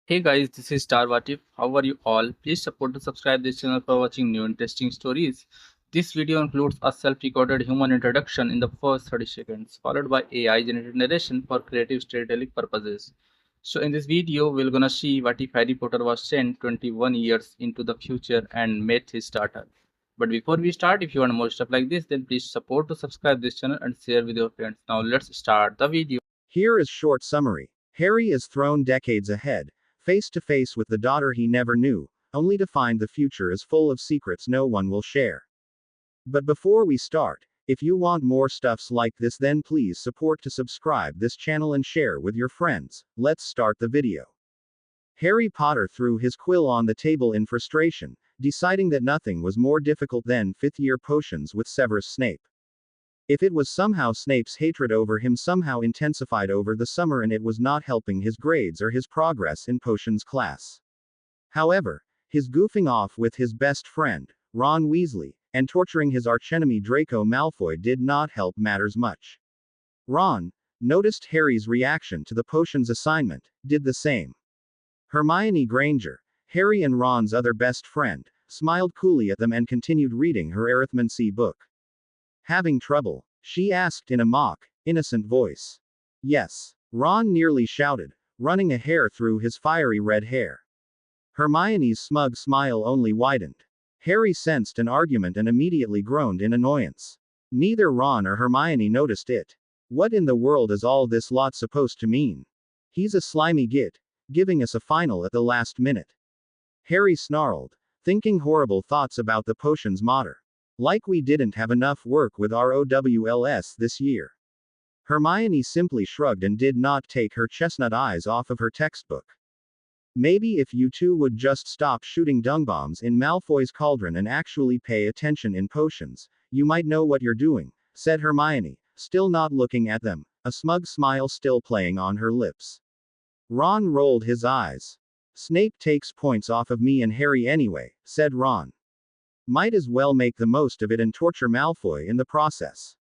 Hey guys, this is Star Watif. How are you all? Please support and subscribe this channel for watching new interesting stories. This video includes a self-recorded human introduction in the first 30 seconds, followed by AI generated narration for creative storytelling purposes. So in this video, we're gonna see what if Harry Potter was sent 21 years into the future and met his daughter. But before we start, if you want more stuff like this, then please support to subscribe this channel and share with your friends. Now let's start the video. Here is short summary. Harry is thrown decades ahead, face to face with the daughter he never knew, only to find the future is full of secrets no one will share. But before we start, if you want more stuffs like this, then please support to subscribe this channel and share with your friends. Let's start the video. Harry Potter threw his quill on the table in frustration, deciding that nothing was more difficult than fifth-year potions with Severus Snape. If it was somehow Snape's hatred over him somehow intensified over the summer and it was not helping his grades or his progress in potions class. However, his goofing off with his best friend, Ron Weasley, and torturing his archenemy Draco Malfoy did not help matters much. Ron noticed Harry's reaction to the potions assignment, did the same. Hermione Granger, Harry and Ron's other best friend, smiled coolly at them and continued reading her arithmancy book. Having trouble? She asked in a mock, innocent voice. Yes. Ron nearly shouted, running a hair through his fiery red hair. Hermione's smug smile only widened. Harry sensed an argument and immediately groaned in annoyance. Neither Ron or Hermione noticed it. What in the world is all this lot supposed to mean? He's a slimy git, giving us a final at the last minute. Harry snarled, thinking horrible thoughts about the potion's mater. Like we didn't have enough work with ROWLS this year. Hermione simply shrugged and did not take her chestnut eyes off of her textbook. Maybe if you two would just stop shooting dung bombs in Malfoy's cauldron and actually pay attention in potions, you might know what you're doing, said Hermione, still not looking at them, a smug smile still playing on her lips. Ron rolled his eyes. Snape takes points off of me and Harry anyway, said Ron. Might as well make the most of it and torture Malfoy in the process.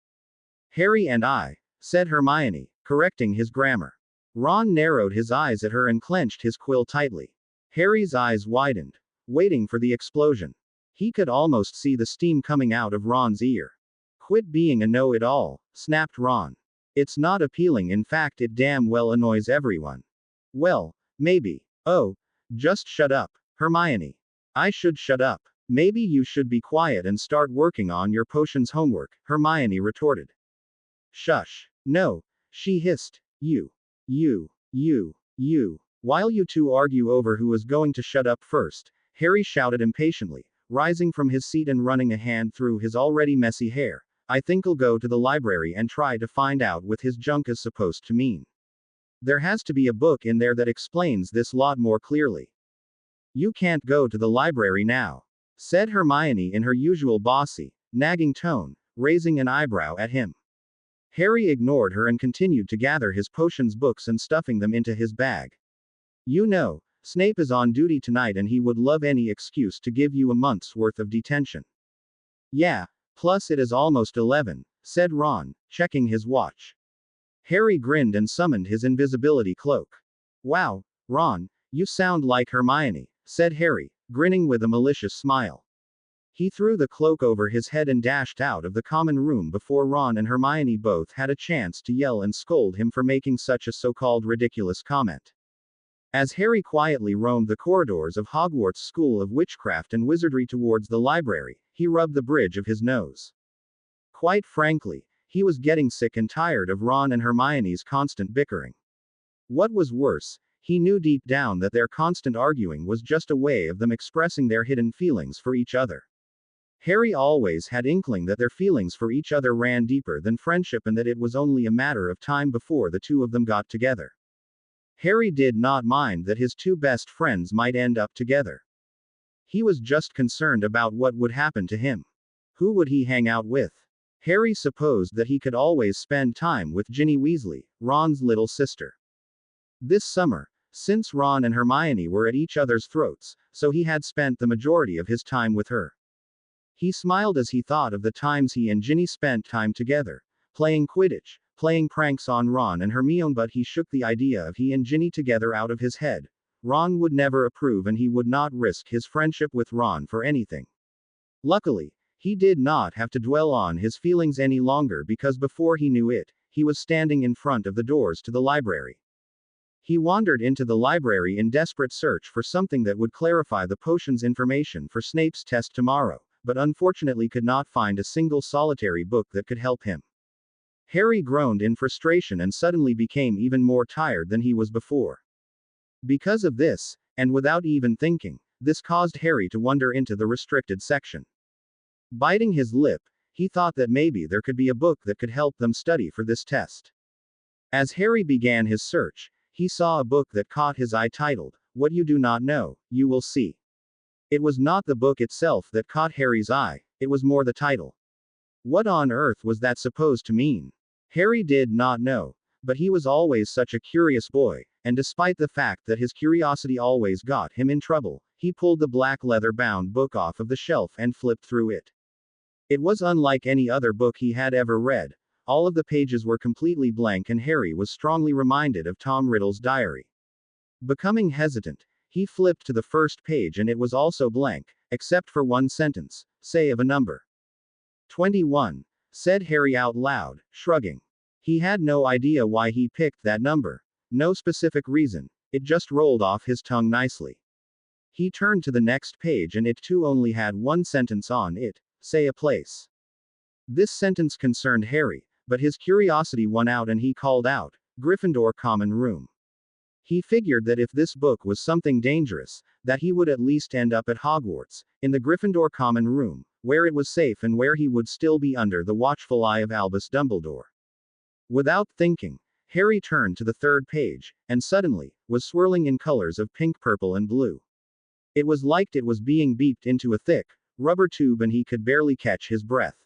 Harry and I, said Hermione, correcting his grammar. Ron narrowed his eyes at her and clenched his quill tightly. Harry's eyes widened, waiting for the explosion. He could almost see the steam coming out of Ron's ear. Quit being a know-it-all, snapped Ron. It's not appealing, in fact it damn well annoys everyone. Well, maybe. Oh, just shut up, Hermione. I should shut up. Maybe you should be quiet and start working on your potions homework, Hermione retorted. Shush. No, she hissed. You. While you two argue over who is going to shut up first, Harry shouted impatiently, rising from his seat and running a hand through his already messy hair. I think I'll go to the library and try to find out what his junk is supposed to mean. There has to be a book in there that explains this lot more clearly. You can't go to the library now, said Hermione in her usual bossy, nagging tone, raising an eyebrow at him. Harry ignored her and continued to gather his potions books and stuffing them into his bag. You know, Snape is on duty tonight and he would love any excuse to give you a month's worth of detention. Yeah, plus it is almost 11, said Ron, checking his watch. Harry grinned and summoned his invisibility cloak. Wow, Ron, you sound like Hermione, said Harry, grinning with a malicious smile. He threw the cloak over his head and dashed out of the common room before Ron and Hermione both had a chance to yell and scold him for making such a so-called ridiculous comment. As Harry quietly roamed the corridors of Hogwarts School of Witchcraft and Wizardry towards the library, he rubbed the bridge of his nose. Quite frankly, he was getting sick and tired of Ron and Hermione's constant bickering. What was worse, he knew deep down that their constant arguing was just a way of them expressing their hidden feelings for each other. Harry always had inkling that their feelings for each other ran deeper than friendship and that it was only a matter of time before the two of them got together. Harry did not mind that his two best friends might end up together. He was just concerned about what would happen to him. Who would he hang out with? Harry supposed that he could always spend time with Ginny Weasley, Ron's little sister. This summer, since Ron and Hermione were at each other's throats, so he had spent the majority of his time with her. He smiled as he thought of the times he and Ginny spent time together, playing Quidditch, playing pranks on Ron and Hermione, but he shook the idea of he and Ginny together out of his head. Ron would never approve and he would not risk his friendship with Ron for anything. Luckily, he did not have to dwell on his feelings any longer because before he knew it, he was standing in front of the doors to the library. He wandered into the library in desperate search for something that would clarify the potion's information for Snape's test tomorrow, but unfortunately could not find a single solitary book that could help him. Harry groaned in frustration and suddenly became even more tired than he was before. Because of this, and without even thinking, this caused Harry to wander into the restricted section. Biting his lip, he thought that maybe there could be a book that could help them study for this test. As Harry began his search, he saw a book that caught his eye titled, "What You Do Not Know, You Will See." It was not the book itself that caught Harry's eye, it was more the title. What on earth was that supposed to mean? Harry did not know, but he was always such a curious boy, and despite the fact that his curiosity always got him in trouble, he pulled the black leather-bound book off of the shelf and flipped through it. It was unlike any other book he had ever read. All of the pages were completely blank and Harry was strongly reminded of Tom Riddle's diary. Becoming hesitant, he flipped to the first page and it was also blank, except for one sentence, say of a number. 21, said Harry out loud, shrugging. He had no idea why he picked that number. No specific reason, it just rolled off his tongue nicely. He turned to the next page and it too only had one sentence on it, say a place. This sentence concerned Harry, but his curiosity won out and he called out, "Gryffindor Common Room." He figured that if this book was something dangerous, that he would at least end up at Hogwarts, in the Gryffindor Common Room, where it was safe and where he would still be under the watchful eye of Albus Dumbledore. Without thinking, Harry turned to the third page, and suddenly, was swirling in colors of pink, purple and blue. It was like it was being beeped into a thick, rubber tube and he could barely catch his breath.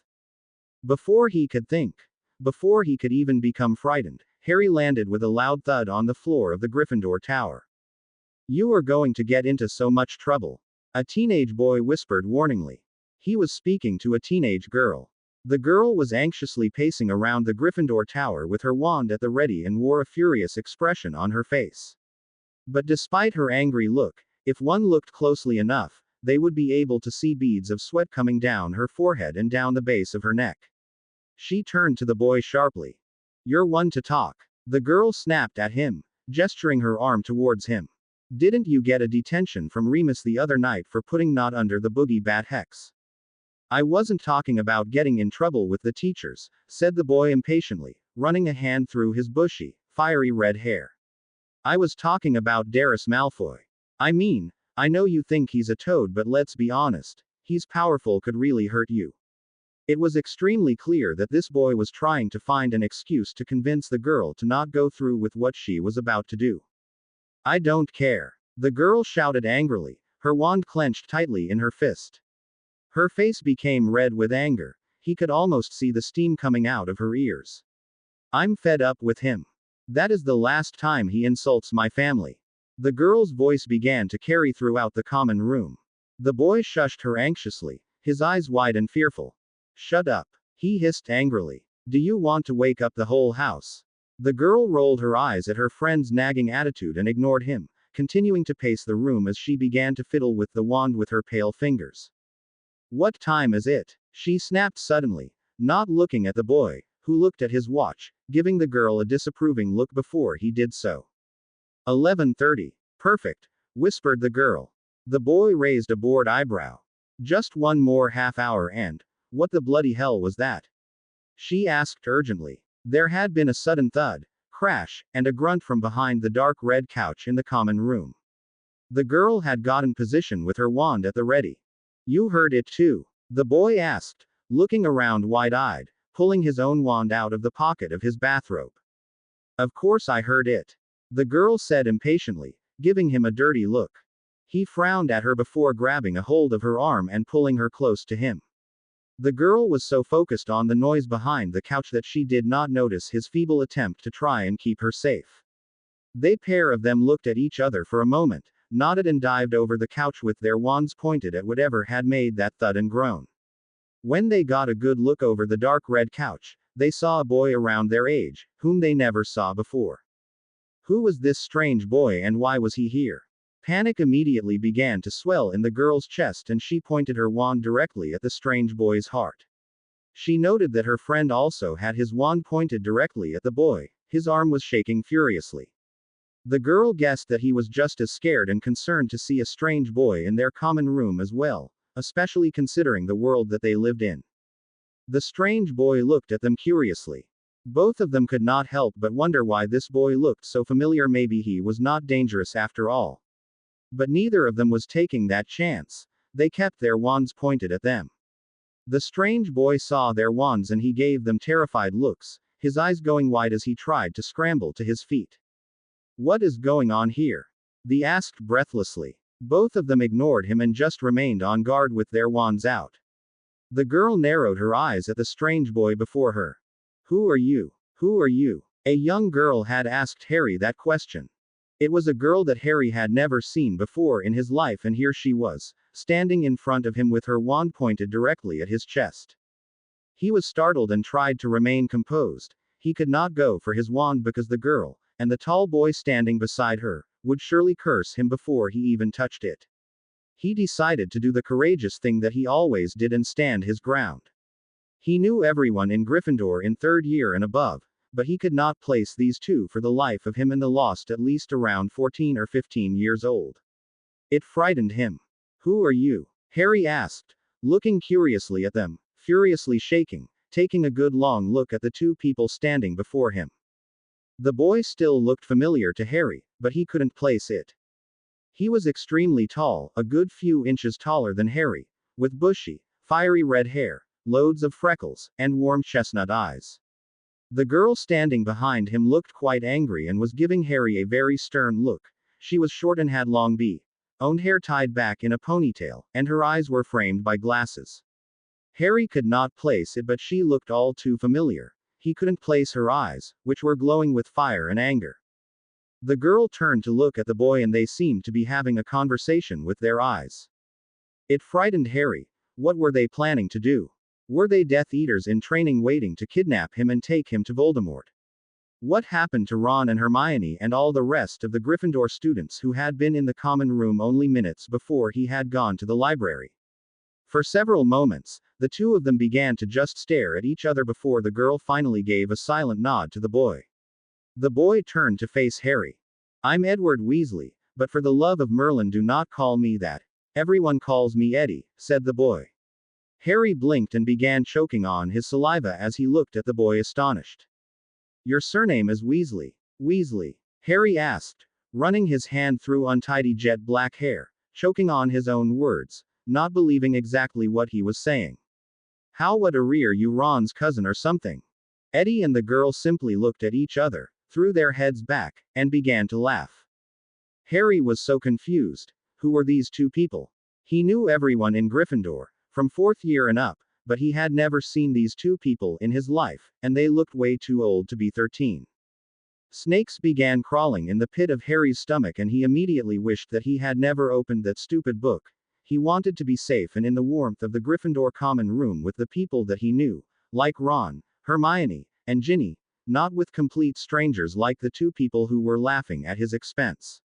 Before he could think, before he could even become frightened, Harry landed with a loud thud on the floor of the Gryffindor Tower. "You are going to get into so much trouble," a teenage boy whispered warningly. He was speaking to a teenage girl. The girl was anxiously pacing around the Gryffindor Tower with her wand at the ready and wore a furious expression on her face. But despite her angry look, if one looked closely enough, they would be able to see beads of sweat coming down her forehead and down the base of her neck. She turned to the boy sharply. "You're one to talk." The girl snapped at him, gesturing her arm towards him. "Didn't you get a detention from Remus the other night for putting Not under the boogie bat hex?" "I wasn't talking about getting in trouble with the teachers," said the boy impatiently, running a hand through his bushy, fiery red hair. "I was talking about Darius Malfoy. I mean, I know you think he's a toad, but let's be honest, he's powerful, could really hurt you." It was extremely clear that this boy was trying to find an excuse to convince the girl to not go through with what she was about to do. "I don't care," the girl shouted angrily, her wand clenched tightly in her fist. Her face became red with anger. He could almost see the steam coming out of her ears. "I'm fed up with him. That is the last time he insults my family." The girl's voice began to carry throughout the common room. The boy shushed her anxiously, his eyes wide and fearful. "Shut up," he hissed angrily. "Do you want to wake up the whole house?" The girl rolled her eyes at her friend's nagging attitude and ignored him, continuing to pace the room as she began to fiddle with the wand with her pale fingers. "What time is it?" she snapped suddenly, not looking at the boy, who looked at his watch, giving the girl a disapproving look before he did so. 11:30. "Perfect," whispered the girl. The boy raised a bored eyebrow. "Just one more half hour and, what the bloody hell was that?" she asked urgently. There had been a sudden thud, crash, and a grunt from behind the dark red couch in the common room. The girl had gotten position with her wand at the ready. "You heard it too?" the boy asked, looking around wide-eyed, pulling his own wand out of the pocket of his bathrobe. "Of course I heard it," the girl said impatiently, giving him a dirty look. He frowned at her before grabbing a hold of her arm and pulling her close to him. The girl was so focused on the noise behind the couch that she did not notice his feeble attempt to try and keep her safe. They pair of them looked at each other for a moment, nodded and dived over the couch with their wands pointed at whatever had made that thud and groan. When they got a good look over the dark red couch, they saw a boy around their age, whom they never saw before. Who was this strange boy and why was he here? Panic immediately began to swell in the girl's chest and she pointed her wand directly at the strange boy's heart. She noted that her friend also had his wand pointed directly at the boy. His arm was shaking furiously. The girl guessed that he was just as scared and concerned to see a strange boy in their common room as well, especially considering the world that they lived in. The strange boy looked at them curiously. Both of them could not help but wonder why this boy looked so familiar. Maybe he was not dangerous after all. But neither of them was taking that chance. They kept their wands pointed at them. The strange boy saw their wands and he gave them terrified looks, his eyes going wide as he tried to scramble to his feet. What is going on here? They asked breathlessly. Both of them ignored him and just remained on guard with their wands out. The girl narrowed her eyes at the strange boy before her. Who are you? Who are you? A young girl had asked Harry that question. It was a girl that Harry had never seen before in his life, and here she was, standing in front of him with her wand pointed directly at his chest. He was startled and tried to remain composed. He could not go for his wand because the girl, and the tall boy standing beside her, would surely curse him before he even touched it. He decided to do the courageous thing that he always did and stand his ground. He knew everyone in Gryffindor in third year and above, but he could not place these two for the life of him, and the lost at least around 14 or 15 years old. It frightened him. Who are you? Harry asked, looking curiously at them, furiously shaking, taking a good long look at the two people standing before him. The boy still looked familiar to Harry, but he couldn't place it. He was extremely tall, a good few inches taller than Harry, with bushy, fiery red hair, loads of freckles, and warm chestnut eyes. The girl standing behind him looked quite angry and was giving Harry a very stern look. She was short and had long own hair tied back in a ponytail, and her eyes were framed by glasses. Harry could not place it, but she looked all too familiar. He couldn't place her eyes, which were glowing with fire and anger. The girl turned to look at the boy and they seemed to be having a conversation with their eyes. It frightened Harry. What were they planning to do? Were they Death Eaters in training waiting to kidnap him and take him to Voldemort? What happened to Ron and Hermione and all the rest of the Gryffindor students who had been in the common room only minutes before he had gone to the library? For several moments, the two of them began to just stare at each other before the girl finally gave a silent nod to the boy. The boy turned to face Harry. I'm Edward Weasley, but for the love of Merlin do not call me that. Everyone calls me Eddie, said the boy. Harry blinked and began choking on his saliva as he looked at the boy astonished. Your surname is Weasley. Weasley? Harry asked, running his hand through untidy jet black hair, choking on his own words, not believing exactly what he was saying. How would you Ron's cousin or something? Eddie and the girl simply looked at each other, threw their heads back, and began to laugh. Harry was so confused. Who were these two people? He knew everyone in Gryffindor, from fourth year and up, but he had never seen these two people in his life, and they looked way too old to be 13. Snakes began crawling in the pit of Harry's stomach and he immediately wished that he had never opened that stupid book. He wanted to be safe and in the warmth of the Gryffindor common room with the people that he knew, like Ron, Hermione, and Ginny, not with complete strangers like the two people who were laughing at his expense.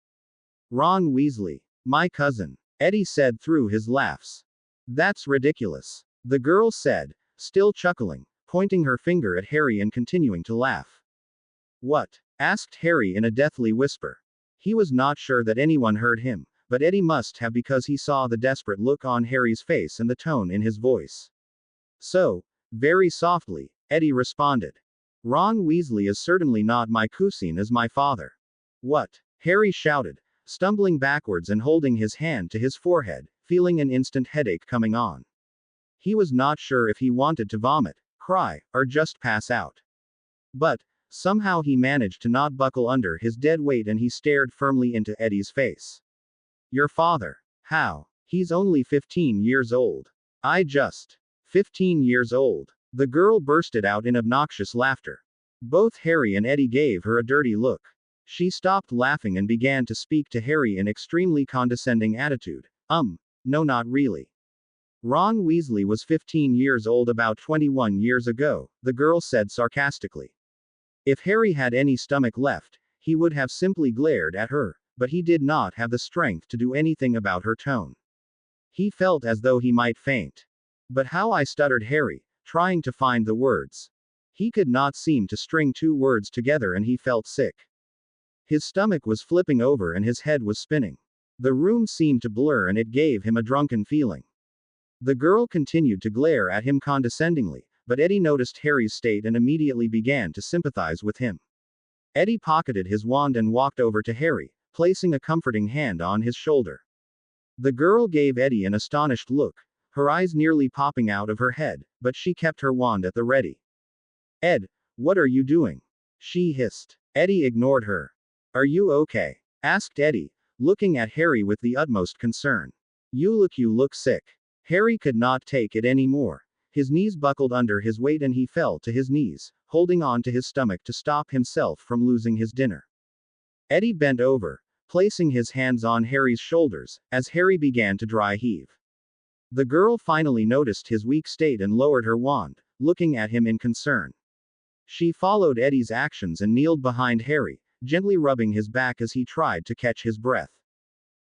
Ron Weasley. My cousin. Eddie said through his laughs. That's ridiculous. The girl said, still chuckling, pointing her finger at Harry and continuing to laugh. What? Asked Harry in a deathly whisper. He was not sure that anyone heard him, but Eddie must have because he saw the desperate look on Harry's face and the tone in his voice. So, very softly, Eddie responded. Ron Weasley is certainly not my cousin as my father. What? Harry shouted, stumbling backwards and holding his hand to his forehead, feeling an instant headache coming on. He was not sure if he wanted to vomit, cry, or just pass out. But, somehow he managed to not buckle under his dead weight and he stared firmly into Eddie's face. Your father? How? He's only 15 years old. 15 years old. The girl bursted out in obnoxious laughter. Both Harry and Eddie gave her a dirty look. She stopped laughing and began to speak to Harry in extremely condescending attitude. No, not really. Ron Weasley was 15 years old about 21 years ago, the girl said sarcastically. If Harry had any stomach left, he would have simply glared at her, but he did not have the strength to do anything about her tone. He felt as though he might faint. But how, I stuttered Harry, trying to find the words. He could not seem to string two words together and he felt sick. His stomach was flipping over and his head was spinning. The room seemed to blur and it gave him a drunken feeling. The girl continued to glare at him condescendingly, but Eddie noticed Harry's state and immediately began to sympathize with him. Eddie pocketed his wand and walked over to Harry, placing a comforting hand on his shoulder. The girl gave Eddie an astonished look, her eyes nearly popping out of her head, but she kept her wand at the ready. "Ed, what are you doing?" she hissed. Eddie ignored her. "Are you okay?" asked Eddie, looking at Harry with the utmost concern. You look sick." Harry could not take it anymore. His knees buckled under his weight and he fell to his knees, holding on to his stomach to stop himself from losing his dinner. Eddie bent over, placing his hands on Harry's shoulders, as Harry began to dry heave. The girl finally noticed his weak state and lowered her wand, looking at him in concern. She followed Eddie's actions and kneeled behind Harry, gently rubbing his back as he tried to catch his breath.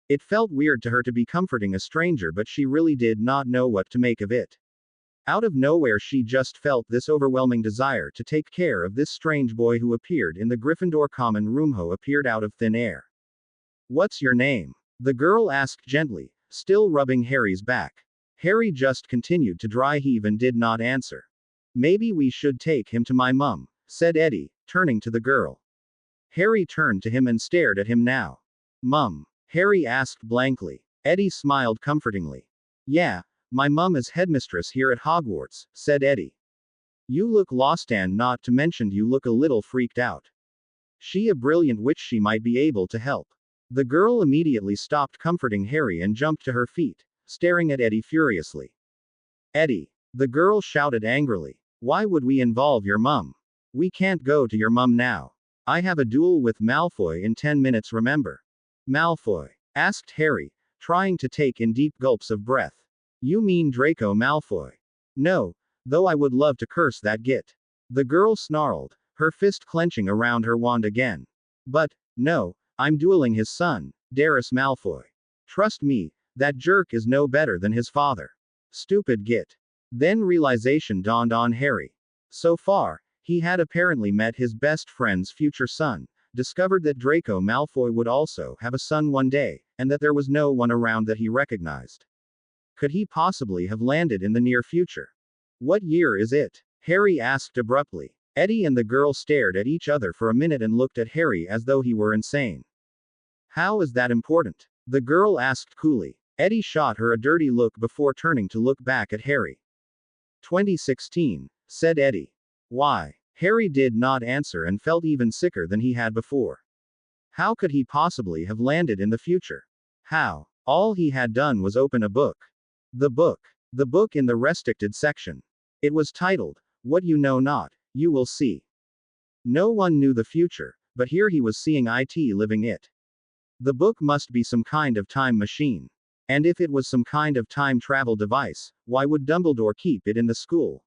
It felt weird to her to be comforting a stranger, but she really did not know what to make of it. Out of nowhere she just felt this overwhelming desire to take care of this strange boy who appeared in the Gryffindor common room. Who appeared out of thin air. "What's your name?" the girl asked gently, still rubbing Harry's back. Harry just continued to dry heave and did not answer. "Maybe we should take him to my mum," said Eddie, turning to the girl. Harry turned to him and stared at him now. "Mum?" Harry asked blankly. Eddie smiled comfortingly. "Yeah, my mum is headmistress here at Hogwarts," said Eddie. "You look lost and not to mention you look a little freaked out. She a brilliant witch, she might be able to help." The girl immediately stopped comforting Harry and jumped to her feet, staring at Eddie furiously. "Eddie!" the girl shouted angrily. "Why would we involve your mum? We can't go to your mum now. I have a duel with Malfoy in 10 minutes, remember?" "Malfoy?" asked Harry, trying to take in deep gulps of breath. "You mean Draco Malfoy?" "No, though I would love to curse that git," the girl snarled, her fist clenching around her wand again. "But, no, I'm dueling his son, Darius Malfoy. Trust me, that jerk is no better than his father." Stupid git. Then realization dawned on Harry. So far, he had apparently met his best friend's future son, discovered that Draco Malfoy would also have a son one day, and that there was no one around that he recognized. Could he possibly have landed in the near future? "What year is it?" Harry asked abruptly. Eddie and the girl stared at each other for a minute and looked at Harry as though he were insane. "How is that important?" the girl asked coolly. Eddie shot her a dirty look before turning to look back at Harry. 2016, said Eddie. "Why?" Harry did not answer and felt even sicker than he had before. How could he possibly have landed in the future? How? All he had done was open a book. The book. The book in the restricted section. It was titled, "What You Know Not, You Will See." No one knew the future, but here he was seeing it, living it. The book must be some kind of time machine. And if it was some kind of time travel device, why would Dumbledore keep it in the school?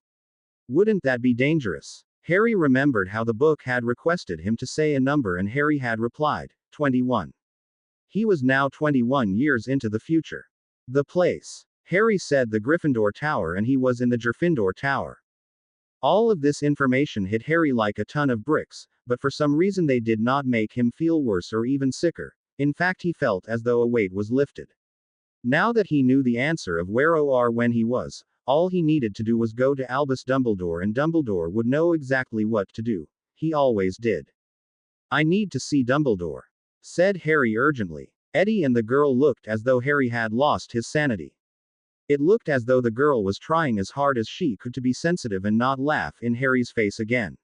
Wouldn't that be dangerous? Harry remembered how the book had requested him to say a number and Harry had replied, 21. He was now 21 years into the future. The place. Harry said the Gryffindor Tower and he was in the Gryffindor Tower. All of this information hit Harry like a ton of bricks, but for some reason they did not make him feel worse or even sicker. In fact, he felt as though a weight was lifted. Now that he knew the answer of where or when he was, all he needed to do was go to Albus Dumbledore and Dumbledore would know exactly what to do. He always did. "I need to see Dumbledore," said Harry urgently. Eddie and the girl looked as though Harry had lost his sanity. It looked as though the girl was trying as hard as she could to be sensitive and not laugh in Harry's face again.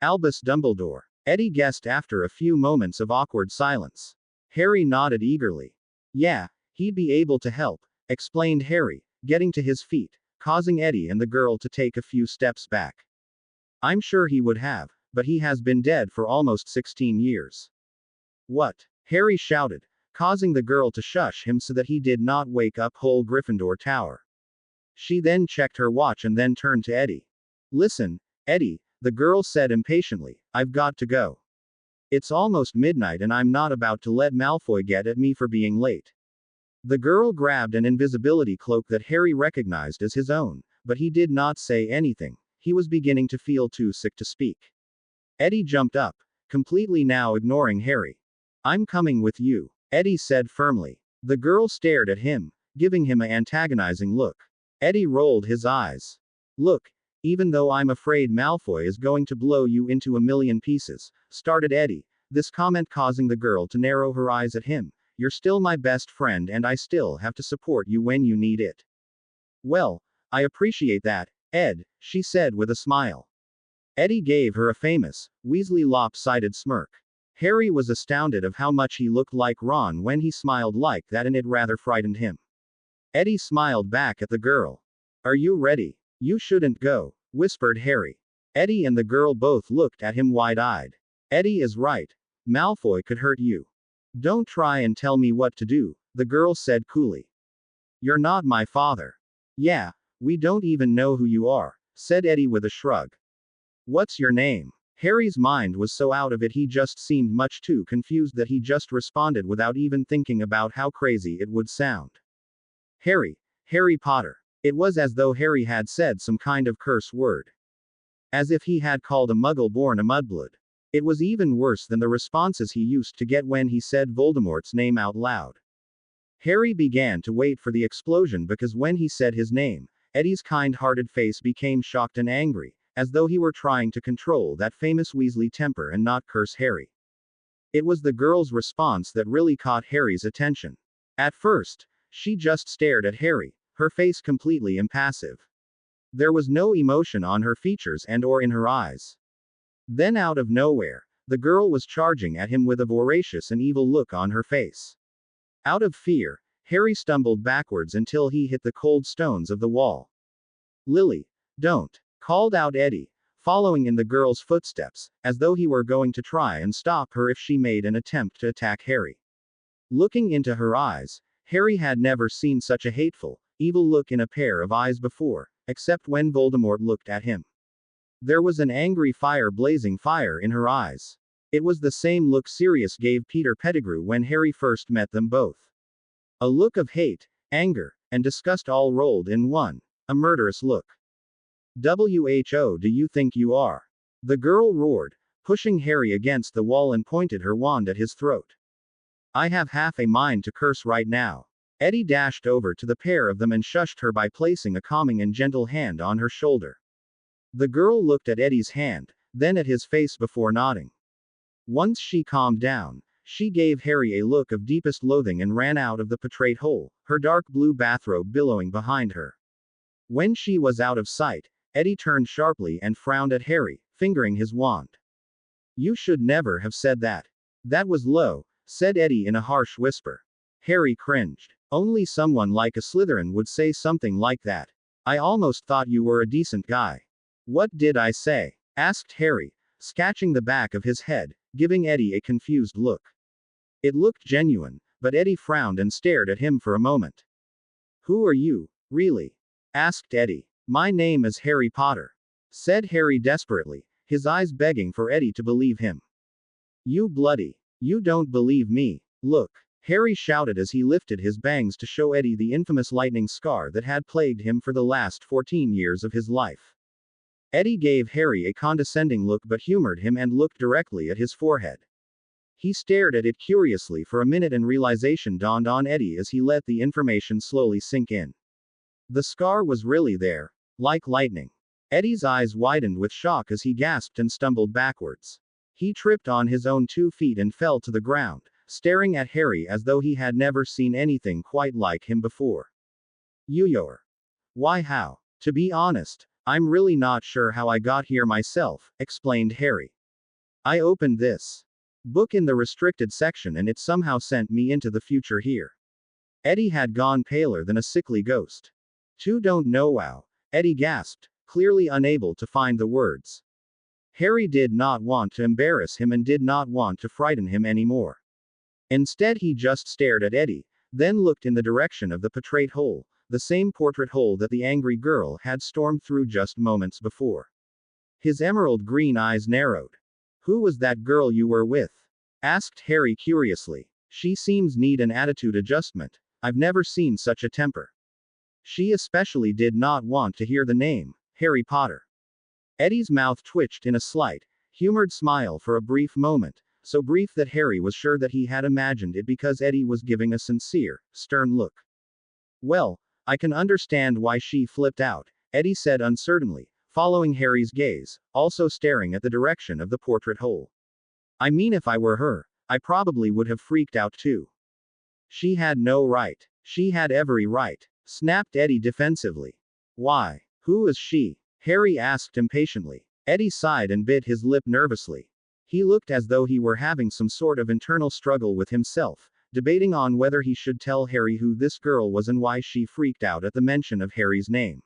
"Albus Dumbledore," Eddie guessed after a few moments of awkward silence. Harry nodded eagerly. "Yeah, he'd be able to help," explained Harry, getting to his feet, causing Eddie and the girl to take a few steps back. "I'm sure he would have, but he has been dead for almost 16 years. "What?" Harry shouted, causing the girl to shush him so that he did not wake up whole Gryffindor Tower. She then checked her watch and then turned to Eddie. "Listen, Eddie," the girl said impatiently, "I've got to go." It's almost midnight and I'm not about to let Malfoy get at me for being late. The girl grabbed an invisibility cloak that Harry recognized as his own, but he did not say anything. He was beginning to feel too sick to speak. Eddie jumped up, completely now ignoring Harry. I'm coming with you, Eddie said firmly. The girl stared at him, giving him an antagonizing look. Eddie rolled his eyes. Look, even though I'm afraid Malfoy is going to blow you into a million pieces, started Eddie, this comment causing the girl to narrow her eyes at him. You're still my best friend and I still have to support you when you need it. Well, I appreciate that, Ed, she said with a smile. Eddie gave her a famous, Weasley lopsided smirk. Harry was astounded of how much he looked like Ron when he smiled like that, and it rather frightened him. Eddie smiled back at the girl. Are you ready? You shouldn't go, whispered Harry. Eddie and the girl both looked at him wide-eyed. Eddie is right. Malfoy could hurt you. Don't try and tell me what to do, the girl said coolly. You're not my father. Yeah, we don't even know who you are, said Eddie with a shrug. What's your name? Harry's mind was so out of it he just seemed much too confused that he just responded without even thinking about how crazy it would sound. Harry Potter. It was as though Harry had said some kind of curse word. As if he had called a muggle born a mudblood. It was even worse than the responses he used to get when he said Voldemort's name out loud. Harry began to wait for the explosion because when he said his name, Eddie's kind-hearted face became shocked and angry, as though he were trying to control that famous Weasley temper and not curse Harry. It was the girl's response that really caught Harry's attention. At first, she just stared at Harry, her face completely impassive. There was no emotion on her features and or in her eyes. Then out of nowhere, the girl was charging at him with a voracious and evil look on her face. Out of fear, Harry stumbled backwards until he hit the cold stones of the wall. Lily, don't, called out Eddie, following in the girl's footsteps, as though he were going to try and stop her if she made an attempt to attack Harry. Looking into her eyes, Harry had never seen such a hateful, evil look in a pair of eyes before, except when Voldemort looked at him. There was an angry blazing fire in her eyes. It was the same look Sirius gave Peter Pettigrew when Harry first met them both. A look of hate, anger, and disgust all rolled in one. A murderous look. Who do you think you are? The girl roared, pushing Harry against the wall and pointed her wand at his throat. I have half a mind to curse right now. Eddie dashed over to the pair of them and shushed her by placing a calming and gentle hand on her shoulder. The girl looked at Eddie's hand, then at his face before nodding. Once she calmed down, she gave Harry a look of deepest loathing and ran out of the portrait hole, her dark blue bathrobe billowing behind her. When she was out of sight, Eddie turned sharply and frowned at Harry, fingering his wand. You should never have said that. That was low, said Eddie in a harsh whisper. Harry cringed. Only someone like a Slytherin would say something like that. I almost thought you were a decent guy. What did I say? Asked Harry, scratching the back of his head, giving Eddie a confused look. It looked genuine, but Eddie frowned and stared at him for a moment. Who are you, really? Asked Eddie. My name is Harry Potter, said Harry desperately, his eyes begging for Eddie to believe him. You don't believe me. Look, Harry shouted as he lifted his bangs to show Eddie the infamous lightning scar that had plagued him for the last 14 years of his life. Eddie gave Harry a condescending look but humored him and looked directly at his forehead. He stared at it curiously for a minute and realization dawned on Eddie as he let the information slowly sink in. The scar was really there, like lightning. Eddie's eyes widened with shock as he gasped and stumbled backwards. He tripped on his own 2 feet and fell to the ground, staring at Harry as though he had never seen anything quite like him before. You're. Why how? To be honest, I'm really not sure how I got here myself, explained Harry. I opened this book in the restricted section and it somehow sent me into the future here. Eddie had gone paler than a sickly ghost. Don't know how, Eddie gasped, clearly unable to find the words. Harry did not want to embarrass him and did not want to frighten him anymore. Instead he just stared at Eddie, then looked in the direction of the portrait hole, the same portrait hole that the angry girl had stormed through just moments before. His emerald green eyes narrowed. Who was that girl you were with? Asked Harry curiously. She seems need an attitude adjustment. I've never seen such a temper. She especially did not want to hear the name, Harry Potter. Eddie's mouth twitched in a slight, humored smile for a brief moment, so brief that Harry was sure that he had imagined it because Eddie was giving a sincere, stern look. Well, I can understand why she flipped out, Eddie said uncertainly, following Harry's gaze, also staring at the direction of the portrait hole. I mean, if I were her, I probably would have freaked out too. She had no right. She had every right, snapped Eddie defensively. Why? Who is she? Harry asked impatiently. Eddie sighed and bit his lip nervously. He looked as though he were having some sort of internal struggle with himself, debating on whether he should tell Harry who this girl was and why she freaked out at the mention of Harry's name.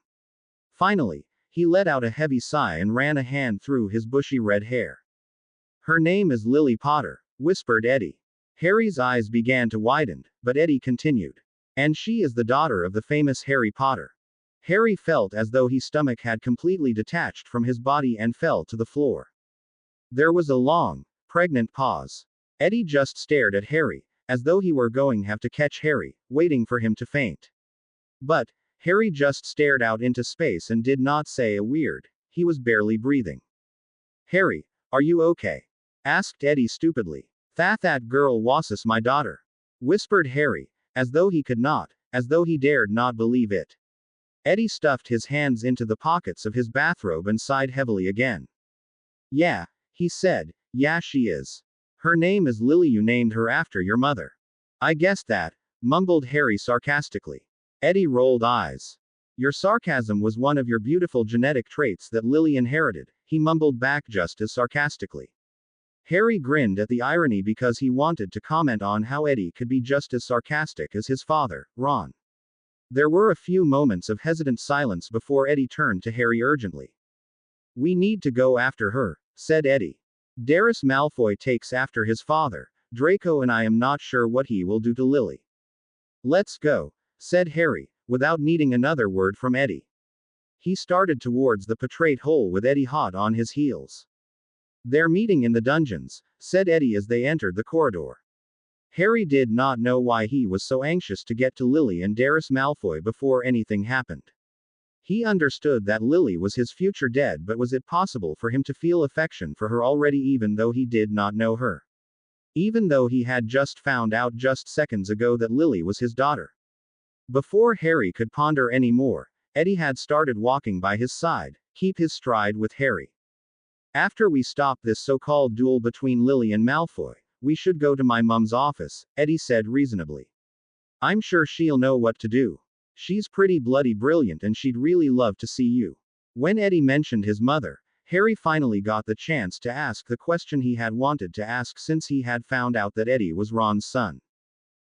Finally, he let out a heavy sigh and ran a hand through his bushy red hair. Her name is Lily Potter, whispered Eddie. Harry's eyes began to widen, but Eddie continued. And she is the daughter of the famous Harry Potter. Harry felt as though his stomach had completely detached from his body and fell to the floor. There was a long, pregnant pause. Eddie just stared at Harry, as though he were going to have to catch Harry, waiting for him to faint. But, Harry just stared out into space and did not say a word. He was barely breathing. Harry, are you okay? Asked Eddie stupidly. That girl was my daughter. Whispered Harry, as though he could not, as though he dared not believe it. Eddie stuffed his hands into the pockets of his bathrobe and sighed heavily again. Yeah, he said, yeah, she is. Her name is Lily. You named her after your mother. I guessed that, mumbled Harry sarcastically. Eddie rolled eyes. Your sarcasm was one of your beautiful genetic traits that Lily inherited, he mumbled back just as sarcastically. Harry grinned at the irony because he wanted to comment on how Eddie could be just as sarcastic as his father, Ron. There were a few moments of hesitant silence before Eddie turned to Harry urgently. We need to go after her, said Eddie. Darius Malfoy takes after his father, Draco, and I am not sure what he will do to Lily. Let's go, said Harry, without needing another word from Eddie. He started towards the portrait hole with Eddie hot on his heels. They're meeting in the dungeons, said Eddie as they entered the corridor. Harry did not know why he was so anxious to get to Lily and Darius Malfoy before anything happened. He understood that Lily was his future dead, but was it possible for him to feel affection for her already even though he did not know her? Even though he had just found out just seconds ago that Lily was his daughter. Before Harry could ponder any more, Eddie had started walking by his side, keep his stride with Harry. After we stop this so-called duel between Lily and Malfoy, we should go to my mum's office, Eddie said reasonably. I'm sure she'll know what to do. She's pretty bloody brilliant and she'd really love to see you. When Eddie mentioned his mother, Harry finally got the chance to ask the question he had wanted to ask since he had found out that Eddie was Ron's son.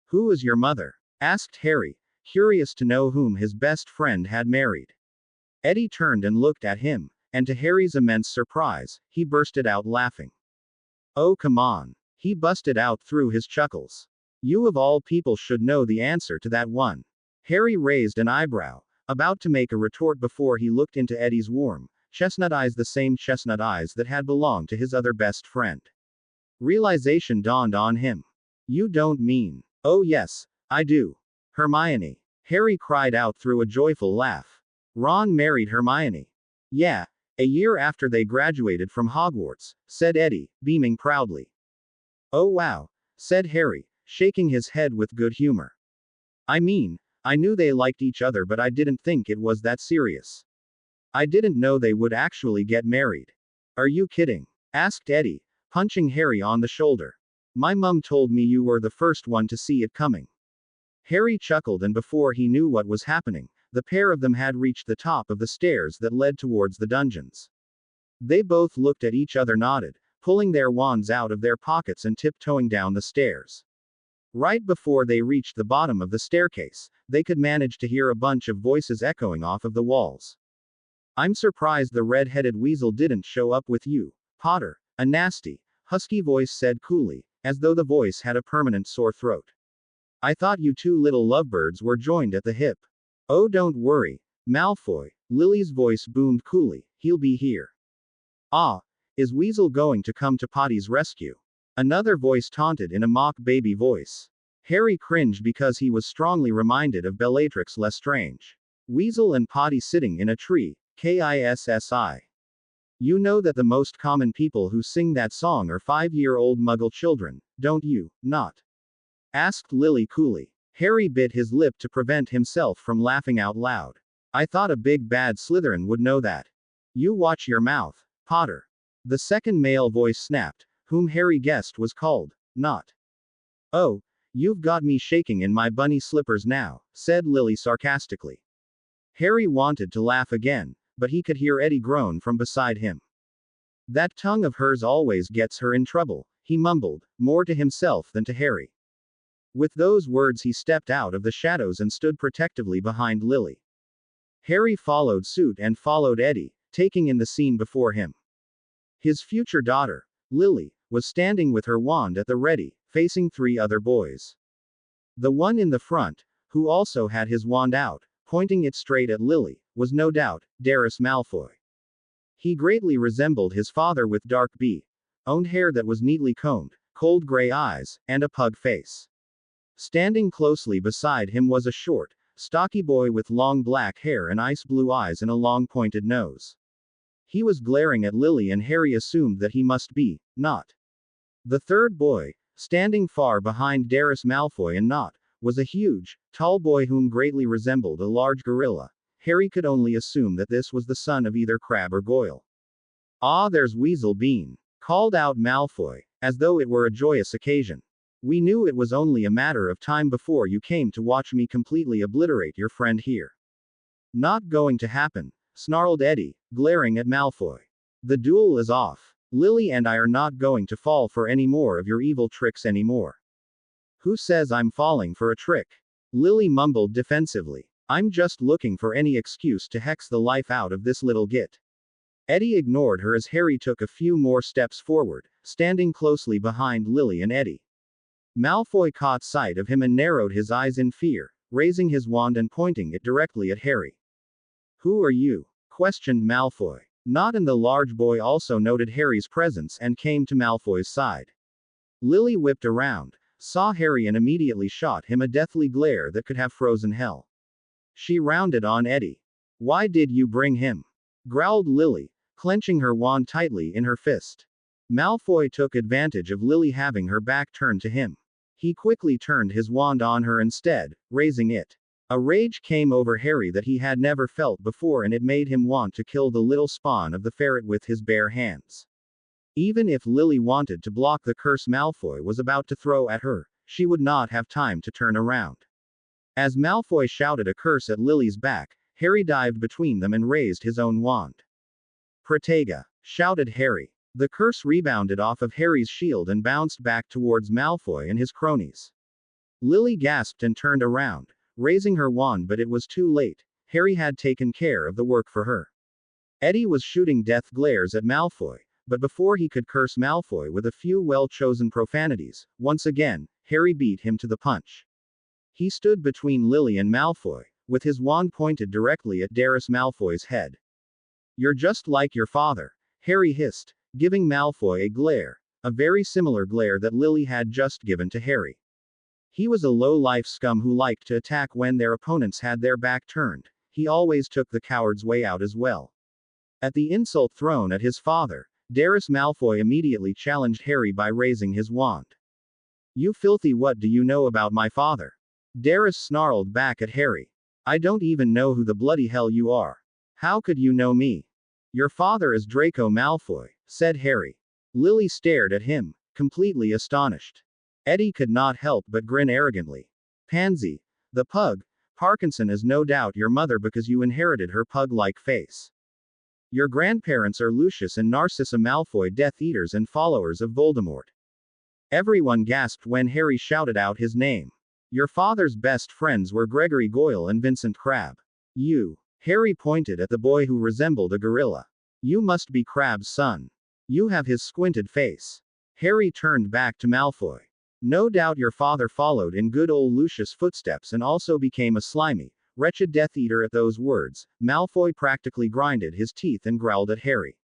Who is your mother? Asked Harry, curious to know whom his best friend had married. Eddie turned and looked at him, and to Harry's immense surprise, he bursted out laughing. Oh, come on. He busted out through his chuckles. You of all people should know the answer to that one. Harry raised an eyebrow, about to make a retort before he looked into Eddie's warm, chestnut eyes, the same chestnut eyes that had belonged to his other best friend. Realization dawned on him. You don't mean. Oh yes, I do. Hermione. Harry cried out through a joyful laugh. Ron married Hermione. Yeah, a year after they graduated from Hogwarts, said Eddie, beaming proudly. Oh wow, said Harry, shaking his head with good humor. I mean, I knew they liked each other, but I didn't think it was that serious. I didn't know they would actually get married. Are you kidding? Asked Eddie, punching Harry on the shoulder. My mum told me you were the first one to see it coming. Harry chuckled, and before he knew what was happening, the pair of them had reached the top of the stairs that led towards the dungeons. They both looked at each other, nodded, pulling their wands out of their pockets and tiptoeing down the stairs. Right before they reached the bottom of the staircase, they could manage to hear a bunch of voices echoing off of the walls. I'm surprised the red-headed weasel didn't show up with you, Potter, a nasty, husky voice said coolly, as though the voice had a permanent sore throat. I thought you two little lovebirds were joined at the hip. Oh, don't worry, Malfoy, Lily's voice boomed coolly, he'll be here. Ah, Is Weasel going to come to Potty's rescue? Another voice taunted in a mock baby voice. Harry cringed because he was strongly reminded of Bellatrix Lestrange. Weasel and Potty sitting in a tree, KISSI. You know that the most common people who sing that song are 5-year-old Muggle children, don't you, not? Asked Lily coolly. Harry bit his lip to prevent himself from laughing out loud. I thought a big bad Slytherin would know that. You watch your mouth, Potter. The second male voice snapped, whom Harry guessed was called, not. Oh, you've got me shaking in my bunny slippers now, said Lily sarcastically. Harry wanted to laugh again, but he could hear Eddie groan from beside him. That tongue of hers always gets her in trouble, he mumbled, more to himself than to Harry. With those words he stepped out of the shadows and stood protectively behind Lily. Harry followed suit and followed Eddie, taking in the scene before him. His future daughter, Lily, was standing with her wand at the ready, facing 3 other boys. The one in the front, who also had his wand out, pointing it straight at Lily, was no doubt Darius Malfoy. He greatly resembled his father with dark owned hair that was neatly combed, cold gray eyes, and a pug face. Standing closely beside him was a short, stocky boy with long black hair and ice blue eyes and a long pointed nose. He was glaring at Lily and Harry assumed that he must be, not. The third boy, standing far behind Darius Malfoy and not, was a huge, tall boy whom greatly resembled a large gorilla. Harry could only assume that this was the son of either Crabbe or Goyle. Ah, there's Weasel Bean, called out Malfoy, as though it were a joyous occasion. We knew it was only a matter of time before you came to watch me completely obliterate your friend here. Not going to happen, snarled Eddie, glaring at Malfoy. The duel is off. Lily and I are not going to fall for any more of your evil tricks anymore. Who says I'm falling for a trick? Lily mumbled defensively. I'm just looking for any excuse to hex the life out of this little git. Eddie ignored her as Harry took a few more steps forward, standing closely behind Lily and Eddie. Malfoy caught sight of him and narrowed his eyes in fear, raising his wand and pointing it directly at Harry. Who are you? Questioned Malfoy. Not and the large boy also noted Harry's presence and came to Malfoy's side. Lily whipped around, saw Harry and immediately shot him a deathly glare that could have frozen hell. She rounded on Eddie. Why did you bring him? Growled Lily, clenching her wand tightly in her fist. Malfoy took advantage of Lily having her back turned to him. He quickly turned his wand on her instead, raising it. A rage came over Harry that he had never felt before and it made him want to kill the little spawn of the ferret with his bare hands. Even if Lily wanted to block the curse Malfoy was about to throw at her, she would not have time to turn around. As Malfoy shouted a curse at Lily's back, Harry dived between them and raised his own wand. Protega! Shouted Harry. The curse rebounded off of Harry's shield and bounced back towards Malfoy and his cronies. Lily gasped and turned around, raising her wand, but it was too late. Harry had taken care of the work for her. Eddie was shooting death glares at Malfoy, but before he could curse Malfoy with a few well-chosen profanities, once again, Harry beat him to the punch. He stood between Lily and Malfoy, with his wand pointed directly at Darius Malfoy's head. You're just like your father, Harry hissed, giving Malfoy a glare, a very similar glare that Lily had just given to Harry. He was a low-life scum who liked to attack when their opponents had their back turned. He always took the coward's way out as well. At the insult thrown at his father, Darius Malfoy immediately challenged Harry by raising his wand. You filthy, what do you know about my father? Darius snarled back at Harry. I don't even know who the bloody hell you are. How could you know me? Your father is Draco Malfoy, said Harry. Lily stared at him, completely astonished. Eddie could not help but grin arrogantly. Pansy, the pug, Parkinson is no doubt your mother because you inherited her pug-like face. Your grandparents are Lucius and Narcissa Malfoy, Death Eaters and followers of Voldemort. Everyone gasped when Harry shouted out his name. Your father's best friends were Gregory Goyle and Vincent Crabbe. You. Harry pointed at the boy who resembled a gorilla. You must be Crabbe's son. You have his squinted face. Harry turned back to Malfoy. No doubt your father followed in good old Lucius' footsteps and also became a slimy, wretched Death Eater. At those words, Malfoy practically grinded his teeth and growled at Harry.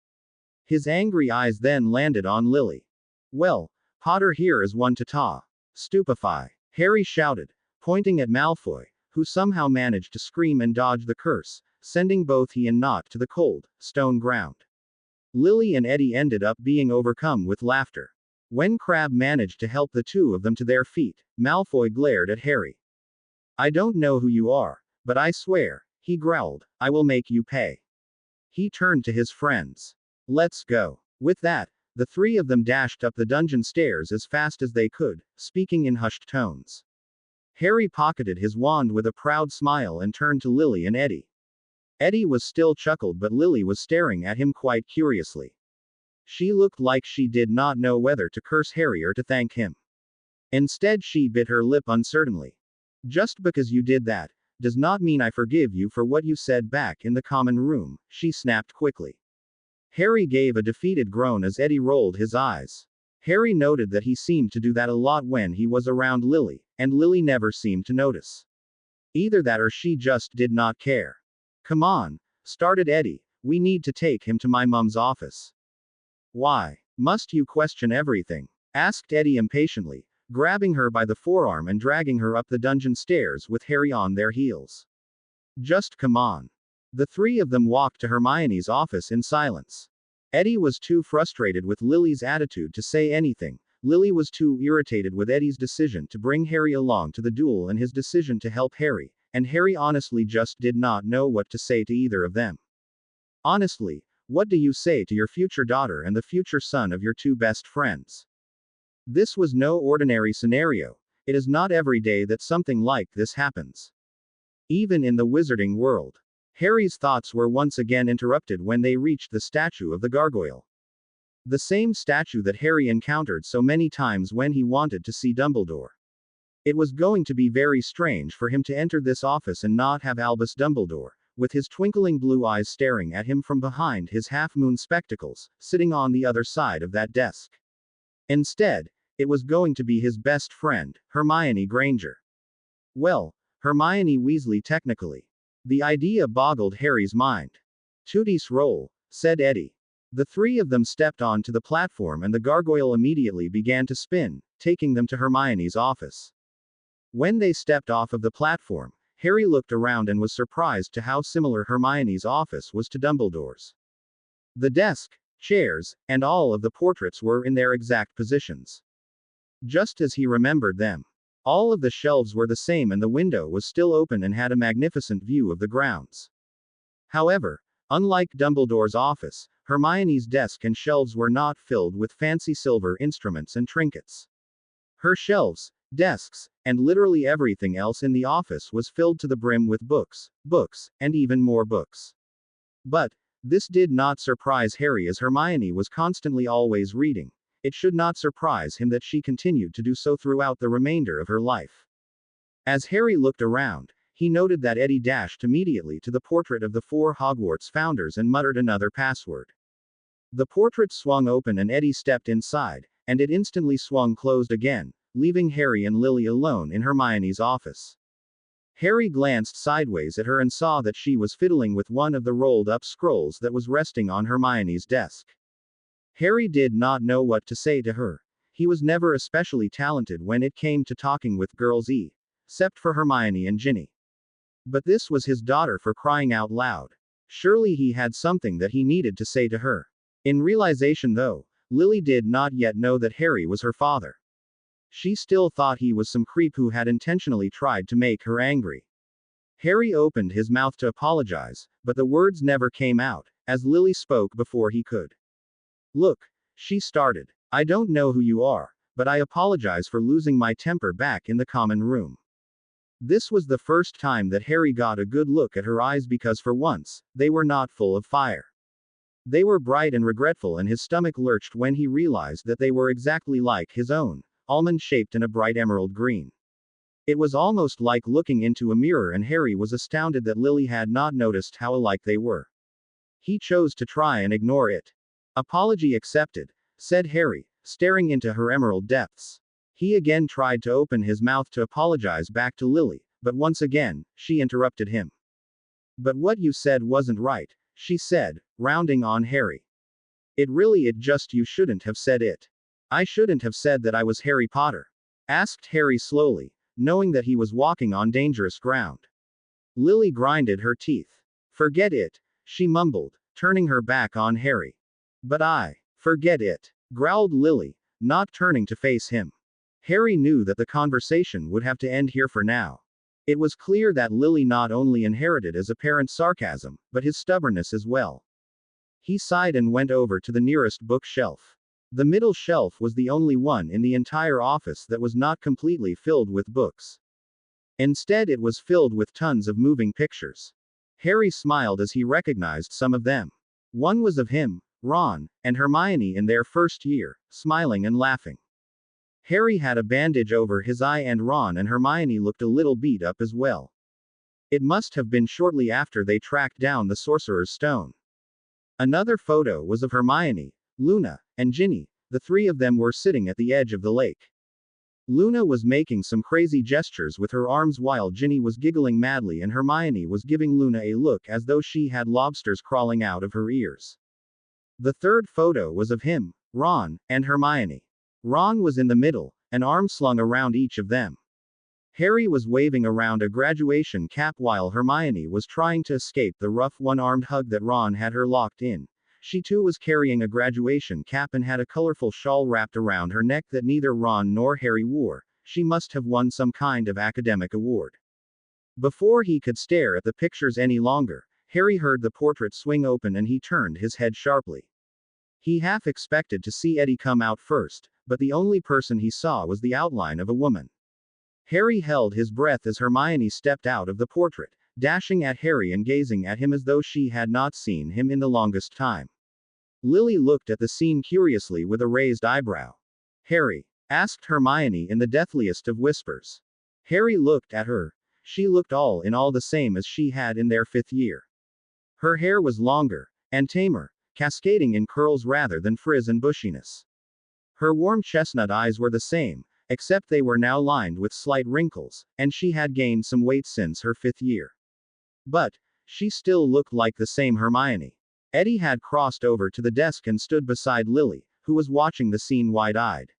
His angry eyes then landed on Lily. Well, Potter here is one to stupefy, Harry shouted, pointing at Malfoy, who somehow managed to scream and dodge the curse, sending both he and Nott to the cold, stone ground. Lily and Eddie ended up being overcome with laughter. When Crabbe managed to help the two of them to their feet, Malfoy glared at Harry. I don't know who you are, but I swear, he growled, I will make you pay. He turned to his friends. Let's go. With that, the three of them dashed up the dungeon stairs as fast as they could, speaking in hushed tones. Harry pocketed his wand with a proud smile and turned to Lily and Eddie. Eddie was still chuckled, but Lily was staring at him quite curiously. She looked like she did not know whether to curse Harry or to thank him. Instead, she bit her lip uncertainly. Just because you did that, does not mean I forgive you for what you said back in the common room, she snapped quickly. Harry gave a defeated groan as Eddie rolled his eyes. Harry noted that he seemed to do that a lot when he was around Lily, and Lily never seemed to notice. Either that or she just did not care. Come on, started Eddie, we need to take him to my mum's office. Why must you question everything? Asked Eddie impatiently, grabbing her by the forearm and dragging her up the dungeon stairs with Harry on their heels. Just come on. The three of them walked to Hermione's office in silence. Eddie was too frustrated with Lily's attitude to say anything. Lily was too irritated with Eddie's decision to bring Harry along to the duel and his decision to help Harry, and Harry honestly just did not know what to say to either of them. Honestly, what do you say to your future daughter and the future son of your two best friends? This was no ordinary scenario. It is not every day that something like this happens. Even in the wizarding world. Harry's thoughts were once again interrupted when they reached the statue of the gargoyle. The same statue that Harry encountered so many times when he wanted to see Dumbledore. It was going to be very strange for him to enter this office and not have Albus Dumbledore, with his twinkling blue eyes staring at him from behind his half-moon spectacles, sitting on the other side of that desk. Instead, it was going to be his best friend, Hermione Granger. Well, Hermione Weasley technically. The idea boggled Harry's mind. Tooties roll, said Eddie. The three of them stepped onto the platform and the gargoyle immediately began to spin, taking them to Hermione's office. When they stepped off of the platform, Harry looked around and was surprised to how similar Hermione's office was to Dumbledore's. The desk, chairs, and all of the portraits were in their exact positions. Just as he remembered them. All of the shelves were the same and the window was still open and had a magnificent view of the grounds. However, unlike Dumbledore's office, Hermione's desk and shelves were not filled with fancy silver instruments and trinkets. Her shelves, desks, and literally everything else in the office was filled to the brim with books, and even more books. But this did not surprise Harry as Hermione was constantly always reading. It should not surprise him that she continued to do so throughout the remainder of her life. As Harry looked around, he noted that Eddie dashed immediately to the portrait of the 4 Hogwarts founders and muttered another password. The portrait swung open and Eddie stepped inside, and it instantly swung closed again, leaving Harry and Lily alone in Hermione's office. Harry glanced sideways at her and saw that she was fiddling with one of the rolled-up scrolls that was resting on Hermione's desk. Harry did not know what to say to her. He was never especially talented when it came to talking with girls, except for Hermione and Ginny. But this was his daughter, for crying out loud. Surely he had something that he needed to say to her. In realization though, Lily did not yet know that Harry was her father. She still thought he was some creep who had intentionally tried to make her angry. Harry opened his mouth to apologize, but the words never came out, as Lily spoke before he could. Look, she started. I don't know who you are, but I apologize for losing my temper back in the common room. This was the first time that Harry got a good look at her eyes because for once, they were not full of fire. They were bright and regretful and his stomach lurched when he realized that they were exactly like his own, almond-shaped and a bright emerald green. It was almost like looking into a mirror and Harry was astounded that Lily had not noticed how alike they were. He chose to try and ignore it. Apology accepted, said Harry, staring into her emerald depths. He again tried to open his mouth to apologize back to Lily, but once again, she interrupted him. But what you said wasn't right, she said, rounding on Harry. It just you shouldn't have said it. I shouldn't have said that I was Harry Potter. Asked Harry slowly, knowing that he was walking on dangerous ground. Lily grinded her teeth. Forget it, she mumbled, turning her back on Harry. But forget it, growled Lily, not turning to face him. Harry knew that the conversation would have to end here for now. It was clear that Lily not only inherited his apparent sarcasm, but his stubbornness as well. He sighed and went over to the nearest bookshelf. The middle shelf was the only one in the entire office that was not completely filled with books. Instead, it was filled with tons of moving pictures. Harry smiled as he recognized some of them. One was of him, Ron, and Hermione in their first year, smiling and laughing. Harry had a bandage over his eye and Ron and Hermione looked a little beat up as well. It must have been shortly after they tracked down the Sorcerer's Stone. Another photo was of Hermione, Luna, and Ginny. The three of them were sitting at the edge of the lake. Luna was making some crazy gestures with her arms while Ginny was giggling madly and Hermione was giving Luna a look as though she had lobsters crawling out of her ears. The third photo was of him, Ron, and Hermione. Ron was in the middle, an arm slung around each of them. Harry was waving around a graduation cap while Hermione was trying to escape the rough one-armed hug that Ron had her locked in. She too was carrying a graduation cap and had a colorful shawl wrapped around her neck that neither Ron nor Harry wore. She must have won some kind of academic award. Before he could stare at the pictures any longer, Harry heard the portrait swing open and he turned his head sharply. He half expected to see Eddie come out first, but the only person he saw was the outline of a woman. Harry held his breath as Hermione stepped out of the portrait, dashing at Harry and gazing at him as though she had not seen him in the longest time. Lily looked at the scene curiously with a raised eyebrow. Harry? Asked Hermione in the deathliest of whispers. Harry looked at her. She looked all in all the same as she had in their 5th year. Her hair was longer, and tamer, cascading in curls rather than frizz and bushiness. Her warm chestnut eyes were the same, except they were now lined with slight wrinkles, and she had gained some weight since her 5th year. But she still looked like the same Hermione. Eddie had crossed over to the desk and stood beside Lily, who was watching the scene wide-eyed.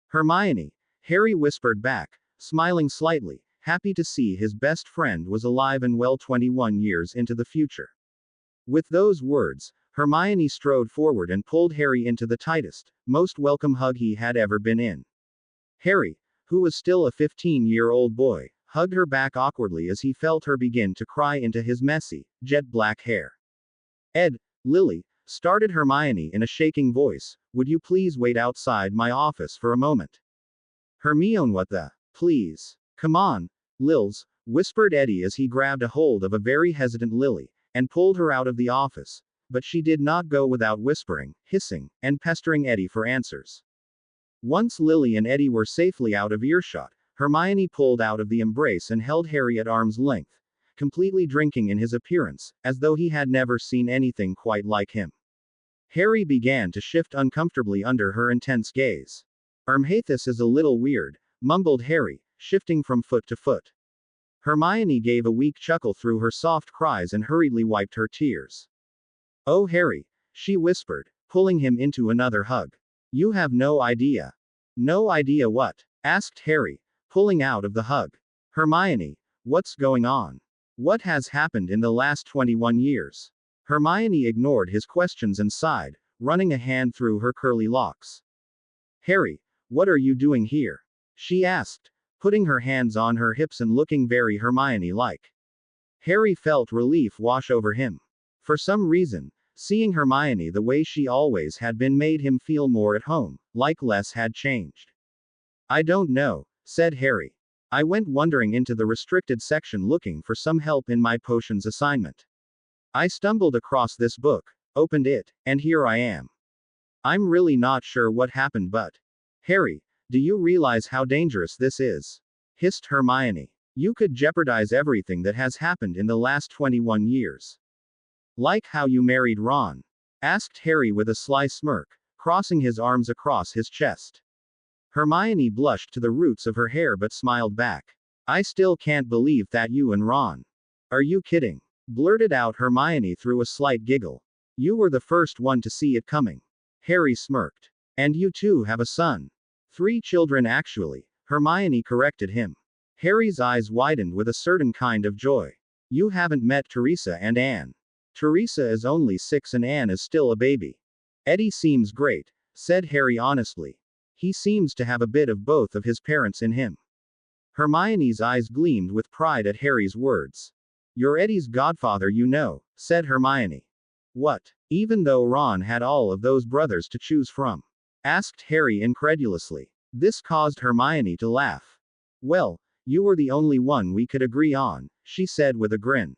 Hermione, Harry whispered back, smiling slightly, happy to see his best friend was alive and well 21 years into the future. With those words, Hermione strode forward and pulled Harry into the tightest, most welcome hug he had ever been in. Harry, who was still a 15-year-old boy, hugged her back awkwardly as he felt her begin to cry into his messy, jet-black hair. Ed, Lily, started Hermione in a shaking voice, would you please wait outside my office for a moment? Hermione, what the? Please. Come on, Lils, whispered Eddie as he grabbed a hold of a very hesitant Lily, and pulled her out of the office. But she did not go without whispering, hissing, and pestering Eddie for answers. Once Lily and Eddie were safely out of earshot, Hermione pulled out of the embrace and held Harry at arm's length, completely drinking in his appearance, as though he had never seen anything quite like him. Harry began to shift uncomfortably under her intense gaze. This is a little weird, mumbled Harry, shifting from foot to foot. Hermione gave a weak chuckle through her soft cries and hurriedly wiped her tears. Oh Harry, she whispered, pulling him into another hug. You have no idea. No idea what? Asked Harry, pulling out of the hug. Hermione, what's going on? What has happened in the last 21 years? Hermione ignored his questions and sighed, running a hand through her curly locks. Harry, what are you doing here? She asked, putting her hands on her hips and looking very Hermione-like. Harry felt relief wash over him. For some reason, seeing Hermione the way she always had been made him feel more at home, like less had changed. I don't know, said Harry. I went wandering into the restricted section looking for some help in my potions assignment. I stumbled across this book, opened it, and here I am. I'm really not sure what happened, but. Harry, do you realize how dangerous this is? Hissed Hermione. You could jeopardize everything that has happened in the last 21 years. Like how you married Ron? Asked Harry with a sly smirk, crossing his arms across his chest. Hermione blushed to the roots of her hair but smiled back. I still can't believe that you and Ron. Are you kidding? Blurted out Hermione through a slight giggle. You were the first one to see it coming. Harry smirked. And you too have a son. 3 children actually, Hermione corrected him. Harry's eyes widened with a certain kind of joy. You haven't met Teresa and Anne. Teresa is only 6 and Anne is still a baby. Eddie seems great, said Harry honestly. He seems to have a bit of both of his parents in him. Hermione's eyes gleamed with pride at Harry's words. You're Eddie's godfather, you know, said Hermione. What? Even though Ron had all of those brothers to choose from? Asked Harry incredulously. This caused Hermione to laugh. Well, you were the only one we could agree on, she said with a grin.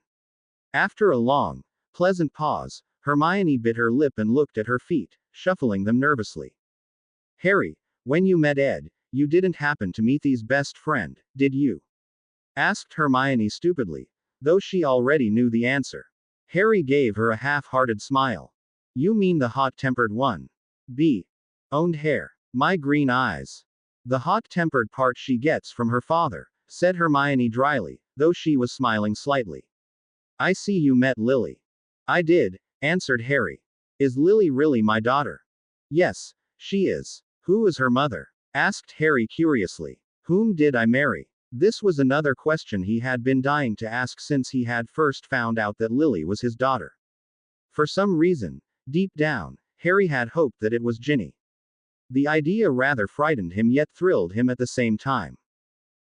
After a long, pleasant pause, Hermione bit her lip and looked at her feet, shuffling them nervously. Harry, when you met Ed, you didn't happen to meet his best friend, did you? Asked Hermione stupidly, though she already knew the answer. Harry gave her a half-hearted smile. You mean the hot-tempered one? Owned hair. My green eyes. The hot-tempered part she gets from her father, said Hermione dryly, though she was smiling slightly. I see you met Lily. I did, answered Harry. Is Lily really my daughter? Yes, she is. Who is her mother? Asked Harry curiously. Whom did I marry? This was another question he had been dying to ask since he had first found out that Lily was his daughter. For some reason, deep down, Harry had hoped that it was Ginny. The idea rather frightened him yet thrilled him at the same time.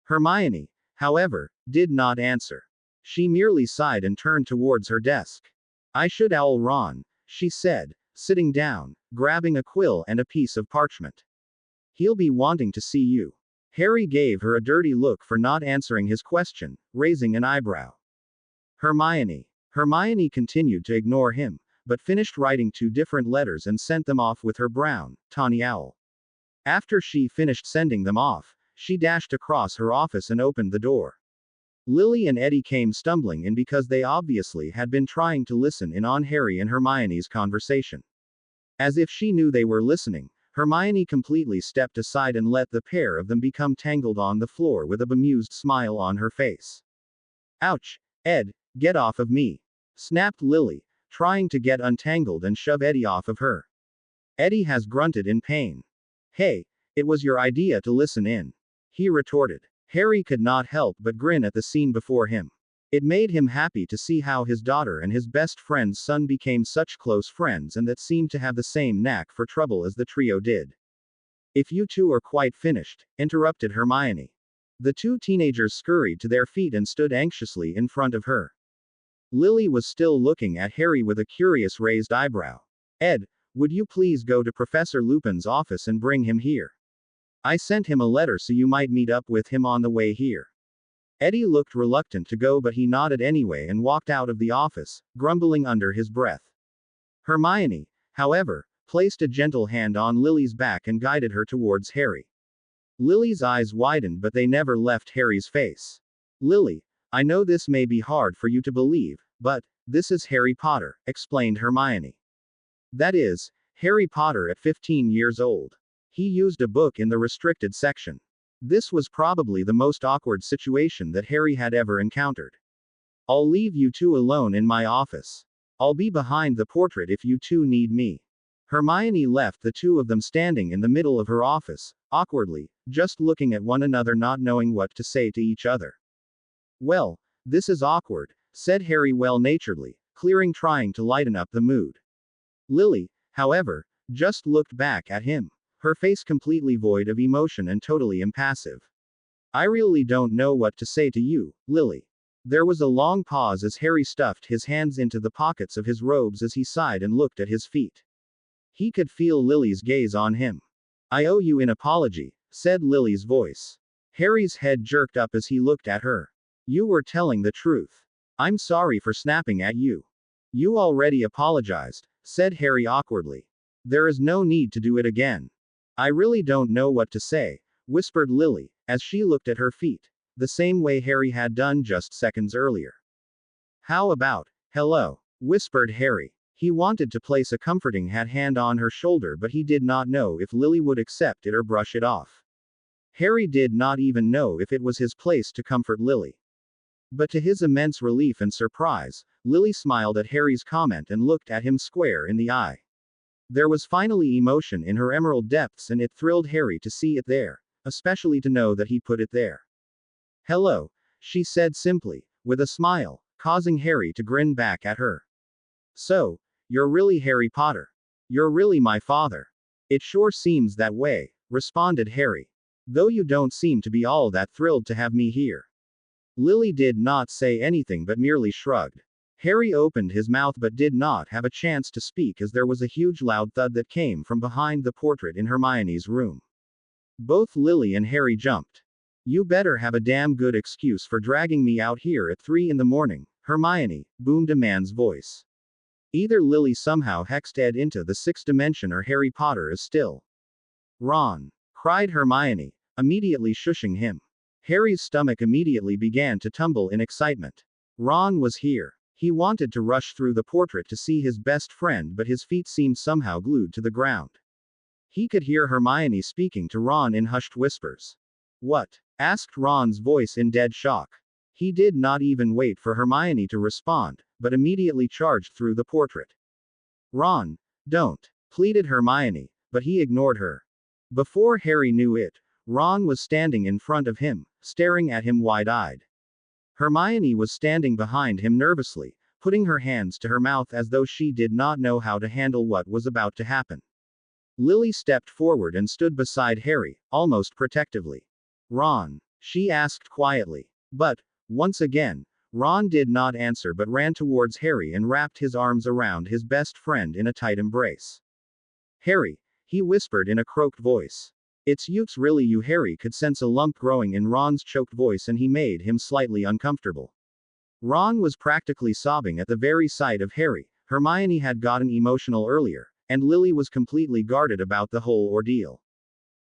Hermione, however, did not answer. She merely sighed and turned towards her desk. I should owl Ron, she said, sitting down, grabbing a quill and a piece of parchment. He'll be wanting to see you. Harry gave her a dirty look for not answering his question, raising an eyebrow. Hermione continued to ignore him, but finished writing 2 different letters and sent them off with her brown, tawny owl. After she finished sending them off, she dashed across her office and opened the door. Lily and Eddie came stumbling in because they obviously had been trying to listen in on Harry and Hermione's conversation. As if she knew they were listening, Hermione completely stepped aside and let the pair of them become tangled on the floor with a bemused smile on her face. Ouch, Ed, get off of me, snapped Lily, trying to get untangled and shove Eddie off of her. Eddie has grunted in pain. Hey, it was your idea to listen in, he retorted. Harry could not help but grin at the scene before him. It made him happy to see how his daughter and his best friend's son became such close friends and that seemed to have the same knack for trouble as the trio did. If you two are quite finished, interrupted Hermione. The 2 teenagers scurried to their feet and stood anxiously in front of her. Lily was still looking at Harry with a curious raised eyebrow. Ed, would you please go to Professor Lupin's office and bring him here? I sent him a letter so you might meet up with him on the way here. Eddie looked reluctant to go but he nodded anyway and walked out of the office, grumbling under his breath. Hermione, however, placed a gentle hand on Lily's back and guided her towards Harry. Lily's eyes widened but they never left Harry's face. Lily, I know this may be hard for you to believe, but this is Harry Potter, explained Hermione. That is, Harry Potter at 15 years old. He used a book in the restricted section. This was probably the most awkward situation that Harry had ever encountered. I'll leave you 2 alone in my office. I'll be behind the portrait if you 2 need me. Hermione left the 2 of them standing in the middle of her office, awkwardly, just looking at one another not knowing what to say to each other. Well, this is awkward, said Harry well-naturedly, trying to lighten up the mood. Lily, however, just looked back at him, her face completely void of emotion and totally impassive. I really don't know what to say to you, Lily. There was a long pause as Harry stuffed his hands into the pockets of his robes as he sighed and looked at his feet. He could feel Lily's gaze on him. I owe you an apology, said Lily's voice. Harry's head jerked up as he looked at her. You were telling the truth. I'm sorry for snapping at you. You already apologized, said Harry awkwardly. There is no need to do it again. I really don't know what to say, whispered Lily, as she looked at her feet, the same way Harry had done just seconds earlier. How about, hello, whispered Harry. He wanted to place a comforting hand on her shoulder but he did not know if Lily would accept it or brush it off. Harry did not even know if it was his place to comfort Lily. But to his immense relief and surprise, Lily smiled at Harry's comment and looked at him square in the eye. There was finally emotion in her emerald depths, and it thrilled Harry to see it there, especially to know that he put it there. Hello, she said simply, with a smile, causing Harry to grin back at her. So, you're really Harry Potter. You're really my father. It sure seems that way, responded Harry. Though you don't seem to be all that thrilled to have me here. Lily did not say anything but merely shrugged. Harry opened his mouth but did not have a chance to speak as there was a huge loud thud that came from behind the portrait in Hermione's room. Both Lily and Harry jumped. You better have a damn good excuse for dragging me out here at 3 in the morning, Hermione, boomed a man's voice. Either Lily somehow hexed Ed into the 6th dimension or Harry Potter is still. Ron, cried Hermione, immediately shushing him. Harry's stomach immediately began to tumble in excitement. Ron was here. He wanted to rush through the portrait to see his best friend, but his feet seemed somehow glued to the ground. He could hear Hermione speaking to Ron in hushed whispers. What? Asked Ron's voice in dead shock. He did not even wait for Hermione to respond, but immediately charged through the portrait. Ron, don't, pleaded Hermione, but he ignored her. Before Harry knew it, Ron was standing in front of him, staring at him wide-eyed. Hermione was standing behind him nervously, putting her hands to her mouth as though she did not know how to handle what was about to happen. Lily stepped forward and stood beside Harry, almost protectively. Ron, she asked quietly. But, once again, Ron did not answer but ran towards Harry and wrapped his arms around his best friend in a tight embrace. Harry, he whispered in a croaked voice. It's really you. Harry could sense a lump growing in Ron's choked voice and he made him slightly uncomfortable. Ron was practically sobbing at the very sight of Harry. Hermione had gotten emotional earlier, and Lily was completely guarded about the whole ordeal.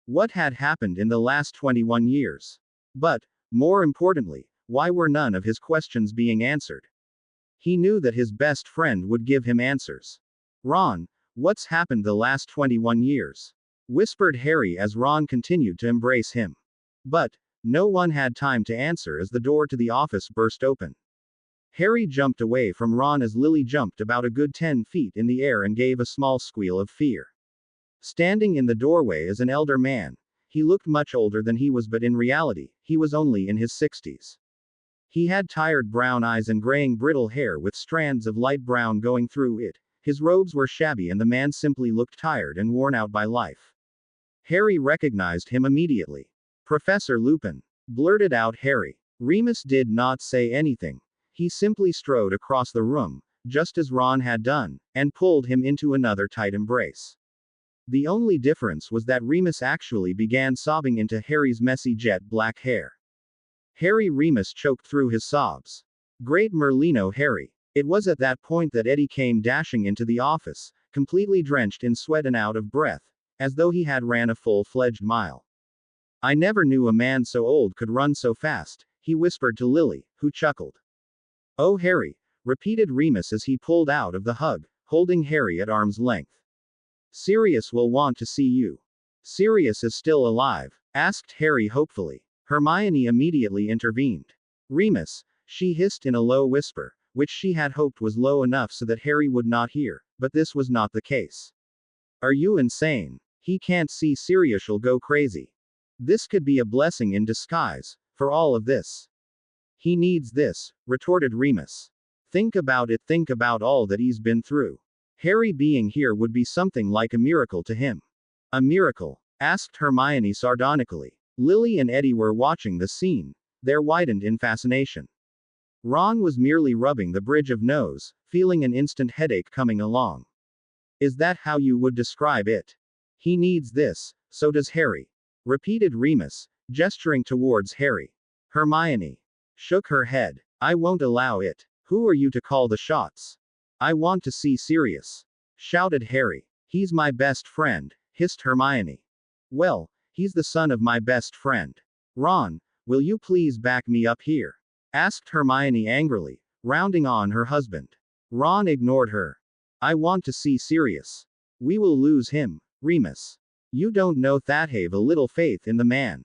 What had happened in the last 21 years? But, more importantly, why were none of his questions being answered? He knew that his best friend would give him answers. Ron, what's happened the last 21 years? Whispered Harry as Ron continued to embrace him. But, no one had time to answer as the door to the office burst open. Harry jumped away from Ron as Lily jumped about a good 10 feet in the air and gave a small squeal of fear. Standing in the doorway is an elder man. He looked much older than he was, but in reality, he was only in his 60s. He had tired brown eyes and graying brittle hair with strands of light brown going through it. His robes were shabby and the man simply looked tired and worn out by life. Harry recognized him immediately. Professor Lupin, blurted out Harry. Remus did not say anything. He simply strode across the room, just as Ron had done, and pulled him into another tight embrace. The only difference was that Remus actually began sobbing into Harry's messy jet black hair. Remus choked through his sobs. Great Merlino Harry. It was at that point that Eddie came dashing into the office, completely drenched in sweat and out of breath, as though he had ran a full-fledged mile. I never knew a man so old could run so fast, he whispered to Lily, who chuckled. Oh Harry, repeated Remus as he pulled out of the hug, holding Harry at arm's length. Sirius will want to see you. Sirius is still alive? Asked Harry hopefully. Hermione immediately intervened. Remus, she hissed in a low whisper, which she had hoped was low enough so that Harry would not hear, but this was not the case. Are you insane? He can't see Sirius'll go crazy. This could be a blessing in disguise, for all of this. He needs this, retorted Remus. Think about it, think about all that he's been through. Harry being here would be something like a miracle to him. A miracle? Asked Hermione sardonically. Lily and Eddie were watching the scene. They're widened in fascination. Ron was merely rubbing the bridge of nose, feeling an instant headache coming along. Is that how you would describe it? He needs this, so does Harry. Repeated Remus, gesturing towards Harry. Hermione shook her head. I won't allow it. Who are you to call the shots? I want to see Sirius. Shouted Harry. He's my best friend, hissed Hermione. Well, he's the son of my best friend. Ron, will you please back me up here? Asked Hermione angrily, rounding on her husband. Ron ignored her. I want to see Sirius. We will lose him, Remus. You don't know that. Have a little faith in the man.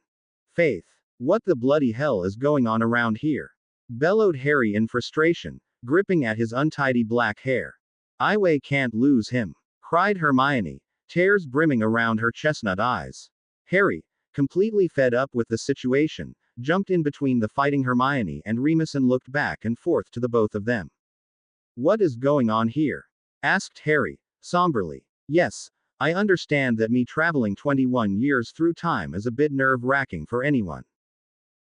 Faith? What the bloody hell is going on around here? Bellowed Harry in frustration, gripping at his untidy black hair. "I can't lose him," cried Hermione, tears brimming around her chestnut eyes. Harry, completely fed up with the situation, jumped in between the fighting Hermione and Remus and looked back and forth to the both of them. "What is going on here?" asked Harry, somberly. "Yes, I understand that me traveling 21 years through time is a bit nerve-wracking for anyone.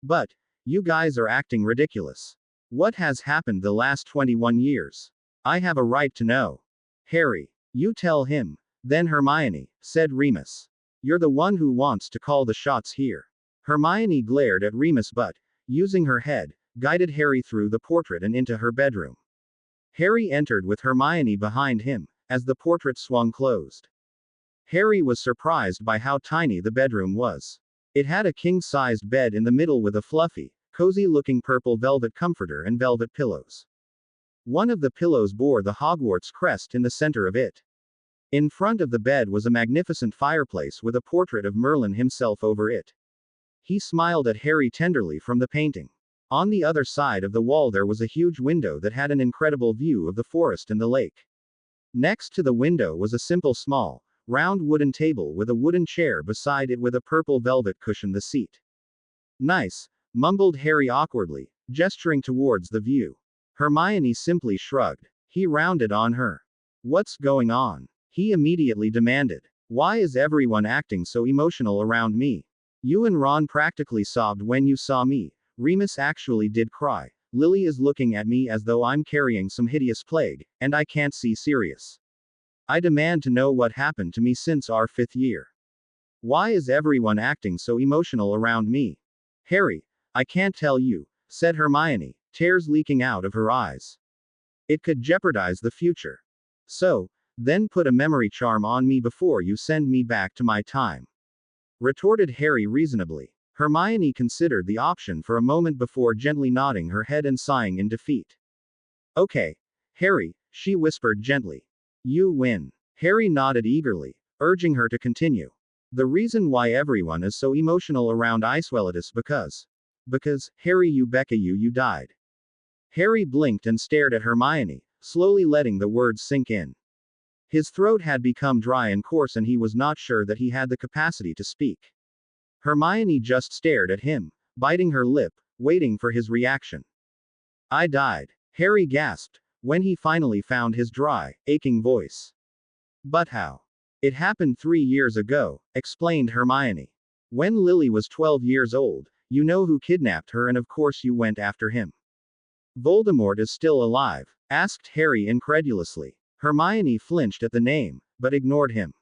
But, you guys are acting ridiculous. What has happened the last 21 years? I have a right to know." "Harry, you tell him." "Then Hermione," said Remus. "You're the one who wants to call the shots here." Hermione glared at Remus but, using her head, guided Harry through the portrait and into her bedroom. Harry entered with Hermione behind him, as the portrait swung closed. Harry was surprised by how tiny the bedroom was. It had a king-sized bed in the middle with a fluffy, cozy-looking purple velvet comforter and velvet pillows. One of the pillows bore the Hogwarts crest in the center of it. In front of the bed was a magnificent fireplace with a portrait of Merlin himself over it. He smiled at Harry tenderly from the painting. On the other side of the wall there was a huge window that had an incredible view of the forest and the lake. Next to the window was a simple small, round wooden table with a wooden chair beside it with a purple velvet cushion the seat. "Nice," mumbled Harry awkwardly, gesturing towards the view. Hermione simply shrugged. He rounded on her. "What's going on?" he immediately demanded. "Why is everyone acting so emotional around me? You and Ron practically sobbed when you saw me. Remus actually did cry. Lily is looking at me as though I'm carrying some hideous plague, and I can't see serious. I demand to know what happened to me since our 5th year. Why is everyone acting so emotional around me?" "Harry, I can't tell you," said Hermione, tears leaking out of her eyes. "It could jeopardize the future. So, then put a memory charm on me before you send me back to my time," retorted Harry reasonably. Hermione considered the option for a moment before gently nodding her head and sighing in defeat. "Okay, Harry," she whispered gently. "You win." Harry nodded eagerly, urging her to continue. "The reason why everyone is so emotional around Icewell is because, Harry you died." Harry blinked and stared at Hermione, slowly letting the words sink in. His throat had become dry and coarse and he was not sure that he had the capacity to speak. Hermione just stared at him, biting her lip, waiting for his reaction. "I died," Harry gasped, when he finally found his dry, aching voice. "But how?" "It happened 3 years ago," explained Hermione. "When Lily was 12 years old, you know who kidnapped her and of course you went after him." "Voldemort is still alive?" asked Harry incredulously. Hermione flinched at the name, but ignored him.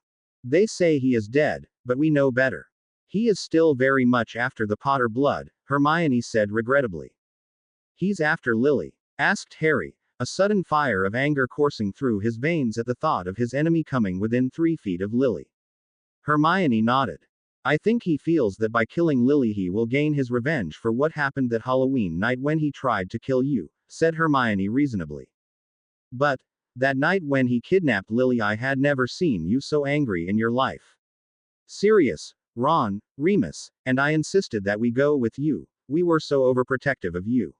"They say he is dead, but we know better. He is still very much after the Potter blood," Hermione said regrettably. "He's after Lily?" asked Harry, a sudden fire of anger coursing through his veins at the thought of his enemy coming within 3 feet of Lily. Hermione nodded. "I think he feels that by killing Lily he will gain his revenge for what happened that Halloween night when he tried to kill you," said Hermione reasonably. "But, that night when he kidnapped Lily I had never seen you so angry in your life. Sirius, Ron, Remus, and I insisted that we go with you, we were so overprotective of you.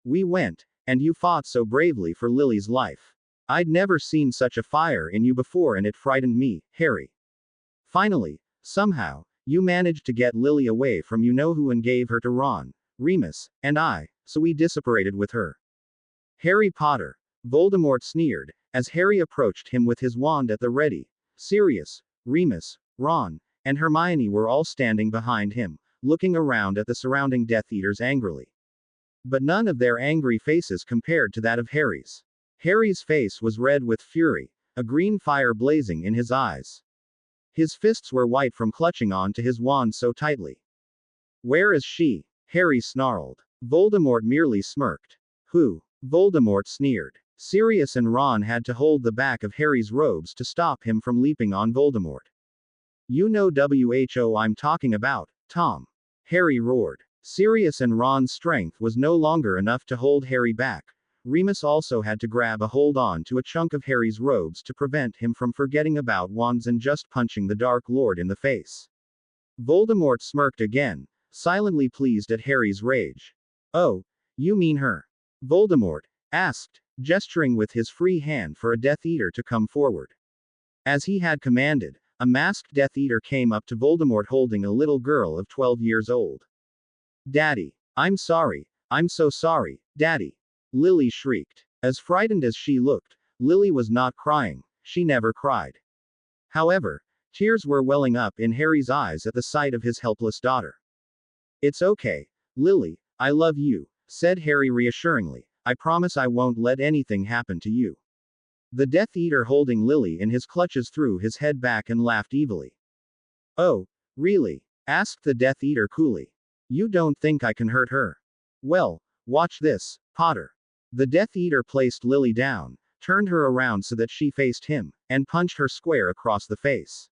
We went, and you fought so bravely for Lily's life. I'd never seen such a fire in you before and it frightened me, Harry. Finally, somehow, you managed to get Lily away from you know who and gave her to Ron, Remus, and I, so we disapparated with her." "Harry Potter," Voldemort sneered, as Harry approached him with his wand at the ready. Sirius, Remus, Ron, and Hermione were all standing behind him, looking around at the surrounding Death Eaters angrily. But none of their angry faces compared to that of Harry's. Harry's face was red with fury, a green fire blazing in his eyes. His fists were white from clutching on to his wand so tightly. "Where is she?" Harry snarled. Voldemort merely smirked. "Who?" Voldemort sneered. Sirius and Ron had to hold the back of Harry's robes to stop him from leaping on Voldemort. "You know who I'm talking about, Tom." Harry roared. Sirius and Ron's strength was no longer enough to hold Harry back. Remus also had to grab a hold on to a chunk of Harry's robes to prevent him from forgetting about wands and just punching the Dark Lord in the face. Voldemort smirked again, silently pleased at Harry's rage. "Oh, you mean her?" Voldemort asked, gesturing with his free hand for a Death Eater to come forward. As he had commanded, a masked Death Eater came up to Voldemort holding a little girl of 12 years old. Daddy! I'm sorry, I'm so sorry, Daddy! Lily shrieked. As frightened as she looked, Lily was not crying, she never cried. However, tears were welling up in Harry's eyes at the sight of his helpless daughter. It's okay, Lily, I love you, said Harry reassuringly. I promise I won't let anything happen to you. The Death Eater holding Lily in his clutches threw his head back and laughed evilly. Oh, really? Asked the Death Eater coolly. You don't think I can hurt her? Well, watch this, Potter. The Death Eater placed Lily down, turned her around so that she faced him, and punched her square across the face.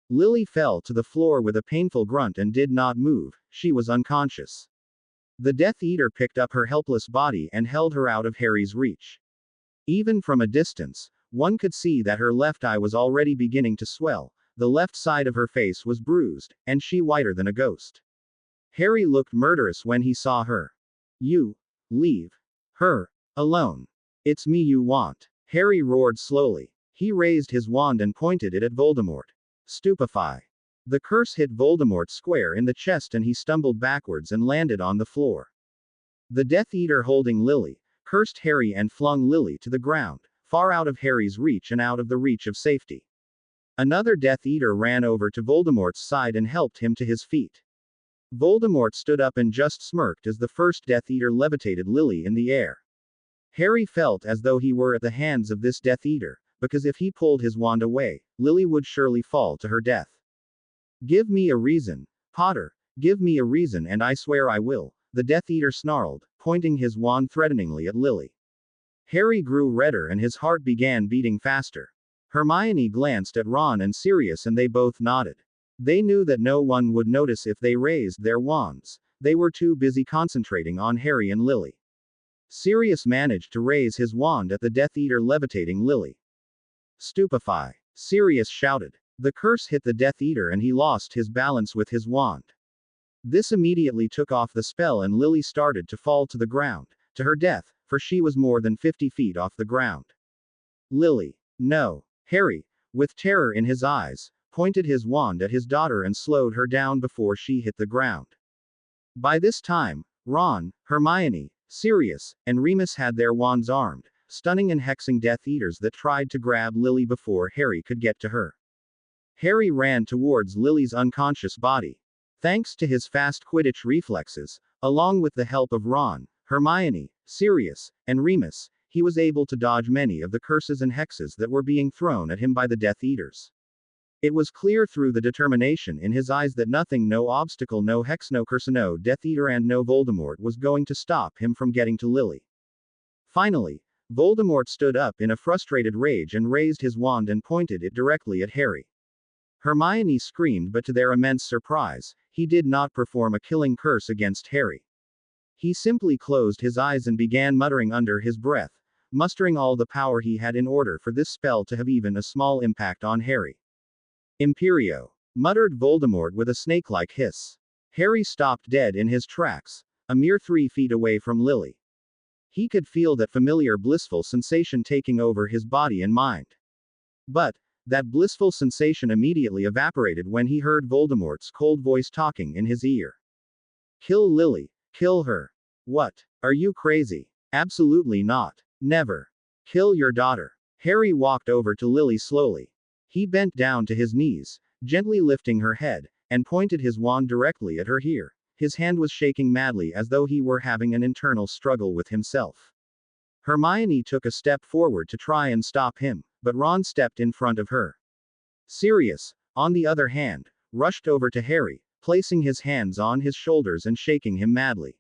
Lily fell to the floor with a painful grunt and did not move, she was unconscious. The Death Eater picked up her helpless body and held her out of Harry's reach. Even from a distance, one could see that her left eye was already beginning to swell, the left side of her face was bruised, and she whiter than a ghost. Harry looked murderous when he saw her. You leave her alone. It's me you want. Harry roared slowly. He raised his wand and pointed it at Voldemort. Stupefy. The curse hit Voldemort square in the chest and he stumbled backwards and landed on the floor. The Death Eater holding Lily, cursed Harry and flung Lily to the ground, far out of Harry's reach and out of the reach of safety. Another Death Eater ran over to Voldemort's side and helped him to his feet. Voldemort stood up and just smirked as the first Death Eater levitated Lily in the air. Harry felt as though he were at the hands of this Death Eater, because if he pulled his wand away, Lily would surely fall to her death. Give me a reason, Potter, give me a reason and I swear I will, the Death Eater snarled, pointing his wand threateningly at Lily. Harry grew redder and his heart began beating faster. Hermione glanced at Ron and Sirius and they both nodded. They knew that no one would notice if they raised their wands, they were too busy concentrating on Harry and Lily. Sirius managed to raise his wand at the Death Eater levitating Lily. Stupefy! Sirius shouted. The curse hit the Death Eater and he lost his balance with his wand. This immediately took off the spell and Lily started to fall to the ground, to her death, for she was more than 50 feet off the ground. Lily! No! Harry, with terror in his eyes, pointed his wand at his daughter and slowed her down before she hit the ground. By this time, Ron, Hermione, Sirius, and Remus had their wands armed, stunning and hexing Death Eaters that tried to grab Lily before Harry could get to her. Harry ran towards Lily's unconscious body. Thanks to his fast Quidditch reflexes, along with the help of Ron, Hermione, Sirius, and Remus, he was able to dodge many of the curses and hexes that were being thrown at him by the Death Eaters. It was clear through the determination in his eyes that nothing, no obstacle, no hex, no curse, no Death Eater, and no Voldemort was going to stop him from getting to Lily. Finally, Voldemort stood up in a frustrated rage and raised his wand and pointed it directly at Harry. Hermione screamed, but to their immense surprise, he did not perform a killing curse against Harry. He simply closed his eyes and began muttering under his breath, mustering all the power he had in order for this spell to have even a small impact on Harry. Imperio! Muttered Voldemort with a snake-like hiss. Harry stopped dead in his tracks, a mere 3 feet away from Lily. He could feel that familiar blissful sensation taking over his body and mind. But, that blissful sensation immediately evaporated when he heard Voldemort's cold voice talking in his ear. Kill Lily. Kill her. What? Are you crazy? Absolutely not. Never. Kill your daughter. Harry walked over to Lily slowly. He bent down to his knees, gently lifting her head, and pointed his wand directly at her ear. His hand was shaking madly as though he were having an internal struggle with himself. Hermione took a step forward to try and stop him, but Ron stepped in front of her. Sirius, on the other hand, rushed over to Harry, placing his hands on his shoulders and shaking him madly.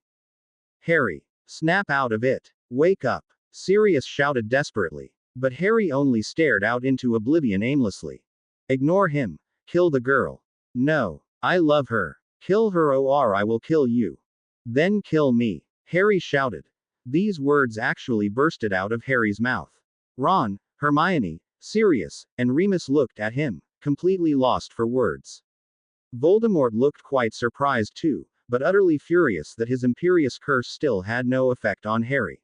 Harry, snap out of it. Wake up. Sirius shouted desperately. But Harry only stared out into oblivion aimlessly. Ignore him. Kill the girl. No. I love her. Kill her or I will kill you. Then kill me. Harry shouted. These words actually bursted out of Harry's mouth. Ron, Hermione, Sirius, and Remus looked at him, completely lost for words. Voldemort looked quite surprised too, but utterly furious that his imperious curse still had no effect on Harry.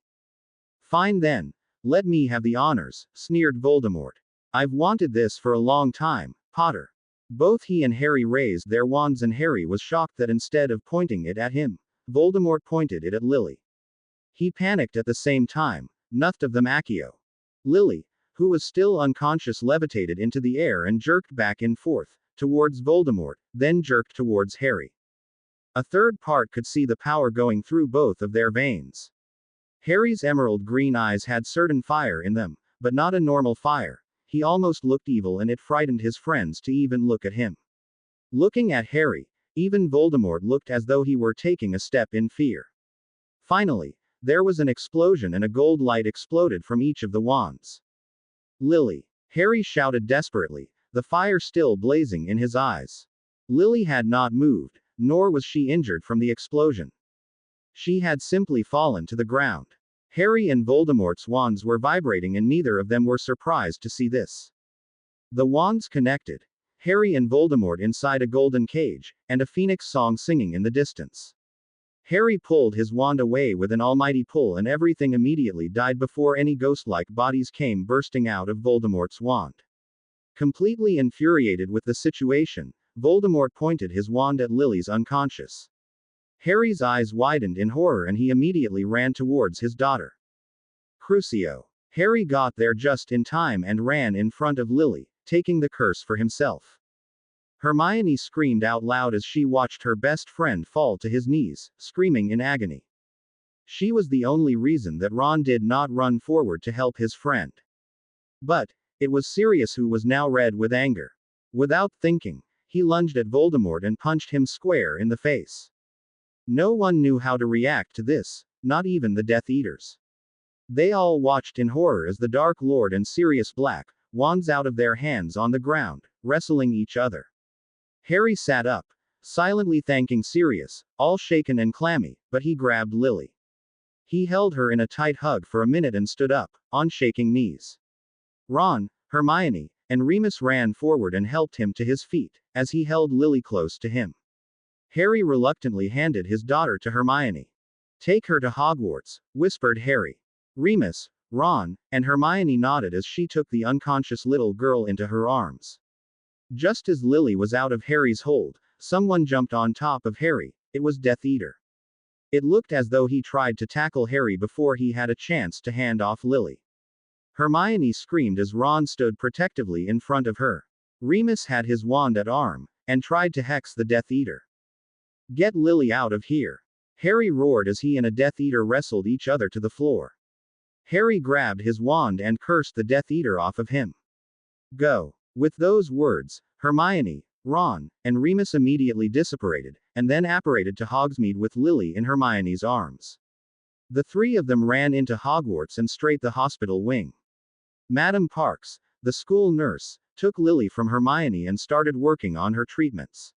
Fine then. Let me have the honors, sneered Voldemort. I've wanted this for a long time, Potter. Both he and Harry raised their wands, and Harry was shocked that instead of pointing it at him, Voldemort pointed it at Lily. He panicked at the same time. None of them Accio. Lily, who was still unconscious, levitated into the air and jerked back and forth, towards Voldemort, then jerked towards Harry. A third part could see the power going through both of their veins. Harry's emerald green eyes had certain fire in them, but not a normal fire. He almost looked evil, and it frightened his friends to even look at him. Looking at Harry, even Voldemort looked as though he were taking a step in fear. Finally, there was an explosion, and a gold light exploded from each of the wands. Lily! Harry shouted desperately, the fire still blazing in his eyes. Lily had not moved, nor was she injured from the explosion. She had simply fallen to the ground. Harry and Voldemort's wands were vibrating, and neither of them were surprised to see this. The wands connected. Harry and Voldemort inside a golden cage, and a phoenix song singing in the distance. Harry pulled his wand away with an almighty pull, and everything immediately died before any ghost-like bodies came bursting out of Voldemort's wand. Completely infuriated with the situation, Voldemort pointed his wand at Lily's unconscious. Harry's eyes widened in horror, and he immediately ran towards his daughter. Crucio. Harry got there just in time and ran in front of Lily, taking the curse for himself. Hermione screamed out loud as she watched her best friend fall to his knees, screaming in agony. She was the only reason that Ron did not run forward to help his friend. But it was Sirius who was now red with anger. Without thinking, he lunged at Voldemort and punched him square in the face. No one knew how to react to this, not even the Death Eaters. They all watched in horror as the Dark Lord and Sirius Black, wands out of their hands on the ground, wrestling each other. Harry sat up, silently thanking Sirius, all shaken and clammy, but he grabbed Lily. He held her in a tight hug for a minute and stood up, on shaking knees. Ron, Hermione, and Remus ran forward and helped him to his feet, as he held Lily close to him. Harry reluctantly handed his daughter to Hermione. Take her to Hogwarts, whispered Harry. Remus, Ron, and Hermione nodded as she took the unconscious little girl into her arms. Just as Lily was out of Harry's hold, someone jumped on top of Harry. It was Death Eater. It looked as though he tried to tackle Harry before he had a chance to hand off Lily. Hermione screamed as Ron stood protectively in front of her. Remus had his wand at arm, and tried to hex the Death Eater. Get Lily out of here! Harry roared as he and a Death Eater wrestled each other to the floor. Harry grabbed his wand and cursed the Death Eater off of him. Go! With those words, Hermione, Ron, and Remus immediately disapparated, and then apparated to Hogsmeade with Lily in Hermione's arms. The three of them ran into Hogwarts and straight the hospital wing. Madame Parks, the school nurse, took Lily from Hermione and started working on her treatments.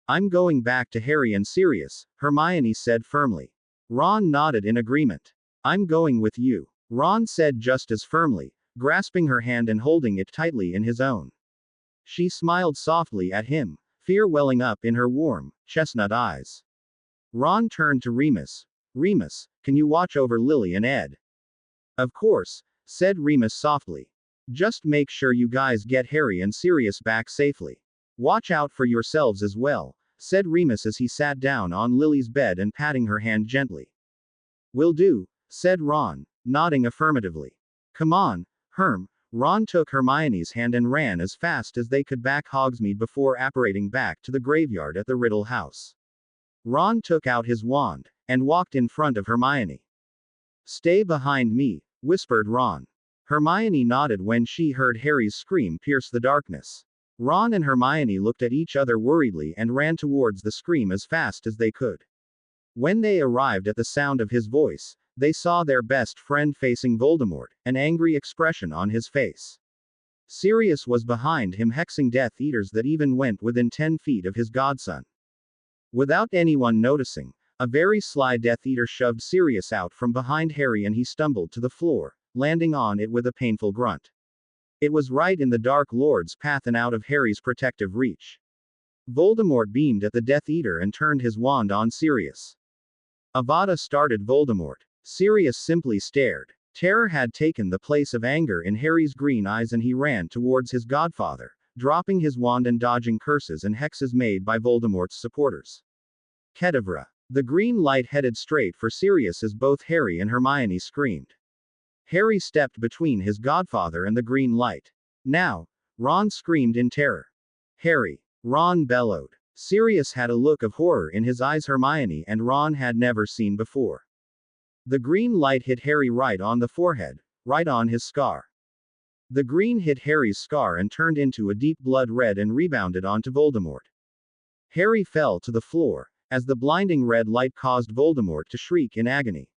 I'm going back to Harry and Sirius, Hermione said firmly. Ron nodded in agreement. I'm going with you, Ron said just as firmly, grasping her hand and holding it tightly in his own. She smiled softly at him, fear welling up in her warm, chestnut eyes. Ron turned to Remus. Remus, can you watch over Lily and Ed? Of course, said Remus softly. Just make sure you guys get Harry and Sirius back safely. Watch out for yourselves as well, said Remus as he sat down on Lily's bed and patting her hand gently. Will do, said Ron, nodding affirmatively. Come on, Herm. Ron took Hermione's hand and ran as fast as they could back Hogsmeade before apparating back to the graveyard at the Riddle house. Ron took out his wand, and walked in front of Hermione. Stay behind me, whispered Ron. Hermione nodded when she heard Harry's scream pierce the darkness. Ron and Hermione looked at each other worriedly and ran towards the scream as fast as they could. When they arrived at the sound of his voice, they saw their best friend facing Voldemort, an angry expression on his face. Sirius was behind him hexing Death Eaters that even went within 10 feet of his godson. Without anyone noticing, a very sly Death Eater shoved Sirius out from behind Harry and he stumbled to the floor, landing on it with a painful grunt. It was right in the Dark Lord's path and out of Harry's protective reach. Voldemort beamed at the Death Eater and turned his wand on Sirius. Avada started Voldemort. Sirius simply stared. Terror had taken the place of anger in Harry's green eyes, and he ran towards his godfather, dropping his wand and dodging curses and hexes made by Voldemort's supporters. Kedavra. The green light headed straight for Sirius as both Harry and Hermione screamed. Harry stepped between his godfather and the green light. Now! Ron screamed in terror. Harry! Ron bellowed. Sirius had a look of horror in his eyes Hermione and Ron had never seen before. The green light hit Harry right on the forehead, right on his scar. The green hit Harry's scar and turned into a deep blood red and rebounded onto Voldemort. Harry fell to the floor, as the blinding red light caused Voldemort to shriek in agony.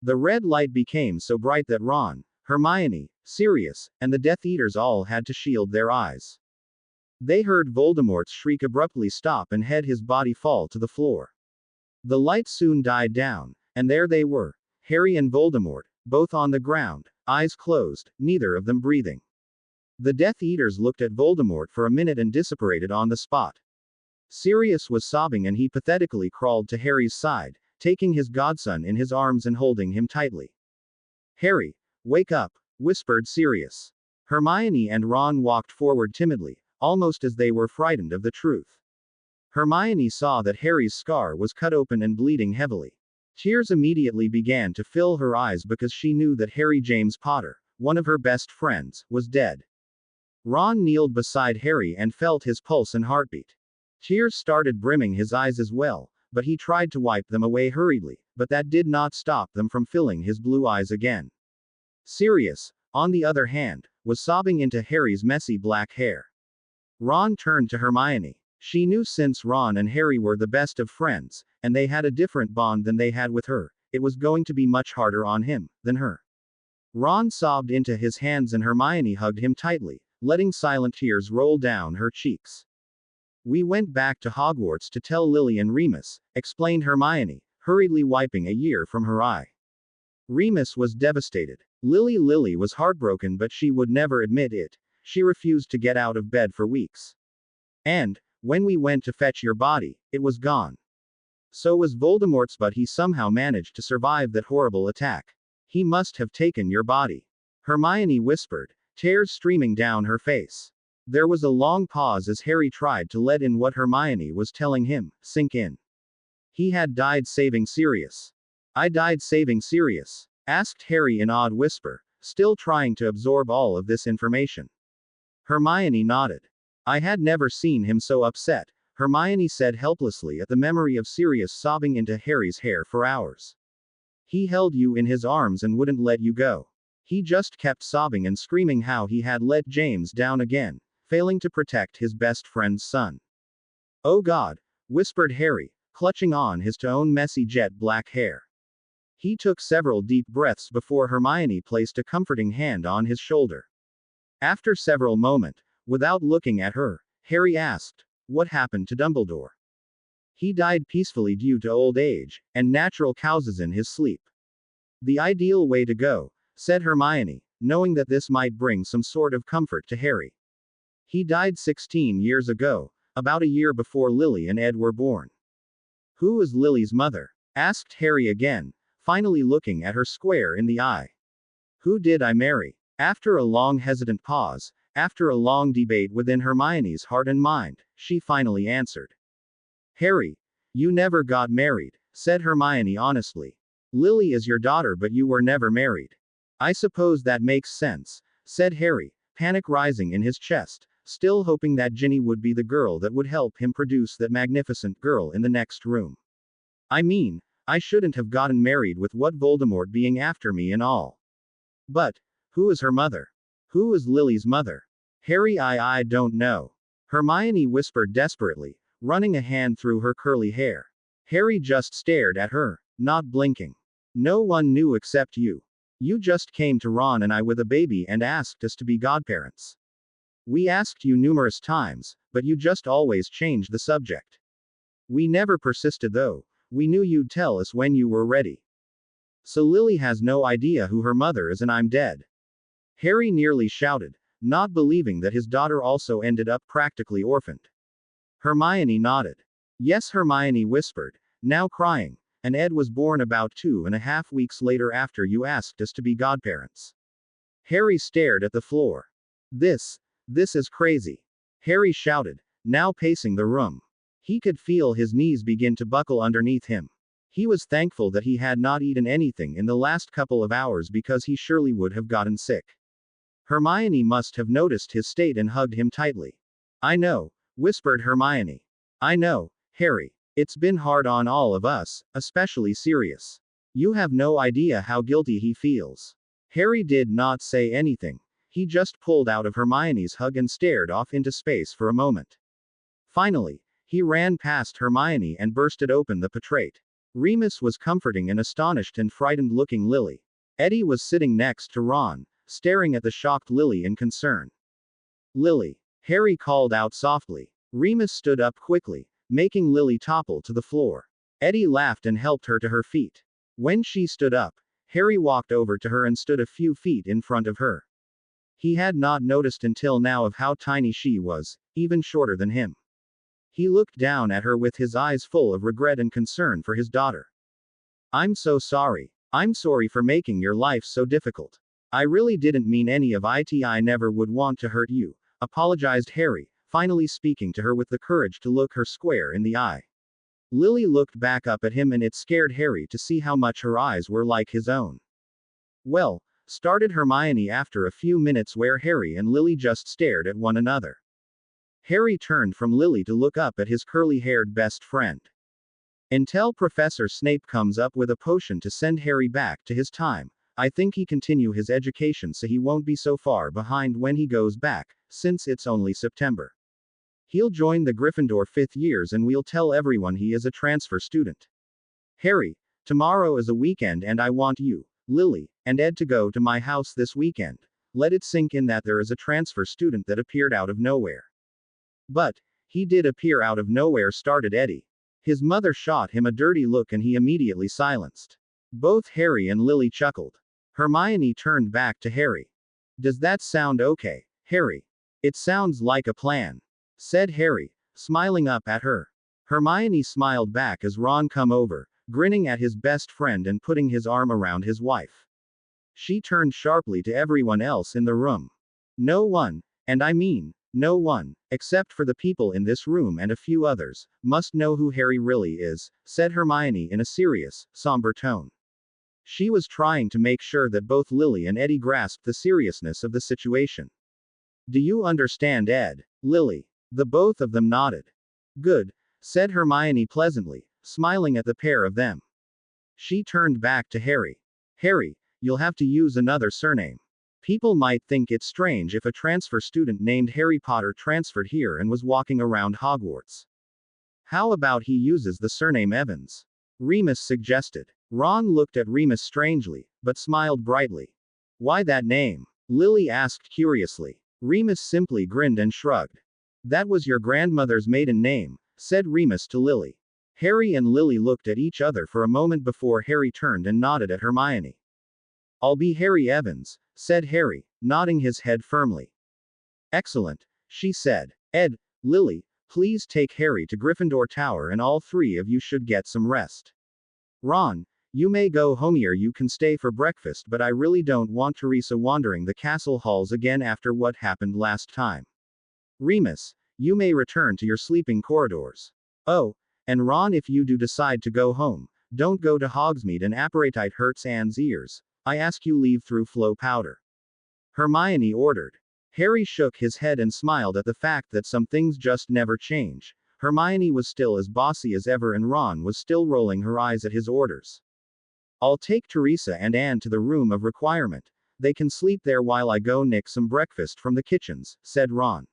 The red light became so bright that Ron, Hermione, Sirius, and the Death Eaters all had to shield their eyes. They heard Voldemort's shriek abruptly stop and had his body fall to the floor. The light soon died down, and there they were, Harry and Voldemort, both on the ground, eyes closed, neither of them breathing. The Death Eaters looked at Voldemort for a minute and disapparated on the spot. Sirius was sobbing and he pathetically crawled to Harry's side, taking his godson in his arms and holding him tightly. Harry, wake up, whispered Sirius. Hermione and Ron walked forward timidly, almost as they were frightened of the truth. Hermione saw that Harry's scar was cut open and bleeding heavily. Tears immediately began to fill her eyes because she knew that Harry James Potter, one of her best friends, was dead. Ron kneeled beside Harry and felt his pulse and heartbeat. Tears started brimming his eyes as well, but he tried to wipe them away hurriedly, but that did not stop them from filling his blue eyes again. Sirius, on the other hand, was sobbing into Harry's messy black hair. Ron turned to Hermione. She knew since Ron and Harry were the best of friends, and they had a different bond than they had with her, it was going to be much harder on him than her. Ron sobbed into his hands and Hermione hugged him tightly, letting silent tears roll down her cheeks. We went back to Hogwarts to tell Lily and Remus, explained Hermione, hurriedly wiping a tear from her eye. Remus was devastated. Lily was heartbroken, but she would never admit it. She refused to get out of bed for weeks. And, when we went to fetch your body, it was gone. So was Voldemort's, but he somehow managed to survive that horrible attack. He must have taken your body. Hermione whispered, tears streaming down her face. There was a long pause as Harry tried to let in what Hermione was telling him sink in. He had died saving Sirius. I died saving Sirius? Asked Harry in odd whisper, still trying to absorb all of this information. Hermione nodded. I had never seen him so upset, Hermione said helplessly at the memory of Sirius sobbing into Harry's hair for hours. He held you in his arms and wouldn't let you go. He just kept sobbing and screaming how he had let James down again, failing to protect his best friend's son. Oh God, whispered Harry, clutching on his own messy jet black hair. He took several deep breaths before Hermione placed a comforting hand on his shoulder. After several moments, without looking at her, Harry asked, what happened to Dumbledore? He died peacefully due to old age, and natural causes in his sleep. The ideal way to go, said Hermione, knowing that this might bring some sort of comfort to Harry. He died 16 years ago, about a year before Lily and Ed were born. Who was Lily's mother? Asked Harry again, finally looking at her square in the eye. Who did I marry? After a long hesitant pause, after a long debate within Hermione's heart and mind, she finally answered. Harry, you never got married, said Hermione honestly. Lily is your daughter, but you were never married. I suppose that makes sense, said Harry, panic rising in his chest, still hoping that Ginny would be the girl that would help him produce that magnificent girl in the next room. I mean, I shouldn't have gotten married with what Voldemort being after me and all. But, who is her mother? Who is Lily's mother? Harry, I don't know. Hermione whispered desperately, running a hand through her curly hair. Harry just stared at her, not blinking. No one knew except you. You just came to Ron and I with a baby and asked us to be godparents. We asked you numerous times, but you just always changed the subject. We never persisted though. We knew you'd tell us when you were ready. So Lily has no idea who her mother is and I'm dead. Harry nearly shouted, not believing that his daughter also ended up practically orphaned. Hermione nodded. Yes, Hermione whispered, now crying. and Ed was born about 2.5 weeks later after you asked us to be godparents. Harry stared at the floor. This is crazy. Harry shouted, now pacing the room. He could feel his knees begin to buckle underneath him. He was thankful that he had not eaten anything in the last couple of hours because he surely would have gotten sick. Hermione must have noticed his state and hugged him tightly. I know, whispered Hermione. I know, Harry. It's been hard on all of us, especially Sirius. You have no idea how guilty he feels. Harry did not say anything. He just pulled out of Hermione's hug and stared off into space for a moment. Finally, he ran past Hermione and bursted open the portrait. Remus was comforting an astonished and frightened-looking Lily. Eddie was sitting next to Ron, staring at the shocked Lily in concern. Lily, Harry called out softly. Remus stood up quickly, making Lily topple to the floor. Eddie laughed and helped her to her feet. When she stood up, Harry walked over to her and stood a few feet in front of her. He had not noticed until now of how tiny she was, even shorter than him. He looked down at her with his eyes full of regret and concern for his daughter. I'm so sorry. I'm sorry for making your life so difficult. I really didn't mean any of it. I never would want to hurt you, apologized Harry, finally speaking to her with the courage to look her square in the eye. Lily looked back up at him and it scared Harry to see how much her eyes were like his own. Well, started Hermione after a few minutes where Harry and Lily just stared at one another. Harry turned from Lily to look up at his curly-haired best friend. Until Professor Snape comes up with a potion to send Harry back to his time, I think he continue his education so he won't be so far behind when he goes back, since it's only September. He'll join the Gryffindor 5th years and we'll tell everyone he is a transfer student. Harry, tomorrow is a weekend and I want you, Lily, and Ed to go to my house this weekend. Let it sink in that there is a transfer student that appeared out of nowhere. But, he did appear out of nowhere, started Eddie. His mother shot him a dirty look and he immediately silenced. Both Harry and Lily chuckled. Hermione turned back to Harry. Does that sound okay, Harry? It sounds like a plan, said Harry, smiling up at her. Hermione smiled back as Ron come over, grinning at his best friend and putting his arm around his wife. She turned sharply to everyone else in the room. No one, and I mean, no one, except for the people in this room and a few others, must know who Harry really is, said Hermione in a serious, somber tone. She was trying to make sure that both Lily and Eddie grasped the seriousness of the situation. Do you understand, Ed? Lily. The both of them nodded. Good, said Hermione pleasantly, smiling at the pair of them. She turned back to Harry. Harry, you'll have to use another surname. People might think it's strange if a transfer student named Harry Potter transferred here and was walking around Hogwarts. How about he uses the surname Evans? Remus suggested. Ron looked at Remus strangely, but smiled brightly. Why that name? Lily asked curiously. Remus simply grinned and shrugged. That was your grandmother's maiden name, said Remus to Lily. Harry and Lily looked at each other for a moment before Harry turned and nodded at Hermione. I'll be Harry Evans, said Harry, nodding his head firmly. Excellent, she said. Ed, Lily, please take Harry to Gryffindor Tower and all three of you should get some rest. Ron, you may go home or you can stay for breakfast, but I really don't want Teresa wandering the castle halls again after what happened last time. Remus, you may return to your sleeping corridors. Oh, and Ron, if you do decide to go home, don't go to Hogsmeade and apparate hurts Anne's ears. I ask you leave through Flow Powder. Hermione ordered. Harry shook his head and smiled at the fact that some things just never change. Hermione was still as bossy as ever and Ron was still rolling her eyes at his orders. I'll take Teresa and Anne to the room of requirement. They can sleep there while I go nick some breakfast from the kitchens, said Ron.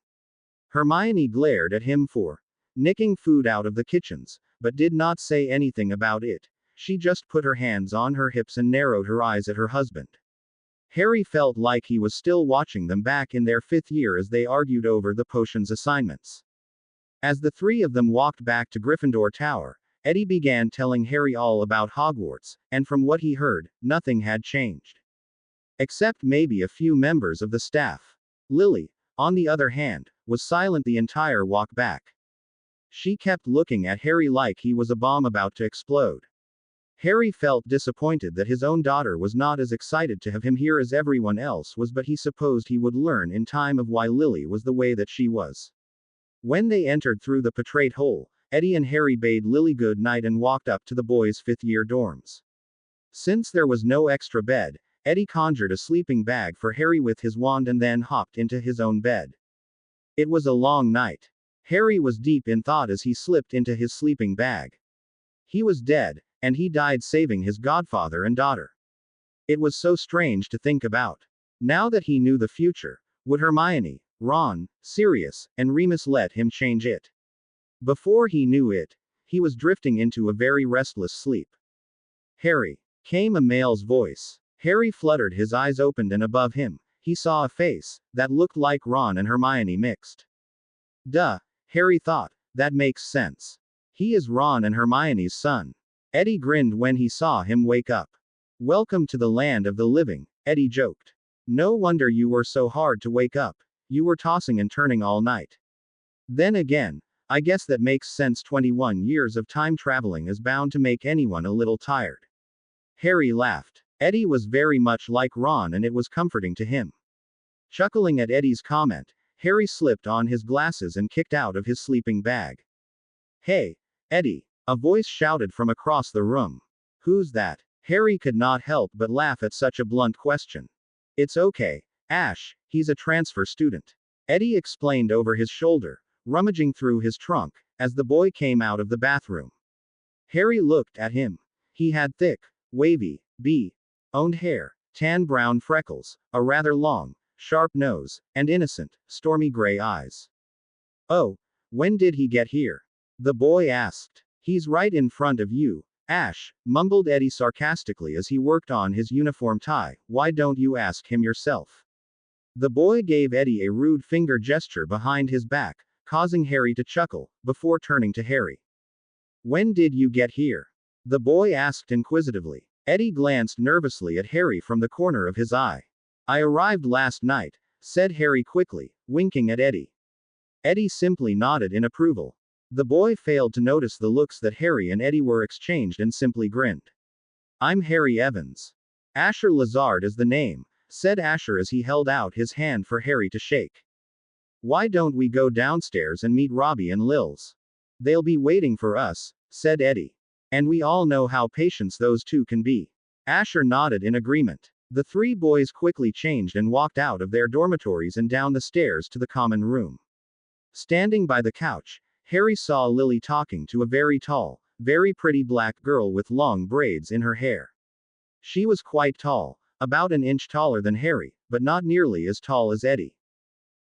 Hermione glared at him for nicking food out of the kitchens, but did not say anything about it. She just put her hands on her hips and narrowed her eyes at her husband. Harry felt like he was still watching them back in their 5th year as they argued over the potions assignments. As the three of them walked back to Gryffindor Tower, Eddie began telling Harry all about Hogwarts, and from what he heard, nothing had changed. Except maybe a few members of the staff. Lily, on the other hand, was silent the entire walk back. She kept looking at Harry like he was a bomb about to explode. Harry felt disappointed that his own daughter was not as excited to have him here as everyone else was, but he supposed he would learn in time of why Lily was the way that she was. When they entered through the portrait hole, Eddie and Harry bade Lily good night and walked up to the boys' fifth-year dorms. Since there was no extra bed, Eddie conjured a sleeping bag for Harry with his wand and then hopped into his own bed. It was a long night. Harry was deep in thought as he slipped into his sleeping bag. He was dead, and he died saving his godfather and daughter. It was so strange to think about. Now that he knew the future, would Hermione, Ron, Sirius, and Remus let him change it? Before he knew it, he was drifting into a very restless sleep. Harry, came a male's voice. Harry fluttered, his eyes opened, and above him, he saw a face that looked like Ron and Hermione mixed. Duh, Harry thought, that makes sense. He is Ron and Hermione's son. Eddie grinned when he saw him wake up. Welcome to the land of the living, Eddie joked. No wonder you were so hard to wake up. You were tossing and turning all night. Then again, I guess that makes sense. 21 years of time traveling is bound to make anyone a little tired. Harry laughed. Eddie was very much like Ron and it was comforting to him. Chuckling at Eddie's comment, Harry slipped on his glasses and kicked out of his sleeping bag. Hey, Eddie, a voice shouted from across the room. Who's that? Harry could not help but laugh at such a blunt question. It's okay, Ash, he's a transfer student. Eddie explained over his shoulder, rummaging through his trunk, as the boy came out of the bathroom. Harry looked at him. He had thick, wavy, owned hair, tan brown freckles, a rather long, sharp nose, and innocent, stormy gray eyes. Oh, when did he get here? The boy asked. He's right in front of you, Ash, mumbled Eddie sarcastically as he worked on his uniform tie. Why don't you ask him yourself? The boy gave Eddie a rude finger gesture behind his back, causing Harry to chuckle, before turning to Harry. When did you get here? The boy asked inquisitively. Eddie glanced nervously at Harry from the corner of his eye. I arrived last night, said Harry quickly, winking at Eddie. Eddie simply nodded in approval. The boy failed to notice the looks that Harry and Eddie were exchanged and simply grinned. I'm Harry Evans. Asher Lazard is the name, said Asher as he held out his hand for Harry to shake. Why don't we go downstairs and meet Robbie and Lils? They'll be waiting for us, said Eddie. And we all know how patient those two can be. Asher nodded in agreement. The three boys quickly changed and walked out of their dormitories and down the stairs to the common room. Standing by the couch, Harry saw Lily talking to a very tall, very pretty black girl with long braids in her hair. She was quite tall, about an inch taller than Harry, but not nearly as tall as Eddie.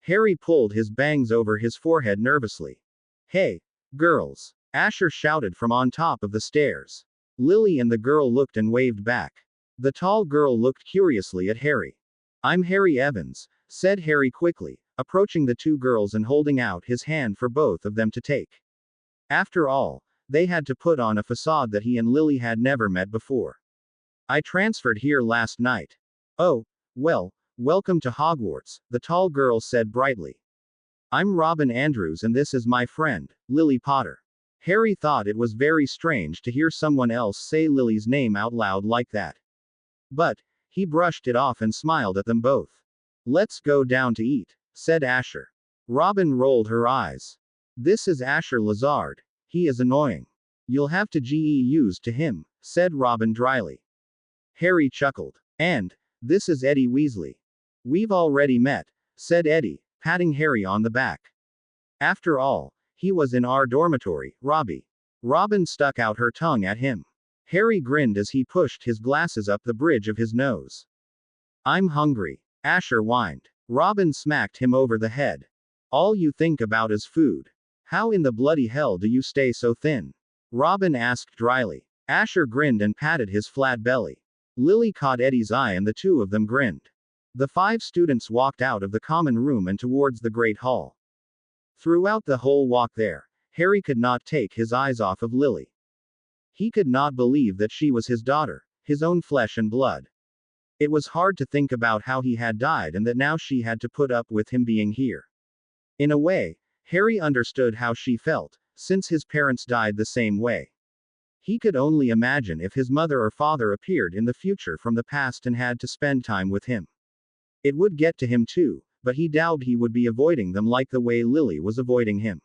Harry pulled his bangs over his forehead nervously. Hey, girls! Asher shouted from on top of the stairs. Lily and the girl looked and waved back. The tall girl looked curiously at Harry. I'm Harry Evans, said Harry quickly, approaching the two girls and holding out his hand for both of them to take. After all, they had to put on a facade that he and Lily had never met before. I transferred here last night. Oh, well, welcome to Hogwarts, the tall girl said brightly. I'm Robin Andrews and this is my friend, Lily Potter. Harry thought it was very strange to hear someone else say Lily's name out loud like that. But, he brushed it off and smiled at them both. Let's go down to eat, said Asher. Robin rolled her eyes. This is Asher Lazard. He is annoying. You'll have to get used to him, said Robin dryly. Harry chuckled. And, this is Eddie Weasley. We've already met, said Eddie, patting Harry on the back. After all, he was in our dormitory, Robbie. Robin stuck out her tongue at him. Harry grinned as he pushed his glasses up the bridge of his nose. I'm hungry, Asher whined. Robin smacked him over the head. All you think about is food. How in the bloody hell do you stay so thin? Robin asked dryly. Asher grinned and patted his flat belly. Lily caught Eddie's eye and the two of them grinned. The 5 students walked out of the common room and towards the Great Hall. Throughout the whole walk there, Harry could not take his eyes off of Lily. He could not believe that she was his daughter, his own flesh and blood. It was hard to think about how he had died and that now she had to put up with him being here. In a way, Harry understood how she felt, since his parents died the same way. He could only imagine if his mother or father appeared in the future from the past and had to spend time with him. It would get to him too, but he doubted he would be avoiding them like the way Lily was avoiding him.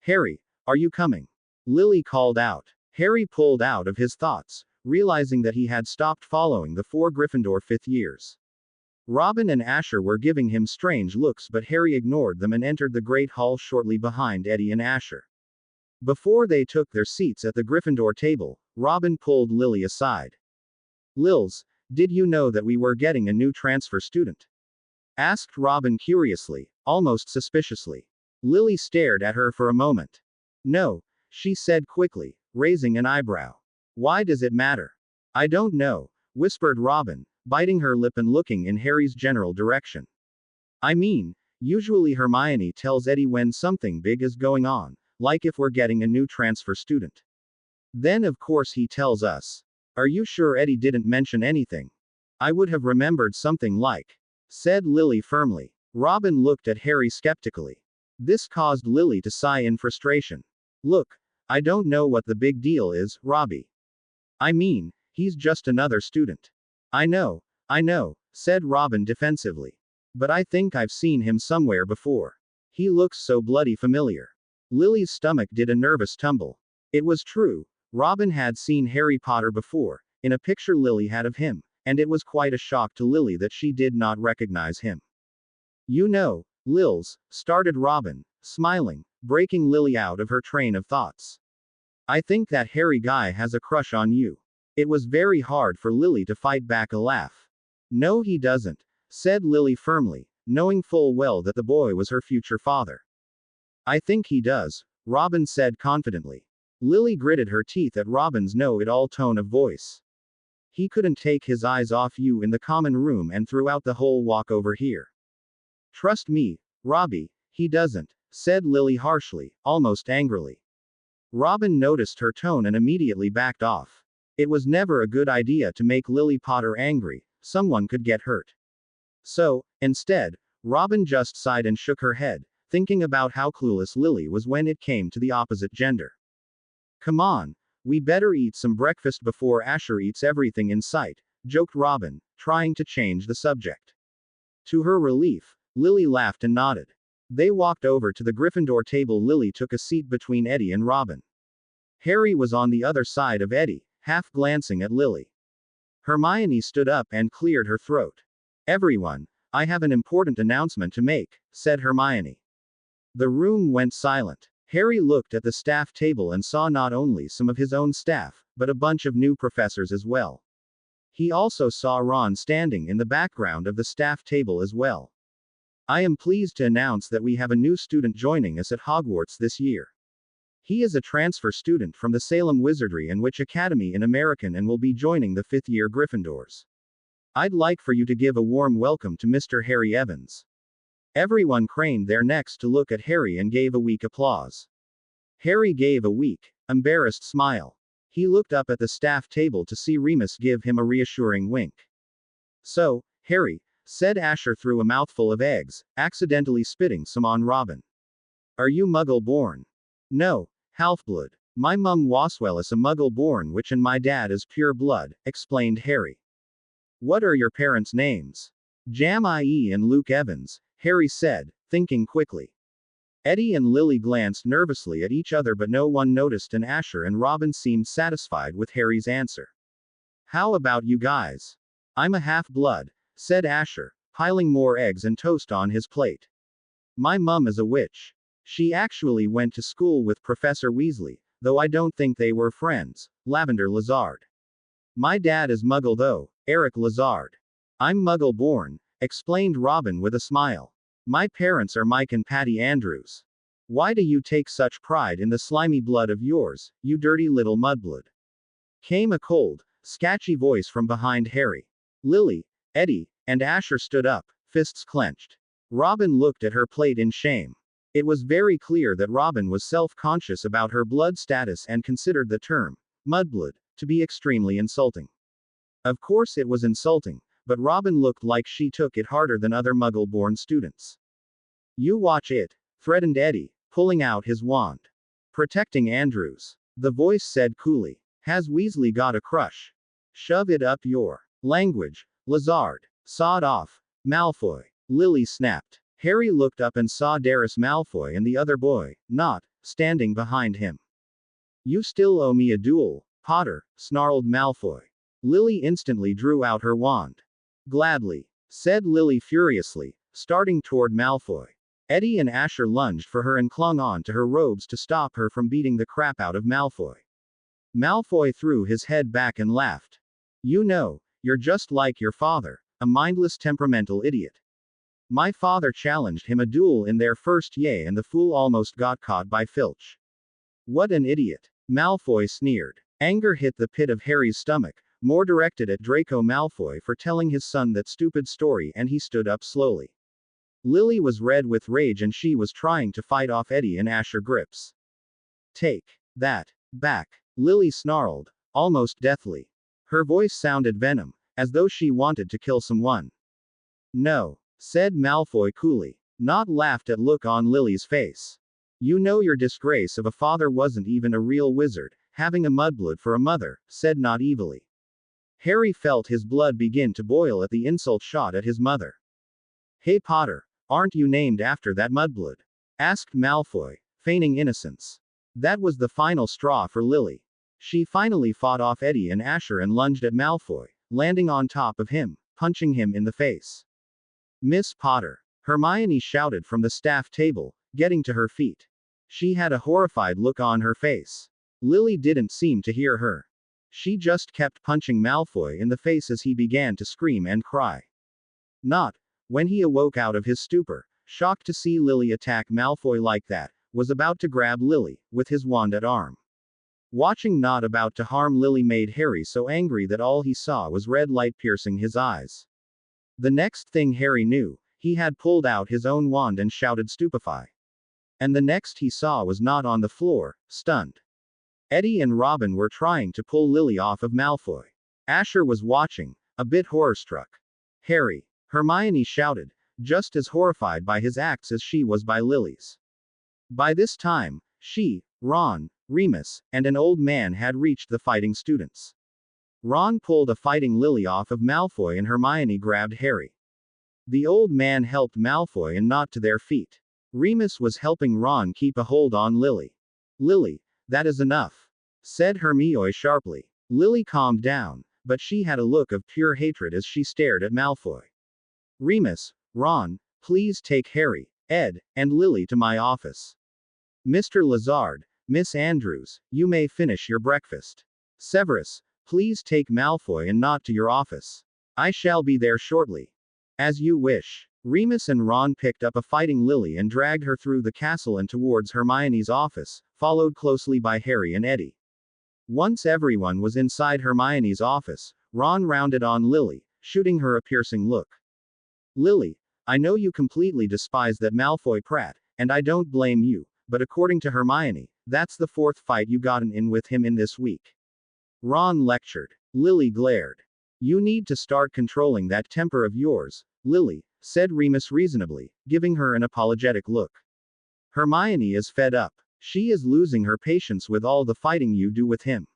Harry, are you coming? Lily called out. Harry pulled out of his thoughts, realizing that he had stopped following the four Gryffindor fifth years. Robin and Asher were giving him strange looks, but Harry ignored them and entered the Great Hall shortly behind Eddie and Asher. Before they took their seats at the Gryffindor table, Robin pulled Lily aside. Lils, did you know that we were getting a new transfer student? Asked Robin curiously, almost suspiciously. Lily stared at her for a moment. No, she said quickly, raising an eyebrow. Why does it matter? I don't know, whispered Robin, biting her lip and looking in Harry's general direction. I mean, usually Hermione tells Eddie when something big is going on, like if we're getting a new transfer student. Then of course he tells us. Are you sure Eddie didn't mention anything? I would have remembered something like, said Lily firmly. Robin looked at Harry skeptically. This caused Lily to sigh in frustration. Look, I don't know what the big deal is, Robbie. I mean, he's just another student. I know, said Robin defensively. But I think I've seen him somewhere before. He looks so bloody familiar. Lily's stomach did a nervous tumble. It was true. Robin had seen Harry Potter before, in a picture Lily had of him, and it was quite a shock to Lily that she did not recognize him. You know, Lils, started Robin, smiling, breaking Lily out of her train of thoughts. I think that Harry guy has a crush on you. It was very hard for Lily to fight back a laugh. No, he doesn't, said Lily firmly, knowing full well that the boy was her future father. I think he does, Robin said confidently. Lily gritted her teeth at Robin's know-it-all tone of voice. He couldn't take his eyes off you in the common room and throughout the whole walk over here. Trust me, Robbie, he doesn't, said Lily harshly, almost angrily. Robin noticed her tone and immediately backed off. It was never a good idea to make Lily Potter angry, someone could get hurt. So, instead, Robin just sighed and shook her head, thinking about how clueless Lily was when it came to the opposite gender. Come on, we better eat some breakfast before Asher eats everything in sight, joked Robin, trying to change the subject. To her relief, Lily laughed and nodded. They walked over to the Gryffindor table. Lily took a seat between Eddie and Robin. Harry was on the other side of Eddie, half glancing at Lily. Hermione stood up and cleared her throat. Everyone, I have an important announcement to make, said Hermione. The room went silent. Harry looked at the staff table and saw not only some of his own staff, but a bunch of new professors as well. He also saw Ron standing in the background of the staff table as well. I am pleased to announce that we have a new student joining us at Hogwarts this year. He is a transfer student from the Salem Wizardry and Witch Academy in American and will be joining the fifth-year Gryffindors. I'd like for you to give a warm welcome to Mr. Harry Evans. Everyone craned their necks to look at Harry and gave a weak applause. Harry gave a weak, embarrassed smile. He looked up at the staff table to see Remus give him a reassuring wink. So, Harry, said Asher through a mouthful of eggs, accidentally spitting some on Robin. Are you Muggle-born? No, half-blood. My mum Waswell is a Muggle-born witch and my dad is pure blood, explained Harry. What are your parents' names? Jam IE and Luke Evans, Harry said, thinking quickly. Eddie and Lily glanced nervously at each other but no one noticed and Asher and Robin seemed satisfied with Harry's answer. How about you guys? I'm a half-blood, said Asher, piling more eggs and toast on his plate. My mum is a witch. She actually went to school with Professor Weasley, though I don't think they were friends, Lavender Lazard. My dad is Muggle though, Eric Lazard. I'm Muggle-born, explained Robin with a smile. My parents are Mike and Patty Andrews. Why do you take such pride in the slimy blood of yours, you dirty little mudblood? Came a cold, sketchy voice from behind Harry. Lily, Eddie, and Asher stood up, fists clenched. Robin looked at her plate in shame. It was very clear that Robin was self-conscious about her blood status and considered the term, mudblood, to be extremely insulting. Of course it was insulting, but Robin looked like she took it harder than other Muggle-born students. You watch it, threatened Eddie, pulling out his wand. Protecting Andrews. The voice said coolly. Has Weasley got a crush? Shove it up your language, Lazard. Sod off, Malfoy. Lily snapped. Harry looked up and saw Darius Malfoy and the other boy, not, standing behind him. You still owe me a duel, Potter, snarled Malfoy. Lily instantly drew out her wand. Gladly, said Lily furiously, starting toward Malfoy. Eddie and Asher lunged for her and clung on to her robes to stop her from beating the crap out of Malfoy. Malfoy threw his head back and laughed. You know, you're just like your father, a mindless temperamental idiot. My father challenged him a duel in their first year and the fool almost got caught by Filch. What an idiot. Malfoy sneered. Anger hit the pit of Harry's stomach, more directed at Draco Malfoy for telling his son that stupid story, and he stood up slowly. Lily was red with rage and she was trying to fight off Eddie and Asher grips. Take that back, Lily snarled, almost deathly. Her voice sounded venom, as though she wanted to kill someone. No, said Malfoy coolly, not laughed at look on Lily's face. You know your disgrace of a father wasn't even a real wizard, having a mudblood for a mother, said not evilly. Harry felt his blood begin to boil at the insult shot at his mother. Hey Potter, aren't you named after that mudblood? Asked Malfoy, feigning innocence. That was the final straw for Lily. She finally fought off Eddie and Asher and lunged at Malfoy, landing on top of him, punching him in the face. Miss Potter, Hermione shouted from the staff table, getting to her feet. She had a horrified look on her face. Lily didn't seem to hear her. She just kept punching Malfoy in the face as he began to scream and cry. Not, when he awoke out of his stupor, shocked to see Lily attack Malfoy like that, was about to grab Lily, with his wand at arm. Watching not about to harm Lily made Harry so angry that all he saw was red light piercing his eyes. The next thing Harry knew, he had pulled out his own wand and shouted stupefy. And the next he saw was not on the floor, stunned. Eddie and Robin were trying to pull Lily off of Malfoy. Asher was watching, a bit horror-struck. Harry, Hermione shouted, just as horrified by his acts as she was by Lily's. By this time, she, Ron, Remus, and an old man had reached the fighting students. Ron pulled a fighting Lily off of Malfoy and Hermione grabbed Harry. The old man helped Malfoy and not to their feet. Remus was helping Ron keep a hold on Lily. Lily, that is enough, said Hermione sharply. Lily calmed down, but she had a look of pure hatred as she stared at Malfoy. Remus, Ron, please take Harry, Ed, and Lily to my office. Mr. Lazard, Miss Andrews, you may finish your breakfast. Severus, please take Malfoy and not to your office. I shall be there shortly. As you wish. Remus and Ron picked up a fighting Lily and dragged her through the castle and towards Hermione's office, followed closely by Harry and Eddie. Once everyone was inside Hermione's office, Ron rounded on Lily, shooting her a piercing look. Lily, I know you completely despise that Malfoy prat, and I don't blame you, but according to Hermione, that's the fourth fight you gotten in with him in this week. Ron lectured. Lily glared. You need to start controlling that temper of yours, Lily, said Remus reasonably, giving her an apologetic look. Hermione is fed up. She is losing her patience with all the fighting you do with him.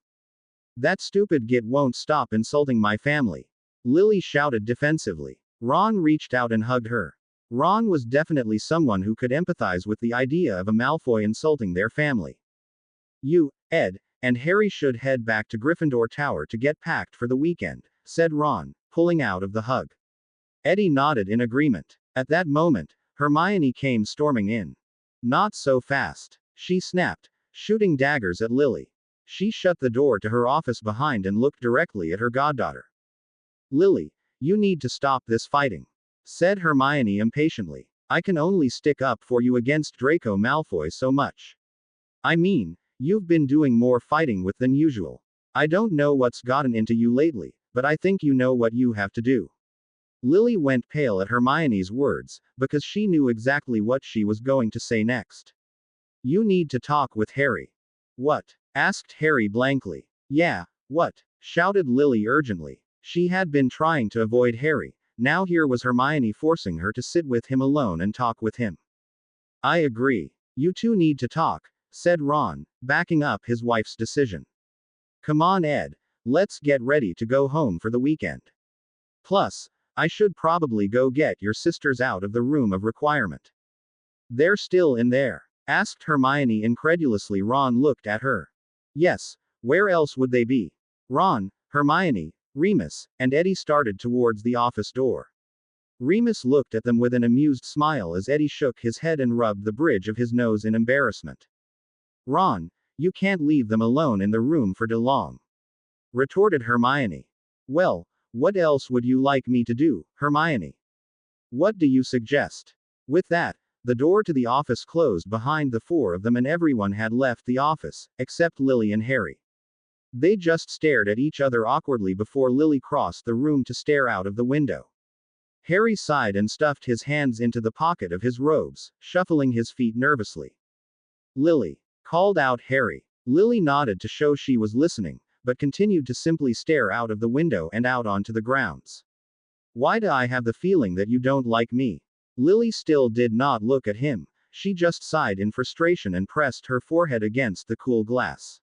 That stupid git won't stop insulting my family. Lily shouted defensively. Ron reached out and hugged her. Ron was definitely someone who could empathize with the idea of a Malfoy insulting their family. You, Ed, and Harry should head back to Gryffindor Tower to get packed for the weekend, said Ron, pulling out of the hug. Eddie nodded in agreement. At that moment, Hermione came storming in. Not so fast, she snapped, shooting daggers at Lily. She shut the door to her office behind and looked directly at her goddaughter. Lily, you need to stop this fighting, said Hermione impatiently. I can only stick up for you against Draco Malfoy so much. I mean, you've been doing more fighting with than usual. I don't know what's gotten into you lately, but I think you know what you have to do. Lily went pale at Hermione's words, because she knew exactly what she was going to say next. You need to talk with Harry. What? Asked Harry blankly. Yeah, what? Shouted Lily urgently. She had been trying to avoid Harry, now here was Hermione forcing her to sit with him alone and talk with him. I agree. You two need to talk, said Ron, backing up his wife's decision. Come on, Ed. Let's get ready to go home for the weekend. Plus, I should probably go get your sisters out of the room of requirement. They're still in there? Asked Hermione incredulously. Ron looked at her. Yes, where else would they be? Ron, Hermione, Remus, and Eddie started towards the office door. Remus looked at them with an amused smile as Eddie shook his head and rubbed the bridge of his nose in embarrassment. Ron, you can't leave them alone in the room for too long, retorted Hermione. Well, what else would you like me to do, Hermione? What do you suggest? With that, the door to the office closed behind the four of them and everyone had left the office, except Lily and Harry. They just stared at each other awkwardly before Lily crossed the room to stare out of the window. Harry sighed and stuffed his hands into the pocket of his robes, shuffling his feet nervously. Lily, called out Harry. Lily nodded to show she was listening, but continued to simply stare out of the window and out onto the grounds. Why do I have the feeling that you don't like me? Lily still did not look at him, she just sighed in frustration and pressed her forehead against the cool glass.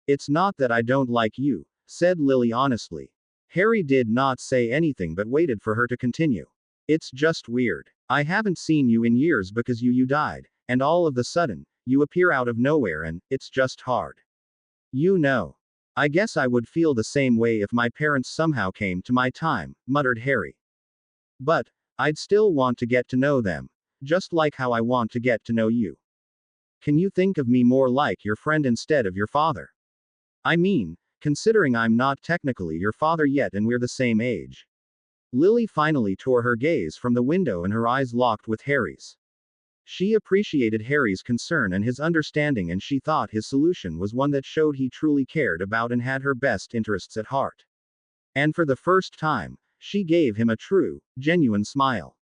It's not that I don't like you, said Lily honestly. Harry did not say anything but waited for her to continue. It's just weird. I haven't seen you in years because you died, and all of a sudden, you appear out of nowhere and, it's just hard. You know. I guess I would feel the same way if my parents somehow came to my time, muttered Harry. But, I'd still want to get to know them. Just like how I want to get to know you. Can you think of me more like your friend instead of your father? I mean, considering I'm not technically your father yet and we're the same age. Lily finally tore her gaze from the window and her eyes locked with Harry's. She appreciated Harry's concern and his understanding, and she thought his solution was one that showed he truly cared about and had her best interests at heart. And for the first time, she gave him a true, genuine smile.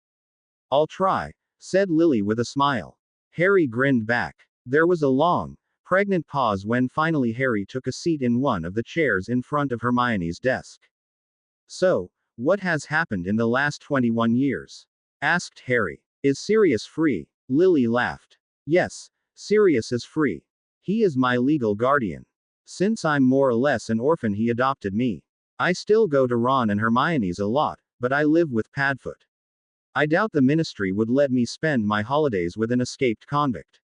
I'll try, said Lily with a smile. Harry grinned back. There was a long, pregnant pause when finally Harry took a seat in one of the chairs in front of Hermione's desk. So, what has happened in the last 21 years? Asked Harry. Is Sirius free? Lily laughed. Yes, Sirius is free. He is my legal guardian. Since I'm more or less an orphan, he adopted me. I still go to Ron and Hermione's a lot, but I live with Padfoot. I doubt the ministry would let me spend my holidays with an escaped convict.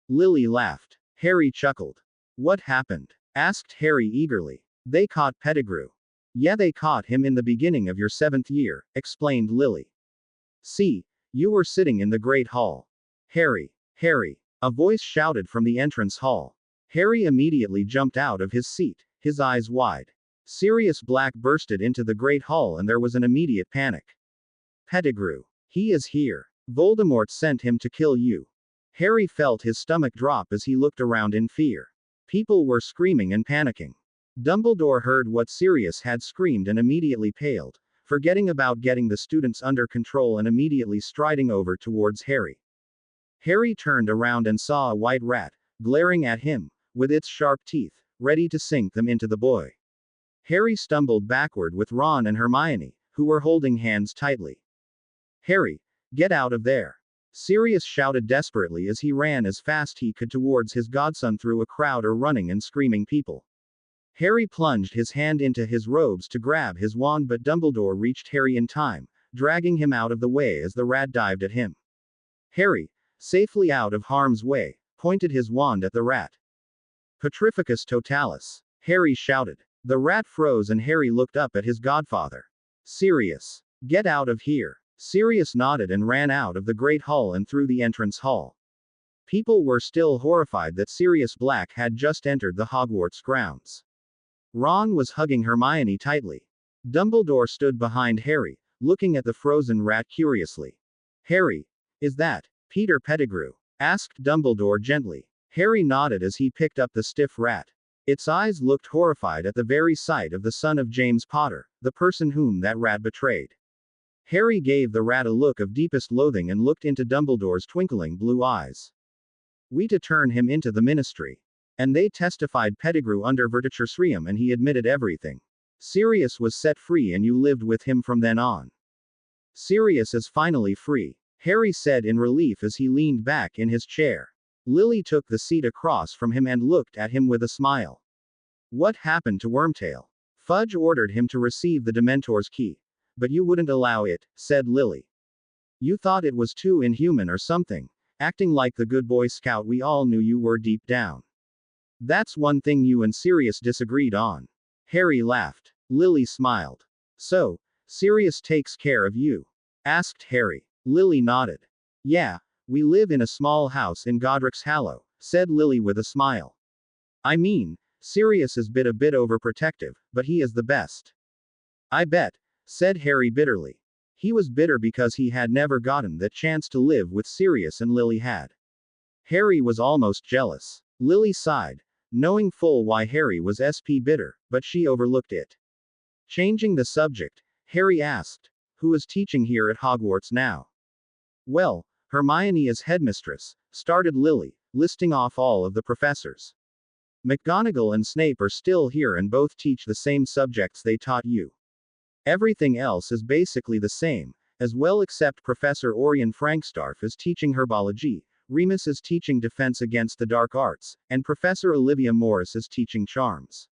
Lily laughed. Harry chuckled. What happened? Asked Harry eagerly. They caught Pettigrew. Yeah, they caught him in the beginning of your 7th year, explained Lily. See, you were sitting in the Great Hall. Harry, Harry, a voice shouted from the entrance hall. Harry immediately jumped out of his seat, his eyes wide. Sirius Black bursted into the Great Hall and there was an immediate panic. Pettigrew. He is here. Voldemort sent him to kill you. Harry felt his stomach drop as he looked around in fear. People were screaming and panicking. Dumbledore heard what Sirius had screamed and immediately paled, forgetting about getting the students under control and immediately striding over towards Harry. Harry turned around and saw a white rat, glaring at him, with its sharp teeth, ready to sink them into the boy. Harry stumbled backward with Ron and Hermione, who were holding hands tightly. Harry, get out of there! Sirius shouted desperately as he ran as fast he could towards his godson through a crowd of running and screaming people. Harry plunged his hand into his robes to grab his wand, but Dumbledore reached Harry in time, dragging him out of the way as the rat dived at him. Harry, safely out of harm's way, pointed his wand at the rat. Petrificus totalis, Harry shouted. The rat froze and Harry looked up at his godfather. Sirius, get out of here. Sirius nodded and ran out of the Great Hall and through the entrance hall. People were still horrified that Sirius Black had just entered the Hogwarts grounds. Ron was hugging Hermione tightly. Dumbledore stood behind Harry, looking at the frozen rat curiously. Harry, is that Peter Pettigrew? Asked Dumbledore gently. Harry nodded as he picked up the stiff rat. Its eyes looked horrified at the very sight of the son of James Potter, the person whom that rat betrayed. Harry gave the rat a look of deepest loathing and looked into Dumbledore's twinkling blue eyes. We to turn him into the ministry. And they testified Pettigrew under Verticurstrium and he admitted everything. Sirius was set free and you lived with him from then on. Sirius is finally free, Harry said in relief as he leaned back in his chair. Lily took the seat across from him and looked at him with a smile. What happened to Wormtail? Fudge ordered him to receive the Dementor's key. But you wouldn't allow it, said Lily. You thought it was too inhuman or something, acting like the good Boy Scout we all knew you were deep down. That's one thing you and Sirius disagreed on. Harry laughed. Lily smiled. So, Sirius takes care of you? Asked Harry. Lily nodded. Yeah, we live in a small house in Godric's Hollow, said Lily with a smile. I mean, Sirius is a bit overprotective, but he is the best. I bet, said Harry bitterly. He was bitter because he had never gotten the chance to live with Sirius and Lily had. Harry was almost jealous. Lily sighed, knowing full why Harry was bitter, but she overlooked it. Changing the subject, Harry asked, who is teaching here at Hogwarts now? Well, Hermione is headmistress, started Lily, listing off all of the professors. McGonagall and Snape are still here and both teach the same subjects they taught you. Everything else is basically the same, as well except Professor Orion Frankstarf is teaching herbology, Remus is teaching defense against the dark arts, and Professor Olivia Morris is teaching charms.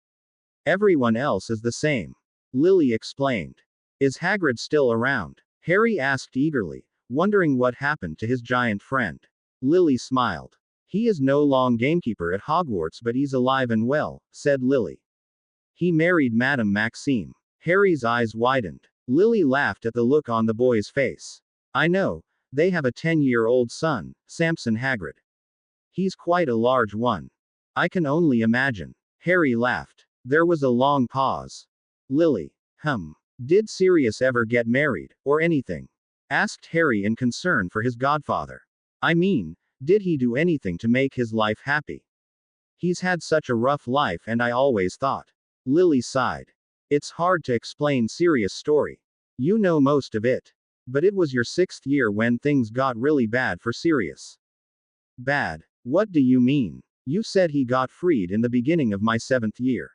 Everyone else is the same. Lily explained. Is Hagrid still around? Harry asked eagerly, wondering what happened to his giant friend. Lily smiled. He is no long gamekeeper at Hogwarts but he's alive and well, said Lily. He married Madame Maxime. Harry's eyes widened. Lily laughed at the look on the boy's face. I know, they have a 10-year-old son, Samson Hagrid. He's quite a large one. I can only imagine. Harry laughed. There was a long pause. Lily. Did Sirius ever get married, or anything? Asked Harry in concern for his godfather. I mean, did he do anything to make his life happy? He's had such a rough life and I always thought. Lily sighed. It's hard to explain Sirius' story. You know most of it. But it was your 6th year when things got really bad for Sirius. Bad? What do you mean? You said he got freed in the beginning of my 7th year.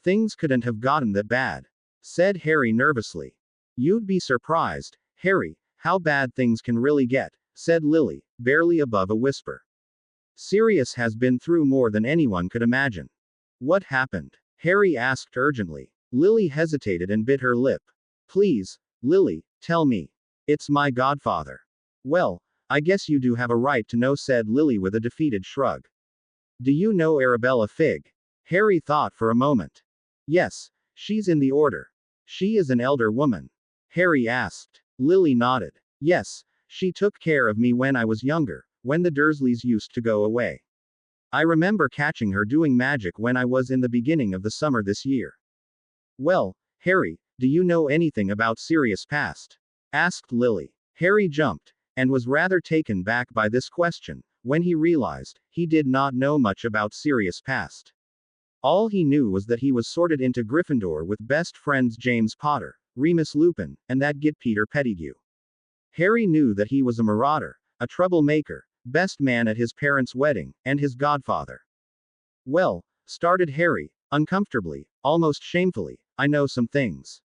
Things couldn't have gotten that bad, said Harry nervously. You'd be surprised, Harry, how bad things can really get, said Lily, barely above a whisper. Sirius has been through more than anyone could imagine. What happened? Harry asked urgently. Lily hesitated and bit her lip. Please, Lily, tell me. It's my godfather. Well, I guess you do have a right to know, said Lily with a defeated shrug. Do you know Arabella Figg? Harry thought for a moment. Yes, she's in the order. She is an elder woman. Harry asked. Lily nodded. Yes, she took care of me when I was younger, when the Dursleys used to go away. I remember catching her doing magic when I was in the beginning of the summer this year. Well, Harry, do you know anything about Sirius' past? Asked Lily. Harry jumped, and was rather taken back by this question, when he realized he did not know much about Sirius' past. All he knew was that he was sorted into Gryffindor with best friends James Potter, Remus Lupin, and that git Peter Pettigrew. Harry knew that he was a marauder, a troublemaker, best man at his parents' wedding, and his godfather. Well, started Harry, uncomfortably, almost shamefully, I know some things.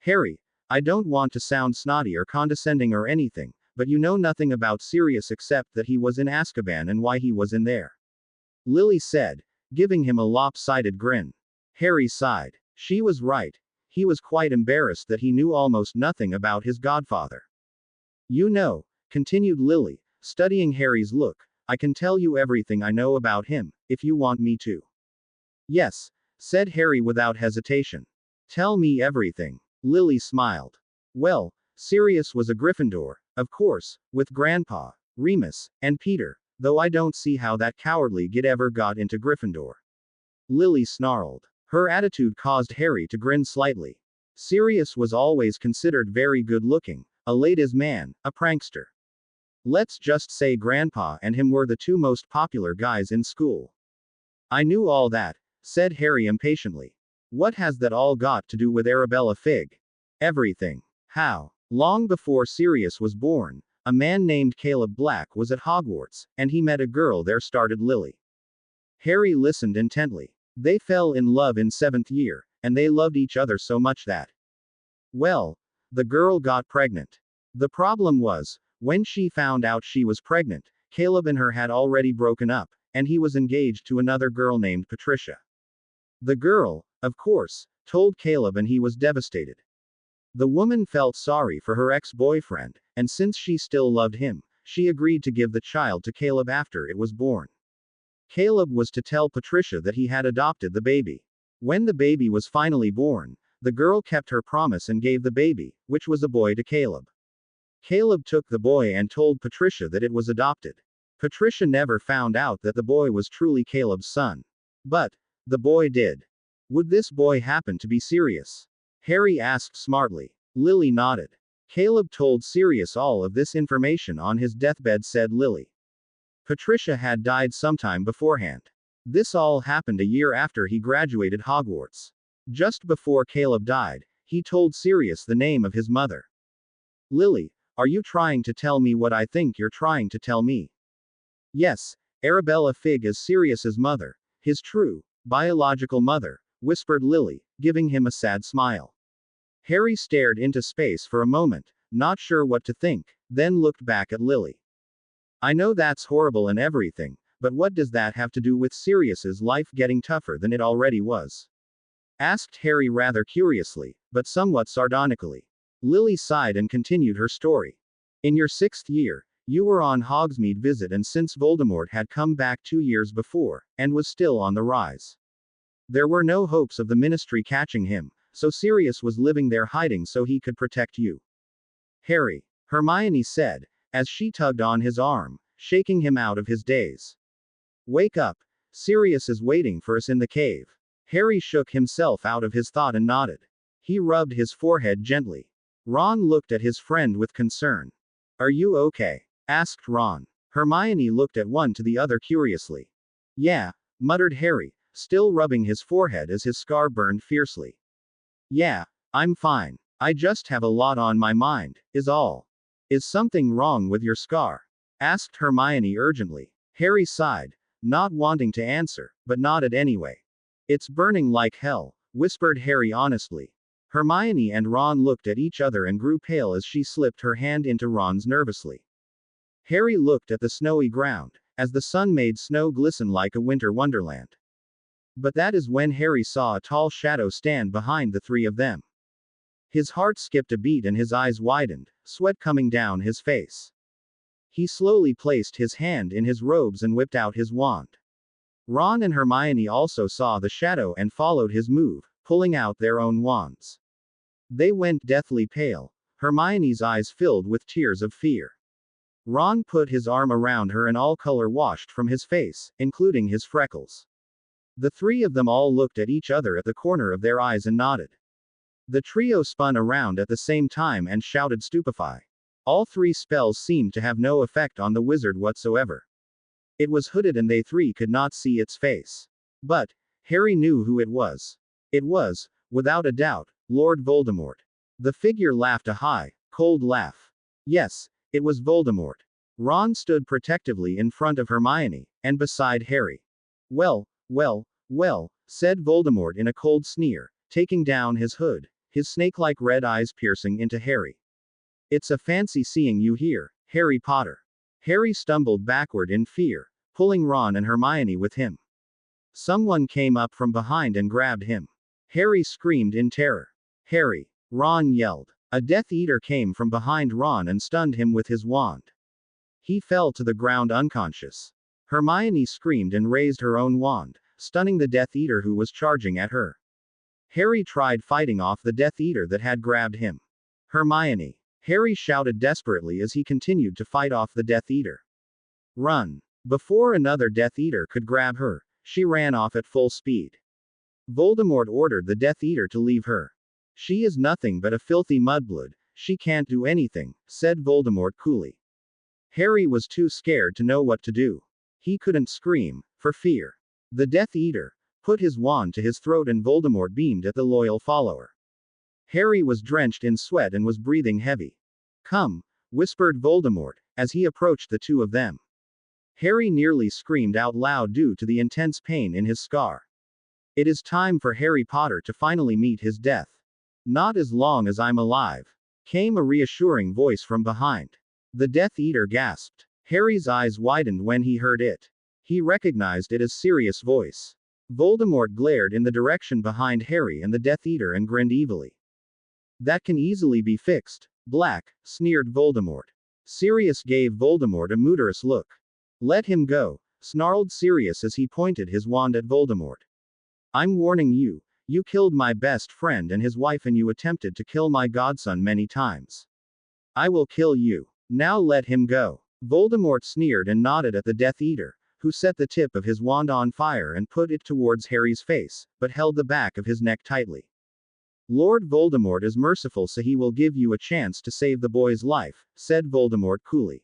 Harry, I don't want to sound snotty or condescending or anything, but you know nothing about Sirius except that he was in Azkaban and why he was in there. Lily said, giving him a lopsided grin. Harry sighed. She was right. He was quite embarrassed that he knew almost nothing about his godfather. You know, continued Lily, studying Harry's look, I can tell you everything I know about him, if you want me to. Yes, said Harry without hesitation. Tell me everything. Lily smiled. Well, Sirius was a Gryffindor, of course, with Grandpa, Remus, and Peter, though I don't see how that cowardly git ever got into Gryffindor. Lily snarled. Her attitude caused Harry to grin slightly. Sirius was always considered very good-looking, a ladies' man, a prankster. Let's just say Grandpa and him were the two most popular guys in school. I knew all that, said Harry impatiently. What has that all got to do with Arabella Figg? Everything. How? Long before Sirius was born, a man named Caleb Black was at Hogwarts, and he met a girl there, started Lily. Harry listened intently. They fell in love in 7th year, and they loved each other so much that. Well, the girl got pregnant. The problem was, when she found out she was pregnant, Caleb and her had already broken up, and he was engaged to another girl named Patricia. The girl, of course, told Caleb and he was devastated. The woman felt sorry for her ex-boyfriend, and since she still loved him, she agreed to give the child to Caleb after it was born. Caleb was to tell Patricia that he had adopted the baby. When the baby was finally born, the girl kept her promise and gave the baby, which was a boy, to Caleb. Caleb took the boy and told Patricia that it was adopted. Patricia never found out that the boy was truly Caleb's son. But the boy did. Would this boy happen to be Sirius? Harry asked smartly. Lily nodded. Caleb told Sirius all of this information on his deathbed, said Lily. Patricia had died sometime beforehand. This all happened a year after he graduated Hogwarts. Just before Caleb died, he told Sirius the name of his mother. Lily, are you trying to tell me what I think you're trying to tell me? Yes, Arabella Figg is Sirius's mother, his true, biological mother, whispered Lily, giving him a sad smile. Harry stared into space for a moment, not sure what to think, then looked back at Lily. I know that's horrible and everything, but what does that have to do with Sirius's life getting tougher than it already was? Asked Harry rather curiously, but somewhat sardonically. Lily sighed and continued her story. In your 6th year, you were on Hogsmeade visit, and since Voldemort had come back 2 years before, and was still on the rise. There were no hopes of the Ministry catching him, so Sirius was living there hiding so he could protect you. Harry, Hermione said, as she tugged on his arm, shaking him out of his daze. Wake up. Sirius is waiting for us in the cave. Harry shook himself out of his thought and nodded. He rubbed his forehead gently. Ron looked at his friend with concern. Are you okay? Asked Ron. Hermione looked at one to the other curiously. Yeah, muttered Harry, still rubbing his forehead as his scar burned fiercely. Yeah, I'm fine. I just have a lot on my mind, is all. Is something wrong with your scar? Asked Hermione urgently. Harry sighed, not wanting to answer, but nodded anyway. It's burning like hell, whispered Harry honestly. Hermione and Ron looked at each other and grew pale as she slipped her hand into Ron's nervously. Harry looked at the snowy ground, as the sun made snow glisten like a winter wonderland. But that is when Harry saw a tall shadow stand behind the three of them. His heart skipped a beat and his eyes widened, sweat coming down his face. He slowly placed his hand in his robes and whipped out his wand. Ron and Hermione also saw the shadow and followed his move, pulling out their own wands. They went deathly pale, Hermione's eyes filled with tears of fear. Ron put his arm around her and all color washed from his face, including his freckles. The three of them all looked at each other at the corner of their eyes and nodded. The trio spun around at the same time and shouted stupefy. All three spells seemed to have no effect on the wizard whatsoever. It was hooded and they three could not see its face. But Harry knew who it was. It was, without a doubt, Lord Voldemort. The figure laughed a high, cold laugh. Yes, it was Voldemort. Ron stood protectively in front of Hermione, and beside Harry. Well, said Voldemort in a cold sneer, taking down his hood, his snake-like red eyes piercing into Harry. It's a fancy seeing you here, Harry Potter. Harry stumbled backward in fear, pulling Ron and Hermione with him. Someone came up from behind and grabbed him. Harry screamed in terror. Harry! Ron yelled. A Death Eater came from behind Ron and stunned him with his wand. He fell to the ground unconscious. Hermione screamed and raised her own wand, stunning the Death Eater who was charging at her. Harry tried fighting off the Death Eater that had grabbed him. Hermione! Harry shouted desperately as he continued to fight off the Death Eater. Run! Before another Death Eater could grab her, she ran off at full speed. Voldemort ordered the Death Eater to leave her. She is nothing but a filthy mudblood, she can't do anything, said Voldemort coolly. Harry was too scared to know what to do. He couldn't scream, for fear. The Death Eater put his wand to his throat and Voldemort beamed at the loyal follower. Harry was drenched in sweat and was breathing heavy. Come, whispered Voldemort, as he approached the two of them. Harry nearly screamed out loud due to the intense pain in his scar. It is time for Harry Potter to finally meet his death. Not as long as I'm alive, came a reassuring voice from behind. The Death Eater gasped. Harry's eyes widened when he heard it. He recognized it as Sirius' voice. Voldemort glared in the direction behind Harry and the Death Eater and grinned evilly. That can easily be fixed, Black, sneered Voldemort. Sirius gave Voldemort a murderous look. Let him go, snarled Sirius as he pointed his wand at Voldemort. I'm warning you, you killed my best friend and his wife and you attempted to kill my godson many times. I will kill you. Now let him go. Voldemort sneered and nodded at the Death Eater, who set the tip of his wand on fire and put it towards Harry's face, but held the back of his neck tightly. Lord Voldemort is merciful, so he will give you a chance to save the boy's life, said Voldemort coolly.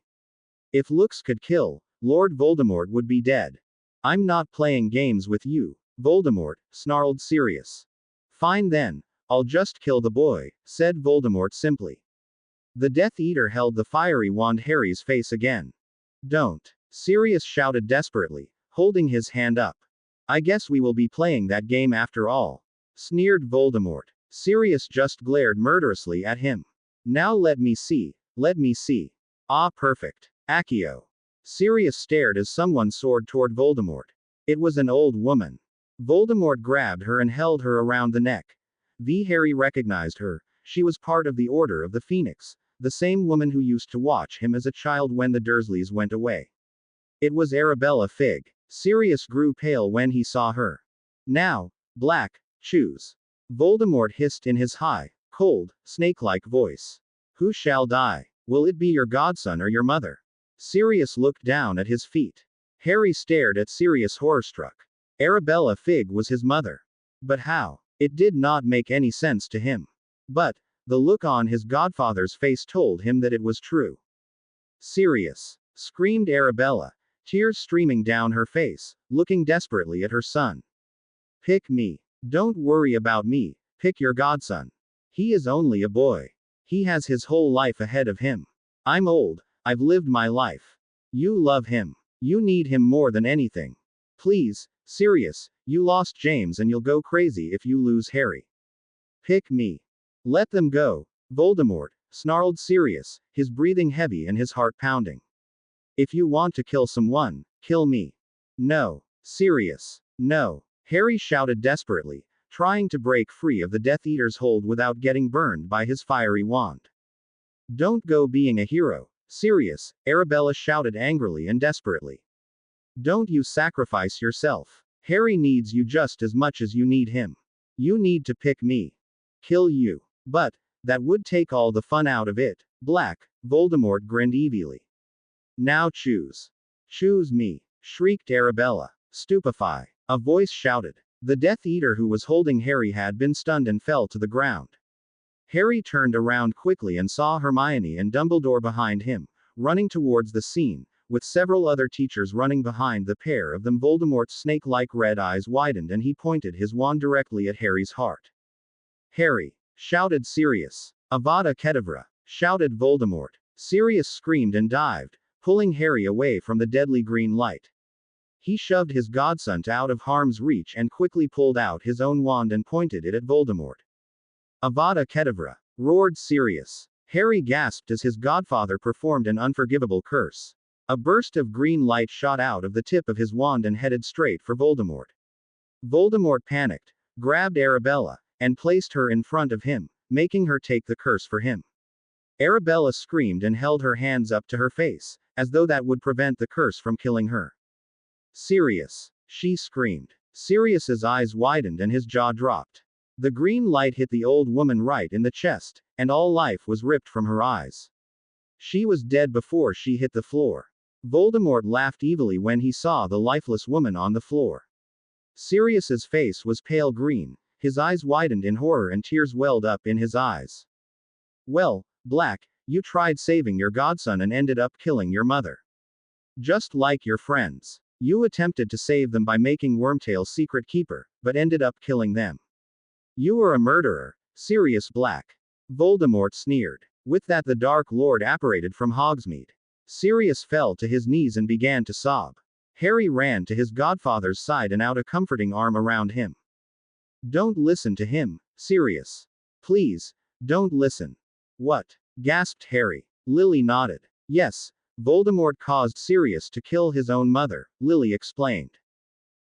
If looks could kill, Lord Voldemort would be dead. I'm not playing games with you, Voldemort, snarled Sirius. Fine then, I'll just kill the boy, said Voldemort simply. The Death Eater held the fiery wand Harry's face again. Don't, Sirius shouted desperately, holding his hand up. I guess we will be playing that game after all, sneered Voldemort. Sirius just glared murderously at him. Now let me see. Ah, perfect. Accio. Sirius stared as someone soared toward Voldemort. It was an old woman. Voldemort grabbed her and held her around the neck. Harry recognized her. She was part of the Order of the Phoenix, the same woman who used to watch him as a child when the Dursleys went away. It was Arabella Figg. Sirius grew pale when he saw her. Now, Black, choose. Voldemort hissed in his high, cold, snake-like voice. Who shall die? Will it be your godson or your mother? Sirius looked down at his feet. Harry stared at Sirius horror-struck. Arabella Figg was his mother. But how? It did not make any sense to him. But, the look on his godfather's face told him that it was true. Sirius! Screamed Arabella, tears streaming down her face, looking desperately at her son. Pick me. Don't worry about me, pick your godson. He is only a boy. He has his whole life ahead of him. I'm old, I've lived my life. You love him. You need him more than anything. Please, Sirius, you lost James and you'll go crazy if you lose Harry. Pick me. Let them go, Voldemort, snarled Sirius, his breathing heavy and his heart pounding. If you want to kill someone, kill me. No, Sirius, no. Harry shouted desperately, trying to break free of the Death Eater's hold without getting burned by his fiery wand. Don't go being a hero, Sirius, Arabella shouted angrily and desperately. Don't you sacrifice yourself. Harry needs you just as much as you need him. You need to pick me. Kill you. But, that would take all the fun out of it, Black, Voldemort grinned evilly. Now choose. Choose me, shrieked Arabella. Stupefy. A voice shouted. The Death Eater who was holding Harry had been stunned and fell to the ground. Harry turned around quickly and saw Hermione and Dumbledore behind him, running towards the scene, with several other teachers running behind the pair of them. Voldemort's snake-like red eyes widened and he pointed his wand directly at Harry's heart. Harry! Shouted Sirius. Avada Kedavra! Shouted Voldemort. Sirius screamed and dived, pulling Harry away from the deadly green light. He shoved his godson out of harm's reach and quickly pulled out his own wand and pointed it at Voldemort. Avada Kedavra! Roared Sirius. Harry gasped as his godfather performed an unforgivable curse. A burst of green light shot out of the tip of his wand and headed straight for Voldemort. Voldemort panicked, grabbed Arabella, and placed her in front of him, making her take the curse for him. Arabella screamed and held her hands up to her face, as though that would prevent the curse from killing her. Sirius! She screamed. Sirius's eyes widened and his jaw dropped. The green light hit the old woman right in the chest, and all life was ripped from her eyes. She was dead before she hit the floor. Voldemort laughed evilly when he saw the lifeless woman on the floor. Sirius's face was pale green, his eyes widened in horror and tears welled up in his eyes. Well, Black, you tried saving your godson and ended up killing your mother. Just like your friends. You attempted to save them by making Wormtail secret keeper, but ended up killing them. You are a murderer, Sirius Black. Voldemort sneered. With that the Dark Lord apparated from Hogsmeade. Sirius fell to his knees and began to sob. Harry ran to his godfather's side and out a comforting arm around him. Don't listen to him, Sirius. Please, don't listen. What? Gasped Harry. Lily nodded. Yes, Voldemort caused Sirius to kill his own mother, Lily explained.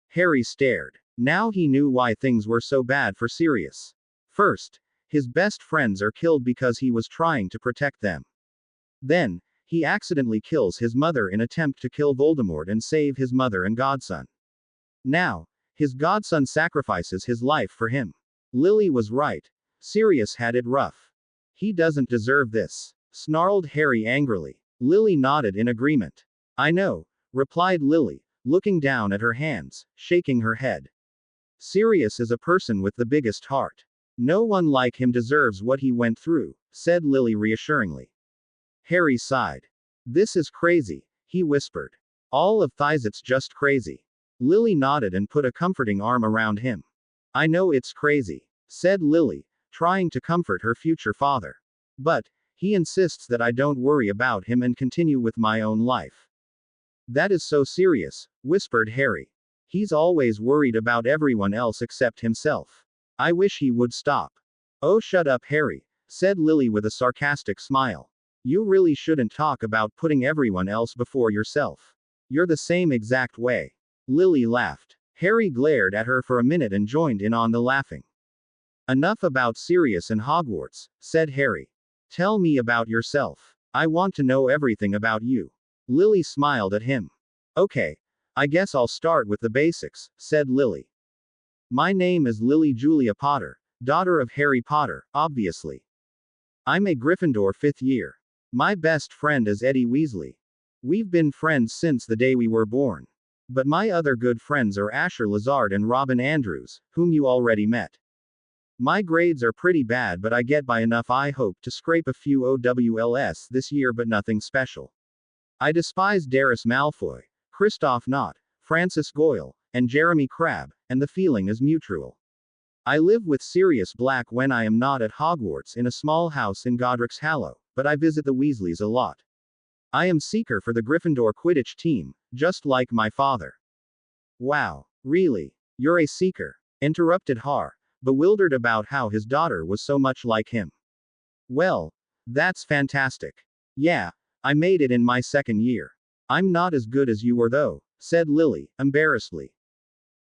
Harry stared. Now he knew why things were so bad for Sirius. First, his best friends are killed because he was trying to protect them. Then, he accidentally kills his mother in attempt to kill Voldemort and save his mother and godson. Now, his godson sacrifices his life for him. Lily was right. Sirius had it rough. He doesn't deserve this, snarled Harry angrily. Lily nodded in agreement. I know, replied Lily, looking down at her hands, shaking her head. Sirius is a person with the biggest heart. No one like him deserves what he went through, said Lily reassuringly. Harry sighed. This is crazy, he whispered. All of Thizit's just crazy. Lily nodded and put a comforting arm around him. I know it's crazy, said Lily, trying to comfort her future father. But, he insists that I don't worry about him and continue with my own life. That is so serious, whispered Harry. He's always worried about everyone else except himself. I wish he would stop. Oh, shut up, Harry, said Lily with a sarcastic smile. You really shouldn't talk about putting everyone else before yourself. You're the same exact way. Lily laughed. Harry glared at her for a minute and joined in on the laughing. Enough about Sirius and Hogwarts, said Harry. Tell me about yourself. I want to know everything about you. Lily smiled at him. Okay, I guess I'll start with the basics, said Lily. My name is Lily Julia Potter, daughter of Harry Potter, obviously. I'm a Gryffindor 5th year. My best friend is Eddie Weasley. We've been friends since the day we were born. But my other good friends are Asher Lazard and Robin Andrews, whom you already met. My grades are pretty bad, but I get by enough. I hope to scrape a few OWLs this year, but nothing special. I despise Darius Malfoy, Kristoff Nott, Francis Goyle, and Jeremy Crabb, and the feeling is mutual. I live with Sirius Black when I am not at Hogwarts in a small house in Godric's Hollow, but I visit the Weasleys a lot. I am seeker for the Gryffindor Quidditch team, just like my father. Wow, really? You're a seeker? Interrupted Har, bewildered about how his daughter was so much like him. Well, that's fantastic. Yeah, I made it in my 2nd year. I'm not as good as you were though, said Lily, embarrassedly.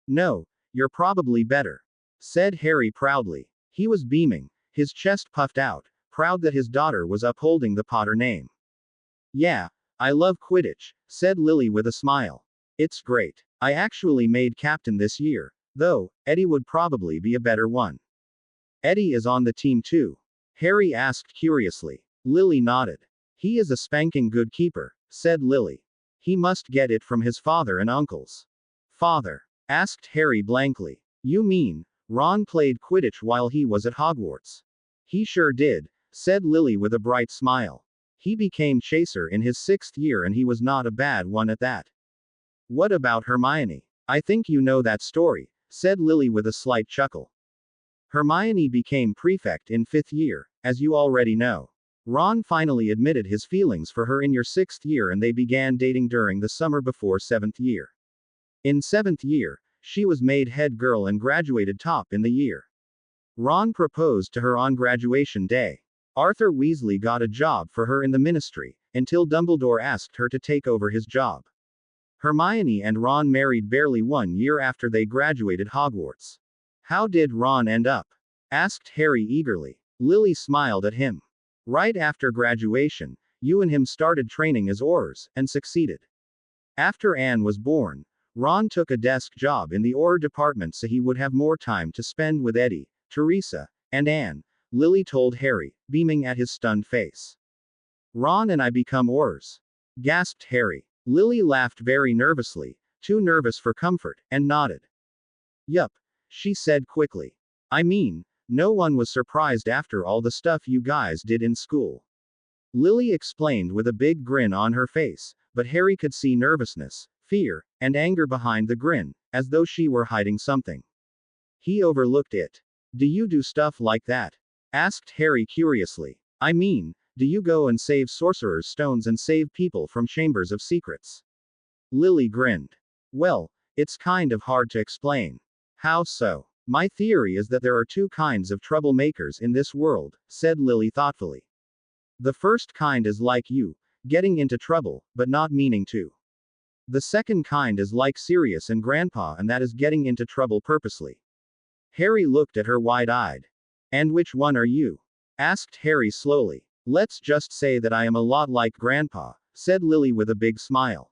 No, you're probably better, said Harry proudly. He was beaming, his chest puffed out, proud that his daughter was upholding the Potter name. Yeah, I love Quidditch, said Lily with a smile. It's great. I actually made captain this year, though, Eddie would probably be a better one. Eddie is on the team too? Harry asked curiously. Lily nodded. He is a spanking good keeper, said Lily. He must get it from his father and uncles. Father? Asked Harry blankly. You mean, Ron played Quidditch while he was at Hogwarts? He sure did, said Lily with a bright smile. He became chaser in his 6th year and he was not a bad one at that. What about Hermione? I think you know that story, said Lily with a slight chuckle. Hermione became prefect in 5th year, as you already know. Ron finally admitted his feelings for her in your 6th year and they began dating during the summer before 7th year. In 7th year, she was made head girl and graduated top in the year. Ron proposed to her on graduation day. Arthur Weasley got a job for her in the ministry, until Dumbledore asked her to take over his job. Hermione and Ron married barely 1 year after they graduated Hogwarts. How did Ron end up? Asked Harry eagerly. Lily smiled at him. Right after graduation, you and him started training as Aurors, and succeeded. After Anne was born, Ron took a desk job in the Auror department so he would have more time to spend with Eddie, Teresa, and Anne, Lily told Harry, beaming at his stunned face. Ron and I become Aurors, gasped Harry. Lily laughed very nervously, too nervous for comfort, and nodded. Yup, she said quickly. I mean, no one was surprised after all the stuff you guys did in school. Lily explained with a big grin on her face, but Harry could see nervousness, fear, and anger behind the grin, as though she were hiding something. He overlooked it. Do you do stuff like that? Asked Harry curiously. I mean, do you go and save sorcerer's stones and save people from chambers of secrets? Lily grinned. Well, it's kind of hard to explain. How so? My theory is that there are 2 kinds of troublemakers in this world, said Lily thoughtfully. The first kind is like you, getting into trouble, but not meaning to. The second kind is like Sirius and Grandpa, and that is getting into trouble purposely. Harry looked at her wide-eyed. And which one are you? Asked Harry slowly. Let's just say that I am a lot like Grandpa, said Lily with a big smile.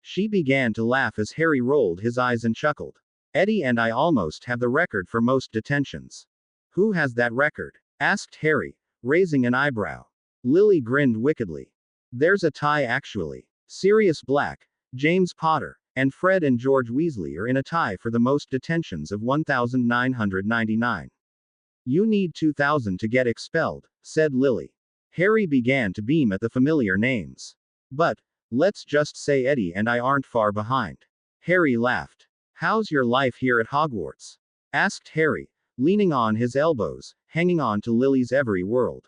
She began to laugh as Harry rolled his eyes and chuckled. Eddie and I almost have the record for most detentions. Who has that record? Asked Harry, raising an eyebrow. Lily grinned wickedly. There's a tie actually. Sirius Black, James Potter, and Fred and George Weasley are in a tie for the most detentions of 1,999. You need 2,000 to get expelled, said Lily. Harry began to beam at the familiar names. But, let's just say Eddie and I aren't far behind. Harry laughed. How's your life here at Hogwarts? Asked Harry, leaning on his elbows, hanging on to Lily's every word.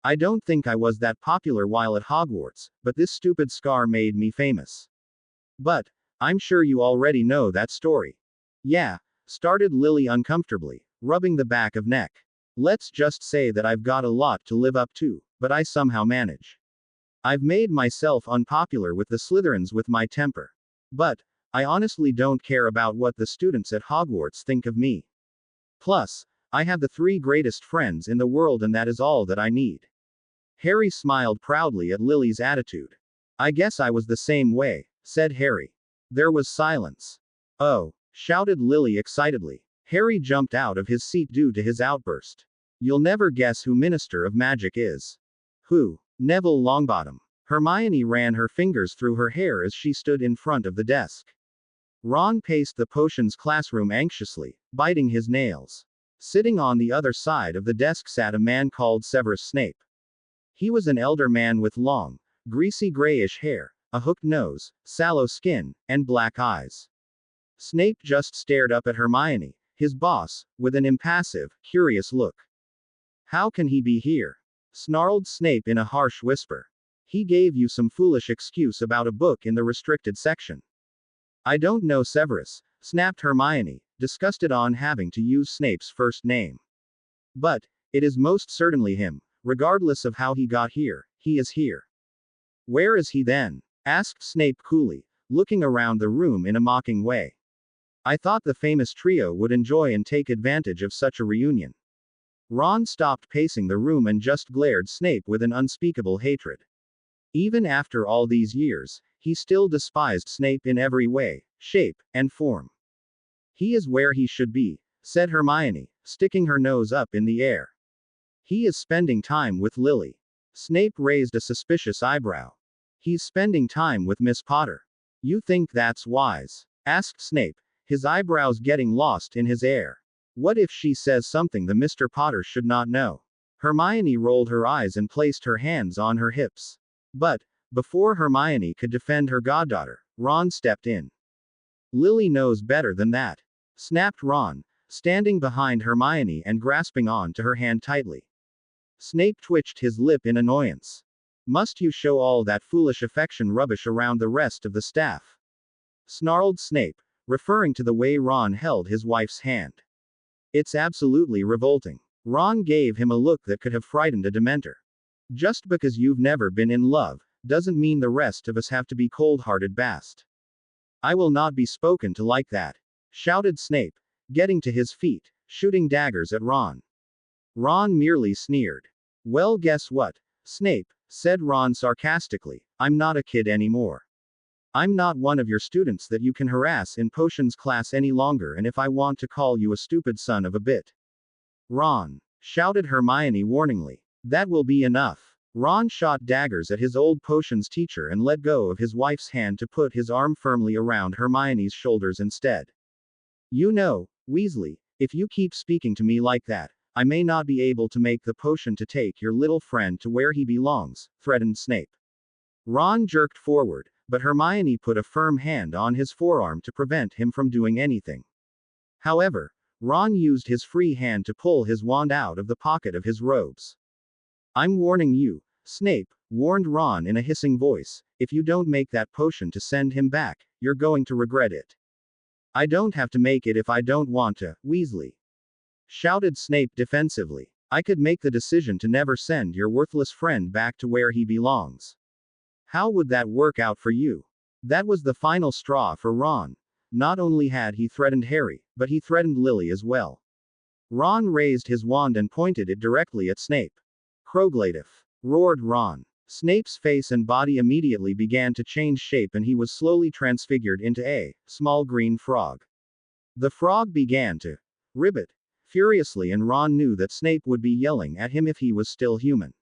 I don't think I was that popular while at Hogwarts, but this stupid scar made me famous. But, I'm sure you already know that story. Yeah, started Lily uncomfortably, rubbing the back of neck. Let's just say that I've got a lot to live up to, but I somehow manage. I've made myself unpopular with the Slytherins with my temper. But, I honestly don't care about what the students at Hogwarts think of me. Plus, I have the 3 greatest friends in the world, and that is all that I need. Harry smiled proudly at Lily's attitude. I guess I was the same way, said Harry. There was silence. Oh, shouted Lily excitedly. Harry jumped out of his seat due to his outburst. You'll never guess who Minister of Magic is. Who? Neville Longbottom. Hermione ran her fingers through her hair as she stood in front of the desk. Ron paced the potions classroom anxiously, biting his nails. Sitting on the other side of the desk sat a man called Severus Snape. He was an elder man with long, greasy grayish hair, a hooked nose, sallow skin, and black eyes. Snape just stared up at Hermione, his boss, with an impassive, curious look. How can he be here? Snarled Snape in a harsh whisper. He gave you some foolish excuse about a book in the restricted section. I don't know Severus, snapped Hermione, disgusted on having to use Snape's first name. But, it is most certainly him, regardless of how he got here, he is here. Where is he then? Asked Snape coolly, looking around the room in a mocking way. I thought the famous trio would enjoy and take advantage of such a reunion. Ron stopped pacing the room and just glared Snape with an unspeakable hatred. Even after all these years, he still despised Snape in every way, shape, and form. He is where he should be, said Hermione, sticking her nose up in the air. He is spending time with Lily. Snape raised a suspicious eyebrow. He's spending time with Miss Potter. You think that's wise? Asked Snape, his eyebrows getting lost in his air. What if she says something the Mr. Potter should not know? Hermione rolled her eyes and placed her hands on her hips. But, before Hermione could defend her goddaughter, Ron stepped in. Lily knows better than that, snapped Ron, standing behind Hermione and grasping on to her hand tightly. Snape twitched his lip in annoyance. Must you show all that foolish affection rubbish around the rest of the staff? Snarled Snape, referring to the way Ron held his wife's hand. It's absolutely revolting. Ron gave him a look that could have frightened a Dementor. Just because you've never been in love, doesn't mean the rest of us have to be cold-hearted bast. I will not be spoken to like that, shouted Snape, getting to his feet, shooting daggers at Ron. Ron merely sneered. Well, guess what, Snape, said Ron sarcastically, I'm not a kid anymore. I'm not one of your students that you can harass in potions class any longer, and if I want to call you a stupid son of a bit. Ron, shouted Hermione warningly. That will be enough. Ron shot daggers at his old potions teacher and let go of his wife's hand to put his arm firmly around Hermione's shoulders instead. You know, Weasley, if you keep speaking to me like that, I may not be able to make the potion to take your little friend to where he belongs, threatened Snape. Ron jerked forward, but Hermione put a firm hand on his forearm to prevent him from doing anything. However, Ron used his free hand to pull his wand out of the pocket of his robes. I'm warning you, Snape, warned Ron in a hissing voice, if you don't make that potion to send him back, you're going to regret it. I don't have to make it if I don't want to, Weasley, shouted Snape defensively. I could make the decision to never send your worthless friend back to where he belongs. How would that work out for you? That was the final straw for Ron. Not only had he threatened Harry, but he threatened Lily as well. Ron raised his wand and pointed it directly at Snape. Kroglatif! Roared Ron. Snape's face and body immediately began to change shape and he was slowly transfigured into a small green frog. The frog began to ribbit furiously and Ron knew that Snape would be yelling at him if he was still human.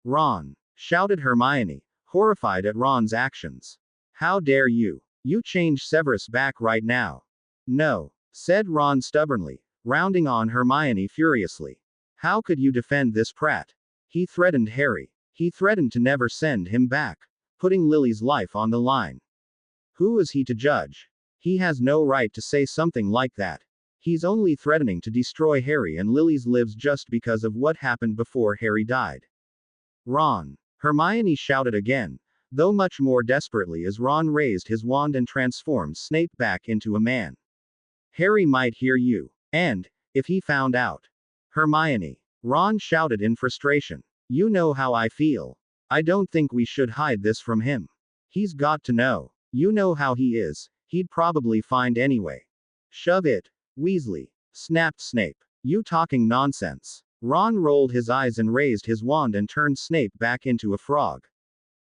Ron! Shouted Hermione, horrified at Ron's actions. How dare you! You change Severus back right now. No, said Ron stubbornly, rounding on Hermione furiously. How could you defend this prat? He threatened Harry. He threatened to never send him back, putting Lily's life on the line. Who is he to judge? He has no right to say something like that. He's only threatening to destroy Harry and Lily's lives just because of what happened before Harry died. Ron! Hermione shouted again, though much more desperately as Ron raised his wand and transformed Snape back into a man. Harry might hear you. And, if he found out. Hermione! Ron shouted in frustration. You know how I feel. I don't think we should hide this from him. He's got to know. You know how he is. He'd probably find anyway. Shove it, Weasley, snapped Snape. You talking nonsense. Ron rolled his eyes and raised his wand and turned Snape back into a frog.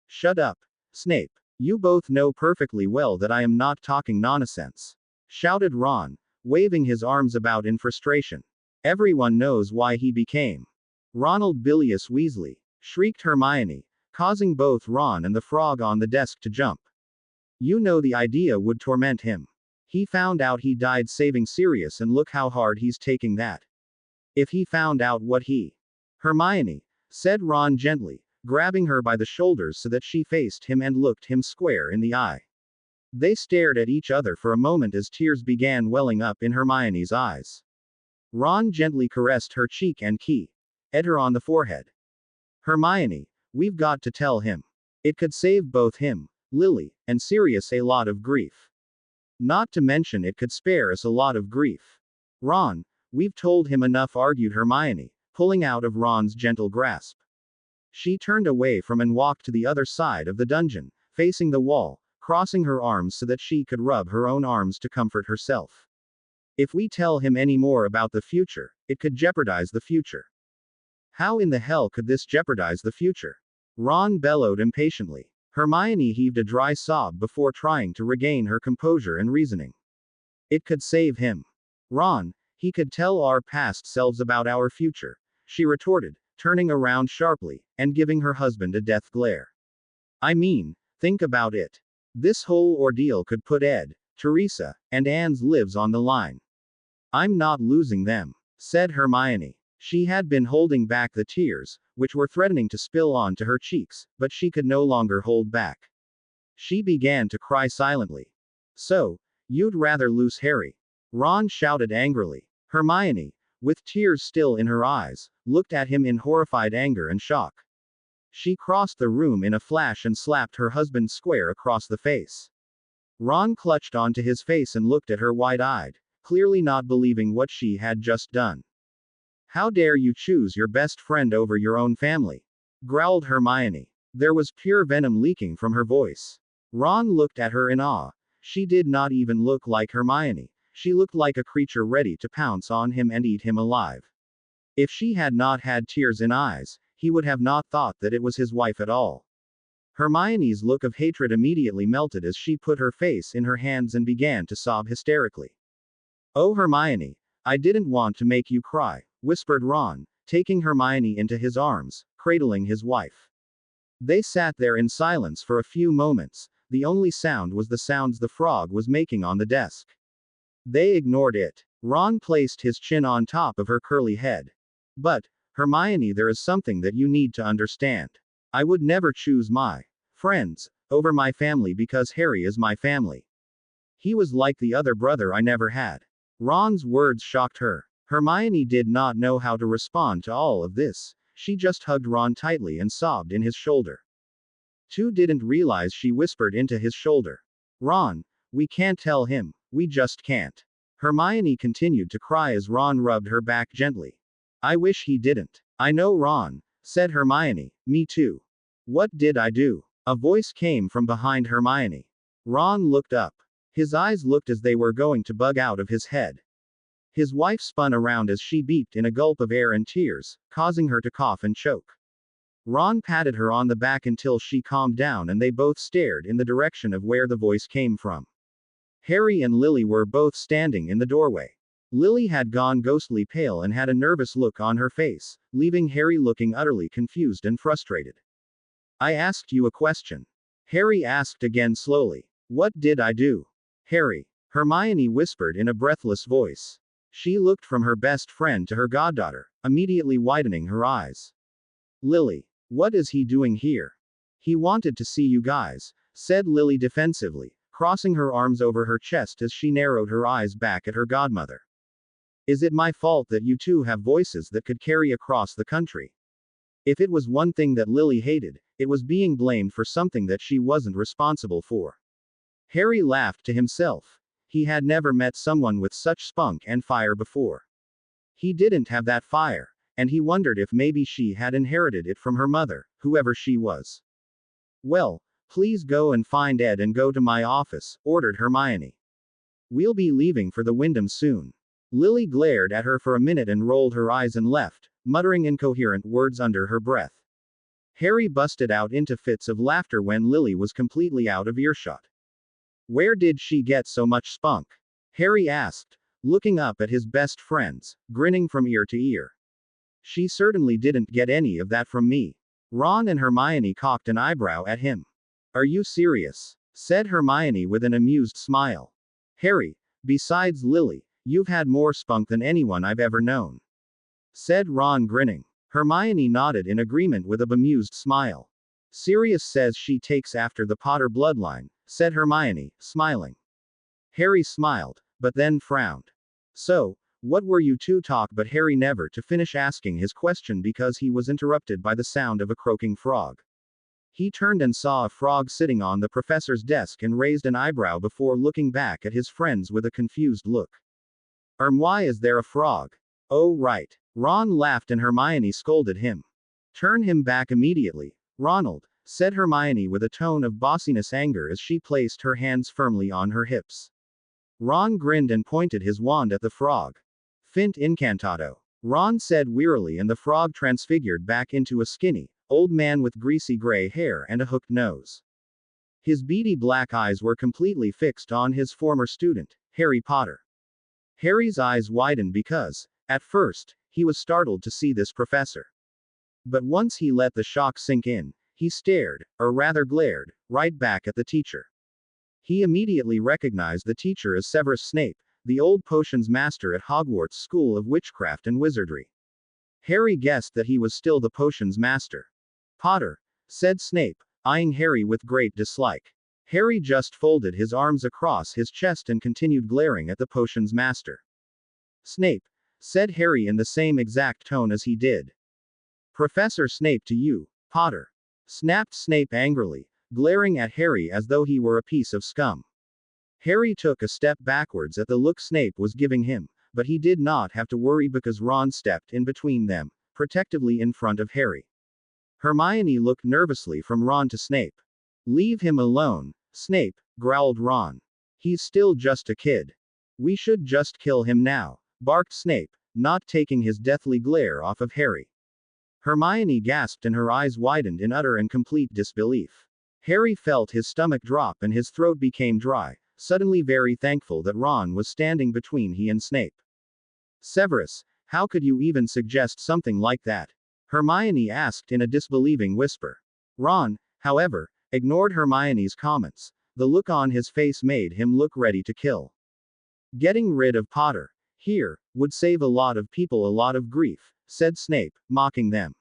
Shut up, Snape. You both know perfectly well that I am not talking nonsense. Shouted Ron, waving his arms about in frustration. Everyone knows why he became Ronald Bilious Weasley, shrieked Hermione, causing both Ron and the frog on the desk to jump. You know the idea would torment him. He found out he died saving Sirius and look how hard he's taking that. If he found out what he. Hermione, said Ron gently, grabbing her by the shoulders so that she faced him and looked him square in the eye. They stared at each other for a moment as tears began welling up in Hermione's eyes. Ron gently caressed her cheek and kissed her on the forehead. Hermione, we've got to tell him. It could save both him, Lily, and Sirius a lot of grief. Not to mention it could spare us a lot of grief. Ron, we've told him enough, argued Hermione, pulling out of Ron's gentle grasp. She turned away from and walked to the other side of the dungeon, facing the wall, crossing her arms so that she could rub her own arms to comfort herself. If we tell him any more about the future, it could jeopardize the future. How in the hell could this jeopardize the future? Ron bellowed impatiently. Hermione heaved a dry sob before trying to regain her composure and reasoning. It could save him. Ron, he could tell our past selves about our future, she retorted, turning around sharply, and giving her husband a death glare. I mean, think about it. This whole ordeal could put Ed, Teresa, and Anne's lives on the line. I'm not losing them, said Hermione. She had been holding back the tears, which were threatening to spill onto her cheeks, but she could no longer hold back. She began to cry silently. So, you'd rather lose Harry? Ron shouted angrily. Hermione, with tears still in her eyes, looked at him in horrified anger and shock. She crossed the room in a flash and slapped her husband square across the face. Ron clutched onto his face and looked at her wide-eyed, clearly not believing what she had just done. How dare you choose your best friend over your own family? Growled Hermione. There was pure venom leaking from her voice. Ron looked at her in awe. She did not even look like Hermione. She looked like a creature ready to pounce on him and eat him alive. If she had not had tears in eyes, he would have not thought that it was his wife at all. Hermione's look of hatred immediately melted as she put her face in her hands and began to sob hysterically. Oh Hermione, I didn't want to make you cry, whispered Ron, taking Hermione into his arms, cradling his wife. They sat there in silence for a few moments. The only sound was the sounds the frog was making on the desk. They ignored it. Ron placed his chin on top of her curly head. But, Hermione, there is something that you need to understand. I would never choose my friends over my family because Harry is my family. He was like the other brother I never had. Ron's words shocked her. Hermione did not know how to respond to all of this. She just hugged Ron tightly and sobbed in his shoulder. Tu didn't realize she whispered into his shoulder. Ron, we can't tell him, we just can't. Hermione continued to cry as Ron rubbed her back gently. I wish he didn't. I know Ron, said Hermione, me too. What did I do? A voice came from behind Hermione. Ron looked up. His eyes looked as they were going to bug out of his head. His wife spun around as she beeped in a gulp of air and tears, causing her to cough and choke. Ron patted her on the back until she calmed down and they both stared in the direction of where the voice came from. Harry and Lily were both standing in the doorway. Lily had gone ghostly pale and had a nervous look on her face, leaving Harry looking utterly confused and frustrated. I asked you a question. Harry asked again slowly. What did I do? Harry. Hermione whispered in a breathless voice. She looked from her best friend to her goddaughter, immediately widening her eyes. Lily. What is he doing here? He wanted to see you guys, said Lily defensively, crossing her arms over her chest as she narrowed her eyes back at her godmother. Is it my fault that you two have voices that could carry across the country? If it was one thing that Lily hated, it was being blamed for something that she wasn't responsible for. Harry laughed to himself. He had never met someone with such spunk and fire before. He didn't have that fire, and he wondered if maybe she had inherited it from her mother, whoever she was. Well, please go and find Ed and go to my office, ordered Hermione. We'll be leaving for the Wyndham soon. Lily glared at her for a minute and rolled her eyes and left, muttering incoherent words under her breath. Harry busted out into fits of laughter when Lily was completely out of earshot. Where did she get so much spunk? Harry asked, looking up at his best friends, grinning from ear to ear. She certainly didn't get any of that from me. Ron and Hermione cocked an eyebrow at him. Are you serious? Said Hermione with an amused smile. Harry, besides Lily, you've had more spunk than anyone I've ever known. Said Ron grinning. Hermione nodded in agreement with a bemused smile. Sirius says she takes after the Potter bloodline, said Hermione, smiling. Harry smiled, but then frowned. So, what were you two talk? But Harry never to finish asking his question because he was interrupted by the sound of a croaking frog. He turned and saw a frog sitting on the professor's desk and raised an eyebrow before looking back at his friends with a confused look. Why is there a frog? Oh right. Ron laughed and Hermione scolded him. Turn him back immediately, Ronald, said Hermione with a tone of bossiness anger as she placed her hands firmly on her hips. Ron grinned and pointed his wand at the frog. Fint incantado. Ron said wearily and the frog transfigured back into a skinny, old man with greasy gray hair and a hooked nose. His beady black eyes were completely fixed on his former student, Harry Potter. Harry's eyes widened because, at first, he was startled to see this professor. But once he let the shock sink in, he stared, or rather glared, right back at the teacher. He immediately recognized the teacher as Severus Snape, the old potions master at Hogwarts School of Witchcraft and Wizardry. Harry guessed that he was still the potions master. Potter, said Snape, eyeing Harry with great dislike. Harry just folded his arms across his chest and continued glaring at the potions master. Snape, said Harry in the same exact tone as he did. Professor Snape to you, Potter, snapped Snape angrily, glaring at Harry as though he were a piece of scum. Harry took a step backwards at the look Snape was giving him, but he did not have to worry because Ron stepped in between them, protectively in front of Harry. Hermione looked nervously from Ron to Snape. Leave him alone, Snape, growled Ron. He's still just a kid. We should just kill him now, barked Snape, not taking his deathly glare off of Harry. Hermione gasped and her eyes widened in utter and complete disbelief. Harry felt his stomach drop and his throat became dry, suddenly very thankful that Ron was standing between he and Snape. Severus, how could you even suggest something like that? Hermione asked in a disbelieving whisper. Ron, however, ignored Hermione's comments. The look on his face made him look ready to kill. Getting rid of Potter, here, would save a lot of people a lot of grief, said Snape, mocking them.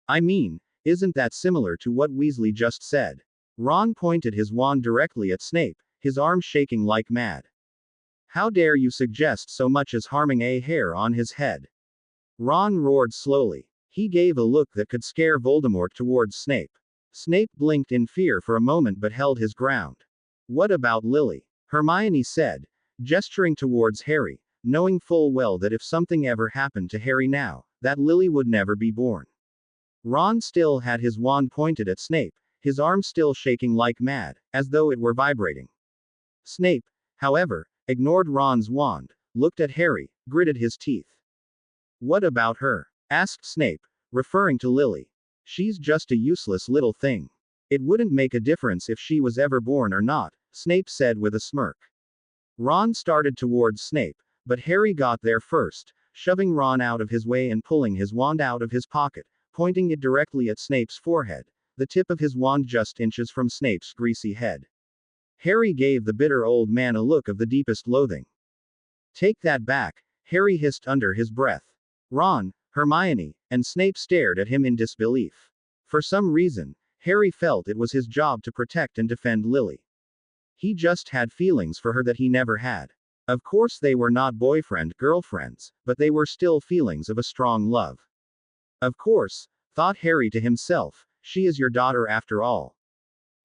I mean, isn't that similar to what Weasley just said? Ron pointed his wand directly at Snape, his arm shaking like mad. How dare you suggest so much as harming a hair on his head? Ron roared slowly. He gave a look that could scare Voldemort towards Snape. Snape blinked in fear for a moment but held his ground. What about Lily? Hermione said, gesturing towards Harry, knowing full well that if something ever happened to Harry now, that Lily would never be born. Ron still had his wand pointed at Snape, his arm still shaking like mad, as though it were vibrating. Snape, however, ignored Ron's wand, looked at Harry, gritted his teeth. What about her? Asked Snape, referring to Lily. She's just a useless little thing. It wouldn't make a difference if she was ever born or not, Snape said with a smirk. Ron started towards Snape, but Harry got there first, shoving Ron out of his way and pulling his wand out of his pocket, pointing it directly at Snape's forehead, the tip of his wand just inches from Snape's greasy head. Harry gave the bitter old man a look of the deepest loathing. Take that back, Harry hissed under his breath. Ron, Hermione, and Snape stared at him in disbelief. For some reason, Harry felt it was his job to protect and defend Lily. He just had feelings for her that he never had. Of course they were not boyfriend-girlfriends, but they were still feelings of a strong love. Of course, thought Harry to himself, she is your daughter after all.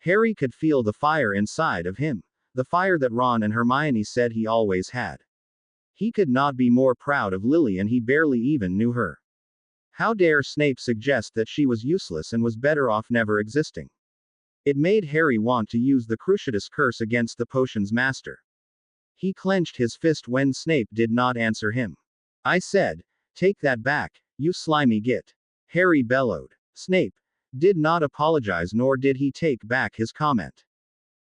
Harry could feel the fire inside of him, the fire that Ron and Hermione said he always had. He could not be more proud of Lily, and he barely even knew her. How dare Snape suggest that she was useless and was better off never existing? It made Harry want to use the Cruciatus curse against the potion's master. He clenched his fist when Snape did not answer him. I said, take that back, you slimy git. Harry bellowed. Snape did not apologize, nor did he take back his comment.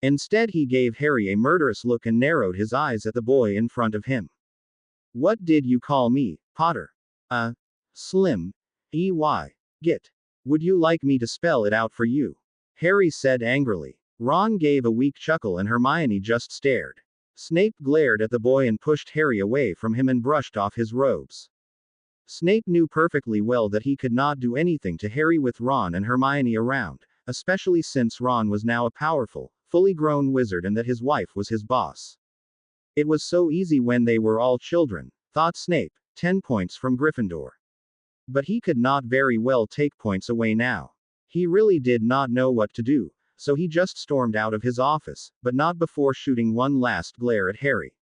Instead, he gave Harry a murderous look and narrowed his eyes at the boy in front of him. What did you call me, Potter? Slim. Git. Would you like me to spell it out for you? Harry said angrily. Ron gave a weak chuckle and Hermione just stared. Snape glared at the boy and pushed Harry away from him and brushed off his robes. Snape knew perfectly well that he could not do anything to Harry with Ron and Hermione around, especially since Ron was now a powerful, fully grown wizard and that his wife was his boss. It was so easy when they were all children, thought Snape, 10 points from Gryffindor. But he could not very well take points away now. He really did not know what to do, so he just stormed out of his office, but not before shooting one last glare at Harry.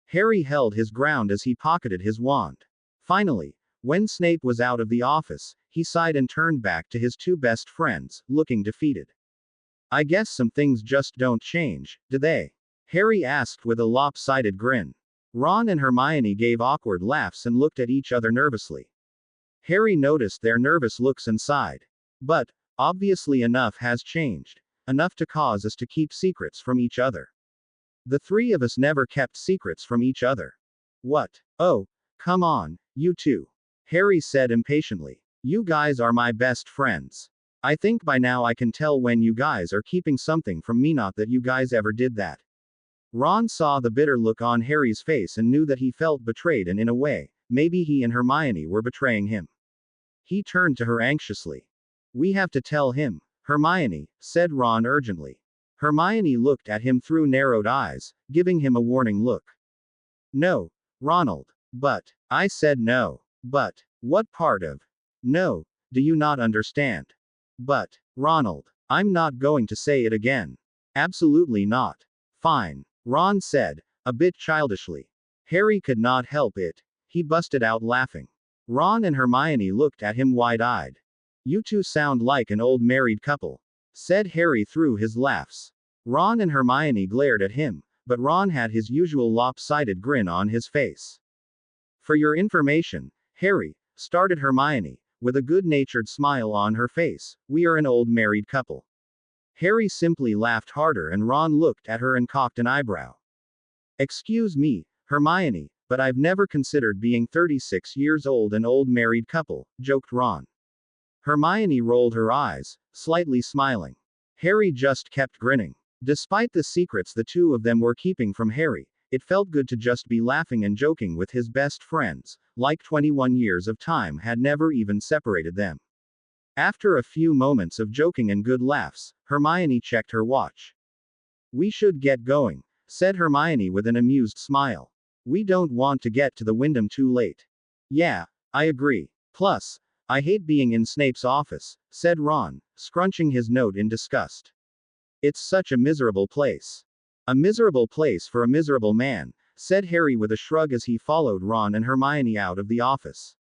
Harry held his ground as he pocketed his wand. Finally, when Snape was out of the office, he sighed and turned back to his two best friends, looking defeated. I guess some things just don't change, do they? Harry asked with a lopsided grin. Ron and Hermione gave awkward laughs and looked at each other nervously. Harry noticed their nervous looks and sighed. But, obviously enough has changed. Enough to cause us to keep secrets from each other. The three of us never kept secrets from each other. What? Oh, come on, you two. Harry said impatiently. You guys are my best friends. I think by now I can tell when you guys are keeping something from me, not that you guys ever did that. Ron saw the bitter look on Harry's face and knew that he felt betrayed, and in a way, maybe he and Hermione were betraying him. He turned to her anxiously. We have to tell him, Hermione, said Ron urgently. Hermione looked at him through narrowed eyes, giving him a warning look. No, Ronald. But, I said no. But, what part of no do you not understand? But, Ronald, I'm not going to say it again. Absolutely not. Fine, Ron said, a bit childishly. Harry could not help it. He busted out laughing. Ron and Hermione looked at him wide-eyed. You two sound like an old married couple, said Harry through his laughs. Ron and Hermione glared at him, but Ron had his usual lopsided grin on his face. For your information, Harry, started Hermione, with a good-natured smile on her face, we are an old married couple. Harry simply laughed harder and Ron looked at her and cocked an eyebrow. Excuse me, Hermione, but I've never considered being 36 years old an old married couple, joked Ron. Hermione rolled her eyes, slightly smiling. Harry just kept grinning. Despite the secrets the two of them were keeping from Harry, it felt good to just be laughing and joking with his best friends, like 21 years of time had never even separated them. After a few moments of joking and good laughs, Hermione checked her watch. We should get going, said Hermione with an amused smile. We don't want to get to the Wyndham too late. Yeah, I agree. Plus, I hate being in Snape's office, said Ron, scrunching his note in disgust. It's such a miserable place. A miserable place for a miserable man, said Harry with a shrug as he followed Ron and Hermione out of the office.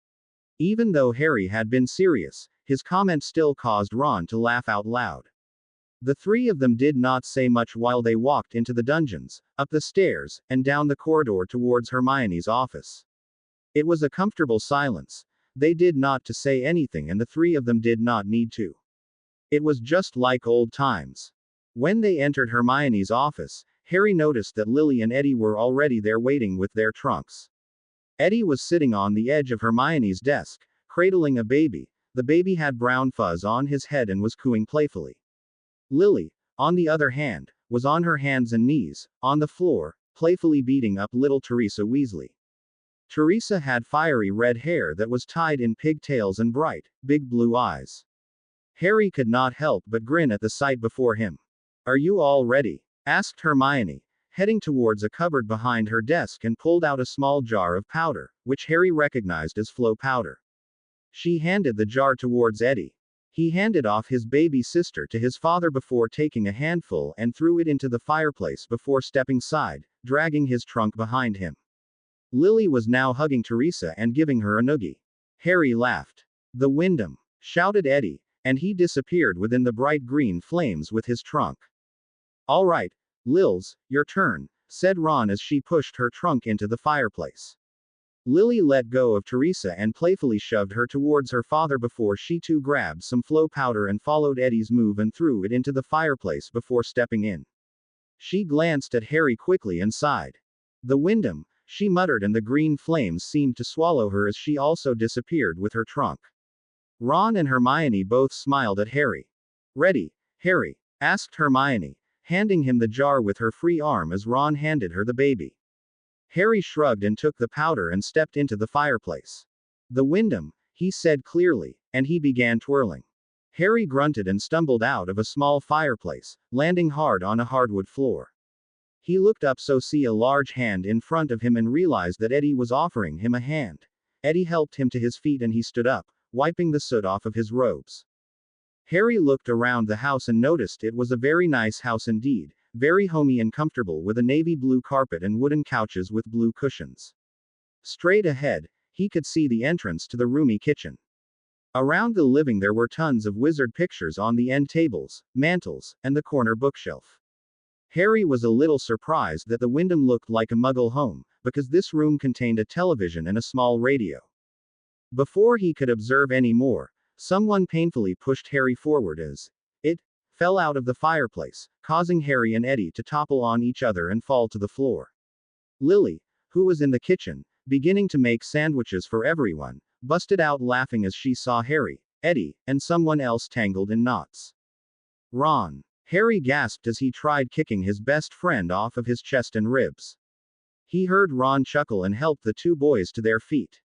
Even though Harry had been serious, his comment still caused Ron to laugh out loud. The three of them did not say much while they walked into the dungeons, up the stairs, and down the corridor towards Hermione's office. It was a comfortable silence. They did not to say anything and the three of them did not need to. It was just like old times. When they entered Hermione's office, Harry noticed that Lily and Eddie were already there waiting with their trunks. Eddie was sitting on the edge of Hermione's desk, cradling a baby. The baby had brown fuzz on his head and was cooing playfully. Lily, on the other hand, was on her hands and knees, on the floor, playfully beating up little Teresa Weasley. Teresa had fiery red hair that was tied in pigtails and bright, big blue eyes. Harry could not help but grin at the sight before him. "Are you all ready?" asked Hermione, heading towards a cupboard behind her desk and pulled out a small jar of powder, which Harry recognized as Flow powder. She handed the jar towards Eddie. He handed off his baby sister to his father before taking a handful and threw it into the fireplace before stepping aside, dragging his trunk behind him. Lily was now hugging Teresa and giving her a noogie. Harry laughed. "The Wyndham!" shouted Eddie, and he disappeared within the bright green flames with his trunk. "All right, Lils, your turn," said Ron as she pushed her trunk into the fireplace. Lily let go of Teresa and playfully shoved her towards her father before she too grabbed some Flow powder and followed Eddie's move and threw it into the fireplace before stepping in. She glanced at Harry quickly and sighed. "The Wyndham," she muttered, and the green flames seemed to swallow her as she also disappeared with her trunk. Ron and Hermione both smiled at Harry. "Ready, Harry?" asked Hermione, handing him the jar with her free arm as Ron handed her the baby. Harry shrugged and took the powder and stepped into the fireplace. "The Wyndham," he said clearly, and he began twirling. Harry grunted and stumbled out of a small fireplace, landing hard on a hardwood floor. He looked up so see a large hand in front of him and realized that Eddie was offering him a hand. Eddie helped him to his feet and he stood up, wiping the soot off of his robes. Harry looked around the house and noticed it was a very nice house indeed, very homey and comfortable with a navy blue carpet and wooden couches with blue cushions. Straight ahead, he could see the entrance to the roomy kitchen. Around the living there were tons of wizard pictures on the end tables, mantels, and the corner bookshelf. Harry was a little surprised that the Wyndham looked like a Muggle home, because this room contained a television and a small radio. Before he could observe any more, someone painfully pushed Harry forward as it fell out of the fireplace, causing Harry and Eddie to topple on each other and fall to the floor. Lily, who was in the kitchen, beginning to make sandwiches for everyone, busted out laughing as she saw Harry, Eddie, and someone else tangled in knots. "Ron!" Harry gasped as he tried kicking his best friend off of his chest and ribs. He heard Ron chuckle and helped the two boys to their feet.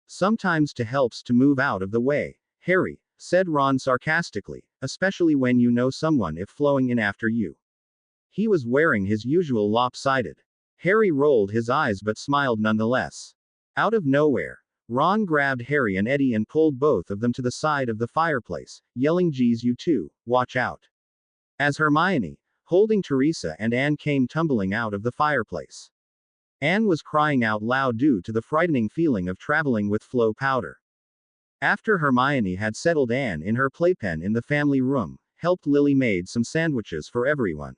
"Sometimes to helps to move out of the way, Harry," said Ron sarcastically, "especially when you know someone if flowing in after you." He was wearing his usual lopsided. Harry rolled his eyes but smiled nonetheless. Out of nowhere, Ron grabbed Harry and Eddie and pulled both of them to the side of the fireplace, yelling, "Geez, you two, watch out." As Hermione, holding Teresa and Anne came tumbling out of the fireplace. Anne was crying out loud due to the frightening feeling of traveling with Flow powder. After Hermione had settled Anne in her playpen in the family room, helped Lily made some sandwiches for everyone.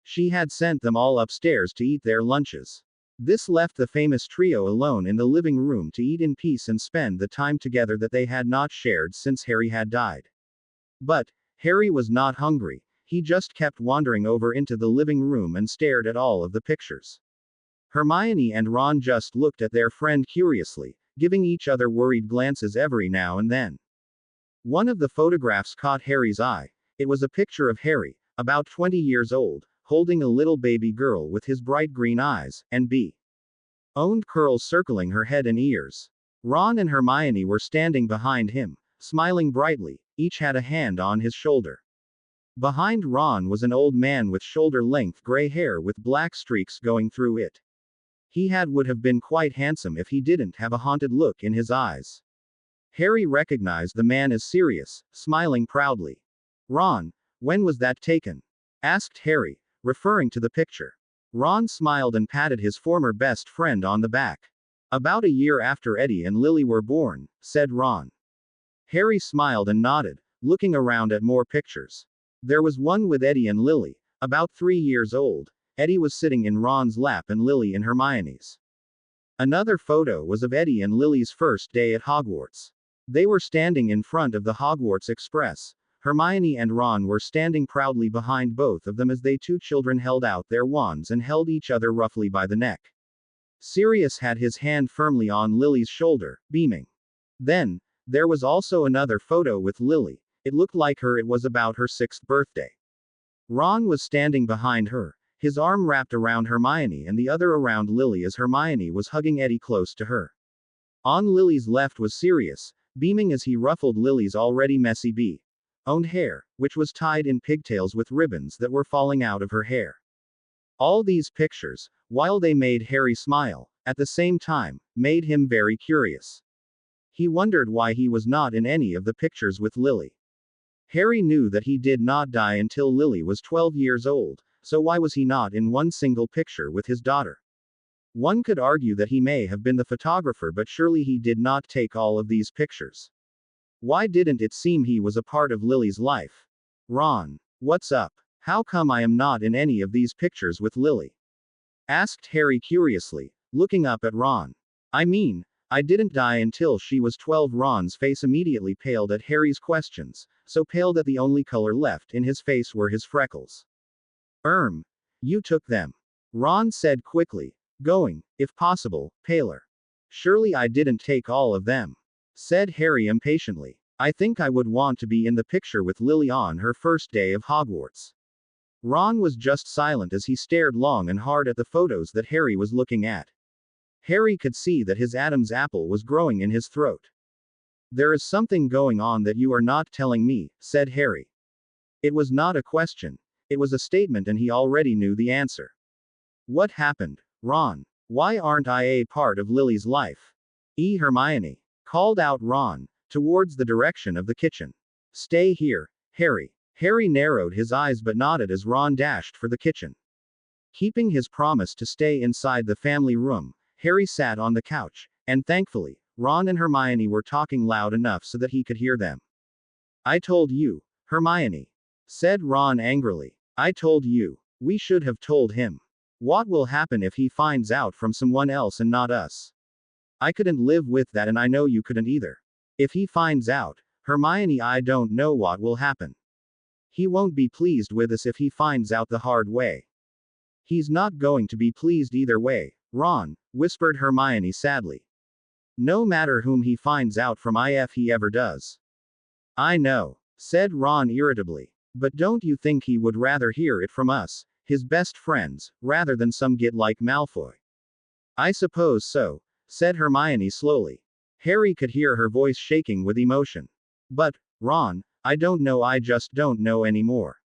She had sent them all upstairs to eat their lunches. This left the famous trio alone in the living room to eat in peace and spend the time together that they had not shared since Harry had died. But Harry was not hungry. He just kept wandering over into the living room and stared at all of the pictures. Hermione and Ron just looked at their friend curiously, giving each other worried glances every now and then. One of the photographs caught Harry's eye. It was a picture of Harry, about 20 years old, holding a little baby girl with his bright green eyes, and owned curls circling her head and ears. Ron and Hermione were standing behind him, smiling brightly, each had a hand on his shoulder. Behind Ron was an old man with shoulder-length gray hair with black streaks going through it. He would have been quite handsome if he didn't have a haunted look in his eyes. Harry recognized the man as Sirius, smiling proudly. "Ron, when was that taken?" asked Harry, referring to the picture. Ron smiled and patted his former best friend on the back. "About a year after Eddie and Lily were born," said Ron. Harry smiled and nodded, looking around at more pictures. There was one with Eddie and Lily, about 3 years old. Eddie was sitting in Ron's lap and Lily in Hermione's. Another photo was of Eddie and Lily's first day at Hogwarts. They were standing in front of the Hogwarts Express. Hermione and Ron were standing proudly behind both of them as they two children held out their wands and held each other roughly by the neck. Sirius had his hand firmly on Lily's shoulder, beaming. Then, there was also another photo with Lily. It looked like it was about her 6th birthday. Ron was standing behind her, his arm wrapped around Hermione and the other around Lily as Hermione was hugging Eddie close to her. On Lily's left was Sirius, beaming as he ruffled Lily's already messy owned hair, which was tied in pigtails with ribbons that were falling out of her hair. All these pictures, while they made Harry smile, at the same time, made him very curious. He wondered why he was not in any of the pictures with Lily. Harry knew that he did not die until Lily was 12 years old, so why was he not in one single picture with his daughter? One could argue that he may have been the photographer, but surely he did not take all of these pictures. Why didn't it seem he was a part of Lily's life? Ron, what's up? How come I am not in any of these pictures with Lily? Asked Harry curiously, looking up at Ron. I mean, I didn't die until she was 12. Ron's face immediately paled at Harry's questions, so pale that the only color left in his face were his freckles. You took them. Ron said quickly, going, if possible, paler. Surely I didn't take all of them, said Harry impatiently. I think I would want to be in the picture with Lily on her first day of Hogwarts. Ron was just silent as he stared long and hard at the photos that Harry was looking at. Harry could see that his Adam's apple was growing in his throat. There is something going on that you are not telling me, said Harry. It was not a question. It was a statement and he already knew the answer. What happened, Ron? Why aren't I a part of Lily's life? Hermione, called out Ron, towards the direction of the kitchen. Stay here, Harry. Harry narrowed his eyes but nodded as Ron dashed for the kitchen. Keeping his promise to stay inside the family room, Harry sat on the couch, and thankfully, Ron and Hermione were talking loud enough so that he could hear them. I told you, Hermione, said Ron angrily. I told you. We should have told him. What will happen if he finds out from someone else and not us? I couldn't live with that and I know you couldn't either. If he finds out, Hermione, I don't know what will happen. He won't be pleased with us if he finds out the hard way. He's not going to be pleased either way, Ron, whispered Hermione sadly. No matter whom he finds out from if he ever does. I know, said Ron irritably. But don't you think he would rather hear it from us, his best friends, rather than some git like Malfoy? I suppose so, said Hermione slowly. Harry could hear her voice shaking with emotion. But, Ron, I don't know, I just don't know anymore.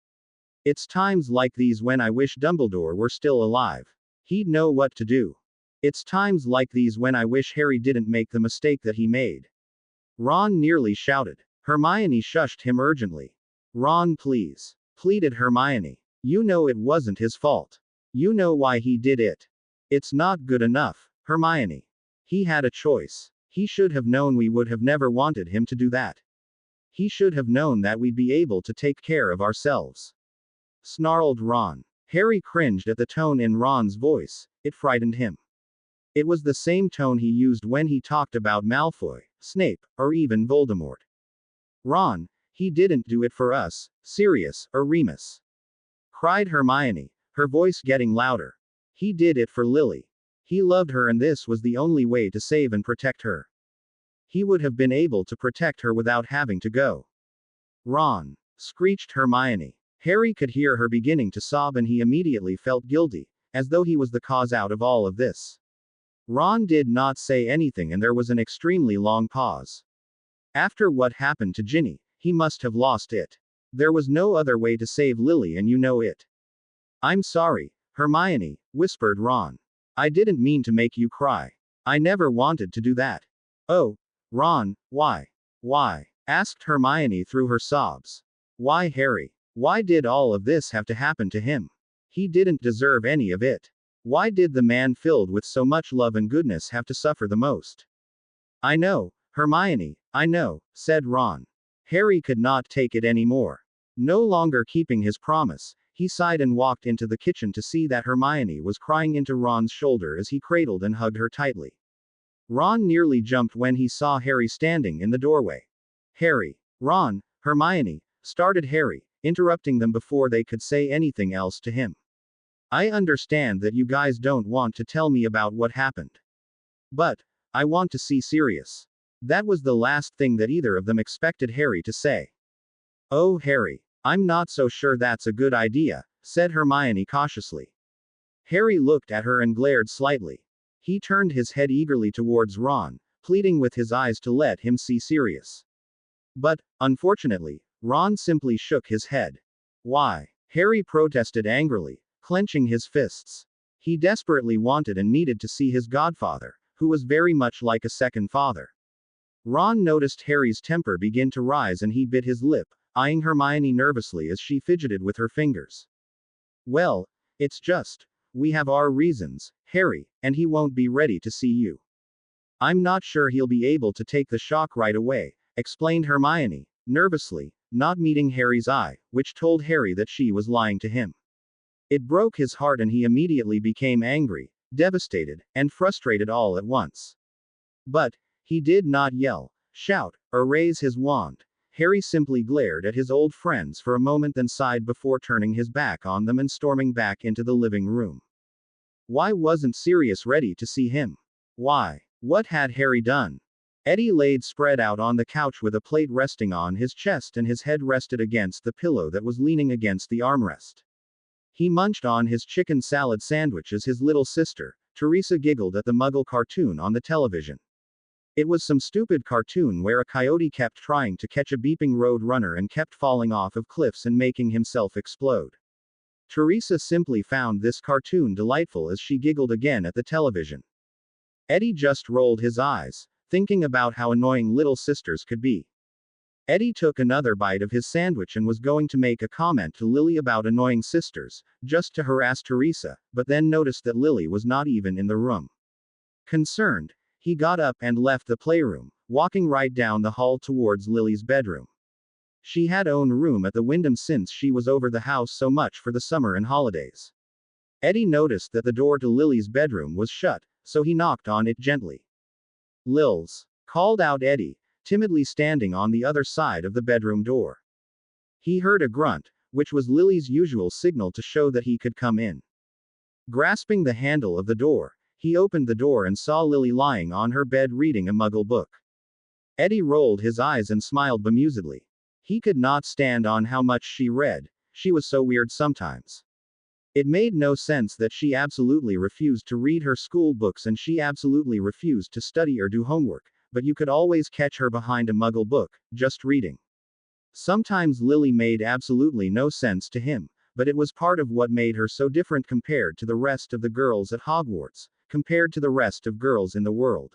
It's times like these when I wish Dumbledore were still alive. He'd know what to do. It's times like these when I wish Harry didn't make the mistake that he made. Ron nearly shouted. Hermione shushed him urgently. Ron, please, pleaded Hermione. You know it wasn't his fault. You know why he did it. It's not good enough, Hermione. He had a choice. He should have known we would have never wanted him to do that. He should have known that we'd be able to take care of ourselves. Snarled Ron. Harry cringed at the tone in Ron's voice. It frightened him. It was the same tone he used when he talked about Malfoy, Snape, or even Voldemort. Ron, he didn't do it for us, Sirius, or Remus. Cried Hermione, her voice getting louder. He did it for Lily. He loved her and this was the only way to save and protect her. He would have been able to protect her without having to go. Ron, screeched Hermione. Harry could hear her beginning to sob and he immediately felt guilty, as though he was the cause out of all of this. Ron did not say anything and there was an extremely long pause. After what happened to Ginny, he must have lost it. There was no other way to save Lily and you know it. I'm sorry, Hermione, whispered Ron. I didn't mean to make you cry. I never wanted to do that. Oh, Ron, why? Why? Asked Hermione through her sobs. Why, Harry? Why did all of this have to happen to him? He didn't deserve any of it. Why did the man filled with so much love and goodness have to suffer the most? I know, Hermione, I know, said Ron. Harry could not take it anymore. No longer keeping his promise, he sighed and walked into the kitchen to see that Hermione was crying into Ron's shoulder as he cradled and hugged her tightly. Ron nearly jumped when he saw Harry standing in the doorway. Harry, Ron, Hermione, started Harry, interrupting them before they could say anything else to him. I understand that you guys don't want to tell me about what happened. But, I want to see Sirius. That was the last thing that either of them expected Harry to say. Oh, Harry, I'm not so sure that's a good idea, said Hermione cautiously. Harry looked at her and glared slightly. He turned his head eagerly towards Ron, pleading with his eyes to let him see Sirius. But, unfortunately, Ron simply shook his head. Why? Harry protested angrily, clenching his fists. He desperately wanted and needed to see his godfather, who was very much like a second father. Ron noticed Harry's temper begin to rise and he bit his lip, eyeing Hermione nervously as she fidgeted with her fingers. Well, it's just, we have our reasons, Harry, and he won't be ready to see you. I'm not sure he'll be able to take the shock right away, explained Hermione, nervously, not meeting Harry's eye, which told Harry that she was lying to him. It broke his heart and he immediately became angry, devastated, and frustrated all at once. But, he did not yell, shout, or raise his wand. Harry simply glared at his old friends for a moment then sighed before turning his back on them and storming back into the living room. Why wasn't Sirius ready to see him? Why? What had Harry done? Eddie laid spread out on the couch with a plate resting on his chest and his head rested against the pillow that was leaning against the armrest. He munched on his chicken salad sandwich as his little sister, Teresa, giggled at the Muggle cartoon on the television. It was some stupid cartoon where a coyote kept trying to catch a beeping road runner and kept falling off of cliffs and making himself explode. Teresa simply found this cartoon delightful as she giggled again at the television. Eddie just rolled his eyes, thinking about how annoying little sisters could be. Eddie took another bite of his sandwich and was going to make a comment to Lily about annoying sisters, just to harass Teresa, but then noticed that Lily was not even in the room. Concerned, he got up and left the playroom, walking right down the hall towards Lily's bedroom. She had own room at the Wyndham since she was over the house so much for the summer and holidays. Eddie noticed that the door to Lily's bedroom was shut, so he knocked on it gently. Lils, called out Eddie, timidly standing on the other side of the bedroom door. He heard a grunt, which was Lily's usual signal to show that he could come in. Grasping the handle of the door, he opened the door and saw Lily lying on her bed reading a Muggle book. Eddie rolled his eyes and smiled bemusedly. He could not stand on how much she read, she was so weird sometimes. It made no sense that she absolutely refused to read her school books and she absolutely refused to study or do homework, but you could always catch her behind a Muggle book, just reading. Sometimes Lily made absolutely no sense to him, but it was part of what made her so different compared to the rest of the girls at Hogwarts, compared to the rest of girls in the world.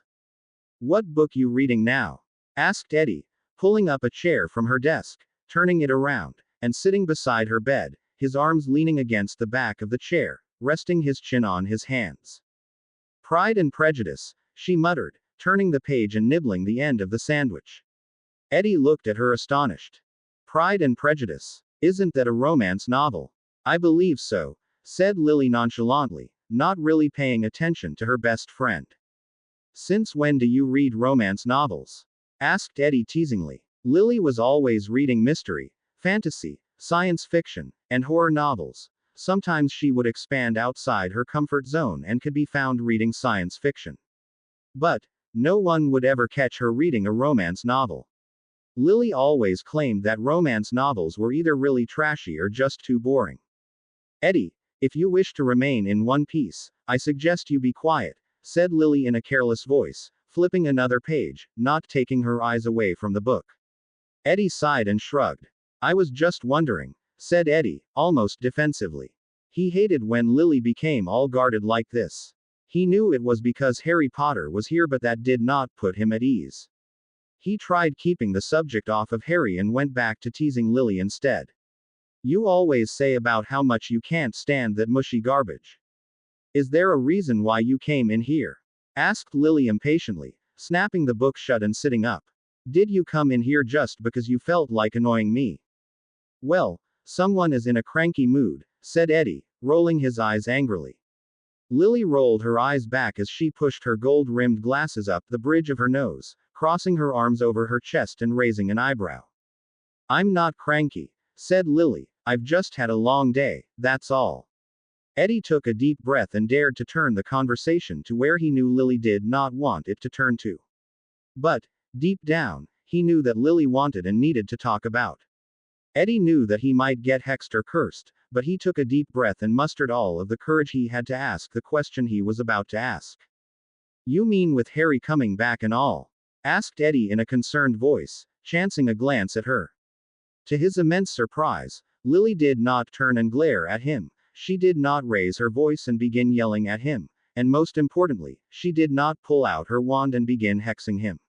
What book you reading now? Asked Eddie, pulling up a chair from her desk, turning it around, and sitting beside her bed, his arms leaning against the back of the chair, resting his chin on his hands. Pride and Prejudice, she muttered, turning the page and nibbling the end of the sandwich. Eddie looked at her astonished. Pride and Prejudice? Isn't that a romance novel? I believe so, said Lily nonchalantly, not really paying attention to her best friend. Since when do you read romance novels? Asked Eddie teasingly. Lily was always reading mystery, fantasy, science fiction, and horror novels. Sometimes she would expand outside her comfort zone and could be found reading science fiction. But, no one would ever catch her reading a romance novel. Lily always claimed that romance novels were either really trashy or just too boring. Eddie, if you wish to remain in one piece, I suggest you be quiet, said Lily in a careless voice, flipping another page, not taking her eyes away from the book. Eddie sighed and shrugged. I was just wondering, said Eddie, almost defensively. He hated when Lily became all guarded like this. He knew it was because Harry Potter was here, but that did not put him at ease. He tried keeping the subject off of Harry and went back to teasing Lily instead. You always say about how much you can't stand that mushy garbage. Is there a reason why you came in here? Asked Lily impatiently, snapping the book shut and sitting up. Did you come in here just because you felt like annoying me? Well, someone is in a cranky mood, said Eddie, rolling his eyes angrily. Lily rolled her eyes back as she pushed her gold-rimmed glasses up the bridge of her nose, crossing her arms over her chest and raising an eyebrow. I'm not cranky, said Lily. I've just had a long day, that's all. Eddie took a deep breath and dared to turn the conversation to where he knew Lily did not want it to turn to. But, deep down, he knew that Lily wanted and needed to talk about. Eddie knew that he might get hexed or cursed, but he took a deep breath and mustered all of the courage he had to ask the question he was about to ask. You mean with Harry coming back and all? Asked Eddie in a concerned voice, chancing a glance at her. To his immense surprise, Lily did not turn and glare at him, she did not raise her voice and begin yelling at him, and most importantly, she did not pull out her wand and begin hexing him.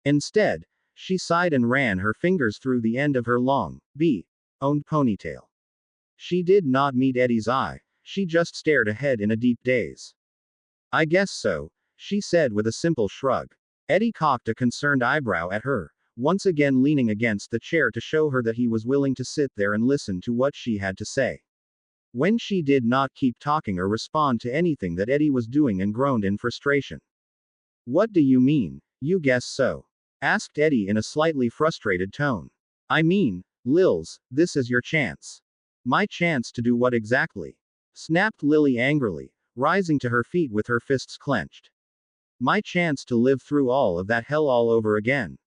Instead, she sighed and ran her fingers through the end of her long, bee-owned ponytail. She did not meet Eddie's eye, she just stared ahead in a deep daze. I guess so, she said with a simple shrug. Eddie cocked a concerned eyebrow at her, once again leaning against the chair to show her that he was willing to sit there and listen to what she had to say. When she did not keep talking or respond to anything that Eddie was doing and groaned in frustration. What do you mean, you guess so? Asked Eddie in a slightly frustrated tone. I mean, Lils, this is your chance. My chance to do what exactly? Snapped Lily angrily, rising to her feet with her fists clenched. My chance to live through all of that hell all over again.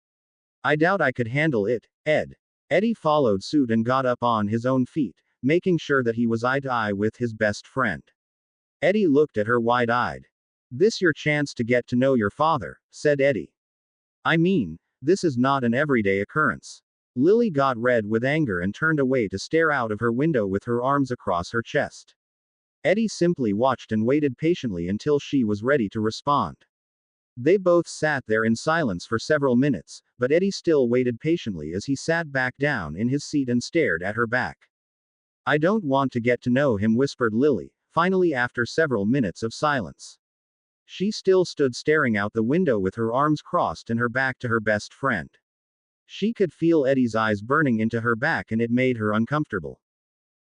I doubt I could handle it, Ed. Eddie followed suit and got up on his own feet, making sure that he was eye to eye with his best friend. Eddie looked at her wide-eyed. This your chance to get to know your father, said Eddie. I mean, this is not an everyday occurrence. Lily got red with anger and turned away to stare out of her window with her arms across her chest. Eddie simply watched and waited patiently until she was ready to respond. They both sat there in silence for several minutes, but Eddie still waited patiently as he sat back down in his seat and stared at her back. I don't want to get to know him, whispered Lily, finally after several minutes of silence. She still stood staring out the window with her arms crossed and her back to her best friend. She could feel Eddie's eyes burning into her back and it made her uncomfortable.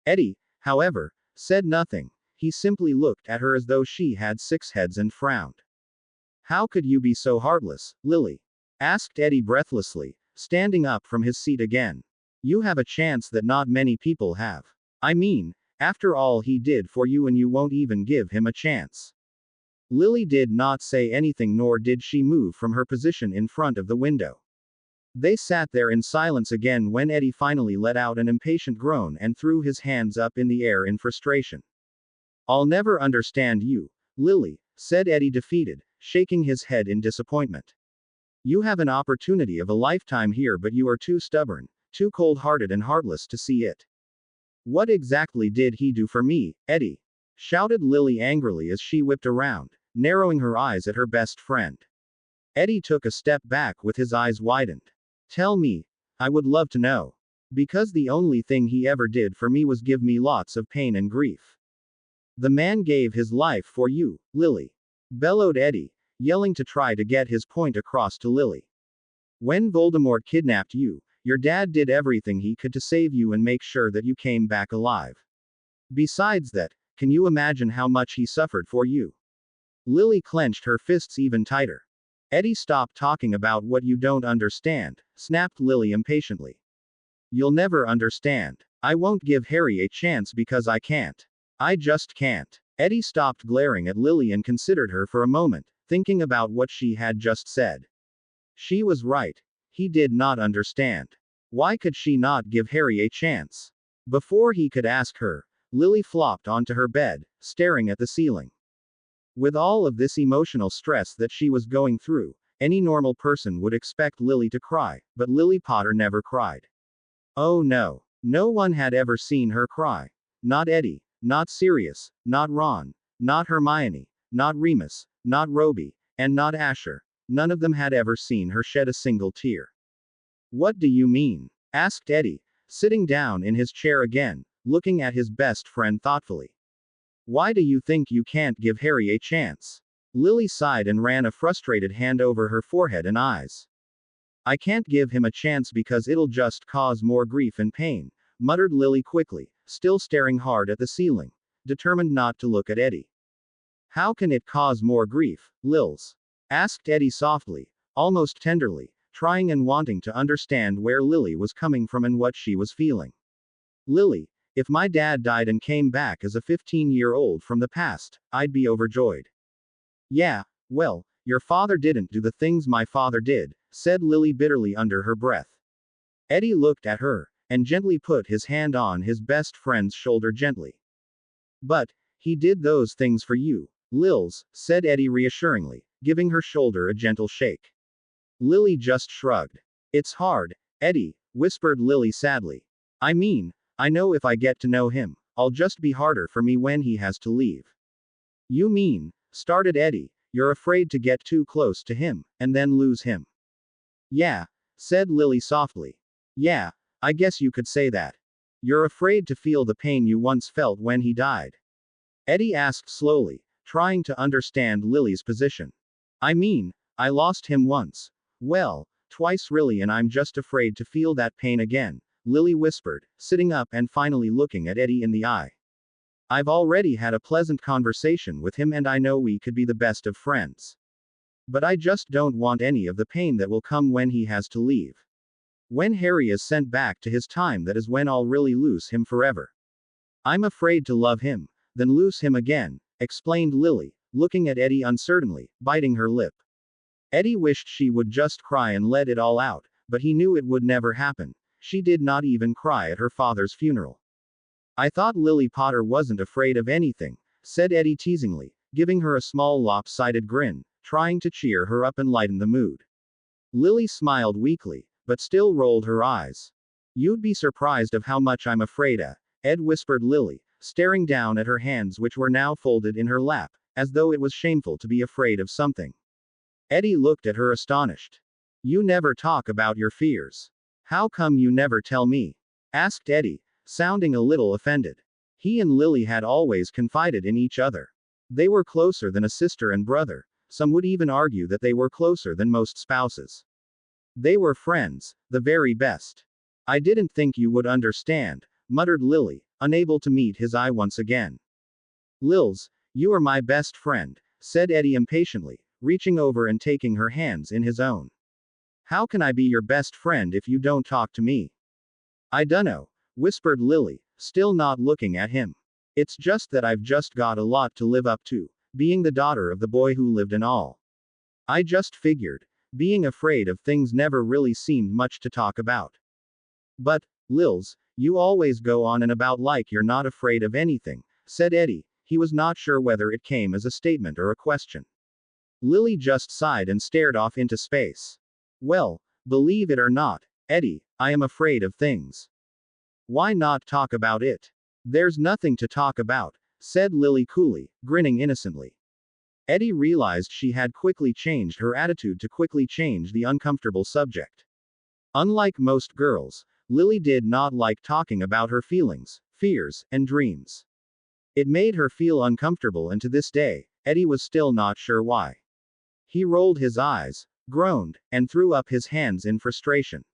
Eddie, however, said nothing, he simply looked at her as though she had 6 heads and frowned. How could you be so heartless, Lily? Asked Eddie breathlessly, standing up from his seat again. You have a chance that not many people have. I mean, after all he did for you and you won't even give him a chance. Lily did not say anything nor did she move from her position in front of the window. They sat there in silence again when Eddie finally let out an impatient groan and threw his hands up in the air in frustration. I'll never understand you, Lily, said Eddie defeated, shaking his head in disappointment. You have an opportunity of a lifetime here but you are too stubborn, too cold-hearted and heartless to see it. What exactly did he do for me, Eddie? Shouted Lily angrily as she whipped around, narrowing her eyes at her best friend. Eddie took a step back with his eyes widened. Tell me, I would love to know. Because the only thing he ever did for me was give me lots of pain and grief. The man gave his life for you, Lily. Bellowed Eddie, yelling to try to get his point across to Lily. When Voldemort kidnapped you, your dad did everything he could to save you and make sure that you came back alive. Besides that, can you imagine how much he suffered for you? Lily clenched her fists even tighter. Eddie, stop talking about what you don't understand, snapped Lily impatiently. You'll never understand. I won't give Harry a chance because I can't. I just can't. Eddie stopped glaring at Lily and considered her for a moment, thinking about what she had just said. She was right. He did not understand. Why could she not give Harry a chance? Before he could ask her, Lily flopped onto her bed, staring at the ceiling. With all of this emotional stress that she was going through, any normal person would expect Lily to cry, but Lily Potter never cried. Oh no. No one had ever seen her cry. Not Eddie, not Sirius, not Ron, not Hermione, not Remus, not Roby, and not Asher. None of them had ever seen her shed a single tear. What do you mean? Asked Eddie, sitting down in his chair again, looking at his best friend thoughtfully. Why do you think you can't give Harry a chance? Lily sighed and ran a frustrated hand over her forehead and eyes. I can't give him a chance because it'll just cause more grief and pain, muttered Lily quickly, still staring hard at the ceiling, determined not to look at Eddie. How can it cause more grief, Lils? Asked Eddie softly, almost tenderly, trying and wanting to understand where Lily was coming from and what she was feeling. Lily, if my dad died and came back as a 15-year-old from the past, I'd be overjoyed. Yeah, well, your father didn't do the things my father did, said Lily bitterly under her breath. Eddie looked at her, and gently put his hand on his best friend's shoulder gently. But, he did those things for you, Lils, said Eddie reassuringly, giving her shoulder a gentle shake. Lily just shrugged. It's hard, Eddie, whispered Lily sadly. I mean, I know if I get to know him, I'll just be harder for me when he has to leave. You mean, started Eddie, you're afraid to get too close to him, and then lose him. Yeah, said Lily softly. Yeah, I guess you could say that. You're afraid to feel the pain you once felt when he died. Eddie asked slowly, trying to understand Lily's position. I mean, I lost him once. Well, twice really, and I'm just afraid to feel that pain again, Lily whispered, sitting up and finally looking at Eddie in the eye. I've already had a pleasant conversation with him and I know we could be the best of friends. But I just don't want any of the pain that will come when he has to leave. When Harry is sent back to his time, that is when I'll really lose him forever. I'm afraid to love him, then lose him again, explained Lily, looking at Eddie uncertainly, biting her lip. Eddie wished she would just cry and let it all out, but he knew it would never happen. She did not even cry at her father's funeral. I thought Lily Potter wasn't afraid of anything, said Eddie teasingly, giving her a small lopsided grin, trying to cheer her up and lighten the mood. Lily smiled weakly, but still rolled her eyes. You'd be surprised of how much I'm afraid of, Ed whispered Lily, staring down at her hands which were now folded in her lap, as though it was shameful to be afraid of something. Eddie looked at her astonished. You never talk about your fears. How come you never tell me? Asked Eddie, sounding a little offended. He and Lily had always confided in each other. They were closer than a sister and brother. Some would even argue that they were closer than most spouses. They were friends, the very best. I didn't think you would understand, muttered Lily, unable to meet his eye once again. Lils, you are my best friend, said Eddie impatiently, reaching over and taking her hands in his own. How can I be your best friend if you don't talk to me? I dunno, whispered Lily, still not looking at him. It's just that I've just got a lot to live up to, being the daughter of the boy who lived and all. I just figured, being afraid of things never really seemed much to talk about. But, Lils, you always go on and about like you're not afraid of anything, said Eddie. He was not sure whether it came as a statement or a question. Lily just sighed and stared off into space. Well, believe it or not, Eddie, I am afraid of things. Why not talk about it? There's nothing to talk about, said Lily coolly, grinning innocently. Eddie realized she had quickly changed her attitude to quickly change the uncomfortable subject. Unlike most girls, Lily did not like talking about her feelings, fears, and dreams. It made her feel uncomfortable, and to this day, Eddie was still not sure why. He rolled his eyes, groaned, and threw up his hands in frustration.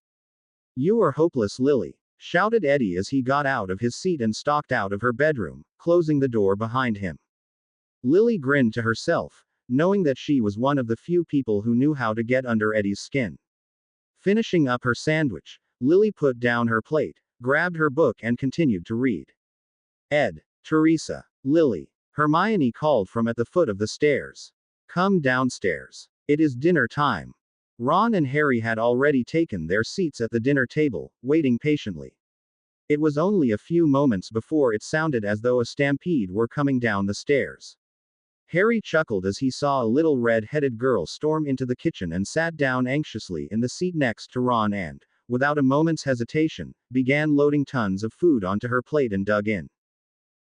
You are hopeless, Lily, shouted Eddie as he got out of his seat and stalked out of her bedroom, closing the door behind him. Lily grinned to herself, knowing that she was one of the few people who knew how to get under Eddie's skin. Finishing up her sandwich, Lily put down her plate, grabbed her book and continued to read. Ed, Teresa, Lily, Hermione called from at the foot of the stairs. Come downstairs. It is dinner time. Ron and Harry had already taken their seats at the dinner table, waiting patiently. It was only a few moments before it sounded as though a stampede were coming down the stairs. Harry chuckled as he saw a little red-headed girl storm into the kitchen and sat down anxiously in the seat next to Ron and, without a moment's hesitation, began loading tons of food onto her plate and dug in.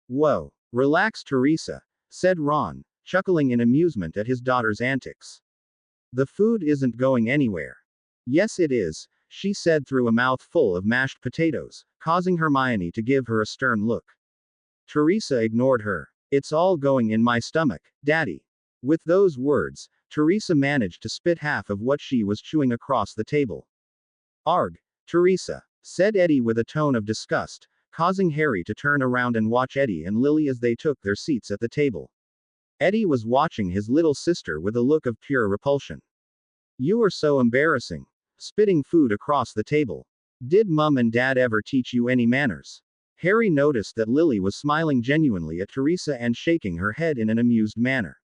Whoa, relax, Teresa, said Ron, chuckling in amusement at his daughter's antics. The food isn't going anywhere. Yes, it is, she said through a mouthful of mashed potatoes, causing Hermione to give her a stern look. Teresa ignored her. It's all going in my stomach, Daddy. With those words, Teresa managed to spit half of what she was chewing across the table. Arg, Teresa, said Eddie with a tone of disgust, causing Harry to turn around and watch Eddie and Lily as they took their seats at the table. Eddie was watching his little sister with a look of pure repulsion. You are so embarrassing. Spitting food across the table. Did Mum and Dad ever teach you any manners? Harry noticed that Lily was smiling genuinely at Teresa and shaking her head in an amused manner.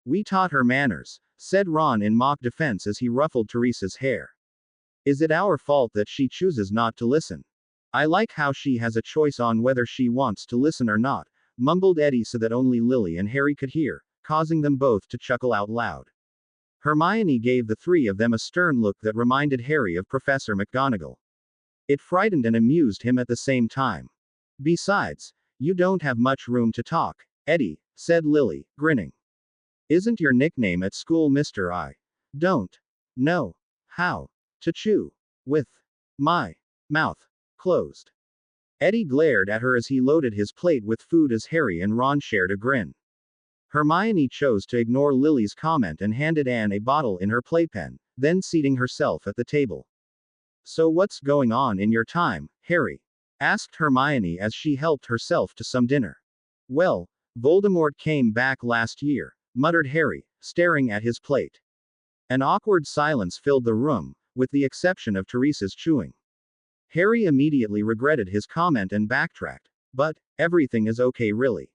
We taught her manners, said Ron in mock defense as he ruffled Teresa's hair. Is it our fault that she chooses not to listen? I like how she has a choice on whether she wants to listen or not, mumbled Eddie so that only Lily and Harry could hear, causing them both to chuckle out loud. Hermione gave the three of them a stern look that reminded Harry of Professor McGonagall. It frightened and amused him at the same time. Besides, you don't have much room to talk, Eddie, said Lily, grinning. Isn't your nickname at school Mr. I don't know how to chew with my mouth closed? Eddie glared at her as he loaded his plate with food as Harry and Ron shared a grin. Hermione chose to ignore Lily's comment and handed Anne a bottle in her playpen, then seating herself at the table. So what's going on in your time, Harry? Asked Hermione as she helped herself to some dinner. Well, Voldemort came back last year, muttered Harry, staring at his plate. An awkward silence filled the room, with the exception of Teresa's chewing. Harry immediately regretted his comment and backtracked. But, everything is okay really.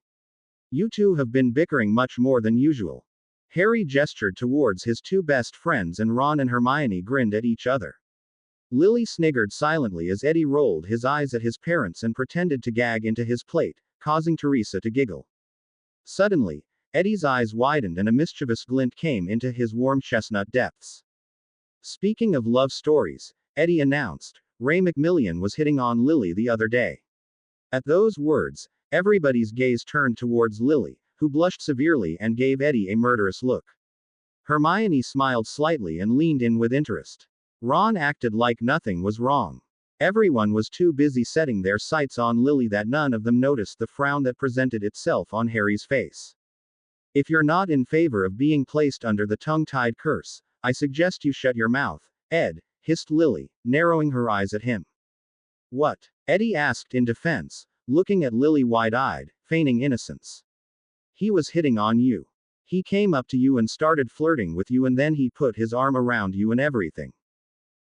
You two have been bickering much more than usual. Harry gestured towards his two best friends and Ron and Hermione grinned at each other. Lily sniggered silently as Eddie rolled his eyes at his parents and pretended to gag into his plate, causing Teresa to giggle. Suddenly, Eddie's eyes widened and a mischievous glint came into his warm chestnut depths. Speaking of love stories, Eddie announced, Ray McMillian was hitting on Lily the other day. At those words, everybody's gaze turned towards Lily, who blushed severely and gave Eddie a murderous look. Hermione smiled slightly and leaned in with interest. Ron acted like nothing was wrong. Everyone was too busy setting their sights on Lily that none of them noticed the frown that presented itself on Harry's face. If you're not in favor of being placed under the tongue-tied curse, I suggest you shut your mouth, Ed, hissed Lily, narrowing her eyes at him. What? Eddie asked in defense, looking at Lily wide-eyed, feigning innocence. He was hitting on you. He came up to you and started flirting with you and then he put his arm around you and everything.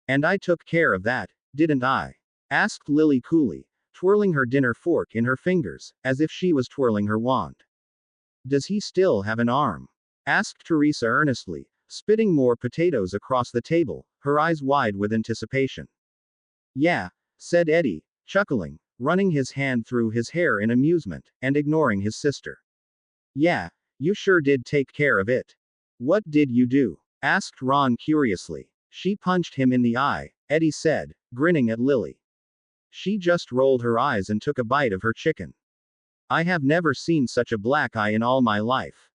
And I took care of that, didn't I? Asked Lily coolly, twirling her dinner fork in her fingers, as if she was twirling her wand. Does he still have an arm? Asked Teresa earnestly, spitting more potatoes across the table, her eyes wide with anticipation. Yeah, said Eddie, chuckling, running his hand through his hair in amusement, and ignoring his sister. Yeah, you sure did take care of it. What did you do? Asked Ron curiously. She punched him in the eye, Eddie said, grinning at Lily. She just rolled her eyes and took a bite of her chicken. I have never seen such a black eye in all my life.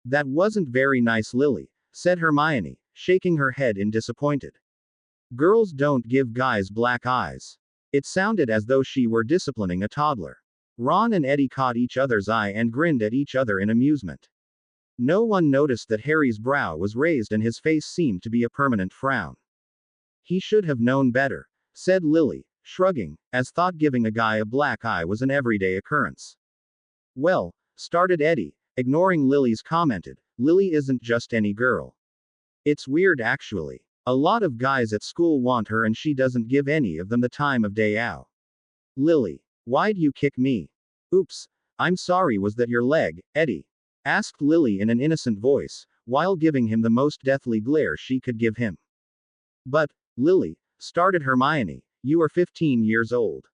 That wasn't very nice, Lily, said Hermione, shaking her head in disappointed. Girls don't give guys black eyes. It sounded as though she were disciplining a toddler. Ron and Eddie caught each other's eye and grinned at each other in amusement. No one noticed that Harry's brow was raised and his face seemed to be a permanent frown. He should have known better, said Lily, shrugging, as thought giving a guy a black eye was an everyday occurrence. Well, started Eddie, ignoring Lily's commented, Lily isn't just any girl. It's weird actually. A lot of guys at school want her and she doesn't give any of them the time of day out. Lily, why'd you kick me? Oops, I'm sorry, was that your leg, Eddie? Asked Lily in an innocent voice, while giving him the most deathly glare she could give him. But, Lily, started Hermione, you are 15 years old.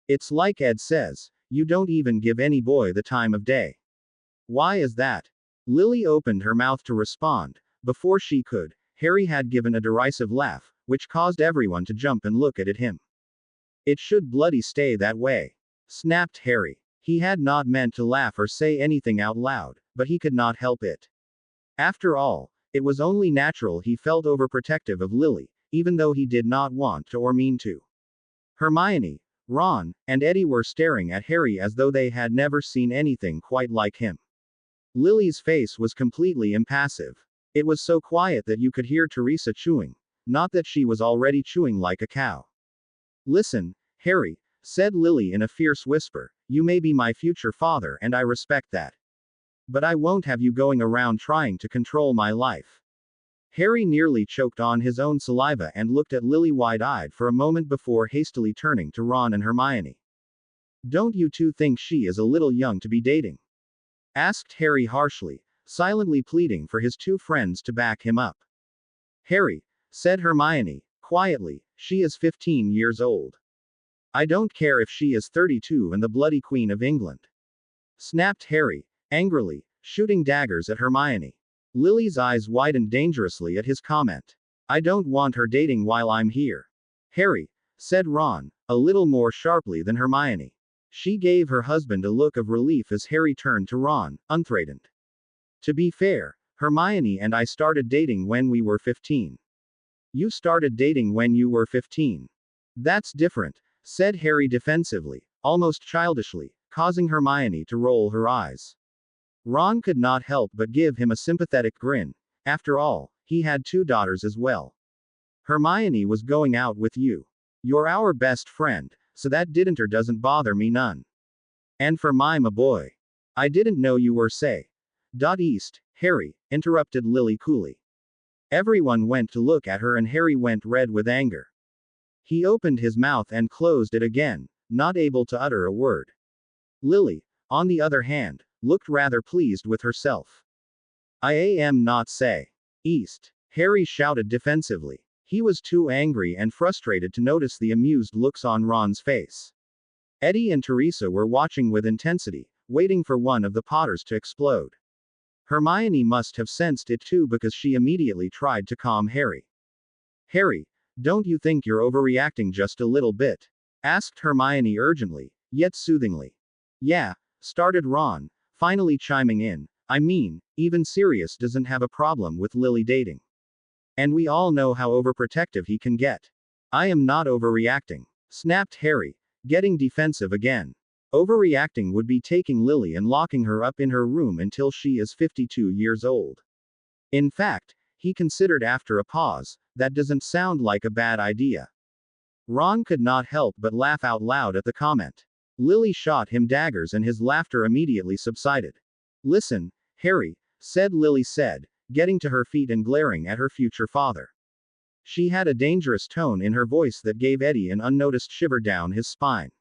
It's like Ed says, you don't even give any boy the time of day. Why is that? Lily opened her mouth to respond. Before she could, Harry had given a derisive laugh, which caused everyone to jump and look at him. It should bloody stay that way, snapped Harry. He had not meant to laugh or say anything out loud, but he could not help it. After all, it was only natural he felt overprotective of Lily, even though he did not want to or mean to. Hermione, Ron, and Eddie were staring at Harry as though they had never seen anything quite like him. Lily's face was completely impassive. It was so quiet that you could hear Teresa chewing, not that she was already chewing like a cow. Listen, Harry, said Lily in a fierce whisper, you may be my future father and I respect that. But I won't have you going around trying to control my life. Harry nearly choked on his own saliva and looked at Lily wide-eyed for a moment before hastily turning to Ron and Hermione. Don't you two think she is a little young to be dating? Asked Harry harshly, silently pleading for his two friends to back him up. Harry, said Hermione, quietly, she is 15 years old. I don't care if she is 32 and the bloody Queen of England. Snapped Harry, angrily, shooting daggers at Hermione. Lily's eyes widened dangerously at his comment. I don't want her dating while I'm here. Harry, said Ron, a little more sharply than Hermione. She gave her husband a look of relief as Harry turned to Ron, unthreatened. To be fair, Hermione and I started dating when we were 15. You started dating when you were 15. That's different, said Harry defensively, almost childishly, causing Hermione to roll her eyes. Ron could not help but give him a sympathetic grin. After all, he had two daughters as well. Hermione was going out with you. You're our best friend, so that didn't or doesn't bother me none. And for my boy. I didn't know you were say. East, Harry, interrupted Lily coolly. Everyone went to look at her and Harry went red with anger. He opened his mouth and closed it again, not able to utter a word. Lily, on the other hand, looked rather pleased with herself. I am not say. East, Harry shouted defensively. He was too angry and frustrated to notice the amused looks on Ron's face. Eddie and Teresa were watching with intensity, waiting for one of the Potters to explode. Hermione must have sensed it too because she immediately tried to calm Harry. Harry, don't you think you're overreacting just a little bit? Asked Hermione urgently, yet soothingly. Yeah, started Ron, finally chiming in. I mean, even Sirius doesn't have a problem with Lily dating. And we all know how overprotective he can get. I am not overreacting, snapped Harry, getting defensive again. Overreacting would be taking Lily and locking her up in her room until she is 52 years old. In fact, he considered after a pause, that doesn't sound like a bad idea. Ron could not help but laugh out loud at the comment. Lily shot him daggers and his laughter immediately subsided. Listen, Harry, said Lily said, getting to her feet and glaring at her future father. She had a dangerous tone in her voice that gave Eddie an unnoticed shiver down his spine.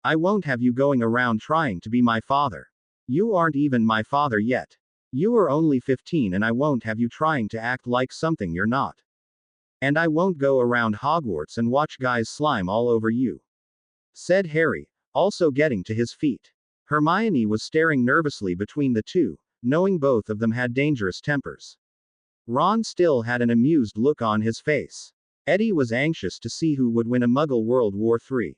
I won't have you going around trying to be my father. You aren't even my father yet. You are only 15 and I won't have you trying to act like something you're not. And I won't go around Hogwarts and watch guys slime all over you. Said Harry, also getting to his feet. Hermione was staring nervously between the two, knowing both of them had dangerous tempers. Ron still had an amused look on his face. Eddie was anxious to see who would win a Muggle World War III.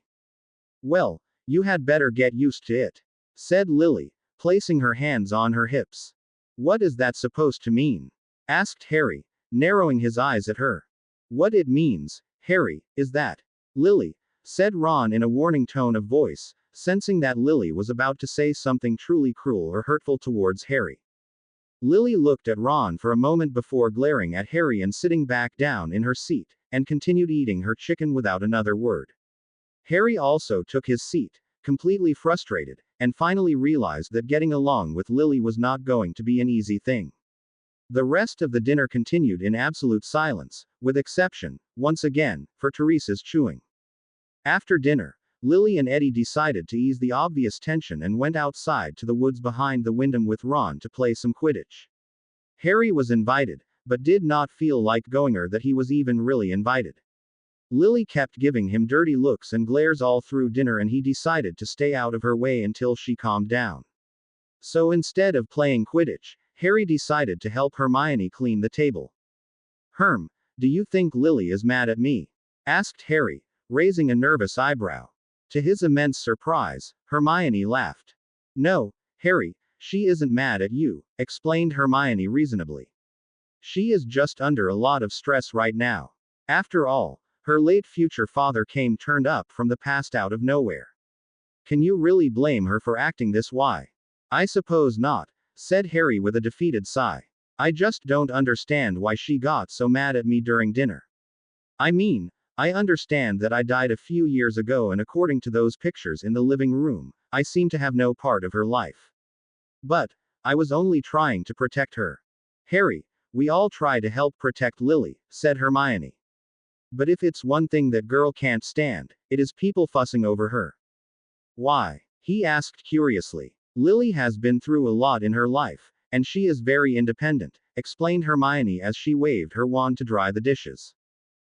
Well, you had better get used to it, said Lily, placing her hands on her hips. What is that supposed to mean? Asked Harry, narrowing his eyes at her. What it means, Harry, is that, Lily, said Ron in a warning tone of voice, sensing that Lily was about to say something truly cruel or hurtful towards Harry. Lily looked at Ron for a moment before glaring at Harry and sitting back down in her seat, and continued eating her chicken without another word. Harry also took his seat, completely frustrated, and finally realized that getting along with Lily was not going to be an easy thing. The rest of the dinner continued in absolute silence, with exception, once again, for Teresa's chewing. After dinner, Lily and Eddie decided to ease the obvious tension and went outside to the woods behind the Wyndham with Ron to play some Quidditch. Harry was invited, but did not feel like going or that he was even really invited. Lily kept giving him dirty looks and glares all through dinner and he decided to stay out of her way until she calmed down. So instead of playing Quidditch, Harry decided to help Hermione clean the table. Herm, do you think Lily is mad at me? Asked Harry, raising a nervous eyebrow. To his immense surprise, Hermione laughed. No, Harry, she isn't mad at you, explained Hermione reasonably. She is just under a lot of stress right now. After all, her late future father came turned up from the past out of nowhere. Can you really blame her for acting this way? I suppose not, said Harry with a defeated sigh. I just don't understand why she got so mad at me during dinner. I mean, I understand that I died a few years ago, and according to those pictures in the living room, I seem to have no part of her life. But, I was only trying to protect her. Harry, we all try to help protect Lily, said Hermione. But if it's one thing that girl can't stand, it is people fussing over her. Why? He asked curiously. Lily has been through a lot in her life, and she is very independent, explained Hermione as she waved her wand to dry the dishes.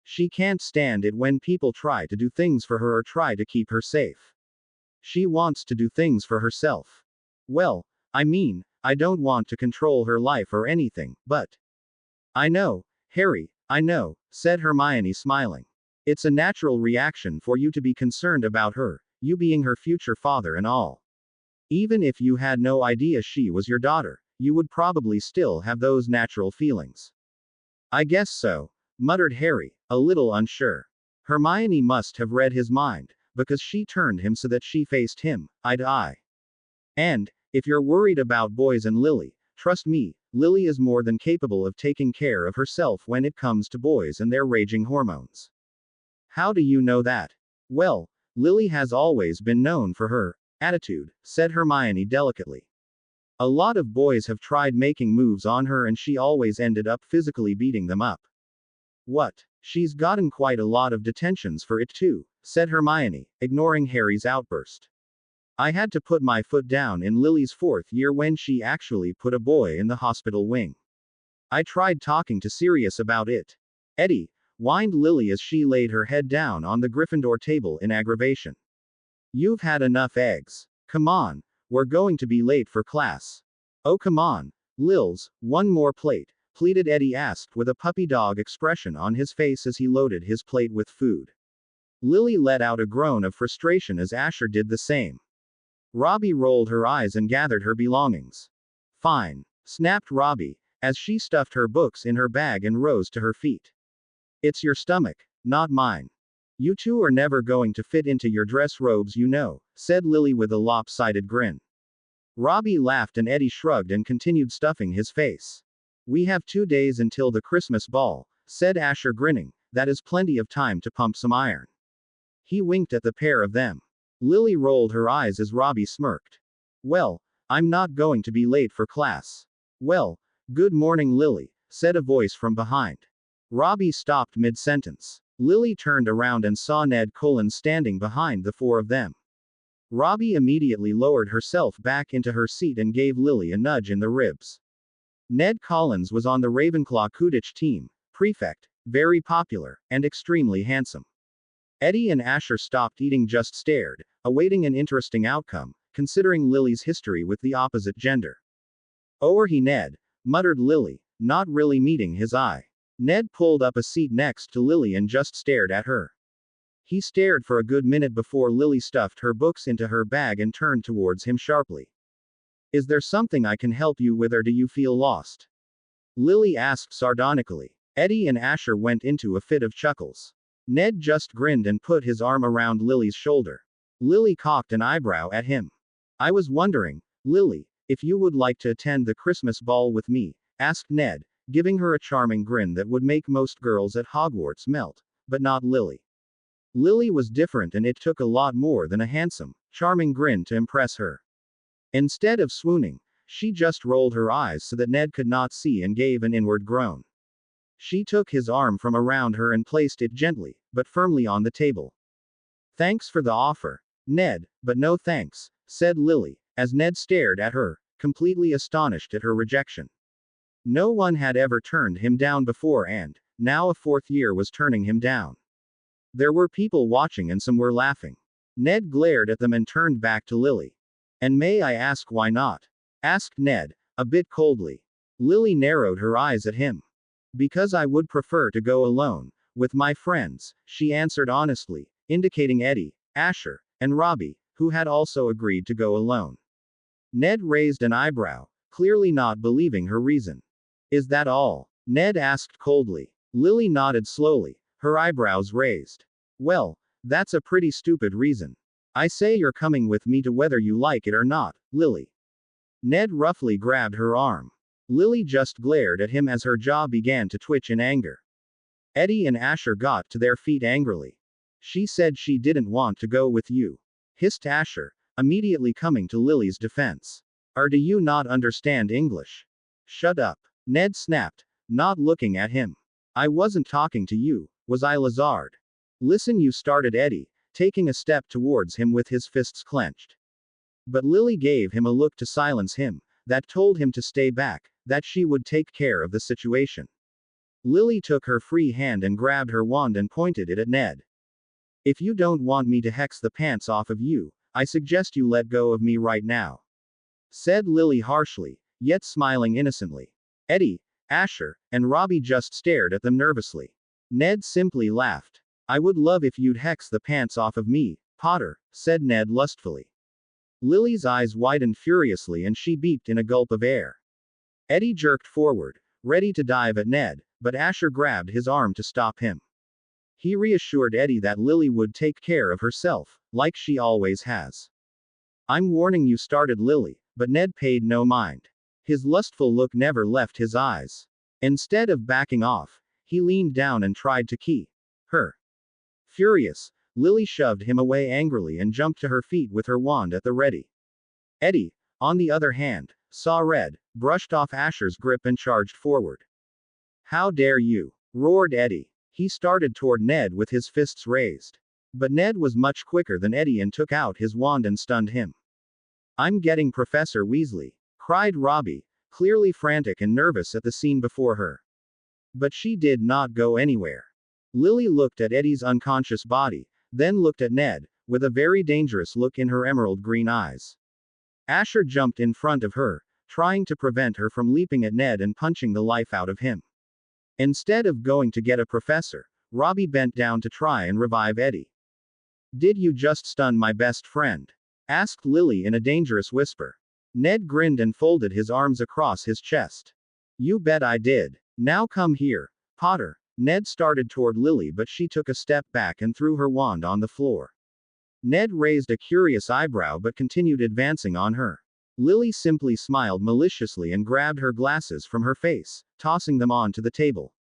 She can't stand it when people try to do things for her or try to keep her safe. She wants to do things for herself. Well, I mean, I don't want to control her life or anything, but. I know, Harry, I know, said Hermione smiling. It's a natural reaction for you to be concerned about her, you being her future father and all. Even if you had no idea she was your daughter, you would probably still have those natural feelings. I guess so, muttered Harry, a little unsure. Hermione must have read his mind, because she turned him so that she faced him, eye to eye. And, if you're worried about boys and Lily, trust me, Lily is more than capable of taking care of herself when it comes to boys and their raging hormones. How do you know that? Well, Lily has always been known for her attitude, said Hermione delicately. A lot of boys have tried making moves on her and she always ended up physically beating them up. What? She's gotten quite a lot of detentions for it too, said Hermione, ignoring Harry's outburst. I had to put my foot down in Lily's 4th year when she actually put a boy in the hospital wing. I tried talking to Sirius about it. Eddie, whined Lily as she laid her head down on the Gryffindor table in aggravation. You've had enough eggs. Come on, we're going to be late for class. Oh come on, Lils, one more plate, pleaded Eddie asked with a puppy dog expression on his face as he loaded his plate with food. Lily let out a groan of frustration as Asher did the same. Robbie rolled her eyes and gathered her belongings. Fine, snapped Robbie, as she stuffed her books in her bag and rose to her feet. It's your stomach, not mine. You two are never going to fit into your dress robes, you know, said Lily with a lopsided grin. Robbie laughed and Eddie shrugged and continued stuffing his face. We have 2 days until the Christmas ball, said Asher grinning, that is plenty of time to pump some iron. He winked at the pair of them. Lily rolled her eyes as Robbie smirked. Well, I'm not going to be late for class. Well, good morning Lily, said a voice from behind. Robbie stopped mid-sentence. Lily turned around and saw Ned Collins standing behind the 4 of them. Robbie immediately lowered herself back into her seat and gave Lily a nudge in the ribs. Ned Collins was on the Ravenclaw Quidditch team, prefect, very popular, and extremely handsome. Eddie and Asher stopped eating, just stared, awaiting an interesting outcome, considering Lily's history with the opposite gender. "Oh, he Ned," muttered Lily, not really meeting his eye. Ned pulled up a seat next to Lily and just stared at her. He stared for a good minute before Lily stuffed her books into her bag and turned towards him sharply. "Is there something I can help you with or do you feel lost?" Lily asked sardonically. Eddie and Asher went into a fit of chuckles. Ned just grinned and put his arm around Lily's shoulder. Lily cocked an eyebrow at him. "I was wondering, Lily, if you would like to attend the Christmas ball with me," asked Ned, giving her a charming grin that would make most girls at Hogwarts melt, but not Lily. Lily was different and it took a lot more than a handsome, charming grin to impress her. Instead of swooning, she just rolled her eyes so that Ned could not see and gave an inward groan. She took his arm from around her and placed it gently, but firmly on the table. "Thanks for the offer, Ned, but no thanks," said Lily, as Ned stared at her, completely astonished at her rejection. No one had ever turned him down before and, now a 4th year was turning him down. There were people watching and some were laughing. Ned glared at them and turned back to Lily. "And may I ask why not?" asked Ned, a bit coldly. Lily narrowed her eyes at him. "Because I would prefer to go alone, with my friends," she answered honestly, indicating Eddie, Asher, and Robbie, who had also agreed to go alone. Ned raised an eyebrow, clearly not believing her reason. "Is that all?" Ned asked coldly. Lily nodded slowly, her eyebrows raised. "Well, that's a pretty stupid reason. I say you're coming with me to whether you like it or not, Lily." Ned roughly grabbed her arm. Lily just glared at him as her jaw began to twitch in anger. Eddie and Asher got to their feet angrily. She said she didn't want to go with you, hissed Asher, immediately coming to Lily's defense. Or do you not understand English? Shut up, Ned snapped, not looking at him. I wasn't talking to you, was I, Lazard? Listen, you started Eddie, taking a step towards him with his fists clenched. But Lily gave him a look to silence him, that told him to stay back, that she would take care of the situation. Lily took her free hand and grabbed her wand and pointed it at Ned. If you don't want me to hex the pants off of you, I suggest you let go of me right now, said Lily harshly, yet smiling innocently. Eddie, Asher, and Robbie just stared at them nervously. Ned simply laughed. I would love if you'd hex the pants off of me, Potter, said Ned lustfully. Lily's eyes widened furiously and she beeped in a gulp of air. Eddie jerked forward, ready to dive at Ned, but Asher grabbed his arm to stop him. He reassured Eddie that Lily would take care of herself, like she always has. I'm warning you, started Lily, but Ned paid no mind. His lustful look never left his eyes. Instead of backing off, he leaned down and tried to key her. Furious, Lily shoved him away angrily and jumped to her feet with her wand at the ready. Eddie, on the other hand, saw red, brushed off Asher's grip and charged forward. How dare you? Roared Eddie. He started toward Ned with his fists raised. But Ned was much quicker than Eddie and took out his wand and stunned him. I'm getting Professor Weasley, cried Robbie, clearly frantic and nervous at the scene before her. But she did not go anywhere. Lily looked at Eddie's unconscious body, then looked at Ned, with a very dangerous look in her emerald green eyes. Asher jumped in front of her, trying to prevent her from leaping at Ned and punching the life out of him. Instead of going to get a professor, Robbie bent down to try and revive Eddie. Did you just stun my best friend? Asked Lily in a dangerous whisper. Ned grinned and folded his arms across his chest. You bet I did. Now come here, Potter. Ned started toward Lily, but she took a step back and threw her wand on the floor. Ned raised a curious eyebrow but continued advancing on her. Lily simply smiled maliciously and grabbed her glasses from her face, tossing them onto the table.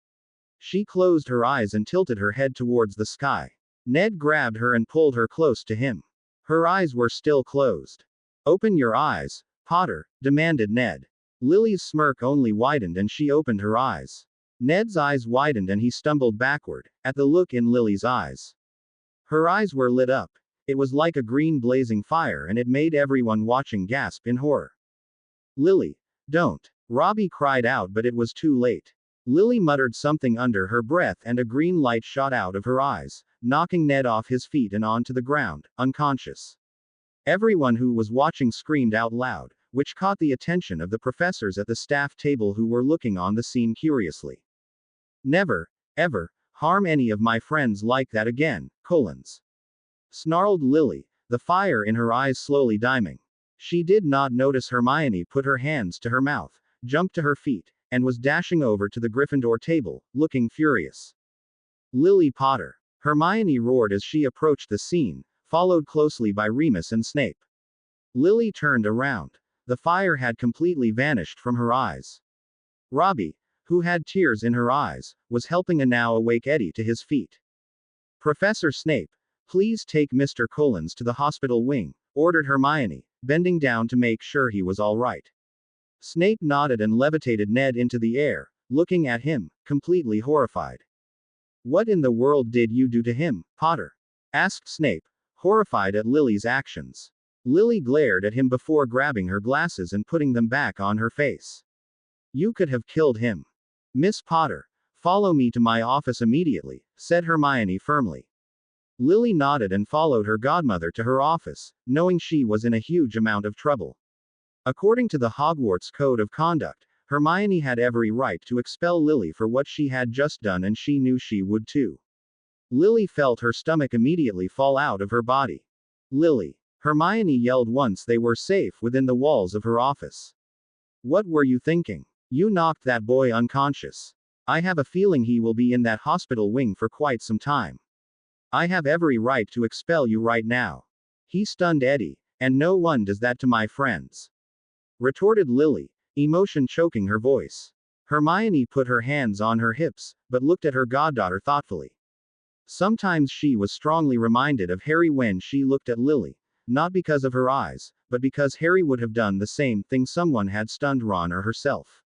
She closed her eyes and tilted her head towards the sky. Ned grabbed her and pulled her close to him. Her eyes were still closed. Open your eyes, Potter, demanded Ned. Lily's smirk only widened and she opened her eyes. Ned's eyes widened and he stumbled backward, at the look in Lily's eyes. Her eyes were lit up. It was like a green blazing fire and it made everyone watching gasp in horror. Lily, don't. Robbie cried out, but it was too late. Lily muttered something under her breath and a green light shot out of her eyes, knocking Ned off his feet and onto the ground, unconscious. Everyone who was watching screamed out loud, which caught the attention of the professors at the staff table who were looking on the scene curiously. Never, ever, harm any of my friends like that again, Collins. Snarled Lily, the fire in her eyes slowly dimming. She did not notice Hermione put her hands to her mouth, jumped to her feet, and was dashing over to the Gryffindor table, looking furious. Lily Potter! Hermione roared as she approached the scene, followed closely by Remus and Snape. Lily turned around. The fire had completely vanished from her eyes. Robbie, who had tears in her eyes, was helping a now awake Eddie to his feet. Professor Snape, please take Mr. Collins to the hospital wing, ordered Hermione, bending down to make sure he was all right. Snape nodded and levitated Ned into the air, looking at him, completely horrified. What in the world did you do to him, Potter? Asked Snape, horrified at Lily's actions. Lily glared at him before grabbing her glasses and putting them back on her face. You could have killed him. Miss Potter, follow me to my office immediately, said Hermione firmly. Lily nodded and followed her godmother to her office, knowing she was in a huge amount of trouble. According to the Hogwarts Code of Conduct, Hermione had every right to expel Lily for what she had just done, and she knew she would too. Lily felt her stomach immediately fall out of her body. Lily! Hermione yelled once they were safe within the walls of her office. What were you thinking? You knocked that boy unconscious. I have a feeling he will be in that hospital wing for quite some time. I have every right to expel you right now. He stunned Eddie, and no one does that to my friends. Retorted Lily, emotion choking her voice. Hermione put her hands on her hips, but looked at her goddaughter thoughtfully. Sometimes she was strongly reminded of Harry when she looked at Lily, not because of her eyes, but because Harry would have done the same thing someone had stunned Ron or herself.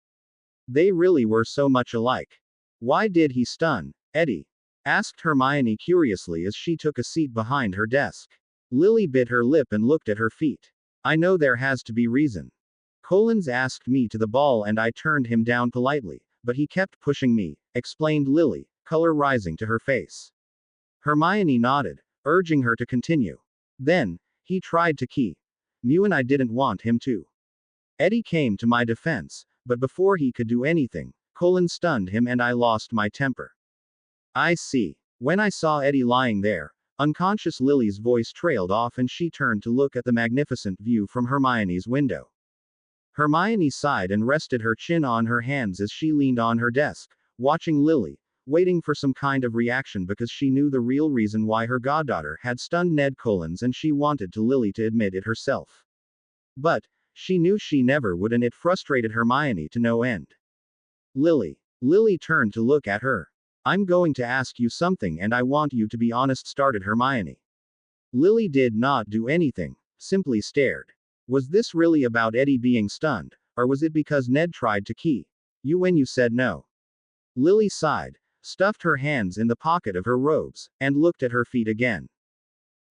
They really were so much alike. Why did he stun Eddie? Asked Hermione curiously as she took a seat behind her desk. Lily bit her lip and looked at her feet. I know there has to be reason. Collins asked me to the ball and I turned him down politely, but he kept pushing me, explained Lily, color rising to her face. Hermione nodded, urging her to continue. Then, he tried to key Mew and I didn't want him to. Eddie came to my defense, but before he could do anything, Collins stunned him and I lost my temper. I see. When I saw Eddie lying there, unconscious, Lily's voice trailed off and she turned to look at the magnificent view from Hermione's window. Hermione sighed and rested her chin on her hands as she leaned on her desk, watching Lily, waiting for some kind of reaction because she knew the real reason why her goddaughter had stunned Ned Collins and she wanted Lily to admit it herself. But, she knew she never would and it frustrated Hermione to no end. Lily turned to look at her. I'm going to ask you something and I want you to be honest, started Hermione. Lily did not do anything, simply stared. Was this really about Eddie being stunned, or was it because Ned tried to key you when you said no? Lily sighed, stuffed her hands in the pocket of her robes, and looked at her feet again.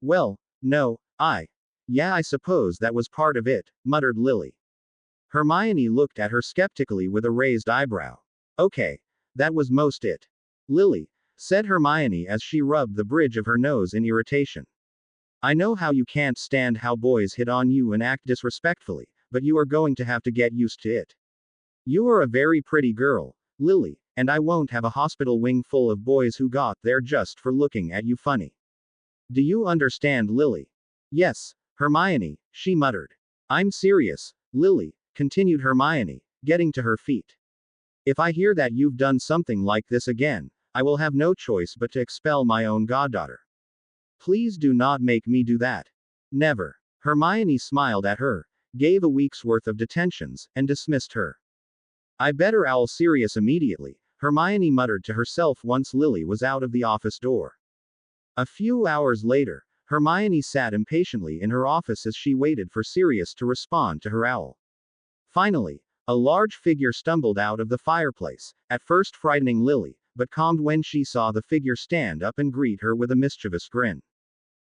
Well, no, yeah, I suppose that was part of it, muttered Lily. Hermione looked at her skeptically with a raised eyebrow. Okay, that was most it. Lily, said Hermione as she rubbed the bridge of her nose in irritation. I know how you can't stand how boys hit on you and act disrespectfully, but you are going to have to get used to it. You are a very pretty girl, Lily, and I won't have a hospital wing full of boys who got there just for looking at you funny. Do you understand, Lily? Yes, Hermione, she muttered. I'm serious, Lily, continued Hermione, getting to her feet. If I hear that you've done something like this again, I will have no choice but to expel my own goddaughter. Please do not make me do that. Never. Hermione smiled at her, gave a week's worth of detentions, and dismissed her. I better owl Sirius immediately, Hermione muttered to herself once Lily was out of the office door. A few hours later, Hermione sat impatiently in her office as she waited for Sirius to respond to her owl. Finally, a large figure stumbled out of the fireplace, at first frightening Lily, but calmed when she saw the figure stand up and greet her with a mischievous grin.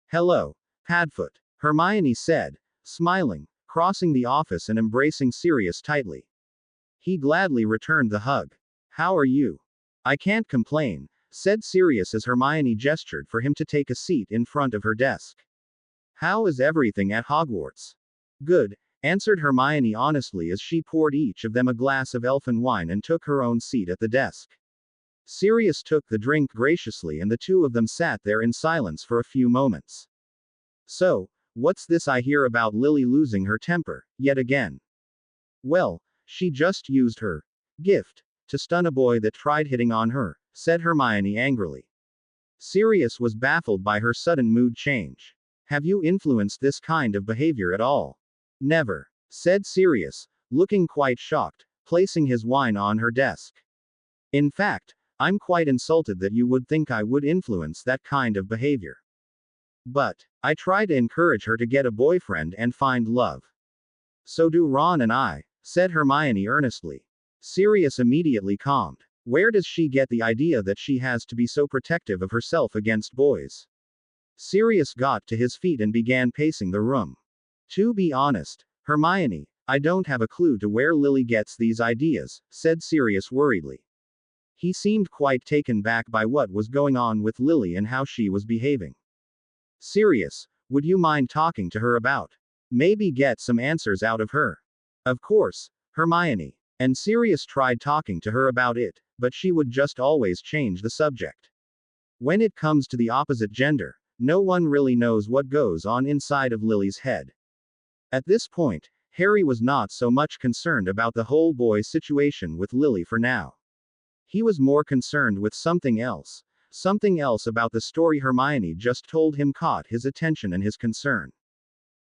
Hello, Padfoot, Hermione said, smiling, crossing the office and embracing Sirius tightly. He gladly returned the hug. How are you? I can't complain, said Sirius as Hermione gestured for him to take a seat in front of her desk. How is everything at Hogwarts? Good, answered Hermione honestly as she poured each of them a glass of elfin wine and took her own seat at the desk. Sirius took the drink graciously and the two of them sat there in silence for a few moments. So, what's this I hear about Lily losing her temper, yet again? Well, she just used her gift to stun a boy that tried hitting on her, said Hermione angrily. Sirius was baffled by her sudden mood change. Have you influenced this kind of behavior at all? Never, said Sirius, looking quite shocked, placing his wine on her desk. In fact, I'm quite insulted that you would think I would influence that kind of behavior. But, I try to encourage her to get a boyfriend and find love. So do Ron and I, said Hermione earnestly. Sirius immediately calmed. Where does she get the idea that she has to be so protective of herself against boys? Sirius got to his feet and began pacing the room. To be honest, Hermione, I don't have a clue to where Lily gets these ideas, said Sirius worriedly. He seemed quite taken back by what was going on with Lily and how she was behaving. Sirius, would you mind talking to her about? Maybe get some answers out of her. Of course, Hermione. And Sirius tried talking to her about it, but she would just always change the subject. When it comes to the opposite gender, no one really knows what goes on inside of Lily's head. At this point, Harry was not so much concerned about the whole boy situation with Lily for now. He was more concerned with something else about the story Hermione just told him caught his attention and his concern.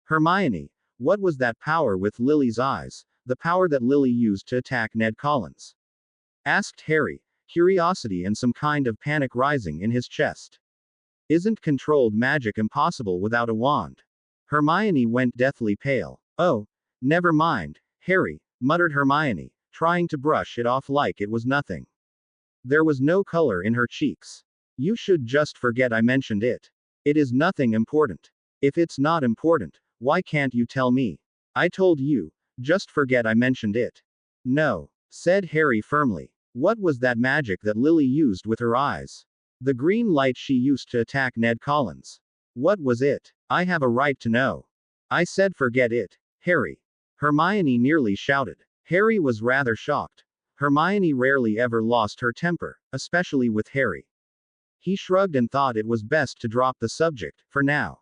Hermione, what was that power with Lily's eyes, the power that Lily used to attack Ned Collins? asked Harry, curiosity and some kind of panic rising in his chest. Isn't controlled magic impossible without a wand? Hermione went deathly pale. Oh, never mind, Harry, muttered Hermione, trying to brush it off like it was nothing. There was no color in her cheeks. You should just forget I mentioned it. It is nothing important. If it's not important, why can't you tell me? I told you, just forget I mentioned it. No, said Harry firmly. What was that magic that Lily used with her eyes? The green light she used to attack Ned Collins. What was it? I have a right to know. I said forget it, Harry. Hermione nearly shouted. Harry was rather shocked. Hermione rarely ever lost her temper, especially with Harry. He shrugged and thought it was best to drop the subject, for now.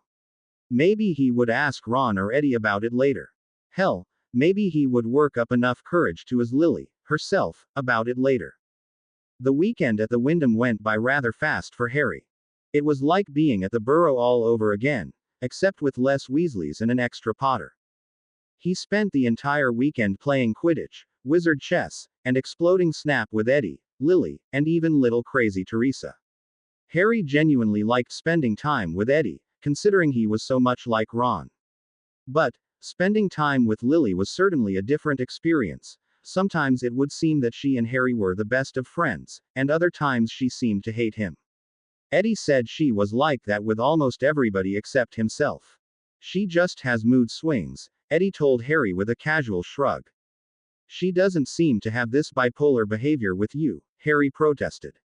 Maybe he would ask Ron or Eddie about it later. Hell, maybe he would work up enough courage to ask Lily, herself, about it later. The weekend at the Wyndham went by rather fast for Harry. It was like being at the Burrow all over again, except with less Weasleys and an extra Potter. He spent the entire weekend playing Quidditch, wizard chess, and exploding Snap with Eddie, Lily, and even little crazy Teresa. Harry genuinely liked spending time with Eddie, considering he was so much like Ron. But, spending time with Lily was certainly a different experience. Sometimes it would seem that she and Harry were the best of friends, and other times she seemed to hate him. Eddie said she was like that with almost everybody except himself. She just has mood swings, Eddie told Harry with a casual shrug. She doesn't seem to have this bipolar behavior with you, Harry protested.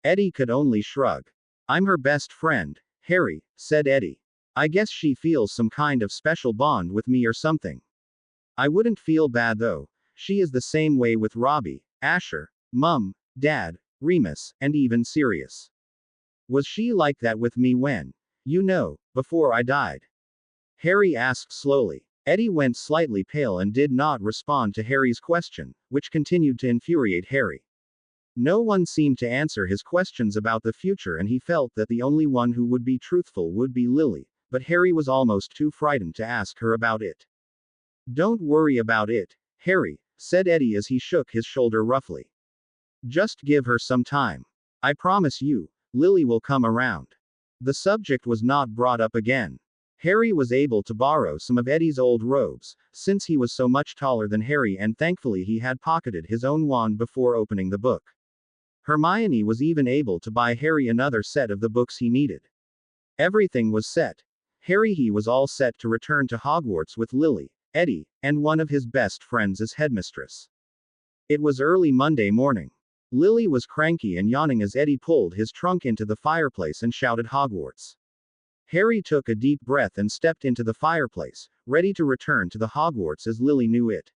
Eddie could only shrug. I'm her best friend, Harry, said Eddie. I guess she feels some kind of special bond with me or something. I wouldn't feel bad though. She is the same way with Robbie, Asher, Mum, Dad, Remus, and even Sirius. Was she like that with me when, before I died? Harry asked slowly. Eddie went slightly pale and did not respond to Harry's question, which continued to infuriate Harry. No one seemed to answer his questions about the future, and he felt that the only one who would be truthful would be Lily, but Harry was almost too frightened to ask her about it. Don't worry about it, Harry, said Eddie as he shook his shoulder roughly. Just give her some time. I promise you, Lily will come around. The subject was not brought up again. Harry was able to borrow some of Eddie's old robes, since he was so much taller than Harry, and thankfully he had pocketed his own wand before opening the book. Hermione was even able to buy Harry another set of the books he needed. Everything was set. He was all set to return to Hogwarts with Lily, Eddie, and one of his best friends as headmistress. It was early Monday morning. Lily was cranky and yawning as Eddie pulled his trunk into the fireplace and shouted Hogwarts. Harry took a deep breath and stepped into the fireplace, ready to return to the Hogwarts as Lily knew it.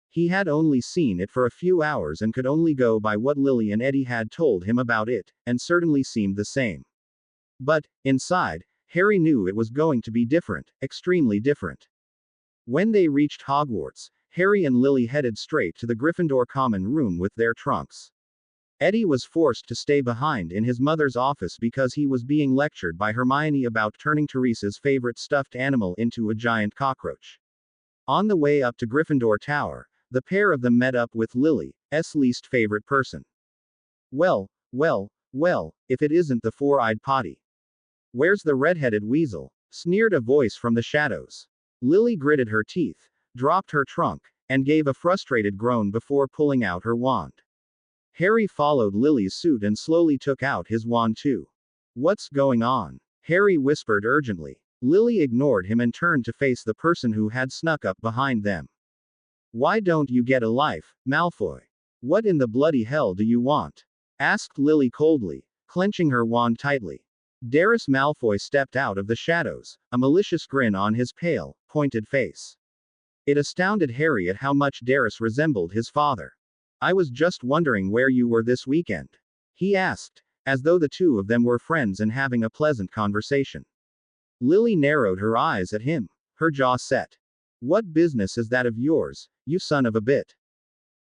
He had only seen it for a few hours and could only go by what Lily and Eddie had told him about it, and certainly seemed the same. But, inside, Harry knew it was going to be different, extremely different. When they reached Hogwarts, Harry and Lily headed straight to the Gryffindor common room with their trunks. Eddie was forced to stay behind in his mother's office because he was being lectured by Hermione about turning Teresa's favorite stuffed animal into a giant cockroach. On the way up to Gryffindor Tower, the pair of them met up with Lily's least favorite person. Well, if it isn't the four-eyed potty. Where's the red-headed weasel? Sneered a voice from the shadows. Lily gritted her teeth, dropped her trunk, and gave a frustrated groan before pulling out her wand. Harry followed Lily's suit and slowly took out his wand too. What's going on? Harry whispered urgently. Lily ignored him and turned to face the person who had snuck up behind them. Why don't you get a life, Malfoy? What in the bloody hell do you want? Asked Lily coldly, clenching her wand tightly. Darius Malfoy stepped out of the shadows, a malicious grin on his pale, pointed face. It astounded Harry at how much Darius resembled his father. I was just wondering where you were this weekend, he asked, as though the two of them were friends and having a pleasant conversation. Lily narrowed her eyes at him, her jaw set. What business is that of yours, you son of a bit?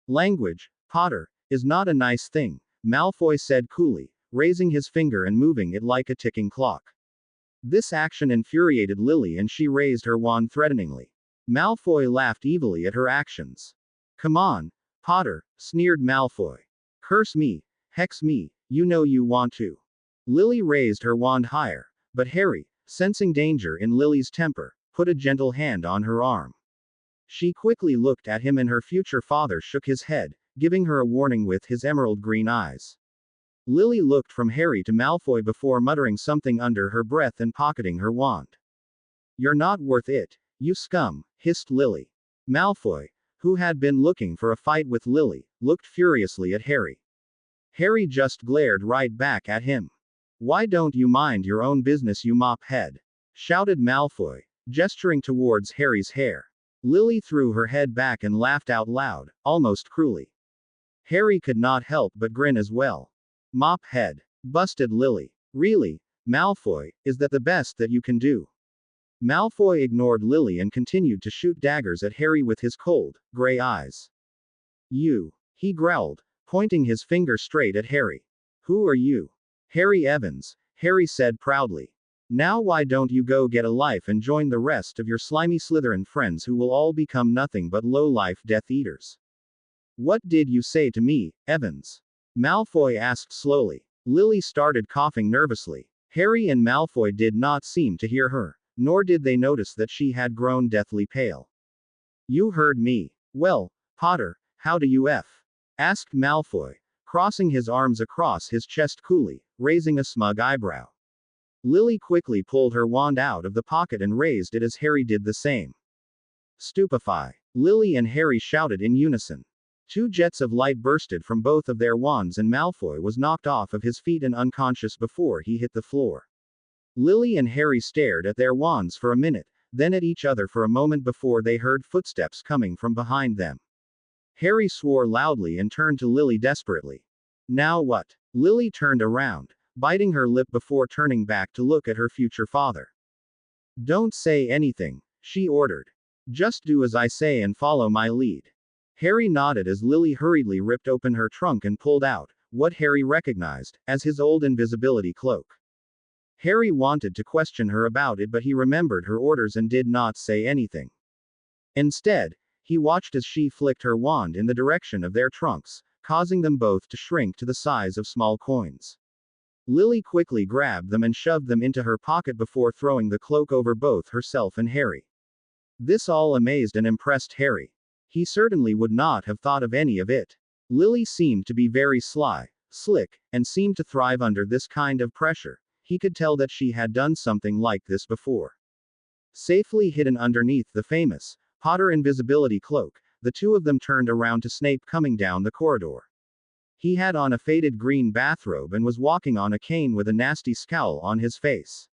Language, Potter, is not a nice thing, Malfoy said coolly, raising his finger and moving it like a ticking clock. This action infuriated Lily and she raised her wand threateningly. Malfoy laughed evilly at her actions. Come on, Potter, sneered Malfoy. Curse me, hex me, you know you want to. Lily raised her wand higher, but Harry, sensing danger in Lily's temper, put a gentle hand on her arm. She quickly looked at him and her future father shook his head, giving her a warning with his emerald green eyes. Lily looked from Harry to Malfoy before muttering something under her breath and pocketing her wand. You're not worth it, you scum, hissed Lily. Malfoy, who had been looking for a fight with Lily, looked furiously at Harry. Harry just glared right back at him. Why don't you mind your own business, you mop-head? Shouted Malfoy, gesturing towards Harry's hair. Lily threw her head back and laughed out loud, almost cruelly. Harry could not help but grin as well. Mop-head. Busted Lily. Really, Malfoy, is that the best that you can do? Malfoy ignored Lily and continued to shoot daggers at Harry with his cold, gray eyes. You. He growled, pointing his finger straight at Harry. Who are you? Harry Evans, Harry said proudly. Now why don't you go get a life and join the rest of your slimy Slytherin friends who will all become nothing but low-life Death Eaters? What did you say to me, Evans? Malfoy asked slowly. Lily started coughing nervously. Harry and Malfoy did not seem to hear her, nor did they notice that she had grown deathly pale. You heard me. Well, Potter, how do you asked Malfoy, crossing his arms across his chest coolly, raising a smug eyebrow. Lily quickly pulled her wand out of the pocket and raised it as Harry did the same. Stupefy. Lily and Harry shouted in unison. 2 jets of light bursted from both of their wands and Malfoy was knocked off of his feet and unconscious before he hit the floor. Lily and Harry stared at their wands for a minute, then at each other for a moment before they heard footsteps coming from behind them. Harry swore loudly and turned to Lily desperately. Now what? Lily turned around, biting her lip before turning back to look at her future father. Don't say anything, she ordered. Just do as I say and follow my lead. Harry nodded as Lily hurriedly ripped open her trunk and pulled out what Harry recognized as his old invisibility cloak. Harry wanted to question her about it, but he remembered her orders and did not say anything. Instead, he watched as she flicked her wand in the direction of their trunks, causing them both to shrink to the size of small coins. Lily quickly grabbed them and shoved them into her pocket before throwing the cloak over both herself and Harry. This all amazed and impressed Harry. He certainly would not have thought of any of it. Lily seemed to be very sly, slick, and seemed to thrive under this kind of pressure. He could tell that she had done something like this before. Safely hidden underneath the famous Potter invisibility cloak, the two of them turned around to Snape coming down the corridor. He had on a faded green bathrobe and was walking on a cane with a nasty scowl on his face.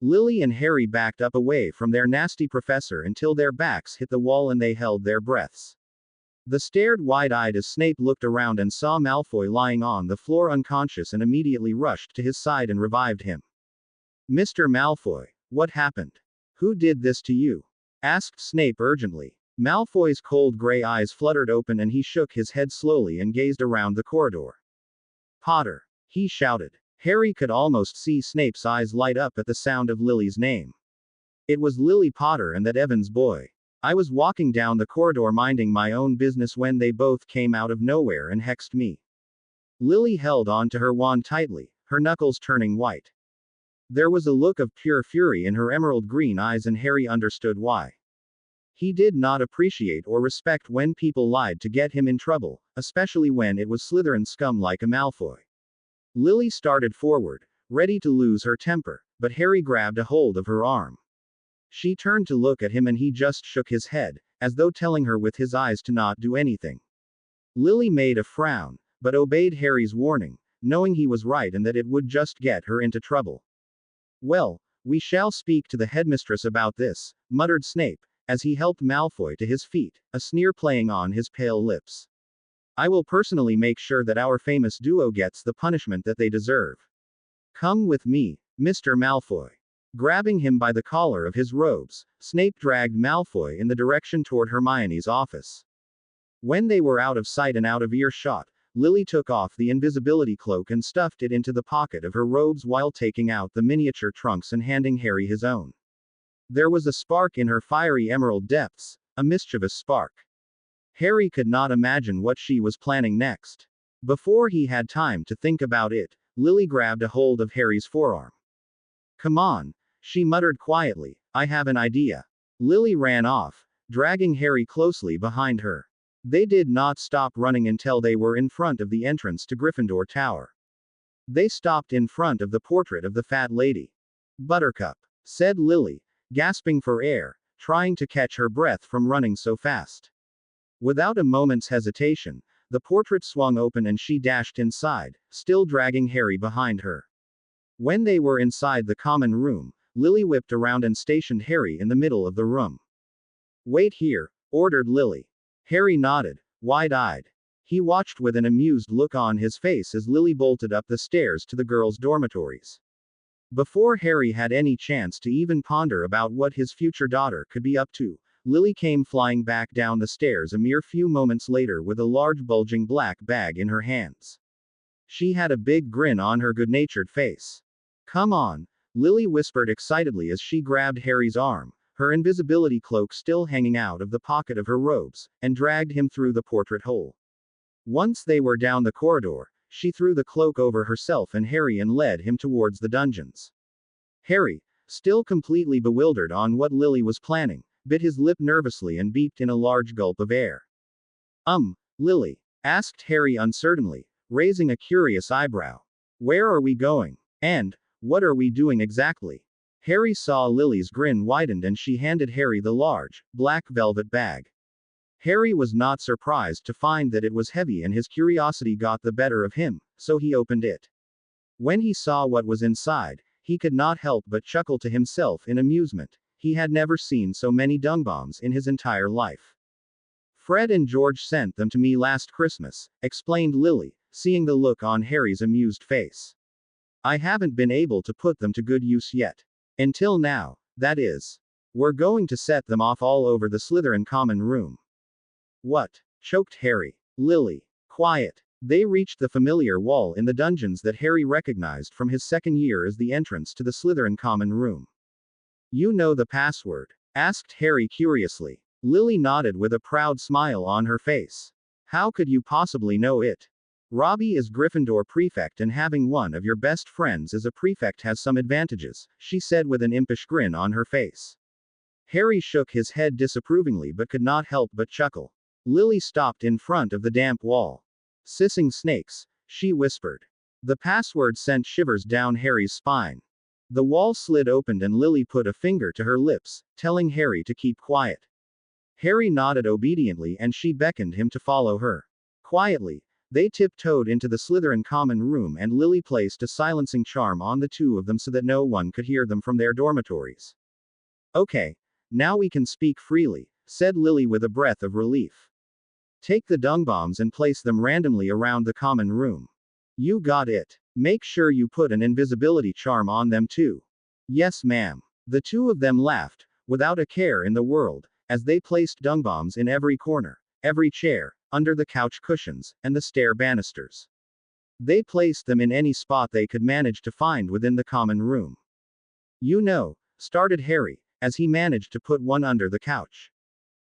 Lily and Harry backed up away from their nasty professor until their backs hit the wall and they held their breaths. They stared wide-eyed as Snape looked around and saw Malfoy lying on the floor unconscious and immediately rushed to his side and revived him. Mr. Malfoy, what happened? Who did this to you? Asked Snape urgently. Malfoy's cold gray eyes fluttered open and he shook his head slowly and gazed around the corridor. Potter, he shouted. Harry could almost see Snape's eyes light up at the sound of Lily's name. It was Lily Potter and that Evans boy. I was walking down the corridor minding my own business when they both came out of nowhere and hexed me. Lily held on to her wand tightly, her knuckles turning white. There was a look of pure fury in her emerald green eyes and Harry understood why. He did not appreciate or respect when people lied to get him in trouble, especially when it was Slytherin scum like a Malfoy. Lily started forward, ready to lose her temper, but Harry grabbed a hold of her arm. She turned to look at him and he just shook his head, as though telling her with his eyes to not do anything. Lily made a frown, but obeyed Harry's warning, knowing he was right and that it would just get her into trouble. Well, we shall speak to the headmistress about this, muttered Snape, as he helped Malfoy to his feet, a sneer playing on his pale lips. I will personally make sure that our famous duo gets the punishment that they deserve. Come with me, Mr. Malfoy. Grabbing him by the collar of his robes, Snape dragged Malfoy in the direction toward Hermione's office. When they were out of sight and out of earshot, Lily took off the invisibility cloak and stuffed it into the pocket of her robes while taking out the miniature trunks and handing Harry his own. There was a spark in her fiery emerald depths, a mischievous spark. Harry could not imagine what she was planning next. Before he had time to think about it, Lily grabbed a hold of Harry's forearm. Come on, she muttered quietly, I have an idea. Lily ran off, dragging Harry closely behind her. They did not stop running until they were in front of the entrance to Gryffindor Tower. They stopped in front of the portrait of the fat lady. Buttercup, said Lily, gasping for air, trying to catch her breath from running so fast. Without a moment's hesitation, the portrait swung open and she dashed inside, still dragging Harry behind her. When they were inside the common room, Lily whipped around and stationed Harry in the middle of the room. Wait here, ordered Lily. Harry nodded, wide-eyed. He watched with an amused look on his face as Lily bolted up the stairs to the girls' dormitories. Before Harry had any chance to even ponder about what his future daughter could be up to, Lily came flying back down the stairs a mere few moments later with a large bulging black bag in her hands. She had a big grin on her good-natured face. Come on, Lily whispered excitedly as she grabbed Harry's arm, her invisibility cloak still hanging out of the pocket of her robes, and dragged him through the portrait hole. Once they were down the corridor, she threw the cloak over herself and Harry and led him towards the dungeons. Harry, still completely bewildered on what Lily was planning, bit his lip nervously and beeped in a large gulp of air. Lily? Asked Harry uncertainly, raising a curious eyebrow. Where are we going? And, what are we doing exactly? Harry saw Lily's grin widened and she handed Harry the large, black velvet bag. Harry was not surprised to find that it was heavy and his curiosity got the better of him, so he opened it. When he saw what was inside, he could not help but chuckle to himself in amusement. He had never seen so many dung bombs in his entire life. Fred and George sent them to me last Christmas, explained Lily, seeing the look on Harry's amused face. I haven't been able to put them to good use yet. Until now, that is. We're going to set them off all over the Slytherin common room. What? Choked Harry. Lily. Quiet. They reached the familiar wall in the dungeons that Harry recognized from his second year as the entrance to the Slytherin common room. You know the password? Asked Harry curiously. Lily nodded with a proud smile on her face. How could you possibly know it? Robbie is Gryffindor prefect and having one of your best friends as a prefect has some advantages, she said with an impish grin on her face. Harry shook his head disapprovingly but could not help but chuckle. Lily stopped in front of the damp wall. Sissing snakes, she whispered. The password sent shivers down Harry's spine. The wall slid open and Lily put a finger to her lips, telling Harry to keep quiet. Harry nodded obediently and she beckoned him to follow her. Quietly, they tiptoed into the Slytherin common room and Lily placed a silencing charm on the two of them so that no one could hear them from their dormitories. Okay, now we can speak freely, said Lily with a breath of relief. Take the dung bombs and place them randomly around the common room. You got it. Make sure you put an invisibility charm on them too. Yes, ma'am. The two of them laughed, without a care in the world, as they placed dung bombs in every corner, every chair, under the couch cushions, and the stair banisters. They placed them in any spot they could manage to find within the common room. You know, started Harry, as he managed to put one under the couch.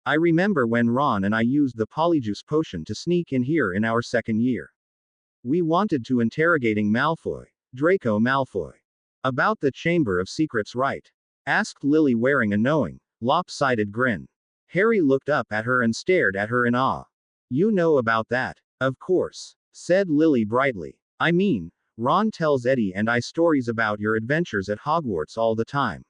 I remember when Ron and I used the Polyjuice potion to sneak in here in our second year. We wanted to interrogating Malfoy, Draco Malfoy. About the Chamber of Secrets, right? Asked Lily wearing a knowing, lopsided grin. Harry looked up at her and stared at her in awe. You know about that, of course, said Lily brightly. I mean, Ron tells Eddie and I stories about your adventures at Hogwarts all the time.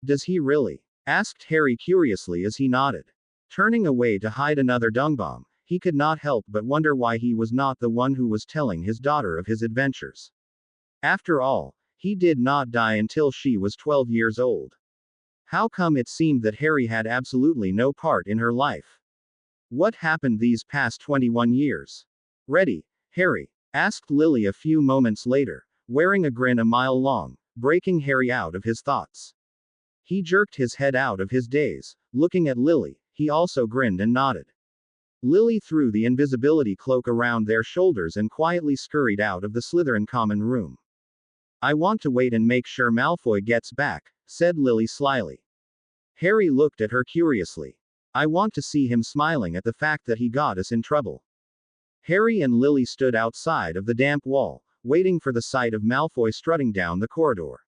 Does he really? Asked Harry curiously as he nodded. Turning away to hide another dung bomb, he could not help but wonder why he was not the one who was telling his daughter of his adventures. After all, he did not die until she was 12 years old. How come it seemed that Harry had absolutely no part in her life? What happened these past 21 years? Ready, Harry? Asked Lily a few moments later, wearing a grin a mile long, breaking Harry out of his thoughts. He jerked his head out of his daze, looking at Lily. He also grinned and nodded. Lily threw the invisibility cloak around their shoulders and quietly scurried out of the Slytherin common room. I want to wait and make sure Malfoy gets back, said Lily slyly. Harry looked at her curiously. I want to see him smiling at the fact that he got us in trouble. Harry and Lily stood outside of the damp wall, waiting for the sight of Malfoy strutting down the corridor.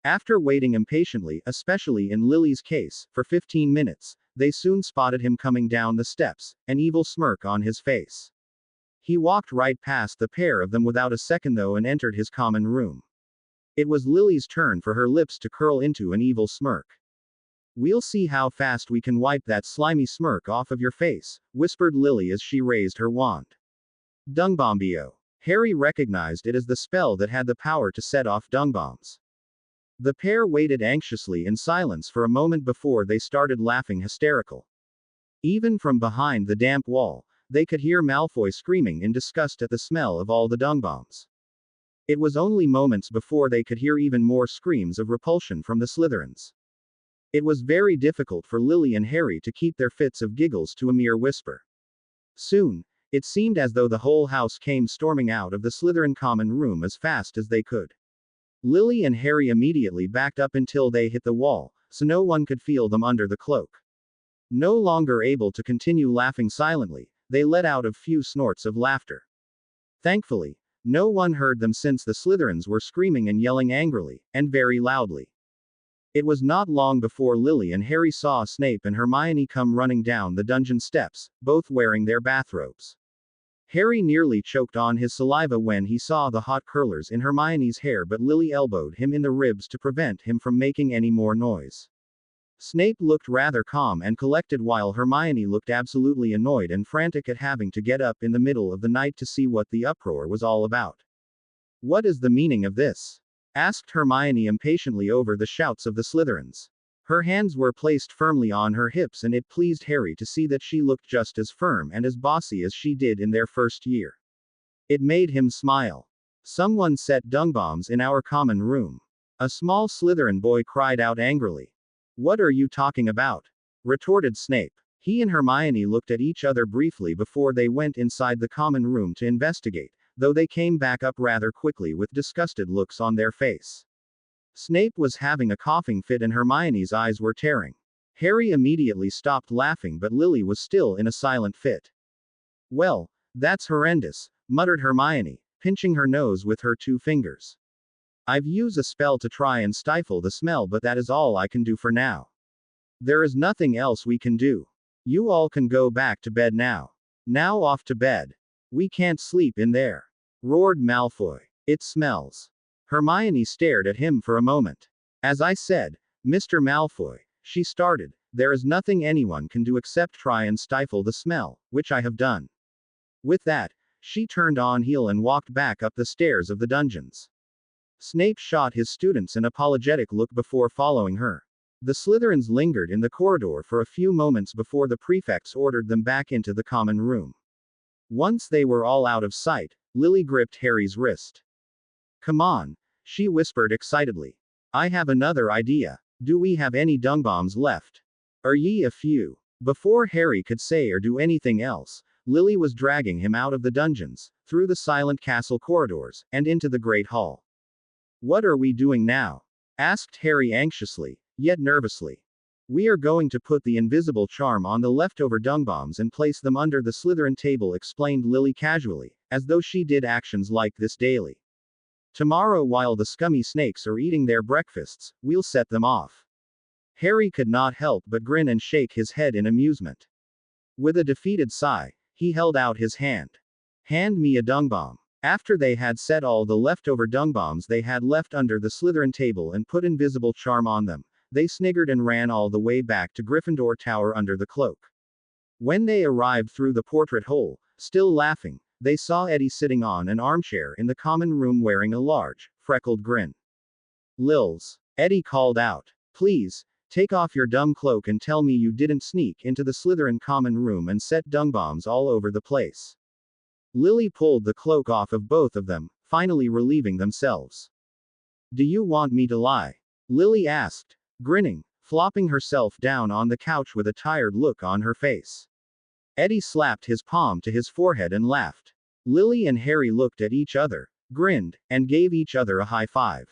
After waiting impatiently, especially in Lily's case, for 15 minutes, they soon spotted him coming down the steps, an evil smirk on his face. He walked right past the pair of them without a second though and entered his common room. It was Lily's turn for her lips to curl into an evil smirk. "We'll see how fast we can wipe that slimy smirk off of your face," whispered Lily as she raised her wand. Dungbombio. Harry recognized it as the spell that had the power to set off dung bombs. The pair waited anxiously in silence for a moment before they started laughing hysterical. Even from behind the damp wall, they could hear Malfoy screaming in disgust at the smell of all the dung bombs. It was only moments before they could hear even more screams of repulsion from the Slytherins. It was very difficult for Lily and Harry to keep their fits of giggles to a mere whisper. Soon, it seemed as though the whole house came storming out of the Slytherin common room as fast as they could. Lily and Harry immediately backed up until they hit the wall, so no one could feel them under the cloak. No longer able to continue laughing silently, they let out a few snorts of laughter. Thankfully, no one heard them since the Slytherins were screaming and yelling angrily, and very loudly. It was not long before Lily and Harry saw Snape and Hermione come running down the dungeon steps, both wearing their bathrobes. Harry nearly choked on his saliva when he saw the hot curlers in Hermione's hair, but Lily elbowed him in the ribs to prevent him from making any more noise. Snape looked rather calm and collected while Hermione looked absolutely annoyed and frantic at having to get up in the middle of the night to see what the uproar was all about. "What is the meaning of this?" asked Hermione impatiently over the shouts of the Slytherins. Her hands were placed firmly on her hips and it pleased Harry to see that she looked just as firm and as bossy as she did in their first year. It made him smile. "Someone set dung bombs in our common room," a small Slytherin boy cried out angrily. "What are you talking about?" retorted Snape. He and Hermione looked at each other briefly before they went inside the common room to investigate, though they came back up rather quickly with disgusted looks on their face. Snape was having a coughing fit and Hermione's eyes were tearing. Harry immediately stopped laughing, but Lily was still in a silent fit. "Well, that's horrendous," muttered Hermione, pinching her nose with her 2 fingers. "I've used a spell to try and stifle the smell, but that is all I can do for now. There is nothing else we can do. You all can go back to bed now. Now off to bed. We can't sleep in there," roared Malfoy. "It smells." Hermione stared at him for a moment. "As I said, Mr. Malfoy," she started, "there is nothing anyone can do except try and stifle the smell, which I have done." With that, she turned on heel and walked back up the stairs of the dungeons. Snape shot his students an apologetic look before following her. The Slytherins lingered in the corridor for a few moments before the prefects ordered them back into the common room. Once they were all out of sight, Lily gripped Harry's wrist. "Come on," she whispered excitedly. "I have another idea. Do we have any dung bombs left? Are ye a few?" Before Harry could say or do anything else, Lily was dragging him out of the dungeons, through the silent castle corridors, and into the great hall. "What are we doing now?" asked Harry anxiously, yet nervously. "We are going to put the invisible charm on the leftover dung bombs and place them under the Slytherin table," explained Lily casually, as though she did actions like this daily. "Tomorrow, while the scummy snakes are eating their breakfasts, we'll set them off." Harry could not help but grin and shake his head in amusement. With a defeated sigh, he held out his hand. "Hand me a dung bomb." After they had set all the leftover dung bombs they had left under the Slytherin table and put invisible charm on them, they sniggered and ran all the way back to Gryffindor Tower under the cloak. When they arrived through the portrait hole, still laughing, they saw Eddie sitting on an armchair in the common room wearing a large, freckled grin. "Lils," Eddie called out, "please, take off your dumb cloak and tell me you didn't sneak into the Slytherin common room and set dung bombs all over the place." Lily pulled the cloak off of both of them, finally relieving themselves. "Do you want me to lie?" Lily asked, grinning, flopping herself down on the couch with a tired look on her face. Eddie slapped his palm to his forehead and laughed. Lily and Harry looked at each other, grinned, and gave each other a high five.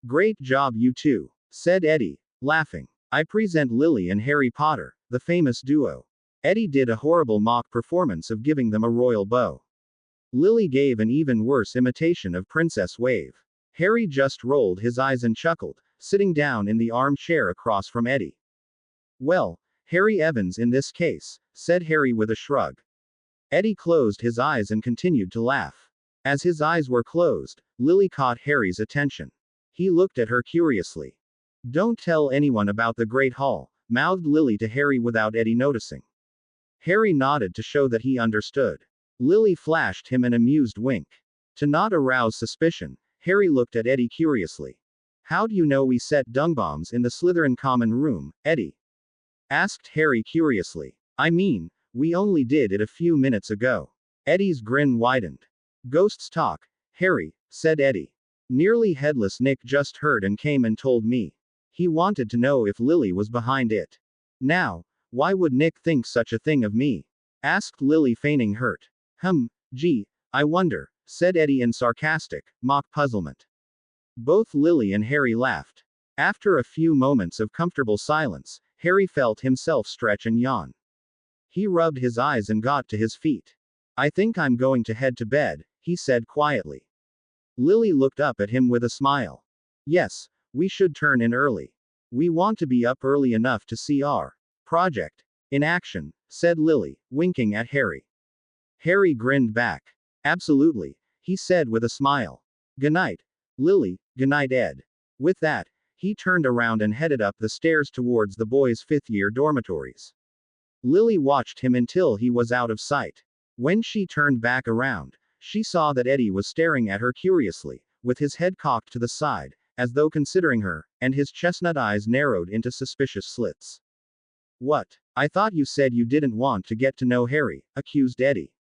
"Great job, you two," said Eddie, laughing. "I present Lily and Harry Potter, the famous duo." Eddie did a horrible mock performance of giving them a royal bow. Lily gave an even worse imitation of Princess Wave. Harry just rolled his eyes and chuckled, sitting down in the armchair across from Eddie. Well, Harry Evans in this case, said Harry with a shrug. Eddie closed his eyes and continued to laugh. As his eyes were closed, Lily caught Harry's attention. He looked at her curiously. Don't tell anyone about the Great Hall, mouthed Lily to Harry without Eddie noticing. Harry nodded to show that he understood. Lily flashed him an amused wink. To not arouse suspicion, Harry looked at Eddie curiously. How do you know we set dung bombs in the Slytherin common room, Eddie? Asked Harry curiously. I mean, we only did it a few minutes ago. Eddie's grin widened. Ghosts talk, Harry, said Eddie. Nearly headless Nick just heard and came and told me. He wanted to know if Lily was behind it. Now, why would Nick think such a thing of me? Asked Lily, feigning hurt. Gee, I wonder, said Eddie in sarcastic, mock puzzlement. Both Lily and Harry laughed. After a few moments of comfortable silence, Harry felt himself stretch and yawn. He rubbed his eyes and got to his feet. I think I'm going to head to bed, he said quietly. Lily looked up at him with a smile. Yes, we should turn in early. We want to be up early enough to see our project in action, said Lily, winking at Harry. Harry grinned back. Absolutely, he said with a smile. Good night, Lily, good night, Ed. With that, he turned around and headed up the stairs towards the boys' fifth-year dormitories. Lily watched him until he was out of sight. When she turned back around, she saw that Eddie was staring at her curiously, with his head cocked to the side, as though considering her, and his chestnut eyes narrowed into suspicious slits. What? I thought you said you didn't want to get to know Harry, accused Eddie.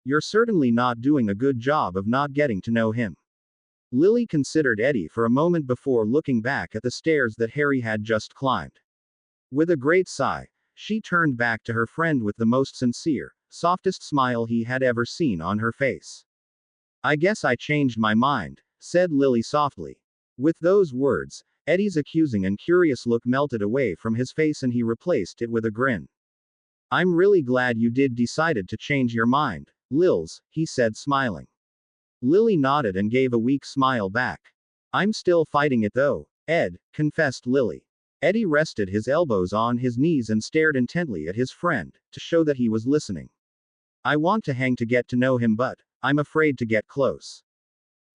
You're certainly not doing a good job of not getting to know him. Lily considered Eddie for a moment before looking back at the stairs that Harry had just climbed. With a great sigh, she turned back to her friend with the most sincere, softest smile he had ever seen on her face. I guess I changed my mind, said Lily softly. With those words, Eddie's accusing and curious look melted away from his face and he replaced it with a grin. I'm really glad you did decided to change your mind, Lils, he said smiling. Lily nodded and gave a weak smile back. I'm still fighting it though, Ed, confessed Lily. Eddie rested his elbows on his knees and stared intently at his friend, to show that he was listening. I want to hang to get to know him, but I'm afraid to get close.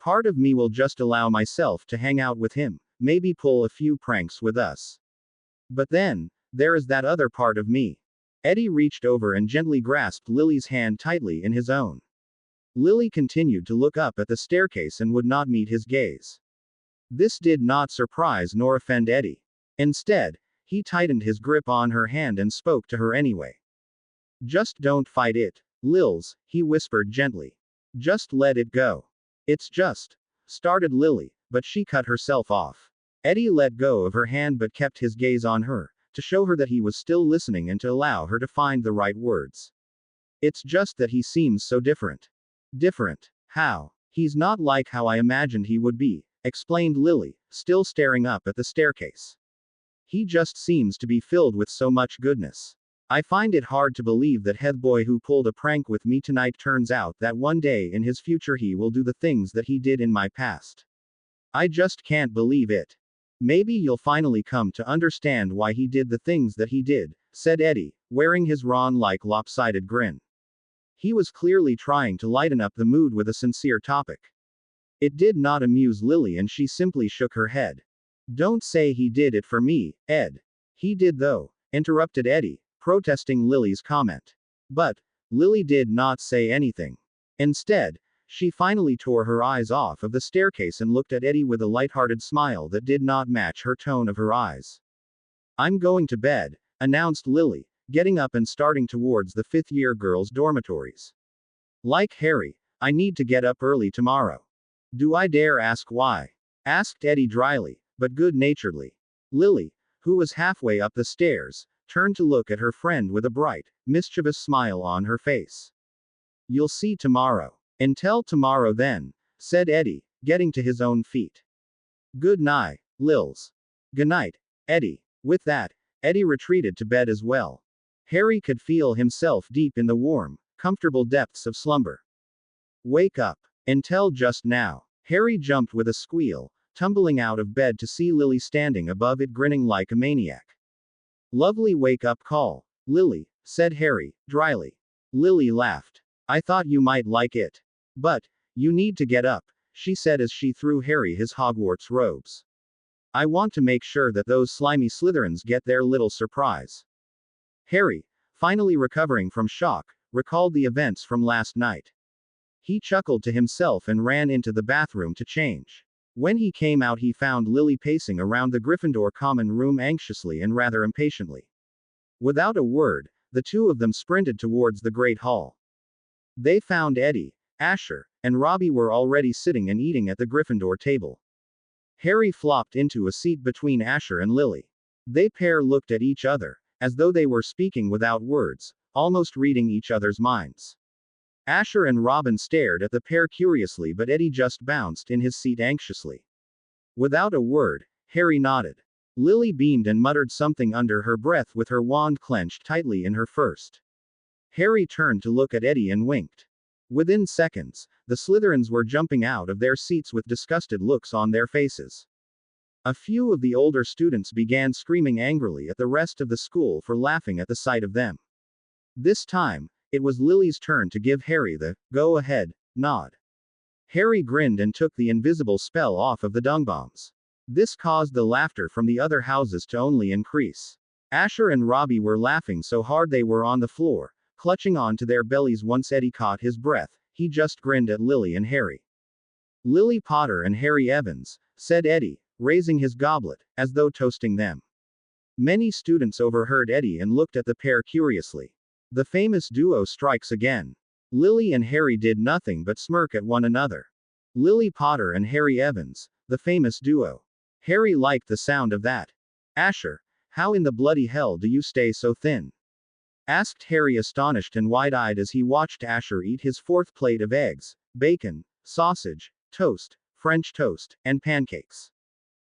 Part of me will just allow myself to hang out with him, maybe pull a few pranks with us. But then, there is that other part of me. Eddie reached over and gently grasped Lily's hand tightly in his own. Lily continued to look up at the staircase and would not meet his gaze. This did not surprise nor offend Eddie. Instead, he tightened his grip on her hand and spoke to her anyway. Just don't fight it, Lils, he whispered gently. Just let it go. It's just, started Lily, but she cut herself off. Eddie let go of her hand but kept his gaze on her, to show her that he was still listening and to allow her to find the right words. It's just that he seems so different. Different? How? He's not like how I imagined he would be, explained Lily, still staring up at the staircase. He just seems to be filled with so much goodness. I find it hard to believe that Heathboy who pulled a prank with me tonight turns out that one day in his future he will do the things that he did in my past. I just can't believe it. Maybe you'll finally come to understand why he did the things that he did, said Eddie, wearing his Ron-like lopsided grin. He was clearly trying to lighten up the mood with a sincere topic. It did not amuse Lily and she simply shook her head. Don't say he did it for me, Ed. He did though, interrupted Eddie, protesting Lily's comment. But Lily did not say anything. Instead, she finally tore her eyes off of the staircase and looked at Eddie with a light-hearted smile that did not match her tone of her eyes. I'm going to bed, announced Lily, getting up and starting towards the fifth-year girls' dormitories. Like Harry, I need to get up early tomorrow. Do I dare ask why? Asked Eddie dryly, but good-naturedly. Lily, who was halfway up the stairs, turned to look at her friend with a bright, mischievous smile on her face. You'll see tomorrow. Until tomorrow then, said Eddie, getting to his own feet. Good night, Lils. Good night, Eddie. With that, Eddie retreated to bed as well. Harry could feel himself deep in the warm, comfortable depths of slumber. Wake up. Until just now. Harry jumped with a squeal, tumbling out of bed to see Lily standing above it grinning like a maniac. Lovely wake-up call, Lily, said Harry, dryly. Lily laughed. I thought you might like it. But, you need to get up, she said as she threw Harry his Hogwarts robes. I want to make sure that those slimy Slytherins get their little surprise. Harry, finally recovering from shock, recalled the events from last night. He chuckled to himself and ran into the bathroom to change. When he came out, he found Lily pacing around the Gryffindor common room anxiously and rather impatiently. Without a word, the two of them sprinted towards the Great Hall. They found Eddie, Asher, and Robbie were already sitting and eating at the Gryffindor table. Harry flopped into a seat between Asher and Lily. They pair looked at each other, as though they were speaking without words, almost reading each other's minds. Asher and Robin stared at the pair curiously, but Eddie just bounced in his seat anxiously. Without a word, Harry nodded. Lily beamed and muttered something under her breath with her wand clenched tightly in her fist. Harry turned to look at Eddie and winked. Within seconds, the Slytherins were jumping out of their seats with disgusted looks on their faces. A few of the older students began screaming angrily at the rest of the school for laughing at the sight of them. This time, it was Lily's turn to give Harry the go ahead nod. Harry grinned and took the invisible spell off of the Dungbombs. This caused the laughter from the other houses to only increase. Asher and Robbie were laughing so hard they were on the floor, clutching on to their bellies. Once Eddie caught his breath, he just grinned at Lily and Harry. Lily Potter and Harry Evans, said Eddie, raising his goblet, as though toasting them. Many students overheard Eddie and looked at the pair curiously. The famous duo strikes again. Lily and Harry did nothing but smirk at one another. Lily Potter and Harry Evans, the famous duo. Harry liked the sound of that. Asher, how in the bloody hell do you stay so thin? Asked Harry, astonished and wide-eyed as he watched Asher eat his fourth plate of eggs, bacon, sausage, toast, French toast, and pancakes.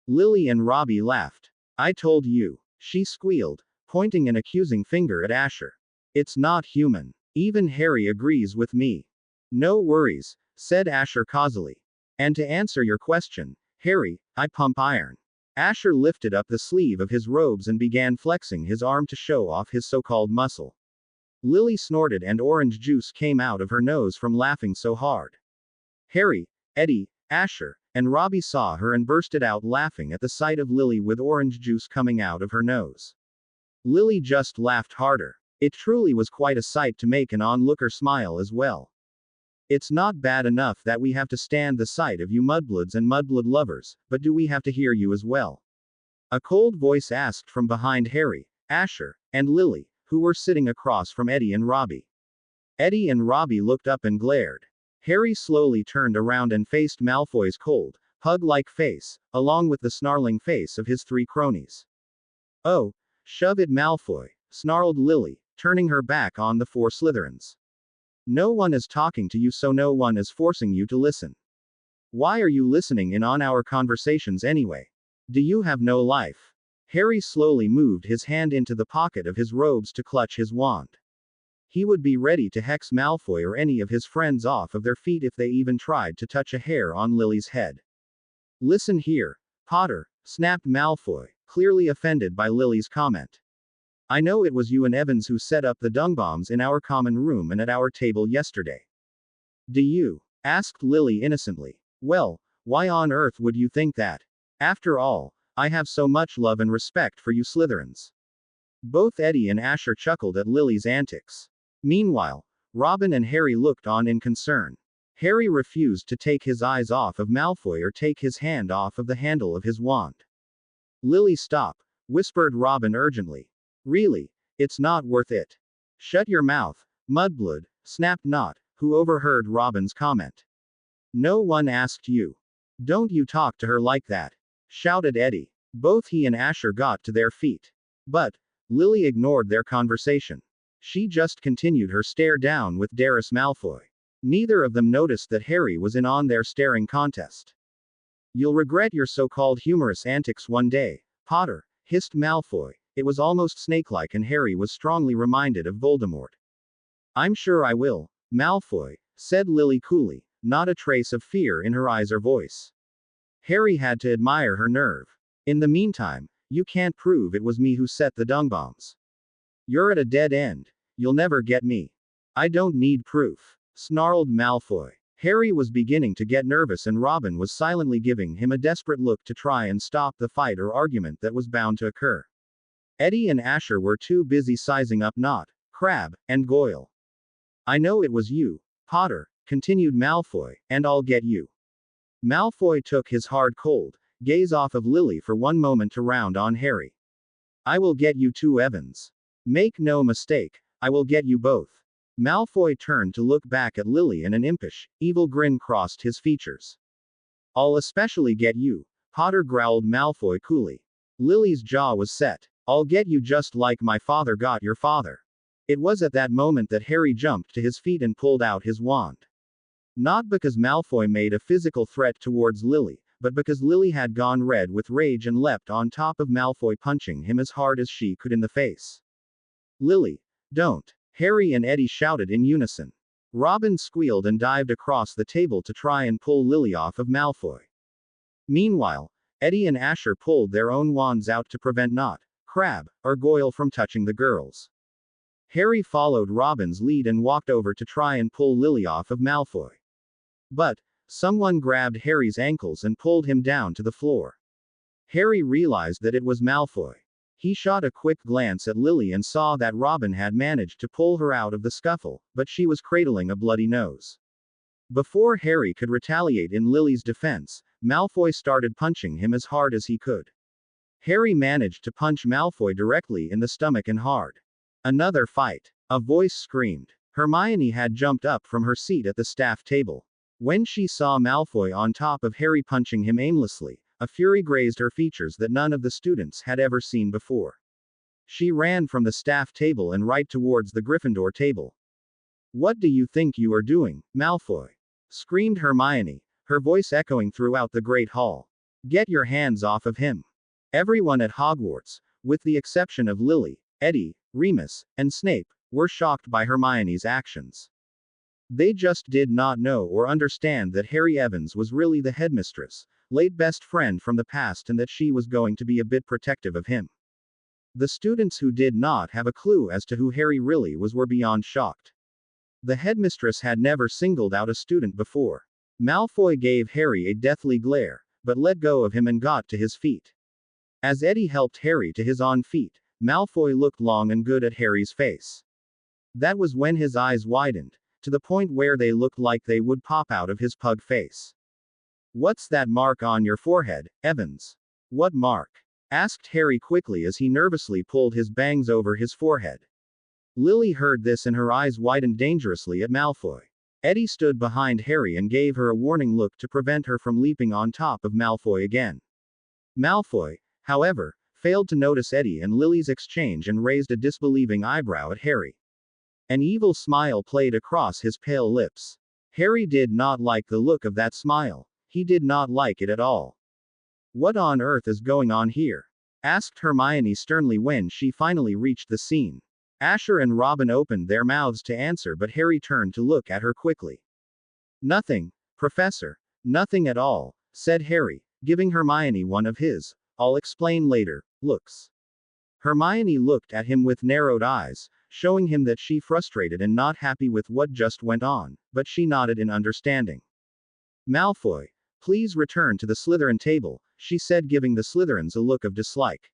Lily and Robbie laughed. I told you, she squealed, pointing an accusing finger at Asher. It's not human. Even Harry agrees with me. No worries, said Asher causally. And to answer your question, Harry, I pump iron. Asher lifted up the sleeve of his robes and began flexing his arm to show off his so-called muscle. Lily snorted and orange juice came out of her nose from laughing so hard. Harry, Eddie, Asher, and Robbie saw her and bursted out laughing at the sight of Lily with orange juice coming out of her nose. Lily just laughed harder. It truly was quite a sight to make an onlooker smile as well. It's not bad enough that we have to stand the sight of you mudbloods and mudblood lovers, but do we have to hear you as well? A cold voice asked from behind Harry, Asher, and Lily, who were sitting across from Eddie and Robbie. Eddie and Robbie looked up and glared. Harry slowly turned around and faced Malfoy's cold, pug-like face, along with the snarling face of his three cronies. Oh, shove it, Malfoy, snarled Lily, turning her back on the four Slytherins. No one is talking to you, so no one is forcing you to listen. Why are you listening in on our conversations anyway? Do you have no life? Harry slowly moved his hand into the pocket of his robes to clutch his wand. He would be ready to hex Malfoy or any of his friends off of their feet if they even tried to touch a hair on Lily's head. Listen here, Potter, snapped Malfoy, clearly offended by Lily's comment. I know it was you and Evans who set up the Dungbombs in our common room and at our table yesterday. Do you? Asked Lily innocently. Well, why on earth would you think that? After all, I have so much love and respect for you Slytherins. Both Eddie and Asher chuckled at Lily's antics. Meanwhile, Robin and Harry looked on in concern. Harry refused to take his eyes off of Malfoy or take his hand off of the handle of his wand. Lily, stop, whispered Robin urgently. Really, it's not worth it. Shut your mouth, mudblood, snapped Nott, who overheard Robin's comment. No one asked you. Don't you talk to her like that, shouted Eddie. Both he and Asher got to their feet. But Lily ignored their conversation. She just continued her stare down with Darius Malfoy. Neither of them noticed that Harry was in on their staring contest. You'll regret your so-called humorous antics one day, Potter, hissed Malfoy, It was almost snake-like, and Harry was strongly reminded of Voldemort. I'm sure I will, Malfoy, said Lily coolly, not a trace of fear in her eyes or voice. Harry had to admire her nerve. In the meantime, you can't prove it was me who set the dung bombs. You're at a dead end. You'll never get me. I don't need proof, snarled Malfoy. Harry was beginning to get nervous, and Robin was silently giving him a desperate look to try and stop the fight or argument that was bound to occur. Eddie and Asher were too busy sizing up Nott, Crabbe, and Goyle. I know it was you, Potter, continued Malfoy, and I'll get you. Malfoy took his hard cold gaze off of Lily for one moment to round on Harry. I will get you too, Evans. Make no mistake, I will get you both. Malfoy turned to look back at Lily, and an impish, evil grin crossed his features. I'll especially get you, Potter growled Malfoy coolly. Lily's jaw was set. I'll get you just like my father got your father. It was at that moment that Harry jumped to his feet and pulled out his wand. Not because Malfoy made a physical threat towards Lily, but because Lily had gone red with rage and leapt on top of Malfoy, punching him as hard as she could in the face. Lily, don't! Harry and Eddie shouted in unison. Robin squealed and dived across the table to try and pull Lily off of Malfoy. Meanwhile, Eddie and Asher pulled their own wands out to prevent Nott, Crabbe, or Goyle from touching the girls. Harry followed Robin's lead and walked over to try and pull Lily off of Malfoy. But someone grabbed Harry's ankles and pulled him down to the floor. Harry realized that it was Malfoy. He shot a quick glance at Lily and saw that Robin had managed to pull her out of the scuffle, but she was cradling a bloody nose. Before Harry could retaliate in Lily's defense, Malfoy started punching him as hard as he could. Harry managed to punch Malfoy directly in the stomach and hard. Another fight. A voice screamed. Hermione had jumped up from her seat at the staff table. When she saw Malfoy on top of Harry punching him aimlessly, a fury grazed her features that none of the students had ever seen before. She ran from the staff table and right towards the Gryffindor table. What do you think you are doing, Malfoy? Screamed Hermione, her voice echoing throughout the Great Hall. Get your hands off of him. Everyone at Hogwarts, with the exception of Lily, Eddie, Remus, and Snape, were shocked by Hermione's actions. They just did not know or understand that Harry Evans was really the headmistress, late best friend from the past, and that she was going to be a bit protective of him. The students who did not have a clue as to who Harry really was were beyond shocked. The headmistress had never singled out a student before. Malfoy gave Harry a deathly glare, but let go of him and got to his feet. As Eddie helped Harry to his own feet, Malfoy looked long and good at Harry's face. That was when his eyes widened, to the point where they looked like they would pop out of his pug face. What's that mark on your forehead, Evans? What mark? Asked Harry quickly as he nervously pulled his bangs over his forehead. Lily heard this and her eyes widened dangerously at Malfoy. Eddie stood behind Harry and gave her a warning look to prevent her from leaping on top of Malfoy again. Malfoy, however, failed to notice Eddie and Lily's exchange and raised a disbelieving eyebrow at Harry. An evil smile played across his pale lips. Harry did not like the look of that smile. He did not like it at all. What on earth is going on here? Asked Hermione sternly when she finally reached the scene. Asher and Robin opened their mouths to answer, but Harry turned to look at her quickly. Nothing, Professor. Nothing at all, said Harry, giving Hermione one of his, I'll explain later, looks. Hermione looked at him with narrowed eyes, showing him that she frustrated and not happy with what just went on, but she nodded in understanding. Malfoy, please return to the Slytherin table, she said, giving the Slytherins a look of dislike.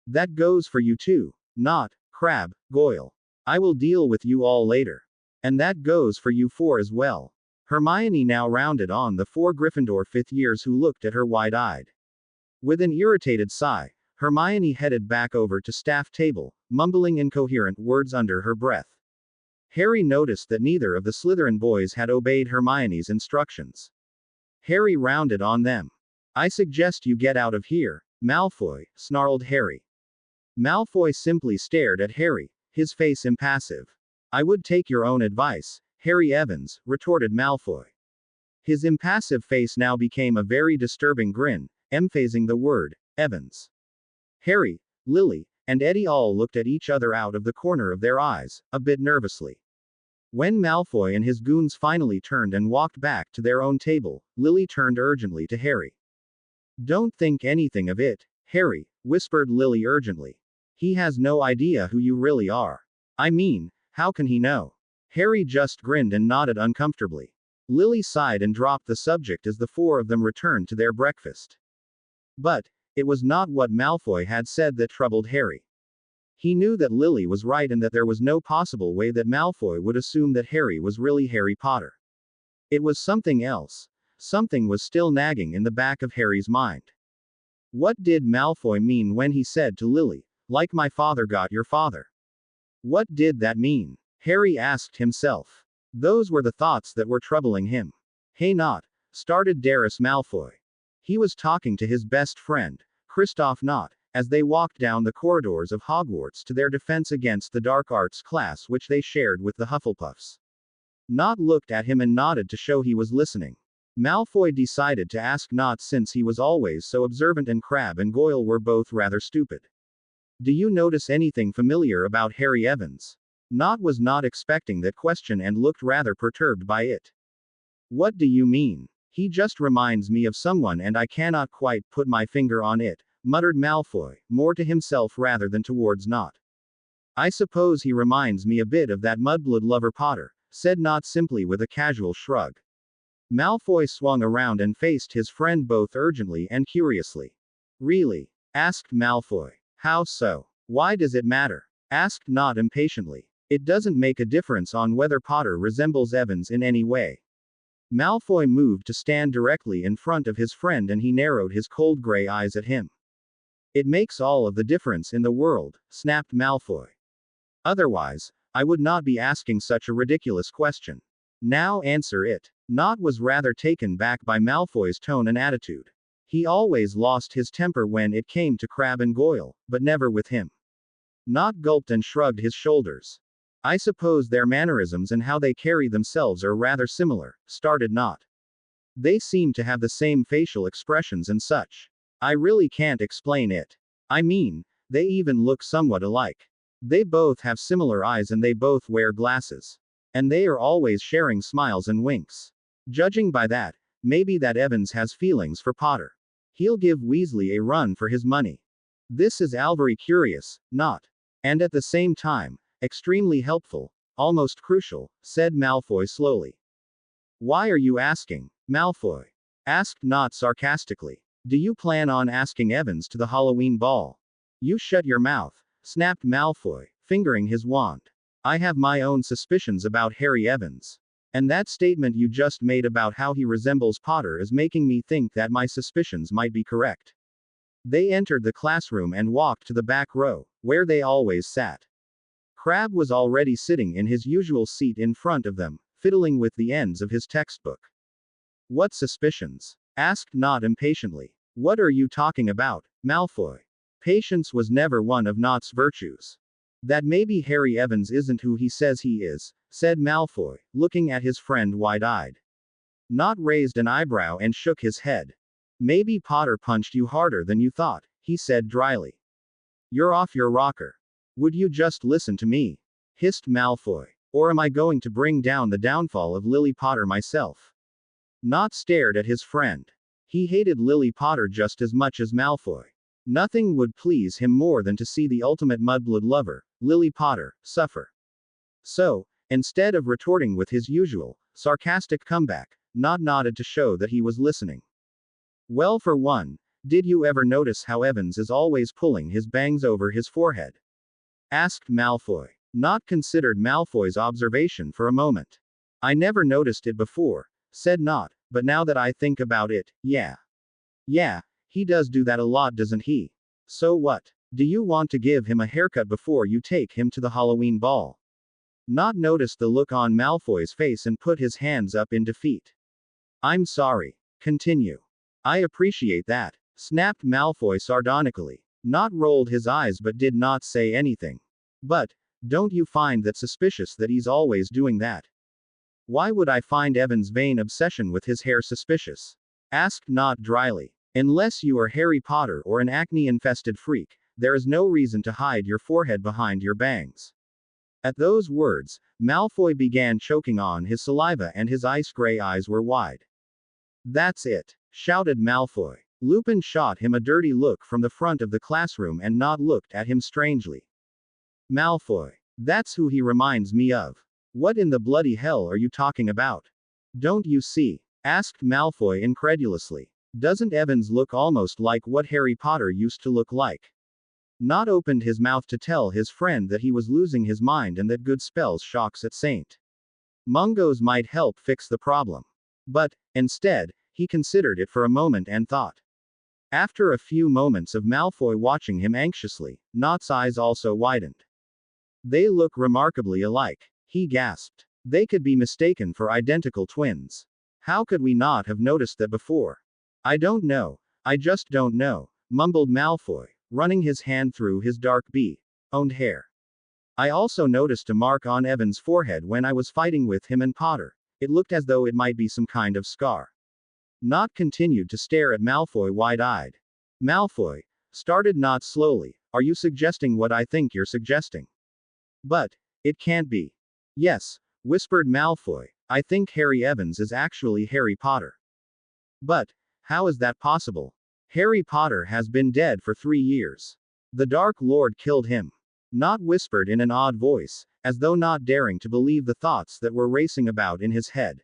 That goes for you too, Nott, Crabbe, Goyle. I will deal with you all later. And that goes for you four as well. Hermione now rounded on the 4 Gryffindor fifth years who looked at her wide-eyed. With an irritated sigh, Hermione headed back over to staff table, mumbling incoherent words under her breath. Harry noticed that neither of the Slytherin boys had obeyed Hermione's instructions. Harry rounded on them. I suggest you get out of here, Malfoy, snarled Harry. Malfoy simply stared at Harry, his face impassive. I would take your own advice, Harry Evans, retorted Malfoy. His impassive face now became a very disturbing grin, emphasizing the word, Evans. Harry, Lily, and Eddie all looked at each other out of the corner of their eyes, a bit nervously. When Malfoy and his goons finally turned and walked back to their own table, Lily turned urgently to Harry. "Don't think anything of it, Harry," whispered Lily urgently. "He has no idea who you really are. I mean, how can he know?" Harry just grinned and nodded uncomfortably. Lily sighed and dropped the subject as the four of them returned to their breakfast. But it was not what Malfoy had said that troubled Harry. He knew that Lily was right and that there was no possible way that Malfoy would assume that Harry was really Harry Potter. It was something else. Something was still nagging in the back of Harry's mind. What did Malfoy mean when he said to Lily, "Like my father got your father"? What did that mean? Harry asked himself. Those were the thoughts that were troubling him. "Hey Nott," started Darius Malfoy. He was talking to his best friend, Kristoff Nott, as they walked down the corridors of Hogwarts to their Defense Against the Dark Arts class which they shared with the Hufflepuffs. Nott looked at him and nodded to show he was listening. Malfoy decided to ask Nott since he was always so observant and Crabbe and Goyle were both rather stupid. "Do you notice anything familiar about Harry Evans?" Nott was not expecting that question and looked rather perturbed by it. "What do you mean? He just reminds me of someone and I cannot quite put my finger on it," muttered Malfoy, more to himself rather than towards Nott. "I suppose he reminds me a bit of that mudblood lover Potter," said Nott simply with a casual shrug. Malfoy swung around and faced his friend both urgently and curiously. "Really?" asked Malfoy. "How so? Why does it matter?" asked Nott impatiently. "It doesn't make a difference on whether Potter resembles Evans in any way." Malfoy moved to stand directly in front of his friend and he narrowed his cold gray eyes at him. "It makes all of the difference in the world," snapped Malfoy. "Otherwise, I would not be asking such a ridiculous question. Now answer it." Nott was rather taken back by Malfoy's tone and attitude. He always lost his temper when it came to Crabbe and Goyle, but never with him. Nott gulped and shrugged his shoulders. "I suppose their mannerisms and how they carry themselves are rather similar," started Nott. "They seem to have the same facial expressions and such. I really can't explain it. I mean, they even look somewhat alike. They both have similar eyes and they both wear glasses. And they are always sharing smiles and winks. Judging by that, maybe that Evans has feelings for Potter. He'll give Weasley a run for his money. This is alvery curious, Nott. And at the same time, extremely helpful, almost crucial," said Malfoy slowly. "Why are you asking, Malfoy?" asked Nott sarcastically. "Do you plan on asking Evans to the Halloween ball?" "You shut your mouth," snapped Malfoy, fingering his wand. "I have my own suspicions about Harry Evans. And that statement you just made about how he resembles Potter is making me think that my suspicions might be correct." They entered the classroom and walked to the back row, where they always sat. Crabbe was already sitting in his usual seat in front of them, fiddling with the ends of his textbook. "What suspicions?" asked Nott impatiently. "What are you talking about, Malfoy?" Patience was never one of Nott's virtues. "That maybe Harry Evans isn't who he says he is," said Malfoy, looking at his friend wide-eyed. Nott raised an eyebrow and shook his head. "Maybe Potter punched you harder than you thought," he said dryly. "You're off your rocker. Would you just listen to me?" hissed Malfoy. "Or am I going to bring down the downfall of Lily Potter myself?" Nott stared at his friend. He hated Lily Potter just as much as Malfoy. Nothing would please him more than to see the ultimate mudblood lover, Lily Potter, suffer. So, instead of retorting with his usual, sarcastic comeback, Nott nodded to show that he was listening. "Well, for one, did you ever notice how Evans is always pulling his bangs over his forehead?" asked Malfoy. Nott considered Malfoy's observation for a moment. "I never noticed it before," said Nott, "but now that I think about it, yeah. Yeah, he does do that a lot, doesn't he? So what? Do you want to give him a haircut before you take him to the Halloween ball?" Nott noticed the look on Malfoy's face and put his hands up in defeat. "I'm sorry. Continue." "I appreciate that," snapped Malfoy sardonically. Nott rolled his eyes but did not say anything. "But, don't you find that suspicious that he's always doing that?" "Why would I find Evans' vain obsession with his hair suspicious?" asked Nott dryly. "Unless you are Harry Potter or an acne-infested freak, there is no reason to hide your forehead behind your bangs. At those words, Malfoy began choking on his saliva and his ice-gray eyes were wide. That's it, shouted Malfoy. Lupin shot him a dirty look from the front of the classroom and Nott looked at him strangely. Malfoy. That's who he reminds me of. What in the bloody hell are you talking about? Don't you see? Asked Malfoy incredulously. Doesn't Evans look almost like what Harry Potter used to look like? Nott opened his mouth to tell his friend that he was losing his mind and that good spells shocks at St. Mungo's might help fix the problem. But, instead, he considered it for a moment and thought. After a few moments of Malfoy watching him anxiously, Nott's eyes also widened. They look remarkably alike, he gasped. They could be mistaken for identical twins. How could we not have noticed that before? I don't know. I just don't know, mumbled Malfoy, running his hand through his dark owned hair. I also noticed a mark on Evan's forehead when I was fighting with him and Potter. It looked as though it might be some kind of scar. Nott continued to stare at Malfoy wide-eyed. Malfoy, started Nott slowly, are you suggesting what I think you're suggesting? But, it can't be. Yes, whispered Malfoy, I think Harry Evans is actually Harry Potter. But, how is that possible? Harry Potter has been dead for 3 years. The Dark Lord killed him. Nott whispered in an odd voice, as though not daring to believe the thoughts that were racing about in his head.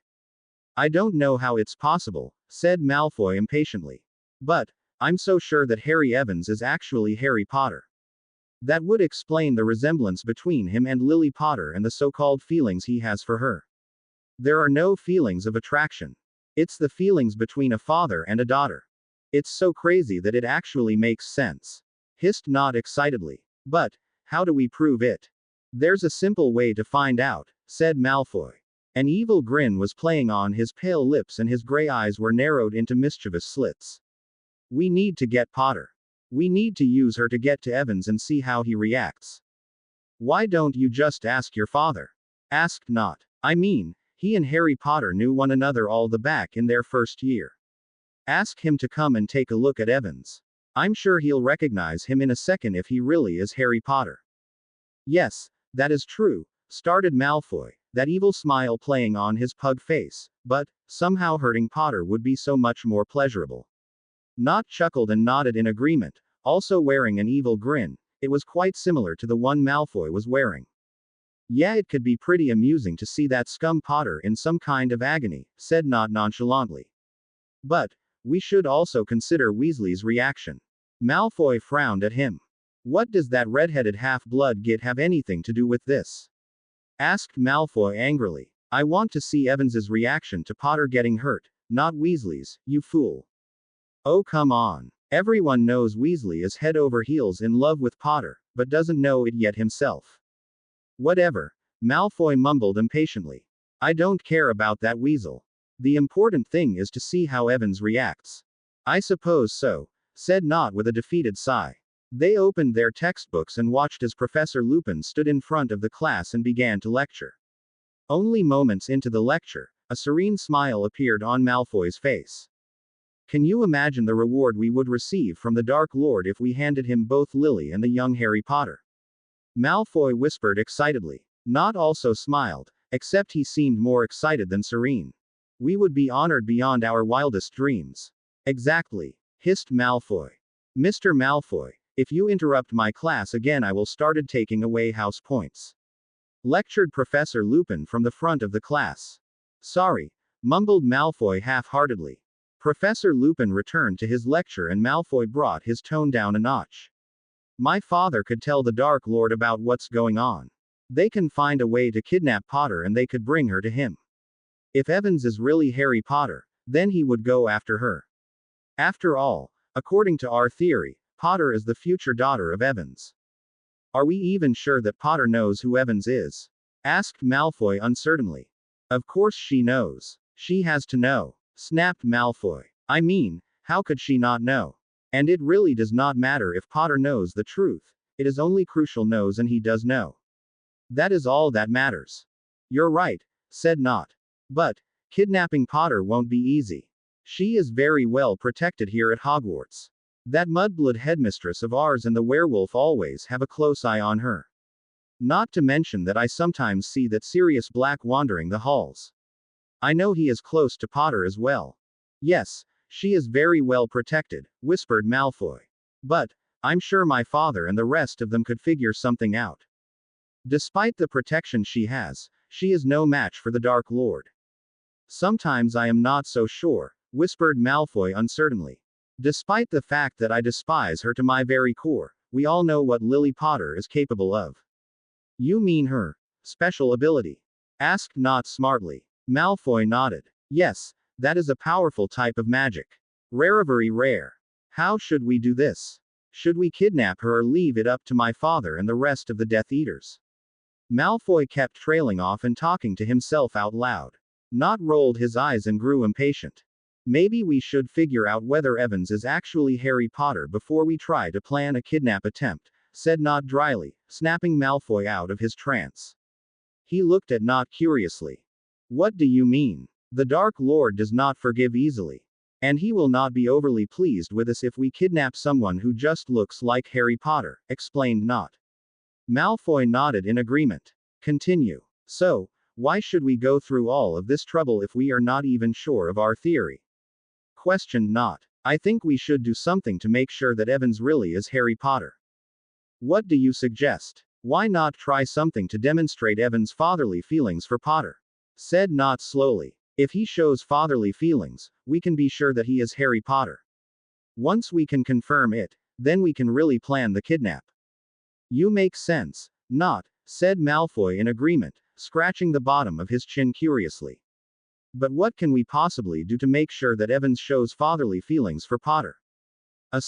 I don't know how it's possible, said Malfoy impatiently. But, I'm so sure that Harry Evans is actually Harry Potter. That would explain the resemblance between him and Lily Potter and the so-called feelings he has for her. There are no feelings of attraction. It's the feelings between a father and a daughter. It's so crazy that it actually makes sense. Hissed Nott excitedly. But, how do we prove it? There's a simple way to find out, said Malfoy. An evil grin was playing on his pale lips and his gray eyes were narrowed into mischievous slits. We need to get Potter. We need to use her to get to Evans and see how he reacts. Why don't you just ask your father? Asked Nott. I mean, he and Harry Potter knew one another all the back in their first year. Ask him to come and take a look at Evans. I'm sure he'll recognize him in a second if he really is Harry Potter. Yes, that is true, started Malfoy, that evil smile playing on his pug face, but, somehow hurting Potter would be so much more pleasurable. Nott chuckled and nodded in agreement, also wearing an evil grin. It was quite similar to the one Malfoy was wearing. Yeah, it could be pretty amusing to see that scum Potter in some kind of agony, said Nott nonchalantly. But, we should also consider Weasley's reaction. Malfoy frowned at him. What does that red-headed half-blood git have anything to do with this? Asked Malfoy angrily. I want to see Evans's reaction to Potter getting hurt, not Weasley's, you fool. Oh come on. Everyone knows Weasley is head over heels in love with Potter, but doesn't know it yet himself. Whatever. Malfoy mumbled impatiently. I don't care about that weasel. The important thing is to see how Evans reacts. I suppose so, said Nott with a defeated sigh. They opened their textbooks and watched as Professor Lupin stood in front of the class and began to lecture. Only moments into the lecture, a serene smile appeared on Malfoy's face. Can you imagine the reward we would receive from the Dark Lord if we handed him both Lily and the young Harry Potter? Malfoy whispered excitedly. Nott also smiled, except he seemed more excited than serene. We would be honored beyond our wildest dreams. Exactly, hissed Malfoy. Mr. Malfoy, if you interrupt my class again I will started taking away house points. Lectured Professor Lupin from the front of the class. Sorry, mumbled Malfoy half-heartedly. Professor Lupin returned to his lecture and Malfoy brought his tone down a notch. My father could tell the Dark Lord about what's going on. They can find a way to kidnap Potter and they could bring her to him. If Evans is really Harry Potter, then he would go after her. After all, according to our theory, Potter is the future daughter of Evans. Are we even sure that Potter knows who Evans is? Asked Malfoy uncertainly. Of course she knows. She has to know, snapped Malfoy. I mean, how could she not know? And it really does not matter if Potter knows the truth. It is only Crucial knows and he does know. That is all that matters. You're right, said Nott. But, kidnapping Potter won't be easy. She is very well protected here at Hogwarts. That mudblood headmistress of ours and the werewolf always have a close eye on her. Not to mention that I sometimes see that Sirius Black wandering the halls. I know he is close to Potter as well. Yes, she is very well protected, whispered Malfoy. But, I'm sure my father and the rest of them could figure something out. Despite the protection she is no match for the Dark Lord. Sometimes I am not so sure, whispered Malfoy uncertainly. Despite the fact that I despise her to my very core, we all know what Lily Potter is capable of. You mean her special ability? Asked Nott smartly. Malfoy nodded. Yes, that is a powerful type of magic. Very rare. How should we do this? Should we kidnap her or leave it up to my father and the rest of the Death Eaters? Malfoy kept trailing off and talking to himself out loud. Nott rolled his eyes and grew impatient. Maybe we should figure out whether Evans is actually Harry Potter before we try to plan a kidnap attempt, said Nott dryly, snapping Malfoy out of his trance. He looked at Nott curiously. What do you mean? The Dark Lord does not forgive easily. And he will not be overly pleased with us if we kidnap someone who just looks like Harry Potter, explained Nott. Malfoy nodded in agreement. Continue. So, why should we go through all of this trouble if we are not even sure of our theory? Questioned Nott. I think we should do something to make sure that Evans really is Harry Potter. What do you suggest? Why not try something to demonstrate Evans' fatherly feelings for Potter? Said Nott slowly. If he shows fatherly feelings, we can be sure that he is Harry Potter. Once we can confirm it, then we can really plan the kidnap. You make sense, Nott, said Malfoy in agreement, scratching the bottom of his chin curiously. But what can we possibly do to make sure that Evans shows fatherly feelings for Potter? A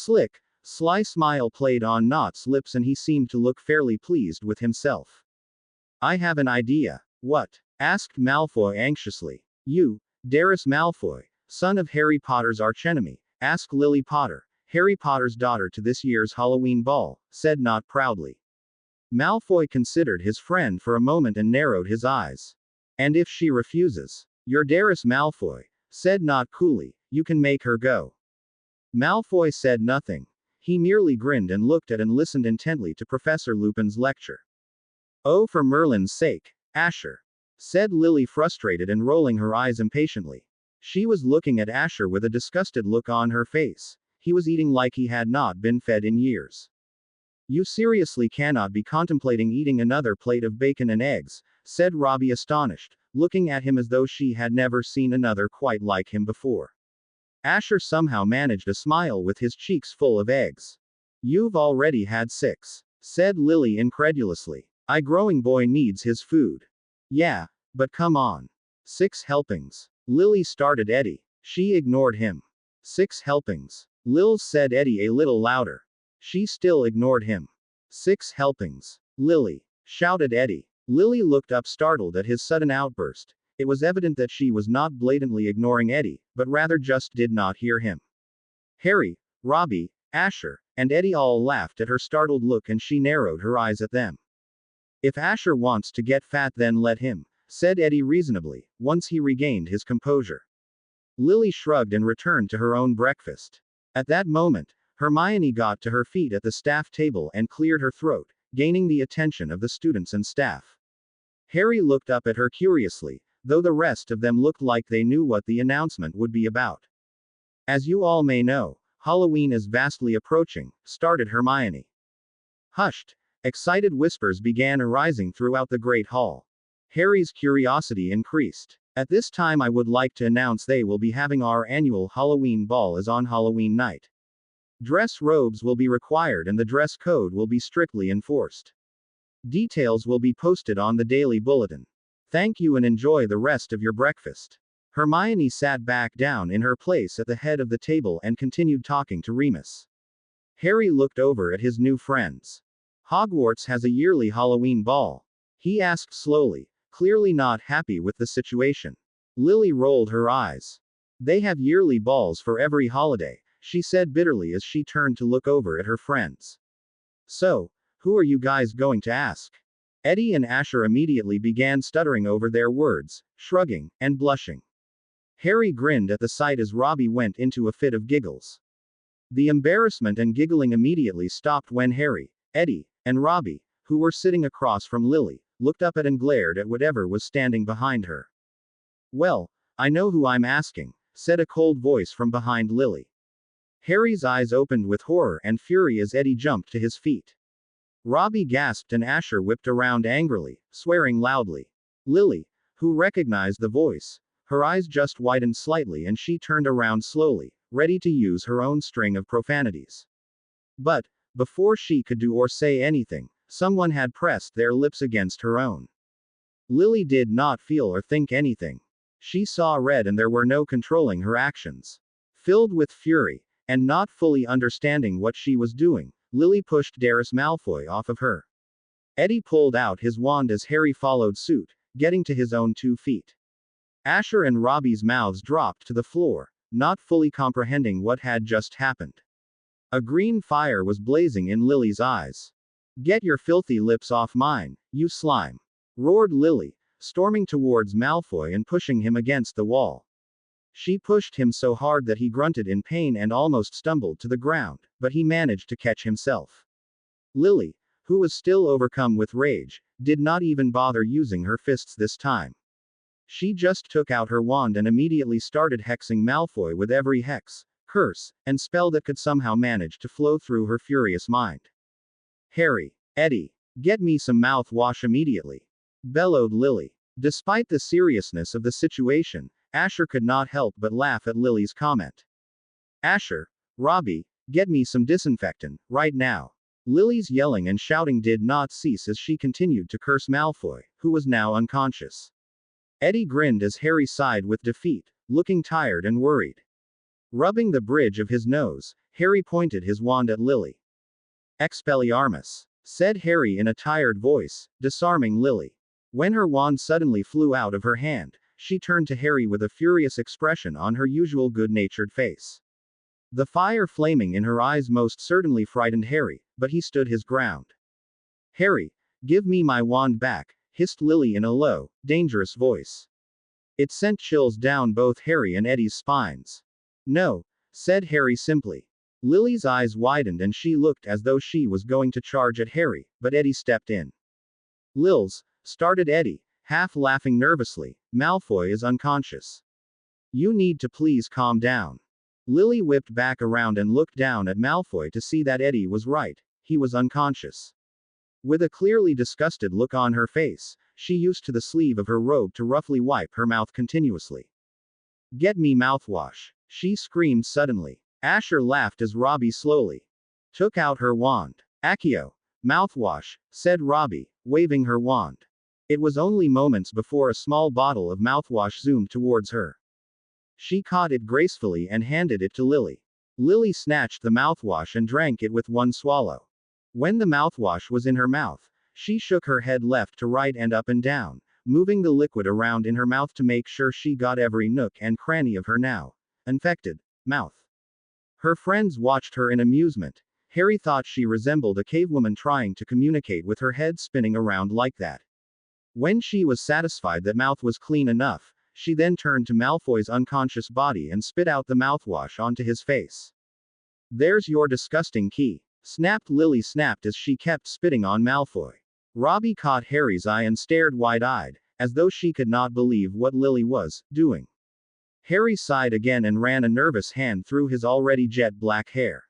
sly smile played on Nott's lips and he seemed to look fairly pleased with himself. I have an idea. What? Asked Malfoy anxiously. You, Darius Malfoy, son of Harry Potter's archenemy, ask Lily Potter, Harry Potter's daughter, to this year's Halloween ball, said Nott proudly. Malfoy considered his friend for a moment and narrowed his eyes. And if she refuses? You're Darius Malfoy, said Nott coolly, you can make her go. Malfoy said nothing. He merely grinned and looked at and listened intently to Professor Lupin's lecture. Oh, for Merlin's sake, Asher, said Lily, frustrated and rolling her eyes impatiently. She was looking at Asher with a disgusted look on her face. He was eating like he had not been fed in years. You seriously cannot be contemplating eating another plate of bacon and eggs, said Robbie, astonished, looking at him as though she had never seen another quite like him before. Asher somehow managed a smile with his cheeks full of eggs. You've already had 6, said Lily incredulously. A growing boy needs his food. Yeah, but come on. 6 helpings. Lily started Eddie. She ignored him. 6 helpings. Lil, said Eddie a little louder. She still ignored him. 6 helpings. Lily, shouted Eddie. Lily looked up startled at his sudden outburst. It was evident that she was not blatantly ignoring Eddie, but rather just did not hear him. Harry, Robbie, Asher, and Eddie all laughed at her startled look and she narrowed her eyes at them. If Asher wants to get fat, then let him, said Eddie reasonably, once he regained his composure. Lily shrugged and returned to her own breakfast. At that moment, Hermione got to her feet at the staff table and cleared her throat, gaining the attention of the students and staff. Harry looked up at her curiously, though the rest of them looked like they knew what the announcement would be about. As you all may know, Halloween is vastly approaching, started Hermione. Hushed, excited whispers began arising throughout the Great Hall. Harry's curiosity increased. At this time, I would like to announce they will be having our annual Halloween ball as on Halloween night. Dress robes will be required and the dress code will be strictly enforced. Details will be posted on the Daily Bulletin. Thank you and enjoy the rest of your breakfast. Hermione sat back down in her place at the head of the table and continued talking to Remus. Harry looked over at his new friends. Hogwarts has a yearly Halloween ball. He asked slowly, clearly not happy with the situation. Lily rolled her eyes. They have yearly balls for every holiday, she said bitterly as she turned to look over at her friends. So, who are you guys going to ask? Eddie and Asher immediately began stuttering over their words, shrugging, and blushing. Harry grinned at the sight as Robbie went into a fit of giggles. The embarrassment and giggling immediately stopped when Harry, Eddie, and Robbie, who were sitting across from Lily, looked up at and glared at whatever was standing behind her. "Well, I know who I'm asking," said a cold voice from behind Lily. Harry's eyes opened with horror and fury as Eddie jumped to his feet. Robbie gasped and Asher whipped around angrily, swearing loudly. Lily, who recognized the voice, her eyes just widened slightly and she turned around slowly, ready to use her own string of profanities. But, before she could do or say anything, someone had pressed their lips against her own. Lily did not feel or think anything. She saw red and there were no controlling her actions. Filled with fury, and not fully understanding what she was doing, Lily pushed Darius Malfoy off of her. Eddie pulled out his wand as Harry followed suit, getting to his own 2 feet. Asher and Robbie's mouths dropped to the floor, not fully comprehending what had just happened. A green fire was blazing in Lily's eyes. "Get your filthy lips off mine, you slime!" roared Lily, storming towards Malfoy and pushing him against the wall. She pushed him so hard that he grunted in pain and almost stumbled to the ground, but he managed to catch himself. Lily, who was still overcome with rage, did not even bother using her fists this time. She just took out her wand and immediately started hexing Malfoy with every hex, curse, and spell that could somehow manage to flow through her furious mind. "Harry, Eddie, get me some mouthwash immediately!" bellowed Lily. Despite the seriousness of the situation, Asher could not help but laugh at Lily's comment. "Asher, Robbie, get me some disinfectant, right now!" Lily's yelling and shouting did not cease as she continued to curse Malfoy, who was now unconscious. Eddie grinned as Harry sighed with defeat, looking tired and worried. Rubbing the bridge of his nose, Harry pointed his wand at Lily. "Expelliarmus," said Harry in a tired voice, disarming Lily. When her wand suddenly flew out of her hand, she turned to Harry with a furious expression on her usual good-natured face. The fire flaming in her eyes most certainly frightened Harry, but he stood his ground. "Harry, give me my wand back," hissed Lily in a low, dangerous voice. It sent chills down both Harry and Eddie's spines. "No," said Harry simply. Lily's eyes widened and she looked as though she was going to charge at Harry, but Eddie stepped in. "Lils," started Eddie, half laughing nervously, "Malfoy is unconscious. You need to please calm down." Lily whipped back around and looked down at Malfoy to see that Eddie was right, he was unconscious. With a clearly disgusted look on her face, she used to the sleeve of her robe to roughly wipe her mouth continuously. "Get me mouthwash," she screamed suddenly. Asher laughed as Robbie slowly took out her wand. "Accio, mouthwash," said Robbie, waving her wand. It was only moments before a small bottle of mouthwash zoomed towards her. She caught it gracefully and handed it to Lily. Lily snatched the mouthwash and drank it with one swallow. When the mouthwash was in her mouth, she shook her head left to right and up and down, moving the liquid around in her mouth to make sure she got every nook and cranny of her now infected mouth. Her friends watched her in amusement. Harry thought she resembled a cavewoman trying to communicate with her head spinning around like that. When she was satisfied that mouth was clean enough, she then turned to Malfoy's unconscious body and spit out the mouthwash onto his face. "There's your disgusting key," snapped Lily snapped as she kept spitting on Malfoy. Robbie caught Harry's eye and stared wide-eyed, as though she could not believe what Lily was doing. Harry sighed again and ran a nervous hand through his already jet-black hair.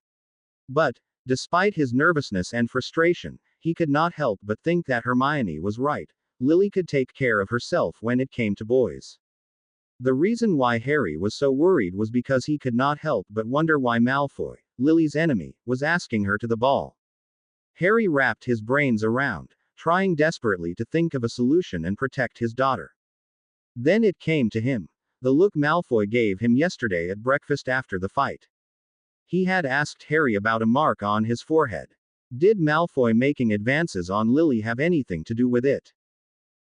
But, despite his nervousness and frustration, he could not help but think that Hermione was right. Lily could take care of herself when it came to boys. The reason why Harry was so worried was because he could not help but wonder why Malfoy, Lily's enemy, was asking her to the ball. Harry wrapped his brains around, trying desperately to think of a solution and protect his daughter. Then it came to him. The look Malfoy gave him yesterday at breakfast after the fight. He had asked Harry about a mark on his forehead. Did Malfoy making advances on Lily have anything to do with it?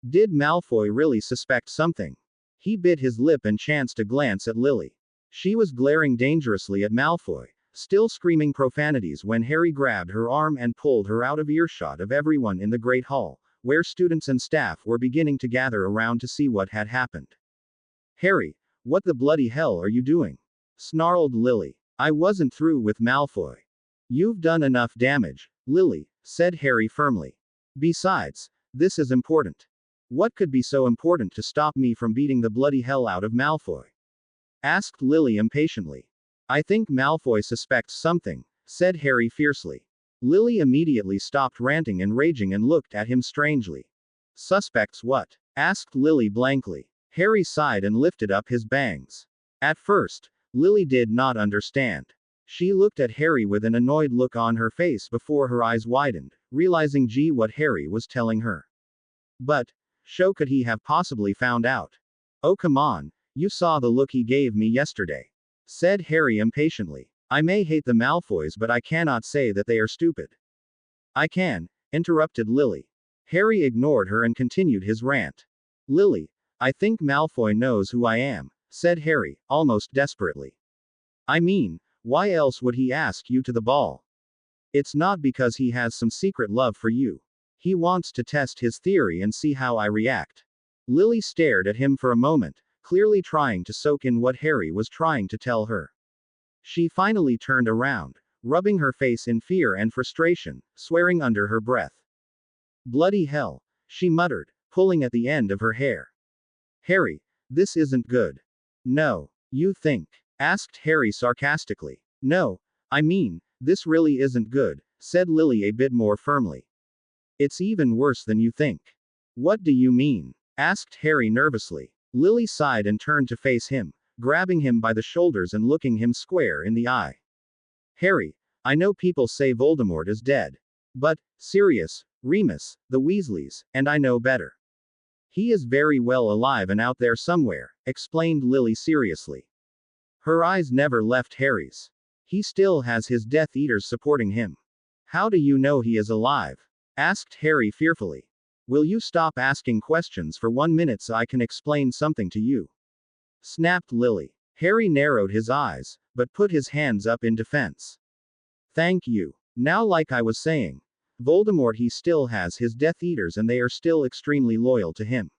Did Malfoy really suspect something? He bit his lip and chanced a glance at Lily. She was glaring dangerously at Malfoy, still screaming profanities when Harry grabbed her arm and pulled her out of earshot of everyone in the Great Hall, where students and staff were beginning to gather around to see what had happened. "Harry, what the bloody hell are you doing?" snarled Lily. I wasn't through with Malfoy. You've done enough damage, Lily, said Harry firmly. Besides, this is important. What could be so important to stop me from beating the bloody hell out of Malfoy? Asked Lily impatiently. I think Malfoy suspects something, said Harry fiercely. Lily immediately stopped ranting and raging and looked at him strangely. Suspects what? Asked Lily blankly. Harry sighed and lifted up his bangs. At first, Lily did not understand. She looked at Harry with an annoyed look on her face before her eyes widened, realizing what Harry was telling her. But, how could he have possibly found out? Oh come on, you saw the look he gave me yesterday, said Harry impatiently. I may hate the Malfoys but I cannot say that they are stupid. I can, interrupted Lily. Harry ignored her and continued his rant. Lily, I think Malfoy knows who I am, said Harry, almost desperately. I mean, why else would he ask you to the ball? It's not because he has some secret love for you. He wants to test his theory and see how I react. Lily stared at him for a moment, clearly trying to soak in what Harry was trying to tell her. She finally turned around, rubbing her face in fear and frustration, swearing under her breath. Bloody hell, she muttered, pulling at the end of her hair. Harry, this isn't good. No, you think? Asked Harry sarcastically. No, I mean, this really isn't good, said Lily a bit more firmly. It's even worse than you think. What do you mean? Asked Harry nervously. Lily sighed and turned to face him, grabbing him by the shoulders and looking him square in the eye. Harry, I know people say Voldemort is dead. But, Sirius, Remus, the Weasleys, and I know better. He is very well alive and out there somewhere, explained Lily seriously. Her eyes never left Harry's. He still has his Death Eaters supporting him. How do you know he is alive? Asked Harry fearfully. Will you stop asking questions for 1 minute so I can explain something to you? Snapped Lily. Harry narrowed his eyes, but put his hands up in defense. Thank you. Now like I was saying, Voldemort he still has his Death Eaters and they are still extremely loyal to him.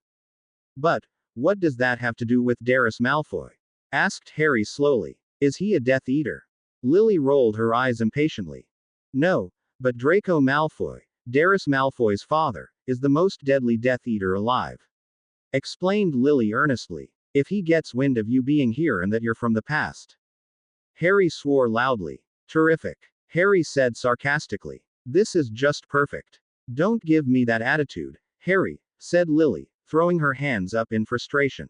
But, what does that have to do with Darius Malfoy? Asked Harry slowly. Is he a Death Eater? Lily rolled her eyes impatiently. No, but Draco Malfoy, Darius Malfoy's father, is the most deadly Death Eater alive. Explained Lily earnestly. If he gets wind of you being here and that you're from the past. Harry swore loudly. Terrific. Harry said sarcastically. This is just perfect. Don't give me that attitude, Harry, said Lily, throwing her hands up in frustration.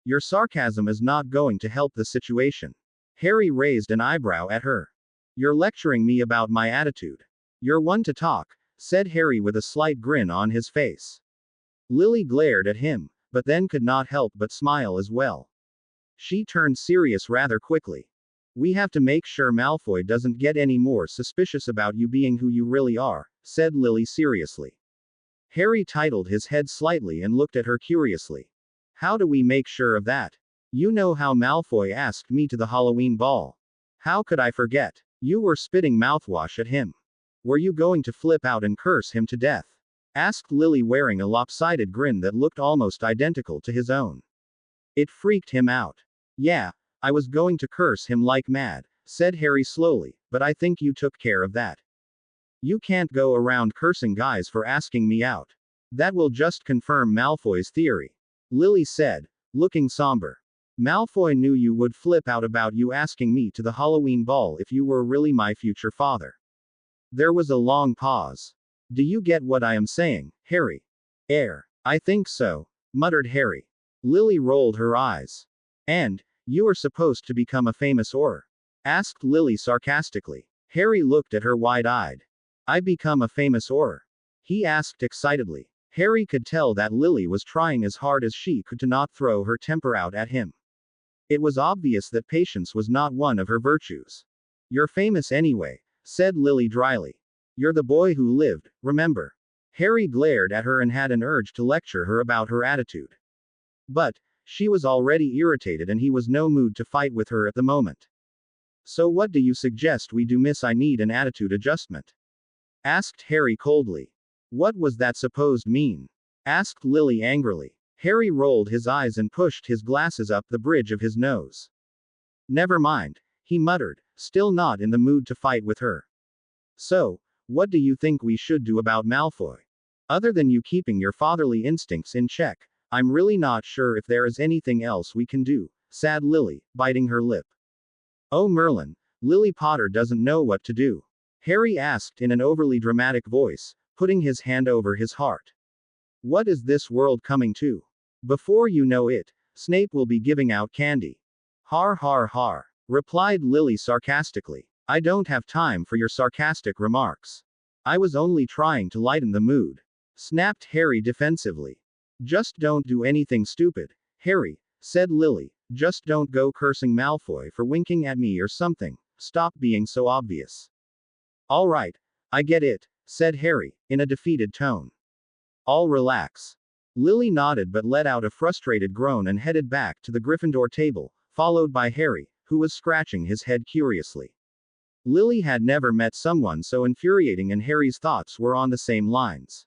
Your sarcasm is not going to help the situation. Harry raised an eyebrow at her. You're lecturing me about my attitude. You're one to talk, said Harry with a slight grin on his face. Lily glared at him, but then could not help but smile as well. She turned serious rather quickly. We have to make sure Malfoy doesn't get any more suspicious about you being who you really are, said Lily seriously. Harry titled his head slightly and looked at her curiously. How do we make sure of that? You know how Malfoy asked me to the Halloween ball. How could I forget? You were spitting mouthwash at him. Were you going to flip out and curse him to death? Asked Lily wearing a lopsided grin that looked almost identical to his own. It freaked him out. Yeah, I was going to curse him like mad, said Harry slowly, but I think you took care of that. You can't go around cursing guys for asking me out. That will just confirm Malfoy's theory. Lily said, looking somber. Malfoy knew you would flip out about you asking me to the Halloween ball if you were really my future father. There was a long pause. Do you get what I am saying, Harry? I think so, muttered Harry. Lily rolled her eyes. And, you are supposed to become a famous Auror? Asked Lily sarcastically. Harry looked at her wide-eyed. I become a famous Auror? He asked excitedly. Harry could tell that Lily was trying as hard as she could to not throw her temper out at him. It was obvious that patience was not one of her virtues. You're famous anyway, said Lily dryly. You're the boy who lived, remember? Harry glared at her and had an urge to lecture her about her attitude. But, she was already irritated and he was no mood to fight with her at the moment. So what do you suggest we do, miss? I need an attitude adjustment. Asked Harry coldly. What was that supposed mean? Asked Lily angrily. Harry rolled his eyes and pushed his glasses up the bridge of his nose. Never mind, he muttered, still not in the mood to fight with her. So, what do you think we should do about Malfoy? Other than you keeping your fatherly instincts in check, I'm really not sure if there is anything else we can do, said Lily, biting her lip. Oh Merlin, Lily Potter doesn't know what to do. Harry asked in an overly dramatic voice, putting his hand over his heart. What is this world coming to? Before you know it, Snape will be giving out candy. Har har har, replied Lily sarcastically. I don't have time for your sarcastic remarks. I was only trying to lighten the mood, snapped Harry defensively. Just don't do anything stupid, Harry, said Lily. Just don't go cursing Malfoy for winking at me or something. Stop being so obvious. All right, I get it, said Harry, in a defeated tone. I'll relax. Lily nodded but let out a frustrated groan and headed back to the Gryffindor table, followed by Harry, who was scratching his head curiously. Lily had never met someone so infuriating, and Harry's thoughts were on the same lines.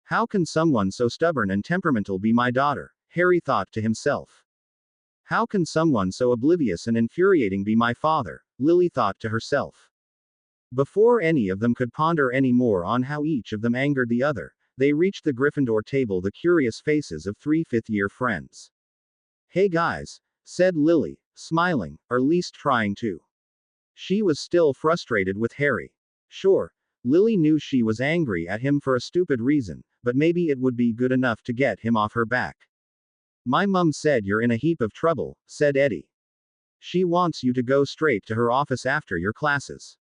How can someone so stubborn and temperamental be my daughter? Harry thought to himself. How can someone so oblivious and infuriating be my father? Lily thought to herself. Before any of them could ponder any more on how each of them angered the other, they reached the Gryffindor table, the curious faces of three fifth-year friends. Hey guys, said Lily, smiling, or at least trying to. She was still frustrated with Harry. Sure, Lily knew she was angry at him for a stupid reason, but maybe it would be good enough to get him off her back. My mum said you're in a heap of trouble, said Eddie. She wants you to go straight to her office after your classes.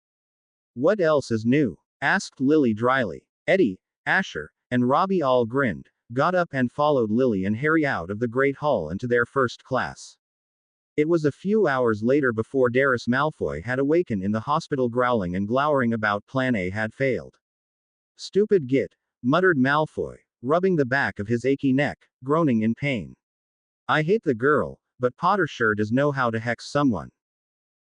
What else is new? Asked Lily dryly. Eddie, Asher, and Robbie all grinned, got up and followed Lily and Harry out of the Great Hall into their first class. It was a few hours later before Darius Malfoy had awakened in the hospital, growling and glowering about Plan A had failed. Stupid git, muttered Malfoy, rubbing the back of his achy neck, groaning in pain. I hate the girl, but Potter sure does know how to hex someone.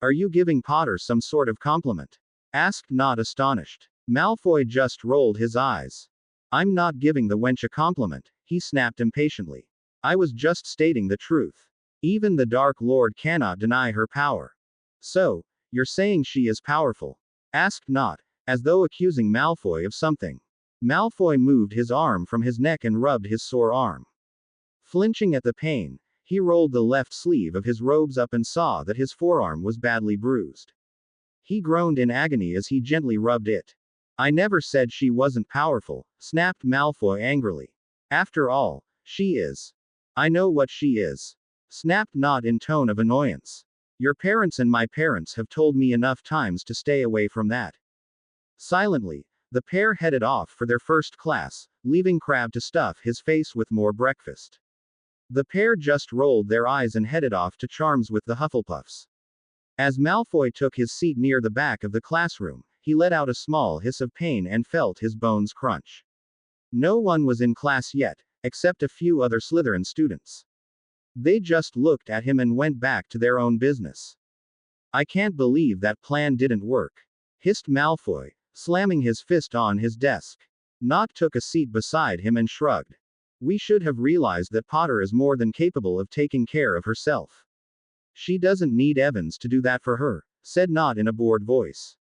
Are you giving Potter some sort of compliment? Asked Not, astonished. Malfoy just rolled his eyes. I'm not giving the wench a compliment, he snapped impatiently. I was just stating the truth. Even the Dark Lord cannot deny her power. So, you're saying she is powerful? Asked Not, as though accusing Malfoy of something. Malfoy moved his arm from his neck and rubbed his sore arm. Flinching at the pain, he rolled the left sleeve of his robes up and saw that his forearm was badly bruised. He groaned in agony as he gently rubbed it. I never said she wasn't powerful, snapped Malfoy angrily. After all, she is. I know what she is. Snapped Not in tone of annoyance. Your parents and my parents have told me enough times to stay away from that. Silently, the pair headed off for their first class, leaving Crabbe to stuff his face with more breakfast. The pair just rolled their eyes and headed off to Charms with the Hufflepuffs. As Malfoy took his seat near the back of the classroom, he let out a small hiss of pain and felt his bones crunch. No one was in class yet, except a few other Slytherin students. They just looked at him and went back to their own business. I can't believe that plan didn't work, hissed Malfoy, slamming his fist on his desk. Not took a seat beside him and shrugged. We should have realized that Potter is more than capable of taking care of herself. She doesn't need Evans to do that for her, said Not in a bored voice.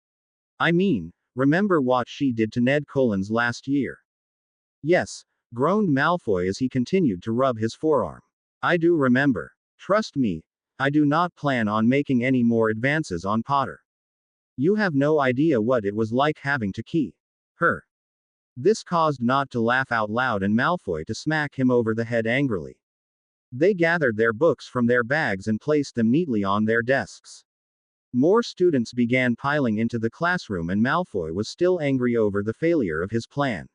I mean, remember what she did to Ned Collins last year? Yes, groaned Malfoy as he continued to rub his forearm. I do remember. Trust me, I do not plan on making any more advances on Potter. You have no idea what it was like having to key her. This caused Not to laugh out loud and Malfoy to smack him over the head angrily. They gathered their books from their bags and placed them neatly on their desks. More students began piling into the classroom and Malfoy was still angry over the failure of his plan.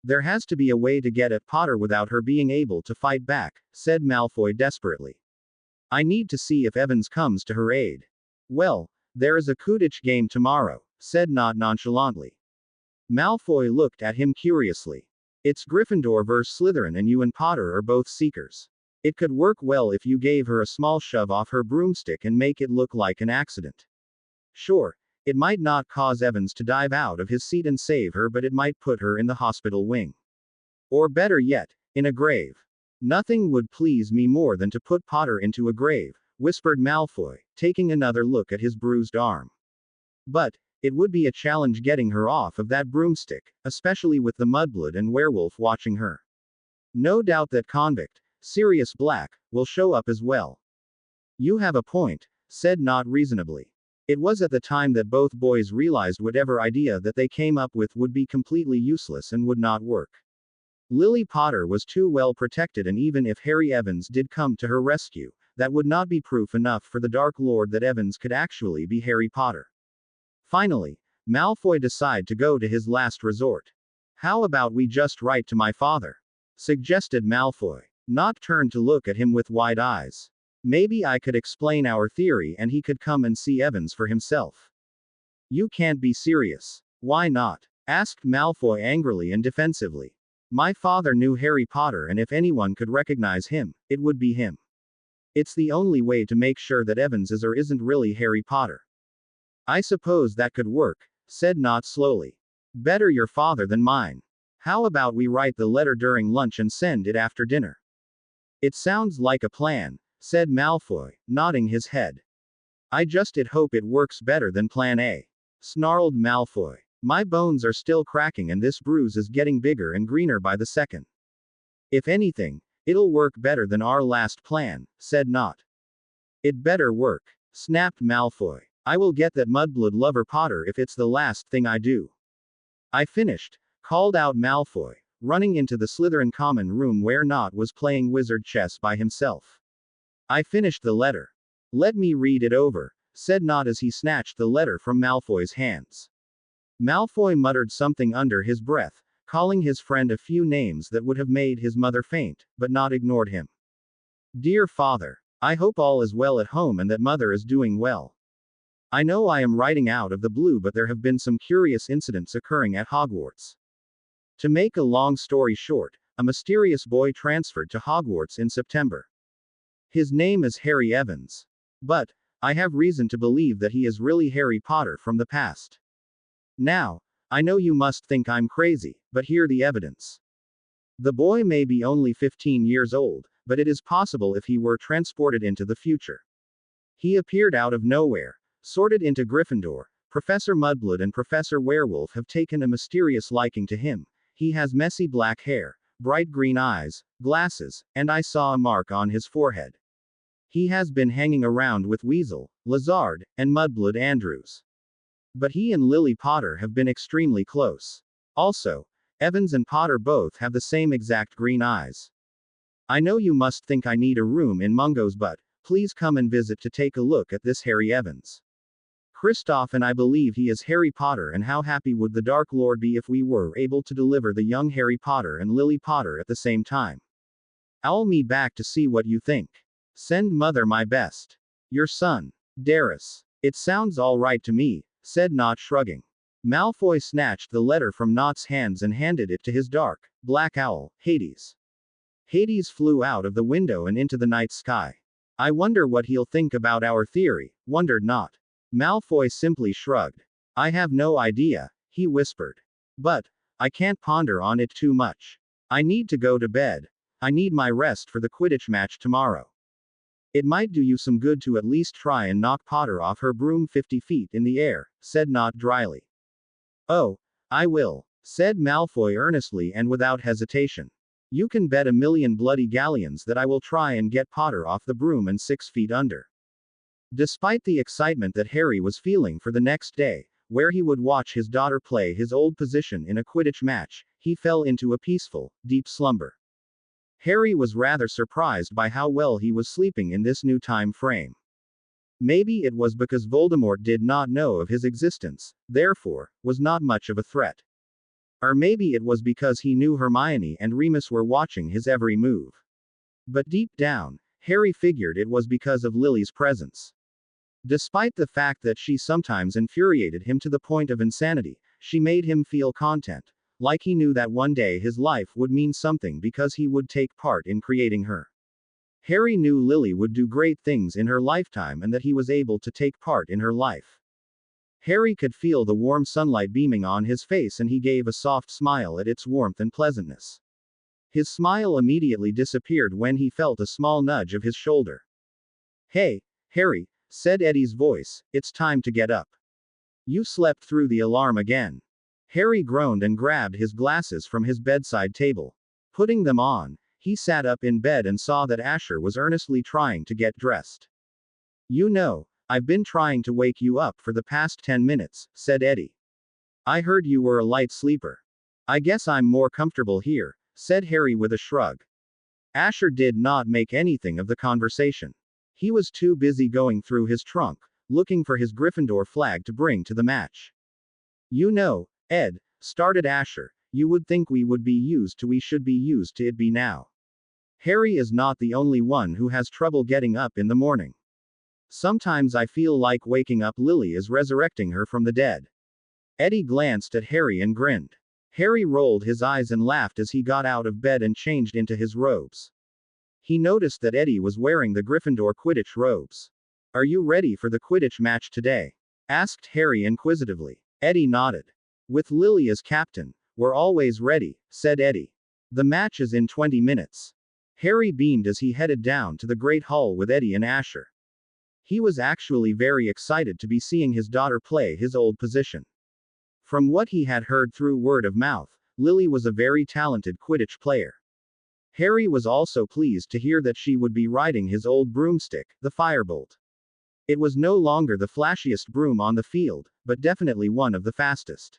There has to be a way to get at Potter without her being able to fight back, said Malfoy desperately. I need to see if Evans comes to her aid. Well, there is a Quidditch game tomorrow, said Not nonchalantly. Malfoy looked at him curiously. It's Gryffindor vs Slytherin and you and Potter are both Seekers. It could work well if you gave her a small shove off her broomstick and make it look like an accident. Sure, it might not cause Evans to dive out of his seat and save her, but it might put her in the hospital wing. Or better yet, in a grave. Nothing would please me more than to put Potter into a grave, whispered Malfoy, taking another look at his bruised arm. But, it would be a challenge getting her off of that broomstick, especially with the mudblood and werewolf watching her. No doubt that convict, Sirius Black, will show up as well. You have a point, said Nott reasonably. It was at the time that both boys realized whatever idea that they came up with would be completely useless and would not work. Lily Potter was too well protected, and even if Harry Evans did come to her rescue, that would not be proof enough for the Dark Lord that Evans could actually be Harry Potter. Finally, Malfoy decided to go to his last resort. How about we just write to my father? Suggested Malfoy. Nott turned to look at him with wide eyes. Maybe I could explain our theory and he could come and see Evans for himself. You can't be serious. Why not? Asked Malfoy angrily and defensively. My father knew Harry Potter, and if anyone could recognize him, it would be him. It's the only way to make sure that Evans is or isn't really Harry Potter. I suppose that could work, said Nott slowly. Better your father than mine. How about we write the letter during lunch and send it after dinner? It sounds like a plan, said Malfoy, nodding his head. I just hope it works better than Plan A. Snarled Malfoy. My bones are still cracking and this bruise is getting bigger and greener by the second. If anything, it'll work better than our last plan, said Nott. It better work, snapped Malfoy. I will get that mudblood lover Potter if it's the last thing I do. I finished, called out Malfoy, running into the Slytherin common room where Nott was playing wizard chess by himself. I finished the letter. Let me read it over, said Nott as he snatched the letter from Malfoy's hands. Malfoy muttered something under his breath, calling his friend a few names that would have made his mother faint, but Nott ignored him. Dear father, I hope all is well at home and that mother is doing well. I know I am writing out of the blue, but there have been some curious incidents occurring at Hogwarts. To make a long story short, a mysterious boy transferred to Hogwarts in September. His name is Harry Evans. But, I have reason to believe that he is really Harry Potter from the past. Now, I know you must think I'm crazy, but hear the evidence. The boy may be only 15 years old, but it is possible if he were transported into the future. He appeared out of nowhere, sorted into Gryffindor. Professor Mudblood and Professor Werewolf have taken a mysterious liking to him. He has messy black hair, bright green eyes, glasses, and I saw a mark on his forehead. He has been hanging around with Weasel, Lazard, and Mudblood Andrews. But he and Lily Potter have been extremely close. Also, Evans and Potter both have the same exact green eyes. I know you must think I need a room in Mungo's, but please come and visit to take a look at this Harry Evans. Kristoff and I believe he is Harry Potter, and how happy would the Dark Lord be if we were able to deliver the young Harry Potter and Lily Potter at the same time. I'll be back to see what you think. Send mother my best. Your son, Darius. It sounds all right to me, said Nott shrugging. Malfoy snatched the letter from Nott's hands and handed it to his dark, black owl, Hades. Hades flew out of the window and into the night sky. I wonder what he'll think about our theory, wondered Nott. Malfoy simply shrugged. I have no idea, he whispered. But, I can't ponder on it too much. I need to go to bed. I need my rest for the Quidditch match tomorrow. It might do you some good to at least try and knock Potter off her broom 50 feet in the air, said Nott dryly. Oh, I will, said Malfoy earnestly and without hesitation. You can bet 1,000,000 bloody galleons that I will try and get Potter off the broom and 6 feet under. Despite the excitement that Harry was feeling for the next day, where he would watch his daughter play his old position in a Quidditch match, he fell into a peaceful, deep slumber. Harry was rather surprised by how well he was sleeping in this new time frame. Maybe it was because Voldemort did not know of his existence, therefore, was not much of a threat. Or maybe it was because he knew Hermione and Remus were watching his every move. But deep down, Harry figured it was because of Lily's presence. Despite the fact that she sometimes infuriated him to the point of insanity, she made him feel content, like he knew that one day his life would mean something because he would take part in creating her. Harry knew Lily would do great things in her lifetime and that he was able to take part in her life. Harry could feel the warm sunlight beaming on his face, and he gave a soft smile at its warmth and pleasantness. His smile immediately disappeared when he felt a small nudge of his shoulder. Hey, Harry, said Eddie's voice, it's time to get up. You slept through the alarm again. Harry groaned and grabbed his glasses from his bedside table. Putting them on, he sat up in bed and saw that Asher was earnestly trying to get dressed. You know, I've been trying to wake you up for the past 10 minutes, said Eddie. I heard you were a light sleeper. I guess I'm more comfortable here, said Harry with a shrug. Asher did not make anything of the conversation. He was too busy going through his trunk, looking for his Gryffindor flag to bring to the match. You know, Ed, started Asher, you would think we would be used to we should be used to it be now. Harry is not the only one who has trouble getting up in the morning. Sometimes I feel like waking up Lily is resurrecting her from the dead. Eddie glanced at Harry and grinned. Harry rolled his eyes and laughed as he got out of bed and changed into his robes. He noticed that Eddie was wearing the Gryffindor Quidditch robes. Are you ready for the Quidditch match today? Asked Harry inquisitively. Eddie nodded. With Lily as captain, we're always ready, said Eddie. The match is in 20 minutes. Harry beamed as he headed down to the Great Hall with Eddie and Asher. He was actually very excited to be seeing his daughter play his old position. From what he had heard through word of mouth, Lily was a very talented Quidditch player. Harry was also pleased to hear that she would be riding his old broomstick, the Firebolt. It was no longer the flashiest broom on the field, but definitely one of the fastest.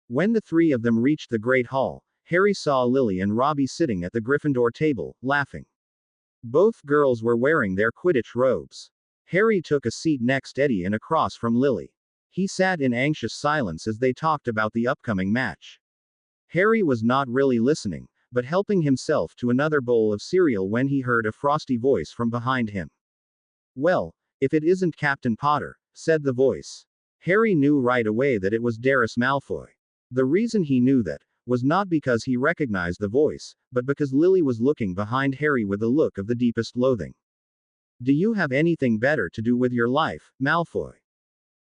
When the three of them reached the Great Hall, Harry saw Lily and Robbie sitting at the Gryffindor table, laughing. Both girls were wearing their Quidditch robes. Harry took a seat next Eddie and across from Lily. He sat in anxious silence as they talked about the upcoming match. Harry was not really listening, but helping himself to another bowl of cereal when he heard a frosty voice from behind him. Well, if it isn't Captain Potter, said the voice. Harry knew right away that it was Darius Malfoy. The reason he knew that was not because he recognized the voice, but because Lily was looking behind Harry with a look of the deepest loathing. Do you have anything better to do with your life, Malfoy?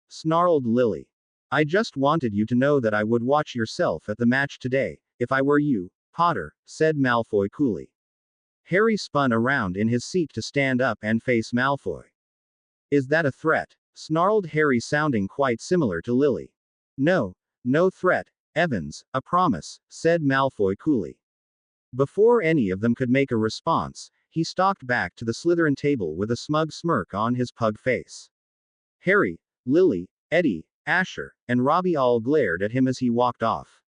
Snarled Lily. I just wanted you to know that I would watch yourself at the match today, if I were you, Potter, said Malfoy coolly. Harry spun around in his seat to stand up and face Malfoy. Is that a threat? Snarled Harry, sounding quite similar to Lily. No, no threat, Evans, a promise, said Malfoy coolly. Before any of them could make a response, he stalked back to the Slytherin table with a smug smirk on his pug face. Harry, Lily, Eddie, Asher, and Robbie all glared at him as he walked off.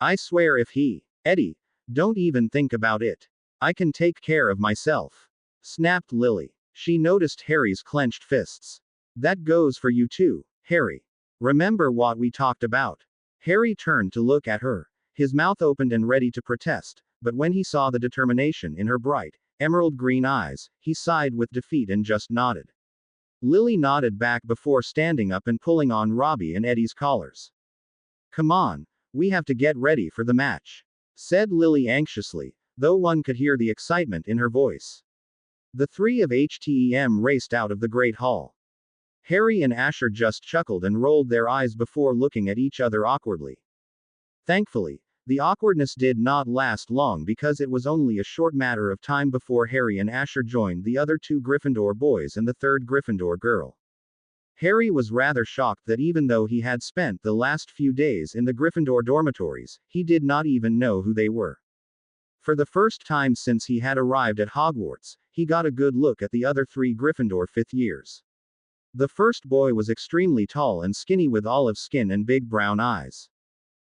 I swear if he, Eddie, don't even think about it. I can take care of myself. Snapped Lily. She noticed Harry's clenched fists. That goes for you too, Harry. Remember what we talked about. Harry turned to look at her, his mouth opened and ready to protest, but when he saw the determination in her bright, emerald green eyes, he sighed with defeat and just nodded. Lily nodded back before standing up and pulling on Robbie and Eddie's collars. Come on, we have to get ready for the match, said Lily anxiously, though one could hear the excitement in her voice. The three of HTEM raced out of the Great Hall. Harry and Asher just chuckled and rolled their eyes before looking at each other awkwardly. Thankfully, the awkwardness did not last long because it was only a short matter of time before Harry and Asher joined the other two Gryffindor boys and the third Gryffindor girl. Harry was rather shocked that even though he had spent the last few days in the Gryffindor dormitories, he did not even know who they were. For the first time since he had arrived at Hogwarts, he got a good look at the other three Gryffindor fifth years. The first boy was extremely tall and skinny with olive skin and big brown eyes.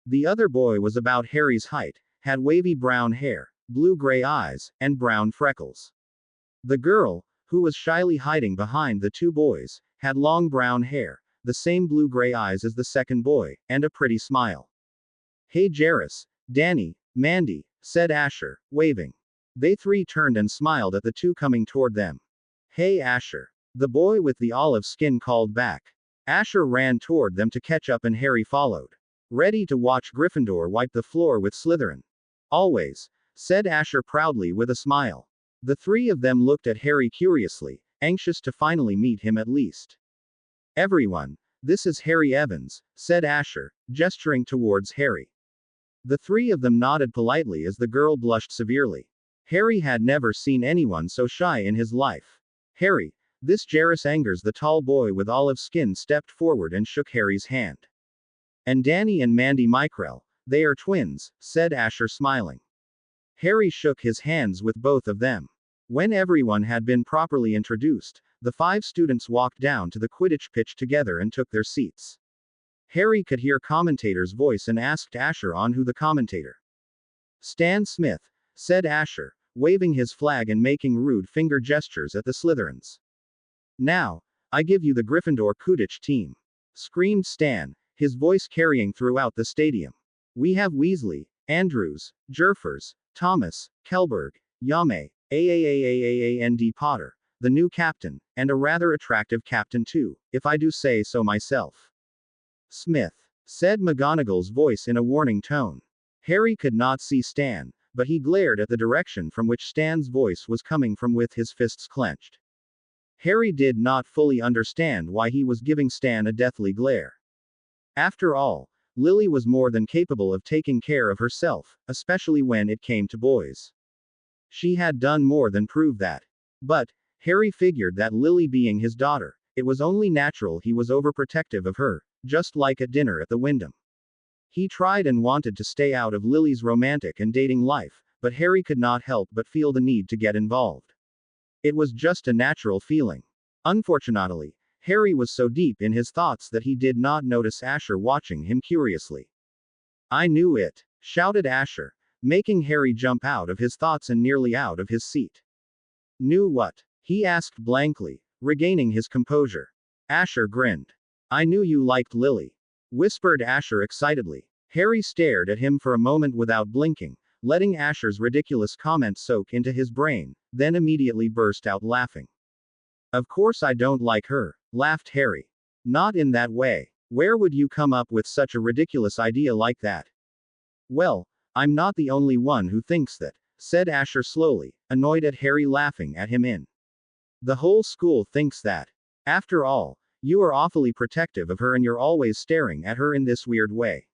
The other boy was about Harry's height, had wavy brown hair, blue-gray eyes, and brown freckles. The girl, who was shyly hiding behind the two boys, had long brown hair, the same blue-gray eyes as the second boy, and a pretty smile. Hey Jairus, Danny, Mandy, said Asher, waving. They three turned and smiled at the two coming toward them. Hey Asher. The boy with the olive skin called back. Asher ran toward them to catch up and Harry followed. Ready to watch Gryffindor wipe the floor with Slytherin. Always, said Asher proudly with a smile. The three of them looked at Harry curiously, anxious to finally meet him at least. Everyone, this is Harry Evans, said Asher, gesturing towards Harry. The three of them nodded politely as the girl blushed severely. Harry had never seen anyone so shy in his life. Harry, This Jairus angers the tall boy with olive skin stepped forward and shook Harry's hand. And Danny and Mandy Mykrell, they are twins, said Asher smiling. Harry shook his hands with both of them. When everyone had been properly introduced, the 5 students walked down to the Quidditch pitch together and took their seats. Harry could hear commentator's voice and asked Asher on who the commentator. Stan Smith, said Asher, waving his flag and making rude finger gestures at the Slytherins. Now, I give you the Gryffindor Quidditch team, screamed Stan, his voice carrying throughout the stadium. We have Weasley, Andrews, Jeffers, Thomas, Kelberg, Yame, and Potter, the new captain, and a rather attractive captain too, if I do say so myself. Smith, said McGonagall's voice in a warning tone. Harry could not see Stan, but he glared at the direction from which Stan's voice was coming from with his fists clenched. Harry did not fully understand why he was giving Stan a deathly glare. After all, Lily was more than capable of taking care of herself, especially when it came to boys. She had done more than prove that. But, Harry figured that Lily being his daughter, it was only natural he was overprotective of her, just like at dinner at the Wyndham. He tried and wanted to stay out of Lily's romantic and dating life, but Harry could not help but feel the need to get involved. It was just a natural feeling. Unfortunately, Harry was so deep in his thoughts that he did not notice Asher watching him curiously. I knew it, shouted Asher, making Harry jump out of his thoughts and nearly out of his seat. Knew what? He asked blankly, regaining his composure. Asher grinned. I knew you liked Lily, whispered Asher excitedly. Harry stared at him for a moment without blinking, letting Asher's ridiculous comment soak into his brain, then immediately burst out laughing. Of course I don't like her, laughed Harry. Not in that way. Where would you come up with such a ridiculous idea like that? Well, I'm not the only one who thinks that, said Asher slowly, annoyed at Harry laughing at him in. The whole school thinks that. After all, you are awfully protective of her and you're always staring at her in this weird way.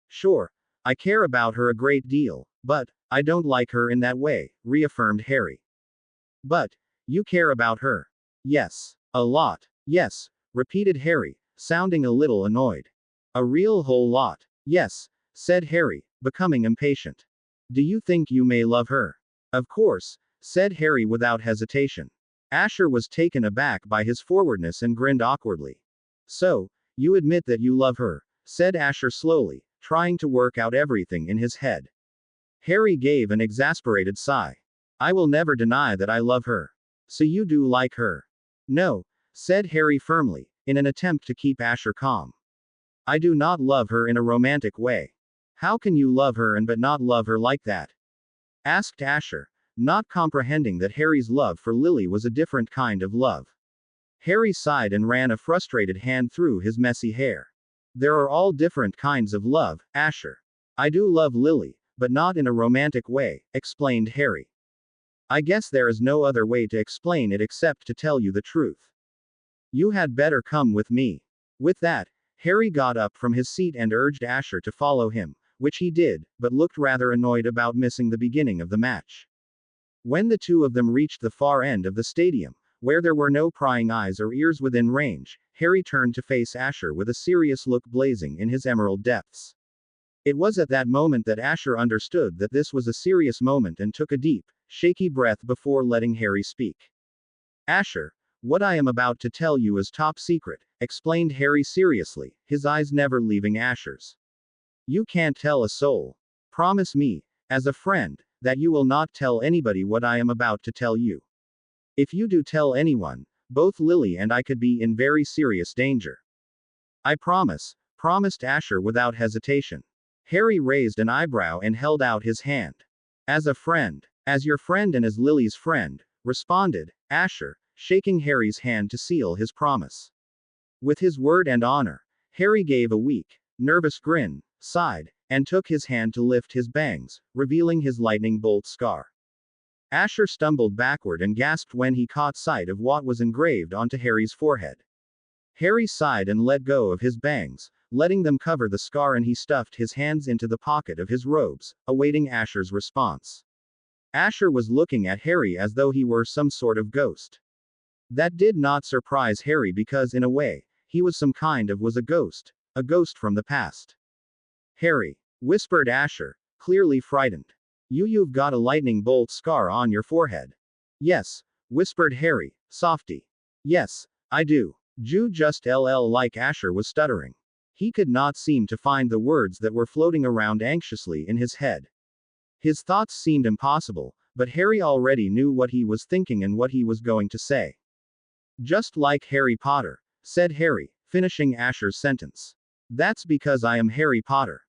Sure, I care about her a great deal, but, I don't like her in that way, reaffirmed Harry. But, you care about her. Yes. A lot. Yes, repeated Harry, sounding a little annoyed. A real whole lot. Yes, said Harry, becoming impatient. Do you think you may love her? Of course, said Harry without hesitation. Asher was taken aback by his forwardness and grinned awkwardly. So, you admit that you love her, said Asher slowly, trying to work out everything in his head. Harry gave an exasperated sigh. I will never deny that I love her. So you do like her? No, said Harry firmly, in an attempt to keep Asher calm. I do not love her in a romantic way. How can you love her and but not love her like that? Asked Asher, not comprehending that Harry's love for Lily was a different kind of love. Harry sighed and ran a frustrated hand through his messy hair. There are all different kinds of love, Asher. I do love Lily, but not in a romantic way, explained Harry. I guess there is no other way to explain it except to tell you the truth. You had better come with me. With that, Harry got up from his seat and urged Asher to follow him, which he did, but looked rather annoyed about missing the beginning of the match. When the two of them reached the far end of the stadium, where there were no prying eyes or ears within range, Harry turned to face Asher with a serious look blazing in his emerald depths. It was at that moment that Asher understood that this was a serious moment and took a deep, shaky breath before letting Harry speak. Asher, what I am about to tell you is top secret, explained Harry seriously, his eyes never leaving Asher's. You can't tell a soul. Promise me, as a friend, that you will not tell anybody what I am about to tell you. If you do tell anyone, both Lily and I could be in very serious danger. I promise, promised Asher without hesitation. Harry raised an eyebrow and held out his hand. As a friend. As your friend and as Lily's friend, responded Asher, shaking Harry's hand to seal his promise. With his word and honor, Harry gave a weak, nervous grin, sighed, and took his hand to lift his bangs, revealing his lightning bolt scar. Asher stumbled backward and gasped when he caught sight of what was engraved onto Harry's forehead. Harry sighed and let go of his bangs, letting them cover the scar, and he stuffed his hands into the pocket of his robes, awaiting Asher's response. Asher was looking at Harry as though he were some sort of ghost. That did not surprise Harry because in a way, he was some kind of was a ghost from the past. Harry, whispered Asher, clearly frightened. You've got a lightning bolt scar on your forehead. Yes, whispered Harry, softy. Yes, I do. Just like Asher was stuttering. He could not seem to find the words that were floating around anxiously in his head. His thoughts seemed impossible, but Harry already knew what he was thinking and what he was going to say. Just like Harry Potter, said Harry, finishing Asher's sentence. That's because I am Harry Potter.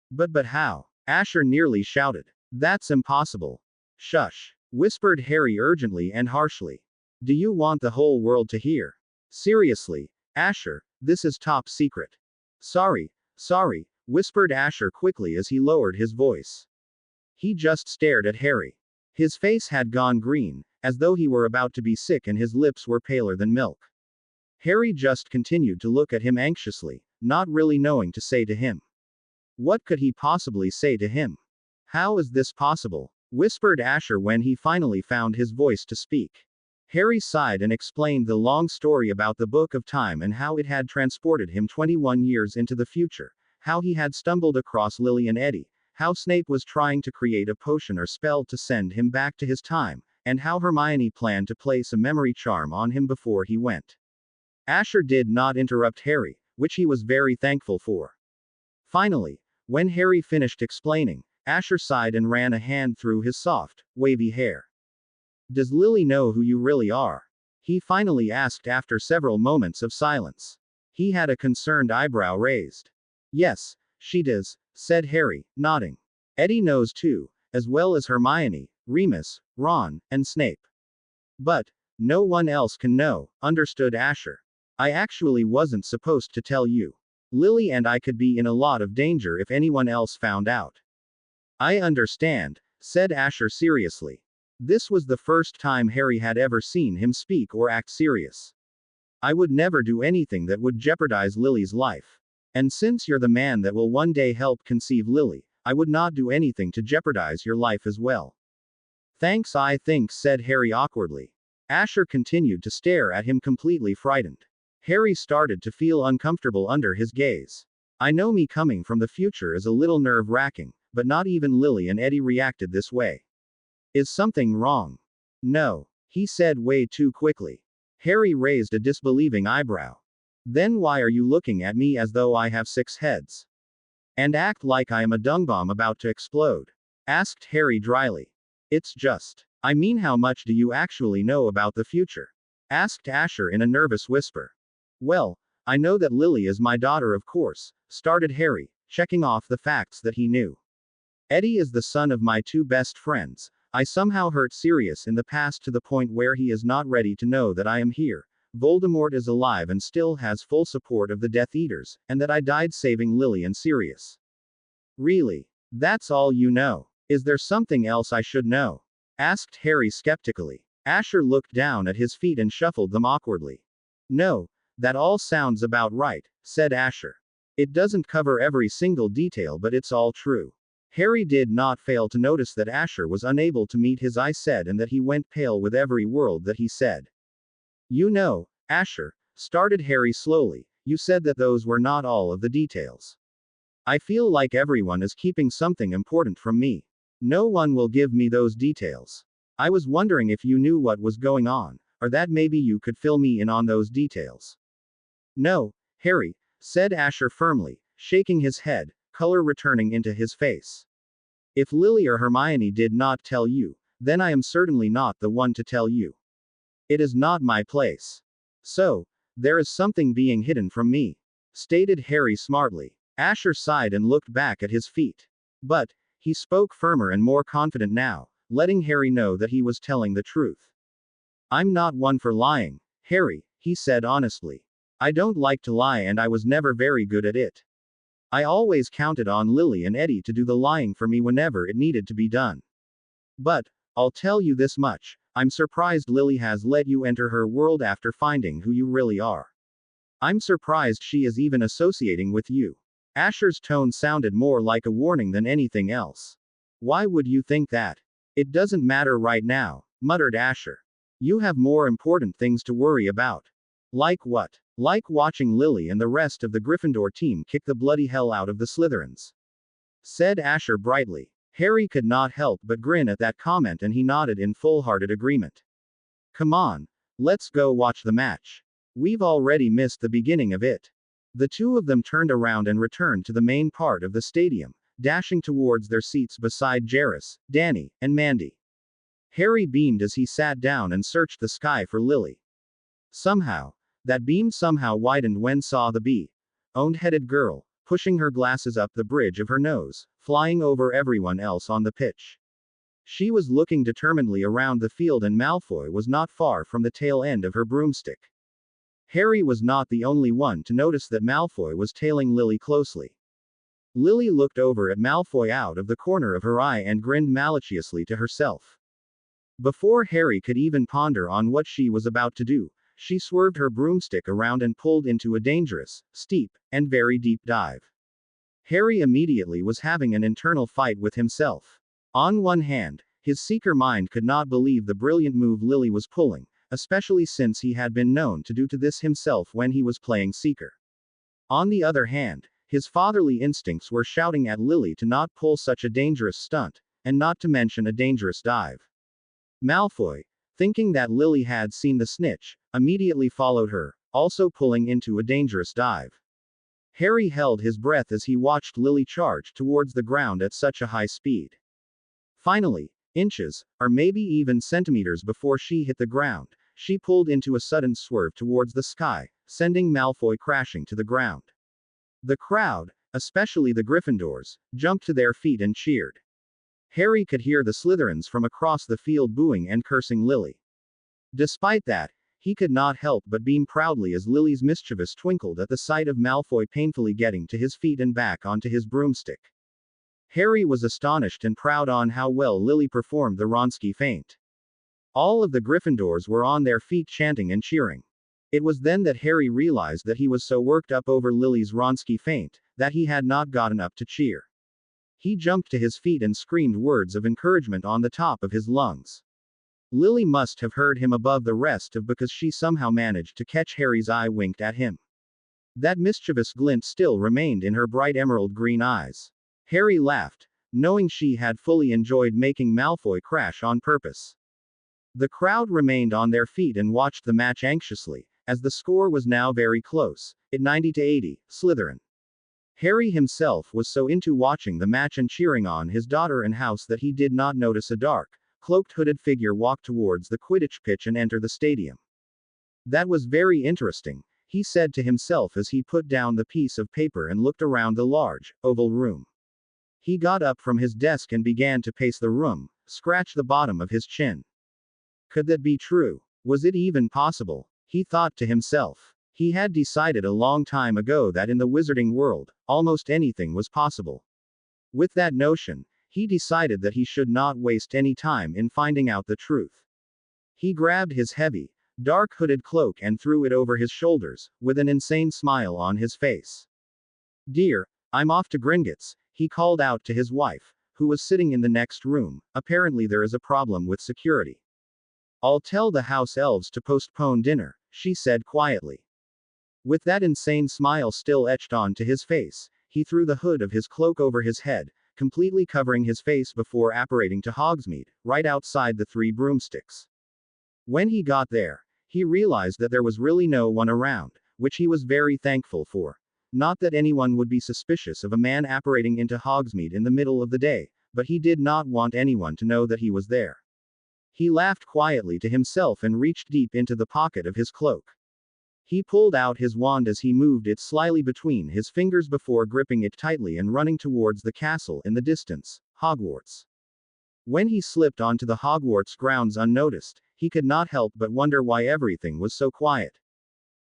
But how? Asher nearly shouted. That's impossible. Shush, whispered Harry urgently and harshly. Do you want the whole world to hear? Seriously, Asher, this is top secret. Sorry, whispered Asher quickly as he lowered his voice. He just stared at Harry. His face had gone green, as though he were about to be sick, and his lips were paler than milk. Harry just continued to look at him anxiously, not really knowing to say to him. What could he possibly say to him? How is this possible? Whispered Asher when he finally found his voice to speak. Harry sighed and explained the long story about the Book of Time and how it had transported him 21 years into the future, how he had stumbled across Lily and Eddie, how Snape was trying to create a potion or spell to send him back to his time, and how Hermione planned to place a memory charm on him before he went. Asher did not interrupt Harry, which he was very thankful for. Finally, when Harry finished explaining, Asher sighed and ran a hand through his soft, wavy hair. Does Lily know who you really are? He finally asked after several moments of silence. He had a concerned eyebrow raised. Yes, she does, said Harry, nodding. Eddie knows too, as well as Hermione, Remus, Ron, and Snape. But no one else can know, understood Asher. I actually wasn't supposed to tell you. Lily and I could be in a lot of danger if anyone else found out. I understand, said Asher seriously. This was the first time Harry had ever seen him speak or act serious. I would never do anything that would jeopardize Lily's life. And since you're the man that will one day help conceive Lily, I would not do anything to jeopardize your life as well. Thanks, I think, said Harry awkwardly. Asher continued to stare at him completely frightened. Harry started to feel uncomfortable under his gaze. I know me coming from the future is a little nerve-wracking, but not even Lily and Eddie reacted this way. Is something wrong? No, he said way too quickly. Harry raised a disbelieving eyebrow. Then why are you looking at me as though I have 6 heads? And act like I am a dung bomb about to explode? Asked Harry dryly. It's just. I mean, how much do you actually know about the future? Asked Asher in a nervous whisper. Well, I know that Lily is my daughter, of course, started Harry, checking off the facts that he knew. Eddie is the son of my 2 best friends. I somehow hurt Sirius in the past to the point where he is not ready to know that I am here. Voldemort is alive and still has full support of the Death Eaters, and that I died saving Lily and Sirius. Really? That's all you know? Is there something else I should know? Asked Harry skeptically. Asher looked down at his feet and shuffled them awkwardly. No, that all sounds about right, said Asher. It doesn't cover every single detail, but it's all true. Harry did not fail to notice that Asher was unable to meet his eye said and that he went pale with every word that he said. You know, Asher, started Harry slowly, you said that those were not all of the details. I feel like everyone is keeping something important from me. No one will give me those details. I was wondering if you knew what was going on, or that maybe you could fill me in on those details. No, Harry, said Asher firmly, shaking his head, color returning into his face. If Lily or Hermione did not tell you, then I am certainly not the one to tell you. It is not my place. So, there is something being hidden from me, stated Harry smartly. Asher sighed and looked back at his feet. But, he spoke firmer and more confident now, letting Harry know that he was telling the truth. I'm not one for lying, Harry, he said honestly. I don't like to lie and I was never very good at it. I always counted on Lily and Eddie to do the lying for me whenever it needed to be done. But, I'll tell you this much, I'm surprised Lily has let you enter her world after finding who you really are. I'm surprised she is even associating with you. Asher's tone sounded more like a warning than anything else. Why would you think that? It doesn't matter right now, muttered Asher. You have more important things to worry about. Like what? Like watching Lily and the rest of the Gryffindor team kick the bloody hell out of the Slytherins," said Asher brightly. Harry could not help but grin at that comment and he nodded in full-hearted agreement. "Come on. Let's go watch the match. We've already missed the beginning of it." The two of them turned around and returned to the main part of the stadium, dashing towards their seats beside Jairus, Danny, and Mandy. Harry beamed as he sat down and searched the sky for Lily. Somehow, that beam somehow widened when saw the bee-owned-headed girl, pushing her glasses up the bridge of her nose, flying over everyone else on the pitch. She was looking determinedly around the field and Malfoy was not far from the tail end of her broomstick. Harry was not the only one to notice that Malfoy was tailing Lily closely. Lily looked over at Malfoy out of the corner of her eye and grinned maliciously to herself. Before Harry could even ponder on what she was about to do, she swerved her broomstick around and pulled into a dangerous, steep, and very deep dive. Harry immediately was having an internal fight with himself. On one hand, his seeker mind could not believe the brilliant move Lily was pulling, especially since he had been known to do this himself when he was playing seeker. On the other hand, his fatherly instincts were shouting at Lily to not pull such a dangerous stunt, and not to mention a dangerous dive. Malfoy, thinking that Lily had seen the snitch, immediately followed her, also pulling into a dangerous dive. Harry held his breath as he watched Lily charge towards the ground at such a high speed. Finally, inches, or maybe even centimeters before she hit the ground, she pulled into a sudden swerve towards the sky, sending Malfoy crashing to the ground. The crowd, especially the Gryffindors, jumped to their feet and cheered. Harry could hear the Slytherins from across the field booing and cursing Lily. Despite that, he could not help but beam proudly as Lily's mischievous twinkled at the sight of Malfoy painfully getting to his feet and back onto his broomstick. Harry was astonished and proud on how well Lily performed the Wronski feint. All of the Gryffindors were on their feet chanting and cheering. It was then that Harry realized that he was so worked up over Lily's Wronski feint, that he had not gotten up to cheer. He jumped to his feet and screamed words of encouragement on the top of his lungs. Lily must have heard him above the rest of because she somehow managed to catch Harry's eye winked at him. That mischievous glint still remained in her bright emerald green eyes. Harry laughed, knowing she had fully enjoyed making Malfoy crash on purpose. The crowd remained on their feet and watched the match anxiously, as the score was now very close, at 90-80, Slytherin. Harry himself was so into watching the match and cheering on his daughter and house that he did not notice a dark, cloaked hooded figure walk towards the Quidditch pitch and enter the stadium. That was very interesting, he said to himself as he put down the piece of paper and looked around the large, oval room. He got up from his desk and began to pace the room, scratch the bottom of his chin. Could that be true? Was it even possible? He thought to himself. He had decided a long time ago that in the wizarding world, almost anything was possible. With that notion, he decided that he should not waste any time in finding out the truth. He grabbed his heavy, dark hooded cloak and threw it over his shoulders, with an insane smile on his face. "Dear, I'm off to Gringotts," he called out to his wife, who was sitting in the next room. "Apparently there is a problem with security. I'll tell the house elves to postpone dinner," she said quietly. With that insane smile still etched onto his face, he threw the hood of his cloak over his head, completely covering his face before apparating to Hogsmeade, right outside the Three Broomsticks. When he got there, he realized that there was really no one around, which he was very thankful for. Not that anyone would be suspicious of a man apparating into Hogsmeade in the middle of the day, but he did not want anyone to know that he was there. He laughed quietly to himself and reached deep into the pocket of his cloak. He pulled out his wand as he moved it slyly between his fingers before gripping it tightly and running towards the castle in the distance, Hogwarts. When he slipped onto the Hogwarts grounds unnoticed, he could not help but wonder why everything was so quiet.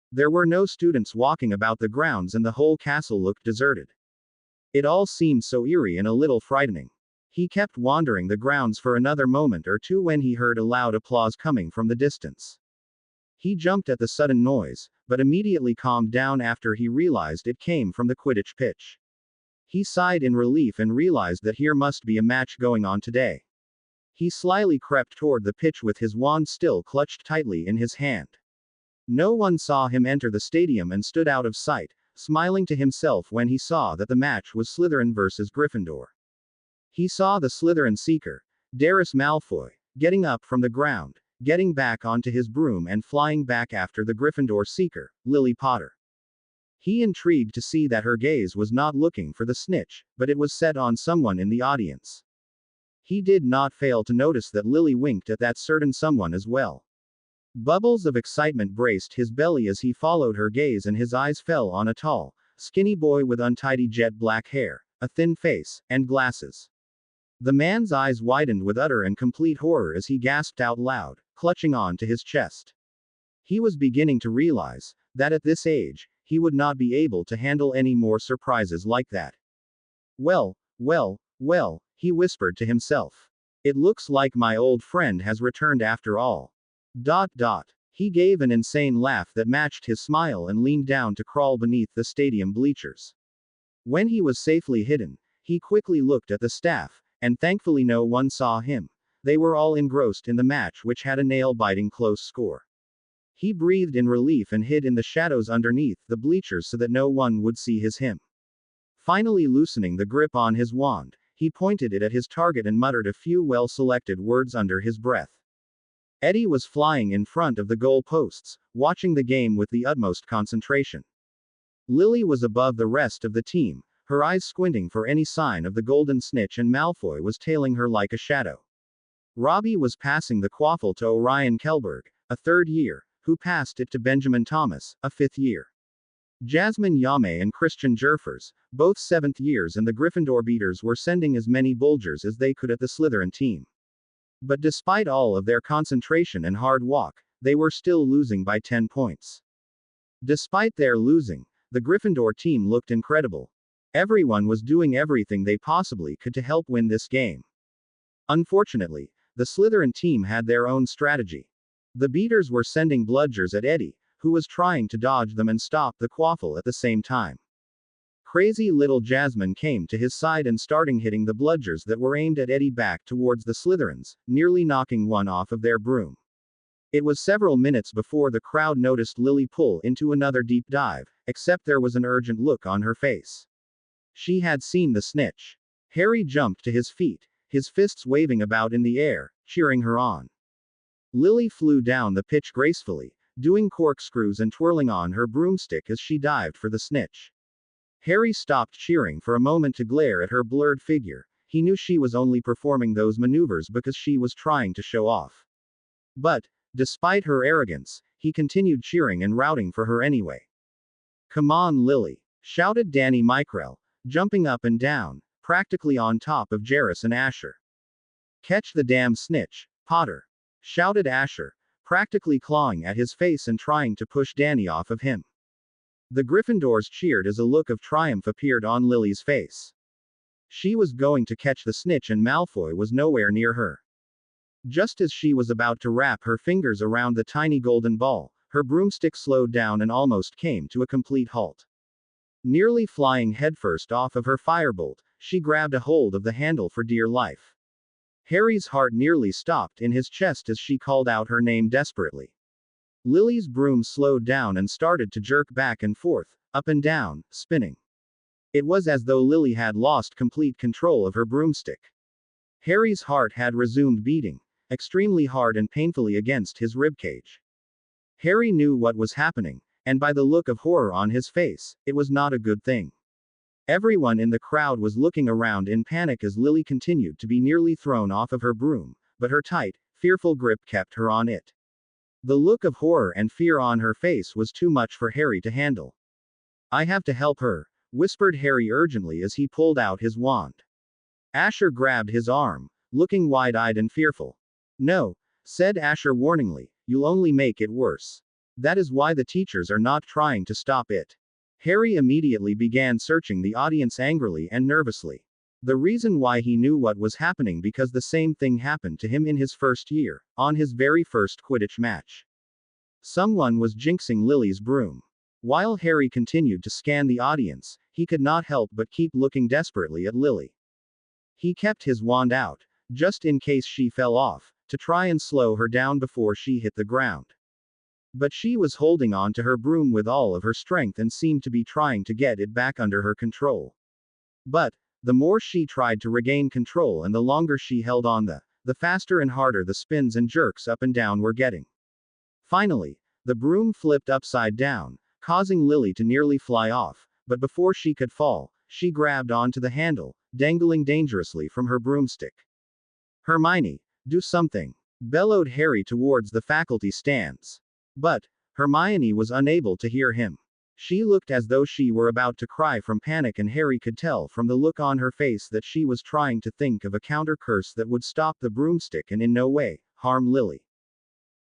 There were no students walking about the grounds and the whole castle looked deserted. It all seemed so eerie and a little frightening. He kept wandering the grounds for another moment or two when he heard a loud applause coming from the distance. He jumped at the sudden noise, but immediately calmed down after he realized it came from the Quidditch pitch. He sighed in relief and realized that here must be a match going on today. He slyly crept toward the pitch with his wand still clutched tightly in his hand. No one saw him enter the stadium and stood out of sight, smiling to himself when he saw that the match was Slytherin versus Gryffindor. He saw the Slytherin seeker, Darius Malfoy, getting up from the ground, getting back onto his broom and flying back after the Gryffindor seeker, Lily Potter. He intrigued to see that her gaze was not looking for the snitch, but it was set on someone in the audience. He did not fail to notice that Lily winked at that certain someone as well. Bubbles of excitement braced his belly as he followed her gaze and his eyes fell on a tall, skinny boy with untidy jet black hair, a thin face, and glasses. The man's eyes widened with utter and complete horror as he gasped out loud, clutching on to his chest. He was beginning to realize that at this age, he would not be able to handle any more surprises like that. Well, he whispered to himself. It looks like my old friend has returned after all. He gave an insane laugh that matched his smile and leaned down to crawl beneath the stadium bleachers. When he was safely hidden, he quickly looked at the staff, and thankfully no one saw him. They were all engrossed in the match, which had a nail-biting close score. He breathed in relief and hid in the shadows underneath the bleachers so that no one would see him. Finally loosening the grip on his wand, he pointed it at his target and muttered a few well-selected words under his breath. Eddie was flying in front of the goal posts, watching the game with the utmost concentration. Lily was above the rest of the team, her eyes squinting for any sign of the golden snitch, and Malfoy was tailing her like a shadow. Robbie was passing the quaffle to Orion Kelberg, a third year, who passed it to Benjamin Thomas, a fifth year. Jasmine Yame and Christian Jerfers, both seventh years, and the Gryffindor beaters were sending as many Bulgers as they could at the Slytherin team. But despite all of their concentration and hard walk, they were still losing by 10 points. Despite their losing, the Gryffindor team looked incredible. Everyone was doing everything they possibly could to help win this game. Unfortunately, the Slytherin team had their own strategy. The beaters were sending bludgers at Eddie, who was trying to dodge them and stop the quaffle at the same time. Crazy little Jasmine came to his side and started hitting the bludgers that were aimed at Eddie back towards the Slytherins, nearly knocking one off of their broom. It was several minutes before the crowd noticed Lily pull into another deep dive, except there was an urgent look on her face. She had seen the snitch. Harry jumped to his feet, his fists waving about in the air, cheering her on. Lily flew down the pitch gracefully, doing corkscrews and twirling on her broomstick as she dived for the snitch. Harry stopped cheering for a moment to glare at her blurred figure. He knew she was only performing those maneuvers because she was trying to show off. But, despite her arrogance, he continued cheering and rooting for her anyway. "Come on, Lily," shouted Danny Mykrell, jumping up and down, practically on top of Jairus and Asher. "Catch the damn snitch, Potter," shouted Asher, practically clawing at his face and trying to push Danny off of him. The Gryffindors cheered as a look of triumph appeared on Lily's face. She was going to catch the snitch and Malfoy was nowhere near her. Just as she was about to wrap her fingers around the tiny golden ball, her broomstick slowed down and almost came to a complete halt. Nearly flying headfirst off of her firebolt, she grabbed a hold of the handle for dear life. Harry's heart nearly stopped in his chest as she called out her name desperately. Lily's broom slowed down and started to jerk back and forth, up and down, spinning. It was as though Lily had lost complete control of her broomstick. Harry's heart had resumed beating, extremely hard and painfully against his ribcage. Harry knew what was happening, and by the look of horror on his face, it was not a good thing. Everyone in the crowd was looking around in panic as Lily continued to be nearly thrown off of her broom, but her tight, fearful grip kept her on it. The look of horror and fear on her face was too much for Harry to handle. "I have to help her," whispered Harry urgently as he pulled out his wand. Asher grabbed his arm, looking wide-eyed and fearful. "No," said Asher warningly, "you'll only make it worse. That is why the teachers are not trying to stop it." Harry immediately began searching the audience angrily and nervously. The reason why he knew what was happening because the same thing happened to him in his first year, on his very first Quidditch match. Someone was jinxing Lily's broom. While Harry continued to scan the audience, he could not help but keep looking desperately at Lily. He kept his wand out, just in case she fell off, to try and slow her down before she hit the ground. But she was holding on to her broom with all of her strength and seemed to be trying to get it back under her control. But, the more she tried to regain control and the longer she held on, the faster and harder the spins and jerks up and down were getting. Finally, the broom flipped upside down, causing Lily to nearly fly off, but before she could fall, she grabbed onto the handle, dangling dangerously from her broomstick. "Hermione, do something!" bellowed Harry towards the faculty stands. But, Hermione was unable to hear him. She looked as though she were about to cry from panic, and Harry could tell from the look on her face that she was trying to think of a counter curse that would stop the broomstick and in no way harm Lily.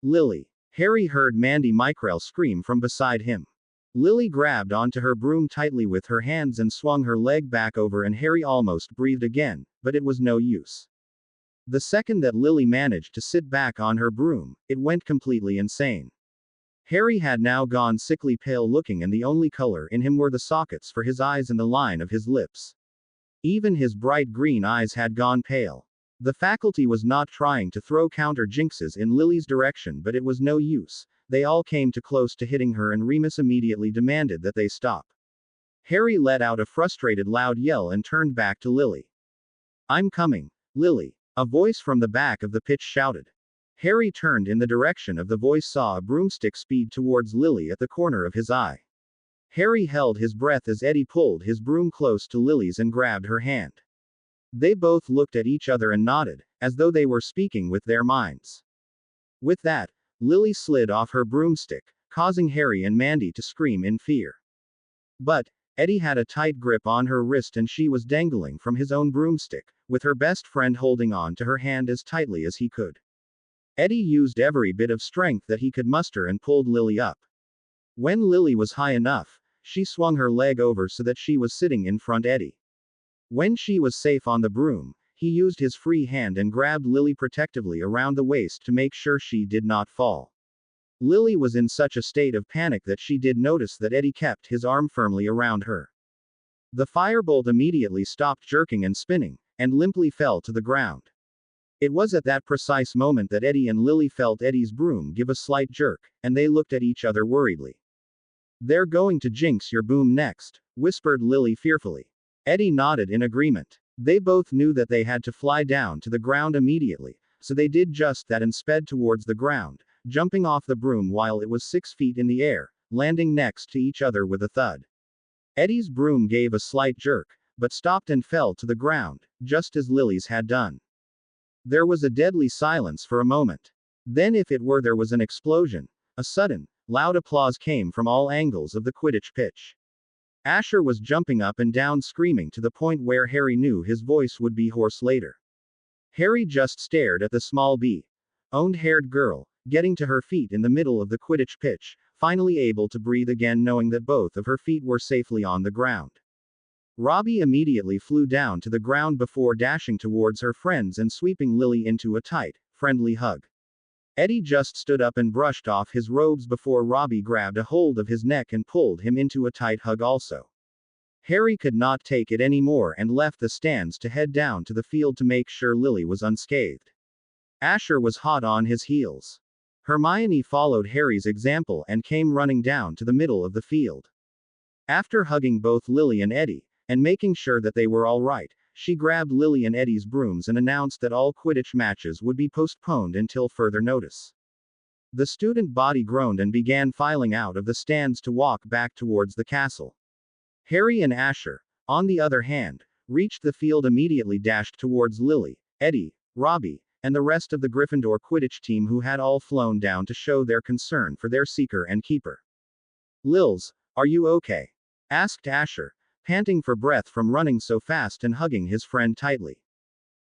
"Lily!" Harry heard Mandy Mykrell scream from beside him. Lily grabbed onto her broom tightly with her hands and swung her leg back over, and Harry almost breathed again, but it was no use. The second that Lily managed to sit back on her broom, it went completely insane. Harry had now gone sickly pale looking, and the only color in him were the sockets for his eyes and the line of his lips. Even his bright green eyes had gone pale. The faculty was not trying to throw counter jinxes in Lily's direction, but it was no use. They all came too close to hitting her, and Remus immediately demanded that they stop. Harry let out a frustrated loud yell and turned back to Lily. "I'm coming, Lily," a voice from the back of the pitch shouted. Harry turned in the direction of the voice, saw a broomstick speed towards Lily at the corner of his eye. Harry held his breath as Eddie pulled his broom close to Lily's and grabbed her hand. They both looked at each other and nodded, as though they were speaking with their minds. With that, Lily slid off her broomstick, causing Harry and Mandy to scream in fear. But, Eddie had a tight grip on her wrist and she was dangling from his own broomstick, with her best friend holding on to her hand as tightly as he could. Eddie used every bit of strength that he could muster and pulled Lily up. When Lily was high enough, she swung her leg over so that she was sitting in front of Eddie. When she was safe on the broom, he used his free hand and grabbed Lily protectively around the waist to make sure she did not fall. Lily was in such a state of panic that she did notice that Eddie kept his arm firmly around her. The firebolt immediately stopped jerking and spinning, and limply fell to the ground. It was at that precise moment that Eddie and Lily felt Eddie's broom give a slight jerk, and they looked at each other worriedly. "They're going to jinx your boom next," whispered Lily fearfully. Eddie nodded in agreement. They both knew that they had to fly down to the ground immediately, so they did just that and sped towards the ground, jumping off the broom while it was 6 feet in the air, landing next to each other with a thud. Eddie's broom gave a slight jerk, but stopped and fell to the ground, just as Lily's had done. There was a deadly silence for a moment. Then, if it were, there was an explosion. A sudden, loud applause came from all angles of the Quidditch pitch. Asher was jumping up and down screaming to the point where Harry knew his voice would be hoarse later. Harry just stared at the small blonde-haired girl, getting to her feet in the middle of the Quidditch pitch, finally able to breathe again knowing that both of her feet were safely on the ground. Robbie immediately flew down to the ground before dashing towards her friends and sweeping Lily into a tight, friendly hug. Eddie just stood up and brushed off his robes before Robbie grabbed a hold of his neck and pulled him into a tight hug also. Harry could not take it anymore and left the stands to head down to the field to make sure Lily was unscathed. Asher was hot on his heels. Hermione followed Harry's example and came running down to the middle of the field. After hugging both Lily and Eddie, and making sure that they were all right, she grabbed Lily and Eddie's brooms and announced that all Quidditch matches would be postponed until further notice. The student body groaned and began filing out of the stands to walk back towards the castle. Harry and Asher, on the other hand, reached the field immediately, dashed towards Lily, Eddie, Robbie, and the rest of the Gryffindor Quidditch team, who had all flown down to show their concern for their seeker and keeper. "Lils, are you okay?" asked Asher, panting for breath from running so fast and hugging his friend tightly.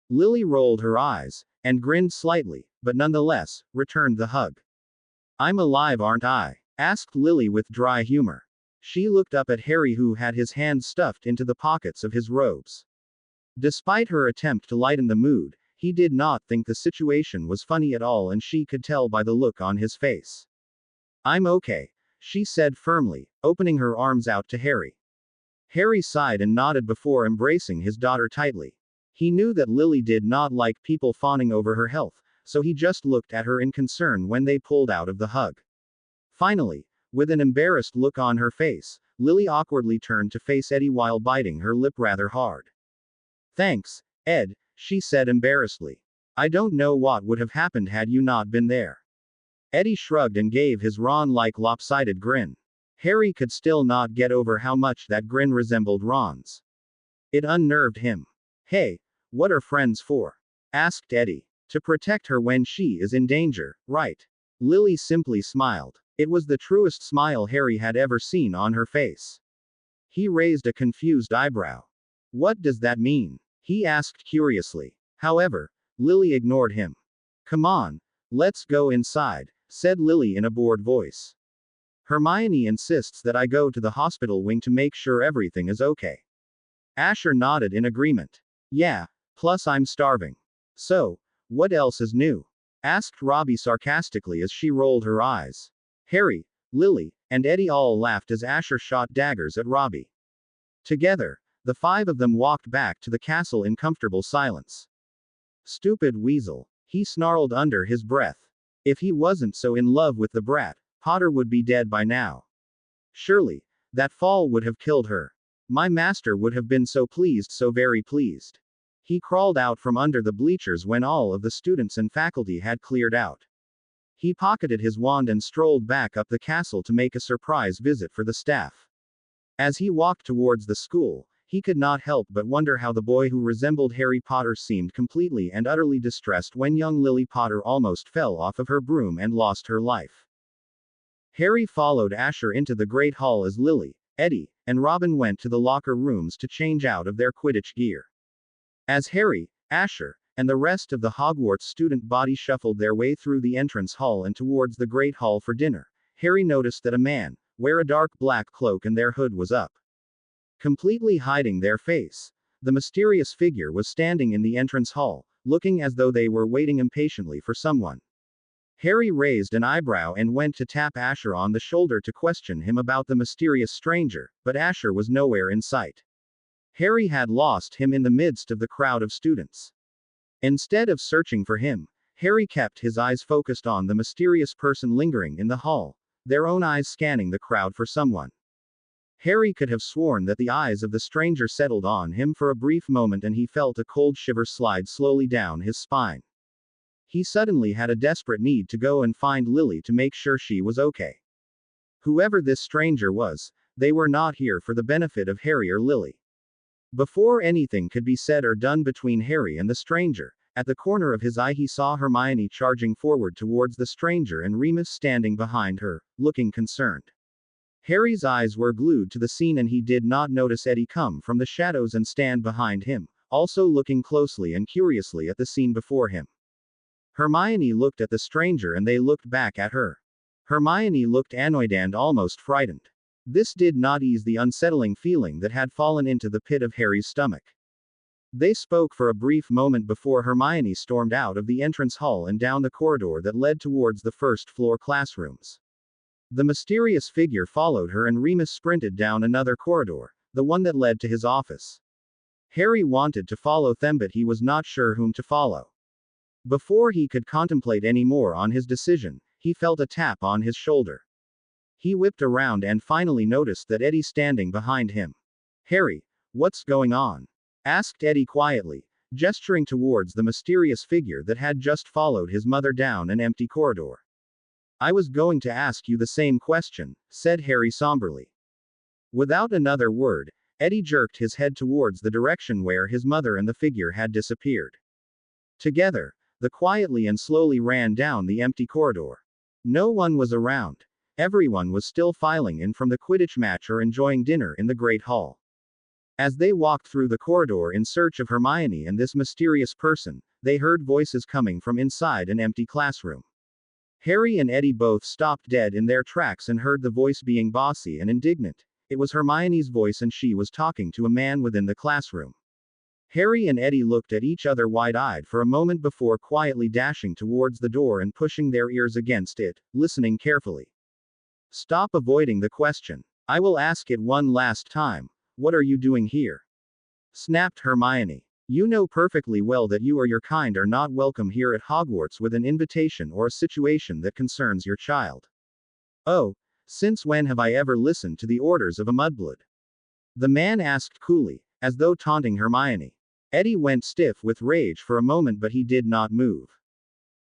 Lily rolled her eyes, and grinned slightly, but nonetheless, returned the hug. "I'm alive, aren't I?" asked Lily with dry humor. She looked up at Harry, who had his hands stuffed into the pockets of his robes. Despite her attempt to lighten the mood, he did not think the situation was funny at all, and she could tell by the look on his face. "I'm okay," she said firmly, opening her arms out to Harry. Harry sighed and nodded before embracing his daughter tightly. He knew that Lily did not like people fawning over her health, so he just looked at her in concern when they pulled out of the hug. Finally, with an embarrassed look on her face, Lily awkwardly turned to face Eddie while biting her lip rather hard. "Thanks, Ed," she said embarrassedly. "I don't know what would have happened had you not been there." Eddie shrugged and gave his Ron-like lopsided grin. Harry could still not get over how much that grin resembled Ron's. It unnerved him. "Hey, what are friends for?" asked Eddie. "To protect her when she is in danger, right?" Lily simply smiled. It was the truest smile Harry had ever seen on her face. He raised a confused eyebrow. "What does that mean?" he asked curiously. However, Lily ignored him. "Come on, let's go inside," said Lily in a bored voice. "Hermione insists that I go to the hospital wing to make sure everything is okay." Asher nodded in agreement. "Yeah, plus I'm starving." "So, what else is new?" asked Robbie sarcastically as she rolled her eyes. Harry, Lily, and Eddie all laughed as Asher shot daggers at Robbie. Together, the five of them walked back to the castle in comfortable silence. "Stupid weasel," he snarled under his breath. "If he wasn't so in love with the brat, Potter would be dead by now. Surely, that fall would have killed her. My master would have been so pleased, so very pleased." He crawled out from under the bleachers when all of the students and faculty had cleared out. He pocketed his wand and strolled back up the castle to make a surprise visit for the staff. As he walked towards the school, he could not help but wonder how the boy who resembled Harry Potter seemed completely and utterly distressed when young Lily Potter almost fell off of her broom and lost her life. Harry followed Asher into the Great Hall as Lily, Eddie, and Robin went to the locker rooms to change out of their Quidditch gear. As Harry, Asher, and the rest of the Hogwarts student body shuffled their way through the entrance hall and towards the Great Hall for dinner, Harry noticed that a man, wearing a dark black cloak and their hood was up. Completely hiding their face, the mysterious figure was standing in the entrance hall, looking as though they were waiting impatiently for someone. Harry raised an eyebrow and went to tap Asher on the shoulder to question him about the mysterious stranger, but Asher was nowhere in sight. Harry had lost him in the midst of the crowd of students. Instead of searching for him, Harry kept his eyes focused on the mysterious person lingering in the hall, their own eyes scanning the crowd for someone. Harry could have sworn that the eyes of the stranger settled on him for a brief moment and he felt a cold shiver slide slowly down his spine. He suddenly had a desperate need to go and find Lily to make sure she was okay. Whoever this stranger was, they were not here for the benefit of Harry or Lily. Before anything could be said or done between Harry and the stranger, at the corner of his eye he saw Hermione charging forward towards the stranger and Remus standing behind her, looking concerned. Harry's eyes were glued to the scene and he did not notice Eddie come from the shadows and stand behind him, also looking closely and curiously at the scene before him. Hermione looked at the stranger and they looked back at her. Hermione looked annoyed and almost frightened. This did not ease the unsettling feeling that had fallen into the pit of Harry's stomach. They spoke for a brief moment before Hermione stormed out of the entrance hall and down the corridor that led towards the first-floor classrooms. The mysterious figure followed her and Remus sprinted down another corridor, the one that led to his office. Harry wanted to follow them but he was not sure whom to follow. Before he could contemplate any more on his decision, he felt a tap on his shoulder. He whipped around and finally noticed that Eddie standing behind him. "Harry, what's going on?" asked Eddie quietly, gesturing towards the mysterious figure that had just followed his mother down an empty corridor. "I was going to ask you the same question," said Harry somberly. Without another word, Eddie jerked his head towards the direction where his mother and the figure had disappeared. Together, they quietly and slowly ran down the empty corridor. No one was around. Everyone was still filing in from the Quidditch match or enjoying dinner in the Great Hall. As they walked through the corridor in search of Hermione and this mysterious person, they heard voices coming from inside an empty classroom. Harry and Eddie both stopped dead in their tracks and heard the voice being bossy and indignant. It was Hermione's voice and she was talking to a man within the classroom. Harry and Eddie looked at each other wide-eyed for a moment before quietly dashing towards the door and pushing their ears against it, listening carefully. "Stop avoiding the question. I will ask it one last time. What are you doing here?" snapped Hermione. You know perfectly well that you or your kind are not welcome here at Hogwarts with an invitation or a situation that concerns your child. Oh, since when have I ever listened to the orders of a mudblood? The man asked coolly, as though taunting Hermione. Eddie went stiff with rage for a moment, but he did not move.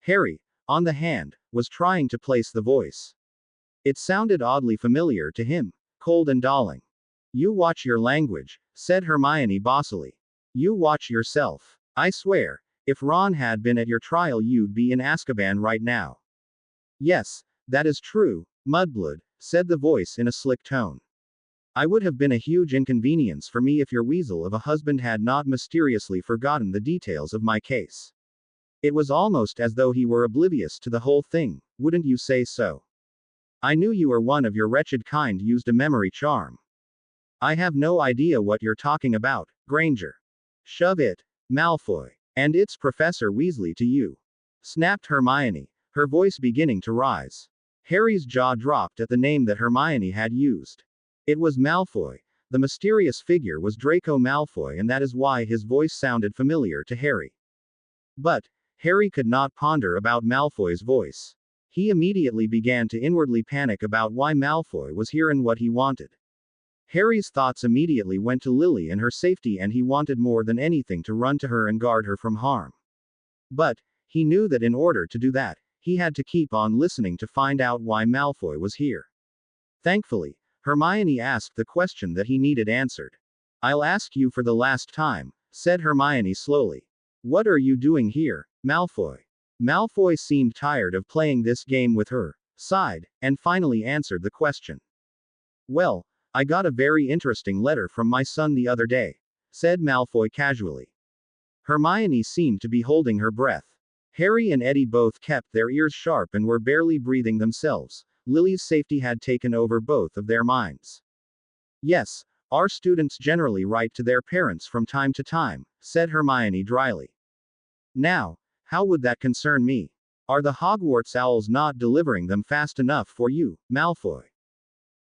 Harry, on the hand, was trying to place the voice. It sounded oddly familiar to him, cold and dulling. You watch your language, said Hermione bossily. You watch yourself. I swear, if Ron had been at your trial, you'd be in Azkaban right now. Yes, that is true, Mudblood, said the voice in a slick tone. I would have been a huge inconvenience for me if your weasel of a husband had not mysteriously forgotten the details of my case. It was almost as though he were oblivious to the whole thing, wouldn't you say so? I knew you or one of your wretched kind used a memory charm. I have no idea what you're talking about, Granger. Shove it, Malfoy. And it's Professor Weasley to you. Snapped Hermione, her voice beginning to rise. Harry's jaw dropped at the name that Hermione had used. It was Malfoy. The mysterious figure was Draco Malfoy, and that is why his voice sounded familiar to Harry. But Harry could not ponder about Malfoy's voice. He immediately began to inwardly panic about why Malfoy was here and what he wanted. Harry's thoughts immediately went to Lily and her safety, and he wanted more than anything to run to her and guard her from harm. But he knew that in order to do that, he had to keep on listening to find out why Malfoy was here. Thankfully, Hermione asked the question that he needed answered. I'll ask you for the last time, said Hermione slowly. What are you doing here, Malfoy? Malfoy seemed tired of playing this game with her, sighed, and finally answered the question. Well, I got a very interesting letter from my son the other day, said Malfoy casually. Hermione seemed to be holding her breath. Harry and Eddie both kept their ears sharp and were barely breathing themselves. Lily's safety had taken over both of their minds. Yes, our students generally write to their parents from time to time, said Hermione dryly. Now, how would that concern me? Are the Hogwarts owls not delivering them fast enough for you, Malfoy?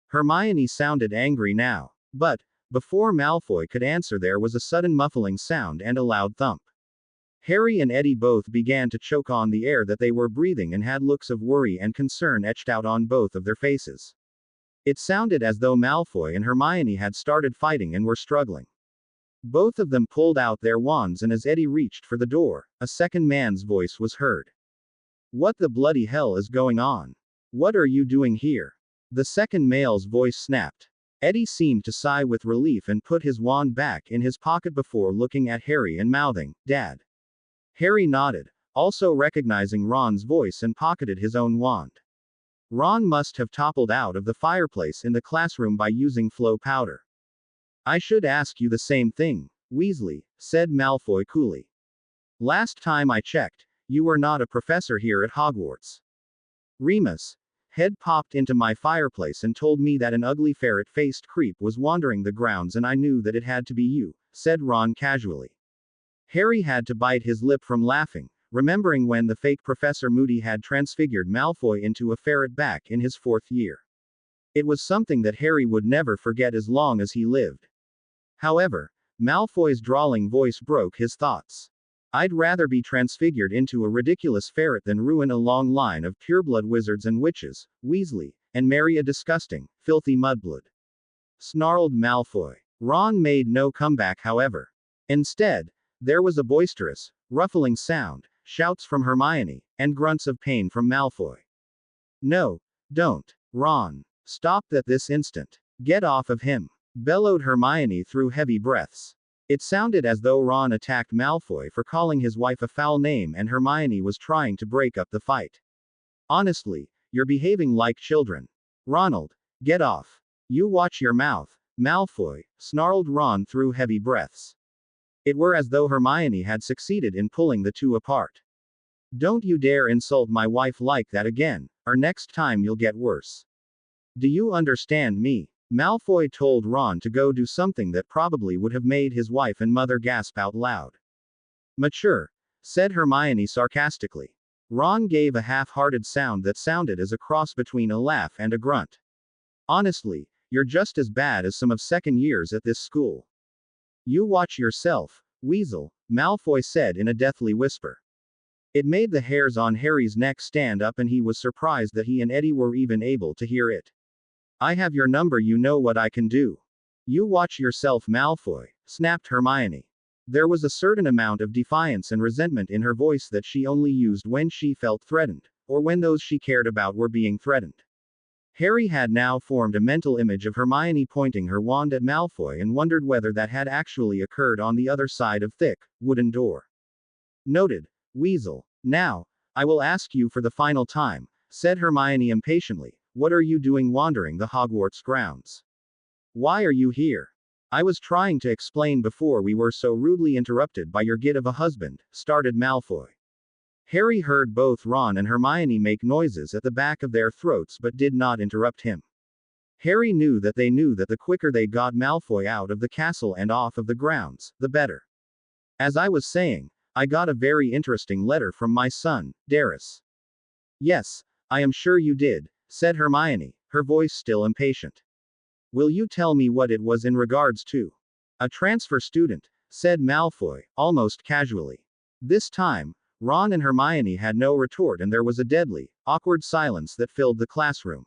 Hermione sounded angry now. But before Malfoy could answer, there was a sudden muffling sound and a loud thump. Harry and Eddie both began to choke on the air that they were breathing and had looks of worry and concern etched out on both of their faces. It sounded as though Malfoy and Hermione had started fighting and were struggling. Both of them pulled out their wands, and as Eddie reached for the door, a second man's voice was heard. What the bloody hell is going on? What are you doing here? The second male's voice snapped. Eddie seemed to sigh with relief and put his wand back in his pocket before looking at Harry and mouthing, Dad. Harry nodded, also recognizing Ron's voice, and pocketed his own wand. Ron must have toppled out of the fireplace in the classroom by using flow powder. I should ask you the same thing, Weasley, said Malfoy coolly. Last time I checked, you were not a professor here at Hogwarts. Remus Head popped into my fireplace and told me that an ugly ferret-faced creep was wandering the grounds, and I knew that it had to be you, said Ron casually. Harry had to bite his lip from laughing, remembering when the fake Professor Moody had transfigured Malfoy into a ferret back in his 4th year. It was something that Harry would never forget as long as he lived. However, Malfoy's drawling voice broke his thoughts. I'd rather be transfigured into a ridiculous ferret than ruin a long line of pureblood wizards and witches, Weasley, and marry a disgusting, filthy mudblood. Snarled Malfoy. Ron made no comeback, however. Instead, there was a boisterous, ruffling sound, shouts from Hermione, and grunts of pain from Malfoy. No, don't, Ron. Stop that this instant. Get off of him, bellowed Hermione through heavy breaths. It sounded as though Ron attacked Malfoy for calling his wife a foul name, and Hermione was trying to break up the fight. Honestly, you're behaving like children. Ronald, get off. You watch your mouth, Malfoy, snarled Ron through heavy breaths. It were as though Hermione had succeeded in pulling the two apart. Don't you dare insult my wife like that again, or next time you'll get worse. Do you understand me? Malfoy told Ron to go do something that probably would have made his wife and mother gasp out loud. Mature, said Hermione sarcastically. Ron gave a half-hearted sound that sounded as a cross between a laugh and a grunt. Honestly, you're just as bad as some of second years at this school. You watch yourself, Weasel, Malfoy said in a deathly whisper. It made the hairs on Harry's neck stand up, and he was surprised that he and Eddie were even able to hear it. I have your number, you know what I can do. You watch yourself, Malfoy, snapped Hermione. There was a certain amount of defiance and resentment in her voice that she only used when she felt threatened, or when those she cared about were being threatened. Harry had now formed a mental image of Hermione pointing her wand at Malfoy and wondered whether that had actually occurred on the other side of thick, wooden door. Noted. Weasel. Now, I will ask you for the final time, said Hermione impatiently. What are you doing wandering the Hogwarts grounds? Why are you here? I was trying to explain before we were so rudely interrupted by your git of a husband, started Malfoy. Harry heard both Ron and Hermione make noises at the back of their throats but did not interrupt him. Harry knew that the quicker they got Malfoy out of the castle and off of the grounds, the better. As I was saying, I got a very interesting letter from my son, Darius. Yes, I am sure you did, said Hermione, her voice still impatient. Will you tell me what it was in regards to? A transfer student, said Malfoy, almost casually. This time, Ron and Hermione had no retort, and there was a deadly, awkward silence that filled the classroom.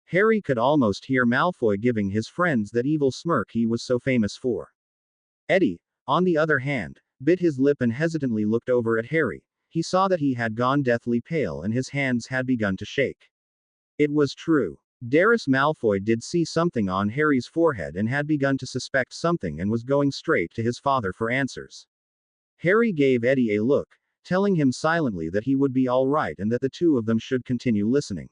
Harry could almost hear Malfoy giving his friends that evil smirk he was so famous for. Eddie, on the other hand, bit his lip and hesitantly looked over at Harry. He saw that he had gone deathly pale and his hands had begun to shake. It was true. Darius Malfoy did see something on Harry's forehead and had begun to suspect something and was going straight to his father for answers. Harry gave Eddie a look, telling him silently that he would be all right and that the two of them should continue listening.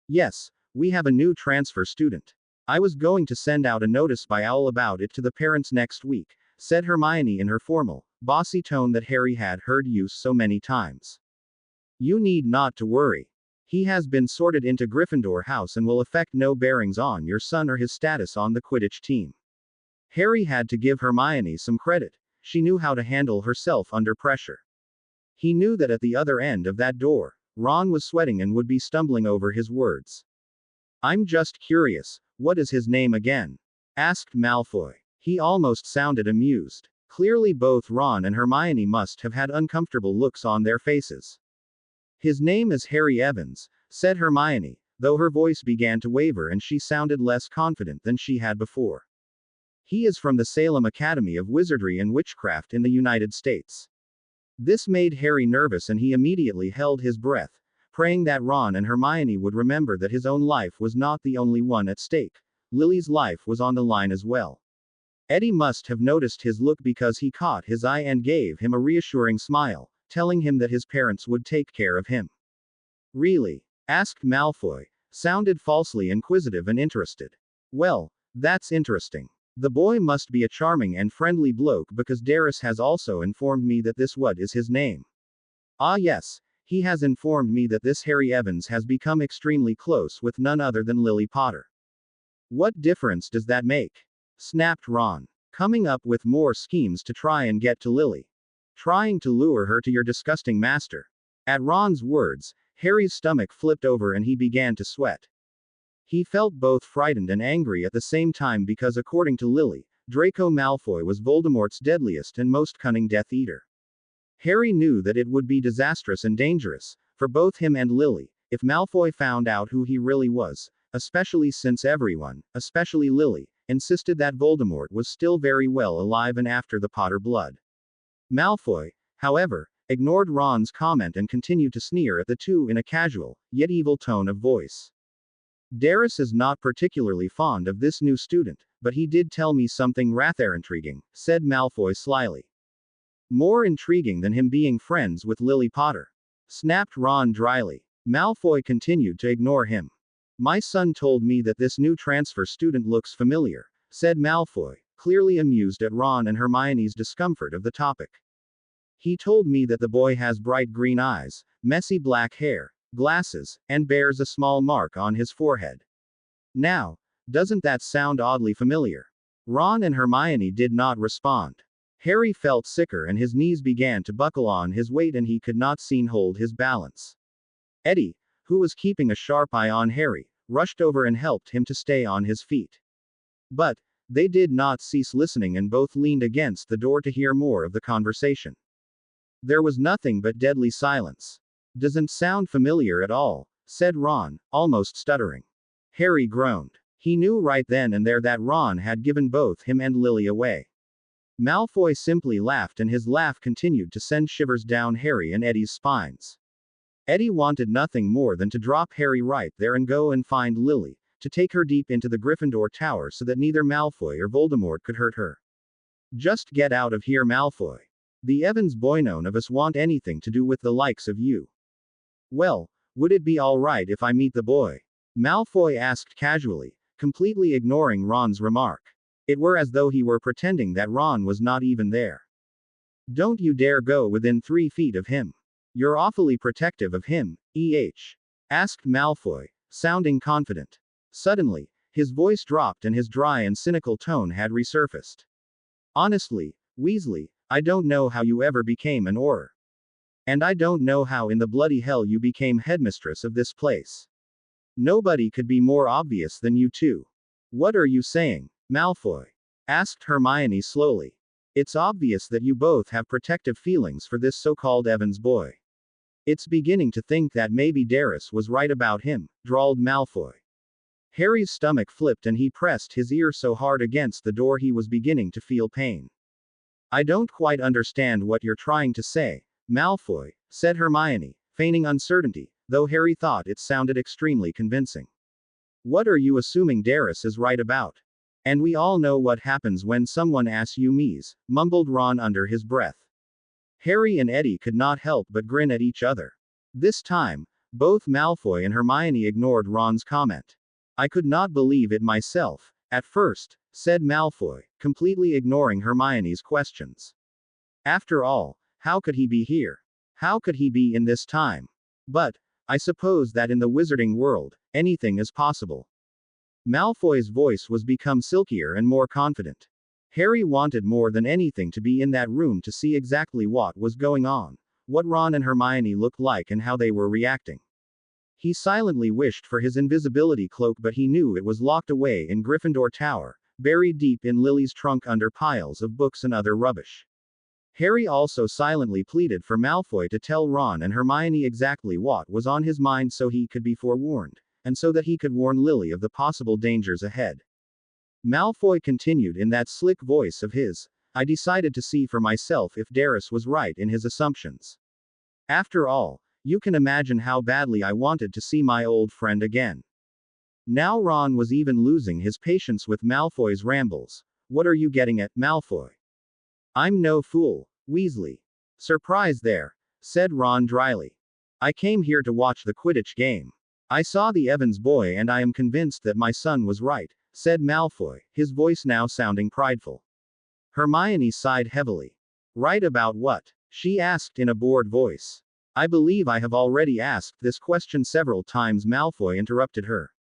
Yes, we have a new transfer student. I was going to send out a notice by owl about it to the parents next week, said Hermione in her formal, bossy tone that Harry had heard used so many times. You need not to worry. He has been sorted into Gryffindor House and will affect no bearings on your son or his status on the Quidditch team. Harry had to give Hermione some credit. She knew how to handle herself under pressure. He knew that at the other end of that door, Ron was sweating and would be stumbling over his words. I'm just curious, what is his name again? Asked Malfoy. He almost sounded amused. Clearly both Ron and Hermione must have had uncomfortable looks on their faces. His name is Harry Evans, said Hermione, though her voice began to waver and she sounded less confident than she had before. He is from the Salem Academy of Wizardry and Witchcraft in the United States. This made Harry nervous and he immediately held his breath, praying that Ron and Hermione would remember that his own life was not the only one at stake. Lily's life was on the line as well. Eddie must have noticed his look because he caught his eye and gave him a reassuring smile, telling him that his parents would take care of him. Really? Asked Malfoy, sounded falsely inquisitive and interested. Well, that's interesting. The boy must be a charming and friendly bloke because Darius has also informed me that this what is his name. Ah yes, he has informed me that this Harry Evans has become extremely close with none other than Lily Potter. What difference does that make? Snapped Ron. Coming up with more schemes to try and get to Lily. Trying to lure her to your disgusting master. At Ron's words, Harry's stomach flipped over and he began to sweat. He felt both frightened and angry at the same time because according to Lily, Draco Malfoy was Voldemort's deadliest and most cunning Death Eater. Harry knew that it would be disastrous and dangerous, for both him and Lily, if Malfoy found out who he really was, especially since everyone, especially Lily, insisted that Voldemort was still very well alive and after the Potter blood. Malfoy, however, ignored Ron's comment and continued to sneer at the two in a casual, yet evil tone of voice. Darius is not particularly fond of this new student, but he did tell me something rather intriguing, said Malfoy slyly. More intriguing than him being friends with Lily Potter. Snapped Ron dryly. Malfoy continued to ignore him. My son told me that this new transfer student looks familiar, said Malfoy, clearly amused at Ron and Hermione's discomfort of the topic. He told me that the boy has bright green eyes, messy black hair, glasses, and bears a small mark on his forehead. Now, doesn't that sound oddly familiar? Ron and Hermione did not respond. Harry felt sicker and his knees began to buckle on his weight and he could not hold his balance. Eddie, who was keeping a sharp eye on Harry, rushed over and helped him to stay on his feet. But, They did not cease listening and both leaned against the door to hear more of the conversation. There was nothing but deadly silence. "Doesn't sound familiar at all," said Ron, almost stuttering. Harry groaned. He knew right then and there that Ron had given both him and Lily away. Malfoy simply laughed, and his laugh continued to send shivers down Harry and Eddie's spines. Eddie wanted nothing more than to drop Harry right there and go and find Lily, to take her deep into the Gryffindor Tower so that neither Malfoy or Voldemort could hurt her. "Just get out of here, Malfoy. The Evans boy none of us want anything to do with the likes of you." "Well, would it be alright if I meet the boy?" Malfoy asked casually, completely ignoring Ron's remark. It were as though he were pretending that Ron was not even there. "Don't you dare go within 3 feet of him. You're awfully protective of him, asked Malfoy, sounding confident. Suddenly, his voice dropped and his dry and cynical tone had resurfaced. "Honestly, Weasley, I don't know how you ever became an Auror. And I don't know how in the bloody hell you became headmistress of this place. Nobody could be more obvious than you two." "What are you saying, Malfoy?" asked Hermione slowly. "It's obvious that you both have protective feelings for this so-called Evans boy. It's beginning to think that maybe Darius was right about him," drawled Malfoy. Harry's stomach flipped and he pressed his ear so hard against the door he was beginning to feel pain. "I don't quite understand what you're trying to say, Malfoy," said Hermione, feigning uncertainty, though Harry thought it sounded extremely convincing. "What are you assuming Darius is right about? And we all know what happens when someone asks you me's," mumbled Ron under his breath. Harry and Eddie could not help but grin at each other. This time, both Malfoy and Hermione ignored Ron's comment. "I could not believe it myself, at first," said Malfoy, completely ignoring Hermione's questions. "After all, how could he be here? How could he be in this time? But, I suppose that in the wizarding world, anything is possible." Malfoy's voice was become silkier and more confident. Harry wanted more than anything to be in that room to see exactly what was going on, what Ron and Hermione looked like and how they were reacting. He silently wished for his invisibility cloak, but he knew it was locked away in Gryffindor Tower, buried deep in Lily's trunk under piles of books and other rubbish. Harry also silently pleaded for Malfoy to tell Ron and Hermione exactly what was on his mind so he could be forewarned, and so that he could warn Lily of the possible dangers ahead. Malfoy continued in that slick voice of his, "I decided to see for myself if Darius was right in his assumptions. After all, you can imagine how badly I wanted to see my old friend again." Now Ron was even losing his patience with Malfoy's rambles. "What are you getting at, Malfoy?" "I'm no fool, Weasley." "Surprise there," said Ron dryly. "I came here to watch the Quidditch game. I saw the Evans boy and I am convinced that my son was right," said Malfoy, his voice now sounding prideful. Hermione sighed heavily. "Right about what?" she asked in a bored voice. "I believe I have already asked this question several times," Malfoy interrupted her.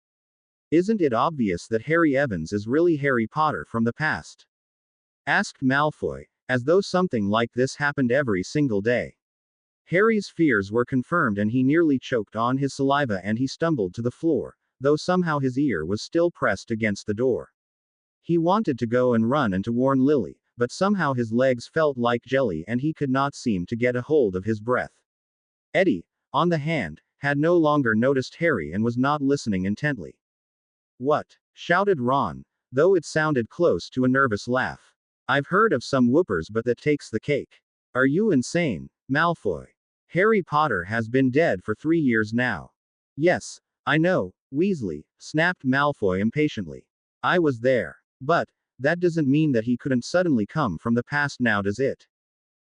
"Isn't it obvious that Harry Evans is really Harry Potter from the past?" asked Malfoy, as though something like this happened every single day. Harry's fears were confirmed and he nearly choked on his saliva and he stumbled to the floor, though somehow his ear was still pressed against the door. He wanted to go and run and to warn Lily, but somehow his legs felt like jelly and he could not seem to get a hold of his breath. Eddie, on the hand, had no longer noticed Harry and was not listening intently. "What?" shouted Ron, though it sounded close to a nervous laugh. "I've heard of some whoopers, but that takes the cake. Are you insane, Malfoy? Harry Potter has been dead for 3 years now." "Yes, I know, Weasley," snapped Malfoy impatiently. "I was there. But, that doesn't mean that he couldn't suddenly come from the past now, does it?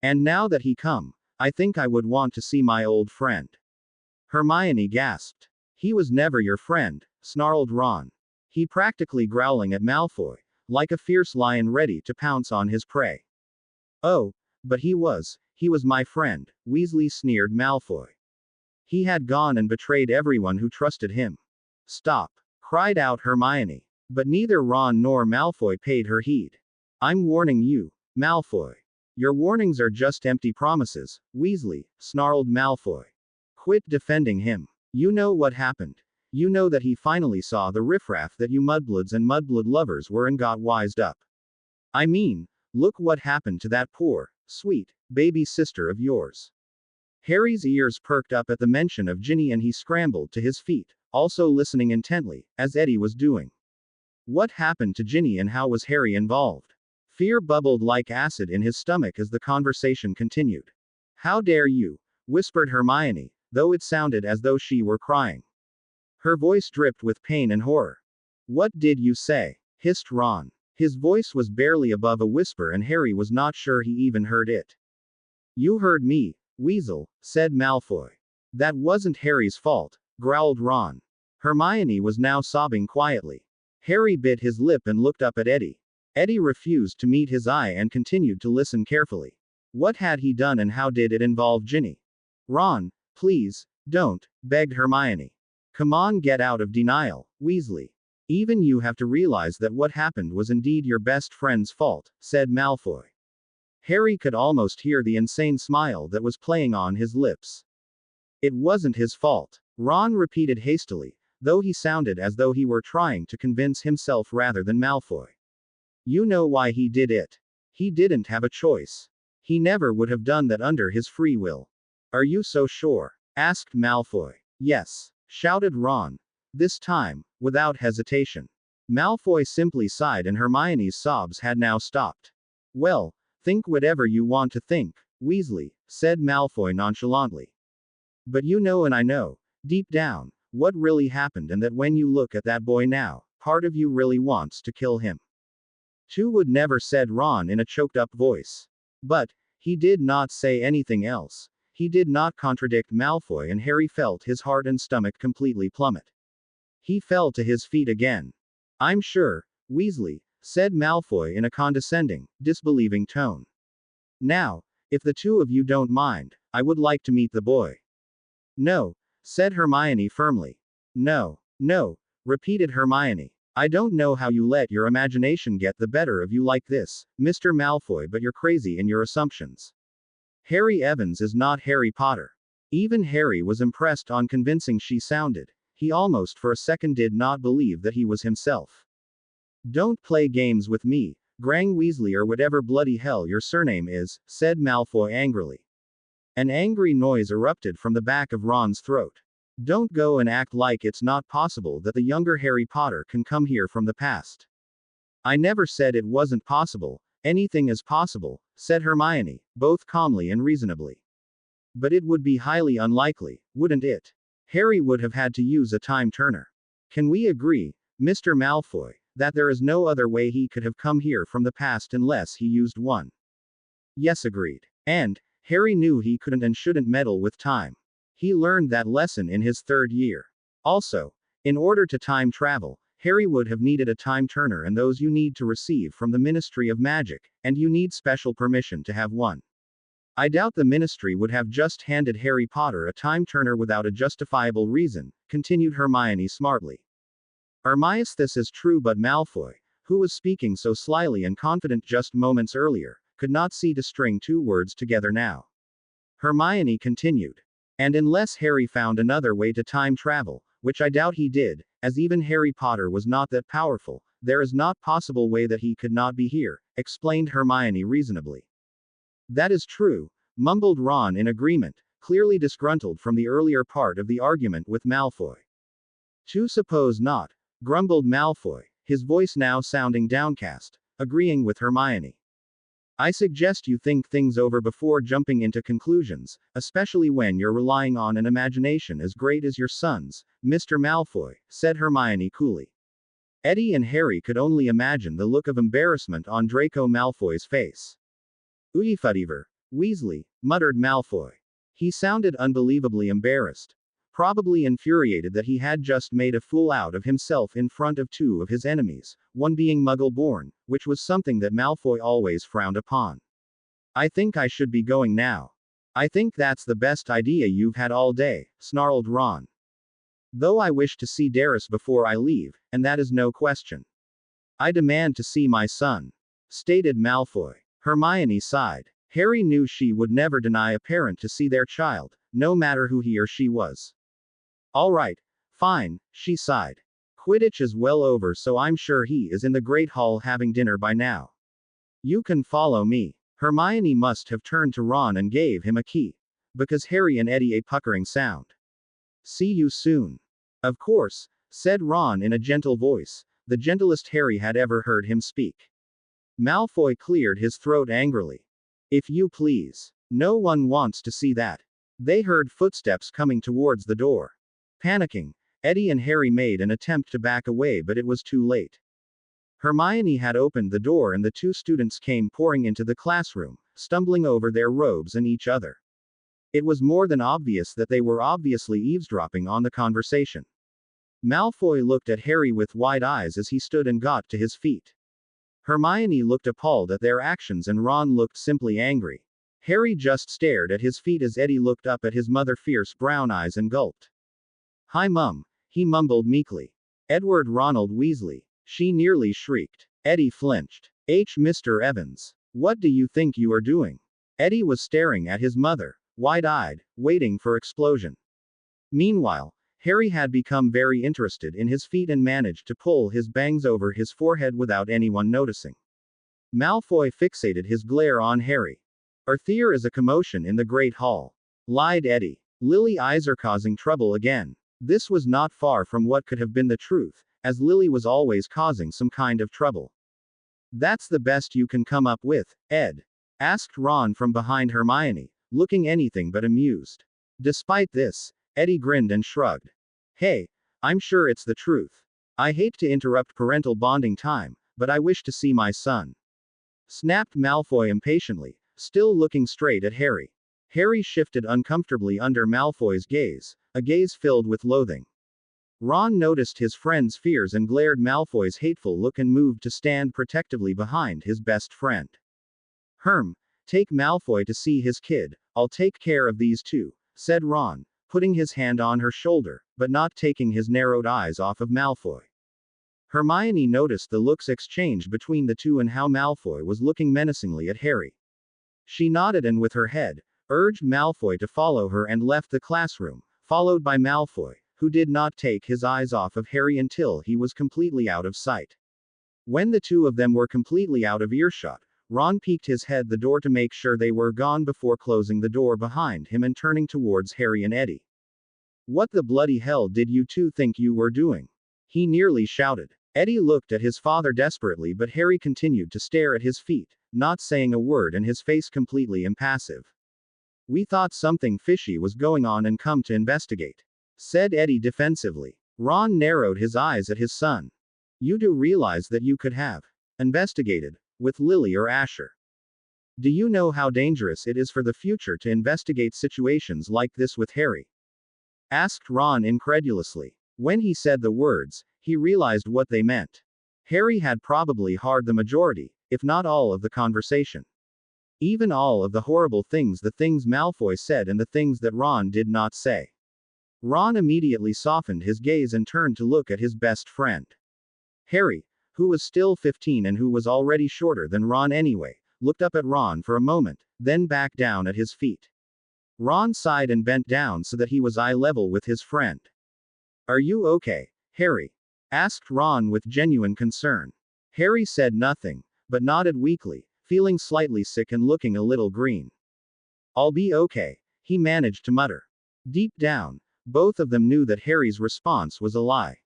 And now that he come, I think I would want to see my old friend." Hermione gasped. "He was never your friend," snarled Ron. He practically growling at Malfoy, like a fierce lion ready to pounce on his prey. "Oh, but he was my friend," Weasley sneered Malfoy. "He had gone and betrayed everyone who trusted him." "Stop!" cried out Hermione. But neither Ron nor Malfoy paid her heed. "I'm warning you, Malfoy. Your warnings are just empty promises, Weasley," snarled Malfoy. "Quit defending him. You know what happened. You know that he finally saw the riffraff that you mudbloods and mudblood lovers were and got wised up. I mean, look what happened to that poor, sweet, baby sister of yours. Harry's ears perked up at the mention of Ginny and he scrambled to his feet, also listening intently, as Eddie was doing. What happened to Ginny and how was Harry involved? Fear bubbled like acid in his stomach as the conversation continued. How dare you? Whispered Hermione, though it sounded as though she were crying. Her voice dripped with pain and horror. What did you say? Hissed Ron. His voice was barely above a whisper and Harry was not sure he even heard it. You heard me, Weasel, said Malfoy. That wasn't Harry's fault, growled Ron. Hermione was now sobbing quietly. Harry bit his lip and looked up at Eddie. Eddie refused to meet his eye and continued to listen carefully. What had he done and how did it involve Ginny? Ron, please, don't, begged Hermione. Come on, get out of denial, Weasley. Even you have to realize that what happened was indeed your best friend's fault, said Malfoy. Harry could almost hear the insane smile that was playing on his lips. It wasn't his fault, Ron repeated hastily, though he sounded as though he were trying to convince himself rather than Malfoy. You know why he did it. He didn't have a choice. He never would have done that under his free will. Are you so sure? Asked Malfoy. Yes, shouted Ron. This time, without hesitation. Malfoy simply sighed and Hermione's sobs had now stopped. Well, think whatever you want to think, Weasley, said Malfoy nonchalantly. But you know and I know, deep down, what really happened and that when you look at that boy now, part of you really wants to kill him. Two would never, said Ron in a choked up voice. But, he did not say anything else. He did not contradict Malfoy and Harry felt his heart and stomach completely plummet. He fell to his feet again. I'm sure, Weasley, said Malfoy in a condescending, disbelieving tone. Now, if the two of you don't mind, I would like to meet the boy. No, said Hermione firmly. No, no, repeated Hermione. I don't know how you let your imagination get the better of you like this, Mr. Malfoy, but you're crazy in your assumptions. Harry Evans is not Harry Potter. Even Harry was impressed on convincing she sounded. He almost for a second did not believe that he was himself. Don't play games with me, Grang Weasley or whatever bloody hell your surname is, said Malfoy angrily. An angry noise erupted from the back of Ron's throat. Don't go and act like it's not possible that the younger Harry Potter can come here from the past. I never said it wasn't possible. Anything is possible, said Hermione, both calmly and reasonably. But it would be highly unlikely, wouldn't it? Harry would have had to use a time turner. Can we agree, Mr. Malfoy, that there is no other way he could have come here from the past unless he used one? Yes, agreed. And, Harry knew he couldn't and shouldn't meddle with time. He learned that lesson in his third year. Also, in order to time travel, Harry would have needed a time turner and those you need to receive from the Ministry of Magic, and you need special permission to have one. I doubt the Ministry would have just handed Harry Potter a time turner without a justifiable reason, continued Hermione smartly. Armias, this is true, but Malfoy, who was speaking so slyly and confident just moments earlier, could not see to string two words together now. Hermione continued. And unless Harry found another way to time travel, which I doubt he did, as even Harry Potter was not that powerful, there is not possible way that he could not be here, explained Hermione reasonably. That is true, mumbled Ron in agreement, clearly disgruntled from the earlier part of the argument with Malfoy. To suppose not, grumbled Malfoy, his voice now sounding downcast, agreeing with Hermione. I suggest you think things over before jumping into conclusions, especially when you're relying on an imagination as great as your son's, Mr. Malfoy, said Hermione coolly. Eddie and Harry could only imagine the look of embarrassment on Draco Malfoy's face. Oofadiver, Weasley, muttered Malfoy. He sounded unbelievably embarrassed. Probably infuriated that he had just made a fool out of himself in front of two of his enemies, one being Muggle-born, which was something that Malfoy always frowned upon. I think I should be going now. I think that's the best idea you've had all day, snarled Ron. Though I wish to see Darius before I leave, and that is no question. I demand to see my son, stated Malfoy. Hermione sighed. Harry knew she would never deny a parent to see their child, no matter who he or she was. All right, Fine, she sighed. Quidditch is well over, so I'm sure he is in the Great Hall having dinner by now. You can follow me. Hermione must have turned to Ron and gave him a key. Because Harry and Eddie a puckering sound. See you soon. Of course, said Ron in a gentle voice, the gentlest Harry had ever heard him speak. Malfoy cleared his throat angrily. If you please. No one wants to see that. They heard footsteps coming towards the door. Panicking, Eddie and Harry made an attempt to back away, but it was too late. Hermione had opened the door and the two students came pouring into the classroom, stumbling over their robes and each other. It was more than obvious that they were obviously eavesdropping on the conversation. Malfoy looked at Harry with wide eyes as he stood and got to his feet. Hermione looked appalled at their actions and Ron looked simply angry. Harry just stared at his feet as Eddie looked up at his mother fierce brown eyes and gulped. Hi Mum, he mumbled meekly. Edward Ronald Weasley. She nearly shrieked. Eddie flinched. Mr. Evans. What do you think you are doing? Eddie was staring at his mother, wide-eyed, waiting for explosion. Meanwhile, Harry had become very interested in his feet and managed to pull his bangs over his forehead without anyone noticing. Malfoy fixated his glare on Harry. There is a commotion in the Great Hall. Lied Eddie. Lily eyes are causing trouble again. This was not far from what could have been the truth, as Lily was always causing some kind of trouble. That's the best you can come up with, Ed? Asked Ron from behind Hermione, looking anything but amused. Despite this, Eddie grinned and shrugged. Hey, I'm sure it's the truth. I hate to interrupt parental bonding time, but I wish to see my son. Snapped Malfoy impatiently, still looking straight at Harry. Harry shifted uncomfortably under Malfoy's gaze, a gaze filled with loathing. Ron noticed his friend's fears and glared Malfoy's hateful look and moved to stand protectively behind his best friend. Take Malfoy to see his kid, I'll take care of these two, said Ron, putting his hand on her shoulder, but not taking his narrowed eyes off of Malfoy. Hermione noticed the looks exchanged between the two and how Malfoy was looking menacingly at Harry. She nodded and with her head, urged Malfoy to follow her and left the classroom, followed by Malfoy, who did not take his eyes off of Harry until he was completely out of sight. When the two of them were completely out of earshot, Ron peeked his head the door to make sure they were gone before closing the door behind him and turning towards Harry and Eddie. What the bloody hell did you two think you were doing? He nearly shouted. Eddie looked at his father desperately, but Harry continued to stare at his feet, not saying a word and his face completely impassive. We thought something fishy was going on and come to investigate, said Eddie defensively. Ron narrowed his eyes at his son. You do realize that you could have investigated with Lily or Asher. Do you know how dangerous it is for the future to investigate situations like this with Harry? Asked Ron incredulously. When he said the words, he realized what they meant. Harry had probably heard the majority, if not all of the conversation. Even all of the horrible things, the things Malfoy said and the things that Ron did not say. Ron immediately softened his gaze and turned to look at his best friend. Harry, who was still 15 and who was already shorter than Ron anyway, looked up at Ron for a moment, then back down at his feet. Ron sighed and bent down so that he was eye level with his friend. Are you okay, Harry? Asked Ron with genuine concern. Harry said nothing, but nodded weakly, feeling slightly sick and looking a little green. I'll be okay, he managed to mutter. Deep down, both of them knew that Harry's response was a lie.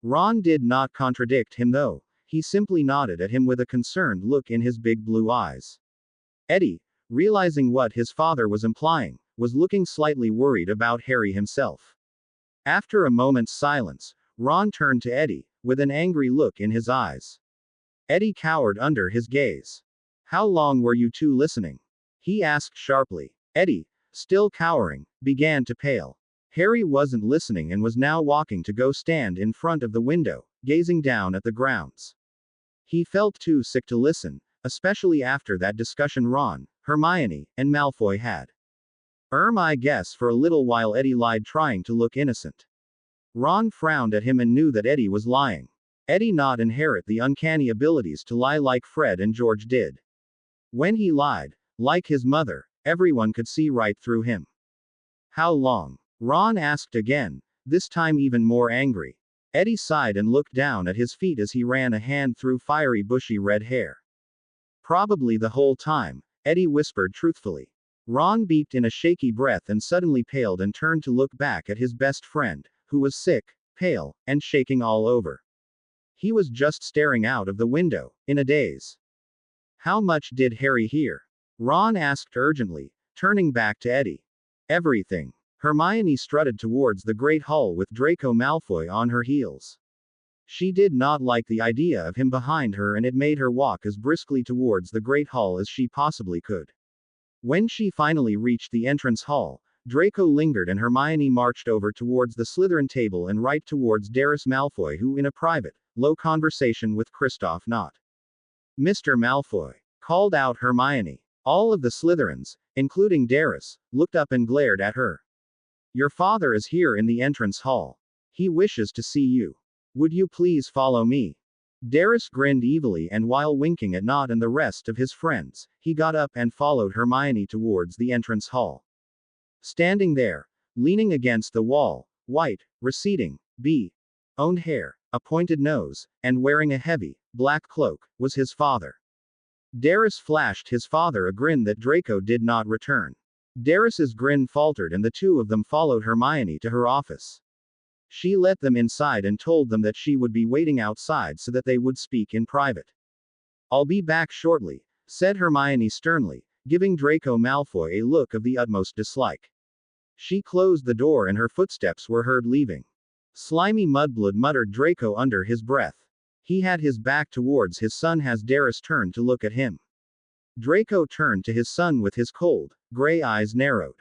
Ron did not contradict him though, he simply nodded at him with a concerned look in his big blue eyes. Eddie, realizing what his father was implying, was looking slightly worried about Harry himself. After a moment's silence, Ron turned to Eddie, with an angry look in his eyes. Eddie cowered under his gaze. How long were you two listening? He asked sharply. Eddie, still cowering, began to pale. Harry wasn't listening and was now walking to go stand in front of the window, gazing down at the grounds. He felt too sick to listen, especially after that discussion Ron, Hermione, and Malfoy had. I guess for a little while Eddie lied, trying to look innocent. Ron frowned at him and knew that Eddie was lying. Eddie not inherit the uncanny abilities to lie like Fred and George did. When he lied, like his mother, everyone could see right through him. How long? Ron asked again, this time even more angry. Eddie sighed and looked down at his feet as he ran a hand through fiery bushy red hair. Probably the whole time, Eddie whispered truthfully. Ron beeped in a shaky breath and suddenly paled and turned to look back at his best friend, who was sick, pale, and shaking all over. He was just staring out of the window, in a daze. How much did Harry hear? Ron asked urgently, turning back to Eddie. Everything. Hermione strutted towards the Great Hall with Draco Malfoy on her heels. She did not like the idea of him behind her, and it made her walk as briskly towards the Great Hall as she possibly could. When she finally reached the entrance hall, Draco lingered and Hermione marched over towards the Slytherin table and right towards Darius Malfoy, who in a private, low conversation with Kristoff Nott. Mr. Malfoy, called out Hermione. All of the Slytherins, including Darius, looked up and glared at her. Your father is here in the entrance hall. He wishes to see you. Would you please follow me? Darius grinned evilly, and while winking at Nott and the rest of his friends, he got up and followed Hermione towards the entrance hall. Standing there, leaning against the wall, white, receding, owned hair, a pointed nose, and wearing a heavy, black cloak, was his father. Darius flashed his father a grin that Draco did not return. Darius's grin faltered and the two of them followed Hermione to her office. She let them inside and told them that she would be waiting outside so that they would speak in private. I'll be back shortly, said Hermione sternly, giving Draco Malfoy a look of the utmost dislike. She closed the door and her footsteps were heard leaving. Slimy mudblood, muttered Draco under his breath. He had his back towards his son as Darius turned to look at him. Draco turned to his son with his cold, gray eyes narrowed.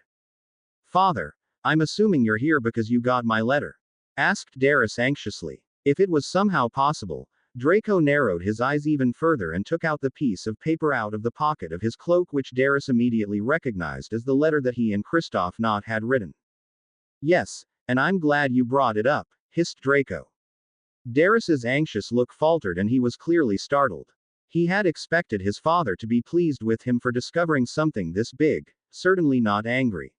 Father, I'm assuming you're here because you got my letter? Asked Darius anxiously. If it was somehow possible, Draco narrowed his eyes even further and took out the piece of paper out of the pocket of his cloak, which Darius immediately recognized as the letter that he and Kristoff Nott had written. Yes, and I'm glad you brought it up, hissed Draco. Darius's anxious look faltered and he was clearly startled. He had expected his father to be pleased with him for discovering something this big, certainly not angry.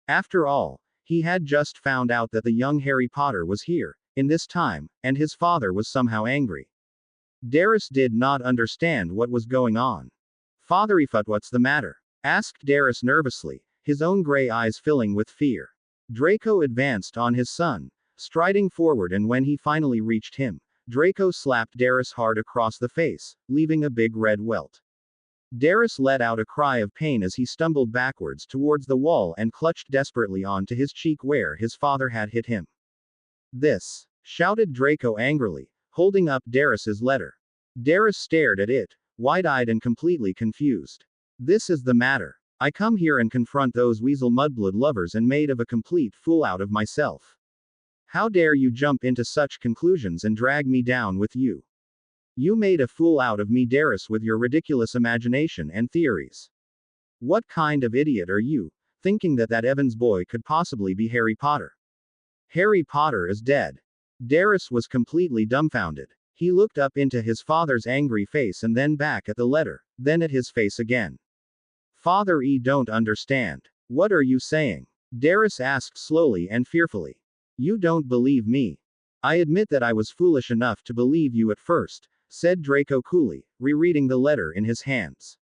After all, he had just found out that the young Harry Potter was here, in this time, and his father was somehow angry. Darius did not understand what was going on. Fatherifut, what's the matter? Asked Darius nervously, his own gray eyes filling with fear. Draco advanced on his son, striding forward, and when he finally reached him, Draco slapped Darius hard across the face, leaving a big red welt. Darius let out a cry of pain as he stumbled backwards towards the wall and clutched desperately onto his cheek where his father had hit him. This, shouted Draco angrily, holding up Darius's letter. Darius stared at it, wide-eyed and completely confused. This is the matter. I come here and confront those weasel mudblood lovers and made of a complete fool out of myself. How dare you jump into such conclusions and drag me down with you? You made a fool out of me, Darius, with your ridiculous imagination and theories. What kind of idiot are you, thinking that Evans boy could possibly be Harry Potter? Harry Potter is dead. Darius was completely dumbfounded. He looked up into his father's angry face and then back at the letter, then at his face again. Father, don't understand. What are you saying? Darius asked slowly and fearfully. You don't believe me. I admit that I was foolish enough to believe you at first, said Draco coolly, rereading the letter in his hands.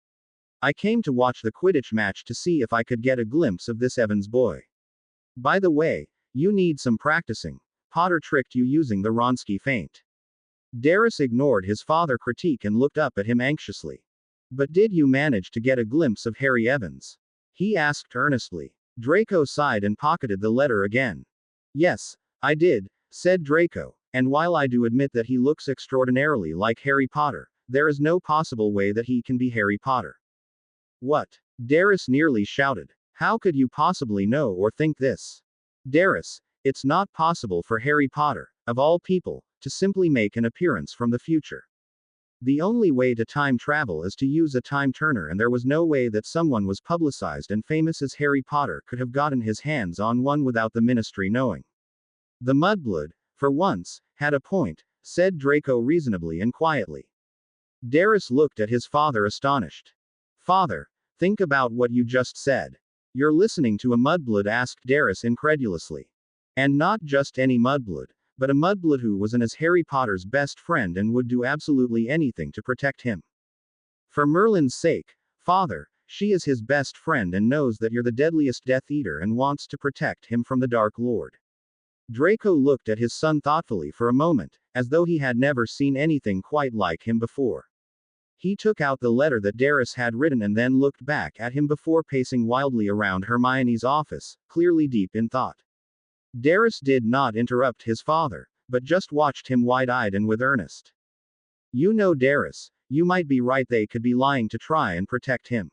I came to watch the Quidditch match to see if I could get a glimpse of this Evans boy. By the way, you need some practicing. Potter tricked you using the Wronski feint. Darius ignored his father's critique and looked up at him anxiously. But did you manage to get a glimpse of Harry Evans? He asked earnestly. Draco sighed and pocketed the letter again. Yes, I did, said Draco, and while I do admit that he looks extraordinarily like Harry Potter, there is no possible way that he can be Harry Potter. What? Darius nearly shouted. How could you possibly know or think this? Darius, it's not possible for Harry Potter, of all people, to simply make an appearance from the future. The only way to time travel is to use a time turner, and there was no way that someone was publicized and famous as Harry Potter could have gotten his hands on one without the Ministry knowing. The mudblood, for once, had a point, said Draco reasonably and quietly. Darius looked at his father astonished. Father, think about what you just said. You're listening to a mudblood? Asked Darius incredulously. And not just any mudblood, but a mudblood who was as Harry Potter's best friend and would do absolutely anything to protect him. For Merlin's sake, Father, she is his best friend and knows that you're the deadliest Death Eater and wants to protect him from the Dark Lord. Draco looked at his son thoughtfully for a moment, as though he had never seen anything quite like him before. He took out the letter that Darius had written and then looked back at him before pacing wildly around Hermione's office, clearly deep in thought. Darius did not interrupt his father, but just watched him wide-eyed and with earnest. You know, Darius, you might be right, they could be lying to try and protect him.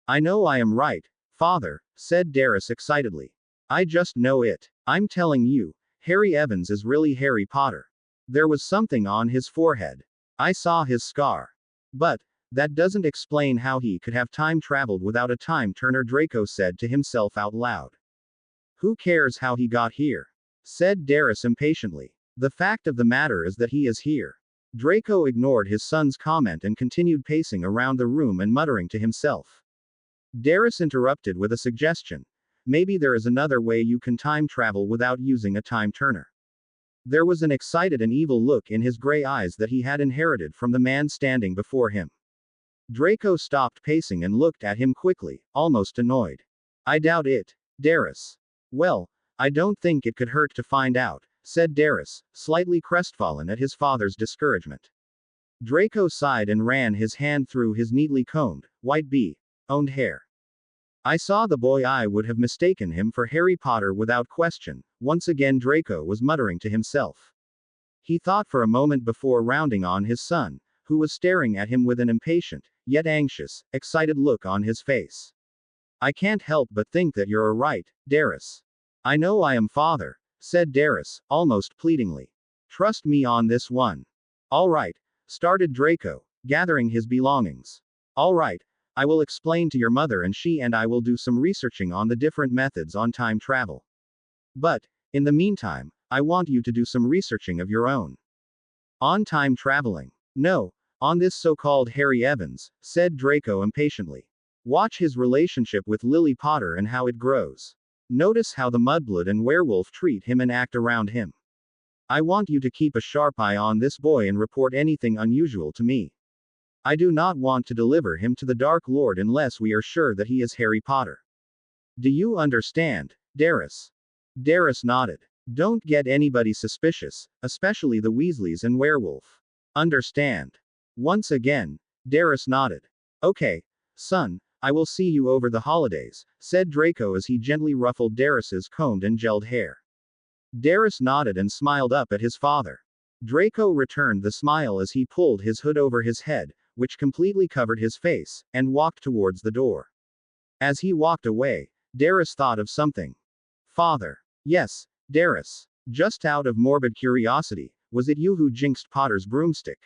I know I am right, Father, said Darius excitedly. I just know it. I'm telling you, Harry Evans is really Harry Potter. There was something on his forehead. I saw his scar. But, that doesn't explain how he could have time traveled without a time turner, Draco said to himself out loud. Who cares how he got here? Said Darius impatiently. The fact of the matter is that he is here. Draco ignored his son's comment and continued pacing around the room and muttering to himself. Darius interrupted with a suggestion. Maybe there is another way you can time travel without using a time turner. There was an excited and evil look in his gray eyes that he had inherited from the man standing before him. Draco stopped pacing and looked at him quickly, almost annoyed. I doubt it, Darius. Well, I don't think it could hurt to find out, said Darius, slightly crestfallen at his father's discouragement. Draco sighed and ran his hand through his neatly combed, white owned hair. I saw the boy. I would have mistaken him for Harry Potter without question, once again Draco was muttering to himself. He thought for a moment before rounding on his son, who was staring at him with an impatient, yet anxious, excited look on his face. I can't help but think that you're right, Darius. I know I am, Father, said Darius, almost pleadingly. Trust me on this one. All right, started Draco, gathering his belongings. All right, I will explain to your mother and she and I will do some researching on the different methods on time travel. But, in the meantime, I want you to do some researching of your own. On time traveling? No, on this so-called Harry Evans, said Draco impatiently. Watch his relationship with Lily Potter and how it grows. Notice how the mudblood and werewolf treat him and act around him. I want you to keep a sharp eye on this boy and report anything unusual to me. I do not want to deliver him to the Dark Lord unless we are sure that he is Harry Potter. Do you understand, Darius? Darius nodded. Don't get anybody suspicious, especially the Weasleys and werewolf. Understand? Once again, Darius nodded. Okay, son, I will see you over the holidays, said Draco as he gently ruffled Darius's combed and gelled hair. Darius nodded and smiled up at his father. Draco returned the smile as he pulled his hood over his head, which completely covered his face, and walked towards the door. As he walked away, Darius thought of something. Father. Yes, Darius. Just out of morbid curiosity, was it you who jinxed Potter's broomstick?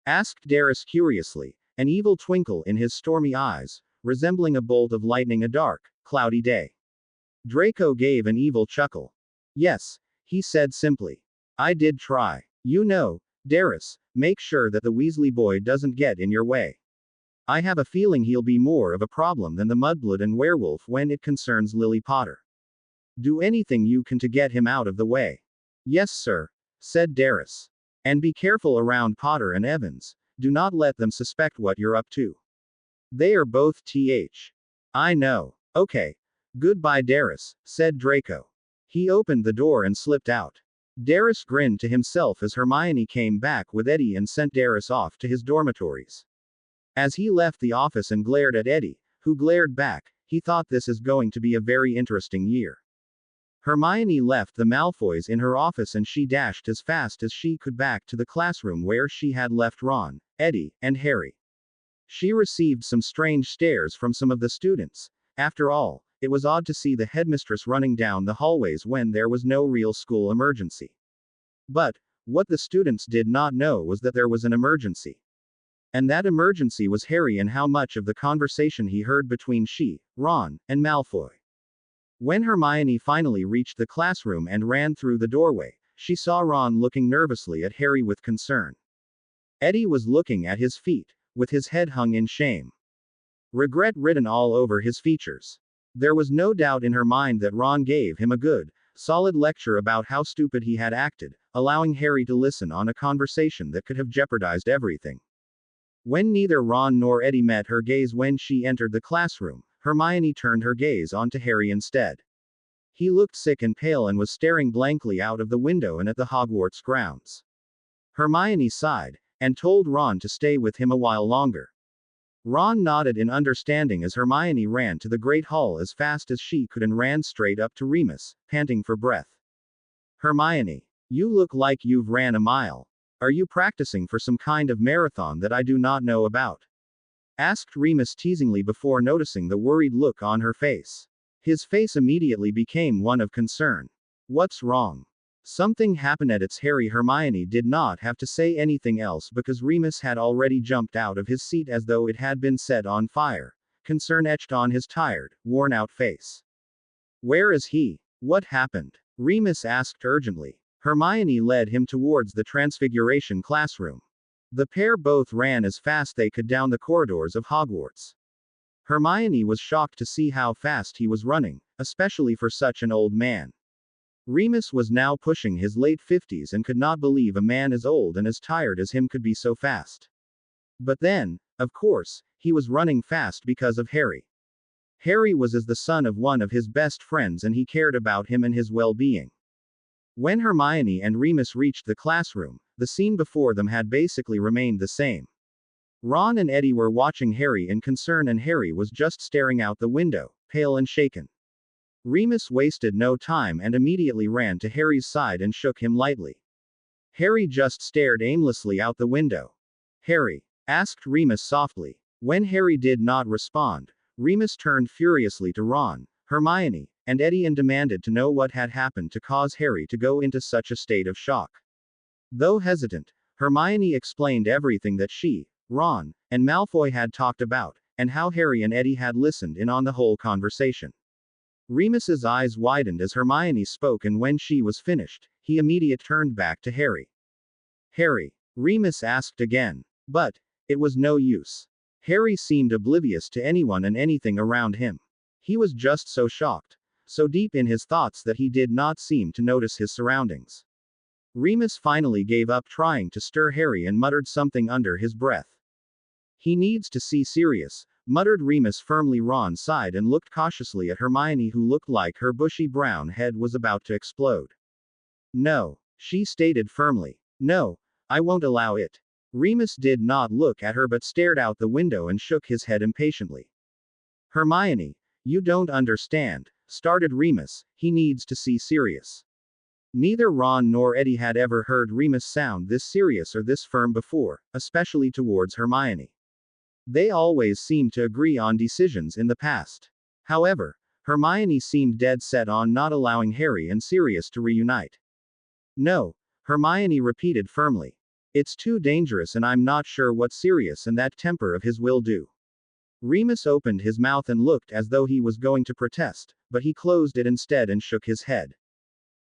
Asked Darius curiously, an evil twinkle in his stormy eyes, resembling a bolt of lightning a dark, cloudy day. Draco gave an evil chuckle. Yes, he said simply. I did try. You know, Darius, make sure that the Weasley boy doesn't get in your way. I have a feeling he'll be more of a problem than the mudblood and werewolf when it concerns Lily Potter. Do anything you can to get him out of the way. Yes, sir, said Darius. And be careful around Potter and Evans. Do not let them suspect what you're up to. They are both I know. Okay. Goodbye, Darius, said Draco. He opened the door and slipped out. Darius grinned to himself as Hermione came back with Eddie and sent Darius off to his dormitories. As he left the office and glared at Eddie, who glared back, he thought this is going to be a very interesting year. Hermione left the Malfoys in her office and she dashed as fast as she could back to the classroom where she had left Ron, Eddie, and Harry. She received some strange stares from some of the students. After all, it was odd to see the headmistress running down the hallways when there was no real school emergency. But, what the students did not know was that there was an emergency. And that emergency was Harry and how much of the conversation he heard between she, Ron, and Malfoy. When Hermione finally reached the classroom and ran through the doorway, she saw Ron looking nervously at Harry with concern. Eddie was looking at his feet, with his head hung in shame. Regret written all over his features. There was no doubt in her mind that Ron gave him a good, Solid lecture about how stupid he had acted, allowing Harry to listen on a conversation that could have jeopardized everything. When neither Ron nor Eddie met her gaze when she entered the classroom, Hermione turned her gaze onto Harry instead. He looked sick and pale and was staring blankly out of the window and at the Hogwarts grounds. Hermione sighed, and told Ron to stay with him a while longer. Ron nodded in understanding as Hermione ran to the Great Hall as fast as she could and ran straight up to Remus, panting for breath. Hermione, you look like you've ran a mile. Are you practicing for some kind of marathon that I do not know about? Asked Remus teasingly before noticing the worried look on her face. His face immediately became one of concern. What's wrong? Something happened at its Harry. Hermione did not have to say anything else because Remus had already jumped out of his seat as though it had been set on fire, concern etched on his tired, worn-out face. Where is he? What happened? Remus asked urgently. Hermione led him towards the Transfiguration classroom. The pair both ran as fast they could down the corridors of Hogwarts. Hermione was shocked to see how fast he was running, especially for such an old man. Remus was now pushing his late 50s and could not believe a man as old and as tired as him could be so fast. But then, of course, he was running fast because of Harry. Harry was as the son of one of his best friends and he cared about him and his well-being. When Hermione and Remus reached the classroom, the scene before them had basically remained the same. Ron and Eddie were watching Harry in concern and Harry was just staring out the window, pale and shaken. Remus wasted no time and immediately ran to Harry's side and shook him lightly. Harry just stared aimlessly out the window. Harry? Asked Remus softly. When Harry did not respond, Remus turned furiously to Ron, Hermione, and Eddie and demanded to know what had happened to cause Harry to go into such a state of shock. Though hesitant, Hermione explained everything that she, Ron, and Malfoy had talked about, and how Harry and Eddie had listened in on the whole conversation. Remus's eyes widened as Hermione spoke and when she was finished, he immediately turned back to Harry. Harry? Remus asked again. But, it was no use. Harry seemed oblivious to anyone and anything around him. He was just so shocked, so deep in his thoughts that he did not seem to notice his surroundings. Remus finally gave up trying to stir Harry and muttered something under his breath. He needs to see Sirius, muttered Remus firmly. Ron sighed and looked cautiously at Hermione who looked like her bushy brown head was about to explode. No, she stated firmly. No, I won't allow it. Remus did not look at her but stared out the window and shook his head impatiently. Hermione, you don't understand, started Remus, he needs to see Sirius. Neither Ron nor Eddie had ever heard Remus sound this serious or this firm before, especially towards Hermione. They always seemed to agree on decisions in the past. However, Hermione seemed dead set on not allowing Harry and Sirius to reunite. No, Hermione repeated firmly. It's too dangerous and I'm not sure what Sirius and that temper of his will do. Remus opened his mouth and looked as though he was going to protest, but he closed it instead and shook his head.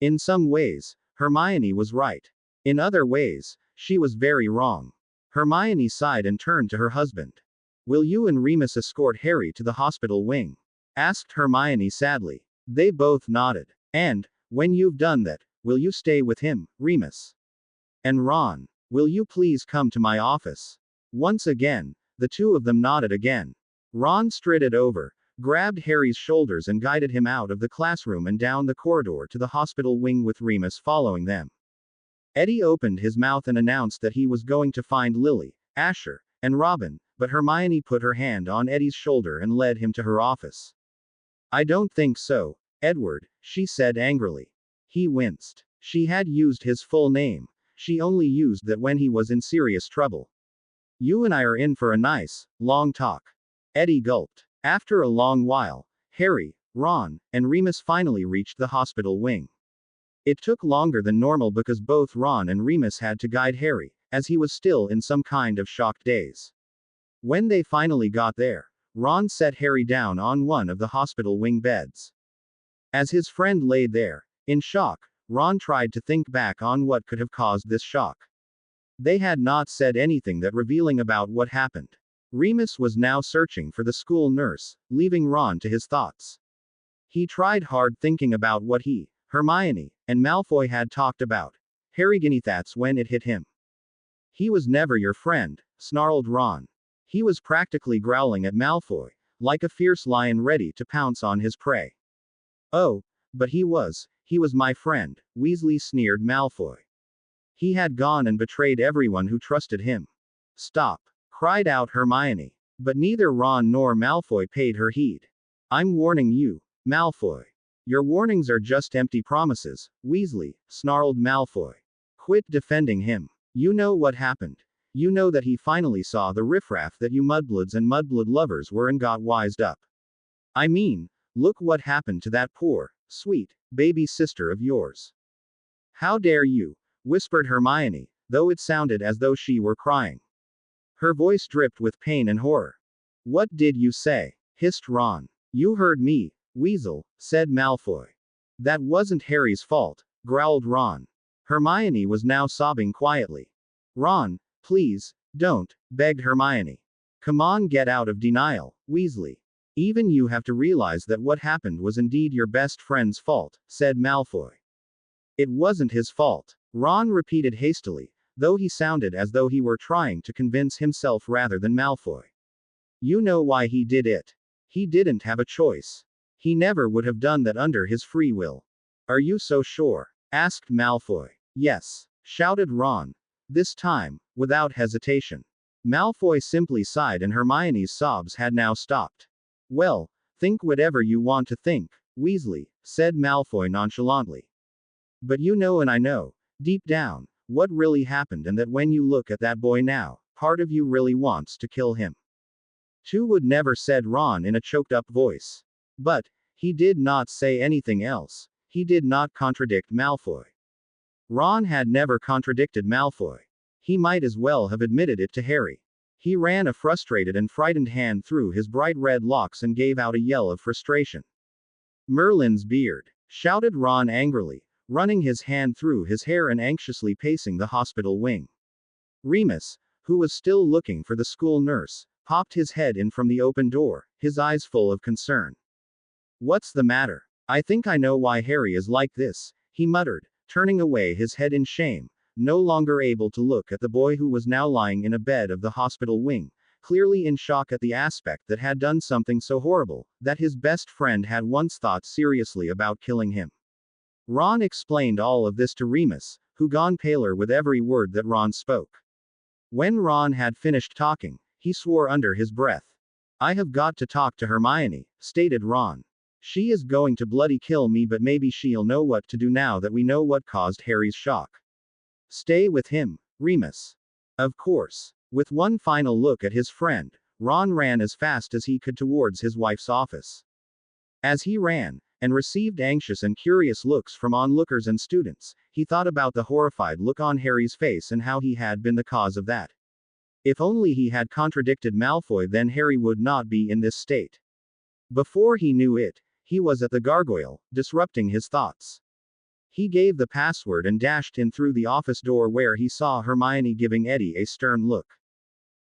In some ways, Hermione was right. In other ways, she was very wrong. Hermione sighed and turned to her husband. Will you and Remus escort Harry to the hospital wing? Asked Hermione sadly. They both nodded. And, when you've done that, will you stay with him, Remus? And Ron, will you please come to my office? Once again, the two of them nodded again. Ron strided over, grabbed Harry's shoulders and guided him out of the classroom and down the corridor to the hospital wing with Remus following them. Eddie opened his mouth and announced that he was going to find Lily, Asher, and Robin, but Hermione put her hand on Eddie's shoulder and led him to her office. I don't think so, Edward, she said angrily. He winced. She had used his full name. She only used that when he was in serious trouble. You and I are in for a nice, long talk. Eddie gulped. After a long while, Harry, Ron, and Remus finally reached the hospital wing. It took longer than normal because both Ron and Remus had to guide Harry, as he was still in some kind of shocked daze. When they finally got there, Ron set Harry down on one of the hospital wing beds. As his friend lay there, in shock, Ron tried to think back on what could have caused this shock. They had not said anything that revealing about what happened. Remus was now searching for the school nurse, leaving Ron to his thoughts. He tried hard thinking about what he, Hermione and Malfoy had talked about Harry Ginny. That's when it hit him. He was never your friend, snarled Ron. He was practically growling at Malfoy, like a fierce lion ready to pounce on his prey. Oh, but he was my friend, Weasley sneered Malfoy. He had gone and betrayed everyone who trusted him. Stop, cried out Hermione. But neither Ron nor Malfoy paid her heed. I'm warning you, Malfoy. Your warnings are just empty promises, Weasley, snarled Malfoy. Quit defending him. You know what happened. You know that he finally saw the riffraff that you mudbloods and mudblood lovers were and got wised up. I mean, look what happened to that poor, sweet, baby sister of yours. How dare you, whispered Hermione, though it sounded as though she were crying. Her voice dripped with pain and horror. What did you say? Hissed Ron. You heard me, Weasel, said Malfoy. That wasn't Harry's fault, growled Ron. Hermione was now sobbing quietly. Ron, please, don't, begged Hermione. Come on, get out of denial, Weasley. Even you have to realize that what happened was indeed your best friend's fault, said Malfoy. It wasn't his fault, Ron repeated hastily, though he sounded as though he were trying to convince himself rather than Malfoy. You know why he did it. He didn't have a choice. He never would have done that under his free will. Are you so sure? Asked Malfoy. Yes, shouted Ron. This time, without hesitation. Malfoy simply sighed and Hermione's sobs had now stopped. Well, think whatever you want to think, Weasley, said Malfoy nonchalantly. But you know and I know, deep down, what really happened and that when you look at that boy now, part of you really wants to kill him. "Two would never," said Ron in a choked-up voice. But he did not say anything else. He did not contradict Malfoy. Ron had never contradicted Malfoy. He might as well have admitted it to Harry. He ran a frustrated and frightened hand through his bright red locks and gave out a yell of frustration. "Merlin's beard!" shouted Ron angrily, running his hand through his hair and anxiously pacing the hospital wing. Remus, who was still looking for the school nurse, popped his head in from the open door, his eyes full of concern. "What's the matter? I think I know why Harry is like this," he muttered, turning away his head in shame, no longer able to look at the boy who was now lying in a bed of the hospital wing, clearly in shock at the aspect that had done something so horrible, that his best friend had once thought seriously about killing him. Ron explained all of this to Remus, who gone paler with every word that Ron spoke. When Ron had finished talking, he swore under his breath. "I have got to talk to Hermione," stated Ron. "She is going to bloody kill me, but maybe she'll know what to do now that we know what caused Harry's shock." "Stay with him, Remus." Of course. With one final look at his friend, Ron ran as fast as he could towards his wife's office. As he ran, and received anxious and curious looks from onlookers and students, he thought about the horrified look on Harry's face and how he had been the cause of that. If only he had contradicted Malfoy, then Harry would not be in this state. Before he knew it, he was at the gargoyle, disrupting his thoughts. He gave the password and dashed in through the office door where he saw Hermione giving Eddie a stern look.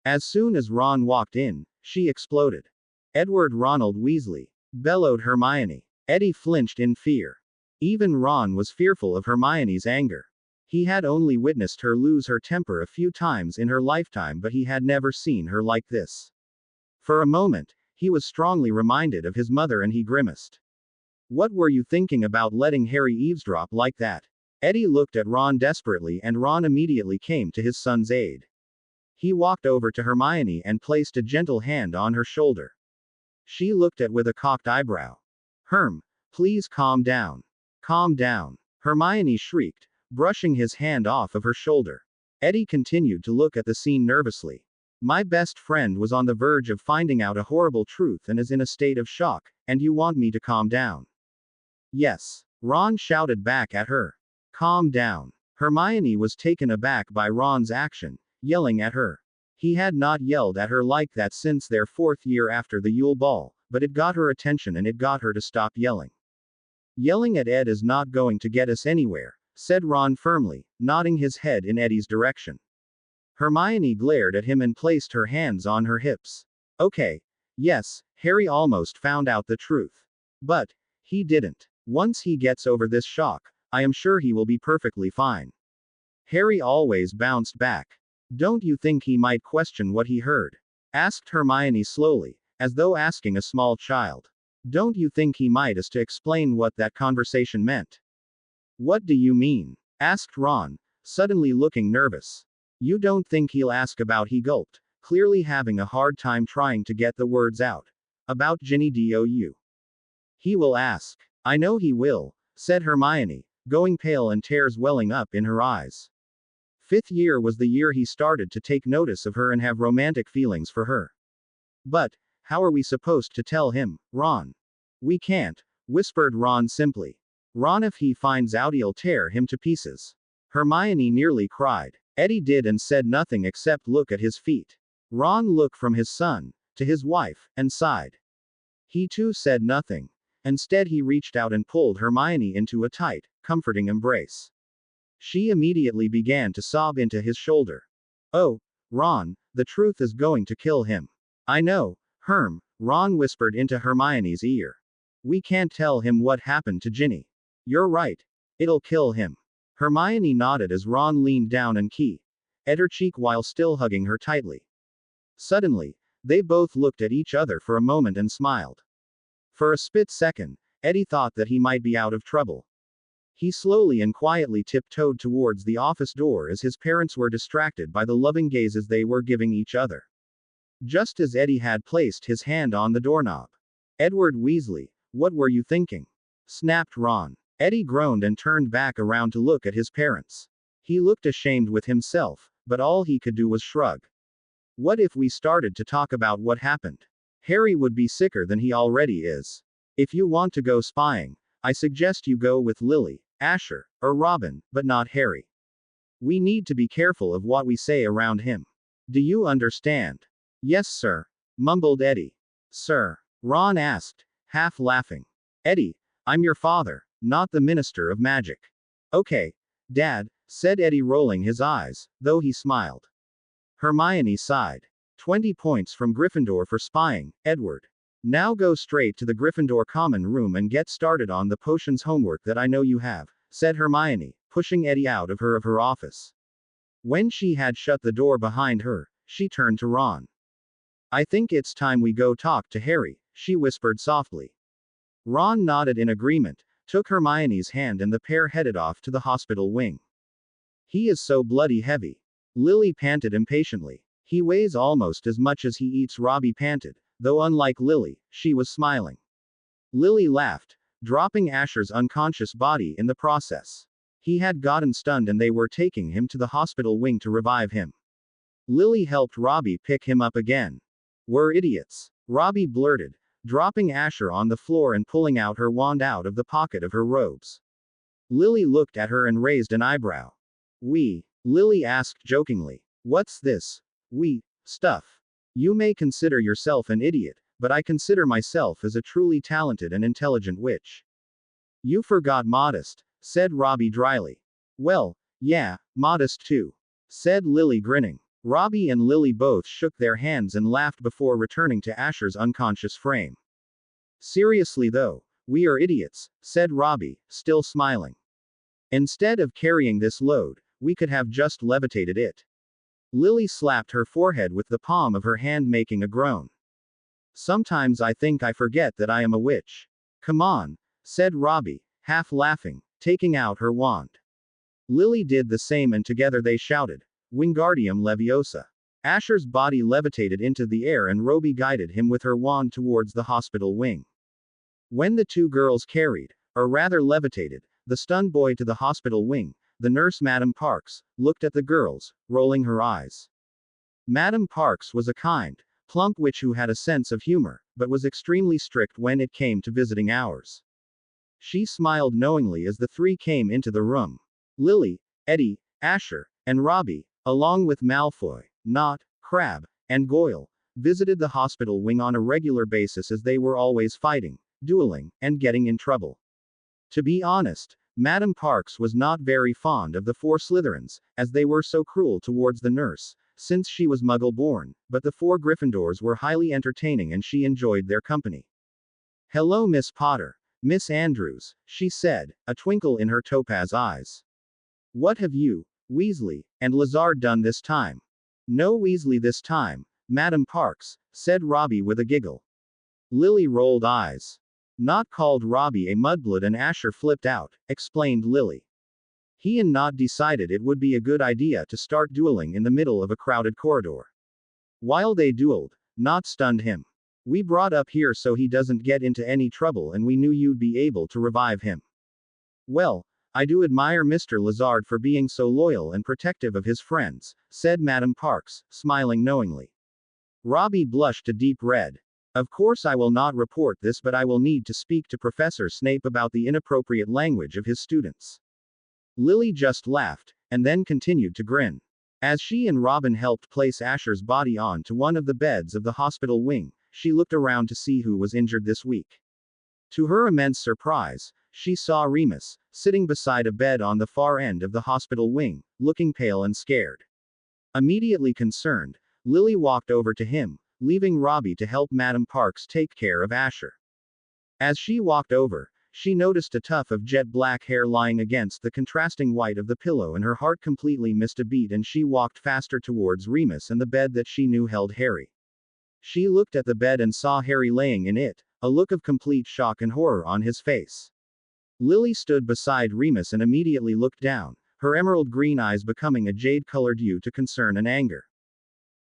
As soon as Ron walked in, she exploded. "Edward Ronald Weasley!" bellowed Hermione. Eddie flinched in fear. Even Ron was fearful of Hermione's anger. He had only witnessed her lose her temper a few times in her lifetime, but he had never seen her like this. For a moment, he was strongly reminded of his mother and he grimaced. "What were you thinking about letting Harry eavesdrop like that?" Eddie looked at Ron desperately and Ron immediately came to his son's aid. He walked over to Hermione and placed a gentle hand on her shoulder. She looked at with a cocked eyebrow. "Herm, please calm down. Calm down," Hermione shrieked, brushing his hand off of her shoulder. Eddie continued to look at the scene nervously. "My best friend was on the verge of finding out a horrible truth and is in a state of shock, and you want me to calm down?" "Yes," Ron shouted back at her. "Calm down." Hermione was taken aback by Ron's action, yelling at her. He had not yelled at her like that since their 4th year after the Yule Ball, but it got her attention and it got her to stop yelling. "Yelling at Ed is not going to get us anywhere," said Ron firmly, nodding his head in Eddie's direction. Hermione glared at him and placed her hands on her hips. "Okay. Yes, Harry almost found out the truth. But he didn't. Once he gets over this shock, I am sure he will be perfectly fine. Harry always bounced back. Don't you think he might question what he heard? Asked Hermione slowly, as though asking a small child. Don't you think he might ask to explain what that conversation meant? What do you mean? Asked Ron, suddenly looking nervous. You don't think he'll ask about, he gulped, clearly having a hard time trying to get the words out. About Ginny Dou. He will ask. I know he will, said Hermione, going pale and tears welling up in her eyes. Fifth year was the year he started to take notice of her and have romantic feelings for her. But, how are we supposed to tell him, Ron? We can't, whispered Ron simply. Ron, if he finds out, he'll tear him to pieces. Hermione nearly cried. Eddie did and said nothing except look at his feet. Ron looked from his son to his wife and sighed. He too said nothing. Instead, he reached out and pulled Hermione into a tight, comforting embrace. She immediately began to sob into his shoulder. Oh, Ron, the truth is going to kill him. I know, Herm, Ron whispered into Hermione's ear. We can't tell him what happened to Ginny. You're right. It'll kill him. Hermione nodded as Ron leaned down and kissed her cheek while still hugging her tightly. Suddenly, they both looked at each other for a moment and smiled. For a split second, Eddie thought that he might be out of trouble. He slowly and quietly tiptoed towards the office door as his parents were distracted by the loving gazes they were giving each other. Just as Eddie had placed his hand on the doorknob. Edward Weasley, what were you thinking? Snapped Ron. Eddie groaned and turned back around to look at his parents. He looked ashamed with himself, but all he could do was shrug. What if we started to talk about what happened? Harry would be sicker than he already is. If you want to go spying, I suggest you go with Lily, Asher, or Robin, but not Harry. We need to be careful of what we say around him. Do you understand? Yes, sir, mumbled Eddie. Sir? Ron asked, half laughing. Eddie, I'm your father, not the Minister of Magic. Okay, Dad, said Eddie, rolling his eyes, though he smiled. Hermione sighed. 20 points from Gryffindor for spying, Edward. Now go straight to the Gryffindor common room and get started on the potions homework that I know you have, said Hermione, pushing Eddie out of her office. When she had shut the door behind her, she turned to Ron. I think it's time we go talk to Harry, she whispered softly. Ron nodded in agreement, took Hermione's hand, and the pair headed off to the hospital wing. He is so bloody heavy. Lily panted impatiently. He weighs almost as much as he eats, Robbie panted, though unlike Lily, she was smiling. Lily laughed, dropping Asher's unconscious body in the process. He had gotten stunned and they were taking him to the hospital wing to revive him. Lily helped Robbie pick him up again. We're idiots, Robbie blurted, dropping Asher on the floor and pulling out her wand out of the pocket of her robes. Lily looked at her and raised an eyebrow. Lily asked jokingly. What's this? Stuff. You may consider yourself an idiot, but I consider myself as a truly talented and intelligent witch. You forgot modest, said Robbie dryly. Well, yeah, modest too, said Lily grinning. Robbie and Lily both shook their hands and laughed before returning to Asher's unconscious frame. Seriously though, we are idiots, said Robbie, still smiling. Instead of carrying this load, we could have just levitated it. Lily slapped her forehead with the palm of her hand, making a groan. Sometimes I think I forget that I am a witch. Come on, said Robbie, half laughing, taking out her wand. Lily did the same and together they shouted, Wingardium Leviosa. Asher's body levitated into the air and Robbie guided him with her wand towards the hospital wing. When the two girls carried, or rather levitated, the stunned boy to the hospital wing, the nurse Madame Parks looked at the girls, rolling her eyes. Madame Parks was a kind, plump witch who had a sense of humor, but was extremely strict when it came to visiting hours. She smiled knowingly as the three came into the room. Lily, Eddie, Asher, and Robbie, along with Malfoy, Nott, Crabbe, and Goyle, visited the hospital wing on a regular basis as they were always fighting, dueling, and getting in trouble. To be honest, Madame Parks was not very fond of the four Slytherins, as they were so cruel towards the nurse, since she was Muggle-born, but the four Gryffindors were highly entertaining and she enjoyed their company. Hello, Miss Potter, Miss Andrews, she said, a twinkle in her topaz eyes. What have you, Weasley, and Lazard done this time? No Weasley this time, Madam Parks, said Robbie with a giggle. Lily rolled eyes. Not called Robbie a mudblood and Asher flipped out, explained Lily. He and Nott decided it would be a good idea to start dueling in the middle of a crowded corridor. While they dueled, Nott stunned him. We brought up here so he doesn't get into any trouble and we knew you'd be able to revive him. Well, I do admire Mr. Lazard for being so loyal and protective of his friends, said Madam Parks, smiling knowingly. Robbie blushed a deep red. Of course I will not report this, but I will need to speak to Professor Snape about the inappropriate language of his students. Lily just laughed, and then continued to grin. As she and Robin helped place Asher's body onto one of the beds of the hospital wing, she looked around to see who was injured this week. To her immense surprise, she saw Remus, sitting beside a bed on the far end of the hospital wing, looking pale and scared. Immediately concerned, Lily walked over to him, leaving Robbie to help Madam Parks take care of Asher. As she walked over, she noticed a tuft of jet black hair lying against the contrasting white of the pillow, and her heart completely missed a beat, and she walked faster towards Remus and the bed that she knew held Harry. She looked at the bed and saw Harry laying in it, a look of complete shock and horror on his face. Lily stood beside Remus and immediately looked down, her emerald green eyes becoming a jade-colored hue to concern and anger.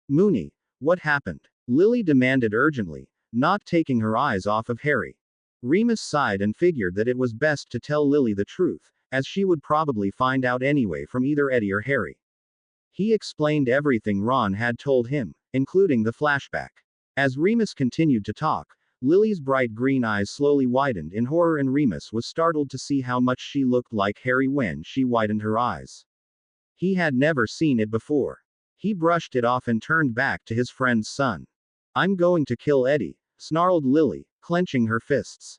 Moony, what happened? Lily demanded urgently, not taking her eyes off of Harry. Remus sighed and figured that it was best to tell Lily the truth, as she would probably find out anyway from either Eddie or Harry. He explained everything Ron had told him, including the flashback. As Remus continued to talk, Lily's bright green eyes slowly widened in horror, and Remus was startled to see how much she looked like Harry when she widened her eyes. He had never seen it before. He brushed it off and turned back to his friend's son. I'm going to kill Eddie, snarled Lily, clenching her fists.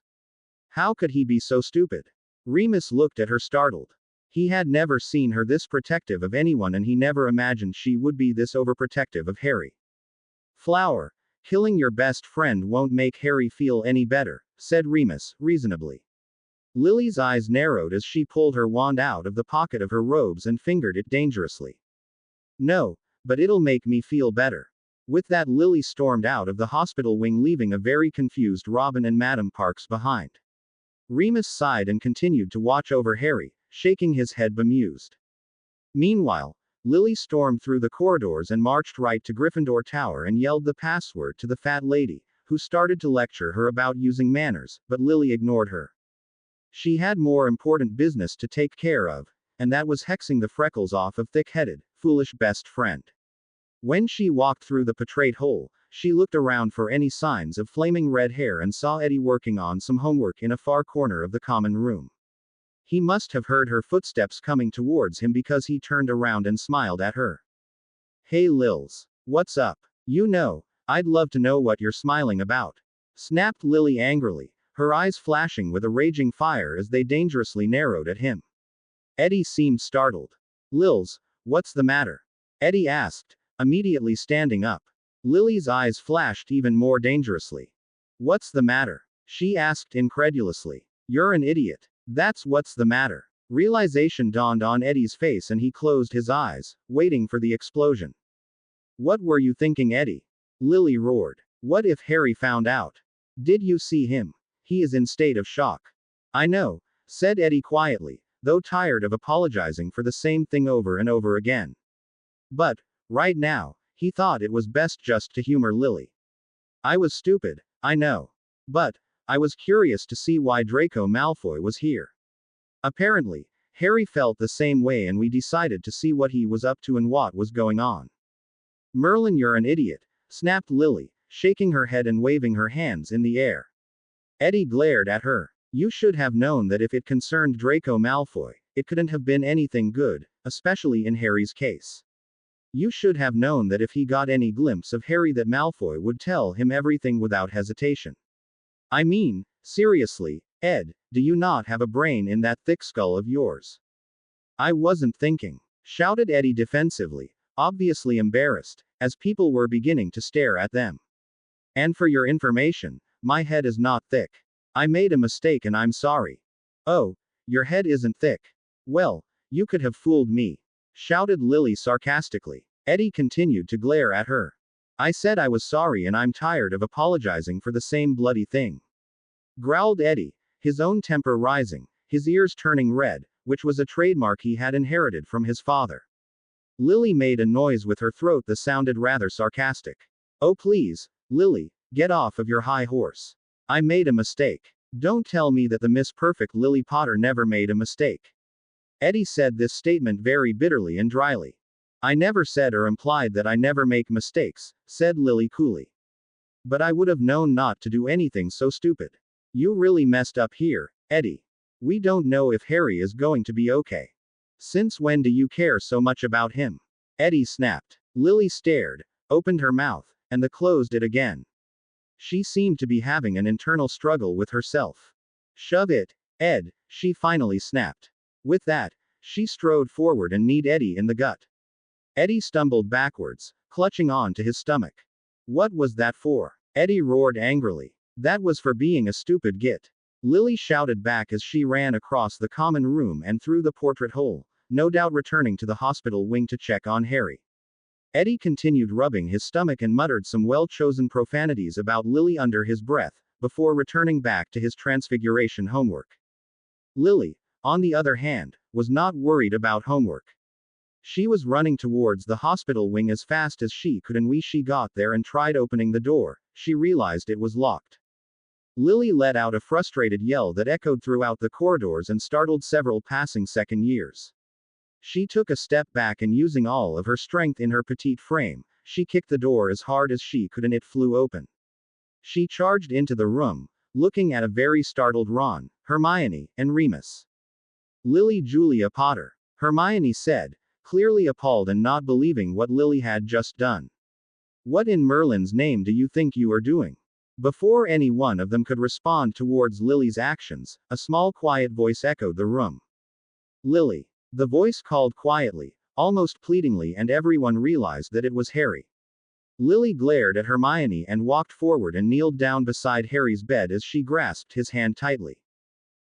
How could he be so stupid? Remus looked at her startled. He had never seen her this protective of anyone, and he never imagined she would be this overprotective of Harry. Flower, killing your best friend won't make Harry feel any better, said Remus, reasonably. Lily's eyes narrowed as she pulled her wand out of the pocket of her robes and fingered it dangerously. No, but it'll make me feel better. With that, Lily stormed out of the hospital wing, leaving a very confused Robin and Madam Parks behind. Remus sighed and continued to watch over Harry, shaking his head bemused. Meanwhile, Lily stormed through the corridors and marched right to Gryffindor Tower and yelled the password to the fat lady, who started to lecture her about using manners, but Lily ignored her. She had more important business to take care of, and that was hexing the freckles off of thick-headed, foolish best friend. When she walked through the portrait hole, she looked around for any signs of flaming red hair and saw Eddie working on some homework in a far corner of the common room. He must have heard her footsteps coming towards him because he turned around and smiled at her. Hey Lils. What's up? You know, I'd love to know what you're smiling about. Snapped Lily angrily, her eyes flashing with a raging fire as they dangerously narrowed at him. Eddie seemed startled. Lils, what's the matter? Eddie asked, immediately standing up. Lily's eyes flashed even more dangerously. What's the matter? She asked incredulously. You're an idiot. That's what's the matter. Realization dawned on Eddie's face and he closed his eyes, waiting for the explosion. What were you thinking, Eddie? Lily roared. What if Harry found out? Did you see him? He is in state of shock. I know, said Eddie quietly, though tired of apologizing for the same thing over and over again. But, right now, he thought it was best just to humor Lily. I was stupid, I know. But, I was curious to see why Draco Malfoy was here. Apparently, Harry felt the same way and we decided to see what he was up to and what was going on. Merlin, you're an idiot, snapped Lily, shaking her head and waving her hands in the air. Eddie glared at her. You should have known that if it concerned Draco Malfoy, it couldn't have been anything good, especially in Harry's case. You should have known that if he got any glimpse of Harry that Malfoy would tell him everything without hesitation. I mean, seriously, Ed, do you not have a brain in that thick skull of yours? I wasn't thinking, shouted Eddie defensively, obviously embarrassed, as people were beginning to stare at them. And for your information, my head is not thick. I made a mistake and I'm sorry. Oh, your head isn't thick. Well, you could have fooled me, shouted Lily sarcastically. Eddie continued to glare at her. I said I was sorry and I'm tired of apologizing for the same bloody thing, growled Eddie, his own temper rising, his ears turning red, which was a trademark he had inherited from his father. Lily made a noise with her throat that sounded rather sarcastic. Oh please, Lily, get off of your high horse. I made a mistake. Don't tell me that the Miss Perfect Lily Potter never made a mistake. Eddie said this statement very bitterly and dryly. I never said or implied that I never make mistakes, said Lily coolly. But I would have known not to do anything so stupid. You really messed up here, Eddie. We don't know if Harry is going to be okay. Since when do you care so much about him? Eddie snapped. Lily stared, opened her mouth, and then closed it again. She seemed to be having an internal struggle with herself. Shove it, Ed, she finally snapped. With that, she strode forward and kneed Eddie in the gut. Eddie stumbled backwards, clutching on to his stomach. What was that for? Eddie roared angrily. That was for being a stupid git. Lily shouted back as she ran across the common room and through the portrait hole, no doubt returning to the hospital wing to check on Harry. Eddie continued rubbing his stomach and muttered some well-chosen profanities about Lily under his breath, before returning back to his transfiguration homework. Lily, on the other hand, was not worried about homework. She was running towards the hospital wing as fast as she could, and when she got there and tried opening the door, she realized it was locked. Lily let out a frustrated yell that echoed throughout the corridors and startled several passing second years. She took a step back and using all of her strength in her petite frame, she kicked the door as hard as she could and it flew open. She charged into the room, looking at a very startled Ron, Hermione, and Remus. Lily Julia Potter, Hermione said, clearly appalled and not believing what Lily had just done. What in Merlin's name do you think you are doing? Before any one of them could respond towards Lily's actions, a small quiet voice echoed the room. Lily. The voice called quietly, almost pleadingly, and everyone realized that it was Harry. Lily glared at Hermione and walked forward and kneeled down beside Harry's bed as she grasped his hand tightly.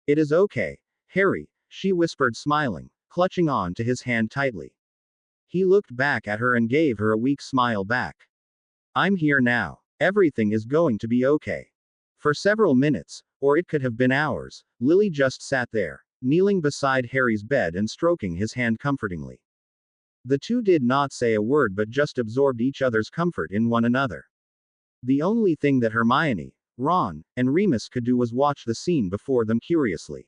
It is okay, Harry, she whispered smiling, clutching on to his hand tightly. He looked back at her and gave her a weak smile back. I'm here now. Everything is going to be okay. For several minutes, or it could have been hours, Lily just sat there, kneeling beside Harry's bed and stroking his hand comfortingly. The two did not say a word but just absorbed each other's comfort in one another. The only thing that Hermione, Ron, and Remus could do was watch the scene before them curiously.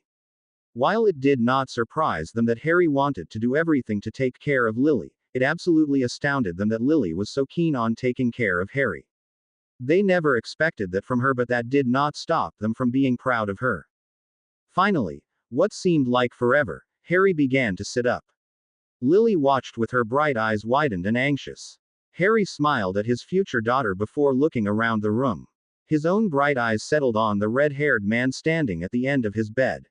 While it did not surprise them that Harry wanted to do everything to take care of Lily, it absolutely astounded them that Lily was so keen on taking care of Harry. They never expected that from her, but that did not stop them from being proud of her. Finally, what seemed like forever, Harry began to sit up. Lily watched with her bright eyes widened and anxious. Harry smiled at his future daughter before looking around the room. His own bright eyes settled on the red-haired man standing at the end of his bed.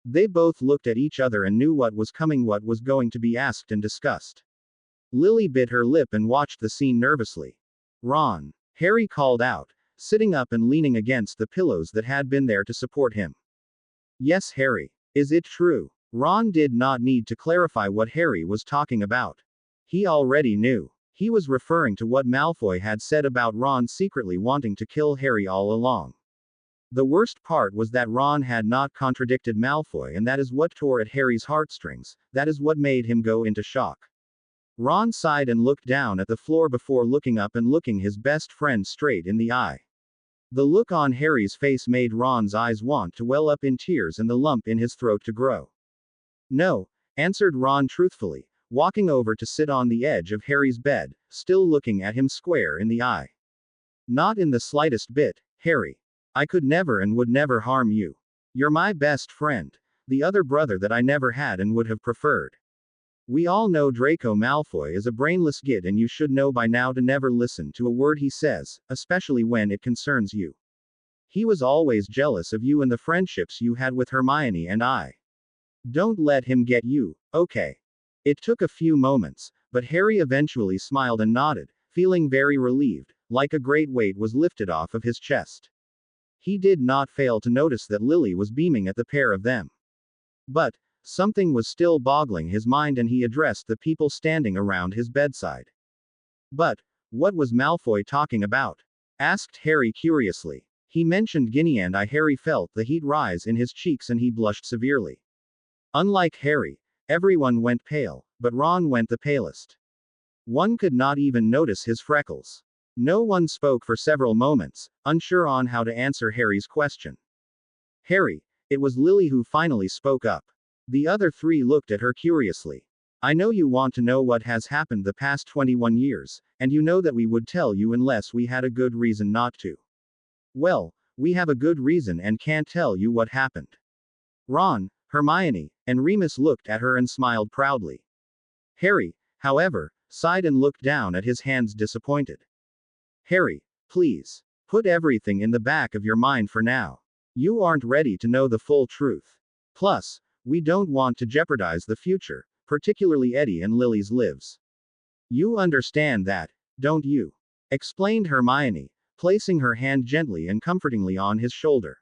They both looked at each other and knew what was coming, what was going to be asked and discussed. Lily bit her lip and watched the scene nervously. Ron, Harry called out, sitting up and leaning against the pillows that had been there to support him. Yes, Harry. Is it true? Ron did not need to clarify what Harry was talking about. He already knew. He was referring to what Malfoy had said about Ron secretly wanting to kill Harry all along. The worst part was that Ron had not contradicted Malfoy, and that is what tore at Harry's heartstrings, that is what made him go into shock. Ron sighed and looked down at the floor before looking up and looking his best friend straight in the eye. The look on Harry's face made Ron's eyes want to well up in tears and the lump in his throat to grow. No, answered Ron truthfully, walking over to sit on the edge of Harry's bed, still looking at him square in the eye. Not in the slightest bit, Harry. I could never and would never harm you. You're my best friend. The other brother that I never had and would have preferred. We all know Draco Malfoy is a brainless git, and you should know by now to never listen to a word he says, especially when it concerns you. He was always jealous of you and the friendships you had with Hermione and I. Don't let him get you, okay? It took a few moments, but Harry eventually smiled and nodded, feeling very relieved, like a great weight was lifted off of his chest. He did not fail to notice that Lily was beaming at the pair of them. But, something was still boggling his mind and he addressed the people standing around his bedside. But, what was Malfoy talking about? Asked Harry curiously. He mentioned Ginny and Harry felt the heat rise in his cheeks and he blushed severely. Unlike Harry, everyone went pale, but Ron went the palest. One could not even notice his freckles. No one spoke for several moments, unsure on how to answer Harry's question. Harry, it was Lily who finally spoke up. The other three looked at her curiously. I know you want to know what has happened the past 21 years, and you know that we would tell you unless we had a good reason not to. Well, we have a good reason and can't tell you what happened. Ron, Hermione, and Remus looked at her and smiled proudly. Harry, however, sighed and looked down at his hands disappointed. Harry, please. Put everything in the back of your mind for now. You aren't ready to know the full truth. Plus, we don't want to jeopardize the future, particularly Eddie and Lily's lives. You understand that, don't you? Explained Hermione, placing her hand gently and comfortingly on his shoulder.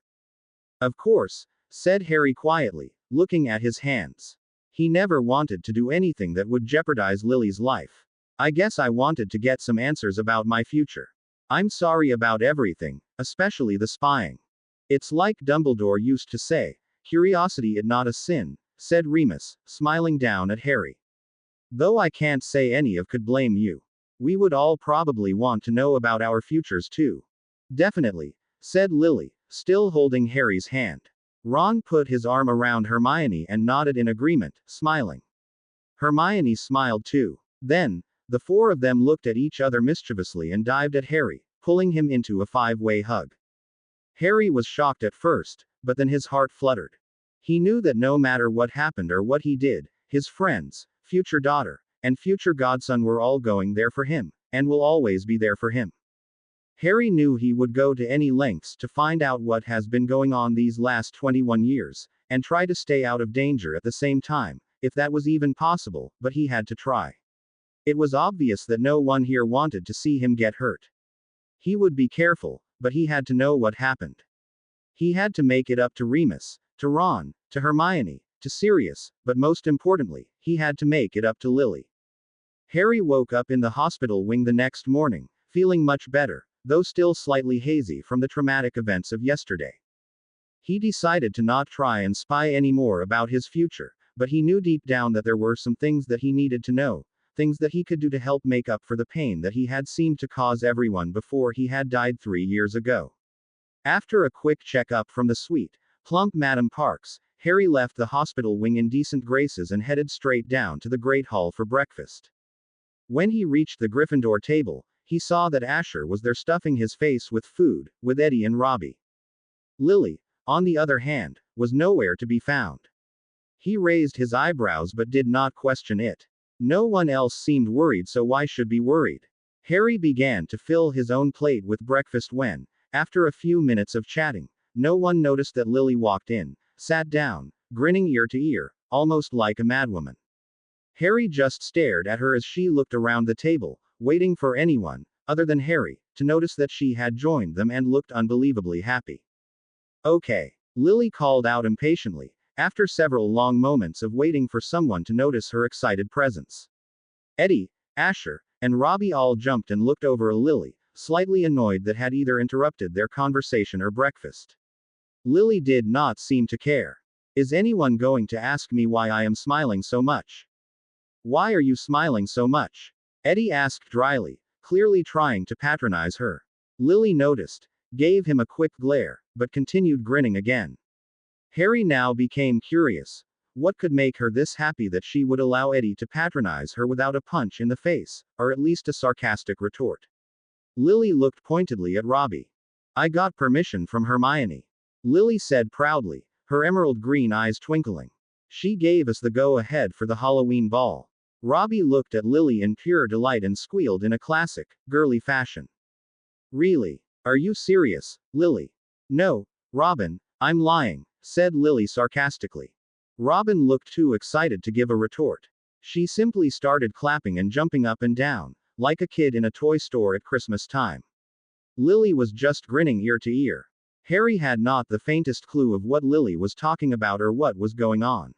Of course, said Harry quietly, looking at his hands. He never wanted to do anything that would jeopardize Lily's life. I guess I wanted to get some answers about my future. I'm sorry about everything, especially the spying. It's like Dumbledore used to say, curiosity is not a sin, said Remus, smiling down at Harry. Though I can't say any of could blame you. We would all probably want to know about our futures too. Definitely, said Lily, still holding Harry's hand. Ron put his arm around Hermione and nodded in agreement, smiling. Hermione smiled too. Then, the four of them looked at each other mischievously and dived at Harry, pulling him into a five-way hug. Harry was shocked at first, but then his heart fluttered. He knew that no matter what happened or what he did, his friends, future daughter, and future godson were all going there for him, and will always be there for him. Harry knew he would go to any lengths to find out what has been going on these last 21 years, and try to stay out of danger at the same time, if that was even possible, but he had to try. It was obvious that no one here wanted to see him get hurt. He would be careful, but he had to know what happened. He had to make it up to Remus, to Ron, to Hermione, to Sirius, but most importantly, he had to make it up to Lily. Harry woke up in the hospital wing the next morning, feeling much better, though still slightly hazy from the traumatic events of yesterday. He decided to not try and spy any more about his future, but he knew deep down that there were some things that he needed to know, things that he could do to help make up for the pain that he had seemed to cause everyone before he had died 3 years ago. After a quick checkup from the sweet, plump Madame Parks, Harry left the hospital wing in decent graces and headed straight down to the Great Hall for breakfast. When he reached the Gryffindor table, he saw that Asher was there stuffing his face with food, with Eddie and Robbie. Lily, on the other hand, was nowhere to be found. He raised his eyebrows but did not question it. No one else seemed worried, so why should be worried? Harry began to fill his own plate with breakfast when, after a few minutes of chatting, no one noticed that Lily walked in, sat down, grinning ear to ear, almost like a madwoman. Harry just stared at her as she looked around the table, waiting for anyone, other than Harry, to notice that she had joined them and looked unbelievably happy. Okay, Lily called out impatiently, after several long moments of waiting for someone to notice her excited presence. Eddie, Asher, and Robbie all jumped and looked over at Lily, slightly annoyed that had either interrupted their conversation or breakfast. Lily did not seem to care. Is anyone going to ask me why I am smiling so much? Why are you smiling so much? Eddie asked dryly, clearly trying to patronize her. Lily noticed, gave him a quick glare, but continued grinning again. Harry now became curious. What could make her this happy that she would allow Eddie to patronize her without a punch in the face, or at least a sarcastic retort? Lily looked pointedly at Robbie. I got permission from Hermione. Lily said proudly, her emerald green eyes twinkling. She gave us the go-ahead for the Halloween ball. Robbie looked at Lily in pure delight and squealed in a classic, girly fashion. Really? Are you serious, Lily? No, Robin, I'm lying, said Lily sarcastically. Robin looked too excited to give a retort. She simply started clapping and jumping up and down, like a kid in a toy store at Christmas time. Lily was just grinning ear to ear. Harry had not the faintest clue of what Lily was talking about or what was going on.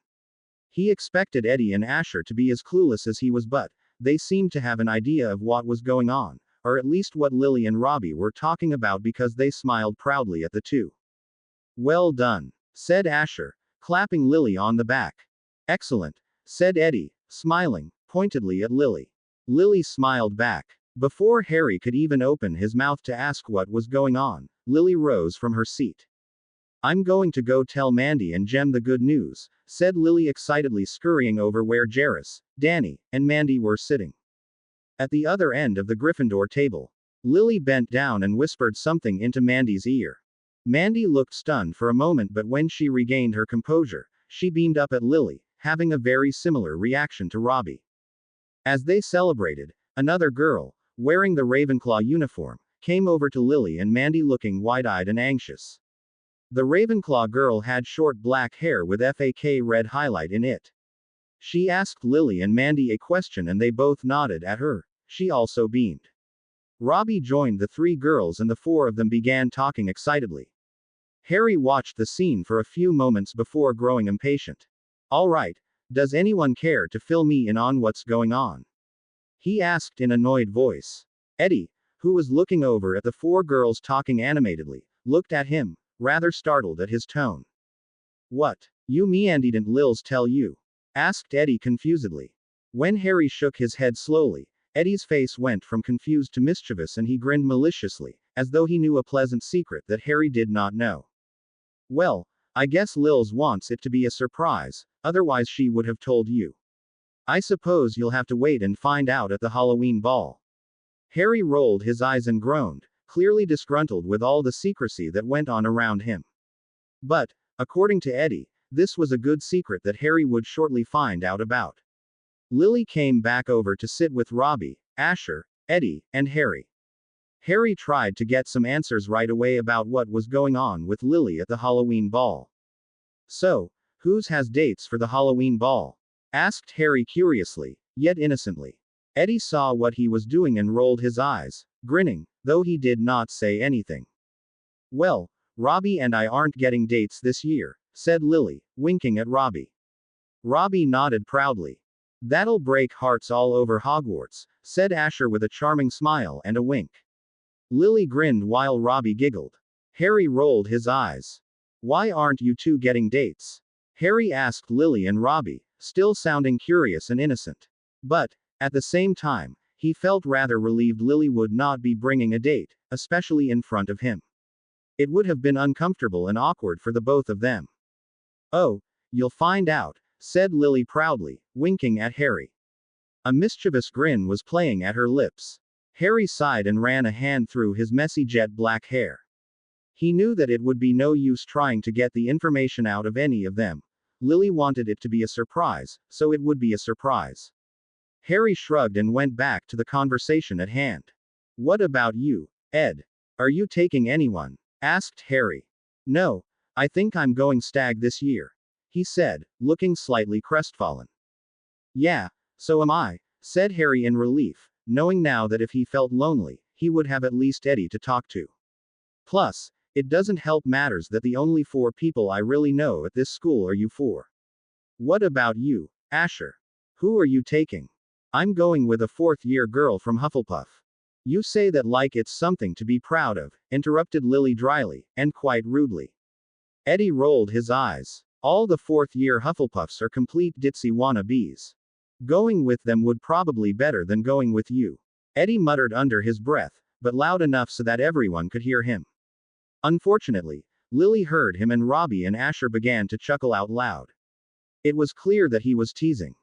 He expected Eddie and Asher to be as clueless as he was, but they seemed to have an idea of what was going on, or at least what Lily and Robbie were talking about, because they smiled proudly at the two. "Well done," said Asher, clapping Lily on the back. "Excellent," said Eddie, smiling pointedly at Lily. Lily smiled back. Before Harry could even open his mouth to ask what was going on, Lily rose from her seat. "I'm going to go tell Mandy and Jem the good news," said Lily excitedly, scurrying over where Jairus, Danny, and Mandy were sitting. At the other end of the Gryffindor table, Lily bent down and whispered something into Mandy's ear. Mandy looked stunned for a moment, but when she regained her composure, she beamed up at Lily, having a very similar reaction to Robbie. As they celebrated, another girl, wearing the Ravenclaw uniform, came over to Lily and Mandy looking wide-eyed and anxious. The Ravenclaw girl had short black hair with FAK red highlight in it. She asked Lily and Mandy a question and they both nodded at her. She also beamed. Robbie joined the three girls and the four of them began talking excitedly. Harry watched the scene for a few moments before growing impatient. "All right, does anyone care to fill me in on what's going on?" he asked in annoyed voice. Eddie, who was looking over at the four girls talking animatedly, looked at him, rather startled at his tone. "What, you Mandy didn't Lils tell you?" asked Eddie confusedly. When Harry shook his head slowly, Eddie's face went from confused to mischievous and he grinned maliciously, as though he knew a pleasant secret that Harry did not know. "Well, I guess Lils wants it to be a surprise, otherwise she would have told you. I suppose you'll have to wait and find out at the Halloween ball." Harry rolled his eyes and groaned, clearly disgruntled with all the secrecy that went on around him. But, according to Eddie, this was a good secret that Harry would shortly find out about. Lily came back over to sit with Robbie, Asher, Eddie, and Harry. Harry tried to get some answers right away about what was going on with Lily at the Halloween ball. "So, whose has dates for the Halloween ball?" asked Harry curiously, yet innocently. Eddie saw what he was doing and rolled his eyes, grinning, though he did not say anything. "Well, Robbie and I aren't getting dates this year," said Lily, winking at Robbie. Robbie nodded proudly. "That'll break hearts all over Hogwarts," said Asher with a charming smile and a wink. Lily grinned while Robbie giggled. Harry rolled his eyes. "Why aren't you two getting dates?" Harry asked Lily and Robbie, still sounding curious and innocent. But, at the same time, he felt rather relieved Lily would not be bringing a date, especially in front of him. It would have been uncomfortable and awkward for the both of them. "Oh, you'll find out," said Lily proudly, winking at Harry. A mischievous grin was playing at her lips. Harry sighed and ran a hand through his messy jet black hair. He knew that it would be no use trying to get the information out of any of them. Lily wanted it to be a surprise, so it would be a surprise. Harry shrugged and went back to the conversation at hand. "What about you, Ed? Are you taking anyone?" asked Harry. "No, I think I'm going stag this year," he said, looking slightly crestfallen. "Yeah, so am I," said Harry in relief, knowing now that if he felt lonely, he would have at least Eddie to talk to. "Plus, it doesn't help matters that the only four people I really know at this school are you four." "What about you, Asher? Who are you taking?" "I'm going with a fourth-year girl from Hufflepuff." "You say that like it's something to be proud of," interrupted Lily dryly, and quite rudely. Eddie rolled his eyes. "All the fourth-year Hufflepuffs are complete ditzy wannabes. Going with them would probably better than going with you." Eddie muttered under his breath, but loud enough so that everyone could hear him. Unfortunately, Lily heard him and Robbie and Asher began to chuckle out loud. It was clear that he was teasing.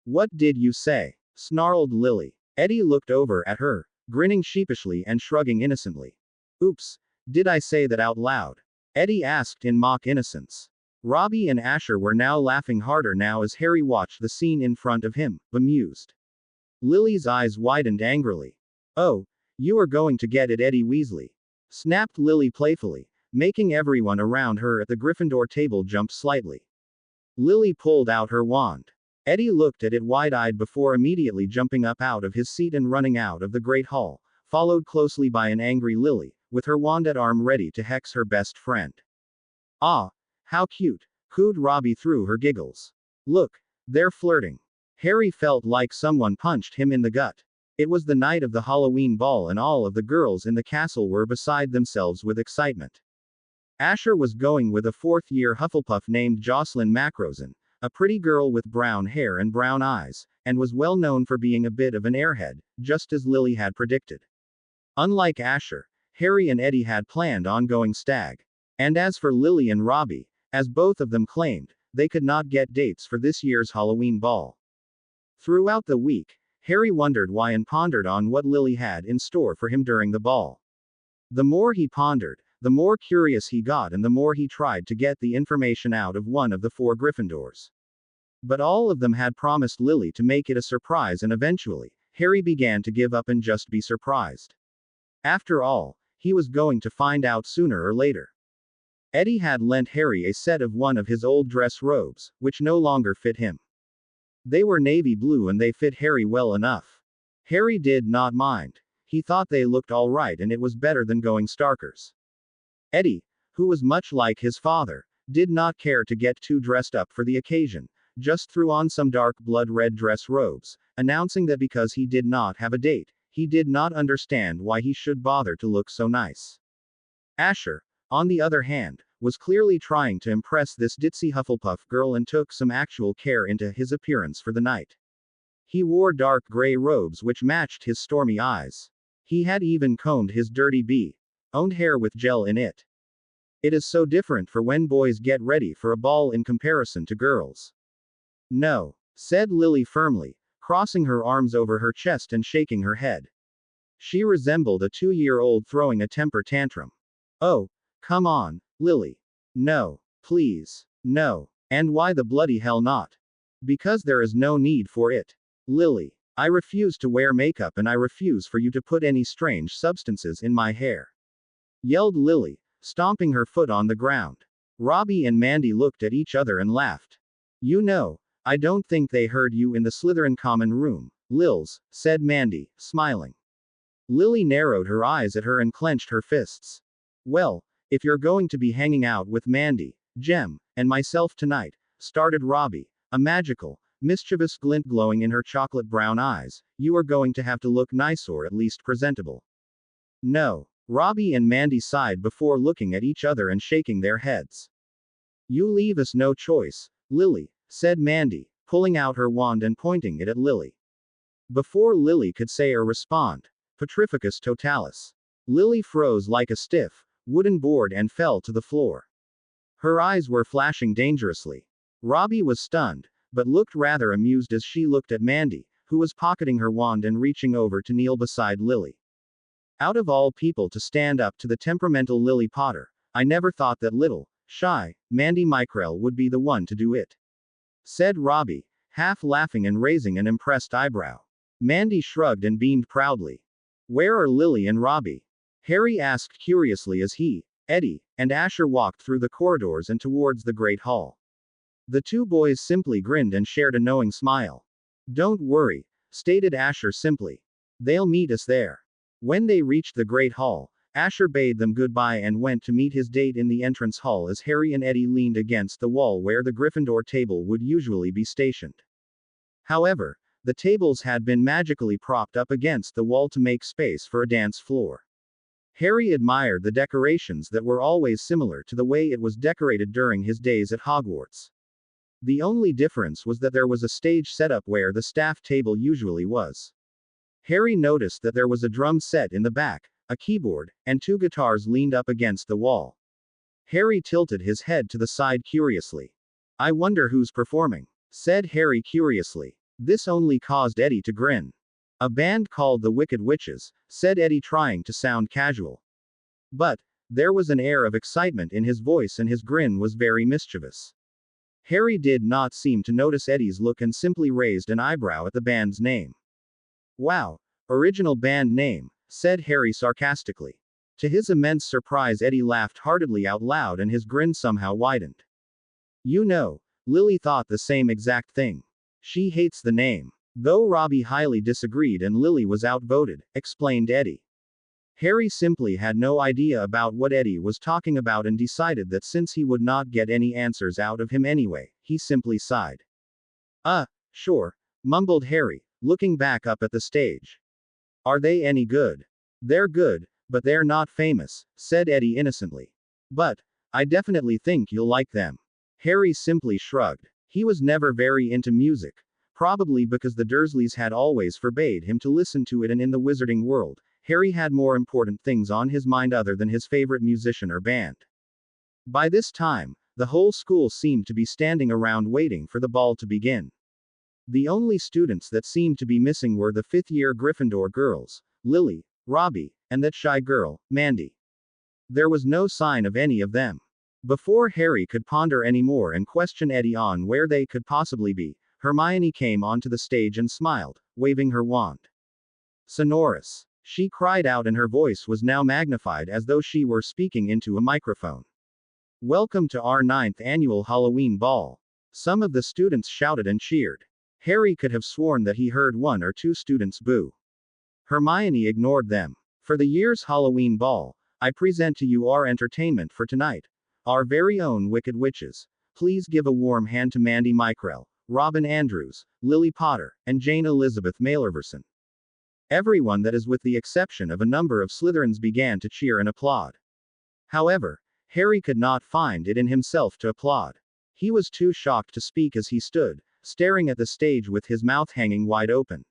"What did you say?" snarled Lily. Eddie looked over at her, grinning sheepishly and shrugging innocently. "Oops, did I say that out loud?" Eddie asked in mock innocence. Robbie and Asher were now laughing harder now as Harry watched the scene in front of him, bemused. Lily's eyes widened angrily. "Oh, you are going to get it, Eddie Weasley," snapped Lily playfully, making everyone around her at the Gryffindor table jump slightly. Lily pulled out her wand. Eddie looked at it wide-eyed before immediately jumping up out of his seat and running out of the Great Hall, followed closely by an angry Lily, with her wand at arm ready to hex her best friend. Ah, how cute, cooed Robbie through her giggles. Look, they're flirting. Harry felt like someone punched him in the gut. It was the night of the Halloween ball and all of the girls in the castle were beside themselves with excitement. Asher was going with a fourth-year Hufflepuff named Jocelyn Macrosen, a pretty girl with brown hair and brown eyes, and was well known for being a bit of an airhead, just as Lily had predicted. Unlike Asher, Harry and Eddie had planned on going stag. And as for Lily and Robbie, as both of them claimed, they could not get dates for this year's Halloween ball. Throughout the week, Harry wondered why and pondered on what Lily had in store for him during the ball. The more he pondered, the more curious he got and the more he tried to get the information out of one of the four Gryffindors. But all of them had promised Lily to make it a surprise and eventually, Harry began to give up and just be surprised. After all, he was going to find out sooner or later. Eddie had lent Harry a set of one of his old dress robes, which no longer fit him. They were navy blue and they fit Harry well enough. Harry did not mind. He thought they looked all right and it was better than going Starkers. Eddie, who was much like his father, did not care to get too dressed up for the occasion, just threw on some dark blood red dress robes, announcing that because he did not have a date, he did not understand why he should bother to look so nice. Asher, on the other hand, was clearly trying to impress this ditzy Hufflepuff girl and took some actual care into his appearance for the night. He wore dark gray robes which matched his stormy eyes. He had even combed his dirty owned hair with gel in it. It is so different for when boys get ready for a ball in comparison to girls. No, said Lily firmly, crossing her arms over her chest and shaking her head. She resembled a 2-year-old throwing a temper tantrum. Oh, come on, Lily. No, please, no. And why the bloody hell not? Because there is no need for it. Lily, I refuse to wear makeup and I refuse for you to put any strange substances in my hair. Yelled Lily, stomping her foot on the ground. Robbie and Mandy looked at each other and laughed. You know, I don't think they heard you in the Slytherin common room, Lils, said Mandy, smiling. Lily narrowed her eyes at her and clenched her fists. Well, if you're going to be hanging out with Mandy, Jem, and myself tonight, started Robbie, a magical, mischievous glint glowing in her chocolate brown eyes, you are going to have to look nice or at least presentable. No. Robbie and Mandy sighed before looking at each other and shaking their heads. You leave us no choice, Lily, said Mandy, pulling out her wand and pointing it at Lily. Before Lily could say or respond, Petrificus totalis. Lily froze like a stiff, wooden board and fell to the floor. Her eyes were flashing dangerously. Robbie was stunned, but looked rather amused as she looked at Mandy, who was pocketing her wand and reaching over to kneel beside Lily. Out of all people to stand up to the temperamental Lily Potter, I never thought that little, shy, Mandy Mykrell would be the one to do it. Said Robbie, half laughing and raising an impressed eyebrow. Mandy shrugged and beamed proudly. Where are Lily and Robbie? Harry asked curiously as he, Eddie, and Asher walked through the corridors and towards the Great Hall. The two boys simply grinned and shared a knowing smile. Don't worry, stated Asher simply. They'll meet us there. When they reached the Great Hall, Asher bade them goodbye and went to meet his date in the entrance hall as Harry and Eddie leaned against the wall where the Gryffindor table would usually be stationed. However, the tables had been magically propped up against the wall to make space for a dance floor. Harry admired the decorations that were always similar to the way it was decorated during his days at Hogwarts. The only difference was that there was a stage setup where the staff table usually was. Harry noticed that there was a drum set in the back, a keyboard, and 2 guitars leaned up against the wall. Harry tilted his head to the side curiously. I wonder who's performing, said Harry curiously. This only caused Eddie to grin. A band called the Wicked Witches, said Eddie trying to sound casual. But, there was an air of excitement in his voice and his grin was very mischievous. Harry did not seem to notice Eddie's look and simply raised an eyebrow at the band's name. Wow, original band name, said Harry sarcastically. To his immense surprise, Eddie laughed heartily out loud and his grin somehow widened. You know, Lily thought the same exact thing. She hates the name. Though Robbie highly disagreed and Lily was outvoted, explained Eddie. Harry simply had no idea about what Eddie was talking about and decided that since he would not get any answers out of him anyway, he simply sighed. Sure, mumbled Harry, looking back up at the stage. Are they any good? They're good, but they're not famous, said Eddie innocently. But, I definitely think you'll like them. Harry simply shrugged. He was never very into music, probably because the Dursleys had always forbade him to listen to it, and in the wizarding world, Harry had more important things on his mind other than his favorite musician or band. By this time, the whole school seemed to be standing around waiting for the ball to begin. The only students that seemed to be missing were the fifth-year Gryffindor girls, Lily, Robbie, and that shy girl, Mandy. There was no sign of any of them. Before Harry could ponder any more and question Eddie on where they could possibly be, Hermione came onto the stage and smiled, waving her wand. Sonorous, she cried out, and her voice was now magnified as though she were speaking into a microphone. Welcome to our 9th annual Halloween ball. Some of the students shouted and cheered. Harry could have sworn that he heard one or two students boo. Hermione ignored them. For the year's Halloween ball, I present to you our entertainment for tonight. Our very own Wicked Witches. Please give a warm hand to Mandy Mykrell, Robin Andrews, Lily Potter, and Jane Elizabeth Mailerverson. Everyone, that is with the exception of a number of Slytherins, began to cheer and applaud. However, Harry could not find it in himself to applaud. He was too shocked to speak as he stood, staring at the stage with his mouth hanging wide open.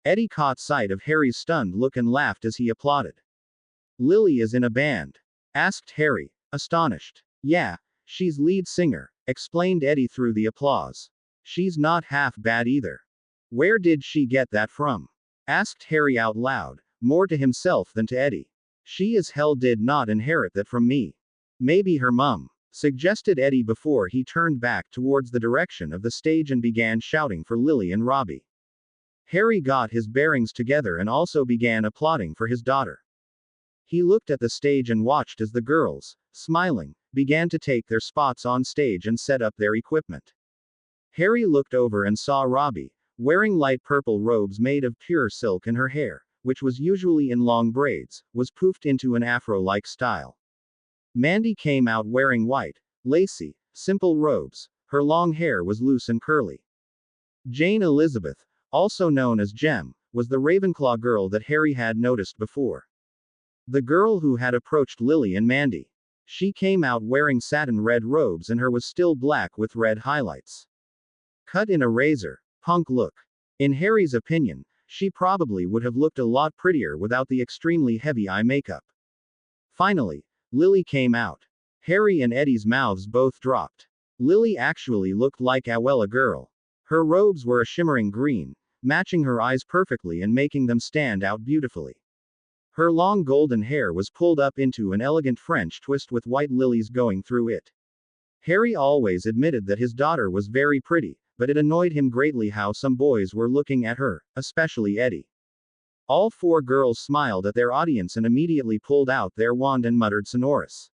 Eddie caught sight of Harry's stunned look and laughed as he applauded. Lily is in a band? Asked Harry, astonished. Yeah, she's lead singer, explained Eddie through the applause. She's not half bad either. Where did she get that from? Asked Harry out loud, more to himself than to Eddie. She as hell did not inherit that from me. Maybe her mum, suggested Eddie before he turned back towards the direction of the stage and began shouting for Lily and Robbie. Harry got his bearings together and also began applauding for his daughter. He looked at the stage and watched as the girls, smiling, began to take their spots on stage and set up their equipment. Harry looked over and saw Robbie, wearing light purple robes made of pure silk, and her hair, which was usually in long braids, was poofed into an afro-like style. Mandy came out wearing white, lacy, simple robes. Her long hair was loose and curly. Jane Elizabeth, also known as Jem, was the Ravenclaw girl that Harry had noticed before. The girl who had approached Lily and Mandy. She came out wearing satin red robes, and her was still black with red highlights. Cut in a razor, punk look. In Harry's opinion, she probably would have looked a lot prettier without the extremely heavy eye makeup. Finally, Lily came out. Harry and Eddie's mouths both dropped. Lily actually looked like a girl. Her robes were a shimmering green, matching her eyes perfectly and making them stand out beautifully. Her long golden hair was pulled up into an elegant French twist with white lilies going through it. Harry always admitted that his daughter was very pretty, but it annoyed him greatly how some boys were looking at her, especially Eddie. All four girls smiled at their audience and immediately pulled out their wand and muttered sonorous.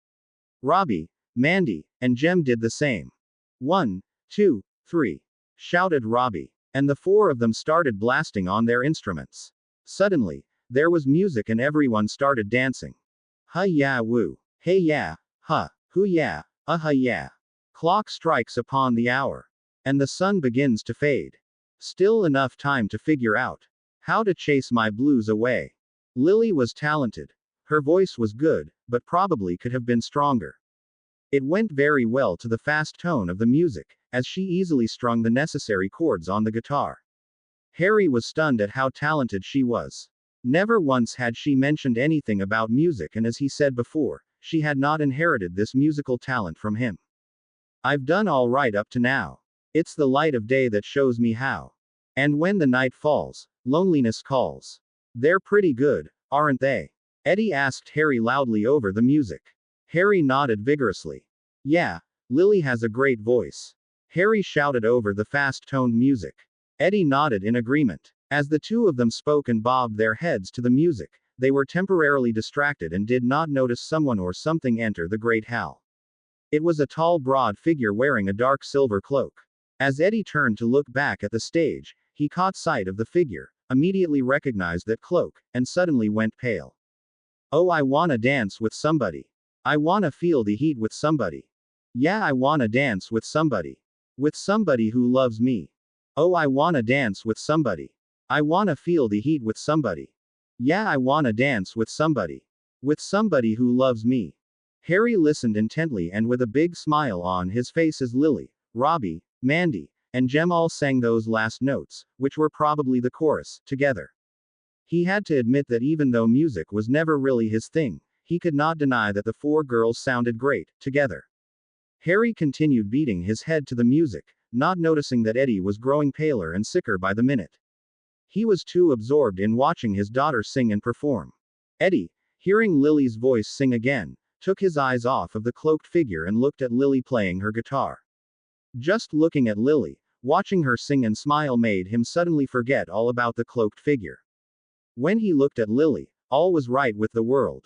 Robbie, Mandy, and Jem did the same. 1, 2, 3. Shouted Robbie. And the four of them started blasting on their instruments. Suddenly, there was music and everyone started dancing. Ha ya woo. Hey ya, ha, hoo ya, ha ya. Clock strikes upon the hour. And the sun begins to fade. Still enough time to figure out how to chase my blues away. Lily was talented. Her voice was good, but probably could have been stronger. It went very well to the fast tone of the music, as she easily strung the necessary chords on the guitar. Harry was stunned at how talented she was. Never once had she mentioned anything about music, and as he said before, she had not inherited this musical talent from him. I've done all right up to now. It's the light of day that shows me how. And when the night falls, loneliness calls. They're pretty good, aren't they? Eddie asked Harry loudly over the music. Harry nodded vigorously. Yeah, Lily has a great voice. Harry shouted over the fast-toned music. Eddie nodded in agreement. As the two of them spoke and bobbed their heads to the music, they were temporarily distracted and did not notice someone or something enter the great hall. It was a tall, broad figure wearing a dark silver cloak. As Eddie turned to look back at the stage, he caught sight of the figure, immediately recognized that cloak, and suddenly went pale. Oh, I wanna dance with somebody. I wanna feel the heat with somebody. Yeah, I wanna dance with somebody. With somebody who loves me. Oh, I wanna dance with somebody. I wanna feel the heat with somebody. Yeah, I wanna dance with somebody. With somebody who loves me. Harry listened intently and with a big smile on his face as Lily, Robbie, Mandy, and Jem all sang those last notes, which were probably the chorus, together. He had to admit that even though music was never really his thing, he could not deny that the four girls sounded great, together. Harry continued beating his head to the music, not noticing that Eddie was growing paler and sicker by the minute. He was too absorbed in watching his daughter sing and perform. Eddie, hearing Lily's voice sing again, took his eyes off of the cloaked figure and looked at Lily playing her guitar. Just looking at Lily, watching her sing and smile made him suddenly forget all about the cloaked figure. When he looked at Lily, all was right with the world.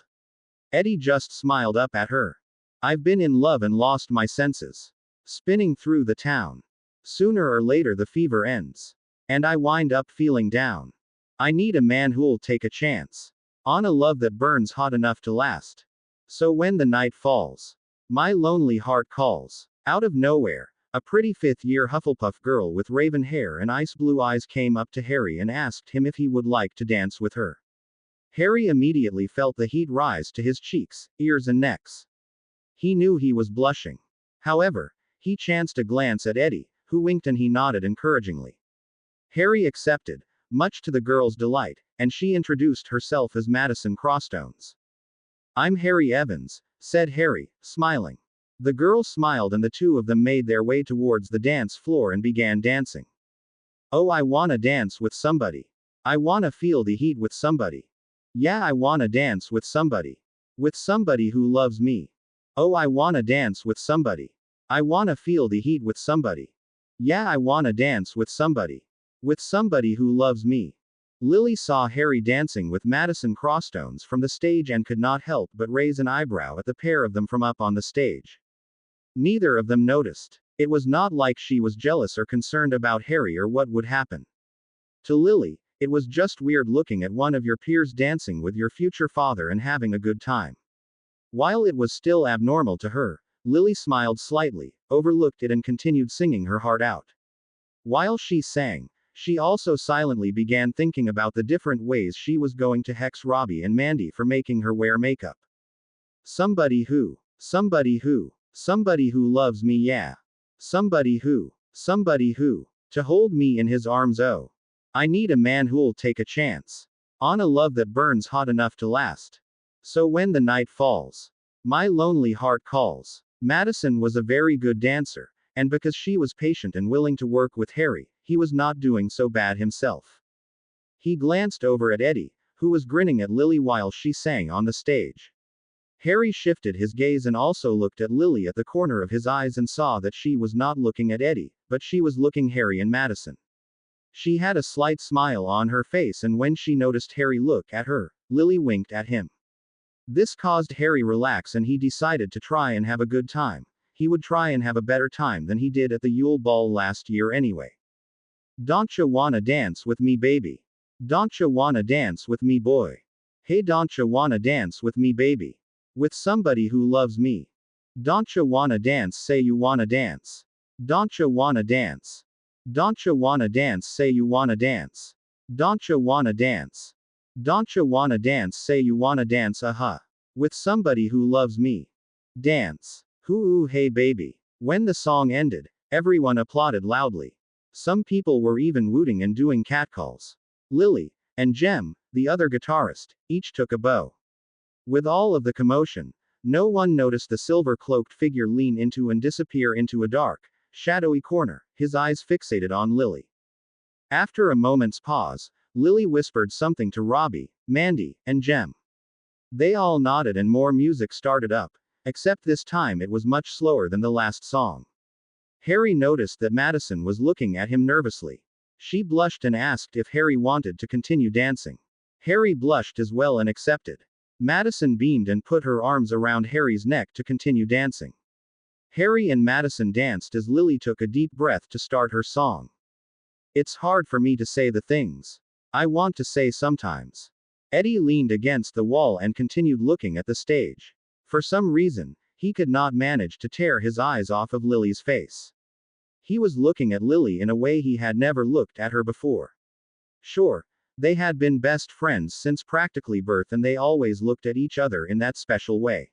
Eddie just smiled up at her. I've been in love and lost my senses. Spinning through the town. Sooner or later the fever ends. And I wind up feeling down. I need a man who'll take a chance. On a love that burns hot enough to last. So when the night falls, my lonely heart calls. Out of nowhere, a pretty fifth-year Hufflepuff girl with raven hair and ice blue eyes came up to Harry and asked him if he would like to dance with her. Harry immediately felt the heat rise to his cheeks, ears and necks. He knew he was blushing. However, he chanced a glance at Eddie, who winked and he nodded encouragingly. Harry accepted, much to the girl's delight, and she introduced herself as Madison Crosstones. I'm Harry Evans, said Harry, smiling. The girl smiled and the two of them made their way towards the dance floor and began dancing. Oh, I wanna dance with somebody. I wanna feel the heat with somebody. Yeah, I wanna dance with somebody. With somebody who loves me. Oh, I wanna dance with somebody. I wanna feel the heat with somebody. Yeah, I wanna dance with somebody. With somebody who loves me. Lily saw Harry dancing with Madison Crosstones from the stage and could not help but raise an eyebrow at the pair of them from up on the stage. Neither of them noticed. It was not like she was jealous or concerned about Harry or what would happen. To Lily, it was just weird looking at one of your peers dancing with your future father and having a good time. While it was still abnormal to her, Lily smiled slightly, overlooked it and continued singing her heart out. While she sang, she also silently began thinking about the different ways she was going to hex Robbie and Mandy for making her wear makeup. Somebody who loves me, yeah. Somebody who, to hold me in his arms, oh. I need a man who'll take a chance. On a love that burns hot enough to last. So when the night falls, my lonely heart calls. Madison was a very good dancer, and because she was patient and willing to work with Harry, he was not doing so bad himself. He glanced over at Eddie, who was grinning at Lily while she sang on the stage. Harry shifted his gaze and also looked at Lily at the corner of his eyes and saw that she was not looking at Eddie, but she was looking Harry and Madison. She had a slight smile on her face and when she noticed Harry look at her, Lily winked at him. This caused Harry relax and he decided to try and have a good time. He would try and have a better time than he did at the Yule Ball last year anyway. Don't ya wanna dance with me, baby? Don't ya wanna dance with me, boy? Hey, don't ya wanna dance with me, baby? With somebody who loves me. Don't ya wanna dance, say you wanna dance. Don't ya wanna dance. Don't ya wanna dance, say you wanna dance. Don't ya wanna dance. Don't ya wanna dance, say you wanna dance, with somebody who loves me. Dance. Hoo hey baby. When the song ended, everyone applauded loudly. Some people were even wooting and doing catcalls. Lily and Jem, the other guitarist, each took a bow. With all of the commotion, no one noticed the silver-cloaked figure lean into and disappear into a dark, shadowy corner, his eyes fixated on Lily. After a moment's pause, Lily whispered something to Robbie, Mandy, and Jem. They all nodded and more music started up, except this time it was much slower than the last song. Harry noticed that Madison was looking at him nervously. She blushed and asked if Harry wanted to continue dancing. Harry blushed as well and accepted. Madison beamed and put her arms around Harry's neck to continue dancing. Harry and Madison danced as Lily took a deep breath to start her song. It's hard for me to say the things I want to say sometimes. Eddie leaned against the wall and continued looking at the stage. For some reason, he could not manage to tear his eyes off of Lily's face. He was looking at Lily in a way he had never looked at her before. Sure, they had been best friends since practically birth and they always looked at each other in that special way.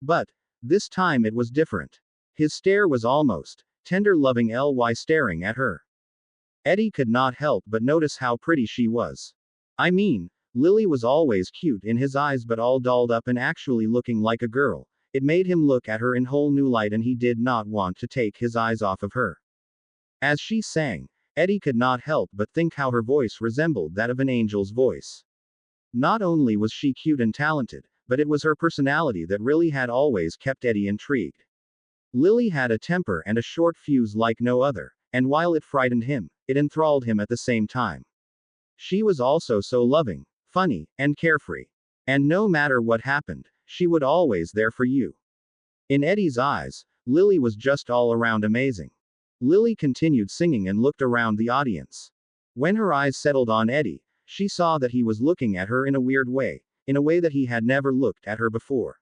But, this time it was different. His stare was almost tender loving ly staring at her. Eddie could not help but notice how pretty she was. I mean, Lily was always cute in his eyes but all dolled up and actually looking like a girl. It made him look at her in whole new light and he did not want to take his eyes off of her. As she sang, Eddie could not help but think how her voice resembled that of an angel's voice. Not only was she cute and talented, but it was her personality that really had always kept Eddie intrigued. Lily had a temper and a short fuse like no other, and while it frightened him, it enthralled him at the same time. She was also so loving, funny, and carefree. And no matter what happened, she would always there for you. In Eddie's eyes, Lily was just all around amazing. Lily continued singing and looked around the audience. When her eyes settled on Eddie, she saw that he was looking at her in a weird way, in a way that he had never looked at her before.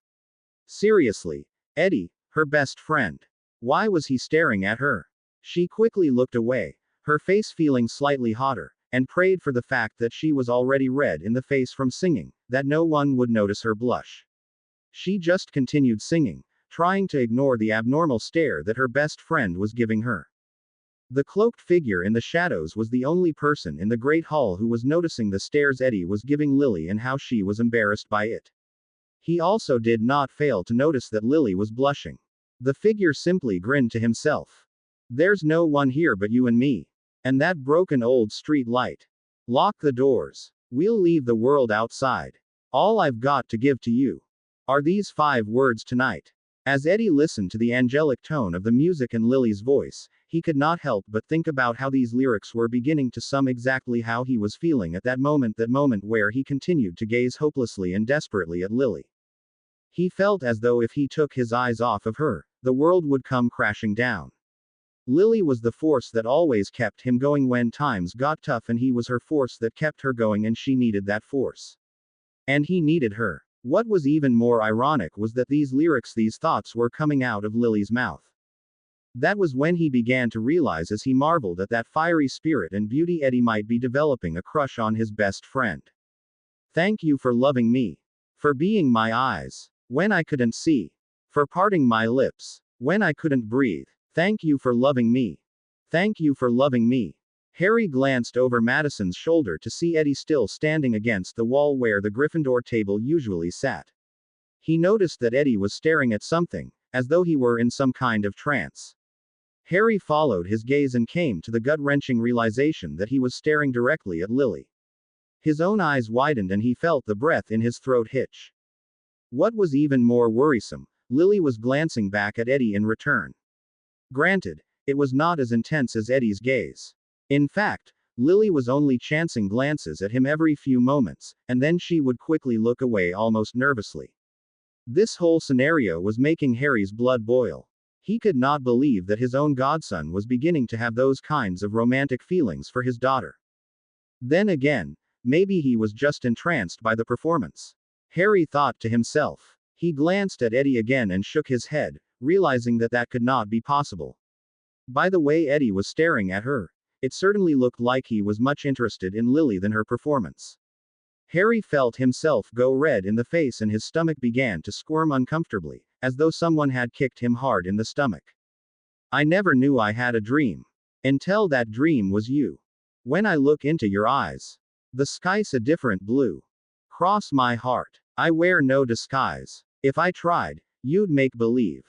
Seriously, Eddie, her best friend. Why was he staring at her? She quickly looked away, her face feeling slightly hotter, and prayed for the fact that she was already red in the face from singing, that no one would notice her blush. She just continued singing, trying to ignore the abnormal stare that her best friend was giving her. The cloaked figure in the shadows was the only person in the great hall who was noticing the stares Eddie was giving Lily and how she was embarrassed by it. He also did not fail to notice that Lily was blushing. The figure simply grinned to himself. There's no one here but you and me. And that broken old street light. Lock the doors. We'll leave the world outside. All I've got to give to you are these 5 words tonight. As Eddie listened to the angelic tone of the music and Lily's voice, he could not help but think about how these lyrics were beginning to sum exactly how he was feeling at that moment where he continued to gaze hopelessly and desperately at Lily. He felt as though if he took his eyes off of her, the world would come crashing down. Lily was the force that always kept him going when times got tough, and he was her force that kept her going, and she needed that force. And he needed her. What was even more ironic was that these thoughts were coming out of Lily's mouth. That was when he began to realize, as he marveled at that fiery spirit and beauty, Eddie might be developing a crush on his best friend. Thank you for loving me. For being my eyes when I couldn't see. For parting my lips when I couldn't breathe. Thank you for loving me. Thank you for loving me. Harry glanced over Madison's shoulder to see Eddie still standing against the wall where the Gryffindor table usually sat. He noticed that Eddie was staring at something, as though he were in some kind of trance. Harry followed his gaze and came to the gut-wrenching realization that he was staring directly at Lily. His own eyes widened and he felt the breath in his throat hitch. What was even more worrisome, Lily was glancing back at Eddie in return. Granted, it was not as intense as Eddie's gaze. In fact, Lily was only chancing glances at him every few moments, and then she would quickly look away almost nervously. This whole scenario was making Harry's blood boil. He could not believe that his own godson was beginning to have those kinds of romantic feelings for his daughter. Then again, maybe he was just entranced by the performance. Harry thought to himself. He glanced at Eddie again and shook his head, realizing that that could not be possible. By the way Eddie was staring at her, it certainly looked like he was much interested in Lily than her performance. Harry felt himself go red in the face and his stomach began to squirm uncomfortably, as though someone had kicked him hard in the stomach. I never knew I had a dream. Until that dream was you. When I look into your eyes, the sky's a different blue. Cross my heart. I wear no disguise. If I tried, you'd make believe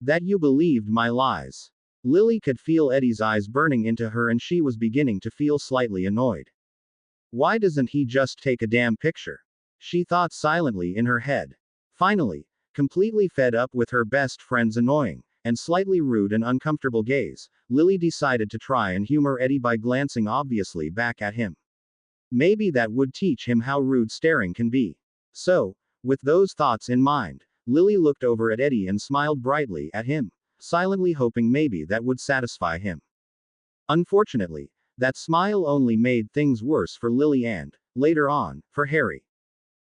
that you believed my lies. Lily could feel Eddie's eyes burning into her and she was beginning to feel slightly annoyed. Why doesn't he just take a damn picture? She thought silently in her head. Finally, completely fed up with her best friend's annoying, and slightly rude and uncomfortable gaze, Lily decided to try and humor Eddie by glancing obviously back at him. Maybe that would teach him how rude staring can be. So, with those thoughts in mind, Lily looked over at Eddie and smiled brightly at him, silently hoping maybe that would satisfy him. Unfortunately, that smile only made things worse for Lily and, later on, for Harry.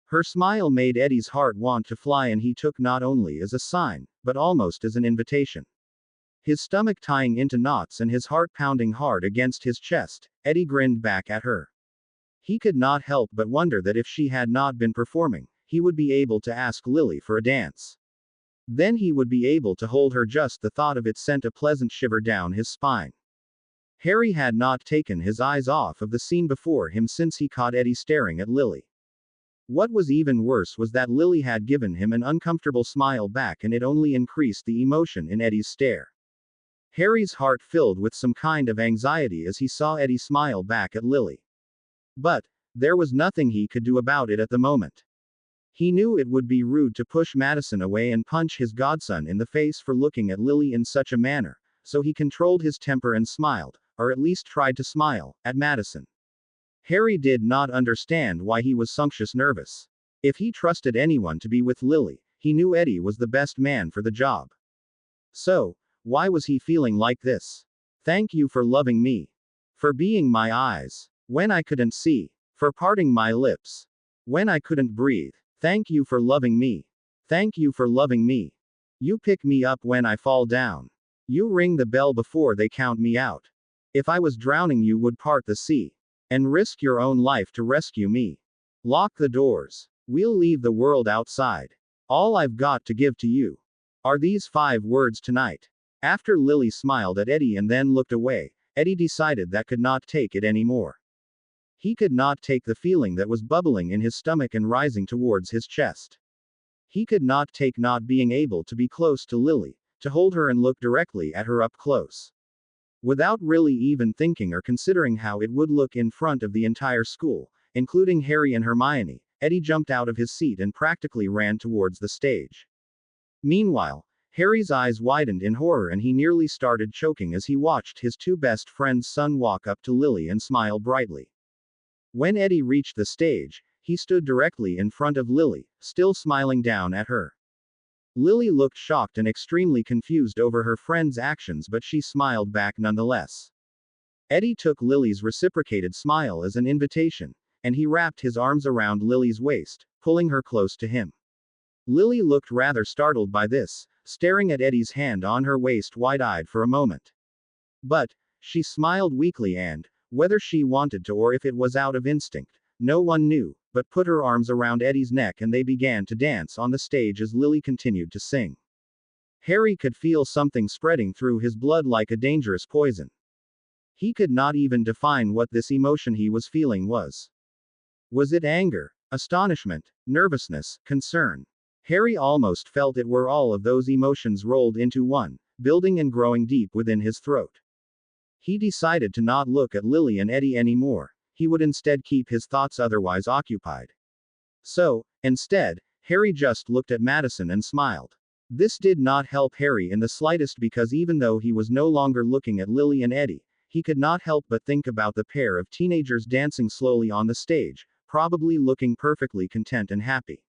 Her smile made Eddie's heart want to fly, and he took not only as a sign, but almost as an invitation. His stomach tying into knots and his heart pounding hard against his chest, Eddie grinned back at her. He could not help but wonder that if she had not been performing, he would be able to ask Lily for a dance. Then he would be able to hold her. Just the thought of it sent a pleasant shiver down his spine. Harry had not taken his eyes off of the scene before him since he caught Eddie staring at Lily. What was even worse was that Lily had given him an uncomfortable smile back, and it only increased the emotion in Eddie's stare. Harry's heart filled with some kind of anxiety as he saw Eddie smile back at Lily. But there was nothing he could do about it at the moment. He knew it would be rude to push Madison away and punch his godson in the face for looking at Lily in such a manner, so he controlled his temper and smiled, or at least tried to smile, at Madison. Harry did not understand why he was sumptuous nervous. If he trusted anyone to be with Lily, he knew Eddie was the best man for the job. So, why was he feeling like this? Thank you for loving me. For being my eyes. When I couldn't see. For parting my lips. When I couldn't breathe. Thank you for loving me. Thank you for loving me. You pick me up when I fall down. You ring the bell before they count me out. If I was drowning, you would part the sea. And risk your own life to rescue me. Lock the doors. We'll leave the world outside. All I've got to give to you are these 5 words tonight. After Lily smiled at Eddie and then looked away, Eddie decided that could not take it anymore. He could not take the feeling that was bubbling in his stomach and rising towards his chest. He could not take not being able to be close to Lily, to hold her and look directly at her up close. Without really even thinking or considering how it would look in front of the entire school, including Harry and Hermione, Eddie jumped out of his seat and practically ran towards the stage. Meanwhile, Harry's eyes widened in horror and he nearly started choking as he watched his 2 best friends' son walk up to Lily and smile brightly. When Eddie reached the stage, he stood directly in front of Lily, still smiling down at her. Lily looked shocked and extremely confused over her friend's actions, but she smiled back nonetheless. Eddie took Lily's reciprocated smile as an invitation, and he wrapped his arms around Lily's waist, pulling her close to him. Lily looked rather startled by this, staring at Eddie's hand on her waist wide-eyed for a moment. But she smiled weakly and, whether she wanted to or if it was out of instinct, no one knew, but put her arms around Eddie's neck and they began to dance on the stage as Lily continued to sing. Harry could feel something spreading through his blood like a dangerous poison. He could not even define what this emotion he was feeling was. Was it anger, astonishment, nervousness, concern? Harry almost felt it were all of those emotions rolled into one, building and growing deep within his throat. He decided to not look at Lily and Eddie anymore. He would instead keep his thoughts otherwise occupied. So, instead, Harry just looked at Madison and smiled. This did not help Harry in the slightest because even though he was no longer looking at Lily and Eddie, he could not help but think about the pair of teenagers dancing slowly on the stage, probably looking perfectly content and happy.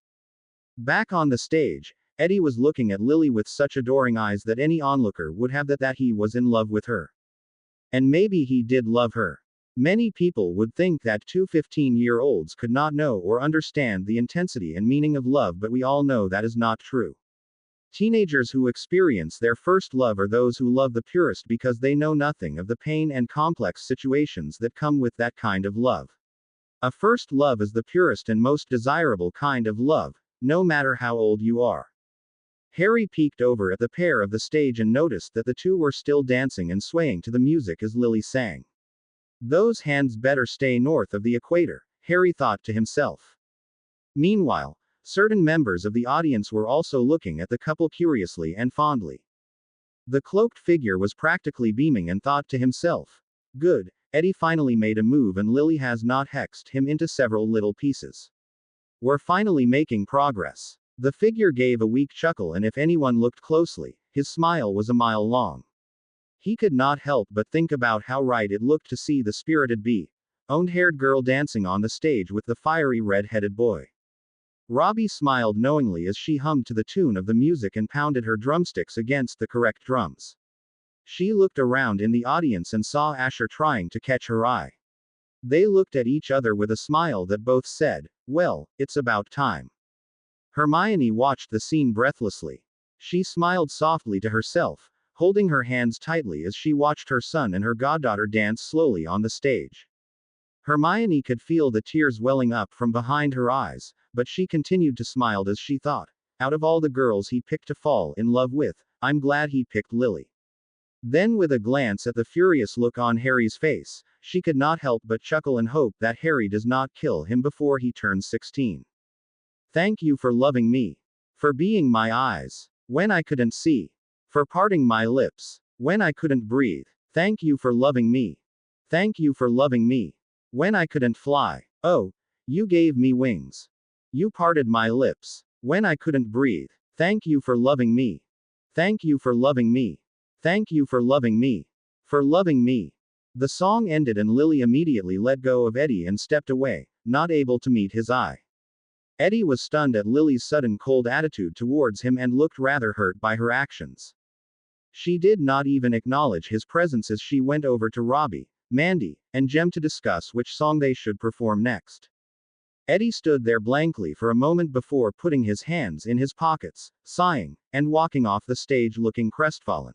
Back on the stage, Eddie was looking at Lily with such adoring eyes that any onlooker would have that he was in love with her. And maybe he did love her. Many people would think that 2 15-year-olds could not know or understand the intensity and meaning of love, but we all know that is not true. Teenagers who experience their first love are those who love the purest because they know nothing of the pain and complex situations that come with that kind of love. A first love is the purest and most desirable kind of love, no matter how old you are. Harry peeked over at the pair of the stage and noticed that the two were still dancing and swaying to the music as Lily sang. Those hands better stay north of the equator, Harry thought to himself. Meanwhile, certain members of the audience were also looking at the couple curiously and fondly. The cloaked figure was practically beaming and thought to himself, "Good, Eddie finally made a move and Lily has not hexed him into several little pieces. We're finally making progress." The figure gave a weak chuckle, and if anyone looked closely, his smile was a mile long. He could not help but think about how right it looked to see the spirited blonde-haired girl dancing on the stage with the fiery red-headed boy. Robbie smiled knowingly as she hummed to the tune of the music and pounded her drumsticks against the correct drums. She looked around in the audience and saw Asher trying to catch her eye. They looked at each other with a smile that both said, "Well, it's about time." Hermione watched the scene breathlessly. She smiled softly to herself, holding her hands tightly as she watched her son and her goddaughter dance slowly on the stage. Hermione could feel the tears welling up from behind her eyes, but she continued to smile as she thought, out of all the girls he picked to fall in love with, I'm glad he picked Lily. Then, with a glance at the furious look on Harry's face, she could not help but chuckle and hope that Harry does not kill him before he turns 16. Thank you for loving me. For being my eyes when I couldn't see. For parting my lips when I couldn't breathe. Thank you for loving me. Thank you for loving me. When I couldn't fly. Oh, you gave me wings. You parted my lips when I couldn't breathe. Thank you for loving me. Thank you for loving me. Thank you for loving me. For loving me. The song ended and Lily immediately let go of Eddie and stepped away, not able to meet his eye. Eddie was stunned at Lily's sudden cold attitude towards him and looked rather hurt by her actions. She did not even acknowledge his presence as she went over to Robbie, Mandy, and Jem to discuss which song they should perform next. Eddie stood there blankly for a moment before putting his hands in his pockets, sighing, and walking off the stage looking crestfallen.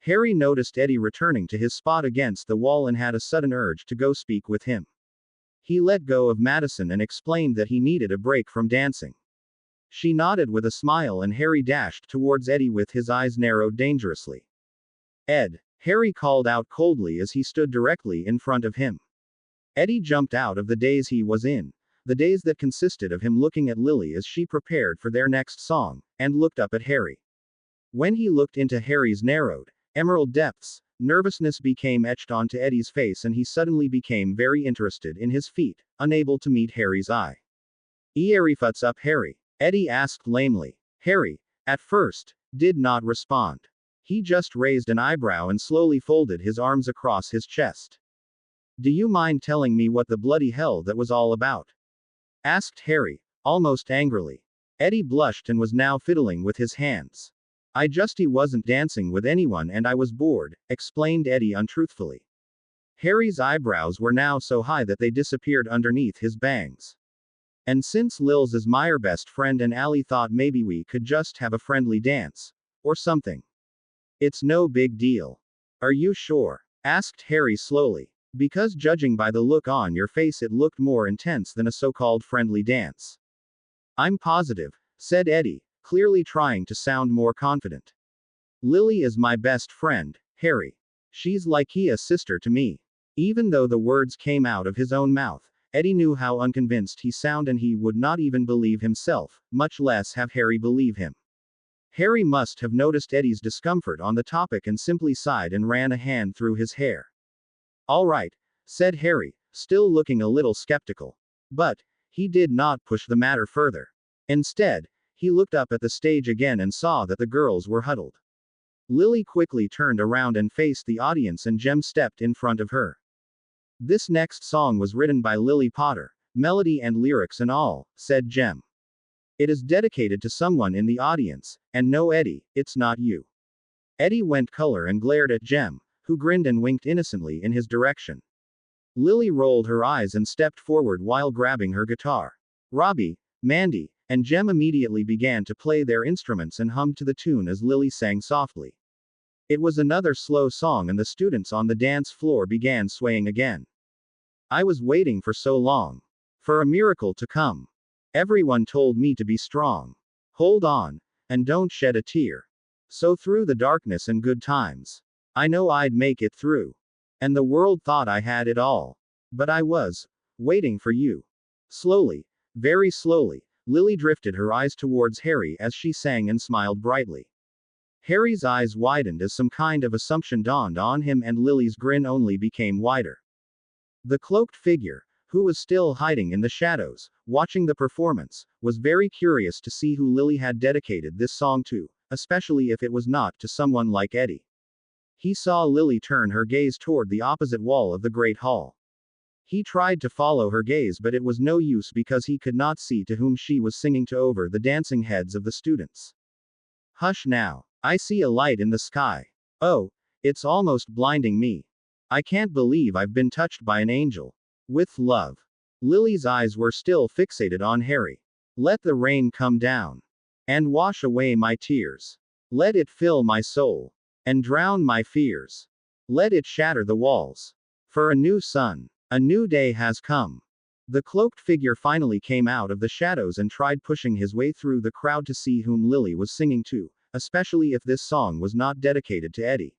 Harry noticed Eddie returning to his spot against the wall and had a sudden urge to go speak with him. He let go of Madison and explained that he needed a break from dancing. She nodded with a smile and Harry dashed towards Eddie with his eyes narrowed dangerously. Ed, Harry called out coldly as he stood directly in front of him. Eddie jumped out of the daze he was in, the daze that consisted of him looking at Lily as she prepared for their next song, and looked up at Harry. When he looked into Harry's narrowed, emerald depths, nervousness became etched onto Eddie's face and he suddenly became very interested in his feet, unable to meet Harry's eye. "What's up, Harry?" Eddie asked lamely. Harry, at first, did not respond. He just raised an eyebrow and slowly folded his arms across his chest. "Do you mind telling me what the bloody hell that was all about?" asked Harry, almost angrily. Eddie blushed and was now fiddling with his hands. He wasn't dancing with anyone and I was bored," explained Eddie untruthfully. Harry's eyebrows were now so high that they disappeared underneath his bangs. "And since Lil's is my best friend and Allie thought maybe we could just have a friendly dance. Or something. It's no big deal." "Are you sure?" asked Harry slowly. "Because judging by the look on your face it looked more intense than a so-called friendly dance." "I'm positive," said Eddie, clearly trying to sound more confident. "Lily is my best friend, Harry. She's like a sister to me." Even though the words came out of his own mouth, Eddie knew how unconvinced he sounded and he would not even believe himself, much less have Harry believe him. Harry must have noticed Eddie's discomfort on the topic and simply sighed and ran a hand through his hair. "All right," said Harry, still looking a little skeptical. But he did not push the matter further. Instead, he looked up at the stage again and saw that the girls were huddled. Lily quickly turned around and faced the audience and Jem stepped in front of her. "This next song was written by Lily Potter, melody and lyrics and all," said Jem. "It is dedicated to someone in the audience, and no Eddie, it's not you." Eddie went color and glared at Jem, who grinned and winked innocently in his direction. Lily rolled her eyes and stepped forward while grabbing her guitar. Robbie, Mandy, and Jem immediately began to play their instruments and hummed to the tune as Lily sang softly. It was another slow song and the students on the dance floor began swaying again. "I was waiting for so long. For a miracle to come. Everyone told me to be strong. Hold on. And don't shed a tear. So through the darkness and good times. I know I'd make it through. And the world thought I had it all. But I was waiting for you." Slowly, very slowly, Lily drifted her eyes towards Harry as she sang and smiled brightly. Harry's eyes widened as some kind of assumption dawned on him and Lily's grin only became wider. The cloaked figure, who was still hiding in the shadows, watching the performance, was very curious to see who Lily had dedicated this song to, especially if it was not to someone like Eddie. He saw Lily turn her gaze toward the opposite wall of the great hall. He tried to follow her gaze but it was no use because he could not see to whom she was singing to over the dancing heads of the students. "Hush now. I see a light in the sky. Oh, it's almost blinding me. I can't believe I've been touched by an angel. With love. Lily's eyes were still fixated on Harry. Let the rain come down. And wash away my tears. Let it fill my soul. And drown my fears. Let it shatter the walls. For a new sun. A new day has come. The cloaked figure finally came out of the shadows and tried pushing his way through the crowd to see whom Lily was singing to, especially if this song was not dedicated to Eddie.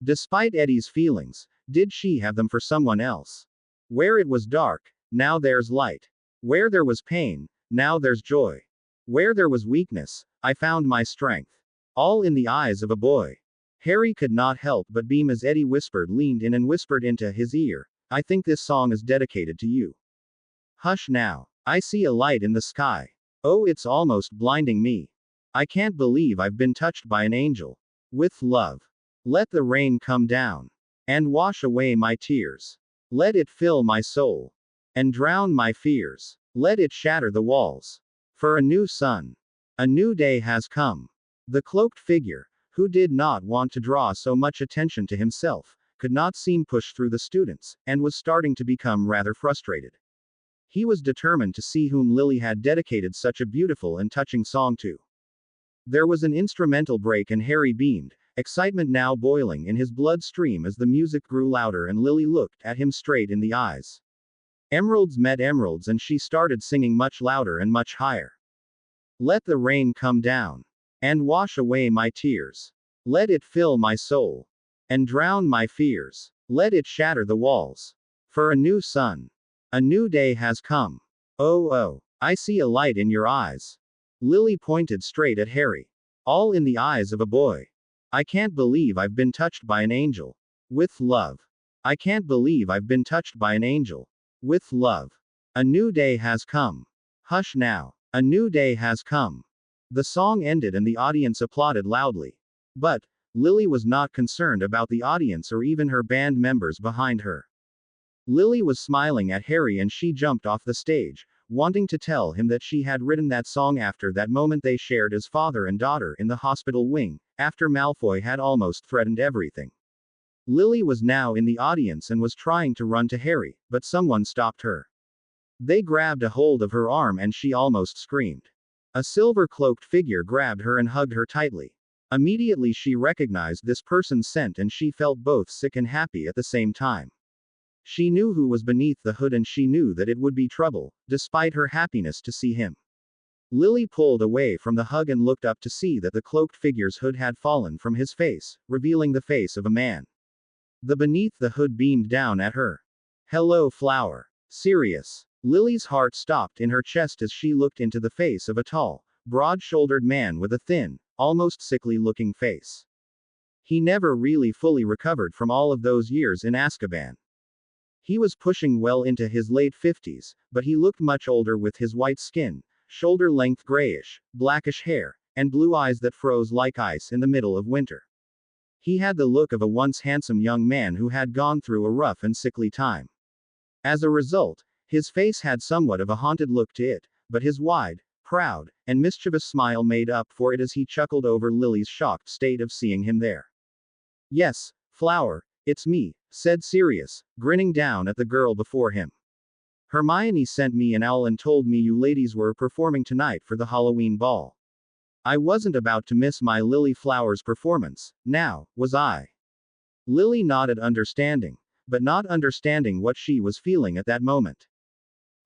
Despite Eddie's feelings, did she have them for someone else? Where it was dark, now there's light. Where there was pain, now there's joy. Where there was weakness, I found my strength. All in the eyes of a boy. Harry could not help but beam as Eddie leaned in and whispered into his ear, I think this song is dedicated to you. Hush now. I see a light in the sky. Oh, it's almost blinding me. I can't believe I've been touched by an angel. With love. Let the rain come down. And wash away my tears. Let it fill my soul. And drown my fears. Let it shatter the walls. For a new sun. A new day has come. The cloaked figure, who did not want to draw so much attention to himself, could not seem pushed through the students, and was starting to become rather frustrated. He was determined to see whom Lily had dedicated such a beautiful and touching song to. There was an instrumental break and Harry beamed, excitement now boiling in his bloodstream as the music grew louder and Lily looked at him straight in the eyes. Emeralds met emeralds and she started singing much louder and much higher. Let the rain come down. And wash away my tears. Let it fill my soul. And drown my fears. Let it shatter the walls. For a new sun. A new day has come. Oh, I see a light in your eyes. Lily pointed straight at Harry. All in the eyes of a boy. I can't believe I've been touched by an angel. With love. I can't believe I've been touched by an angel. With love. A new day has come. Hush now. A new day has come. The song ended and the audience applauded loudly. But, Lily was not concerned about the audience or even her band members behind her. Lily was smiling at Harry and she jumped off the stage, wanting to tell him that she had written that song after that moment they shared as father and daughter in the hospital wing, after Malfoy had almost threatened everything. Lily was now in the audience and was trying to run to Harry, but someone stopped her. They grabbed a hold of her arm and she almost screamed. A silver-cloaked figure grabbed her and hugged her tightly. Immediately she recognized this person's scent and she felt both sick and happy at the same time. She knew who was beneath the hood and she knew that it would be trouble, despite her happiness to see him. Lily pulled away from the hug and looked up to see that the cloaked figure's hood had fallen from his face, revealing the face of a man. The beneath the hood beamed down at her. Hello, Flower. Sirius. Lily's heart stopped in her chest as she looked into the face of a tall, broad-shouldered man with a thin, almost sickly-looking face. He never really fully recovered from all of those years in Azkaban. He was pushing well into his late 50s, but he looked much older with his white skin, shoulder-length grayish, blackish hair, and blue eyes that froze like ice in the middle of winter. He had the look of a once handsome young man who had gone through a rough and sickly time. As a result, his face had somewhat of a haunted look to it, but his wide, proud, and mischievous smile made up for it as he chuckled over Lily's shocked state of seeing him there. Yes, Flower, it's me, said Sirius, grinning down at the girl before him. Hermione sent me an owl and told me you ladies were performing tonight for the Halloween ball. I wasn't about to miss my Lily Flower's performance, now, was I? Lily nodded understanding, but not understanding what she was feeling at that moment.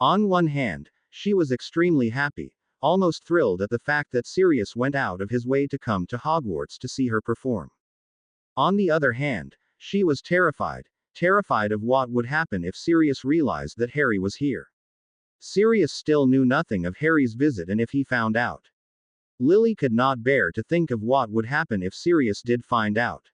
On one hand, she was extremely happy, almost thrilled at the fact that Sirius went out of his way to come to Hogwarts to see her perform. On the other hand, she was terrified of what would happen if Sirius realized that Harry was here. Sirius still knew nothing of Harry's visit and if he found out. Lily could not bear to think of what would happen if Sirius did find out.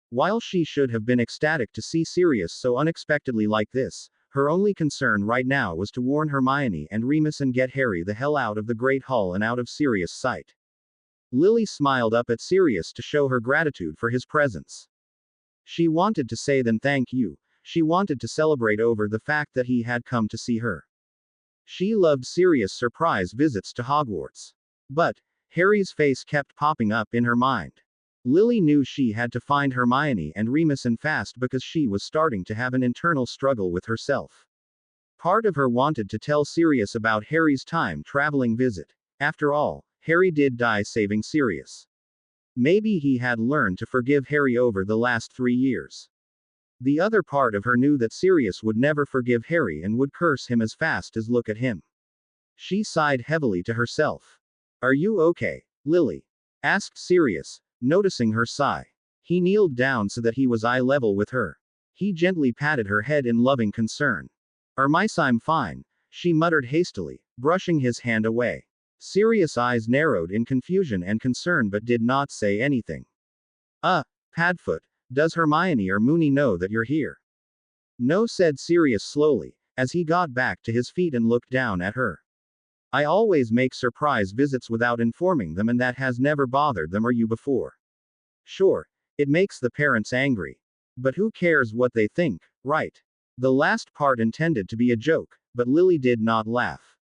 While she should have been ecstatic to see Sirius so unexpectedly like this, her only concern right now was to warn Hermione and Remus and get Harry the hell out of the Great Hall and out of Sirius' sight. Lily smiled up at Sirius to show her gratitude for his presence. She wanted to say then thank you, she wanted to celebrate over the fact that he had come to see her. She loved Sirius' surprise visits to Hogwarts. But, Harry's face kept popping up in her mind. Lily knew she had to find Hermione and Remus and fast because she was starting to have an internal struggle with herself. Part of her wanted to tell Sirius about Harry's time-traveling visit. After all, Harry did die saving Sirius. Maybe he had learned to forgive Harry over the last 3 years. The other part of her knew that Sirius would never forgive Harry and would curse him as fast as look at him. She sighed heavily to herself. "Are you okay, Lily?" asked Sirius, noticing her sigh. He kneeled down so that he was eye level with her. He gently patted her head in loving concern. I'm fine," she muttered hastily, brushing his hand away. Sirius' eyes narrowed in confusion and concern but did not say anything. Padfoot, does Hermione or Moony know that you're here?" "No," said Sirius slowly, as he got back to his feet and looked down at her. "I always make surprise visits without informing them, and that has never bothered them or you before. Sure, it makes the parents angry. But who cares what they think, right?" The last part intended to be a joke, but Lily did not laugh.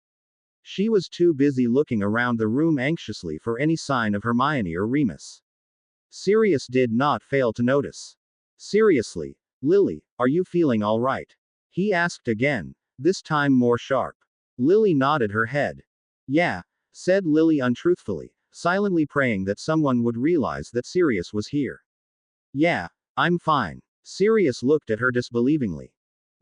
She was too busy looking around the room anxiously for any sign of Hermione or Remus. Sirius did not fail to notice. "Seriously, Lily, are you feeling all right?" he asked again, this time more sharp. Lily nodded her head. "Yeah," said Lily untruthfully, silently praying that someone would realize that Sirius was here. "Yeah, I'm fine." Sirius looked at her disbelievingly.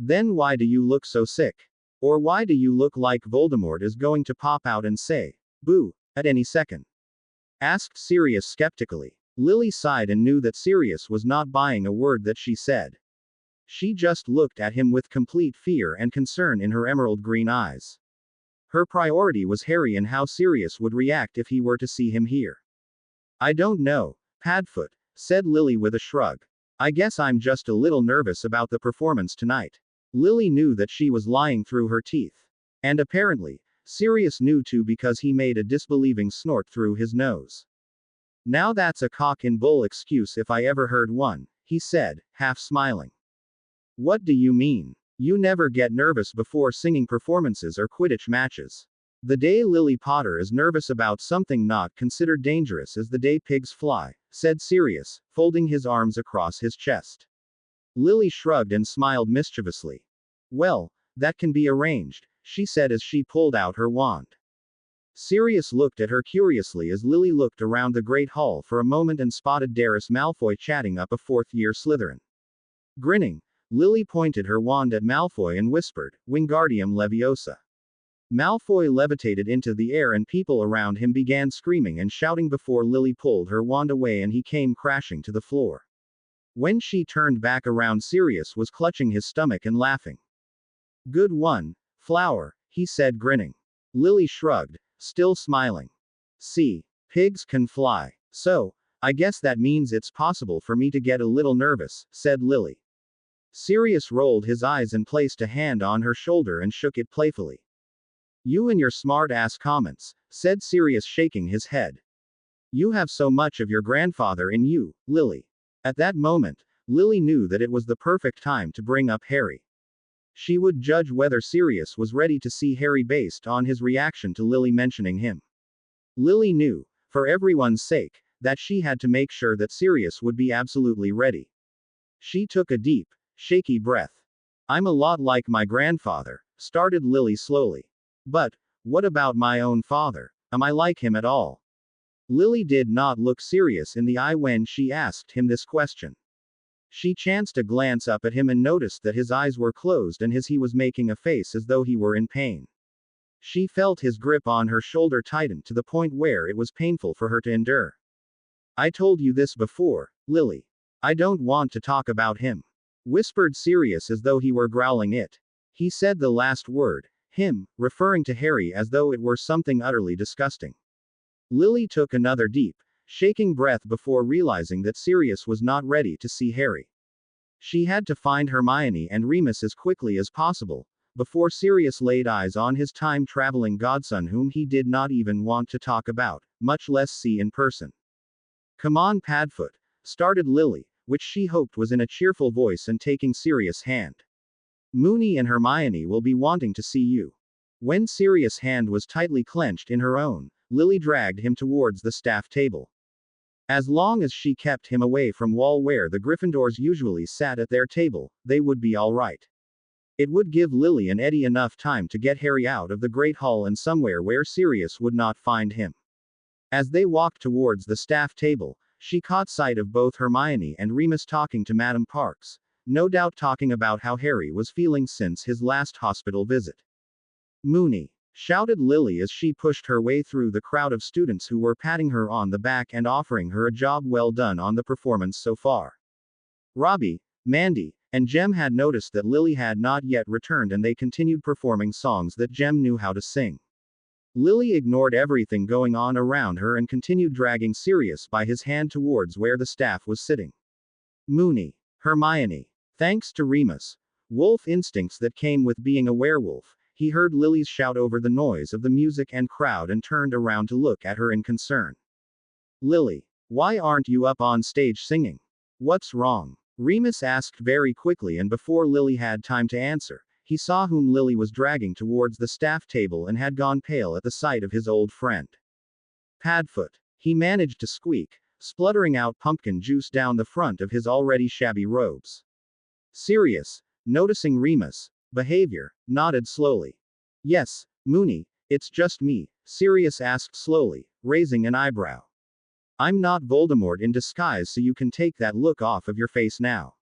"Then why do you look so sick? Or why do you look like Voldemort is going to pop out and say, 'Boo,' at any second?" asked Sirius skeptically. Lily sighed and knew that Sirius was not buying a word that she said. She just looked at him with complete fear and concern in her emerald green eyes. Her priority was Harry and how Sirius would react if he were to see him here. "I don't know, Padfoot," said Lily with a shrug. "I guess I'm just a little nervous about the performance tonight." Lily knew that she was lying through her teeth. And apparently, Sirius knew too because he made a disbelieving snort through his nose. "Now that's a cock-and-bull excuse if I ever heard one," he said, half smiling. "What do you mean? You never get nervous before singing performances or Quidditch matches. The day Lily Potter is nervous about something not considered dangerous is the day pigs fly," said Sirius, folding his arms across his chest. Lily shrugged and smiled mischievously. "Well, that can be arranged," she said as she pulled out her wand. Sirius looked at her curiously as Lily looked around the great hall for a moment and spotted Darius Malfoy chatting up a fourth-year Slytherin. Grinning, Lily pointed her wand at Malfoy and whispered, "Wingardium Leviosa." Malfoy levitated into the air and people around him began screaming and shouting before Lily pulled her wand away and he came crashing to the floor. When she turned back around, Sirius was clutching his stomach and laughing. "Good one, Flower," he said grinning. Lily shrugged, still smiling. "See, pigs can fly. So, I guess that means it's possible for me to get a little nervous," said Lily. Sirius rolled his eyes and placed a hand on her shoulder and shook it playfully. "You and your smart-ass comments," said Sirius shaking his head. "You have so much of your grandfather in you, Lily." At that moment, Lily knew that it was the perfect time to bring up Harry. She would judge whether Sirius was ready to see Harry based on his reaction to Lily mentioning him. Lily knew, for everyone's sake, that she had to make sure that Sirius would be absolutely ready. She took a deep, shaky breath. "I'm a lot like my grandfather," started Lily slowly. "But, what about my own father? Am I like him at all?" Lily did not look Sirius in the eye when she asked him this question. She chanced a glance up at him and noticed that his eyes were closed and he was making a face as though he were in pain. She felt his grip on her shoulder tighten to the point where it was painful for her to endure. "I told you this before, Lily. I don't want to talk about him," whispered Sirius as though he were growling it. He said the last word, him, referring to Harry as though it were something utterly disgusting. Lily took another deep, shaking breath before realizing that Sirius was not ready to see Harry. She had to find Hermione and Remus as quickly as possible, before Sirius laid eyes on his time-traveling godson whom he did not even want to talk about, much less see in person. "Come on, Padfoot," started Lily, which she hoped was in a cheerful voice and taking Sirius' hand. "Moony and Hermione will be wanting to see you." When Sirius' hand was tightly clenched in her own, Lily dragged him towards the staff table. As long as she kept him away from wall where the Gryffindors usually sat at their table, they would be all right. It would give Lily and Eddie enough time to get Harry out of the Great Hall and somewhere where Sirius would not find him. As they walked towards the staff table, she caught sight of both Hermione and Remus talking to Madame Parks, no doubt talking about how Harry was feeling since his last hospital visit. "Moony!" shouted Lily as she pushed her way through the crowd of students who were patting her on the back and offering her a job well done on the performance so far. Robbie, Mandy, and Jem had noticed that Lily had not yet returned and they continued performing songs that Jem knew how to sing. Lily ignored everything going on around her and continued dragging Sirius by his hand towards where the staff was sitting. "Moony! Hermione!" Thanks to Remus' wolf instincts that came with being a werewolf, he heard Lily's shout over the noise of the music and crowd and turned around to look at her in concern. "Lily, why aren't you up on stage singing? What's wrong?" Remus asked very quickly, and before Lily had time to answer, he saw whom Lily was dragging towards the staff table and had gone pale at the sight of his old friend. "Padfoot," he managed to squeak, spluttering out pumpkin juice down the front of his already shabby robes. Sirius, noticing Remus' behavior, nodded slowly. "Yes, Moony, it's just me," Sirius asked slowly, raising an eyebrow. "I'm not Voldemort in disguise, so you can take that look off of your face now."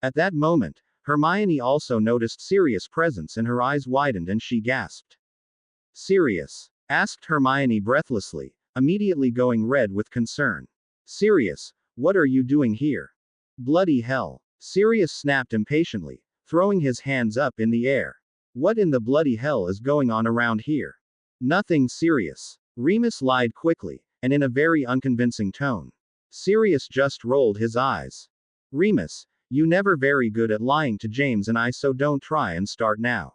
At that moment, Hermione also noticed Sirius' presence and her eyes widened and she gasped. "Sirius?" asked Hermione breathlessly, immediately going red with concern. "Sirius, what are you doing here?" "Bloody hell!" Sirius snapped impatiently, throwing his hands up in the air. "What in the bloody hell is going on around here?" "Nothing serious," Remus lied quickly, and in a very unconvincing tone. Sirius just rolled his eyes. "Remus, you never very good at lying to James and I, so don't try and start now."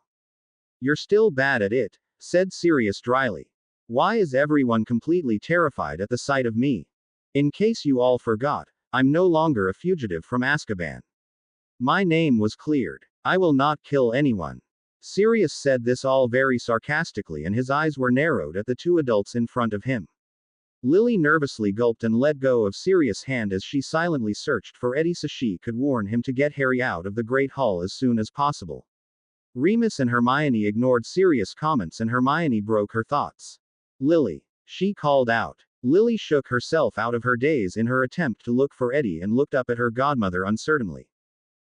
"You're still bad at it," said Sirius dryly. "Why is everyone completely terrified at the sight of me? In case you all forgot, I'm no longer a fugitive from Azkaban. My name was cleared. I will not kill anyone." Sirius said this all very sarcastically, and his eyes were narrowed at the two adults in front of him. Lily nervously gulped and let go of Sirius' hand as she silently searched for Eddie so she could warn him to get Harry out of the Great Hall as soon as possible. Remus and Hermione ignored Sirius' comments and Hermione broke her thoughts. "Lily!" she called out. Lily shook herself out of her daze in her attempt to look for Eddie and looked up at her godmother uncertainly.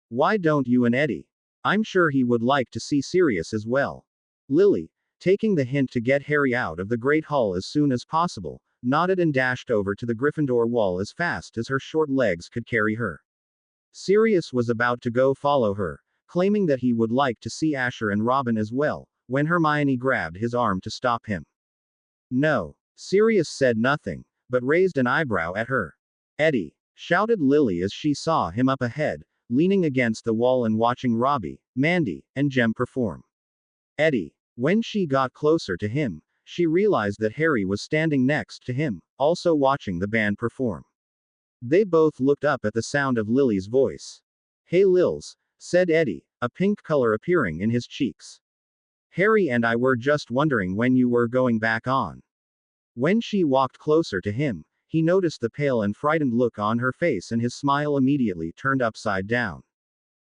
"Why don't you and Eddie? I'm sure he would like to see Sirius as well." Lily, taking the hint to get Harry out of the Great Hall as soon as possible, nodded and dashed over to the Gryffindor wall as fast as her short legs could carry her. Sirius was about to go follow her, claiming that he would like to see Asher and Robin as well, when Hermione grabbed his arm to stop him. "No." Sirius said nothing, but raised an eyebrow at her. "Eddie!" shouted Lily as she saw him up ahead, leaning against the wall and watching Robbie, Mandy, and Jem perform. "Eddie!" When she got closer to him, she realized that Harry was standing next to him, also watching the band perform. They both looked up at the sound of Lily's voice. "Hey Lils," said Eddie, a pink color appearing in his cheeks. "Harry and I were just wondering when you were going back on." When she walked closer to him, he noticed the pale and frightened look on her face and his smile immediately turned upside down.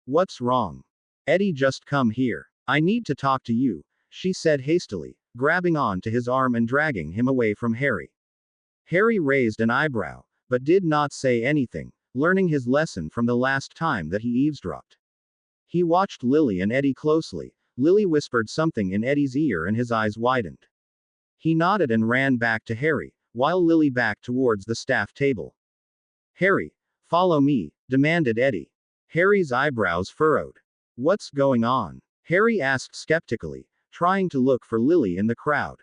"What's wrong?" "Eddie, just come here. I need to talk to you," she said hastily, grabbing on to his arm and dragging him away from Harry. Harry raised an eyebrow, but did not say anything, learning his lesson from the last time that he eavesdropped. He watched Lily and Eddie closely. Lily whispered something in Eddie's ear and his eyes widened. He nodded and ran back to Harry, while Lily backed towards the staff table. "Harry, follow me," demanded Eddie. Harry's eyebrows furrowed. "What's going on?" Harry asked skeptically, trying to look for Lily in the crowd.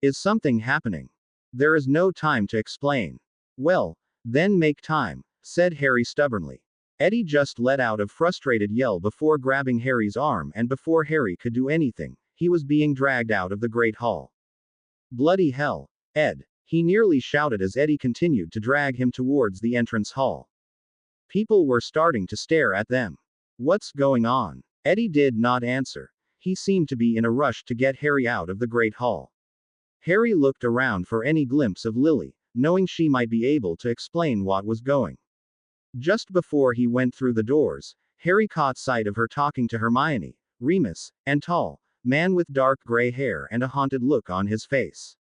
"Is something happening?" "There is no time to explain." "Well, then make time," said Harry stubbornly. Eddie just let out a frustrated yell before grabbing Harry's arm, and before Harry could do anything, he was being dragged out of the Great Hall. "Bloody hell, Ed!" he nearly shouted as Eddie continued to drag him towards the entrance hall. People were starting to stare at them. "What's going on?" Eddie did not answer. He seemed to be in a rush to get Harry out of the Great Hall. Harry looked around for any glimpse of Lily, knowing she might be able to explain what was going. Just before he went through the doors, Harry caught sight of her talking to Hermione, Remus, and tall, man with dark gray hair and a haunted look on his face.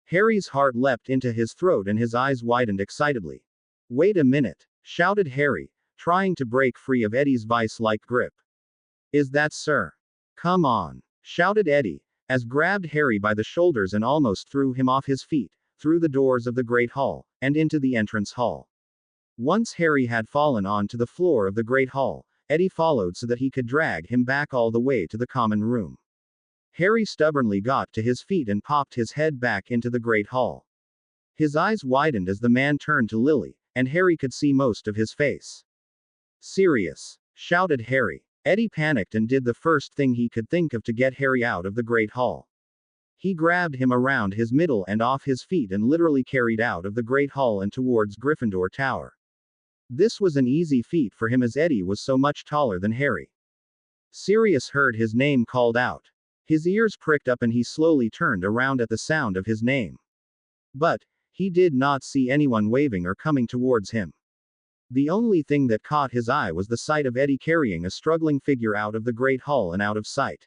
Harry's heart leapt into his throat and his eyes widened excitedly. Wait a minute, shouted Harry, trying to break free of Eddie's vice-like grip. Is that sir? Come on, shouted Eddie, as grabbed Harry by the shoulders and almost threw him off his feet, through the doors of the Great Hall, and into the entrance hall. Once Harry had fallen onto the floor of the Great Hall, Eddie followed so that he could drag him back all the way to the common room. Harry stubbornly got to his feet and popped his head back into the Great Hall. His eyes widened as the man turned to Lily, and Harry could see most of his face. Sirius! Shouted Harry. Eddie panicked and did the first thing he could think of to get Harry out of the Great Hall. He grabbed him around his middle and off his feet and literally carried out of the Great Hall and towards Gryffindor Tower. This was an easy feat for him as Eddie was so much taller than Harry. Sirius heard his name called out. His ears pricked up and he slowly turned around at the sound of his name. But he did not see anyone waving or coming towards him. The only thing that caught his eye was the sight of Eddie carrying a struggling figure out of the Great Hall and out of sight.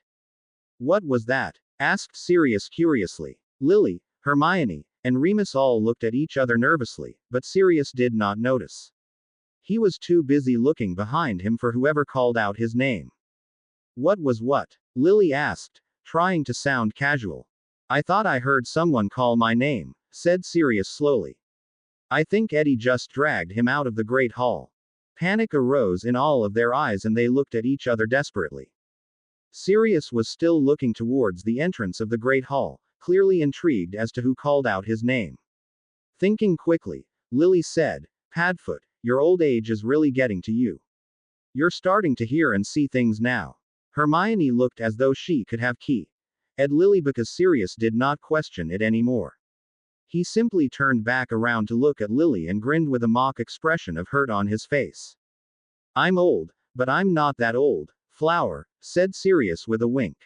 What was that? Asked Sirius curiously. Lily, Hermione, and Remus all looked at each other nervously, but Sirius did not notice. He was too busy looking behind him for whoever called out his name. What was what? Lily asked, trying to sound casual. I thought I heard someone call my name, said Sirius slowly. I think Eddie just dragged him out of the Great Hall. Panic arose in all of their eyes and they looked at each other desperately. Sirius was still looking towards the entrance of the Great Hall, clearly intrigued as to who called out his name. Thinking quickly, Lily said, Padfoot, your old age is really getting to you. You're starting to hear and see things now. Hermione looked as though she could have key at Lily because Sirius did not question it anymore. He simply turned back around to look at Lily and grinned with a mock expression of hurt on his face. I'm old, but I'm not that old, Flower, said Sirius with a wink.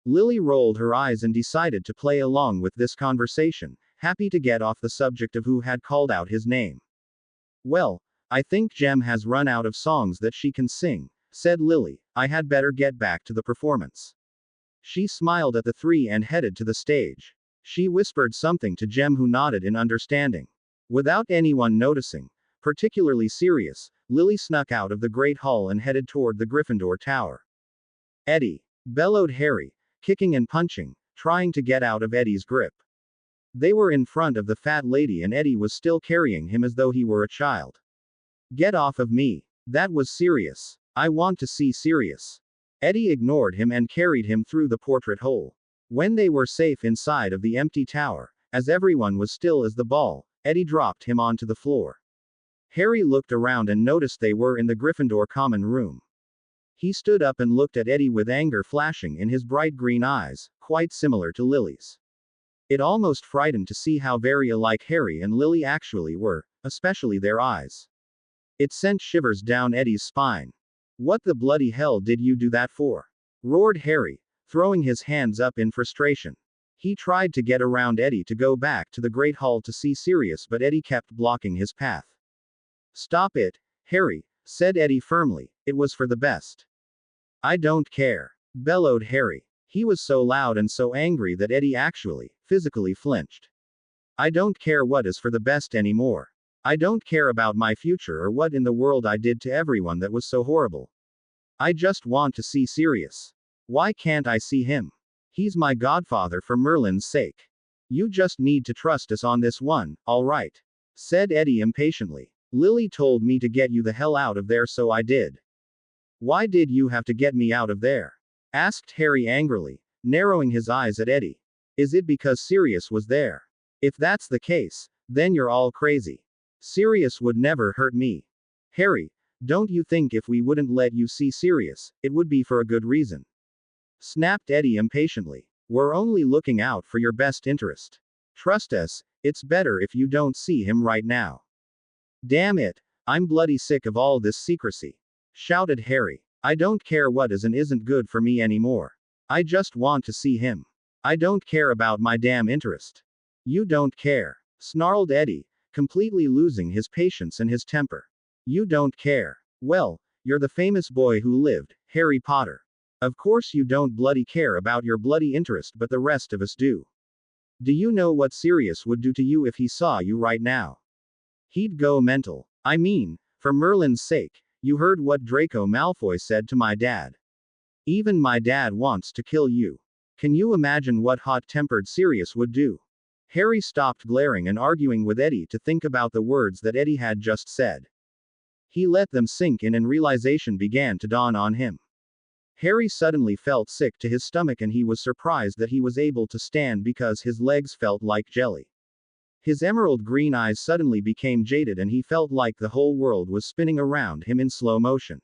Lily rolled her eyes and decided to play along with this conversation, happy to get off the subject of who had called out his name. Well, I think Jem has run out of songs that she can sing, said Lily. I had better get back to the performance. She smiled at the three and headed to the stage. She whispered something to Jem who nodded in understanding. Without anyone noticing, particularly Sirius, Lily snuck out of the Great Hall and headed toward the Gryffindor Tower. Eddie! Bellowed Harry, kicking and punching, trying to get out of Eddie's grip. They were in front of the fat lady and Eddie was still carrying him as though he were a child. Get off of me. That was Sirius. I want to see Sirius. Eddie ignored him and carried him through the portrait hole. When they were safe inside of the empty tower, as everyone was still as the ball, Eddie dropped him onto the floor. Harry looked around and noticed they were in the Gryffindor common room. He stood up and looked at Eddie with anger flashing in his bright green eyes, quite similar to Lily's. It almost frightened to see how very alike Harry and Lily actually were, especially their eyes. It sent shivers down Eddie's spine. What the bloody hell did you do that for? Roared Harry, throwing his hands up in frustration. He tried to get around Eddie to go back to the Great Hall to see Sirius, but Eddie kept blocking his path. Stop it, Harry, said Eddie firmly, it was for the best. I don't care, bellowed Harry. He was so loud and so angry that Eddie actually, physically flinched. I don't care what is for the best anymore. I don't care about my future or what in the world I did to everyone that was so horrible. I just want to see Sirius. Why can't I see him? He's my godfather for Merlin's sake. You just need to trust us on this one, alright? Said Eddie impatiently. Lily told me to get you the hell out of there, so I did. Why did you have to get me out of there? Asked Harry angrily, narrowing his eyes at Eddie. Is it because Sirius was there? If that's the case, then you're all crazy. Sirius would never hurt me. Harry, don't you think if we wouldn't let you see Sirius, it would be for a good reason? Snapped Eddie impatiently. We're only looking out for your best interest. Trust us, it's better if you don't see him right now. Damn it, I'm bloody sick of all this secrecy. Shouted Harry. I don't care what is and isn't good for me anymore. I just want to see him. I don't care about my damn interest. You don't care. Snarled Eddie, completely losing his patience and his temper. You don't care. Well, you're the famous boy who lived, Harry Potter. Of course you don't bloody care about your bloody interest, but the rest of us do. Do you know what Sirius would do to you if he saw you right now? He'd go mental. I mean, for Merlin's sake, you heard what Draco Malfoy said to my dad. Even my dad wants to kill you. Can you imagine what hot-tempered Sirius would do? Harry stopped glaring and arguing with Eddie to think about the words that Eddie had just said. He let them sink in and realization began to dawn on him. Harry suddenly felt sick to his stomach and he was surprised that he was able to stand because his legs felt like jelly. His emerald green eyes suddenly became jaded and he felt like the whole world was spinning around him in slow motion.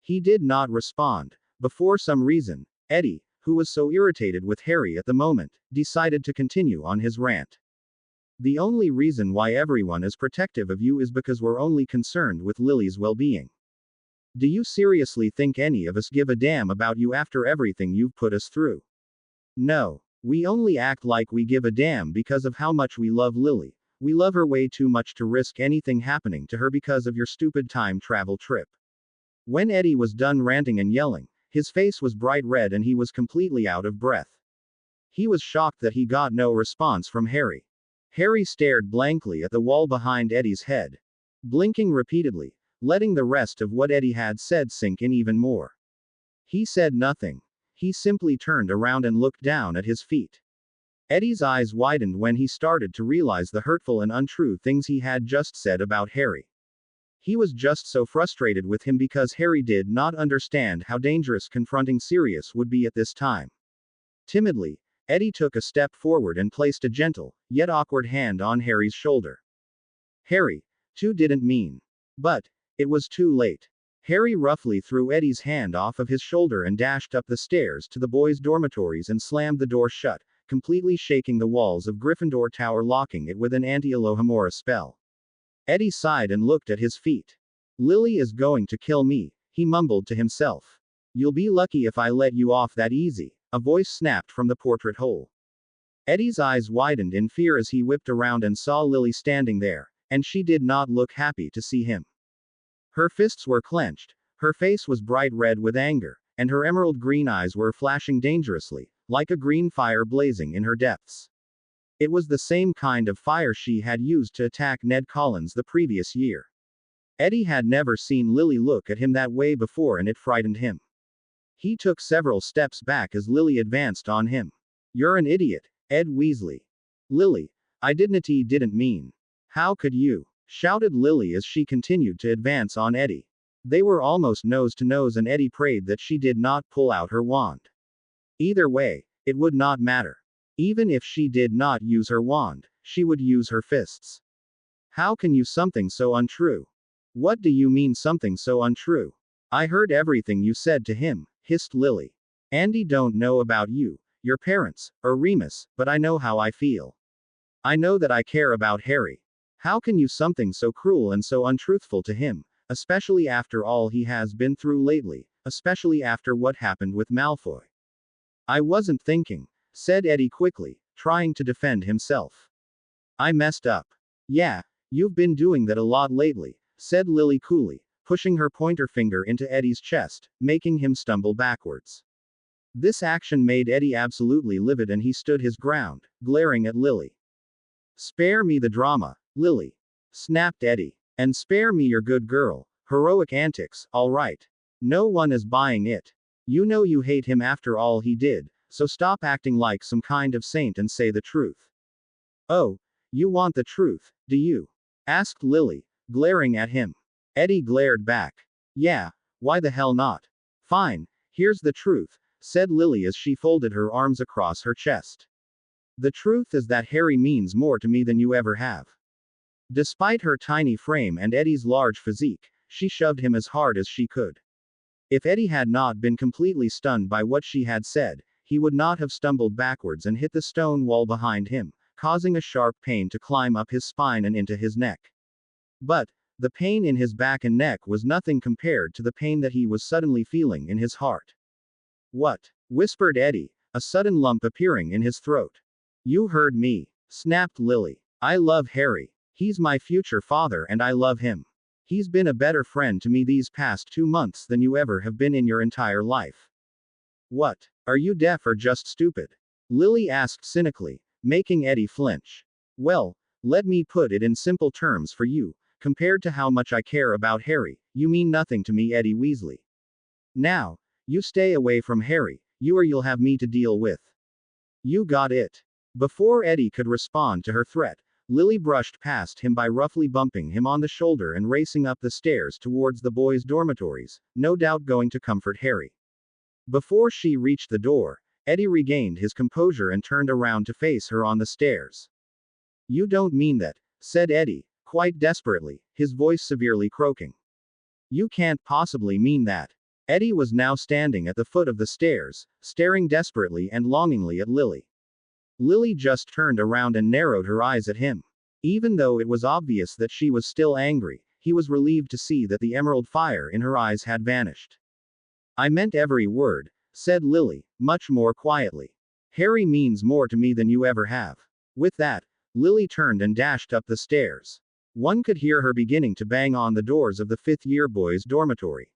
He did not respond. But for some reason, Eddie, who was so irritated with Harry at the moment, decided to continue on his rant. The only reason why everyone is protective of you is because we're only concerned with Lily's well-being. Do you seriously think any of us give a damn about you after everything you've put us through? No. We only act like we give a damn because of how much we love Lily. We love her way too much to risk anything happening to her because of your stupid time travel trip. When Eddie was done ranting and yelling, his face was bright red and he was completely out of breath. He was shocked that he got no response from Harry. Harry stared blankly at the wall behind Eddie's head, blinking repeatedly, letting the rest of what Eddie had said sink in even more. He said nothing. He simply turned around and looked down at his feet. Eddie's eyes widened when he started to realize the hurtful and untrue things he had just said about Harry. He was just so frustrated with him because Harry did not understand how dangerous confronting Sirius would be at this time. Timidly, Eddie took a step forward and placed a gentle, yet awkward hand on Harry's shoulder. Harry, too didn't mean. But it was too late. Harry roughly threw Eddie's hand off of his shoulder and dashed up the stairs to the boys' dormitories and slammed the door shut, completely shaking the walls of Gryffindor Tower, locking it with an anti-Alohomora spell. Eddie sighed and looked at his feet. Lily is going to kill me, he mumbled to himself. You'll be lucky if I let you off that easy, a voice snapped from the portrait hole. Eddie's eyes widened in fear as he whipped around and saw Lily standing there, and she did not look happy to see him. Her fists were clenched, her face was bright red with anger, and her emerald green eyes were flashing dangerously, like a green fire blazing in her depths. It was the same kind of fire she had used to attack Ned Collins the previous year. Eddie had never seen Lily look at him that way before and it frightened him. He took several steps back as Lily advanced on him. You're an idiot, Ed Weasley. Lily, I didn't mean. How could you? Shouted Lily as she continued to advance on Eddie. They were almost nose to nose and Eddie prayed that she did not pull out her wand. Either way, it would not matter. Even if she did not use her wand, she would use her fists. How can you something so untrue? What do you mean something so untrue? I heard everything you said to him, hissed Lily. Andy don't know about you, your parents, or Remus, but I know how I feel. I know that I care about Harry. How can you something so cruel and so untruthful to him, especially after all he has been through lately, especially after what happened with Malfoy? I wasn't thinking, said Eddie quickly, trying to defend himself. I messed up. Yeah, you've been doing that a lot lately, said Lily coolly, pushing her pointer finger into Eddie's chest, making him stumble backwards. This action made Eddie absolutely livid and he stood his ground, glaring at Lily. Spare me the drama, Lily, snapped Eddie. And spare me your good girl, heroic antics, alright. No one is buying it. You know you hate him after all he did, so stop acting like some kind of saint and say the truth. Oh, you want the truth, do you? Asked Lily, glaring at him. Eddie glared back. Yeah, why the hell not? Fine, here's the truth, said Lily as she folded her arms across her chest. The truth is that Harry means more to me than you ever have. Despite her tiny frame and Eddie's large physique, she shoved him as hard as she could. If Eddie had not been completely stunned by what she had said, he would not have stumbled backwards and hit the stone wall behind him, causing a sharp pain to climb up his spine and into his neck. But the pain in his back and neck was nothing compared to the pain that he was suddenly feeling in his heart. What? Whispered Eddie, a sudden lump appearing in his throat. You heard me, snapped Lily. I love Harry. He's my future father and I love him. He's been a better friend to me these past 2 months than you ever have been in your entire life. What? Are you deaf or just stupid? Lily asked cynically, making Eddie flinch. Well, let me put it in simple terms for you. Compared to how much I care about Harry, you mean nothing to me, Eddie Weasley. Now, you stay away from Harry, you or you'll have me to deal with. You got it. Before Eddie could respond to her threat, Lily brushed past him by roughly bumping him on the shoulder and racing up the stairs towards the boys' dormitories, no doubt going to comfort Harry. Before she reached the door, Eddie regained his composure and turned around to face her on the stairs. You don't mean that, said Eddie, quite desperately, his voice severely croaking. You can't possibly mean that. Eddie was now standing at the foot of the stairs, staring desperately and longingly at Lily. Lily just turned around and narrowed her eyes at him. Even though it was obvious that she was still angry, he was relieved to see that the emerald fire in her eyes had vanished. I meant every word, said Lily, much more quietly. Harry means more to me than you ever have. With that, Lily turned and dashed up the stairs. One could hear her beginning to bang on the doors of the fifth-year boys' dormitory.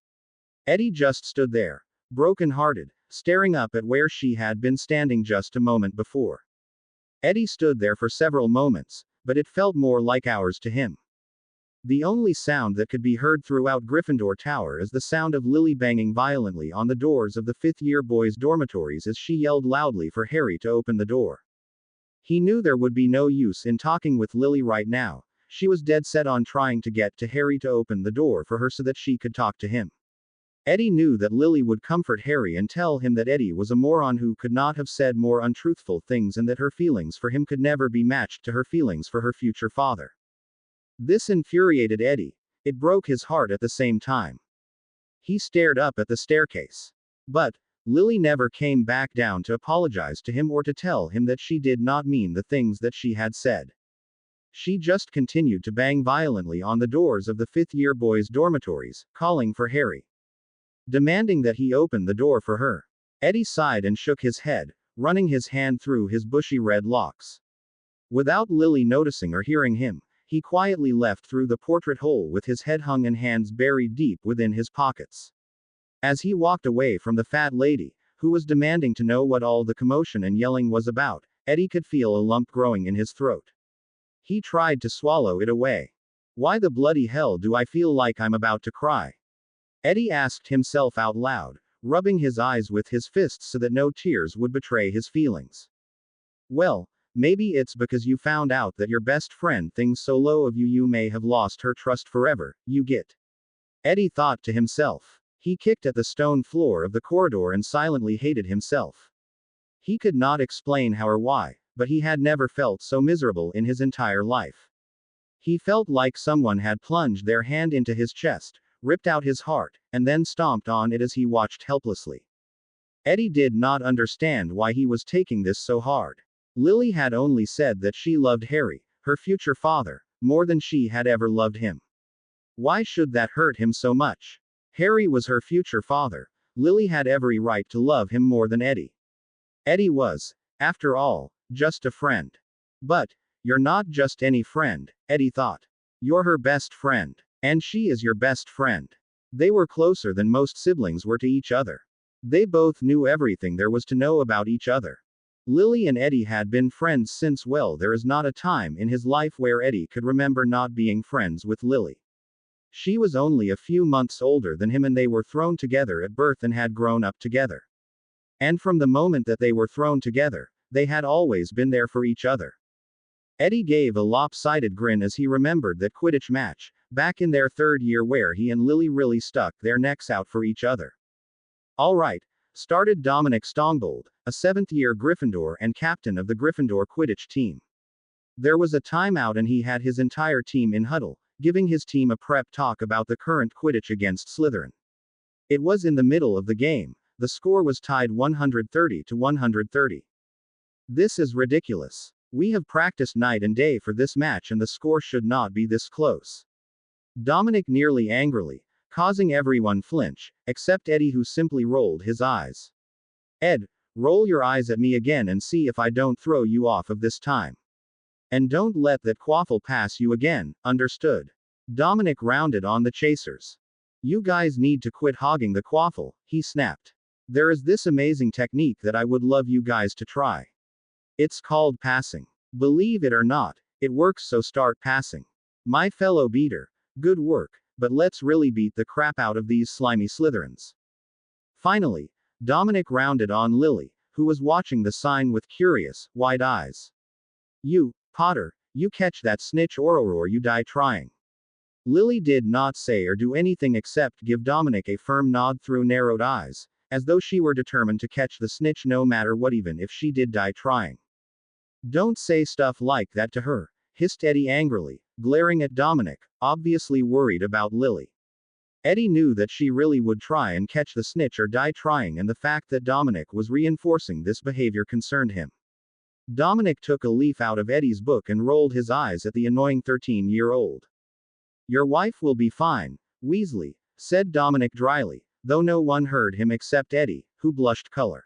Eddie just stood there, broken-hearted, staring up at where she had been standing just a moment before. Eddie stood there for several moments, but it felt more like hours to him. The only sound that could be heard throughout Gryffindor Tower is the sound of Lily banging violently on the doors of the fifth-year boys' dormitories as she yelled loudly for Harry to open the door. He knew there would be no use in talking with Lily right now. She was dead set on trying to get to Harry to open the door for her so that she could talk to him. Eddie knew that Lily would comfort Harry and tell him that Eddie was a moron who could not have said more untruthful things and that her feelings for him could never be matched to her feelings for her future father. This infuriated Eddie. It broke his heart at the same time. He stared up at the staircase. But Lily never came back down to apologize to him or to tell him that she did not mean the things that she had said. She just continued to bang violently on the doors of the fifth-year boys' dormitories, calling for Harry. Demanding that he open the door for her. Eddie sighed and shook his head, running his hand through his bushy red locks. Without Lily noticing or hearing him, he quietly left through the portrait hole with his head hung and hands buried deep within his pockets. As he walked away from the fat lady, who was demanding to know what all the commotion and yelling was about, Eddie could feel a lump growing in his throat. He tried to swallow it away. Why the bloody hell do I feel like I'm about to cry? Eddie asked himself out loud, rubbing his eyes with his fists so that no tears would betray his feelings. Well, maybe it's because you found out that your best friend thinks so low of you you may have lost her trust forever, you get. Eddie thought to himself. He kicked at the stone floor of the corridor and silently hated himself. He could not explain how or why, but he had never felt so miserable in his entire life. He felt like someone had plunged their hand into his chest, ripped out his heart, and then stomped on it as he watched helplessly. Eddie did not understand why he was taking this so hard. Lily had only said that she loved Harry, her future father, more than she had ever loved him. Why should that hurt him so much? Harry was her future father. Lily had every right to love him more than Eddie. Eddie was, after all, just a friend. But, you're not just any friend, Eddie thought. You're her best friend. And she is your best friend. They were closer than most siblings were to each other. They both knew everything there was to know about each other. Lily and Eddie had been friends since, well, there is not a time in his life where Eddie could remember not being friends with Lily. She was only a few months older than him and they were thrown together at birth and had grown up together. And from the moment that they were thrown together, they had always been there for each other. Eddie gave a lopsided grin as he remembered that Quidditch match, back in their third year where he and Lily really stuck their necks out for each other. All right, started Dominic Stongbold, a seventh-year Gryffindor and captain of the Gryffindor Quidditch team. There was a timeout and he had his entire team in huddle, giving his team a prep talk about the current Quidditch against Slytherin. It was in the middle of the game. The score was tied 130 to 130. This is ridiculous. We have practiced night and day for this match and the score should not be this close. Dominic nearly angrily, causing everyone flinch, except Eddie who simply rolled his eyes. Ed, roll your eyes at me again and see if I don't throw you off of this time. And don't let that quaffle pass you again, understood? Dominic rounded on the chasers. You guys need to quit hogging the quaffle, he snapped. There is this amazing technique that I would love you guys to try. It's called passing. Believe it or not, it works, so start passing. My fellow beater, good work, but let's really beat the crap out of these slimy Slytherins. Finally, Dominic rounded on Lily, who was watching the sign with curious, wide eyes. You, Potter, you catch that snitch or you die trying. Lily did not say or do anything except give Dominic a firm nod through narrowed eyes, as though she were determined to catch the snitch no matter what, even if she did die trying. Don't say stuff like that to her, hissed Eddie angrily, glaring at Dominic, obviously worried about Lily. Eddie knew that she really would try and catch the snitch or die trying, and the fact that Dominic was reinforcing this behavior concerned him. Dominic took a leaf out of Eddie's book and rolled his eyes at the annoying 13-year-old. Your wife will be fine, Weasley, said Dominic dryly, though no one heard him except Eddie, who blushed color.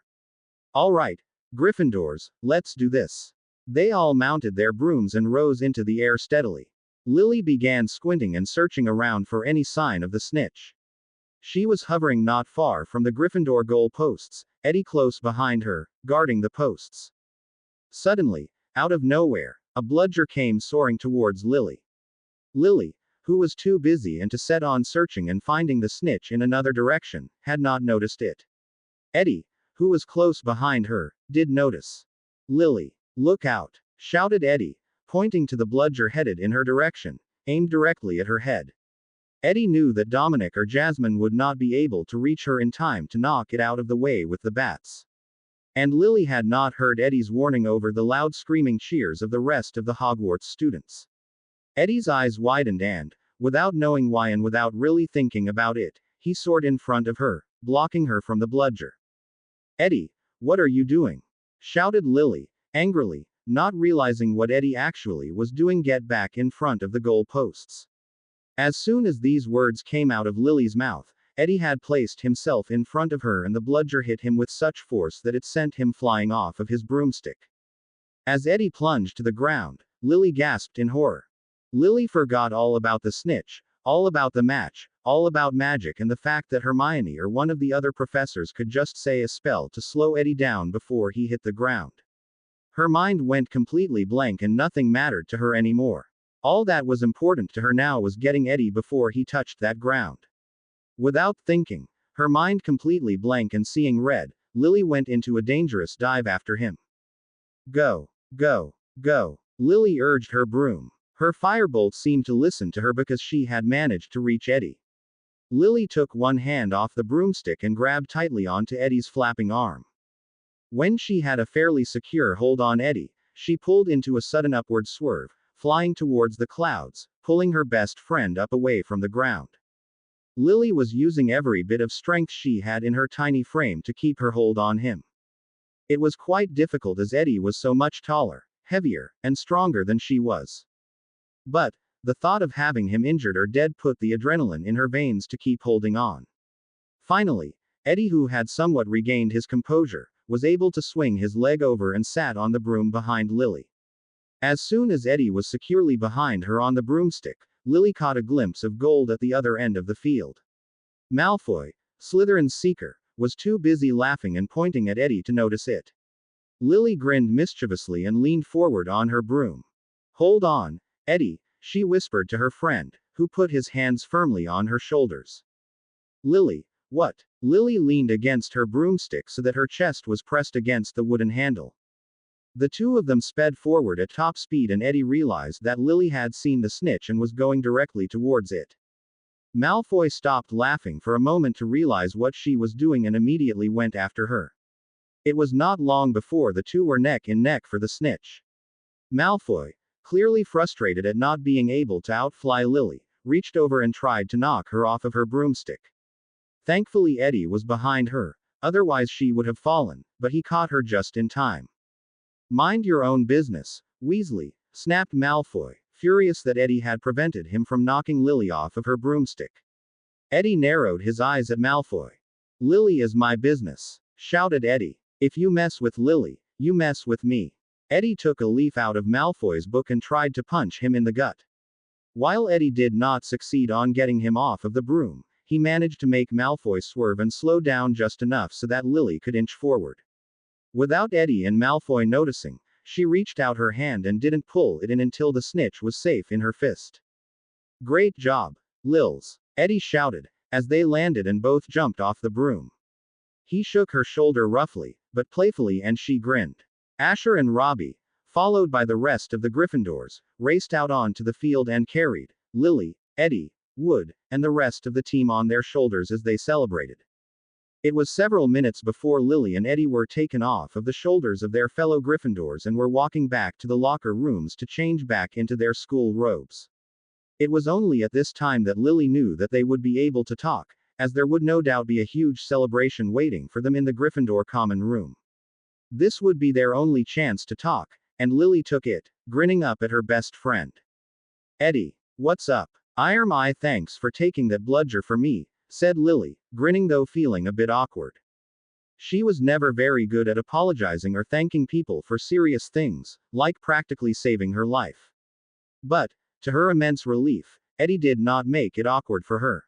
All right, Gryffindors, let's do this. They all mounted their brooms and rose into the air steadily. Lily began squinting and searching around for any sign of the snitch. She was hovering not far from the Gryffindor goal posts, Eddie close behind her, guarding the posts. Suddenly, out of nowhere, a bludger came soaring towards Lily. Lily, who was too busy and to set on searching and finding the snitch in another direction, had not noticed it. Eddie, who was close behind her, did notice. Lily, look out, shouted Eddie, pointing to the bludger headed in her direction, aimed directly at her head. Eddie knew that Dominic or Jasmine would not be able to reach her in time to knock it out of the way with the bats. And Lily had not heard Eddie's warning over the loud screaming cheers of the rest of the Hogwarts students. Eddie's eyes widened and, without knowing why and without really thinking about it, he soared in front of her, blocking her from the bludger. Eddie, what are you doing? Shouted Lily, angrily, not realizing what Eddie actually was doing. Get back in front of the goal posts. As soon as these words came out of Lily's mouth, Eddie had placed himself in front of her and the bludger hit him with such force that it sent him flying off of his broomstick. As Eddie plunged to the ground, Lily gasped in horror. Lily forgot all about the snitch, all about the match, all about magic, and the fact that Hermione or one of the other professors could just say a spell to slow Eddie down before he hit the ground. Her mind went completely blank and nothing mattered to her anymore. All that was important to her now was getting Eddie before he touched that ground. Without thinking, her mind completely blank and seeing red, Lily went into a dangerous dive after him. Go, go, go, Lily urged her broom. Her firebolt seemed to listen to her because she had managed to reach Eddie. Lily took one hand off the broomstick and grabbed tightly onto Eddie's flapping arm. When she had a fairly secure hold on Eddie, she pulled into a sudden upward swerve, flying towards the clouds, pulling her best friend up away from the ground. Lily was using every bit of strength she had in her tiny frame to keep her hold on him. It was quite difficult as Eddie was so much taller, heavier, and stronger than she was. But, the thought of having him injured or dead put the adrenaline in her veins to keep holding on. Finally, Eddie, who had somewhat regained his composure, was able to swing his leg over and sat on the broom behind Lily. As soon as Eddie was securely behind her on the broomstick, Lily caught a glimpse of gold at the other end of the field. Malfoy, Slytherin's seeker, was too busy laughing and pointing at Eddie to notice it. Lily grinned mischievously and leaned forward on her broom. Hold on, Eddie, she whispered to her friend, who put his hands firmly on her shoulders. Lily, what? Lily leaned against her broomstick so that her chest was pressed against the wooden handle. The two of them sped forward at top speed and Eddie realized that Lily had seen the snitch and was going directly towards it. Malfoy stopped laughing for a moment to realize what she was doing and immediately went after her. It was not long before the two were neck and neck for the snitch. Malfoy, clearly frustrated at not being able to outfly Lily, reached over and tried to knock her off of her broomstick. Thankfully Eddie was behind her, otherwise she would have fallen, but he caught her just in time. Mind your own business, Weasley, snapped Malfoy, furious that Eddie had prevented him from knocking Lily off of her broomstick. Eddie narrowed his eyes at Malfoy. Lily is my business, shouted Eddie. If you mess with Lily, you mess with me. Eddie took a leaf out of Malfoy's book and tried to punch him in the gut. While Eddie did not succeed on getting him off of the broom, he managed to make Malfoy swerve and slow down just enough so that Lily could inch forward. Without Eddie and Malfoy noticing, she reached out her hand and didn't pull it in until the snitch was safe in her fist. Great job, Lils, Eddie shouted, as they landed and both jumped off the broom. He shook her shoulder roughly, but playfully, and she grinned. Asher and Robbie, followed by the rest of the Gryffindors, raced out onto the field and carried Lily, Eddie, Wood, and the rest of the team on their shoulders as they celebrated. It was several minutes before Lily and Eddie were taken off of the shoulders of their fellow Gryffindors and were walking back to the locker rooms to change back into their school robes. It was only at this time that Lily knew that they would be able to talk, as there would no doubt be a huge celebration waiting for them in the Gryffindor common room. This would be their only chance to talk, and Lily took it, grinning up at her best friend. Eddie, what's up? I thanks for taking that bludger for me, said Lily, grinning though feeling a bit awkward. She was never very good at apologizing or thanking people for serious things, like practically saving her life. But, to her immense relief, Eddie did not make it awkward for her.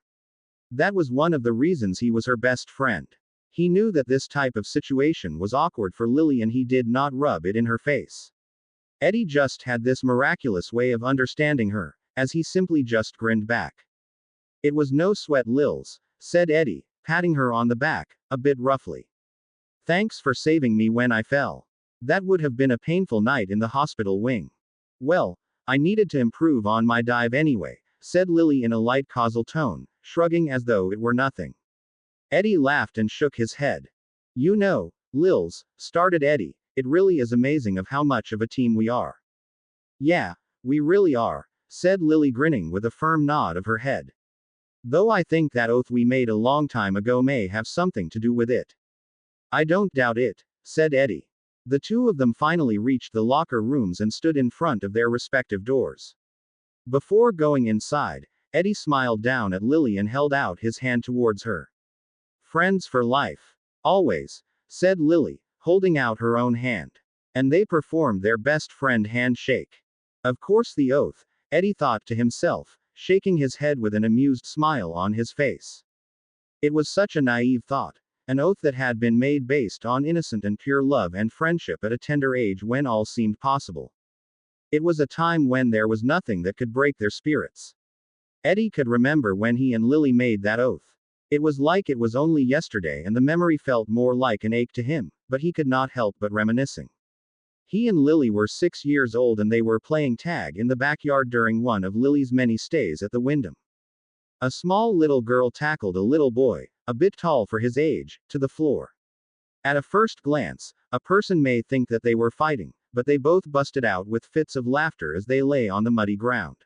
That was one of the reasons he was her best friend. He knew that this type of situation was awkward for Lily and he did not rub it in her face. Eddie just had this miraculous way of understanding her, as he simply just grinned back. It was no sweat, Lils, said Eddie, patting her on the back, a bit roughly. Thanks for saving me when I fell. That would have been a painful night in the hospital wing. Well, I needed to improve on my dive anyway, said Lily in a light causal tone, shrugging as though it were nothing. Eddie laughed and shook his head. You know, Lils, started Eddie, it really is amazing of how much of a team we are. Yeah, we really are, said Lily, grinning with a firm nod of her head. Though I think that oath we made a long time ago may have something to do with it. I don't doubt it, said Eddie. The two of them finally reached the locker rooms and stood in front of their respective doors. Before going inside, Eddie smiled down at Lily and held out his hand towards her. Friends for life. Always, said Lily, holding out her own hand. And they performed their best friend handshake. Of course, the oath, Eddie thought to himself, shaking his head with an amused smile on his face. It was such a naive thought, an oath that had been made based on innocent and pure love and friendship at a tender age when all seemed possible. It was a time when there was nothing that could break their spirits. Eddie could remember when he and Lily made that oath. It was like it was only yesterday, and the memory felt more like an ache to him, but he could not help but reminiscing. He and Lily were 6 years old and they were playing tag in the backyard during one of Lily's many stays at the Wyndham. A small little girl tackled a little boy, a bit tall for his age, to the floor. At a first glance, a person may think that they were fighting, but they both busted out with fits of laughter as they lay on the muddy ground.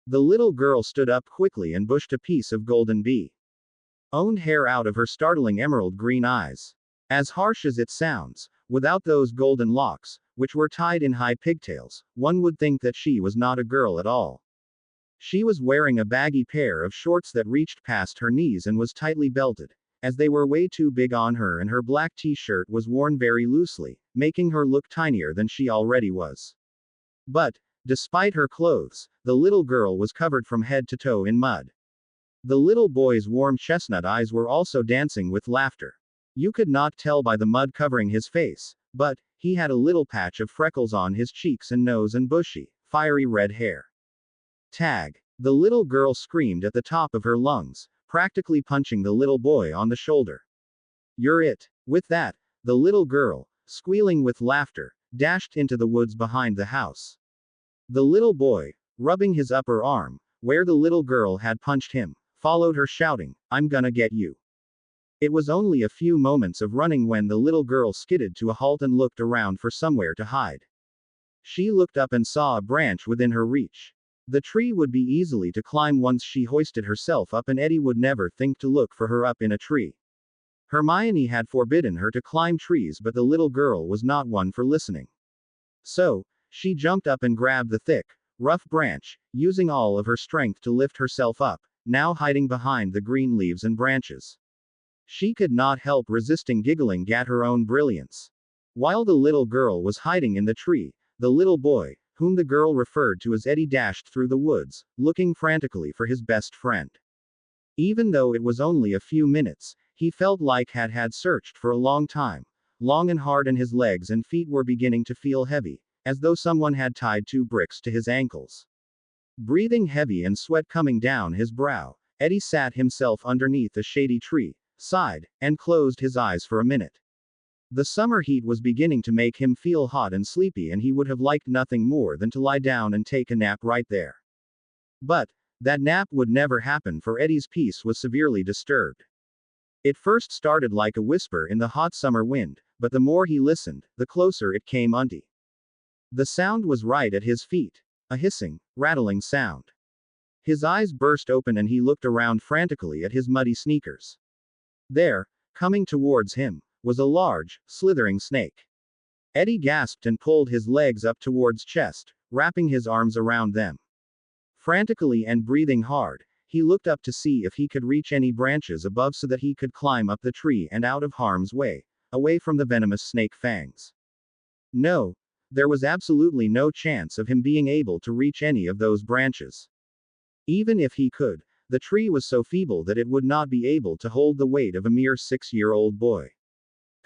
The little girl stood up quickly and bushed a piece of golden bee-owned hair out of her startling emerald green eyes. As harsh as it sounds, without those golden locks, which were tied in high pigtails, one would think that she was not a girl at all. She was wearing a baggy pair of shorts that reached past her knees and was tightly belted, as they were way too big on her, and her black t-shirt was worn very loosely, making her look tinier than she already was. But, despite her clothes, the little girl was covered from head to toe in mud. The little boy's warm chestnut eyes were also dancing with laughter. You could not tell by the mud covering his face, but he had a little patch of freckles on his cheeks and nose and bushy, fiery red hair. Tag! The little girl screamed at the top of her lungs, practically punching the little boy on the shoulder. You're it! With that, the little girl, squealing with laughter, dashed into the woods behind the house. The little boy, rubbing his upper arm, where the little girl had punched him, followed her shouting, I'm gonna get you. It was only a few moments of running when the little girl skidded to a halt and looked around for somewhere to hide. She looked up and saw a branch within her reach. The tree would be easily to climb once she hoisted herself up, and Eddie would never think to look for her up in a tree. Hermione had forbidden her to climb trees, but the little girl was not one for listening. So, she jumped up and grabbed the thick, rough branch, using all of her strength to lift herself up, now hiding behind the green leaves and branches. She could not help resisting giggling at her own brilliance. While the little girl was hiding in the tree, the little boy, whom the girl referred to as Eddie, dashed through the woods, looking frantically for his best friend. Even though it was only a few minutes, he felt like had searched for a long time, long and hard, and his legs and feet were beginning to feel heavy, as though someone had tied 2 bricks to his ankles. Breathing heavy and sweat coming down his brow, Eddie sat himself underneath a shady tree, sighed, and closed his eyes for a minute. The summer heat was beginning to make him feel hot and sleepy, and he would have liked nothing more than to lie down and take a nap right there. But that nap would never happen, for Eddie's peace was severely disturbed. It first started like a whisper in the hot summer wind, but the more he listened, the closer it came unto. The sound was right at his feet. A hissing, rattling sound. His eyes burst open and he looked around frantically at his muddy sneakers. There, coming towards him, was a large, slithering snake. Eddie gasped and pulled his legs up towards chest, wrapping his arms around them. Frantically and breathing hard, he looked up to see if he could reach any branches above so that he could climb up the tree and out of harm's way, away from the venomous snake fangs. No, there was absolutely no chance of him being able to reach any of those branches. Even if he could, the tree was so feeble that it would not be able to hold the weight of a mere 6-year-old boy.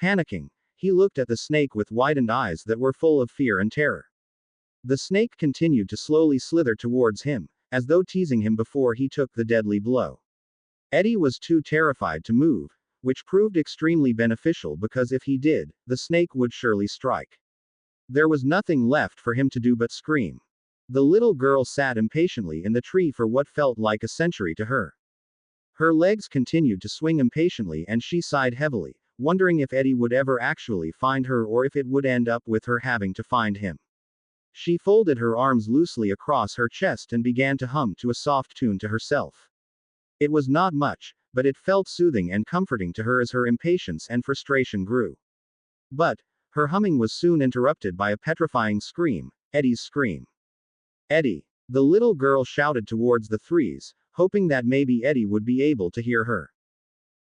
Panicking, he looked at the snake with widened eyes that were full of fear and terror. The snake continued to slowly slither towards him, as though teasing him before he took the deadly blow. Eddie was too terrified to move, which proved extremely beneficial because if he did, the snake would surely strike. There was nothing left for him to do but scream. The little girl sat impatiently in the tree for what felt like a century to her. Her legs continued to swing impatiently and she sighed heavily, wondering if Eddie would ever actually find her or if it would end up with her having to find him. She folded her arms loosely across her chest and began to hum to a soft tune to herself. It was not much, but it felt soothing and comforting to her as her impatience and frustration grew. But her humming was soon interrupted by a petrifying scream, Eddie's scream. Eddie! The little girl shouted towards the trees, hoping that maybe Eddie would be able to hear her.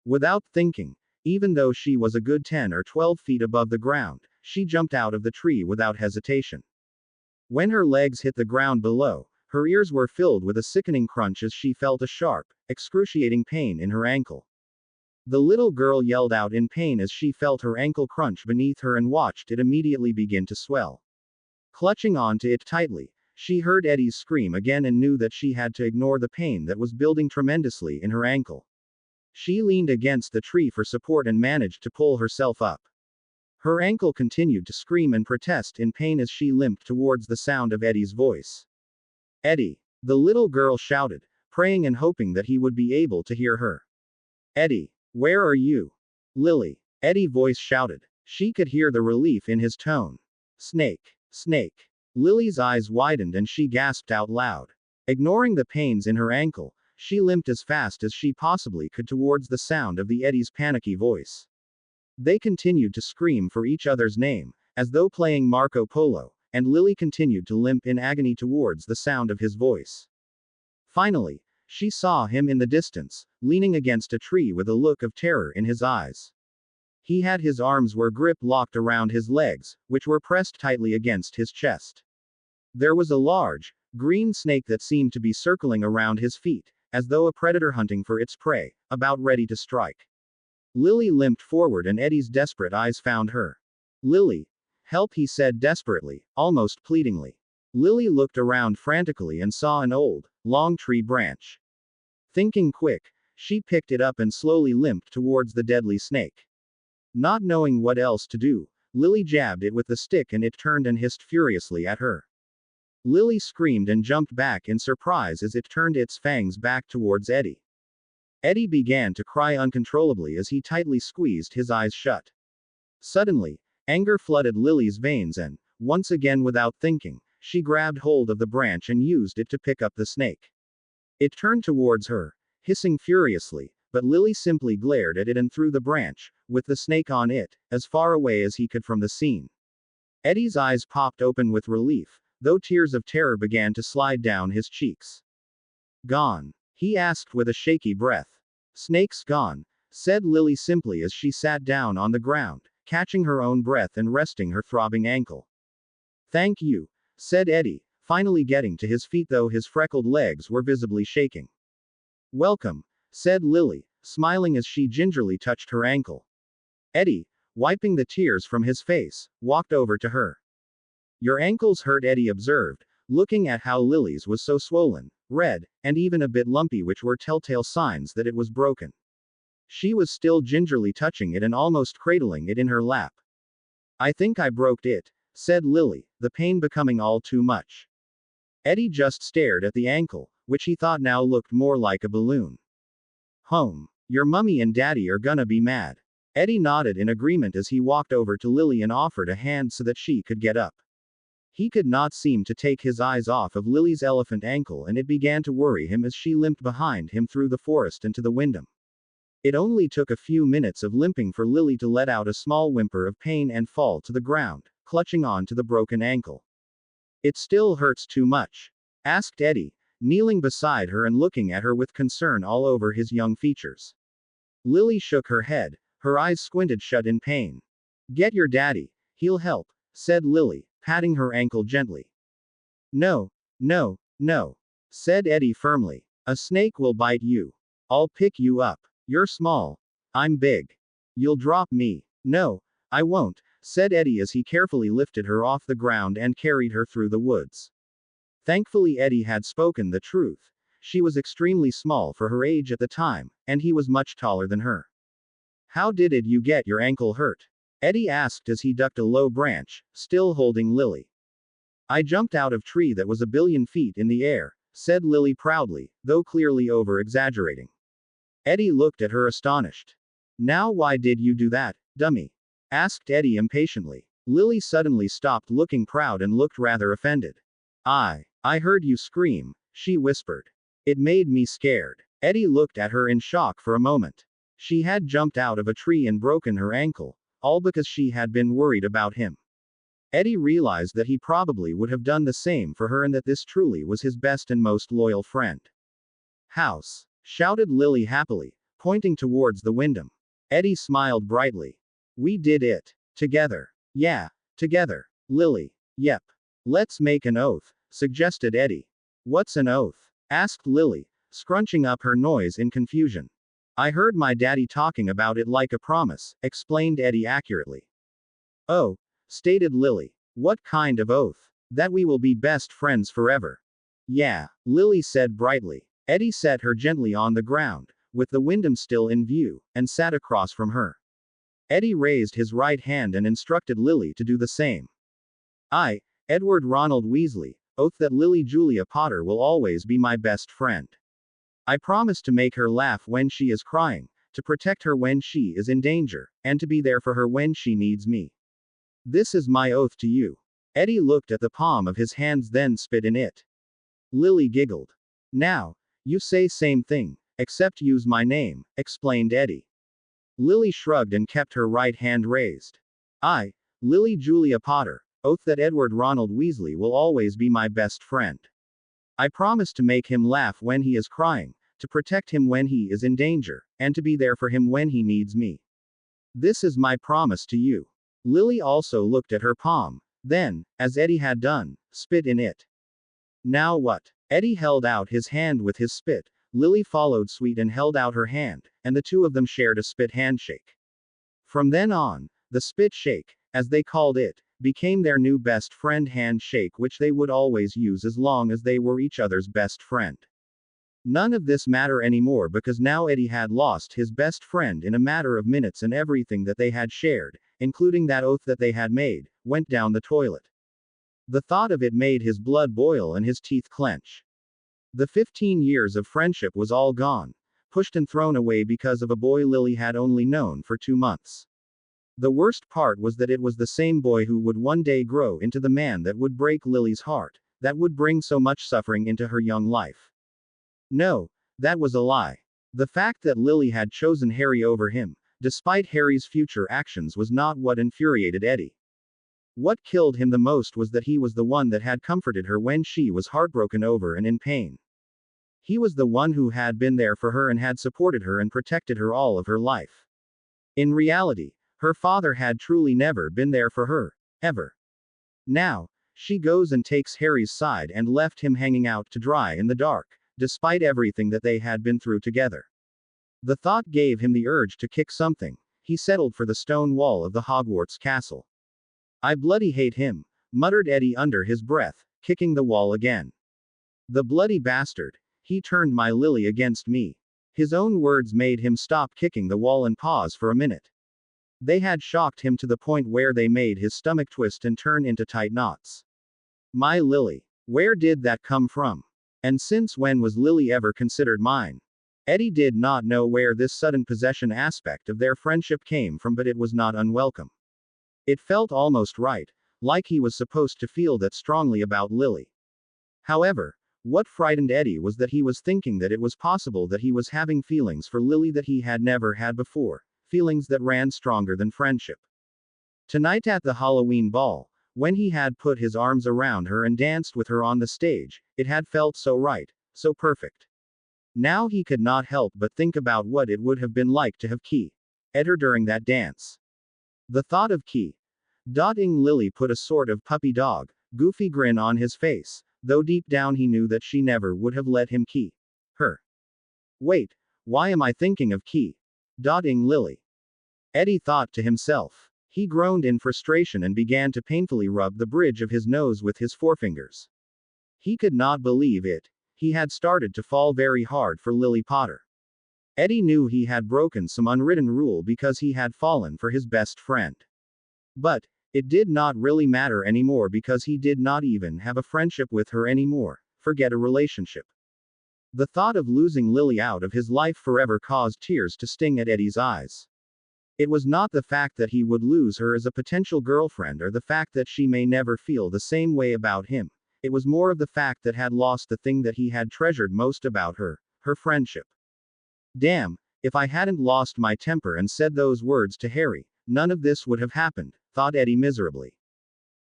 Without thinking, even though she was a good 10 or 12 feet above the ground, she jumped out of the tree without hesitation. When her legs hit the ground below, her ears were filled with a sickening crunch as she felt a sharp, excruciating pain in her ankle. The little girl yelled out in pain as she felt her ankle crunch beneath her and watched it immediately begin to swell. Clutching on to it tightly, she heard Eddie's scream again and knew that she had to ignore the pain that was building tremendously in her ankle. She leaned against the tree for support and managed to pull herself up. Her ankle continued to scream and protest in pain as she limped towards the sound of Eddie's voice. Eddie! The little girl shouted, praying and hoping that he would be able to hear her. Eddie! Where are you? Lily! Eddie's voice shouted. She could hear the relief in his tone. Snake! Snake! Lily's eyes widened and she gasped out loud. Ignoring the pains in her ankle, she limped as fast as she possibly could towards the sound of the Eddie's panicky voice. They continued to scream for each other's name, as though playing Marco Polo, and Lily continued to limp in agony towards the sound of his voice. Finally, she saw him in the distance, leaning against a tree with a look of terror in his eyes. He had his arms were grip locked around his legs, which were pressed tightly against his chest. There was a large, green snake that seemed to be circling around his feet, as though a predator hunting for its prey, about ready to strike. Lily limped forward and Eddie's desperate eyes found her. Lily! Help, he said desperately, almost pleadingly. Lily looked around frantically and saw an old, long tree branch. Thinking quick, she picked it up and slowly limped towards the deadly snake. Not knowing what else to do, Lily jabbed it with the stick and it turned and hissed furiously at her. Lily screamed and jumped back in surprise as it turned its fangs back towards Eddie. Eddie began to cry uncontrollably as he tightly squeezed his eyes shut. Suddenly, anger flooded Lily's veins and, once again without thinking, she grabbed hold of the branch and used it to pick up the snake. It turned towards her, hissing furiously, but Lily simply glared at it and threw the branch, with the snake on it, as far away as he could from the scene. Eddie's eyes popped open with relief, though tears of terror began to slide down his cheeks. Gone? He asked with a shaky breath. Snake's gone, said Lily simply as she sat down on the ground, catching her own breath and resting her throbbing ankle. Thank you, said Eddie, finally getting to his feet though his freckled legs were visibly shaking. Welcome, said Lily, smiling as she gingerly touched her ankle. Eddie, wiping the tears from his face, walked over to her. Your ankles hurt, Eddie observed, looking at how Lily's was so swollen, red, and even a bit lumpy, which were telltale signs that it was broken. She was still gingerly touching it and almost cradling it in her lap. I think I broke it, said Lily, the pain becoming all too much. Eddie just stared at the ankle, which he thought now looked more like a balloon. Home. Your mummy and daddy are gonna be mad. Eddie nodded in agreement as he walked over to Lily and offered a hand so that she could get up. He could not seem to take his eyes off of Lily's elephant ankle, and it began to worry him as she limped behind him through the forest and to the Wyndham. It only took a few minutes of limping for Lily to let out a small whimper of pain and fall to the ground, clutching on to the broken ankle. It still hurts too much? Asked Eddie, kneeling beside her and looking at her with concern all over his young features. Lily shook her head, her eyes squinted shut in pain. Get your daddy, he'll help, said Lily, patting her ankle gently. No, no, no, said Eddie firmly. A snake will bite you. I'll pick you up. You're small. I'm big. You'll drop me. No, I won't, said Eddie as he carefully lifted her off the ground and carried her through the woods. Thankfully, Eddie had spoken the truth. She was extremely small for her age at the time, and he was much taller than her. How did you get your ankle hurt? Eddie asked as he ducked a low branch, still holding Lily. I jumped out of tree that was 1,000,000,000 feet in the air, said Lily proudly, though clearly over-exaggerating. Eddie looked at her astonished. Now why did you do that, dummy? Asked Eddie impatiently. Lily suddenly stopped looking proud and looked rather offended. I heard you scream, she whispered. It made me scared. Eddie looked at her in shock for a moment. She had jumped out of a tree and broken her ankle, all because she had been worried about him. Eddie realized that he probably would have done the same for her and that this truly was his best and most loyal friend. House! Shouted Lily happily, pointing towards the Wyndham. Eddie smiled brightly. We did it. Together. Yeah, together. Lily. Yep. Let's make an oath, suggested Eddie. What's an oath? Asked Lily, scrunching up her nose in confusion. I heard my daddy talking about it like a promise, explained Eddie accurately. Oh, stated Lily. What kind of oath? That we will be best friends forever. Yeah, Lily said brightly. Eddie set her gently on the ground, with the Wyndham still in view, and sat across from her. Eddie raised his right hand and instructed Lily to do the same. I, Edward Ronald Weasley, oath that Lily Julia Potter will always be my best friend. I promise to make her laugh when she is crying, to protect her when she is in danger, and to be there for her when she needs me. This is my oath to you. Eddie looked at the palm of his hands, then spit in it. Lily giggled. Now, you say same thing, except use my name, explained Eddie. Lily shrugged and kept her right hand raised. I, Lily Julia Potter, oath that Edward Ronald Weasley will always be my best friend. I promise to make him laugh when he is crying, to protect him when he is in danger, and to be there for him when he needs me. This is my promise to you. Lily also looked at her palm, then, as Eddie had done, spit in it. Now what? Eddie held out his hand with his spit, Lily followed suit and held out her hand, and the two of them shared a spit handshake. From then on, the spit shake, as they called it, became their new best friend handshake, which they would always use as long as they were each other's best friend. None of this mattered anymore because now Eddie had lost his best friend in a matter of minutes, and everything that they had shared, including that oath that they had made, went down the toilet. The thought of it made his blood boil and his teeth clench. The 15 years of friendship was all gone, pushed and thrown away because of a boy Lily had only known for 2 months. The worst part was that it was the same boy who would one day grow into the man that would break Lily's heart, that would bring so much suffering into her young life. No, that was a lie. The fact that Lily had chosen Harry over him, despite Harry's future actions, was not what infuriated Eddie. What killed him the most was that he was the one that had comforted her when she was heartbroken over and in pain. He was the one who had been there for her and had supported her and protected her all of her life. In reality, her father had truly never been there for her, ever. Now, she goes and takes Harry's side and left him hanging out to dry in the dark, despite everything that they had been through together. The thought gave him the urge to kick something. He settled for the stone wall of the Hogwarts castle. I bloody hate him, muttered Eddie under his breath, kicking the wall again. The bloody bastard. He turned my Lily against me. His own words made him stop kicking the wall and pause for a minute. They had shocked him to the point where they made his stomach twist and turn into tight knots. My Lily. Where did that come from? And since when was Lily ever considered mine? Eddie did not know where this sudden possession aspect of their friendship came from, but it was not unwelcome. It felt almost right, like he was supposed to feel that strongly about Lily. However, what frightened Eddie was that he was thinking that it was possible that he was having feelings for Lily that he had never had before, feelings that ran stronger than friendship. Tonight at the Halloween ball, when he had put his arms around her and danced with her on the stage, it had felt so right, so perfect. Now he could not help but think about what it would have been like to have Key at her during that dance. The thought of Key dotting Lily put a sort of puppy dog, goofy grin on his face, though deep down he knew that she never would have let him Key her. Wait, why am I thinking of Key dotting Lily? Eddie thought to himself. He groaned in frustration and began to painfully rub the bridge of his nose with his forefingers. He could not believe it. He had started to fall very hard for Lily Potter. Eddie knew he had broken some unwritten rule because he had fallen for his best friend. But it did not really matter anymore because he did not even have a friendship with her anymore, forget a relationship. The thought of losing Lily out of his life forever caused tears to sting at Eddie's eyes. It was not the fact that he would lose her as a potential girlfriend or the fact that she may never feel the same way about him. It was more of the fact that had lost the thing that he had treasured most about her, her friendship. Damn, if I hadn't lost my temper and said those words to Harry, none of this would have happened, thought Eddie miserably.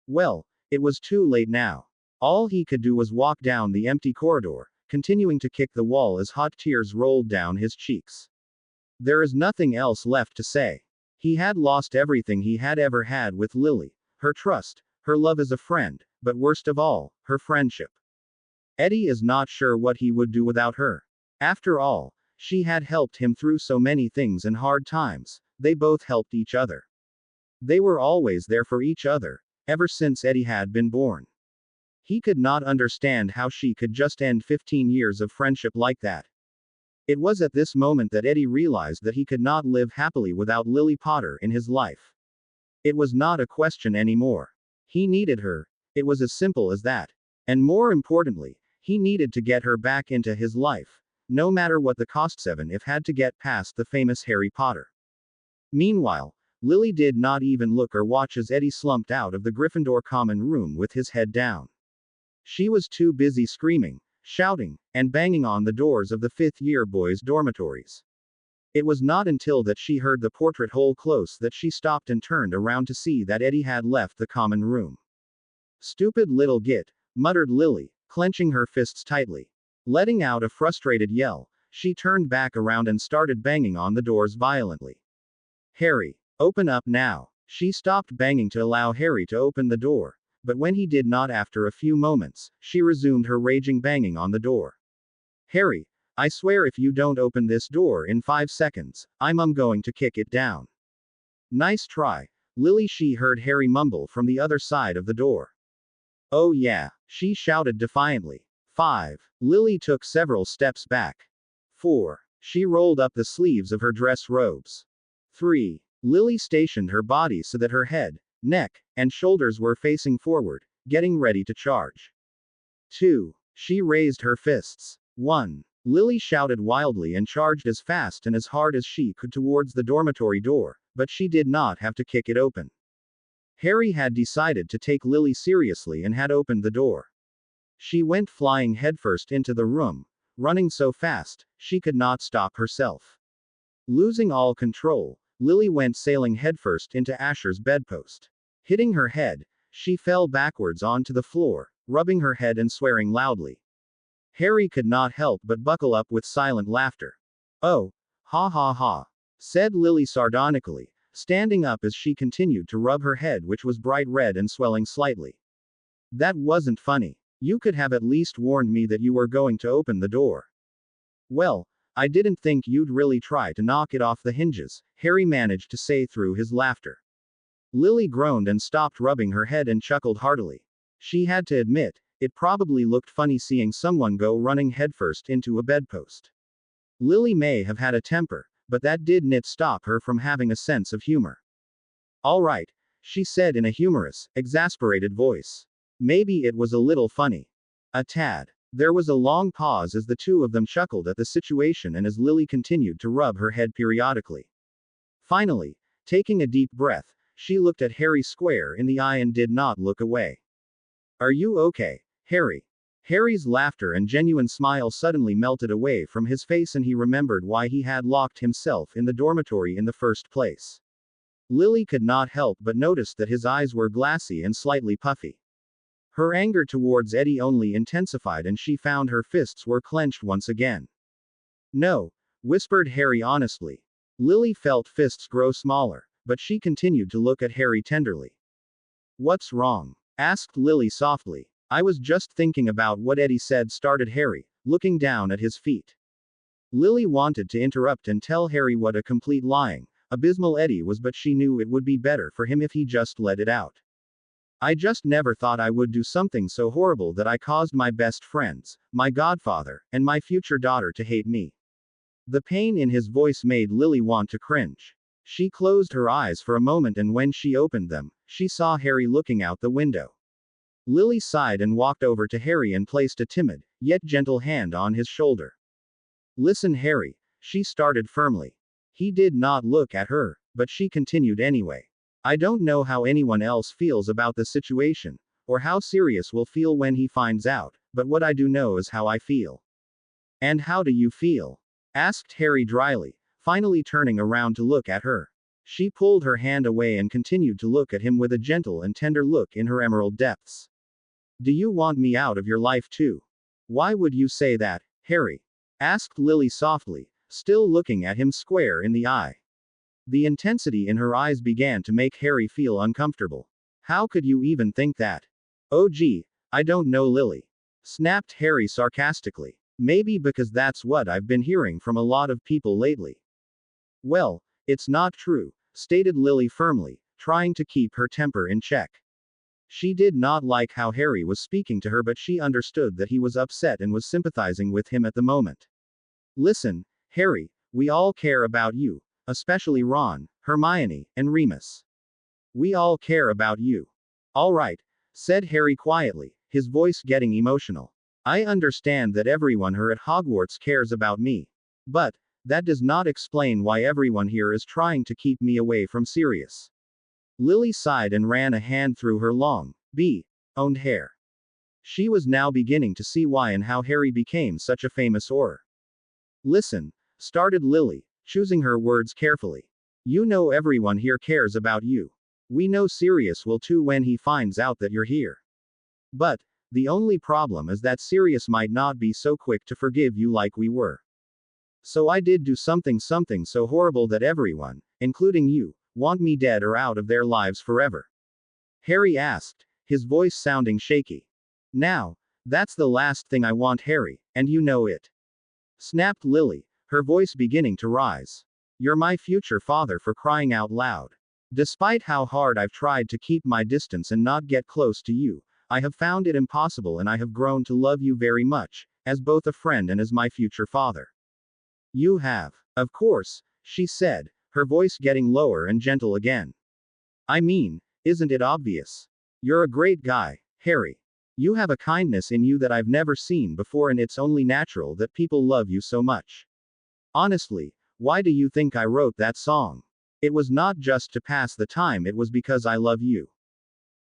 Well, it was too late now. All he could do was walk down the empty corridor, continuing to kick the wall as hot tears rolled down his cheeks. There is nothing else left to say. He had lost everything he had ever had with Lily, her trust, her love as a friend, but worst of all, her friendship. Eddie is not sure what he would do without her. After all, she had helped him through so many things and hard times. They both helped each other. They were always there for each other, ever since Eddie had been born. He could not understand how she could just end 15 years of friendship like that. It was at this moment that Eddie realized that he could not live happily without Lily Potter in his life. It was not a question anymore. He needed her. It was as simple as that. And more importantly, he needed to get her back into his life, no matter what the cost, even if had to get past the famous Harry Potter. Meanwhile, Lily did not even look or watch as Eddie slumped out of the Gryffindor common room with his head down. She was too busy screaming, shouting, and banging on the doors of the fifth-year boys' dormitories. It was not until that she heard the portrait hole close that she stopped and turned around to see that Eddie had left the common room. Stupid little git, muttered Lily, clenching her fists tightly. Letting out a frustrated yell, she turned back around and started banging on the doors violently. Harry, open up now. She stopped banging to allow Harry to open the door, but when he did not after a few moments, she resumed her raging banging on the door. Harry, I swear if you don't open this door in 5 seconds, I'm going to kick it down. Nice try, Lily, she heard Harry mumble from the other side of the door. Oh yeah, she shouted defiantly. 5. Lily took several steps back. 4. She rolled up the sleeves of her dress robes. 3. Lily stationed her body so that her head, neck, and shoulders were facing forward, getting ready to charge. 2. She raised her fists. 1. Lily shouted wildly and charged as fast and as hard as she could towards the dormitory door, but she did not have to kick it open. Harry had decided to take Lily seriously and had opened the door. She went flying headfirst into the room, running so fast, she could not stop herself. Losing all control, Lily went sailing headfirst into Asher's bedpost. Hitting her head, she fell backwards onto the floor, rubbing her head and swearing loudly. Harry could not help but buckle up with silent laughter. Oh, ha ha ha, said Lily sardonically, standing up as she continued to rub her head, which was bright red and swelling slightly. That wasn't funny. You could have at least warned me that you were going to open the door. Well, I didn't think you'd really try to knock it off the hinges, Harry managed to say through his laughter. Lily groaned and stopped rubbing her head and chuckled heartily. She had to admit, it probably looked funny seeing someone go running headfirst into a bedpost. Lily may have had a temper, but that didn't stop her from having a sense of humor. All right, she said in a humorous, exasperated voice. Maybe it was a little funny. A tad. There was a long pause as the two of them chuckled at the situation and as Lily continued to rub her head periodically. Finally, taking a deep breath, she looked at Harry square in the eye and did not look away. Are you okay, Harry? Harry's laughter and genuine smile suddenly melted away from his face and he remembered why he had locked himself in the dormitory in the first place. Lily could not help but notice that his eyes were glassy and slightly puffy. Her anger towards Eddie only intensified and she found her fists were clenched once again. No, whispered Harry honestly. Lily felt fists grow smaller, but she continued to look at Harry tenderly. What's wrong? Asked Lily softly. I was just thinking about what Eddie said, started Harry, looking down at his feet. Lily wanted to interrupt and tell Harry what a complete lying, abysmal Eddie was, but she knew it would be better for him if he just let it out. I just never thought I would do something so horrible that I caused my best friends, my godfather, and my future daughter to hate me. The pain in his voice made Lily want to cringe. She closed her eyes for a moment and when she opened them, she saw Harry looking out the window. Lily sighed and walked over to Harry and placed a timid, yet gentle hand on his shoulder. Listen, Harry, she started firmly. He did not look at her, but she continued anyway. I don't know how anyone else feels about the situation, or how Sirius will feel when he finds out, but what I do know is how I feel. And how do you feel? Asked Harry dryly, finally turning around to look at her. She pulled her hand away and continued to look at him with a gentle and tender look in her emerald depths. Do you want me out of your life too? Why would you say that, Harry? Asked Lily softly, still looking at him square in the eye. The intensity in her eyes began to make Harry feel uncomfortable. How could you even think that? Oh gee, I don't know, Lily. Snapped Harry sarcastically. Maybe because that's what I've been hearing from a lot of people lately. Well, it's not true, stated Lily firmly, trying to keep her temper in check. She did not like how Harry was speaking to her, but she understood that he was upset and was sympathizing with him at the moment. Listen, Harry, we all care about you, especially Ron, Hermione, and Remus. We all care about you. All right, said Harry quietly, his voice getting emotional. I understand that everyone here at Hogwarts cares about me. But, that does not explain why everyone here is trying to keep me away from Sirius. Lily sighed and ran a hand through her long, owned hair. She was now beginning to see why and how Harry became such a famous Auror. Listen, started Lily, choosing her words carefully. You know everyone here cares about you. We know Sirius will too when he finds out that you're here. But, the only problem is that Sirius might not be so quick to forgive you like we were. So I did do something so horrible that everyone, including you, want me dead or out of their lives forever. Harry asked, his voice sounding shaky. Now, that's the last thing I want, Harry, and you know it. Snapped Lily, her voice beginning to rise. You're my future father, for crying out loud. Despite how hard I've tried to keep my distance and not get close to you, I have found it impossible and I have grown to love you very much, as both a friend and as my future father. You have. Of course, she said, her voice getting lower and gentle again. I mean, isn't it obvious? You're a great guy, Harry. You have a kindness in you that I've never seen before, and it's only natural that people love you so much. Honestly, why do you think I wrote that song? It was not just to pass the time, it was because I love you.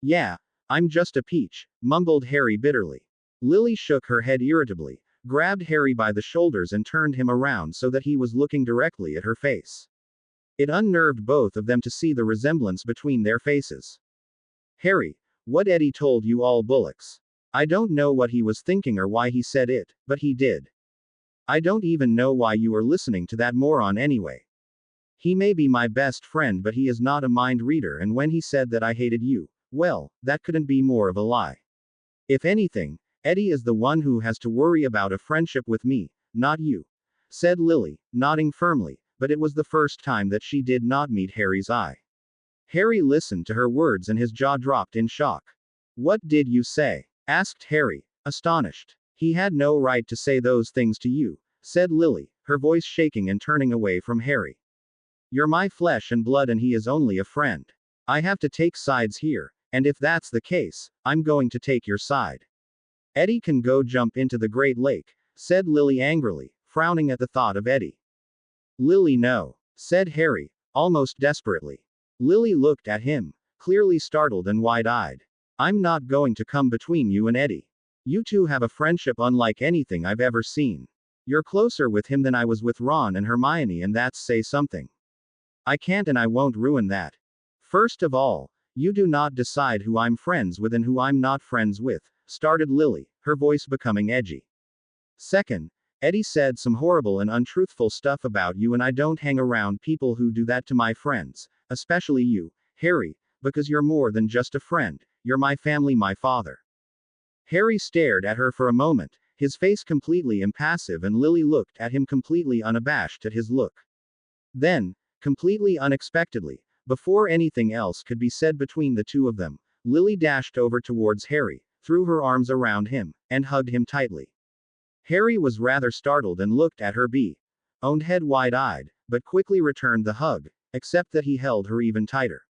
Yeah, I'm just a peach, mumbled Harry bitterly. Lily shook her head irritably, grabbed Harry by the shoulders and turned him around so that he was looking directly at her face. It unnerved both of them to see the resemblance between their faces. Harry, what Eddie told you all bullocks. I don't know what he was thinking or why he said it, but he did. I don't even know why you are listening to that moron anyway. He may be my best friend, but he is not a mind reader, and when he said that I hated you, well, that couldn't be more of a lie. If anything, Eddie is the one who has to worry about a friendship with me, not you. said Lily, nodding firmly, but it was the first time that she did not meet Harry's eye. Harry listened to her words and his jaw dropped in shock. What did you say? Asked Harry, astonished. He had no right to say those things to you, said Lily, her voice shaking and turning away from Harry. You're my flesh and blood and he is only a friend. I have to take sides here, and if that's the case, I'm going to take your side. Eddie can go jump into the Great Lake, said Lily angrily, frowning at the thought of Eddie. Lily, no, said Harry, almost desperately. Lily looked at him, clearly startled and wide-eyed. I'm not going to come between you and Eddie. You two have a friendship unlike anything I've ever seen. You're closer with him than I was with Ron and Hermione, and that's say something. I can't and I won't ruin that. First of all, you do not decide who I'm friends with and who I'm not friends with, started Lily, her voice becoming edgy. Second, Eddie said some horrible and untruthful stuff about you and I don't hang around people who do that to my friends, especially you, Harry, because you're more than just a friend, you're my family, my father. Harry stared at her for a moment, his face completely impassive, and Lily looked at him completely unabashed at his look. Then, completely unexpectedly, before anything else could be said between the two of them, Lily dashed over towards Harry, threw her arms around him, and hugged him tightly. Harry was rather startled and looked at her own head wide-eyed, but quickly returned the hug, except that he held her even tighter.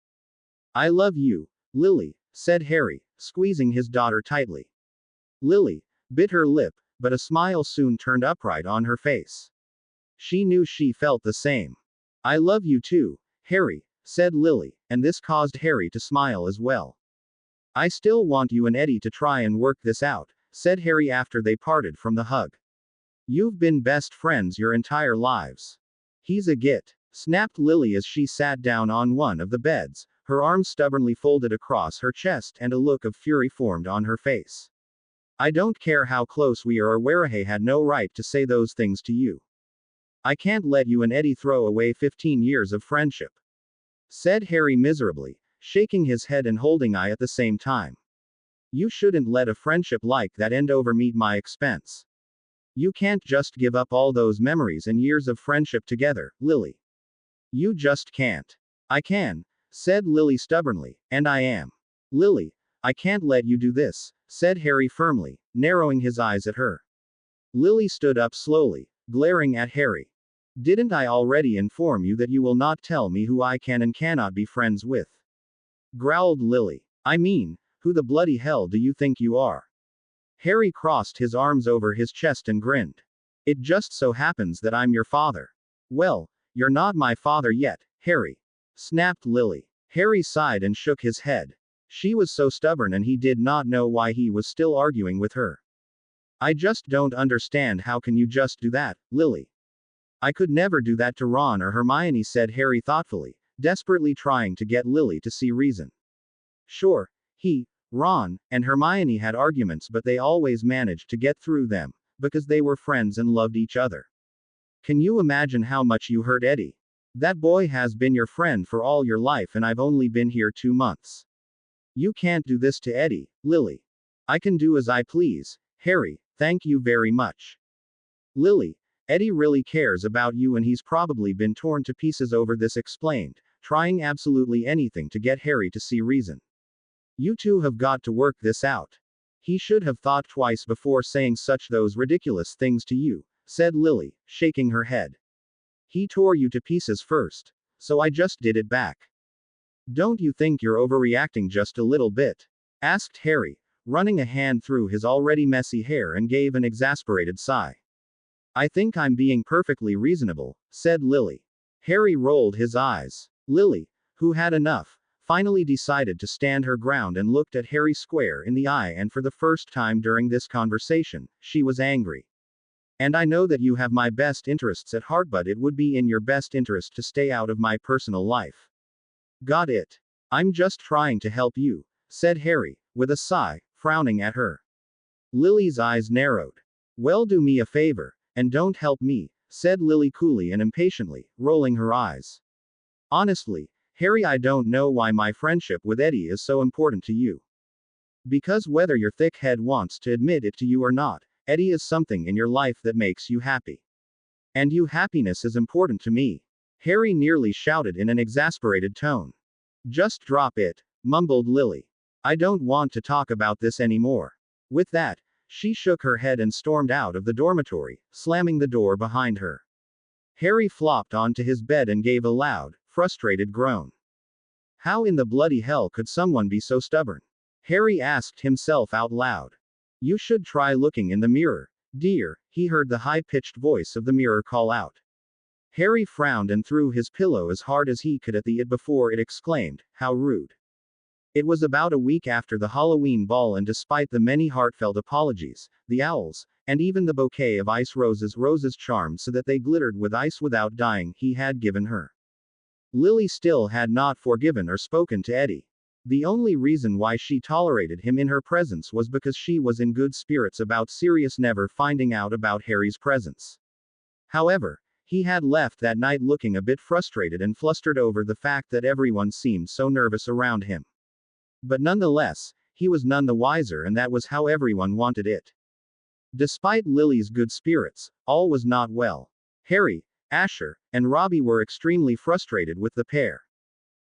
I love you, Lily, said Harry, squeezing his daughter tightly. Lily bit her lip, but a smile soon turned upright on her face. She knew she felt the same. I love you too, Harry, said Lily, and this caused Harry to smile as well. I still want you and Eddie to try and work this out, said Harry after they parted from the hug. You've been best friends your entire lives. He's a git, snapped Lily as she sat down on one of the beds, her arms stubbornly folded across her chest and a look of fury formed on her face. I don't care how close we are or Werahay had no right to say those things to you. I can't let you and Eddie throw away 15 years of friendship, said Harry miserably, shaking his head and holding eye at the same time. You shouldn't let a friendship like that end over me at my expense. You can't just give up all those memories and years of friendship together, Lily. You just can't. I can, said Lily stubbornly, and I am. Lily, I can't let you do this, said Harry firmly, narrowing his eyes at her. Lily stood up slowly, glaring at Harry. Didn't I already inform you that you will not tell me who I can and cannot be friends with? Growled Lily. I mean, who the bloody hell do you think you are? Harry crossed his arms over his chest and grinned. It just so happens that I'm your father. Well, you're not my father yet, Harry, snapped Lily. Harry sighed and shook his head. She was so stubborn and he did not know why he was still arguing with her. I just don't understand, how can you just do that, Lily? I could never do that to Ron or Hermione, said Harry thoughtfully, desperately trying to get Lily to see reason. Sure, Ron, and Hermione had arguments, but they always managed to get through them, because they were friends and loved each other. Can you imagine how much you hurt Eddie? That boy has been your friend for all your life and I've only been here 2 months. You can't do this to Eddie, Lily. I can do as I please, Harry, thank you very much. Lily, Eddie really cares about you and he's probably been torn to pieces over this, explained, trying absolutely anything to get Harry to see reason. You two have got to work this out. He should have thought twice before saying such those ridiculous things to you, said Lily, shaking her head. He tore you to pieces first, so I just did it back. Don't you think you're overreacting just a little bit? Asked Harry, running a hand through his already messy hair, and gave an exasperated sigh. I think I'm being perfectly reasonable, said Lily. Harry rolled his eyes. Lily, who had enough, finally decided to stand her ground and looked at Harry square in the eye, and for the first time during this conversation, she was angry. And I know that you have my best interests at heart, but it would be in your best interest to stay out of my personal life. Got it? I'm just trying to help you, said Harry, with a sigh, frowning at her. Lily's eyes narrowed. Well, do me a favor, and don't help me, said Lily coolly and impatiently, rolling her eyes. Honestly, Harry, I don't know why my friendship with Eddie is so important to you. Because whether your thick head wants to admit it to you or not, Eddie is something in your life that makes you happy. And you happiness is important to me. Harry nearly shouted in an exasperated tone. Just drop it, mumbled Lily. I don't want to talk about this anymore. With that, she shook her head and stormed out of the dormitory, slamming the door behind her. Harry flopped onto his bed and gave a loud, frustrated groan. How in the bloody hell could someone be so stubborn? Harry asked himself out loud. You should try looking in the mirror, dear, he heard the high-pitched voice of the mirror call out. Harry frowned and threw his pillow as hard as he could at it before it exclaimed, how rude. It was about a week after the Halloween ball, and despite the many heartfelt apologies, the owls, and even the bouquet of ice roses charmed so that they glittered with ice without dying, he had given her, Lily still had not forgiven or spoken to Eddie. The only reason why she tolerated him in her presence was because she was in good spirits about Sirius never finding out about Harry's presence. However, he had left that night looking a bit frustrated and flustered over the fact that everyone seemed so nervous around him. But nonetheless, he was none the wiser, and that was how everyone wanted it. Despite Lily's good spirits, all was not well. Harry, Asher, and Robbie were extremely frustrated with the pair.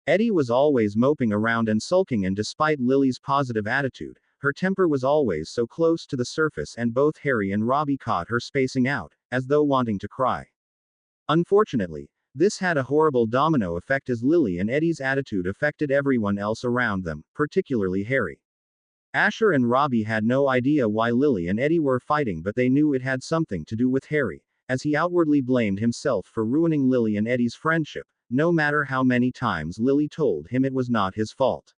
Eddie was always moping around and sulking, and despite Lily's positive attitude, her temper was always so close to the surface, and both Harry and Robbie caught her spacing out, as though wanting to cry. Unfortunately, this had a horrible domino effect as Lily and Eddie's attitude affected everyone else around them, particularly Harry. Asher and Robbie had no idea why Lily and Eddie were fighting, but they knew it had something to do with Harry, as he outwardly blamed himself for ruining Lily and Eddie's friendship, no matter how many times Lily told him it was not his fault.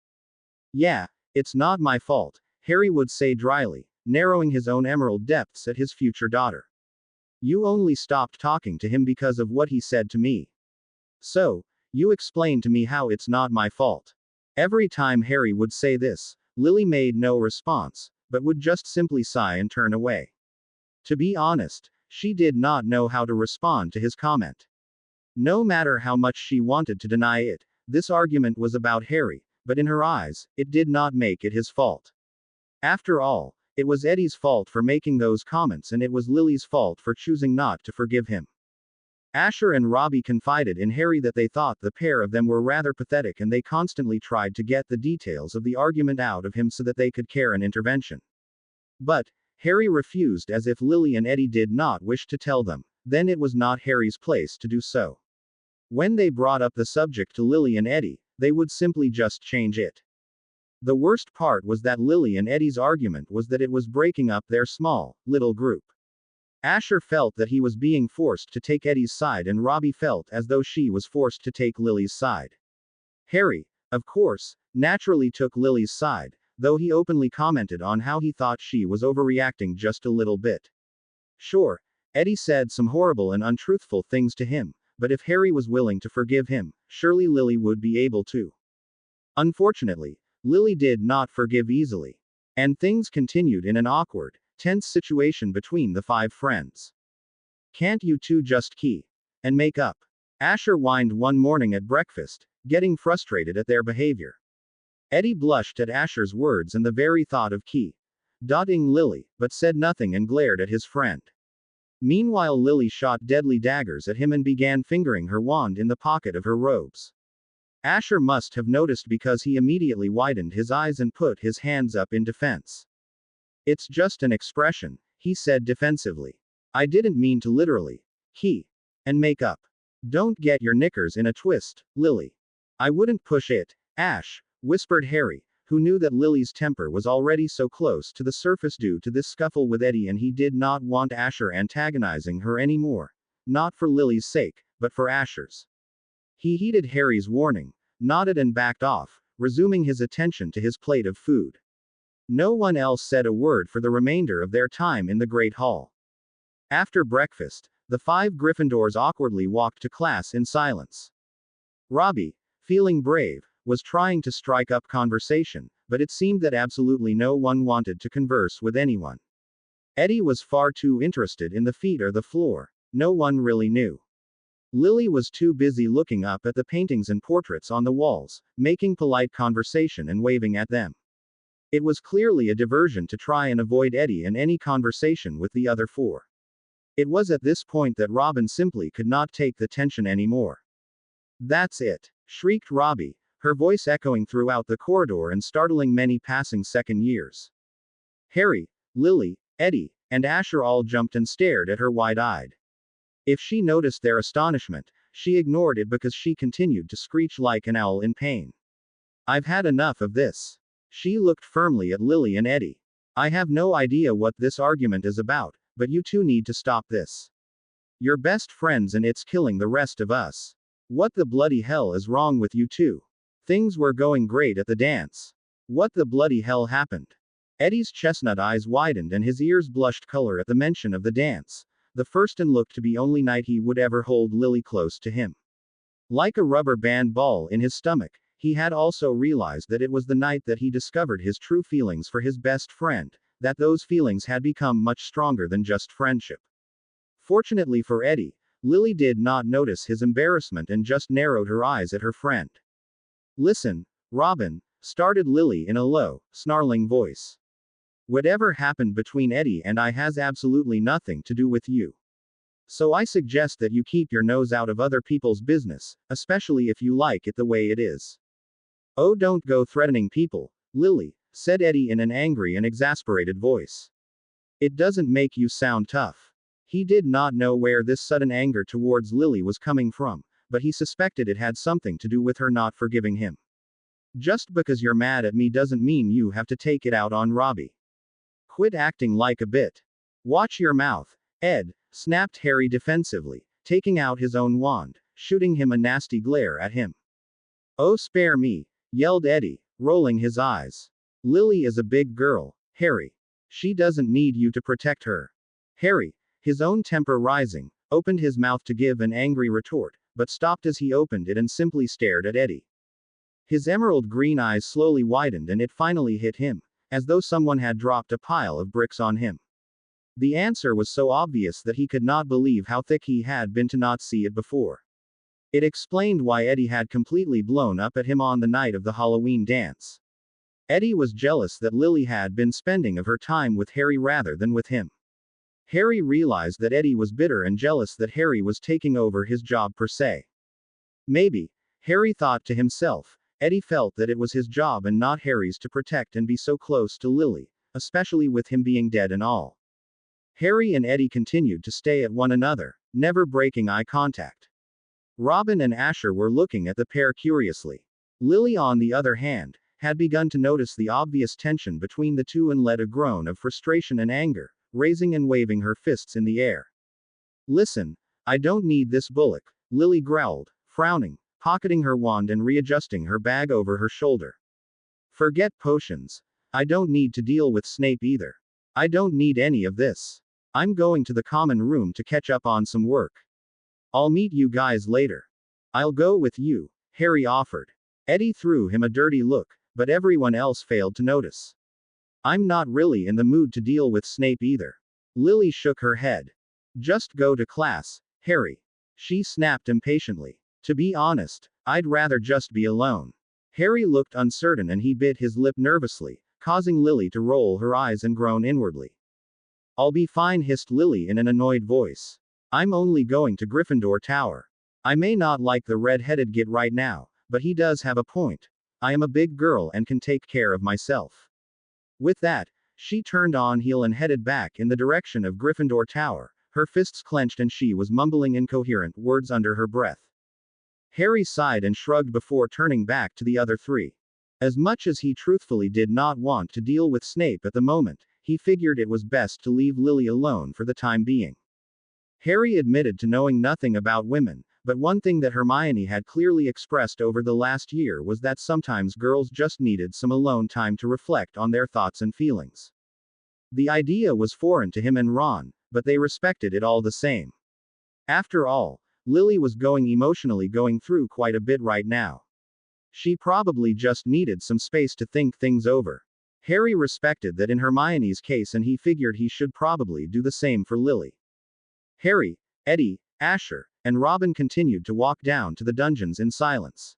Yeah, it's not my fault, Harry would say dryly, narrowing his own emerald depths at his future daughter. You only stopped talking to him because of what he said to me. So, you explain to me how it's not my fault. Every time Harry would say this, Lily made no response, but would just simply sigh and turn away. To be honest, she did not know how to respond to his comment. No matter how much she wanted to deny it, this argument was about Harry, but in her eyes, it did not make it his fault. After all, it was Eddie's fault for making those comments, and it was Lily's fault for choosing not to forgive him. Asher and Robbie confided in Harry that they thought the pair of them were rather pathetic, and they constantly tried to get the details of the argument out of him so that they could care an intervention. But Harry refused, as if Lily and Eddie did not wish to tell them, then it was not Harry's place to do so. When they brought up the subject to Lily and Eddie, they would simply just change it. The worst part was that Lily and Eddie's argument was that it was breaking up their small, little group. Asher felt that he was being forced to take Eddie's side, and Robbie felt as though she was forced to take Lily's side. Harry, of course, naturally took Lily's side, though he openly commented on how he thought she was overreacting just a little bit. Sure, Eddie said some horrible and untruthful things to him, but if Harry was willing to forgive him, surely Lily would be able to. Unfortunately, Lily did not forgive easily. And things continued in an awkward, tense situation between the five friends. Can't you two just key and make up? Asher whined one morning at breakfast, getting frustrated at their behavior. Eddie blushed at Asher's words and the very thought of dotting Lily, but said nothing and glared at his friend. Meanwhile, Lily shot deadly daggers at him and began fingering her wand in the pocket of her robes. Asher must have noticed because he immediately widened his eyes and put his hands up in defense. It's just an expression, he said defensively. I didn't mean to literally and make up. Don't get your knickers in a twist, Lily. I wouldn't push it, Ash, whispered Harry, who knew that Lily's temper was already so close to the surface due to this scuffle with Eddie, and he did not want Asher antagonizing her anymore. Not for Lily's sake, but for Asher's. He heeded Harry's warning, nodded and backed off, resuming his attention to his plate of food. No one else said a word for the remainder of their time in the Great Hall. After breakfast, the five Gryffindors awkwardly walked to class in silence. Robbie, feeling brave, was trying to strike up conversation, but it seemed that absolutely no one wanted to converse with anyone. Eddie was far too interested in the feet or the floor. No one really knew. Lily was too busy looking up at the paintings and portraits on the walls, making polite conversation and waving at them. It was clearly a diversion to try and avoid Eddie and any conversation with the other four. It was at this point that Robin simply could not take the tension anymore. "That's it!" shrieked Robbie, her voice echoing throughout the corridor and startling many passing second years. Harry, Lily, Eddie, and Asher all jumped and stared at her wide-eyed. If she noticed their astonishment, she ignored it because she continued to screech like an owl in pain. "I've had enough of this." She looked firmly at Lily and Eddie. "I have no idea what this argument is about, but you two need to stop this. You're best friends and it's killing the rest of us. What the bloody hell is wrong with you two? Things were going great at the dance. What the bloody hell happened?" Eddie's chestnut eyes widened and his ears blushed color at the mention of the dance, the first and looked to be only night he would ever hold Lily close to him. Like a rubber band ball in his stomach, he had also realized that it was the night that he discovered his true feelings for his best friend, that those feelings had become much stronger than just friendship. Fortunately for Eddie, Lily did not notice his embarrassment and just narrowed her eyes at her friend. "Listen, Robin," started Lily in a low, snarling voice. "Whatever happened between Eddie and I has absolutely nothing to do with you. So I suggest that you keep your nose out of other people's business, especially if you like it the way it is." "Oh, don't go threatening people, Lily," said Eddie in an angry and exasperated voice. "It doesn't make you sound tough." He did not know where this sudden anger towards Lily was coming from, but he suspected it had something to do with her not forgiving him. "Just because you're mad at me doesn't mean you have to take it out on Robbie. Quit acting like a bit. Watch your mouth, Ed," snapped Harry defensively, taking out his own wand, shooting him a nasty glare at him. "Oh, spare me," yelled Eddie, rolling his eyes. "Lily is a big girl, Harry. She doesn't need you to protect her." Harry, his own temper rising, opened his mouth to give an angry retort, but stopped as he opened it and simply stared at Eddie. His emerald green eyes slowly widened and it finally hit him, as though someone had dropped a pile of bricks on him. The answer was so obvious that he could not believe how thick he had been to not see it before. It explained why Eddie had completely blown up at him on the night of the Halloween dance. Eddie was jealous that Lily had been spending of her time with Harry rather than with him. Harry realized that Eddie was bitter and jealous that Harry was taking over his job per se. Maybe, Harry thought to himself, Eddie felt that it was his job and not Harry's to protect and be so close to Lily, especially with him being dead and all. Harry and Eddie continued to stay at one another, never breaking eye contact. Robin and Asher were looking at the pair curiously. Lily, on the other hand, had begun to notice the obvious tension between the two and let a groan of frustration and anger, raising and waving her fists in the air. "Listen, I don't need this bullock," Lily growled, frowning, pocketing her wand and readjusting her bag over her shoulder. "Forget potions. I don't need to deal with Snape either. I don't need any of this. I'm going to the common room to catch up on some work. I'll meet you guys later." "I'll go with you," Harry offered. Eddie threw him a dirty look, but everyone else failed to notice. "I'm not really in the mood to deal with Snape either." Lily shook her head. "Just go to class, Harry," she snapped impatiently. "To be honest, I'd rather just be alone." Harry looked uncertain and he bit his lip nervously, causing Lily to roll her eyes and groan inwardly. "I'll be fine," hissed Lily in an annoyed voice. "I'm only going to Gryffindor Tower. I may not like the red-headed git right now, but he does have a point. I am a big girl and can take care of myself." With that, she turned on heel and headed back in the direction of Gryffindor Tower, her fists clenched and she was mumbling incoherent words under her breath. Harry sighed and shrugged before turning back to the other three. As much as he truthfully did not want to deal with Snape at the moment, he figured it was best to leave Lily alone for the time being. Harry admitted to knowing nothing about women, but one thing that Hermione had clearly expressed over the last year was that sometimes girls just needed some alone time to reflect on their thoughts and feelings. The idea was foreign to him and Ron, but they respected it all the same. After all, Lily was emotionally going through quite a bit right now. She probably just needed some space to think things over. Harry respected that in Hermione's case and he figured he should probably do the same for Lily. Harry, Eddie, Asher, and Robin continued to walk down to the dungeons in silence.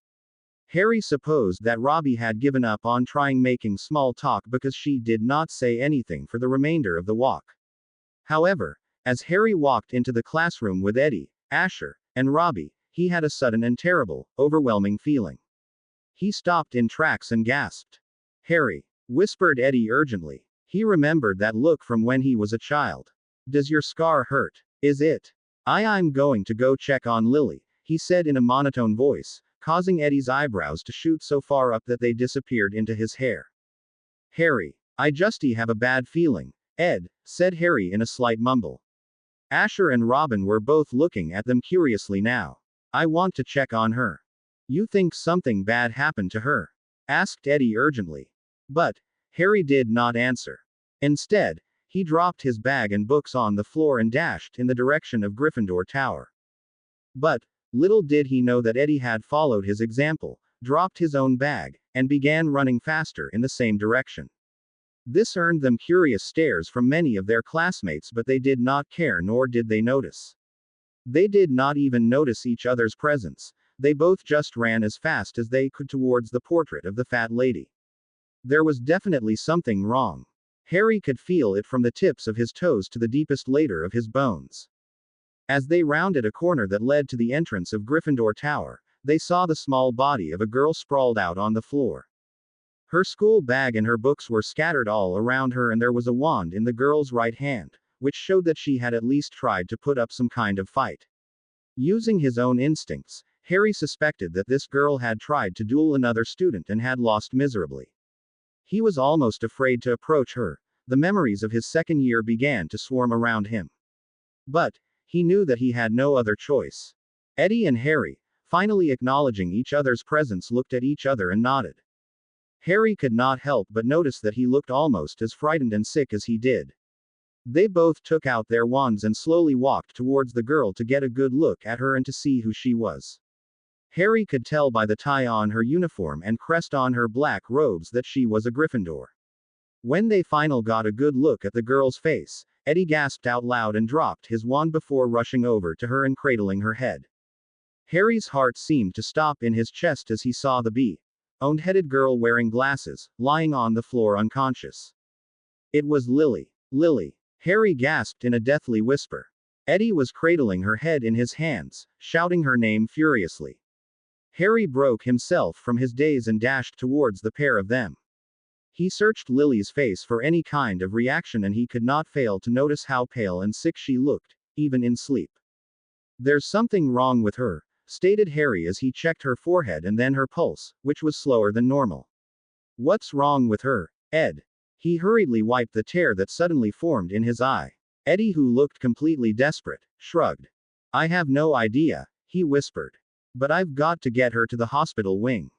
Harry supposed that Robbie had given up on trying making small talk because she did not say anything for the remainder of the walk. However, As Harry walked into the classroom with Eddie, Asher, and Robbie, he had a sudden and terrible, overwhelming feeling. He stopped in tracks and gasped. Harry, whispered Eddie urgently. He remembered that look from when he was a child. Does your scar hurt? Is it? I'm going to go check on Lily, he said in a monotone voice, causing Eddie's eyebrows to shoot so far up that they disappeared into his hair. Harry, I justy have a bad feeling, Ed, said Harry in a slight mumble. Asher and Robin were both looking at them curiously now. I want to check on her. You think something bad happened to her? Asked Eddie urgently. But Harry did not answer. Instead, he dropped his bag and books on the floor and dashed in the direction of Gryffindor Tower. But little did he know that Eddie had followed his example, dropped his own bag, and began running faster in the same direction. This earned them curious stares from many of their classmates, but they did not care, nor did they notice. They did not even notice each other's presence. They both just ran as fast as they could towards the portrait of the fat lady. There was definitely something wrong. Harry could feel it from the tips of his toes to the deepest layer of his bones. As they rounded a corner that led to the entrance of Gryffindor Tower, they saw the small body of a girl sprawled out on the floor. Her school bag and her books were scattered all around her, and there was a wand in the girl's right hand, which showed that she had at least tried to put up some kind of fight. Using his own instincts, Harry suspected that this girl had tried to duel another student and had lost miserably. He was almost afraid to approach her. The memories of his second year began to swarm around him. But he knew that he had no other choice. Eddie and Harry, finally acknowledging each other's presence, looked at each other and nodded. Harry could not help but notice that he looked almost as frightened and sick as he did. They both took out their wands and slowly walked towards the girl to get a good look at her and to see who she was. Harry could tell by the tie on her uniform and crest on her black robes that she was a Gryffindor. When they finally got a good look at the girl's face, Eddie gasped out loud and dropped his wand before rushing over to her and cradling her head. Harry's heart seemed to stop in his chest as he saw the bee-headed girl wearing glasses, lying on the floor unconscious. It was Lily. Lily. Harry gasped in a deathly whisper. Eddie was cradling her head in his hands, shouting her name furiously. Harry broke himself from his daze and dashed towards the pair of them. He searched Lily's face for any kind of reaction, and he could not fail to notice how pale and sick she looked, even in sleep. There's something wrong with her, stated Harry as he checked her forehead and then her pulse, which was slower than normal. What's wrong with her, Ed? He hurriedly wiped the tear that suddenly formed in his eye. Eddie, who looked completely desperate, shrugged. I have no idea, he whispered. But I've got to get her to the hospital wing.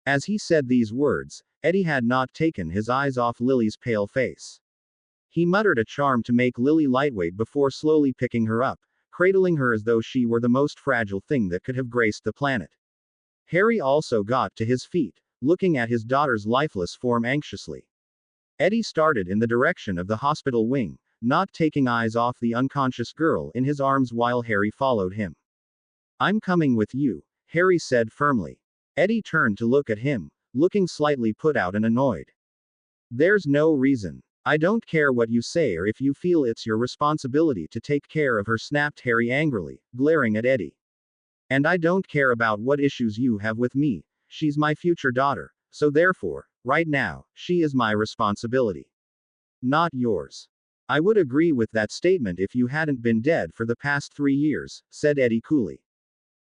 As he said these words, Eddie had not taken his eyes off Lily's pale face. He muttered a charm to make Lily lightweight before slowly picking her up, cradling her as though she were the most fragile thing that could have graced the planet. Harry also got to his feet, looking at his daughter's lifeless form anxiously. Eddie started in the direction of the hospital wing, not taking eyes off the unconscious girl in his arms while Harry followed him. I'm coming with you, Harry said firmly. Eddie turned to look at him, looking slightly put out and annoyed. There's no reason. I don't care what you say or if you feel it's your responsibility to take care of her, snapped Harry angrily, glaring at Eddie. And I don't care about what issues you have with me. She's my future daughter, so therefore, right now, she is my responsibility. Not yours. I would agree with that statement if you hadn't been dead for the past 3 years, said Eddie coolly.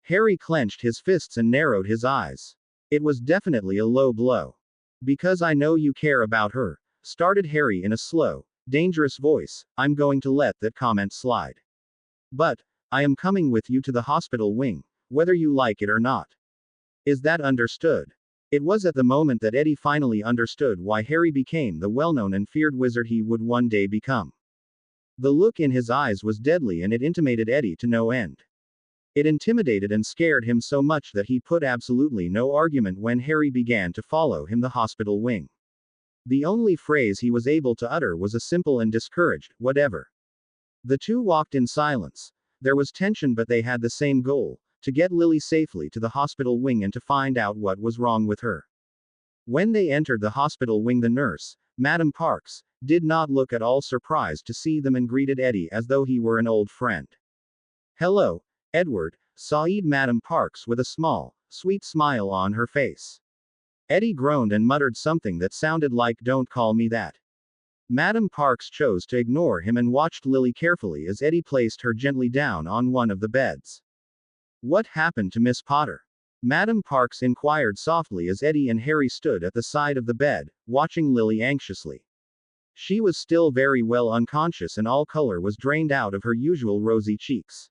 Harry clenched his fists and narrowed his eyes. It was definitely a low blow. Because I know you care about her, started Harry in a slow, dangerous voice. I'm going to let that comment slide. But I am coming with you to the hospital wing, whether you like it or not. Is that understood? It was at the moment that Eddie finally understood why Harry became the well-known and feared wizard he would one day become. The look in his eyes was deadly, and it intimidated Eddie to no end. It intimidated and scared him so much that he put absolutely no argument when Harry began to follow him the hospital wing. The only phrase he was able to utter was a simple and discouraged, whatever. The two walked in silence. There was tension, but they had the same goal, to get Lily safely to the hospital wing and to find out what was wrong with her. When they entered the hospital wing, the nurse, Madame Parks, did not look at all surprised to see them and greeted Eddie as though he were an old friend. "Hello, Edward," said Madam Parks with a small, sweet smile on her face. Eddie groaned and muttered something that sounded like "Don't call me that." Madam Parks chose to ignore him and watched Lily carefully as Eddie placed her gently down on one of the beds. "What happened to Miss Potter?" Madam Parks inquired softly as Eddie and Harry stood at the side of the bed, watching Lily anxiously. She was still very well unconscious and all color was drained out of her usual rosy cheeks.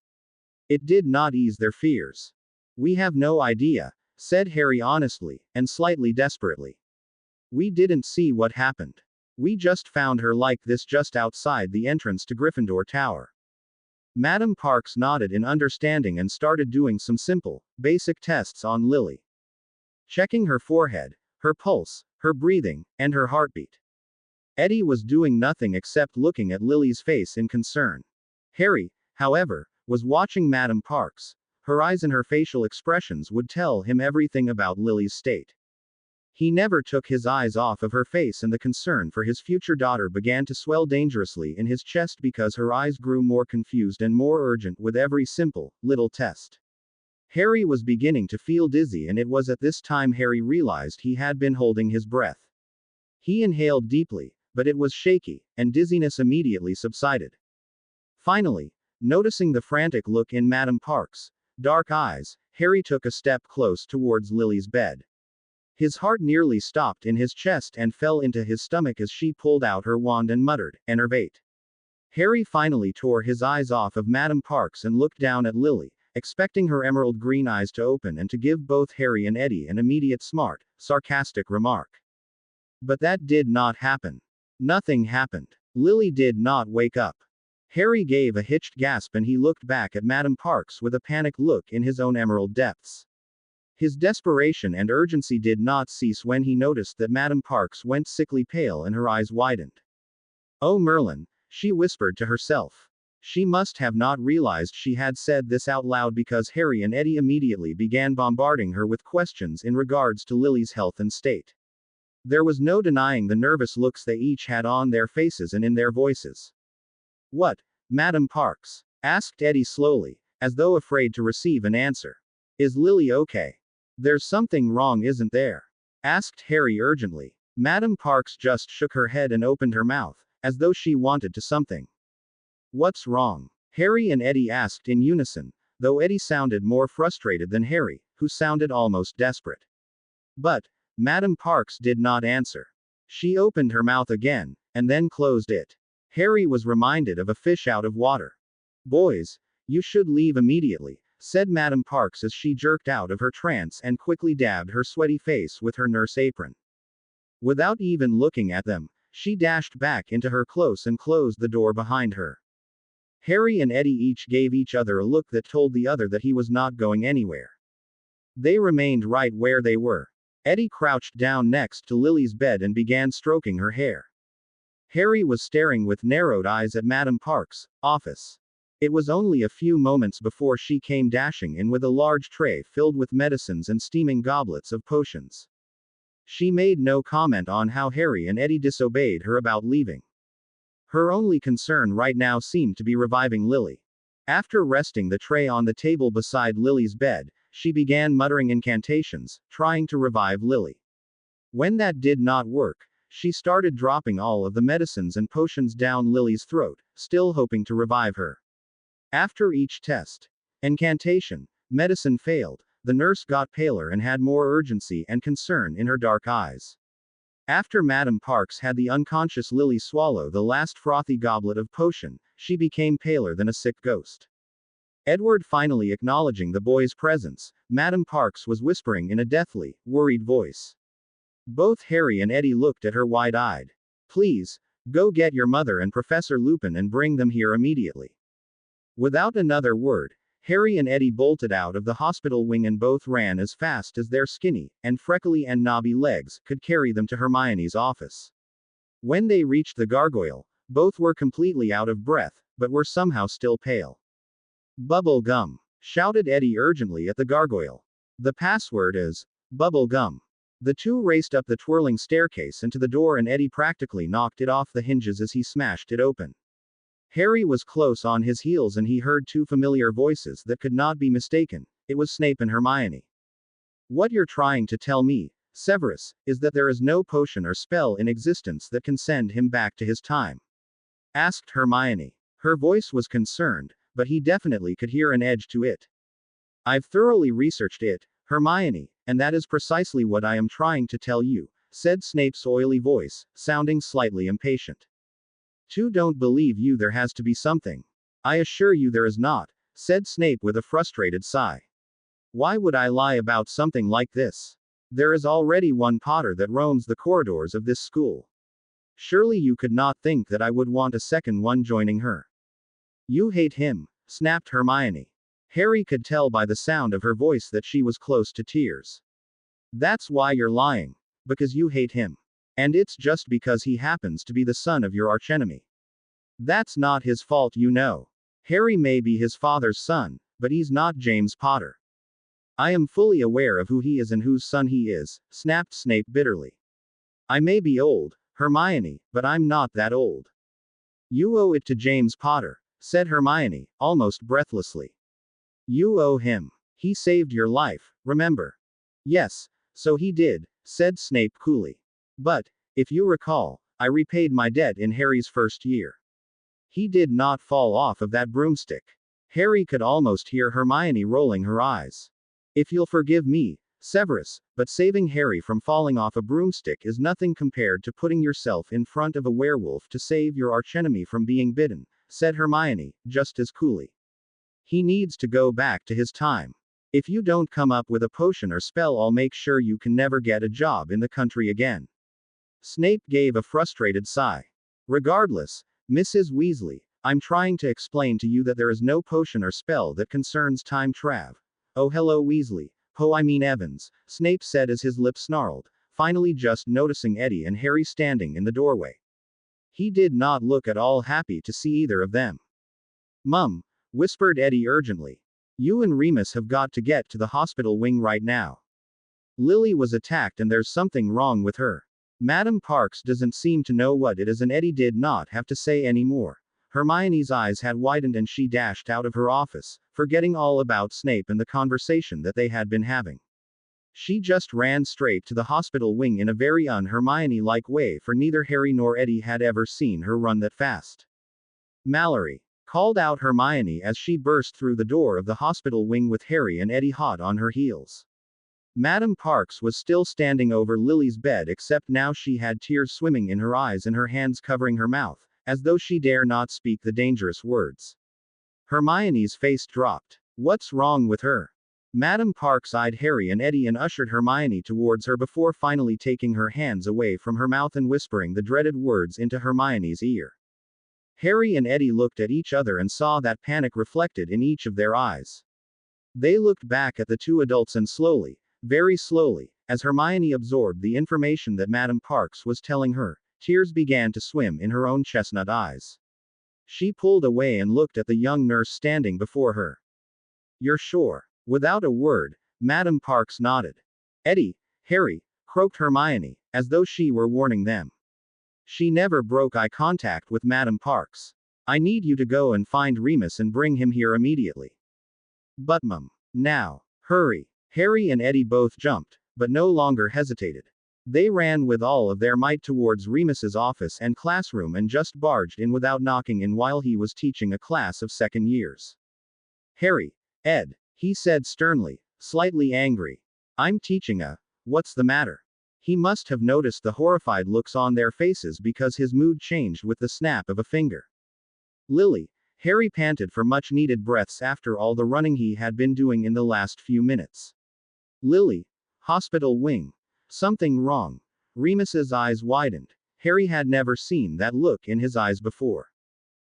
It did not ease their fears. "We have no idea," said Harry honestly, and slightly desperately. "We didn't see what happened. We just found her like this just outside the entrance to Gryffindor Tower." Madam Parks nodded in understanding and started doing some simple, basic tests on Lily. Checking her forehead, her pulse, her breathing, and her heartbeat. Eddie was doing nothing except looking at Lily's face in concern. Harry, however, was watching Madam Parks. Her eyes and her facial expressions would tell him everything about Lily's state. He never took his eyes off of her face and the concern for his future daughter began to swell dangerously in his chest because her eyes grew more confused and more urgent with every simple, little test. Harry was beginning to feel dizzy and it was at this time Harry realized he had been holding his breath. He inhaled deeply, but it was shaky, and dizziness immediately subsided. Finally, noticing the frantic look in Madam Parks' dark eyes, Harry took a step close towards Lily's bed. His heart nearly stopped in his chest and fell into his stomach as she pulled out her wand and muttered, "Enervate." Harry finally tore his eyes off of Madam Parks and looked down at Lily, expecting her emerald green eyes to open and to give both Harry and Eddie an immediate smart, sarcastic remark. But that did not happen. Nothing happened. Lily did not wake up. Harry gave a hitched gasp and he looked back at Madam Parks with a panicked look in his own emerald depths. His desperation and urgency did not cease when he noticed that Madam Parks went sickly pale and her eyes widened. "Oh Merlin," she whispered to herself. She must have not realized she had said this out loud because Harry and Eddie immediately began bombarding her with questions in regards to Lily's health and state. There was no denying the nervous looks they each had on their faces and in their voices. "What, Madam Parks?" asked Eddie slowly, as though afraid to receive an answer. "Is Lily okay?" "There's something wrong, isn't there?" asked Harry urgently. Madam Parks just shook her head and opened her mouth, as though she wanted to something. "What's wrong?" Harry and Eddie asked in unison, though Eddie sounded more frustrated than Harry, who sounded almost desperate. But Madam Parks did not answer. She opened her mouth again, and then closed it. Harry was reminded of a fish out of water. "Boys, you should leave immediately," said Madam Parks as she jerked out of her trance and quickly dabbed her sweaty face with her nurse apron. Without even looking at them, she dashed back into her close and closed the door behind her. Harry and Eddie each gave each other a look that told the other that he was not going anywhere. They remained right where they were. Eddie crouched down next to Lily's bed and began stroking her hair. Harry was staring with narrowed eyes at Madam Parks' office. It was only a few moments before she came dashing in with a large tray filled with medicines and steaming goblets of potions. She made no comment on how Harry and Eddie disobeyed her about leaving. Her only concern right now seemed to be reviving Lily. After resting the tray on the table beside Lily's bed, she began muttering incantations, trying to revive Lily. When that did not work, she started dropping all of the medicines and potions down Lily's throat, still hoping to revive her. After each test, incantation, medicine failed, the nurse got paler and had more urgency and concern in her dark eyes. After Madam Parks had the unconscious Lily swallow the last frothy goblet of potion, she became paler than a sick ghost. Edward finally acknowledging the boy's presence, Madam Parks was whispering in a deathly, worried voice. Both Harry and Eddie looked at her wide-eyed. "Please, go get your mother and Professor Lupin and bring them here immediately." Without another word, Harry and Eddie bolted out of the hospital wing and both ran as fast as their skinny, and freckly and knobby legs could carry them to Hermione's office. When they reached the gargoyle, both were completely out of breath, but were somehow still pale. "Bubble gum!" shouted Eddie urgently at the gargoyle. "The password is bubble gum." The two raced up the twirling staircase and to the door, and Eddie practically knocked it off the hinges as he smashed it open. Harry was close on his heels and he heard two familiar voices that could not be mistaken. It was Snape and Hermione. What you're trying to tell me, Severus, is that there is no potion or spell in existence that can send him back to his time? Asked Hermione. Her voice was concerned, but he definitely could hear an edge to it. I've thoroughly researched it, Hermione, and that is precisely what I am trying to tell you, said Snape's oily voice, sounding slightly impatient. Two don't believe you. There has to be something. I assure you there is not, said Snape with a frustrated sigh. Why would I lie about something like this? There is already one Potter that roams the corridors of this school. Surely you could not think that I would want a second one joining her. You hate him, snapped Hermione. Harry could tell by the sound of her voice that she was close to tears. That's why you're lying. Because you hate him. And it's just because he happens to be the son of your archenemy. That's not his fault, you know. Harry may be his father's son, but he's not James Potter. I am fully aware of who he is and whose son he is, snapped Snape bitterly. I may be old, Hermione, but I'm not that old. You owe it to James Potter, said Hermione, almost breathlessly. You owe him. He saved your life, remember? Yes, so he did, said Snape coolly. But, if you recall, I repaid my debt in Harry's first year. He did not fall off of that broomstick. Harry could almost hear Hermione rolling her eyes. If you'll forgive me, Severus, but saving Harry from falling off a broomstick is nothing compared to putting yourself in front of a werewolf to save your archenemy from being bitten, said Hermione, just as coolly. He needs to go back to his time. If you don't come up with a potion or spell, I'll make sure you can never get a job in the country again. Snape gave a frustrated sigh. Regardless, Mrs. Weasley, I'm trying to explain to you that there is no potion or spell that concerns time trav. Oh hello Weasley, I mean Evans, Snape said as his lips snarled, finally just noticing Eddie and Harry standing in the doorway. He did not look at all happy to see either of them. Mum, whispered Eddie urgently. You and Remus have got to get to the hospital wing right now. Lily was attacked and there's something wrong with her. Madam Parks doesn't seem to know what it is, and Eddie did not have to say any more. Hermione's eyes had widened and she dashed out of her office, forgetting all about Snape and the conversation that they had been having. She just ran straight to the hospital wing in a very un-Hermione-like way, for neither Harry nor Eddie had ever seen her run that fast. Mallory, called out Hermione as she burst through the door of the hospital wing with Harry and Eddie hot on her heels. Madam Parks was still standing over Lily's bed, except now she had tears swimming in her eyes and her hands covering her mouth, as though she dare not speak the dangerous words. Hermione's face dropped. What's wrong with her? Madam Parks eyed Harry and Eddie and ushered Hermione towards her before finally taking her hands away from her mouth and whispering the dreaded words into Hermione's ear. Harry and Eddie looked at each other and saw that panic reflected in each of their eyes. They looked back at the two adults and slowly, very slowly, as Hermione absorbed the information that Madam Parks was telling her, tears began to swim in her own chestnut eyes. She pulled away and looked at the young nurse standing before her. You're sure? Without a word, Madam Parks nodded. Eddie, Harry, croaked Hermione, as though she were warning them. She never broke eye contact with Madam Parks. I need you to go and find Remus and bring him here immediately. But Mum. Now. Hurry. Harry and Eddie both jumped, but no longer hesitated. They ran with all of their might towards Remus's office and classroom and just barged in without knocking in while he was teaching a class of second years. Harry, Ed, he said sternly, slightly angry. I'm teaching what's the matter? He must have noticed the horrified looks on their faces because his mood changed with the snap of a finger. Lily, Harry panted for much needed breaths after all the running he had been doing in the last few minutes. Lily, hospital wing. Something wrong. Remus's eyes widened. Harry had never seen that look in his eyes before.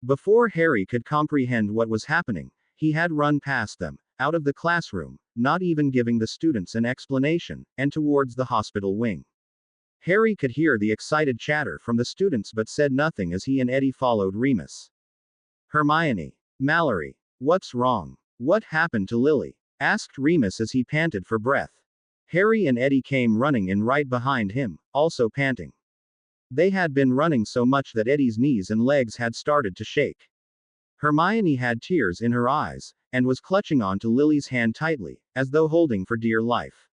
Before Harry could comprehend what was happening, he had run past them, out of the classroom, not even giving the students an explanation, and towards the hospital wing. Harry could hear the excited chatter from the students but said nothing as he and Eddie followed Remus. Hermione. Mallory. What's wrong? What happened to Lily? Asked Remus as he panted for breath. Harry and Eddie came running in right behind him, also panting. They had been running so much that Eddie's knees and legs had started to shake. Hermione had tears in her eyes, and was clutching onto Lily's hand tightly, as though holding for dear life.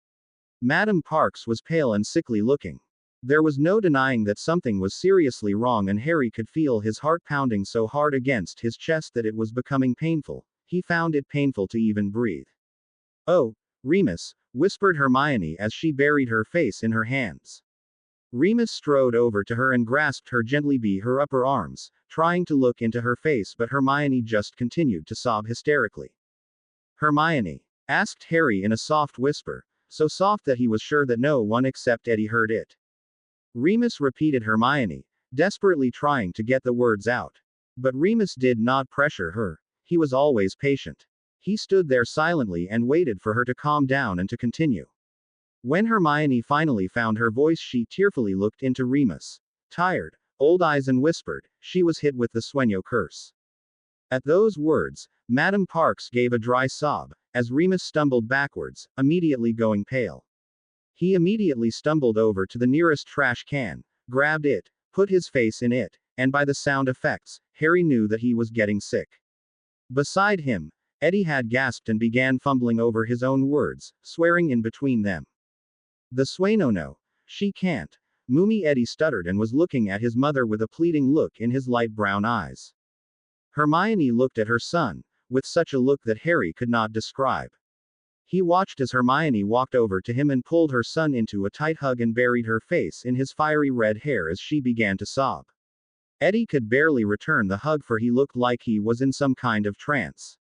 Madame Parks was pale and sickly looking. There was no denying that something was seriously wrong, and Harry could feel his heart pounding so hard against his chest that it was becoming painful. He found it painful to even breathe. "Oh, Remus," whispered Hermione as she buried her face in her hands. Remus strode over to her and grasped her gently by her upper arms, trying to look into her face, but Hermione just continued to sob hysterically. "Hermione?" asked Harry in a soft whisper, so soft that he was sure that no one except Eddie heard it. Remus repeated Hermione, desperately trying to get the words out. But Remus did not pressure her. He was always patient. He stood there silently and waited for her to calm down and to continue. When Hermione finally found her voice, she tearfully looked into Remus' tired, old eyes and whispered, "She was hit with the Sueño curse." At those words, Madame Parks gave a dry sob, as Remus stumbled backwards, immediately going pale. He immediately stumbled over to the nearest trash can, grabbed it, put his face in it, and by the sound effects, Harry knew that he was getting sick. Beside him, Eddie had gasped and began fumbling over his own words, swearing in between them. "The Sueño, no. She can't." Moomy Eddie stuttered and was looking at his mother with a pleading look in his light brown eyes. Hermione looked at her son, with such a look that Harry could not describe. He watched as Hermione walked over to him and pulled her son into a tight hug and buried her face in his fiery red hair as she began to sob. Eddie could barely return the hug, for he looked like he was in some kind of trance.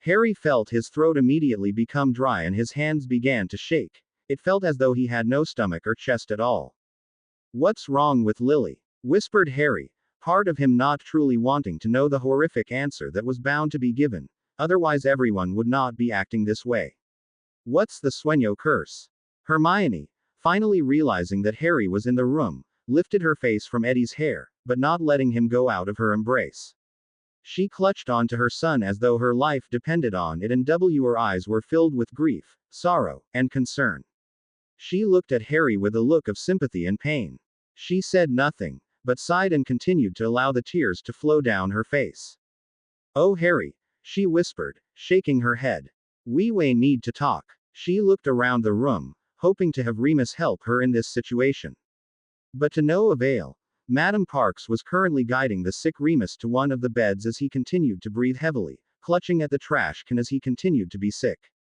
Harry felt his throat immediately become dry and his hands began to shake. It felt as though he had no stomach or chest at all. "What's wrong with Lily?" whispered Harry, part of him not truly wanting to know the horrific answer that was bound to be given, otherwise everyone would not be acting this way. "What's the Sueño curse?" Hermione, finally realizing that Harry was in the room, lifted her face from Eddie's hair, but not letting him go out of her embrace. She clutched onto her son as though her life depended on it, and her eyes were filled with grief, sorrow, and concern. She looked at Harry with a look of sympathy and pain. She said nothing, but sighed and continued to allow the tears to flow down her face. "Oh, Harry," she whispered, shaking her head. "We need to talk." She looked around the room, hoping to have Remus help her in this situation. But to no avail. Madame Parks was currently guiding the sick Remus to one of the beds as he continued to breathe heavily, clutching at the trash can as he continued to be sick.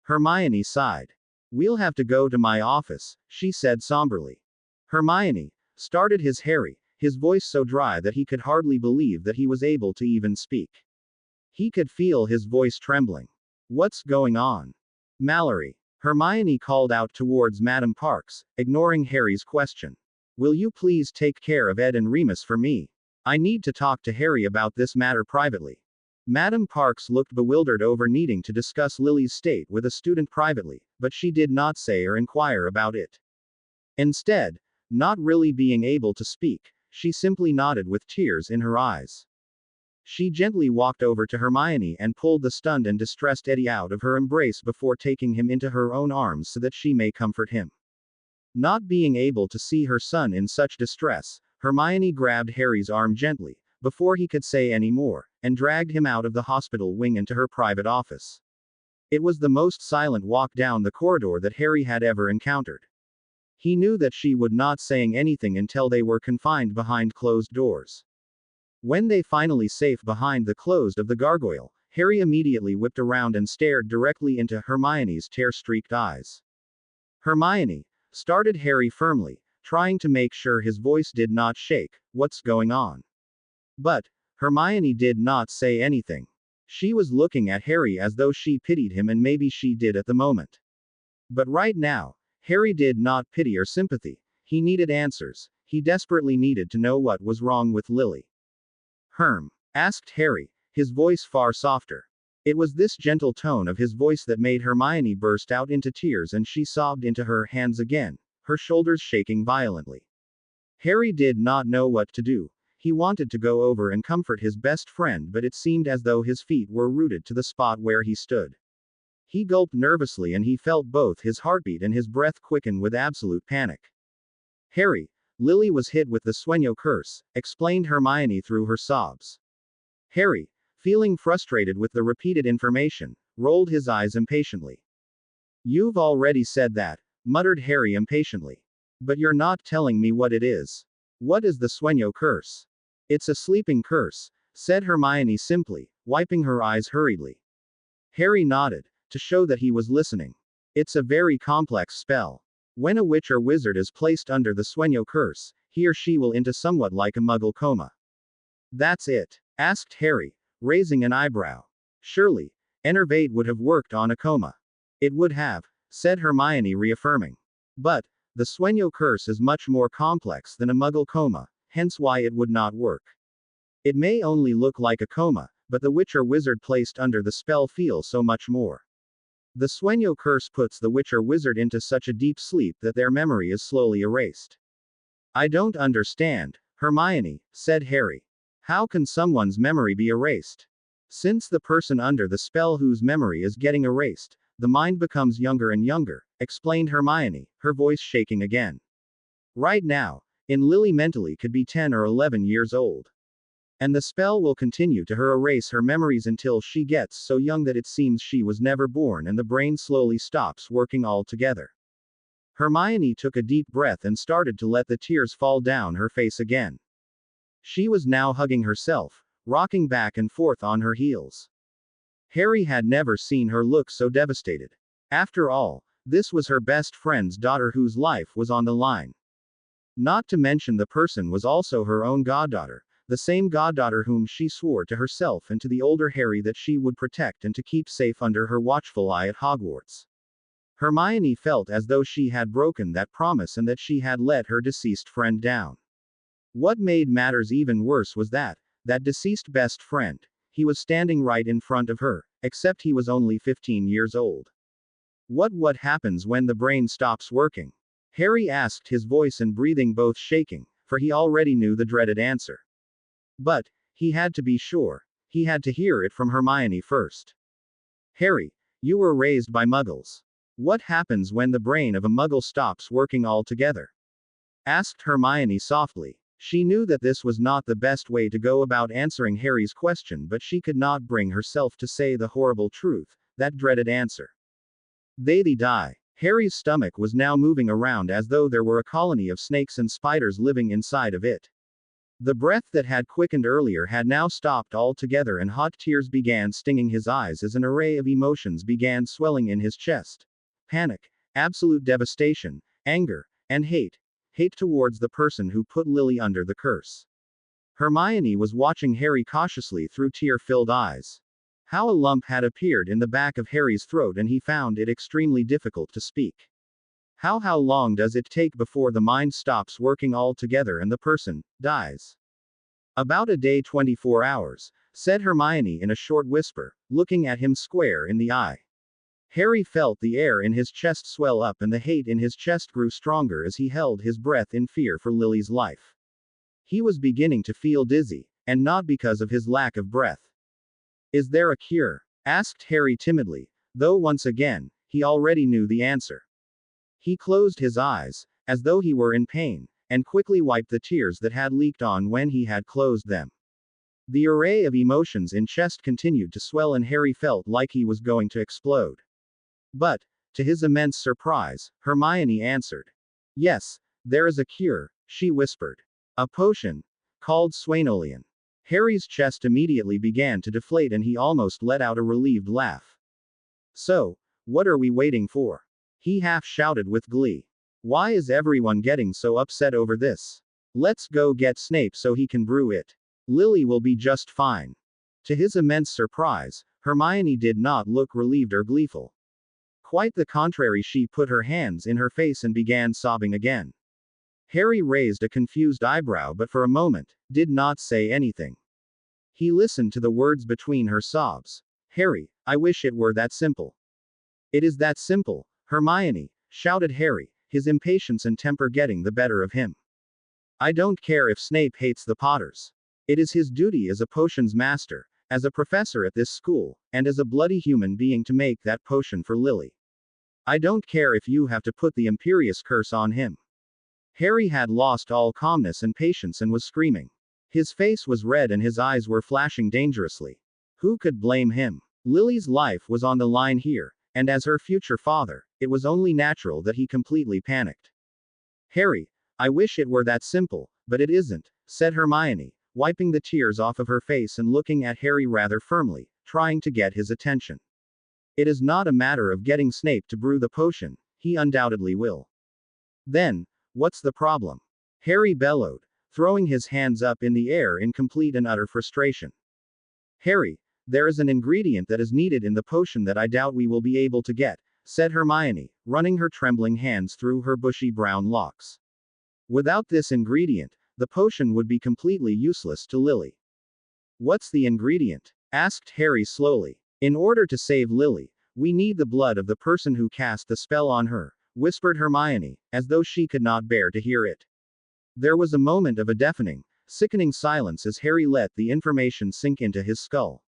Hermione sighed. "We'll have to go to my office," she said somberly. "Hermione," started Harry, his voice so dry that he could hardly believe that he was able to even speak. He could feel his voice trembling. "What's going on?" "Mallory," Hermione called out towards Madame Parks, ignoring Harry's question. "Will you please take care of Ed and Remus for me? I need to talk to Harry about this matter privately." Madame Parks looked bewildered over needing to discuss Lily's state with a student privately, but she did not say or inquire about it. Instead, not really being able to speak, she simply nodded with tears in her eyes. She gently walked over to Hermione and pulled the stunned and distressed Eddie out of her embrace before taking him into her own arms so that she may comfort him. Not being able to see her son in such distress, Hermione grabbed Harry's arm gently, before he could say any more, and dragged him out of the hospital wing into her private office. It was the most silent walk down the corridor that Harry had ever encountered. He knew that she would not saying anything until they were confined behind closed doors. When they finally safe behind the closed of the gargoyle, Harry immediately whipped around and stared directly into Hermione's tear-streaked eyes. "Hermione," started Harry firmly, trying to make sure his voice did not shake, "what's going on?" But Hermione did not say anything. She was looking at Harry as though she pitied him, and maybe she did at the moment. But right now, Harry did not pity or sympathy. He needed answers. He desperately needed to know what was wrong with Lily. "Herm?" asked Harry, his voice far softer. It was this gentle tone of his voice that made Hermione burst out into tears, and she sobbed into her hands again, her shoulders shaking violently. Harry did not know what to do. He wanted to go over and comfort his best friend, but it seemed as though his feet were rooted to the spot where he stood. He gulped nervously and he felt both his heartbeat and his breath quicken with absolute panic. Harry, Lily was hit with the Sueño curse, explained Hermione through her sobs. Harry, feeling frustrated with the repeated information, rolled his eyes impatiently. You've already said that, muttered Harry impatiently. But you're not telling me what it is. What is the Sueño curse? It's a sleeping curse, said Hermione simply, wiping her eyes hurriedly. Harry nodded, to show that he was listening. It's a very complex spell. When a witch or wizard is placed under the Sueño curse, he or she will into somewhat like a muggle coma. That's it? Asked Harry, raising an eyebrow. Surely, Enervate would have worked on a coma. It would have, said Hermione reaffirming. But, the Sueño curse is much more complex than a muggle coma, hence why it would not work. It may only look like a coma, but the witch or wizard placed under the spell feels so much more. The Sueño curse puts the witch or wizard into such a deep sleep that their memory is slowly erased. I don't understand, Hermione, said Harry. How can someone's memory be erased? Since the person under the spell whose memory is getting erased, the mind becomes younger and younger, explained Hermione, her voice shaking again. Right now, Lily mentally could be 10 or 11 years old. And the spell will continue to erase her memories until she gets so young that it seems she was never born and the brain slowly stops working altogether. Hermione took a deep breath and started to let the tears fall down her face again. She was now hugging herself, rocking back and forth on her heels. Harry had never seen her look so devastated. After all, this was her best friend's daughter whose life was on the line. Not to mention the person was also her own goddaughter, the same goddaughter whom she swore to herself and to the older Harry that she would protect and to keep safe under her watchful eye at Hogwarts. Hermione felt as though she had broken that promise and that she had let her deceased friend down. What made matters even worse was that deceased best friend, he was standing right in front of her, except he was only 15 years old. What happens when the brain stops working? Harry asked, his voice and breathing both shaking, for he already knew the dreaded answer. But, he had to be sure. He had to hear it from Hermione first. Harry, you were raised by muggles. What happens when the brain of a muggle stops working altogether? Asked Hermione softly. She knew that this was not the best way to go about answering Harry's question, but she could not bring herself to say the horrible truth, that dreaded answer. They die. Harry's stomach was now moving around as though there were a colony of snakes and spiders living inside of it. The breath that had quickened earlier had now stopped altogether and hot tears began stinging his eyes as an array of emotions began swelling in his chest. Panic, absolute devastation, anger, and hate. Hate towards the person who put Lily under the curse. Hermione was watching Harry cautiously through tear-filled eyes. How a lump had appeared in the back of Harry's throat and he found it extremely difficult to speak. How long does it take before the mind stops working altogether and the person dies? About a day, 24 hours, said Hermione in a short whisper, looking at him square in the eye. Harry felt the air in his chest swell up and the hate in his chest grew stronger as he held his breath in fear for Lily's life. He was beginning to feel dizzy, and not because of his lack of breath. Is there a cure? Asked Harry timidly, though once again, he already knew the answer. He closed his eyes, as though he were in pain, and quickly wiped the tears that had leaked on when he had closed them. The array of emotions in chest continued to swell and Harry felt like he was going to explode. But, to his immense surprise, Hermione answered. Yes, there is a cure, she whispered. A potion, called Swainolian. Harry's chest immediately began to deflate and he almost let out a relieved laugh. So, what are we waiting for? He half shouted with glee. Why is everyone getting so upset over this? Let's go get Snape so he can brew it. Lily will be just fine. To his immense surprise, Hermione did not look relieved or gleeful. Quite the contrary, she put her hands in her face and began sobbing again. Harry raised a confused eyebrow but for a moment, did not say anything. He listened to the words between her sobs. Harry, I wish it were that simple. It is that simple, Hermione, shouted Harry, his impatience and temper getting the better of him. I don't care if Snape hates the Potters. It is his duty as a potions master, as a professor at this school, and as a bloody human being to make that potion for Lily. I don't care if you have to put the Imperius curse on him. Harry had lost all calmness and patience and was screaming. His face was red and his eyes were flashing dangerously. Who could blame him? Lily's life was on the line here, and as her future father, it was only natural that he completely panicked. Harry, I wish it were that simple, but it isn't, said Hermione, wiping the tears off of her face and looking at Harry rather firmly, trying to get his attention. It is not a matter of getting Snape to brew the potion, he undoubtedly will. Then, what's the problem? Harry bellowed, throwing his hands up in the air in complete and utter frustration. Harry, there is an ingredient that is needed in the potion that I doubt we will be able to get, said Hermione, running her trembling hands through her bushy brown locks. Without this ingredient, the potion would be completely useless to Lily. What's the ingredient? Asked Harry slowly. In order to save Lily, we need the blood of the person who cast the spell on her, whispered Hermione, as though she could not bear to hear it. There was a moment of a deafening, sickening silence as Harry let the information sink into his skull.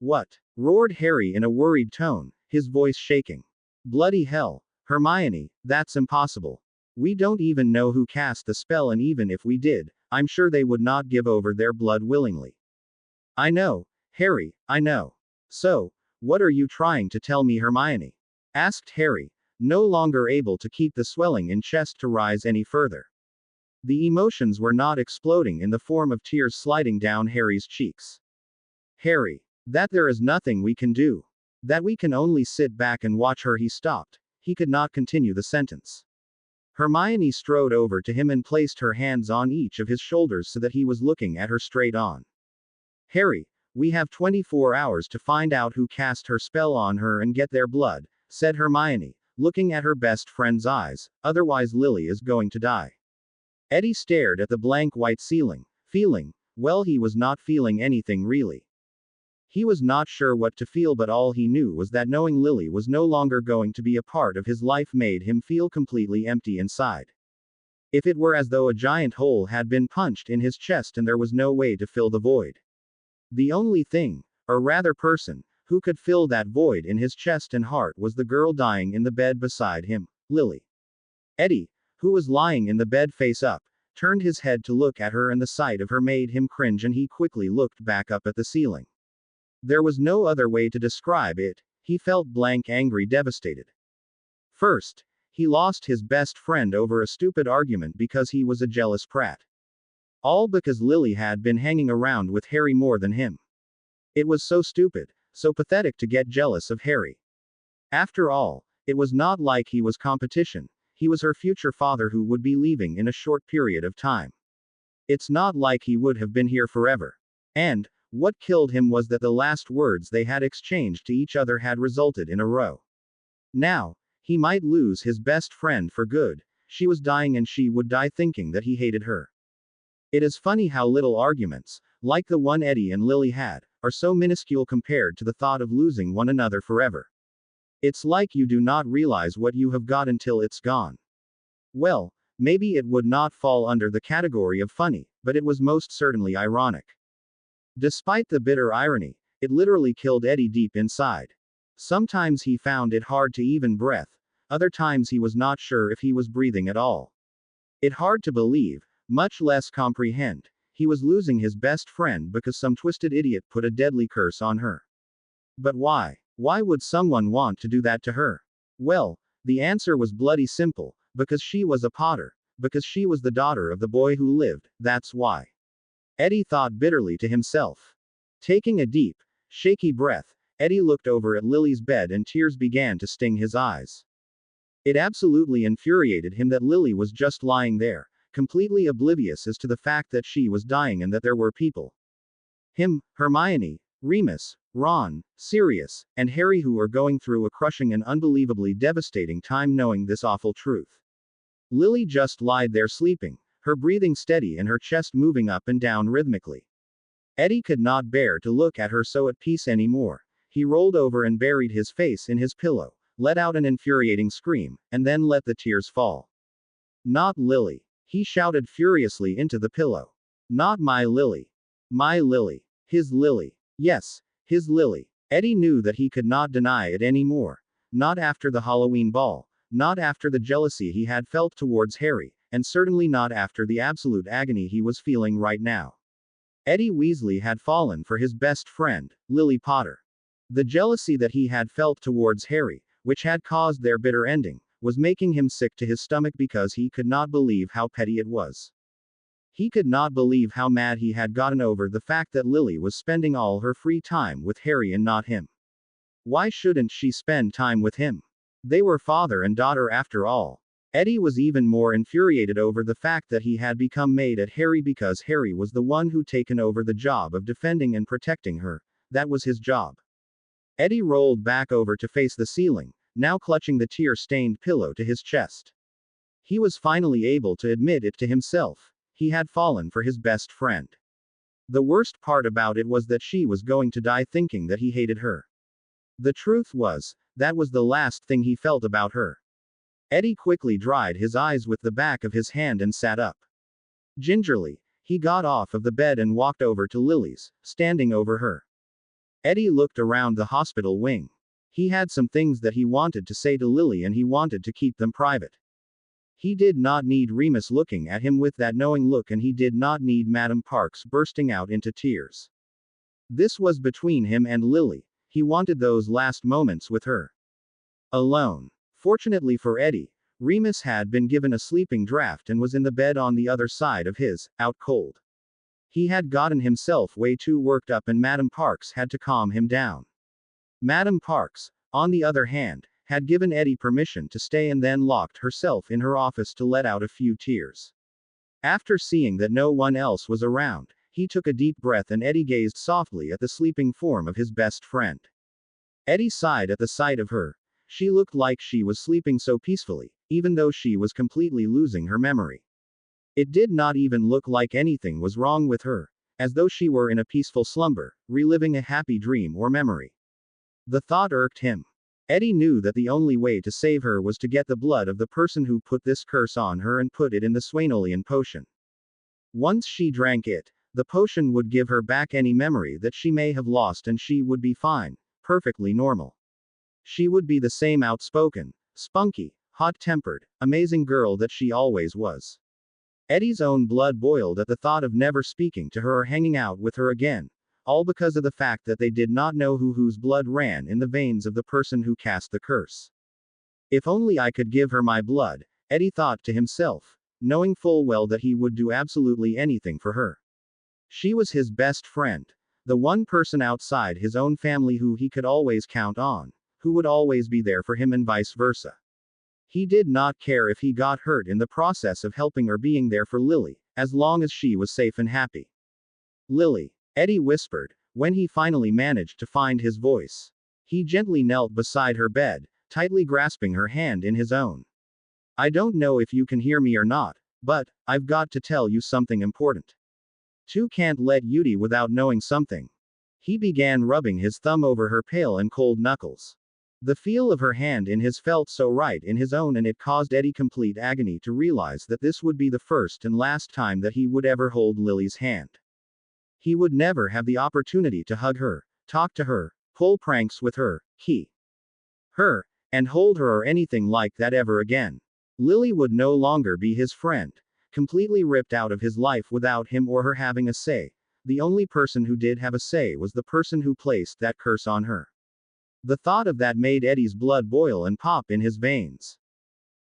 What? Roared Harry in a worried tone, his voice shaking. Bloody hell, Hermione, that's impossible. We don't even know who cast the spell, and even if we did, I'm sure they would not give over their blood willingly. I know, Harry, I know. So, what are you trying to tell me, Hermione? Asked Harry, no longer able to keep the swelling in chest to rise any further. The emotions were not exploding in the form of tears sliding down Harry's cheeks. Harry, that there is nothing we can do. That we can only sit back and watch her. He stopped. He could not continue the sentence. Hermione strode over to him and placed her hands on each of his shoulders so that he was looking at her straight on. Harry, we have 24 hours to find out who cast her spell on her and get their blood, said Hermione, looking at her best friend's eyes, otherwise Lily is going to die. Eddie stared at the blank white ceiling, feeling, well, he was not feeling anything really. He was not sure what to feel, but all he knew was that knowing Lily was no longer going to be a part of his life made him feel completely empty inside. If it were as though a giant hole had been punched in his chest and there was no way to fill the void. The only thing, or rather person, who could fill that void in his chest and heart was the girl dying in the bed beside him, Lily. Eddie, who was lying in the bed face up, turned his head to look at her, and the sight of her made him cringe, and he quickly looked back up at the ceiling. There was no other way to describe it. He felt blank, angry, devastated. First, he lost his best friend over a stupid argument because he was a jealous prat. All because Lily had been hanging around with Harry more than him. It was so stupid, so pathetic to get jealous of Harry. After all, it was not like he was competition. He was her future father who would be leaving in a short period of time. It's not like he would have been here forever. And, what killed him was that the last words they had exchanged to each other had resulted in a row. Now, he might lose his best friend for good. She was dying and she would die thinking that he hated her. It is funny how little arguments, like the one Eddie and Lily had, are so minuscule compared to the thought of losing one another forever. It's like you do not realize what you have got until it's gone. Well, maybe it would not fall under the category of funny, but it was most certainly ironic. Despite the bitter irony, it literally killed Eddie deep inside. Sometimes he found it hard to even breath, other times he was not sure if he was breathing at all. It hard to believe, much less comprehend, he was losing his best friend because some twisted idiot put a deadly curse on her. But why? Why would someone want to do that to her? Well, the answer was bloody simple, because she was a Potter, because she was the daughter of the boy who lived, that's why. Eddie thought bitterly to himself. Taking a deep, shaky breath, Eddie looked over at Lily's bed and tears began to sting his eyes. It absolutely infuriated him that Lily was just lying there, completely oblivious as to the fact that she was dying and that there were people. Him, Hermione, Remus, Ron, Sirius, and Harry who were going through a crushing and unbelievably devastating time knowing this awful truth. Lily just lied there sleeping, her breathing steady and her chest moving up and down rhythmically. Eddie could not bear to look at her so at peace anymore. He rolled over and buried his face in his pillow, let out an infuriating scream, and then let the tears fall. Not Lily. He shouted furiously into the pillow. Not my Lily. My Lily. His Lily. Yes, his Lily. Eddie knew that he could not deny it anymore. Not after the Halloween ball. Not after the jealousy he had felt towards Harry, and certainly not after the absolute agony he was feeling right now. Eddie Weasley had fallen for his best friend, Lily Potter. The jealousy that he had felt towards Harry, which had caused their bitter ending, was making him sick to his stomach because he could not believe how petty it was. He could not believe how mad he had gotten over the fact that Lily was spending all her free time with Harry and not him. Why shouldn't she spend time with him? They were father and daughter after all. Eddie was even more infuriated over the fact that he had become mad at Harry because Harry was the one who'd taken over the job of defending and protecting her. That was his job. Eddie rolled back over to face the ceiling, now clutching the tear-stained pillow to his chest. He was finally able to admit it to himself. He had fallen for his best friend. The worst part about it was that she was going to die thinking that he hated her. The truth was, that was the last thing he felt about her. Eddie quickly dried his eyes with the back of his hand and sat up. Gingerly, he got off of the bed and walked over to Lily's, standing over her. Eddie looked around the hospital wing. He had some things that he wanted to say to Lily and he wanted to keep them private. He did not need Remus looking at him with that knowing look and he did not need Madame Parks bursting out into tears. This was between him and Lily. He wanted those last moments with her. Alone. Fortunately for Eddie, Remus had been given a sleeping draft and was in the bed on the other side of his, out cold. He had gotten himself way too worked up and Madame Parks had to calm him down. Madame Parks, on the other hand, had given Eddie permission to stay and then locked herself in her office to let out a few tears. After seeing that no one else was around, he took a deep breath and Eddie gazed softly at the sleeping form of his best friend. Eddie sighed at the sight of her. She looked like she was sleeping so peacefully, even though she was completely losing her memory. It did not even look like anything was wrong with her, as though she were in a peaceful slumber, reliving a happy dream or memory. The thought irked him. Eddie knew that the only way to save her was to get the blood of the person who put this curse on her and put it in the Swainolian potion. Once she drank it, the potion would give her back any memory that she may have lost and she would be fine, perfectly normal. She would be the same outspoken, spunky, hot-tempered, amazing girl that she always was. Eddie's own blood boiled at the thought of never speaking to her or hanging out with her again, all because of the fact that they did not know whose blood ran in the veins of the person who cast the curse. If only I could give her my blood, Eddie thought to himself, knowing full well that he would do absolutely anything for her. She was his best friend, the one person outside his own family who he could always count on, who would always be there for him and vice versa. He did not care if he got hurt in the process of helping or being there for Lily, as long as she was safe and happy. Lily, Eddie whispered, when he finally managed to find his voice. He gently knelt beside her bed, tightly grasping her hand in his own. I don't know if you can hear me or not, but I've got to tell you something important. Two can't let Yudi without knowing something. He began rubbing his thumb over her pale and cold knuckles. The feel of her hand in his felt so right in his own and it caused Eddie complete agony to realize that this would be the first and last time that he would ever hold Lily's hand. He would never have the opportunity to hug her, talk to her, pull pranks with her, her, and hold her or anything like that ever again. Lily would no longer be his friend, completely ripped out of his life without him or her having a say. The only person who did have a say was the person who placed that curse on her. The thought of that made Eddie's blood boil and pop in his veins.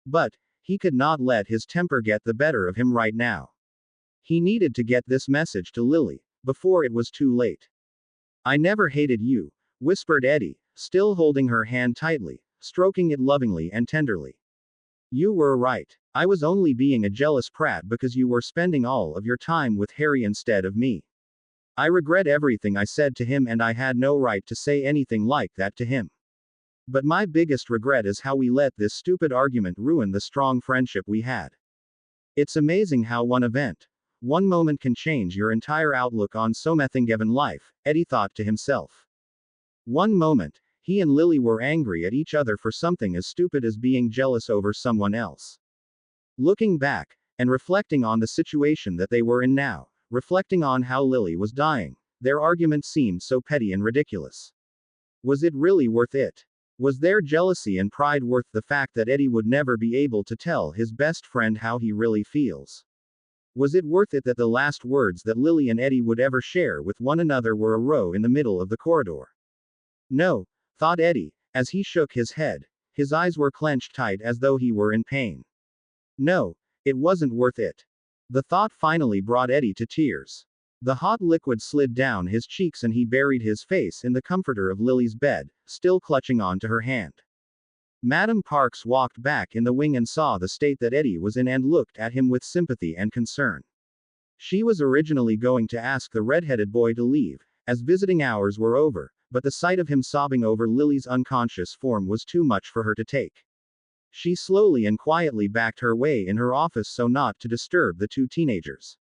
But he could not let his temper get the better of him right now. He needed to get this message to Lily, before it was too late. I never hated you, whispered Eddie, still holding her hand tightly, stroking it lovingly and tenderly. You were right. I was only being a jealous prat because you were spending all of your time with Harry instead of me. I regret everything I said to him and I had no right to say anything like that to him. But my biggest regret is how we let this stupid argument ruin the strong friendship we had. It's amazing how one event, one moment can change your entire outlook on Somethingeven life, Eddie thought to himself. One moment, he and Lily were angry at each other for something as stupid as being jealous over someone else. Looking back, and reflecting on the situation that they were in now, reflecting on how Lily was dying, Their argument seemed so petty and ridiculous. Was it really worth it? Was their jealousy and pride worth the fact that Eddie would never be able to tell his best friend how he really feels? Was it worth it that the last words that Lily and Eddie would ever share with one another were a row in the middle of the corridor? No, thought Eddie, as he shook his head. His eyes were clenched tight as though he were in pain. No, it wasn't worth it. The thought finally brought Eddie to tears. The hot liquid slid down his cheeks and he buried his face in the comforter of Lily's bed, still clutching onto her hand. Madame Parks walked back in the wing and saw the state that Eddie was in and looked at him with sympathy and concern. She was originally going to ask the red-headed boy to leave, as visiting hours were over, but the sight of him sobbing over Lily's unconscious form was too much for her to take. She slowly and quietly backed her way in her office so not to disturb the two teenagers.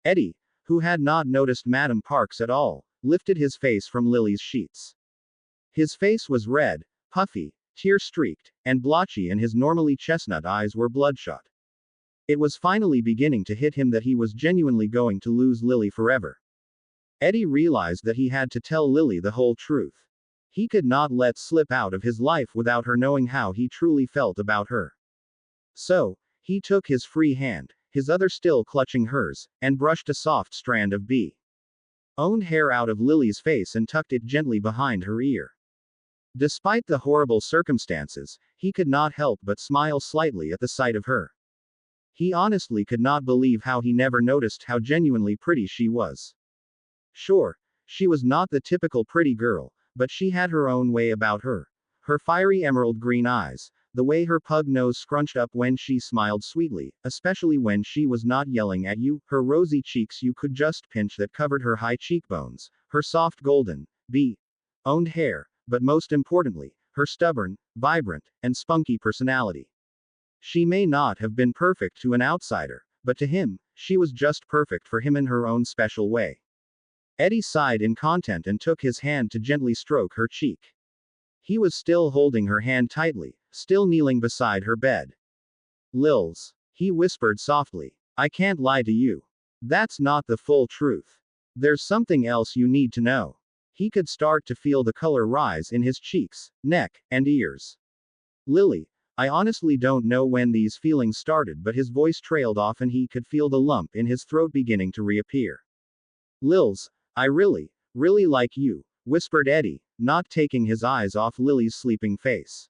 Eddie, who had not noticed Madame Parks at all, lifted his face from Lily's sheets. His face was red, puffy, tear-streaked, and blotchy and his normally chestnut eyes were bloodshot. It was finally beginning to hit him that he was genuinely going to lose Lily forever. Eddie realized that he had to tell Lily the whole truth. He could not let slip out of his life without her knowing how he truly felt about her. So, he took his free hand, his other still clutching hers, and brushed a soft strand of owned hair out of Lily's face and tucked it gently behind her ear. Despite the horrible circumstances, he could not help but smile slightly at the sight of her. He honestly could not believe how he never noticed how genuinely pretty she was. Sure, she was not the typical pretty girl, but she had her own way about her. Her fiery emerald green eyes, the way her pug nose scrunched up when she smiled sweetly, especially when she was not yelling at you, her rosy cheeks you could just pinch that covered her high cheekbones, her soft golden, owned hair, but most importantly, her stubborn, vibrant, and spunky personality. She may not have been perfect to an outsider, but to him, she was just perfect for him in her own special way. Eddie sighed in content and took his hand to gently stroke her cheek. He was still holding her hand tightly, still kneeling beside her bed. Lils, he whispered softly, I can't lie to you. That's not the full truth. There's something else you need to know. He could start to feel the color rise in his cheeks, neck, and ears. Lily, I honestly don't know when these feelings started, but his voice trailed off and he could feel the lump in his throat beginning to reappear. Lils, I really like you, whispered Eddie, not taking his eyes off Lily's sleeping face.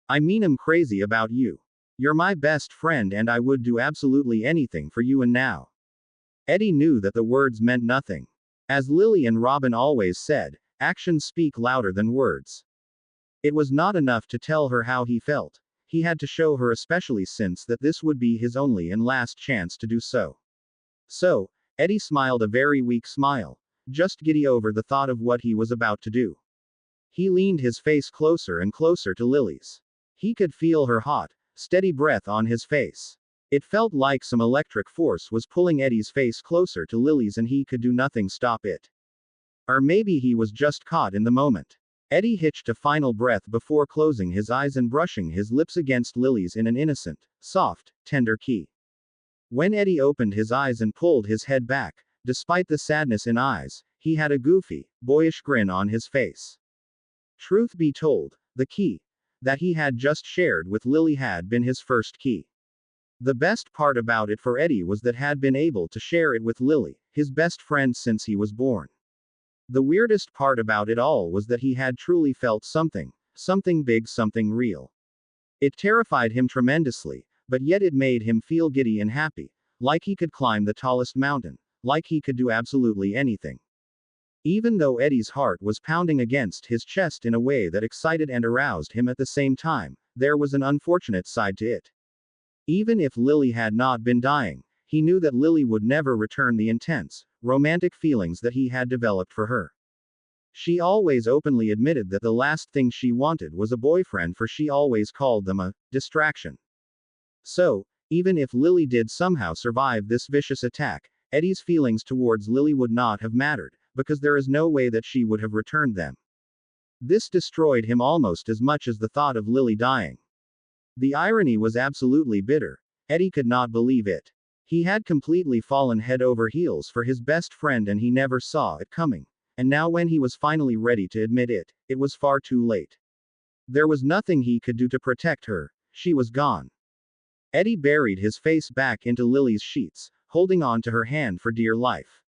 I mean, I'm crazy about you. You're my best friend and I would do absolutely anything for you. And now. Eddie knew that the words meant nothing. As Lily and Robin always said, actions speak louder than words. It was not enough to tell her how he felt. He had to show her, especially since that this would be his only and last chance to do so. So, Eddie smiled a very weak smile, just giddy over the thought of what he was about to do. He leaned his face closer and closer to Lily's. He could feel her hot, steady breath on his face. It felt like some electric force was pulling Eddie's face closer to Lily's and he could do nothing stop it. Or maybe he was just caught in the moment. Eddie hitched a final breath before closing his eyes and brushing his lips against Lily's in an innocent, soft, tender key. When Eddie opened his eyes and pulled his head back, despite the sadness in eyes, he had a goofy, boyish grin on his face. Truth be told, the key that he had just shared with Lily had been his first key. The best part about it for Eddie was that had been able to share it with Lily, his best friend since he was born. The weirdest part about it all was that he had truly felt something big, something real. It terrified him tremendously, but yet it made him feel giddy and happy, like he could climb the tallest mountain, like he could do absolutely anything. Even though Eddie's heart was pounding against his chest in a way that excited and aroused him at the same time, there was an unfortunate side to it. Even if Lily had not been dying, he knew that Lily would never return the intense, romantic feelings that he had developed for her. She always openly admitted that the last thing she wanted was a boyfriend, for she always called them a distraction. So, even if Lily did somehow survive this vicious attack, Eddie's feelings towards Lily would not have mattered, because there is no way that she would have returned them. This destroyed him almost as much as the thought of Lily dying. The irony was absolutely bitter. Eddie could not believe it. He had completely fallen head over heels for his best friend and he never saw it coming. And now when he was finally ready to admit it, it was far too late. There was nothing he could do to protect her. She was gone. Eddie buried his face back into Lily's sheets, holding on to her hand for dear life.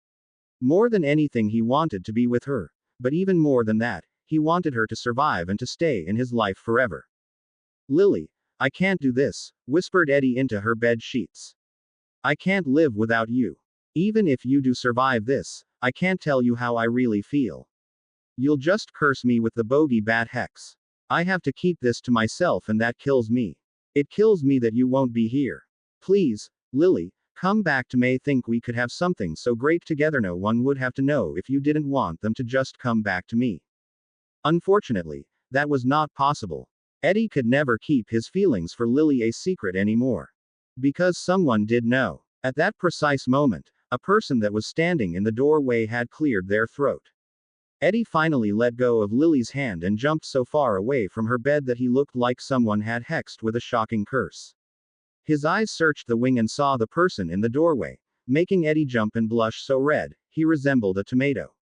More than anything he wanted to be with her, but even more than that, he wanted her to survive and to stay in his life forever. Lily, I can't do this, whispered Eddie into her bed sheets. I can't live without you. Even if you do survive this, I can't tell you how I really feel. You'll just curse me with the bogey bat hex. I have to keep this to myself and that kills me. It kills me that you won't be here. Please, Lily, come back to May. Think we could have something so great together. No one would have to know if you didn't want them to just come back to me. Unfortunately, that was not possible. Eddie could never keep his feelings for Lily a secret anymore. Because someone did know. At that precise moment, a person that was standing in the doorway had cleared their throat. Eddie finally let go of Lily's hand and jumped so far away from her bed that he looked like someone had hexed with a shocking curse. His eyes searched the wing and saw the person in the doorway, making Eddie jump and blush so red, he resembled a tomato.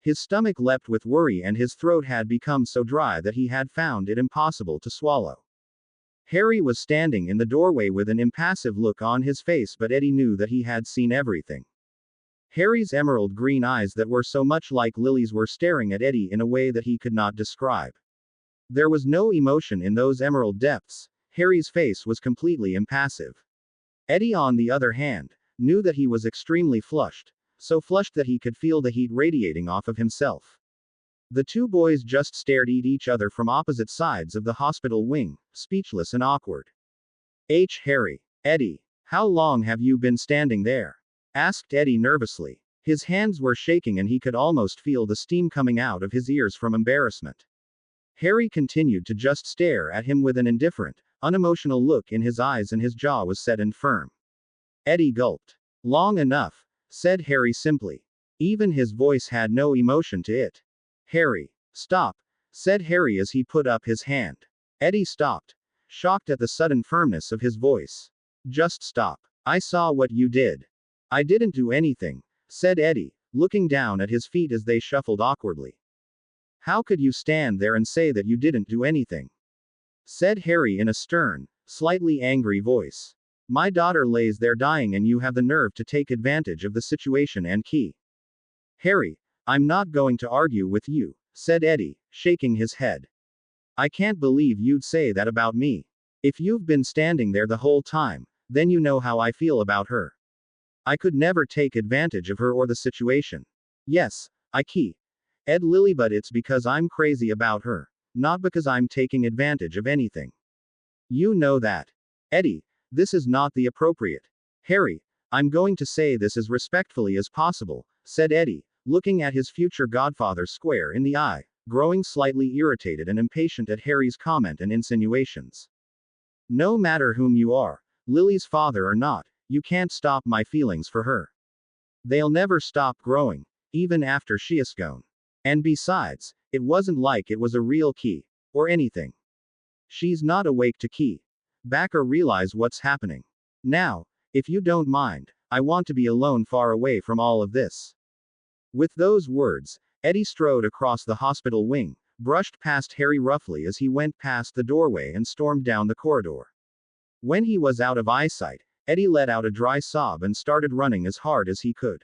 His stomach leapt with worry and his throat had become so dry that he had found it impossible to swallow. Harry was standing in the doorway with an impassive look on his face, but Eddie knew that he had seen everything. Harry's emerald green eyes that were so much like Lily's were staring at Eddie in a way that he could not describe. There was no emotion in those emerald depths. Harry's face was completely impassive. Eddie, on the other hand, knew that he was extremely flushed, so flushed that he could feel the heat radiating off of himself. The two boys just stared at each other from opposite sides of the hospital wing, speechless and awkward. Harry. Eddie, how long have you been standing there? Asked Eddie nervously. His hands were shaking and he could almost feel the steam coming out of his ears from embarrassment. Harry continued to just stare at him with an indifferent, unemotional look in his eyes and his jaw was set and firm. Eddie gulped. Long enough, said Harry simply. Even his voice had no emotion to it. Harry, stop, said Harry as he put up his hand. Eddie stopped, shocked at the sudden firmness of his voice. Just stop. I saw what you did. I didn't do anything, said Eddie, looking down at his feet as they shuffled awkwardly. How could you stand there and say that you didn't do anything? Said Harry in a stern, slightly angry voice. My daughter lays there dying and you have the nerve to take advantage of the situation and key. Harry, I'm not going to argue with you, said Eddie, shaking his head. I can't believe you'd say that about me. If you've been standing there the whole time, then you know how I feel about her. I could never take advantage of her or the situation. Yes, Ed Lily, but it's because I'm crazy about her, not because I'm taking advantage of anything. You know that. Eddie, this is not the appropriate. Harry, I'm going to say this as respectfully as possible, said Eddie, looking at his future godfather square in the eye, growing slightly irritated and impatient at Harry's comment and insinuations. No matter whom you are, Lily's father or not, you can't stop my feelings for her. They'll never stop growing, even after she is gone. And besides, it wasn't like it was a real key, or anything. She's not awake to key back or realize what's happening. Now, if you don't mind, I want to be alone far away from all of this. With those words, Eddie strode across the hospital wing, brushed past Harry roughly as he went past the doorway and stormed down the corridor. When he was out of eyesight, Eddie let out a dry sob and started running as hard as he could.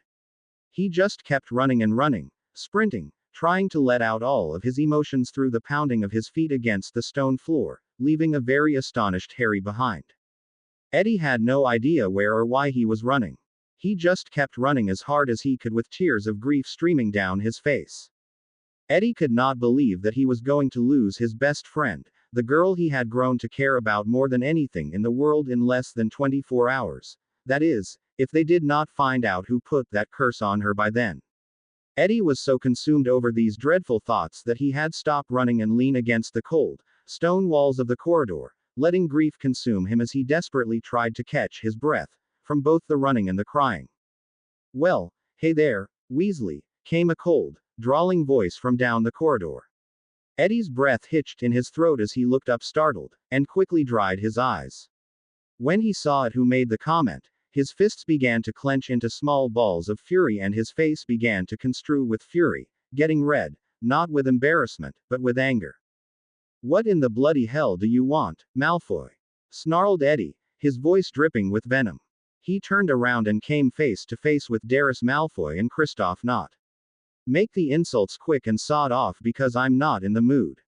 He just kept running and running, sprinting, trying to let out all of his emotions through the pounding of his feet against the stone floor, leaving a very astonished Harry behind. Eddie had no idea where or why he was running. He just kept running as hard as he could with tears of grief streaming down his face. Eddie could not believe that he was going to lose his best friend, the girl he had grown to care about more than anything in the world, in less than 24 hours. That is, if they did not find out who put that curse on her by then. Eddie was so consumed over these dreadful thoughts that he had stopped running and leaned against the cold, stone walls of the corridor, letting grief consume him as he desperately tried to catch his breath, from both the running and the crying. Well, hey there, Weasley, came a cold, drawling voice from down the corridor. Eddie's breath hitched in his throat as he looked up startled, and quickly dried his eyes. When he saw it who made the comment, His fists began to clench into small balls of fury and his face began to construe with fury, getting red, not with embarrassment, but with anger. What in the bloody hell do you want, Malfoy? Snarled Eddie, his voice dripping with venom. He turned around and came face to face with Darius Malfoy and Kristoff Nott. Make the insults quick and sod off because I'm not in the mood.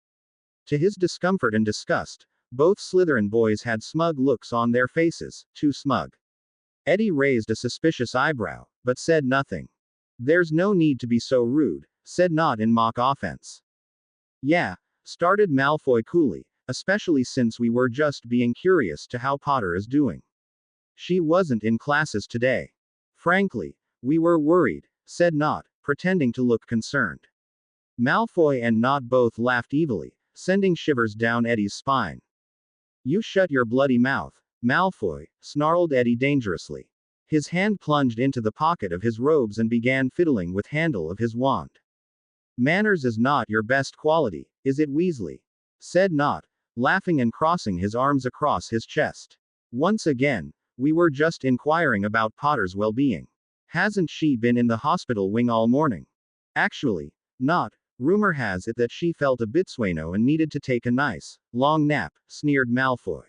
To his discomfort and disgust, both Slytherin boys had smug looks on their faces, too smug. Eddie raised a suspicious eyebrow, but said nothing. There's no need to be so rude, said Nott in mock offense. Yeah, started Malfoy coolly, especially since we were just being curious to how Potter is doing. She wasn't in classes today. Frankly, we were worried, said Nott, pretending to look concerned. Malfoy and Nott both laughed evilly, sending shivers down Eddie's spine. You shut your bloody mouth, Malfoy, snarled Eddie dangerously. His hand plunged into the pocket of his robes and began fiddling with handle of his wand. Manners is not your best quality, is it, Weasley? Said Nott, laughing and crossing his arms across his chest. Once again, we were just inquiring about Potter's well-being. Hasn't she been in the hospital wing all morning? Actually, Nott, rumor has it that she felt a bit swano and needed to take a nice, long nap, sneered Malfoy.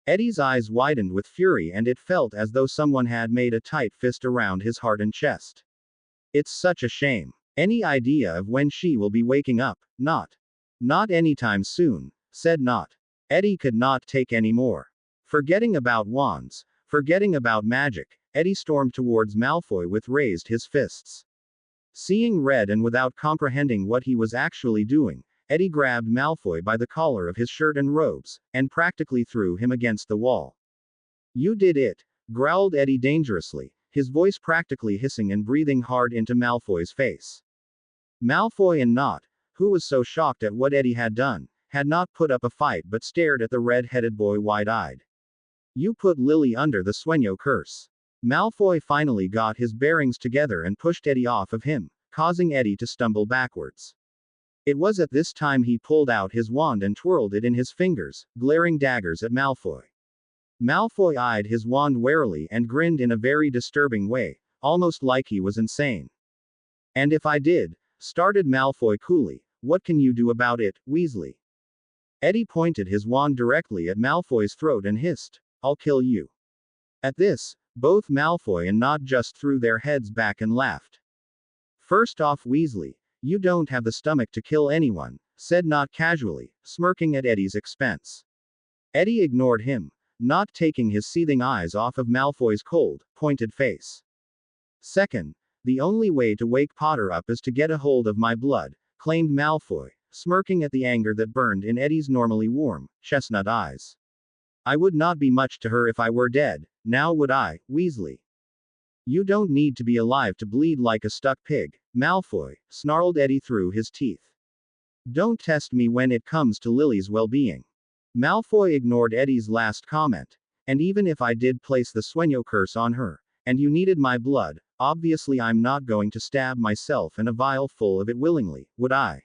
Eddie's eyes widened with fury and it felt as though someone had made a tight fist around his heart and chest. It's such a shame. Any idea of when she will be waking up? Not anytime soon, said Nott. Eddie could not take any more. Forgetting about wands, forgetting about magic, Eddie stormed towards Malfoy with raised his fists. Seeing red and without comprehending what he was actually doing, Eddie grabbed Malfoy by the collar of his shirt and robes, and practically threw him against the wall. You did it, growled Eddie dangerously, his voice practically hissing and breathing hard into Malfoy's face. Malfoy and Nott, who was so shocked at what Eddie had done, had not put up a fight but stared at the red-headed boy wide-eyed. You put Lily under the Sueño curse. Malfoy finally got his bearings together and pushed Eddie off of him, causing Eddie to stumble backwards. It was at this time he pulled out his wand and twirled it in his fingers, glaring daggers at Malfoy. Malfoy eyed his wand warily and grinned in a very disturbing way, almost like he was insane. And if I did, started Malfoy coolly, what can you do about it, Weasley? Eddie pointed his wand directly at Malfoy's throat and hissed, I'll kill you. At this, both Malfoy and Nott just threw their heads back and laughed. First off, Weasley, you don't have the stomach to kill anyone, said Nott casually, smirking at Eddie's expense. Eddie ignored him, not taking his seething eyes off of Malfoy's cold, pointed face. Second, the only way to wake Potter up is to get a hold of my blood, claimed Malfoy, smirking at the anger that burned in Eddie's normally warm, chestnut eyes. I would not be much to her if I were dead, now would I, Weasley? You don't need to be alive to bleed like a stuck pig, Malfoy, snarled Eddie through his teeth. Don't test me when it comes to Lily's well-being. Malfoy ignored Eddie's last comment. And even if I did place the Sueño curse on her, and you needed my blood, obviously I'm not going to stab myself in a vial full of it willingly, would I?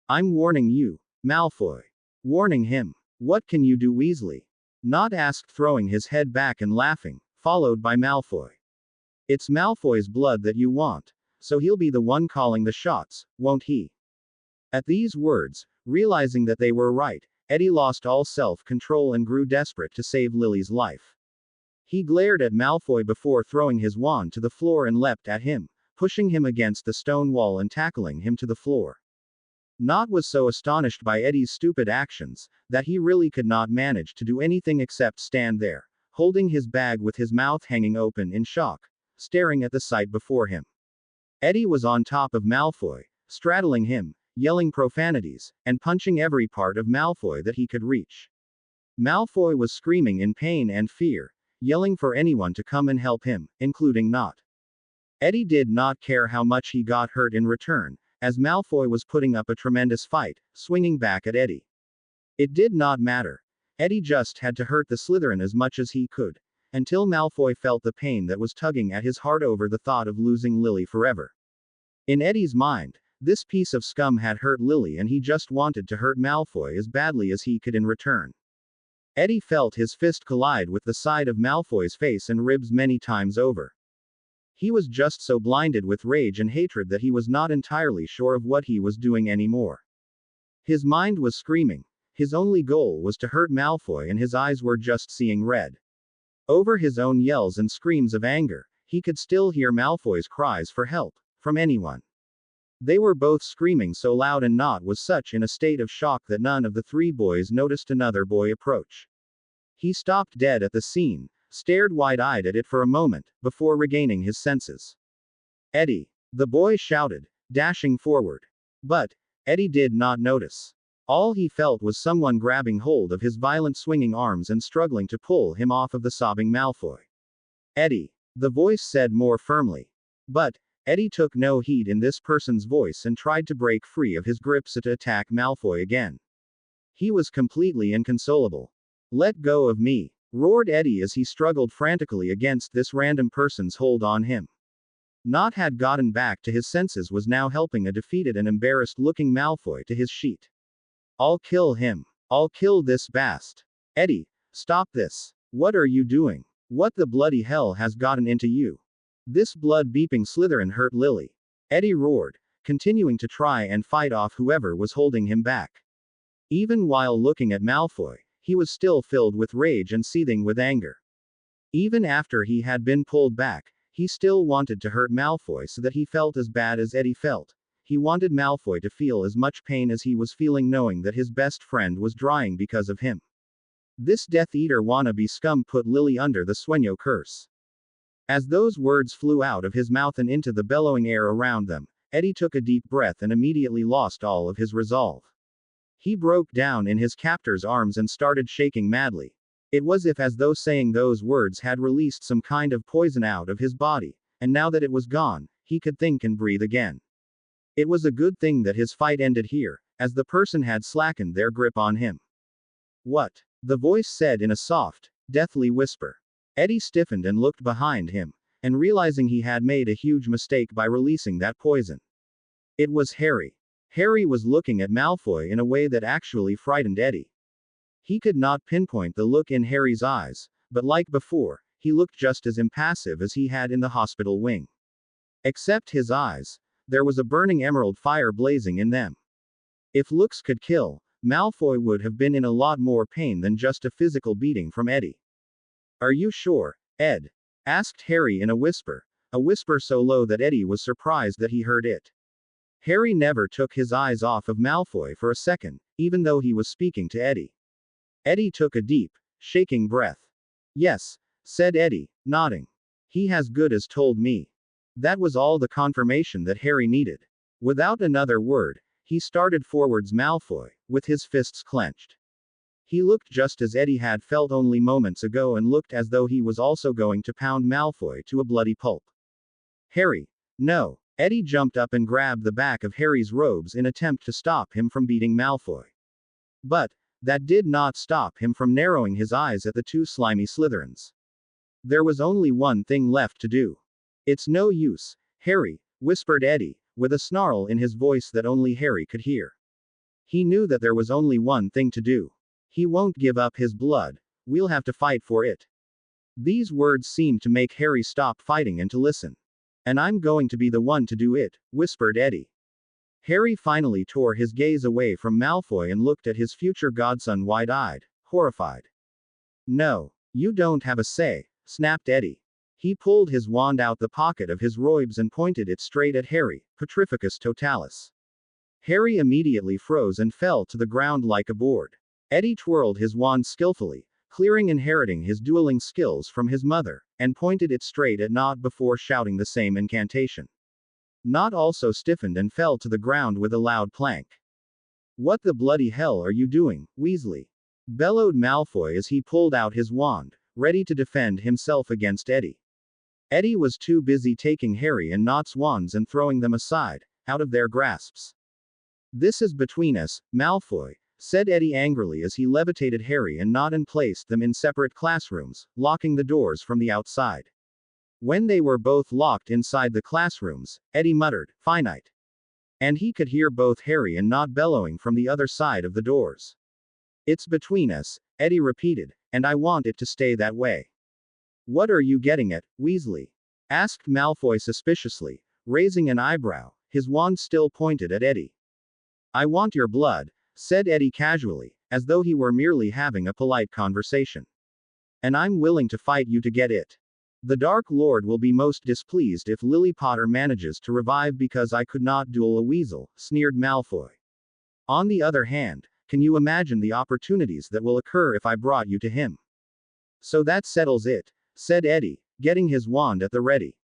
I'm warning you, Malfoy. Warning him. What can you do, Weasley? Nott asked, throwing his head back and laughing, followed by Malfoy. It's Malfoy's blood that you want, so he'll be the one calling the shots, won't he? At these words, realizing that they were right, Eddie lost all self-control and grew desperate to save Lily's life. He glared at Malfoy before throwing his wand to the floor and leapt at him, pushing him against the stone wall and tackling him to the floor. Nott was so astonished by Eddie's stupid actions, that he really could not manage to do anything except stand there, holding his bag with his mouth hanging open in shock, staring at the sight before him. Eddie was on top of Malfoy, straddling him, yelling profanities, and punching every part of Malfoy that he could reach. Malfoy was screaming in pain and fear, yelling for anyone to come and help him, including Nott. Eddie did not care how much he got hurt in return, as Malfoy was putting up a tremendous fight, swinging back at Eddie. It did not matter. Eddie just had to hurt the Slytherin as much as he could, until Malfoy felt the pain that was tugging at his heart over the thought of losing Lily forever. In Eddie's mind, this piece of scum had hurt Lily and he just wanted to hurt Malfoy as badly as he could in return. Eddie felt his fist collide with the side of Malfoy's face and ribs many times over. He was just so blinded with rage and hatred that he was not entirely sure of what he was doing anymore. His mind was screaming. His only goal was to hurt Malfoy, and his eyes were just seeing red. Over his own yells and screams of anger, he could still hear Malfoy's cries for help, from anyone. They were both screaming so loud, and Nott was such in a state of shock that none of the three boys noticed another boy approach. He stopped dead at the scene, stared wide-eyed at it for a moment, before regaining his senses. "Eddie!" the boy shouted, dashing forward. But Eddie did not notice. All he felt was someone grabbing hold of his violent swinging arms and struggling to pull him off of the sobbing Malfoy. "Eddie!" the voice said more firmly. But Eddie took no heed in this person's voice and tried to break free of his grip to attack Malfoy again. He was completely inconsolable. "Let go of me!" roared Eddie as he struggled frantically against this random person's hold on him. Nott had gotten back to his senses, was now helping a defeated and embarrassed-looking Malfoy to his sheet. "I'll kill him. I'll kill this bast. Eddie, stop this. What are you doing? What the bloody hell has gotten into you? This blood-beeping Slytherin hurt Lily." Eddie roared, continuing to try and fight off whoever was holding him back. Even while looking at Malfoy, he was still filled with rage and seething with anger. Even after he had been pulled back, he still wanted to hurt Malfoy so that he felt as bad as Eddie felt. He wanted Malfoy to feel as much pain as he was feeling, knowing that his best friend was dying because of him. This Death Eater wannabe scum put Lily under the Sueño curse. As those words flew out of his mouth and into the bellowing air around them, Eddie took a deep breath and immediately lost all of his resolve. He broke down in his captor's arms and started shaking madly. It was as though saying those words had released some kind of poison out of his body, and now that it was gone, he could think and breathe again. It was a good thing that his fight ended here, as the person had slackened their grip on him. "What?" the voice said in a soft, deathly whisper. Eddie stiffened and looked behind him, and realizing he had made a huge mistake by releasing that poison. It was Harry. Harry was looking at Malfoy in a way that actually frightened Eddie. He could not pinpoint the look in Harry's eyes, but like before, he looked just as impassive as he had in the hospital wing. Except his eyes, there was a burning emerald fire blazing in them. If looks could kill, Malfoy would have been in a lot more pain than just a physical beating from Eddie. "Are you sure, Ed?" asked Harry in a whisper so low that Eddie was surprised that he heard it. Harry never took his eyes off of Malfoy for a second, even though he was speaking to Eddie. Eddie took a deep, shaking breath. "Yes," said Eddie, nodding. "He has good as told me." That was all the confirmation that Harry needed. Without another word, he started forwards Malfoy, with his fists clenched. He looked just as Eddie had felt only moments ago and looked as though he was also going to pound Malfoy to a bloody pulp. "Harry, no!" Eddie jumped up and grabbed the back of Harry's robes in attempt to stop him from beating Malfoy. But that did not stop him from narrowing his eyes at the two slimy Slytherins. There was only one thing left to do. "It's no use, Harry," whispered Eddie, with a snarl in his voice that only Harry could hear. He knew that there was only one thing to do. "He won't give up his blood. We'll have to fight for it." These words seemed to make Harry stop fighting and to listen. "And I'm going to be the one to do it," whispered Eddie. Harry finally tore his gaze away from Malfoy and looked at his future godson wide-eyed, horrified. "No, you don't have a say," snapped Eddie. He pulled his wand out the pocket of his robes and pointed it straight at Harry, Petrificus Totalis. Harry immediately froze and fell to the ground like a board. Eddie twirled his wand skillfully, clearing inheriting his dueling skills from his mother, and pointed it straight at Nott before shouting the same incantation. Nott also stiffened and fell to the ground with a loud plank. "What the bloody hell are you doing, Weasley?" bellowed Malfoy as he pulled out his wand, ready to defend himself against Eddie. Eddie was too busy taking Harry and Nott's wands and throwing them aside, out of their grasps. "This is between us, Malfoy," said Eddie angrily as he levitated Harry and Nott and placed them in separate classrooms, locking the doors from the outside. When they were both locked inside the classrooms, Eddie muttered, "Finite." And he could hear both Harry and Nott bellowing from the other side of the doors. It's between us, Eddie repeated, and I want it to stay that way. What are you getting at, Weasley? Asked Malfoy suspiciously, raising an eyebrow, his wand still pointed at Eddie. I want your blood, said Eddie casually, as though he were merely having a polite conversation. And I'm willing to fight you to get it. The Dark Lord will be most displeased if Lily Potter manages to revive because I could not duel a weasel, sneered Malfoy. On the other hand, can you imagine the opportunities that will occur if I brought you to him? So that settles it, said Eddie, getting his wand at the ready.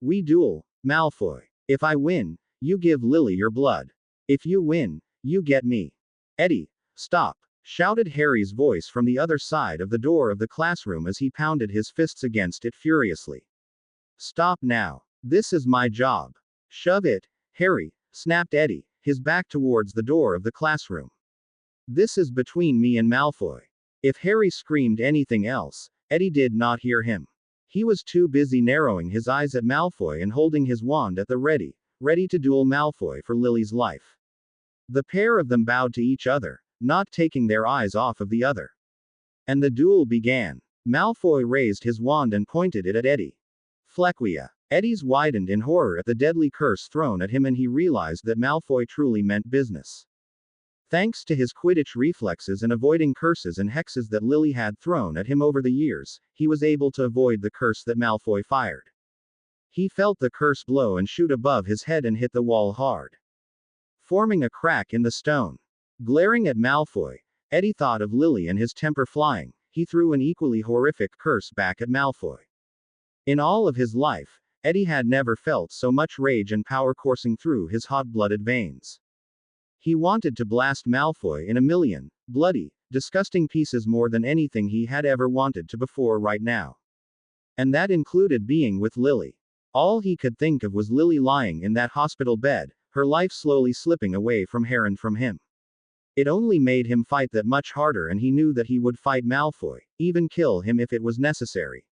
We duel, Malfoy. If I win, you give Lily your blood. If you win, you get me. Eddie, stop, shouted Harry's voice from the other side of the door of the classroom as he pounded his fists against it furiously. Stop now. This is my job. Shove it, Harry, snapped Eddie, his back towards the door of the classroom. This is between me and Malfoy. If Harry screamed anything else, Eddie did not hear him. He was too busy narrowing his eyes at Malfoy and holding his wand at the ready to duel Malfoy for Lily's life. The pair of them bowed to each other, not taking their eyes off of the other. And the duel began. Malfoy raised his wand and pointed it at Eddie. Flequia. Eddie's widened in horror at the deadly curse thrown at him, and he realized that Malfoy truly meant business. Thanks to his Quidditch reflexes and avoiding curses and hexes that Lily had thrown at him over the years, he was able to avoid the curse that Malfoy fired. He felt the curse blow and shoot above his head and hit the wall hard, forming a crack in the stone. Glaring at Malfoy, Eddie thought of Lily and his temper flying. He threw an equally horrific curse back at Malfoy. In all of his life, Eddie had never felt so much rage and power coursing through his hot-blooded veins. He wanted to blast Malfoy in a million, bloody, disgusting pieces more than anything he had ever wanted to before right now. And that included being with Lily. All he could think of was Lily lying in that hospital bed, her life slowly slipping away from her and from him. It only made him fight that much harder, and he knew that he would fight Malfoy, even kill him if it was necessary.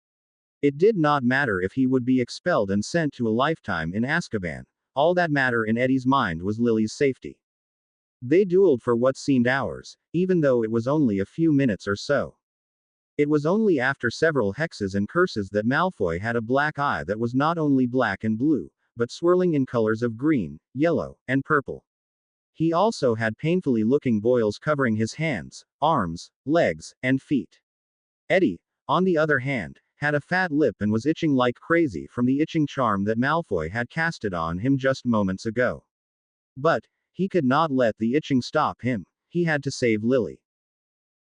It did not matter if he would be expelled and sent to a lifetime in Azkaban. All that mattered in Eddie's mind was Lily's safety. They dueled for what seemed hours, even though it was only a few minutes or so. It was only after several hexes and curses that Malfoy had a black eye that was not only black and blue, but swirling in colors of green, yellow, and purple. He also had painfully looking boils covering his hands, arms, legs, and feet. Eddie, on the other hand, had a fat lip and was itching like crazy from the itching charm that Malfoy had casted on him just moments ago. But he could not let the itching stop him. He had to save Lily.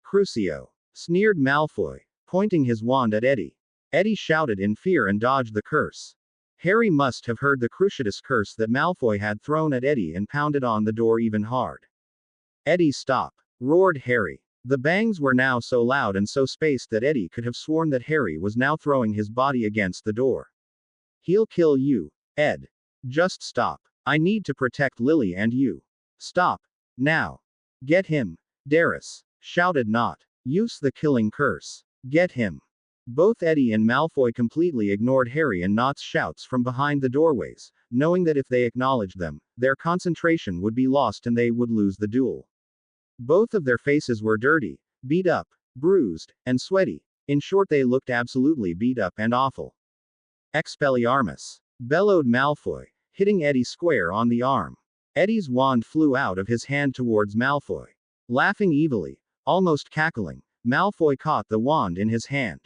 Crucio, sneered Malfoy, pointing his wand at Eddie. Eddie shouted in fear and dodged the curse. Harry must have heard the Cruciatus curse that Malfoy had thrown at Eddie and pounded on the door even hard. Eddie, stop! Roared Harry. The bangs were now so loud and so spaced that Eddie could have sworn that Harry was now throwing his body against the door. He'll kill you, Ed. Just stop. I need to protect Lily and you. Stop. Now. Get him. Darius shouted. Not. Use the killing curse. Get him. Both Eddie and Malfoy completely ignored Harry and Not's shouts from behind the doorways, knowing that if they acknowledged them, their concentration would be lost and they would lose the duel. Both of their faces were dirty, beat up, bruised, and sweaty. In short, they looked absolutely beat up and awful. Expelliarmus! Bellowed Malfoy, hitting Eddie square on the arm. Eddie's wand flew out of his hand towards Malfoy. Laughing evilly, almost cackling, Malfoy caught the wand in his hand.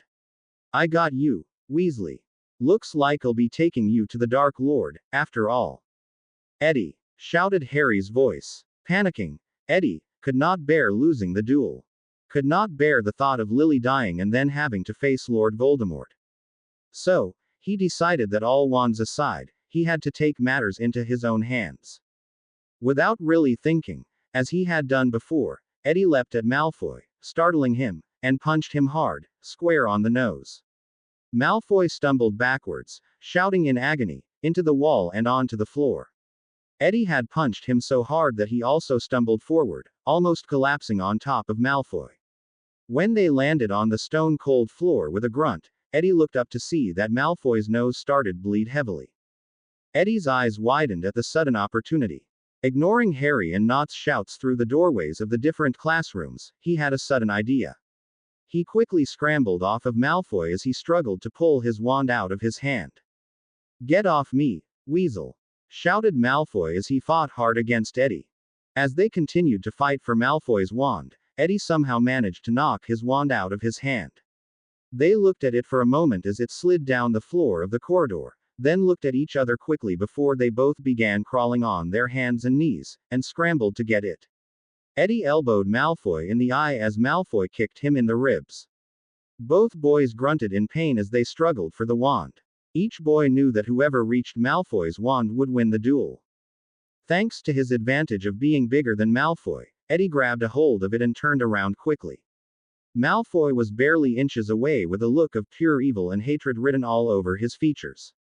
I got you, Weasley. Looks like I'll be taking you to the Dark Lord, after all. Eddie! Shouted Harry's voice. Panicking, Eddie could not bear losing the duel. Could not bear the thought of Lily dying and then having to face Lord Voldemort. So, he decided that all wands aside, he had to take matters into his own hands. Without really thinking, as he had done before, Eddie leapt at Malfoy, startling him, and punched him hard, square on the nose. Malfoy stumbled backwards, shouting in agony, into the wall and onto the floor. Eddie had punched him so hard that he also stumbled forward, almost collapsing on top of Malfoy. When they landed on the stone-cold floor with a grunt, Eddie looked up to see that Malfoy's nose started to bleed heavily. Eddie's eyes widened at the sudden opportunity. Ignoring Harry and Not's shouts through the doorways of the different classrooms, he had a sudden idea. He quickly scrambled off of Malfoy as he struggled to pull his wand out of his hand. "Get off me, Weasel!" shouted Malfoy as he fought hard against Eddie. As they continued to fight for Malfoy's wand, Eddie somehow managed to knock his wand out of his hand. They looked at it for a moment as it slid down the floor of the corridor, then looked at each other quickly before they both began crawling on their hands and knees, and scrambled to get it. Eddie elbowed Malfoy in the eye as Malfoy kicked him in the ribs. Both boys grunted in pain as they struggled for the wand. Each boy knew that whoever reached Malfoy's wand would win the duel. Thanks to his advantage of being bigger than Malfoy, Eddie grabbed a hold of it and turned around quickly. Malfoy was barely inches away with a look of pure evil and hatred written all over his features.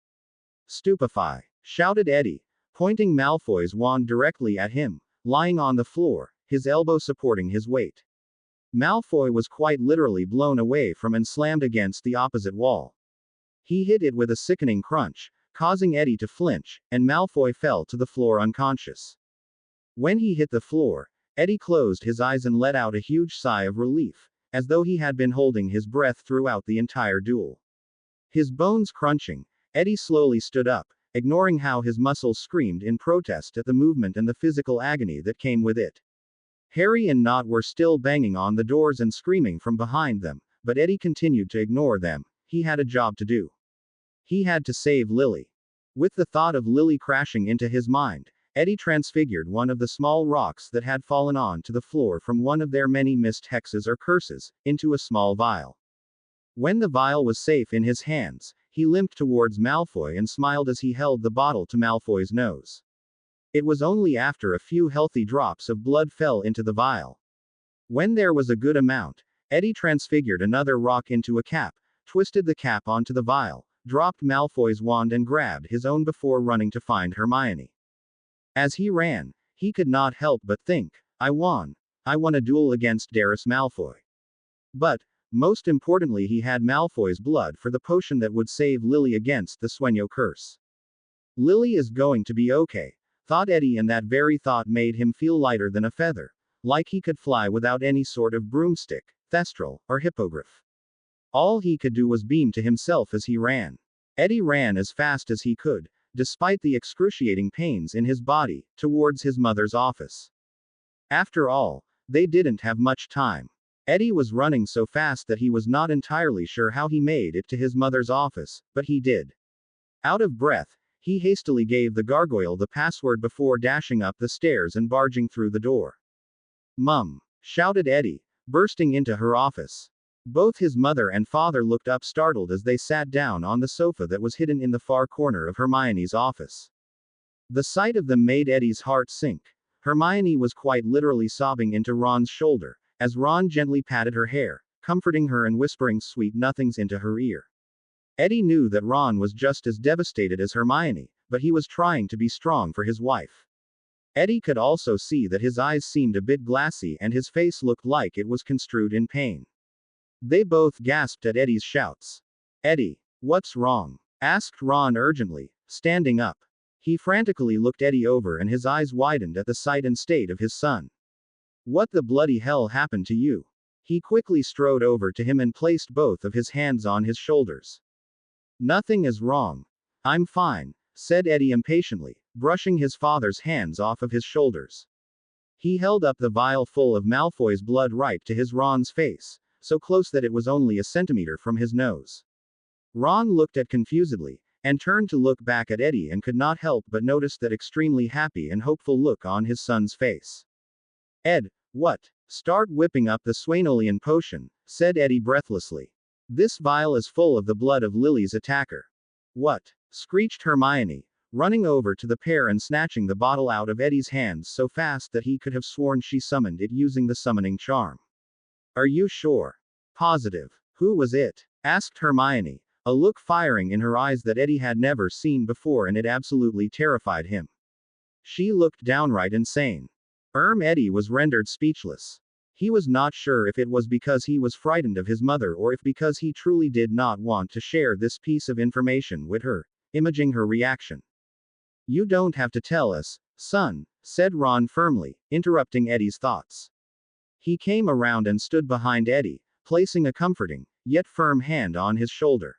"Stupefy!" shouted Eddie, pointing Malfoy's wand directly at him, lying on the floor, his elbow supporting his weight. Malfoy was quite literally blown away from and slammed against the opposite wall. He hit it with a sickening crunch, causing Eddie to flinch, and Malfoy fell to the floor unconscious. When he hit the floor, Eddie closed his eyes and let out a huge sigh of relief, as though he had been holding his breath throughout the entire duel. His bones crunching, Eddie slowly stood up, ignoring how his muscles screamed in protest at the movement and the physical agony that came with it. Harry and Nott were still banging on the doors and screaming from behind them, but Eddie continued to ignore them. He had a job to do. He had to save Lily. With the thought of Lily crashing into his mind, Eddie transfigured one of the small rocks that had fallen on to the floor from one of their many missed hexes or curses, into a small vial. When the vial was safe in his hands, he limped towards Malfoy and smiled as he held the bottle to Malfoy's nose. It was only after a few healthy drops of blood fell into the vial. When there was a good amount, Eddie transfigured another rock into a cap, twisted the cap onto the vial, dropped Malfoy's wand and grabbed his own before running to find Hermione. As he ran, he could not help but think, I won a duel against Darius Malfoy. But, most importantly, he had Malfoy's blood for the potion that would save Lily against the Sueño curse. Lily is going to be okay, thought Eddie, and that very thought made him feel lighter than a feather, like he could fly without any sort of broomstick, thestral, or hippogriff. All he could do was beam to himself as he ran. Eddie ran as fast as he could, despite the excruciating pains in his body, towards his mother's office. After all, they didn't have much time. Eddie was running so fast that he was not entirely sure how he made it to his mother's office, but he did. Out of breath, he hastily gave the gargoyle the password before dashing up the stairs and barging through the door. "Mum!" shouted Eddie, bursting into her office. Both his mother and father looked up startled as they sat down on the sofa that was hidden in the far corner of Hermione's office. The sight of them made Eddie's heart sink. Hermione was quite literally sobbing into Ron's shoulder, as Ron gently patted her hair, comforting her and whispering sweet nothings into her ear. Eddie knew that Ron was just as devastated as Hermione, but he was trying to be strong for his wife. Eddie could also see that his eyes seemed a bit glassy and his face looked like it was construed in pain. They both gasped at Eddie's shouts. "Eddie, what's wrong?" asked Ron urgently, standing up. He frantically looked Eddie over and his eyes widened at the sight and state of his son. "What the bloody hell happened to you?" He quickly strode over to him and placed both of his hands on his shoulders. "Nothing is wrong. I'm fine," said Eddie impatiently, brushing his father's hands off of his shoulders. He held up the vial full of Malfoy's blood right to his Ron's face, so close that it was only a centimeter from his nose. Ron looked at confusedly, and turned to look back at Eddie and could not help but notice that extremely happy and hopeful look on his son's face. "Ed, what?" "Start whipping up the Sueñolian potion," said Eddie breathlessly. "This vial is full of the blood of Lily's attacker." "What?" screeched Hermione, running over to the pair and snatching the bottle out of Eddie's hands so fast that he could have sworn she summoned it using the summoning charm. "Are you sure?" "Positive." "Who was it?" asked Hermione, a look firing in her eyes that Eddie had never seen before, and it absolutely terrified him. She looked downright insane. Eddie was rendered speechless. He was not sure if it was because he was frightened of his mother or if because he truly did not want to share this piece of information with her, imaging her reaction. "You don't have to tell us," Son, said Ron firmly, interrupting Eddie's thoughts. He came around and stood behind Eddie, placing a comforting, yet firm hand on his shoulder.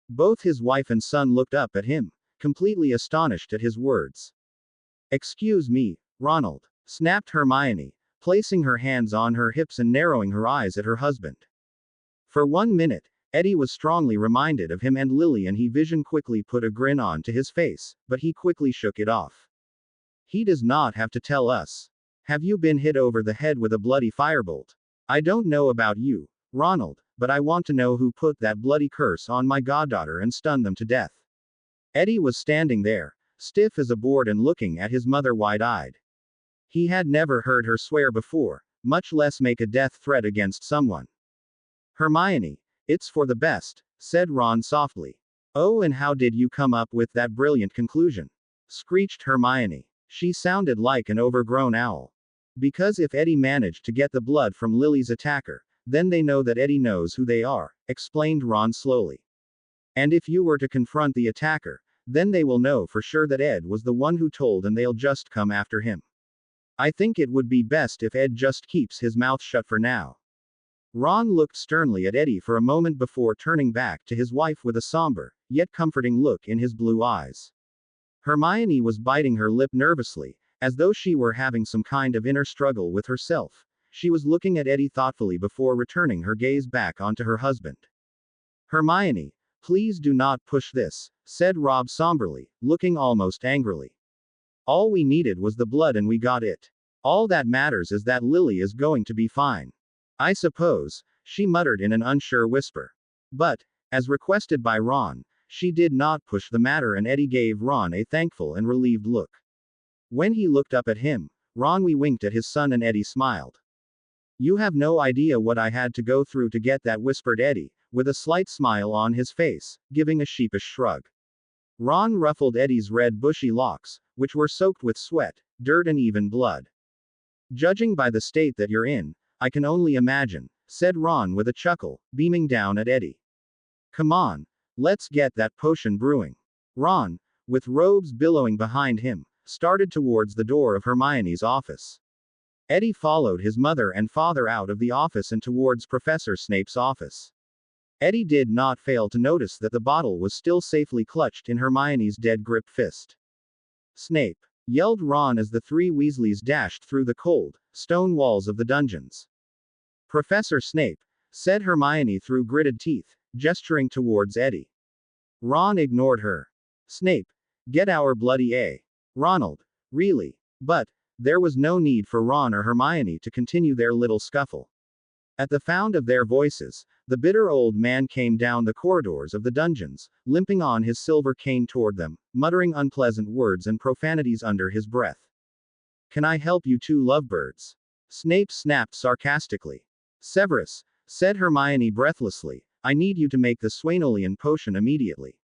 Both his wife and son looked up at him, completely astonished at his words. Excuse me, Ronald, snapped Hermione, placing her hands on her hips and narrowing her eyes at her husband. For 1 minute, Eddie was strongly reminded of him and Lily, and he vision quickly put a grin on to his face, but he quickly shook it off. He does not have to tell us. Have you been hit over the head with a bloody firebolt? I don't know about you, Ronald, but I want to know who put that bloody curse on my goddaughter and stunned them to death. Eddie was standing there, stiff as a board and looking at his mother wide-eyed. He had never heard her swear before, much less make a death threat against someone. Hermione, it's for the best, said Ron softly. Oh, and how did you come up with that brilliant conclusion? Screeched Hermione. She sounded like an overgrown owl. Because if Eddie managed to get the blood from Lily's attacker, then they know that Eddie knows who they are, explained Ron slowly. And if you were to confront the attacker, then they will know for sure that Ed was the one who told and they'll just come after him. I think it would be best if Ed just keeps his mouth shut for now. Ron looked sternly at Eddie for a moment before turning back to his wife with a somber, yet comforting look in his blue eyes. Hermione was biting her lip nervously, as though she were having some kind of inner struggle with herself. She was looking at Eddie thoughtfully before returning her gaze back onto her husband. Hermione, please do not push this, said Rob somberly, looking almost angrily. All we needed was the blood and we got it. All that matters is that Lily is going to be fine. I suppose, she muttered in an unsure whisper. But, as requested by Ron, she did not push the matter, and Eddie gave Ron a thankful and relieved look. When he looked up at him, Ron winked at his son and Eddie smiled. You have no idea what I had to go through to get that, whispered Eddie, with a slight smile on his face, giving a sheepish shrug. Ron ruffled Eddie's red bushy locks, which were soaked with sweat, dirt and even blood. Judging by the state that you're in, I can only imagine, said Ron with a chuckle, beaming down at Eddie. Come on, let's get that potion brewing. Ron, with robes billowing behind him, started towards the door of Hermione's office. Eddie followed his mother and father out of the office and towards Professor Snape's office. Eddie did not fail to notice that the bottle was still safely clutched in Hermione's dead-gripped fist. Snape! Yelled Ron as the three Weasleys dashed through the cold, stone walls of the dungeons. Professor Snape, said Hermione through gritted teeth, gesturing towards Eddie. Ron ignored her. Snape, get our bloody A. Ronald, really? But, there was no need for Ron or Hermione to continue their little scuffle. At the sound of their voices, the bitter old man came down the corridors of the dungeons, limping on his silver cane toward them, muttering unpleasant words and profanities under his breath. Can I help you two lovebirds? Snape snapped sarcastically. Severus, said Hermione breathlessly, I need you to make the Swainolian potion immediately.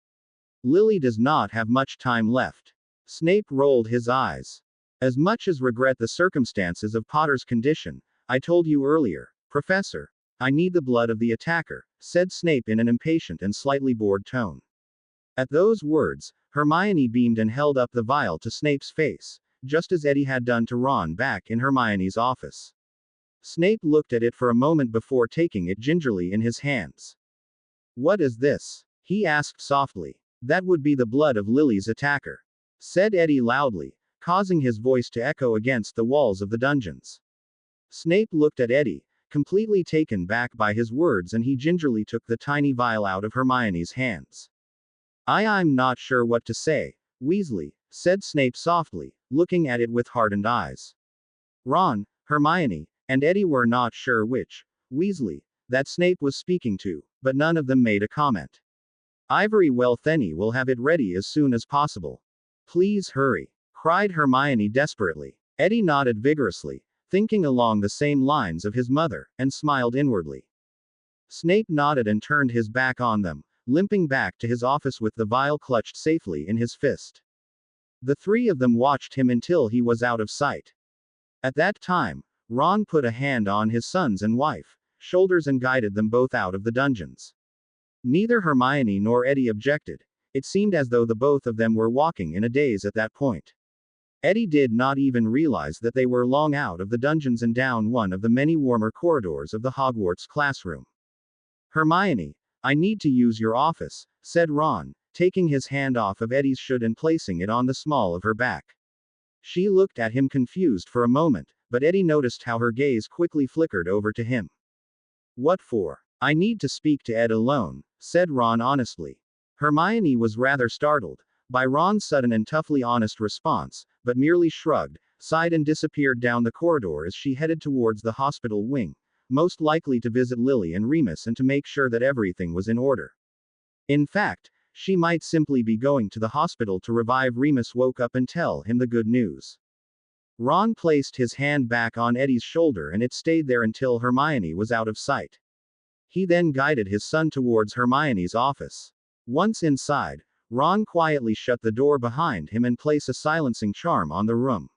Lily does not have much time left. Snape rolled his eyes. As much as regret the circumstances of Potter's condition, I told you earlier, Professor. I need the blood of the attacker, said Snape in an impatient and slightly bored tone. At those words, Hermione beamed and held up the vial to Snape's face, just as Eddie had done to Ron back in Hermione's office. Snape looked at it for a moment before taking it gingerly in his hands. What is this? He asked softly. That would be the blood of Lily's attacker, said Eddie loudly, causing his voice to echo against the walls of the dungeons. Snape looked at Eddie, completely taken back by his words, and he gingerly took the tiny vial out of Hermione's hands. I'm not sure what to say, Weasley, said Snape softly, looking at it with hardened eyes. Ron, Hermione, and Eddie were not sure which Weasley that Snape was speaking to, but none of them made a comment. Ivory Weltheny will have it ready as soon as possible. Please hurry, cried Hermione desperately. Eddie nodded vigorously, thinking along the same lines of his mother, and smiled inwardly. Snape nodded and turned his back on them, limping back to his office with the vial clutched safely in his fist. The three of them watched him until he was out of sight. At that time, Ron put a hand on his sons and wife shoulders and guided them both out of the dungeons. Neither Hermione nor Eddie objected. It seemed as though the both of them were walking in a daze at that point. Eddie did not even realize that they were long out of the dungeons and down one of the many warmer corridors of the Hogwarts classroom. Hermione, I need to use your office, said Ron, taking his hand off of Eddie's should and placing it on the small of her back. She looked at him confused for a moment, but Eddie noticed how her gaze quickly flickered over to him. What for? I need to speak to Ed alone, said Ron honestly. Hermione was rather startled by Ron's sudden and toughly honest response, but merely shrugged, sighed and disappeared down the corridor as she headed towards the hospital wing, most likely to visit Lily and Remus and to make sure that everything was in order. In fact, she might simply be going to the hospital to revive Remus woke up and tell him the good news. Ron placed his hand back on Eddie's shoulder and it stayed there until Hermione was out of sight. He then guided his son towards Hermione's office. Once inside, Ron quietly shut the door behind him and placed a silencing charm on the room.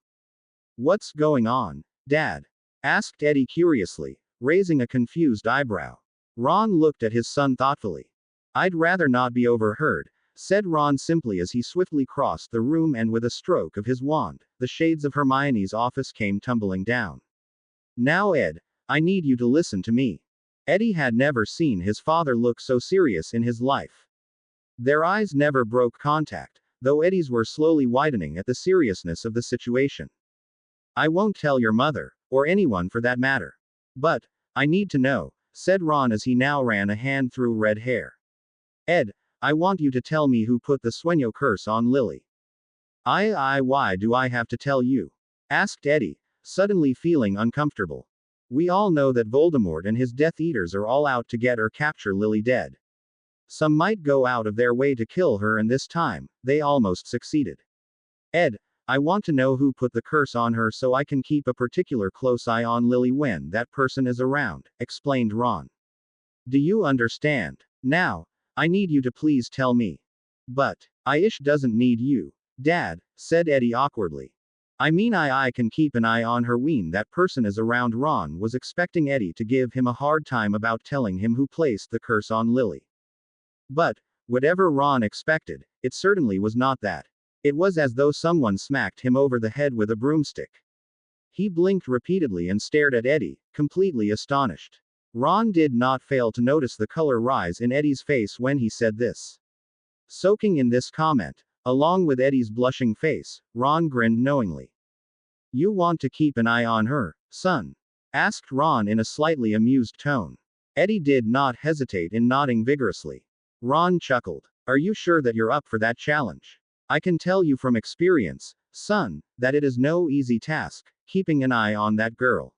What's going on, Dad? Asked Eddie curiously, raising a confused eyebrow. Ron looked at his son thoughtfully. I'd rather not be overheard, said Ron simply as he swiftly crossed the room and with a stroke of his wand, the shades of Hermione's office came tumbling down. Now Ed, I need you to listen to me. Eddie had never seen his father look so serious in his life. Their eyes never broke contact, though Eddie's were slowly widening at the seriousness of the situation. I won't tell your mother, or anyone for that matter. But, I need to know, said Ron as he now ran a hand through red hair. Ed, I want you to tell me who put the Sueño curse on Lily. Why do I have to tell you? Asked Eddie, suddenly feeling uncomfortable. We all know that Voldemort and his Death Eaters are all out to get or capture Lily dead. Some might go out of their way to kill her, and this time, they almost succeeded. Ed, I want to know who put the curse on her so I can keep a particular close eye on Lily when that person is around, explained Ron. Do you understand? Now, I need you to please tell me. But, Aish doesn't need you, Dad, said Eddie awkwardly. I mean I can keep an eye on her when that person is around. Ron was expecting Eddie to give him a hard time about telling him who placed the curse on Lily. But, whatever Ron expected, it certainly was not that. It was as though someone smacked him over the head with a broomstick. He blinked repeatedly and stared at Eddie, completely astonished. Ron did not fail to notice the color rise in Eddie's face when he said this. Soaking in this comment, along with Eddie's blushing face, Ron grinned knowingly. You want to keep an eye on her, son? Asked Ron in a slightly amused tone. Eddie did not hesitate in nodding vigorously. Ron chuckled. Are you sure that you're up for that challenge? I can tell you from experience, son, that it is no easy task, keeping an eye on that girl.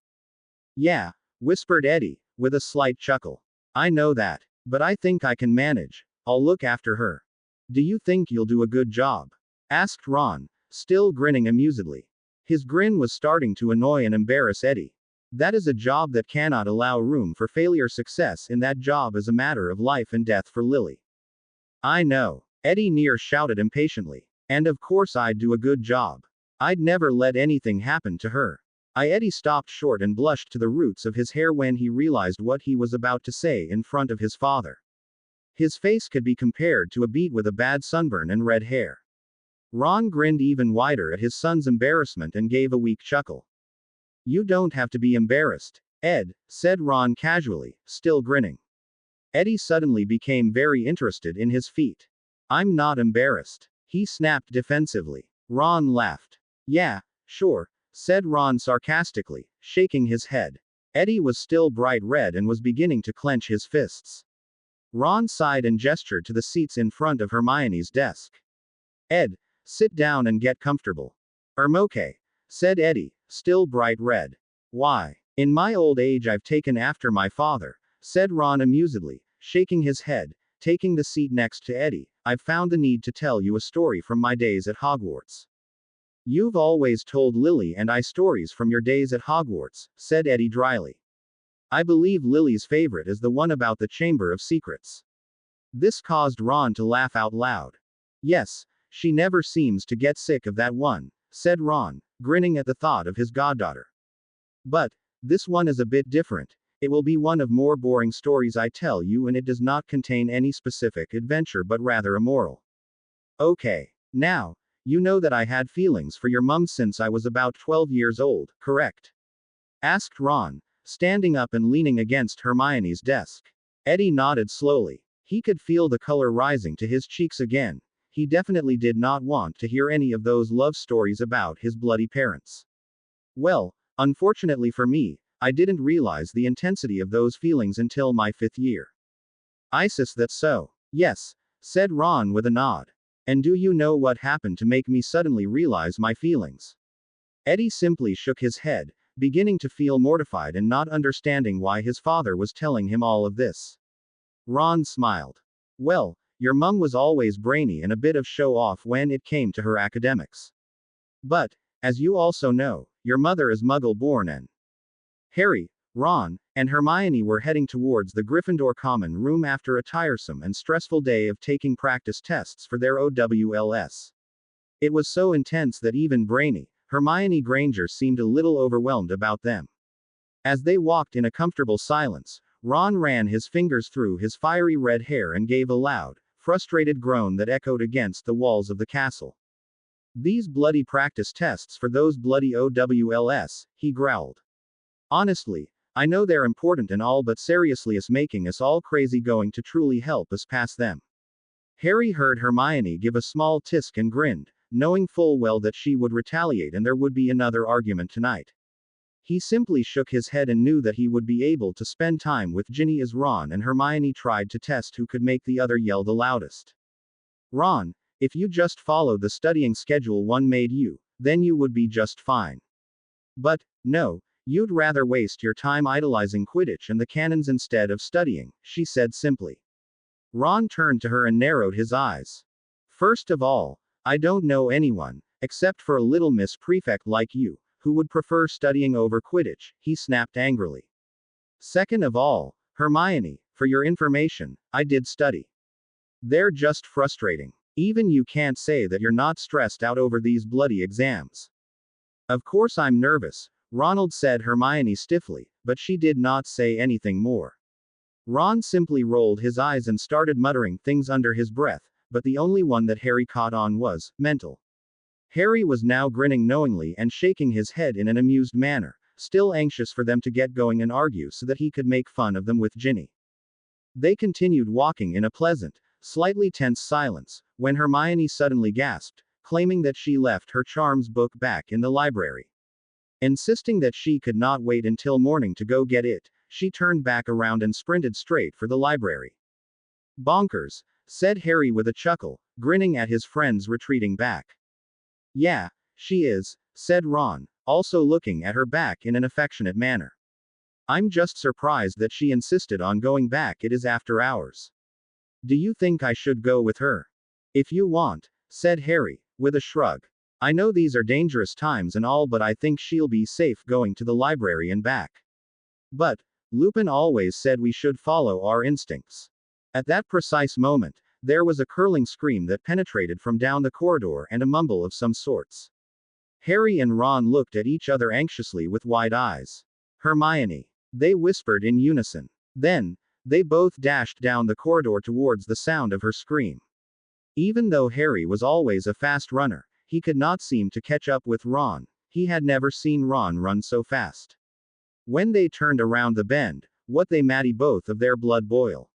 Yeah, whispered Eddie, with a slight chuckle. I know that, but I think I can manage. I'll look after her. Do you think you'll do a good job? Asked Ron, still grinning amusedly. His grin was starting to annoy and embarrass Eddie. That is a job that cannot allow room for failure. Success in that job is a matter of life and death for Lily. I know, Eddie near shouted impatiently. And of course I'd do a good job. I'd never let anything happen to her. Eddie stopped short and blushed to the roots of his hair when he realized what he was about to say in front of his father. His face could be compared to a beet with a bad sunburn and red hair. Ron grinned even wider at his son's embarrassment and gave a weak chuckle. You don't have to be embarrassed, Ed, said Ron casually, still grinning. Eddie suddenly became very interested in his feat. I'm not embarrassed, he snapped defensively. Ron laughed. Yeah, sure, said Ron sarcastically, shaking his head. Eddie was still bright red and was beginning to clench his fists. Ron sighed and gestured to the seats in front of Hermione's desk. Ed, sit down and get comfortable. Okay, said Eddie, still bright red. Why? In my old age I've taken after my father, said Ron amusedly, shaking his head, taking the seat next to Eddie. I've found the need to tell you a story from my days at Hogwarts. You've always told Lily and I stories from your days at Hogwarts, said Eddie dryly. I believe Lily's favorite is the one about the Chamber of Secrets. This caused Ron to laugh out loud. Yes, she never seems to get sick of that one, said Ron, grinning at the thought of his goddaughter. But, this one is a bit different. It will be one of more boring stories I tell you, and it does not contain any specific adventure but rather a moral. Okay. Now, You know that I had feelings for your mum since I was about 12 years old, correct? Asked Ron, standing up and leaning against Hermione's desk. Eddie nodded slowly. He could feel the color rising to his cheeks again. He definitely did not want to hear any of those love stories about his bloody parents. Well, unfortunately for me, I didn't realize the intensity of those feelings until my 5th year. Isis, that's so. Yes, said Ron with a nod. And do you know what happened to make me suddenly realize my feelings? Eddie simply shook his head, beginning to feel mortified and not understanding why his father was telling him all of this. Ron smiled. Well, your mum was always brainy and a bit of show off when it came to her academics. But, as you also know, your mother is Muggle born and Harry, Ron, and Hermione were heading towards the Gryffindor common room after a tiresome and stressful day of taking practice tests for their OWLS. It was so intense that even brainy Hermione Granger seemed a little overwhelmed about them. As they walked in a comfortable silence, Ron ran his fingers through his fiery red hair and gave a loud, frustrated groan that echoed against the walls of the castle. These bloody practice tests for those bloody OWLS, he growled. Honestly, I know they're important and all, but seriously, is making us all crazy going to truly help us pass them? Harry heard Hermione give a small tisk and grinned, knowing full well that she would retaliate and there would be another argument tonight. He simply shook his head and knew that he would be able to spend time with Ginny as Ron and Hermione tried to test who could make the other yell the loudest. Ron, if you just followed the studying schedule one made you, then you would be just fine. But, no, you'd rather waste your time idolizing Quidditch and the cannons instead of studying, she said simply. Ron turned to her and narrowed his eyes. First of all, I don't know anyone, except for a little Miss Prefect like you, who would prefer studying over Quidditch, he snapped angrily. Second of all, Hermione, for your information, I did study. They're just frustrating. Even you can't say that you're not stressed out over these bloody exams. Of course I'm nervous, Ronald said Hermione stiffly, but she did not say anything more. Ron simply rolled his eyes and started muttering things under his breath, but the only one that Harry caught on was mental. Harry was now grinning knowingly and shaking his head in an amused manner, still anxious for them to get going and argue so that he could make fun of them with Ginny. They continued walking in a pleasant, slightly tense silence, when Hermione suddenly gasped, claiming that she left her charms book back in the library. Insisting that she could not wait until morning to go get it, she turned back around and sprinted straight for the library. Bonkers, said Harry with a chuckle, grinning at his friends retreating back. Yeah, she is, said Ron, also looking at her back in an affectionate manner. I'm just surprised that she insisted on going back. It is after hours. Do you think I should go with her? If you want, said Harry, with a shrug. I know these are dangerous times and all, but I think she'll be safe going to the library and back. But, Lupin always said we should follow our instincts. At that precise moment, there was a curling scream that penetrated from down the corridor and a mumble of some sorts. Harry and Ron looked at each other anxiously with wide eyes. Hermione, they whispered in unison. Then, they both dashed down the corridor towards the sound of her scream. Even though Harry was always a fast runner, he could not seem to catch up with Ron. He had never seen Ron run so fast. When they turned around the bend, what they made both of their blood boil.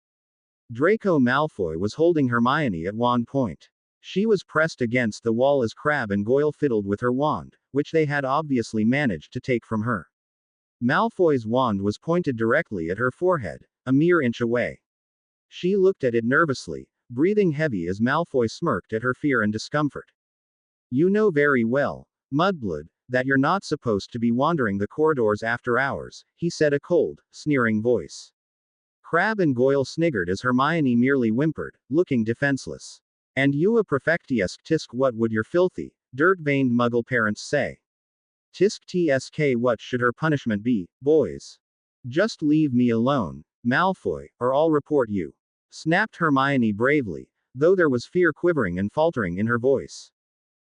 Draco Malfoy was holding Hermione at wand point. She was pressed against the wall as Crabbe and Goyle fiddled with her wand, which they had obviously managed to take from her. Malfoy's wand was pointed directly at her forehead, a mere inch away. She looked at it nervously, breathing heavy as Malfoy smirked at her fear and discomfort. You know very well, Mudblood, that you're not supposed to be wandering the corridors after hours, he said, a cold, sneering voice. Crabbe and Goyle sniggered as Hermione merely whimpered, looking defenseless. And you a prefectiesque tisk, what would your filthy, dirt-veined Muggle parents say? Tisk tsk, what should her punishment be, boys? Just leave me alone, Malfoy, or I'll report you. Snapped Hermione bravely, though there was fear quivering and faltering in her voice.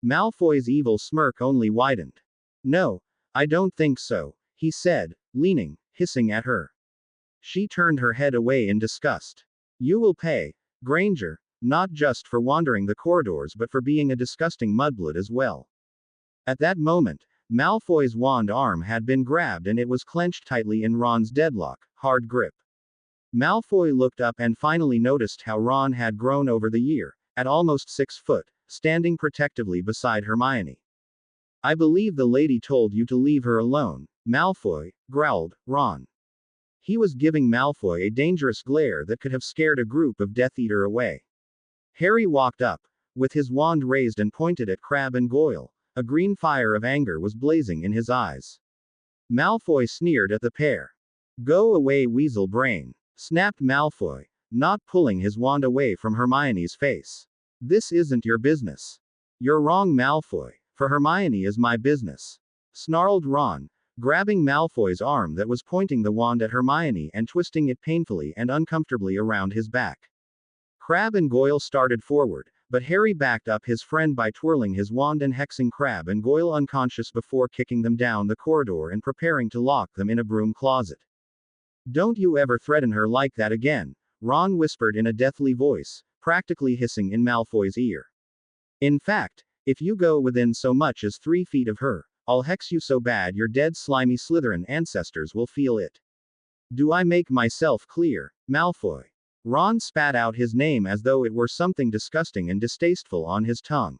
Malfoy's evil smirk only widened. No, I don't think so, he said, leaning, hissing at her. She turned her head away in disgust. You will pay, Granger, not just for wandering the corridors but for being a disgusting mudblood as well. At that moment, Malfoy's wand arm had been grabbed and it was clenched tightly in Ron's deadlock, hard grip. Malfoy looked up and finally noticed how Ron had grown over the year, at almost 6 foot, standing protectively beside Hermione. I believe the lady told you to leave her alone, Malfoy, growled Ron. He was giving Malfoy a dangerous glare that could have scared a group of Death Eater away. Harry walked up, with his wand raised and pointed at Crabbe and Goyle. A green fire of anger was blazing in his eyes. Malfoy sneered at the pair. Go away, weasel brain, snapped Malfoy, not pulling his wand away from Hermione's face. This isn't your business. You're wrong, Malfoy, for Hermione is my business, snarled Ron, grabbing Malfoy's arm that was pointing the wand at Hermione and twisting it painfully and uncomfortably around his back. Crabbe and Goyle started forward, but Harry backed up his friend by twirling his wand and hexing Crabbe and Goyle unconscious before kicking them down the corridor and preparing to lock them in a broom closet. Don't you ever threaten her like that again, Ron whispered in a deathly voice, practically hissing in Malfoy's ear. In fact, if you go within so much as 3 feet of her, I'll hex you so bad your dead slimy Slytherin ancestors will feel it. Do I make myself clear, Malfoy? Ron spat out his name as though it were something disgusting and distasteful on his tongue.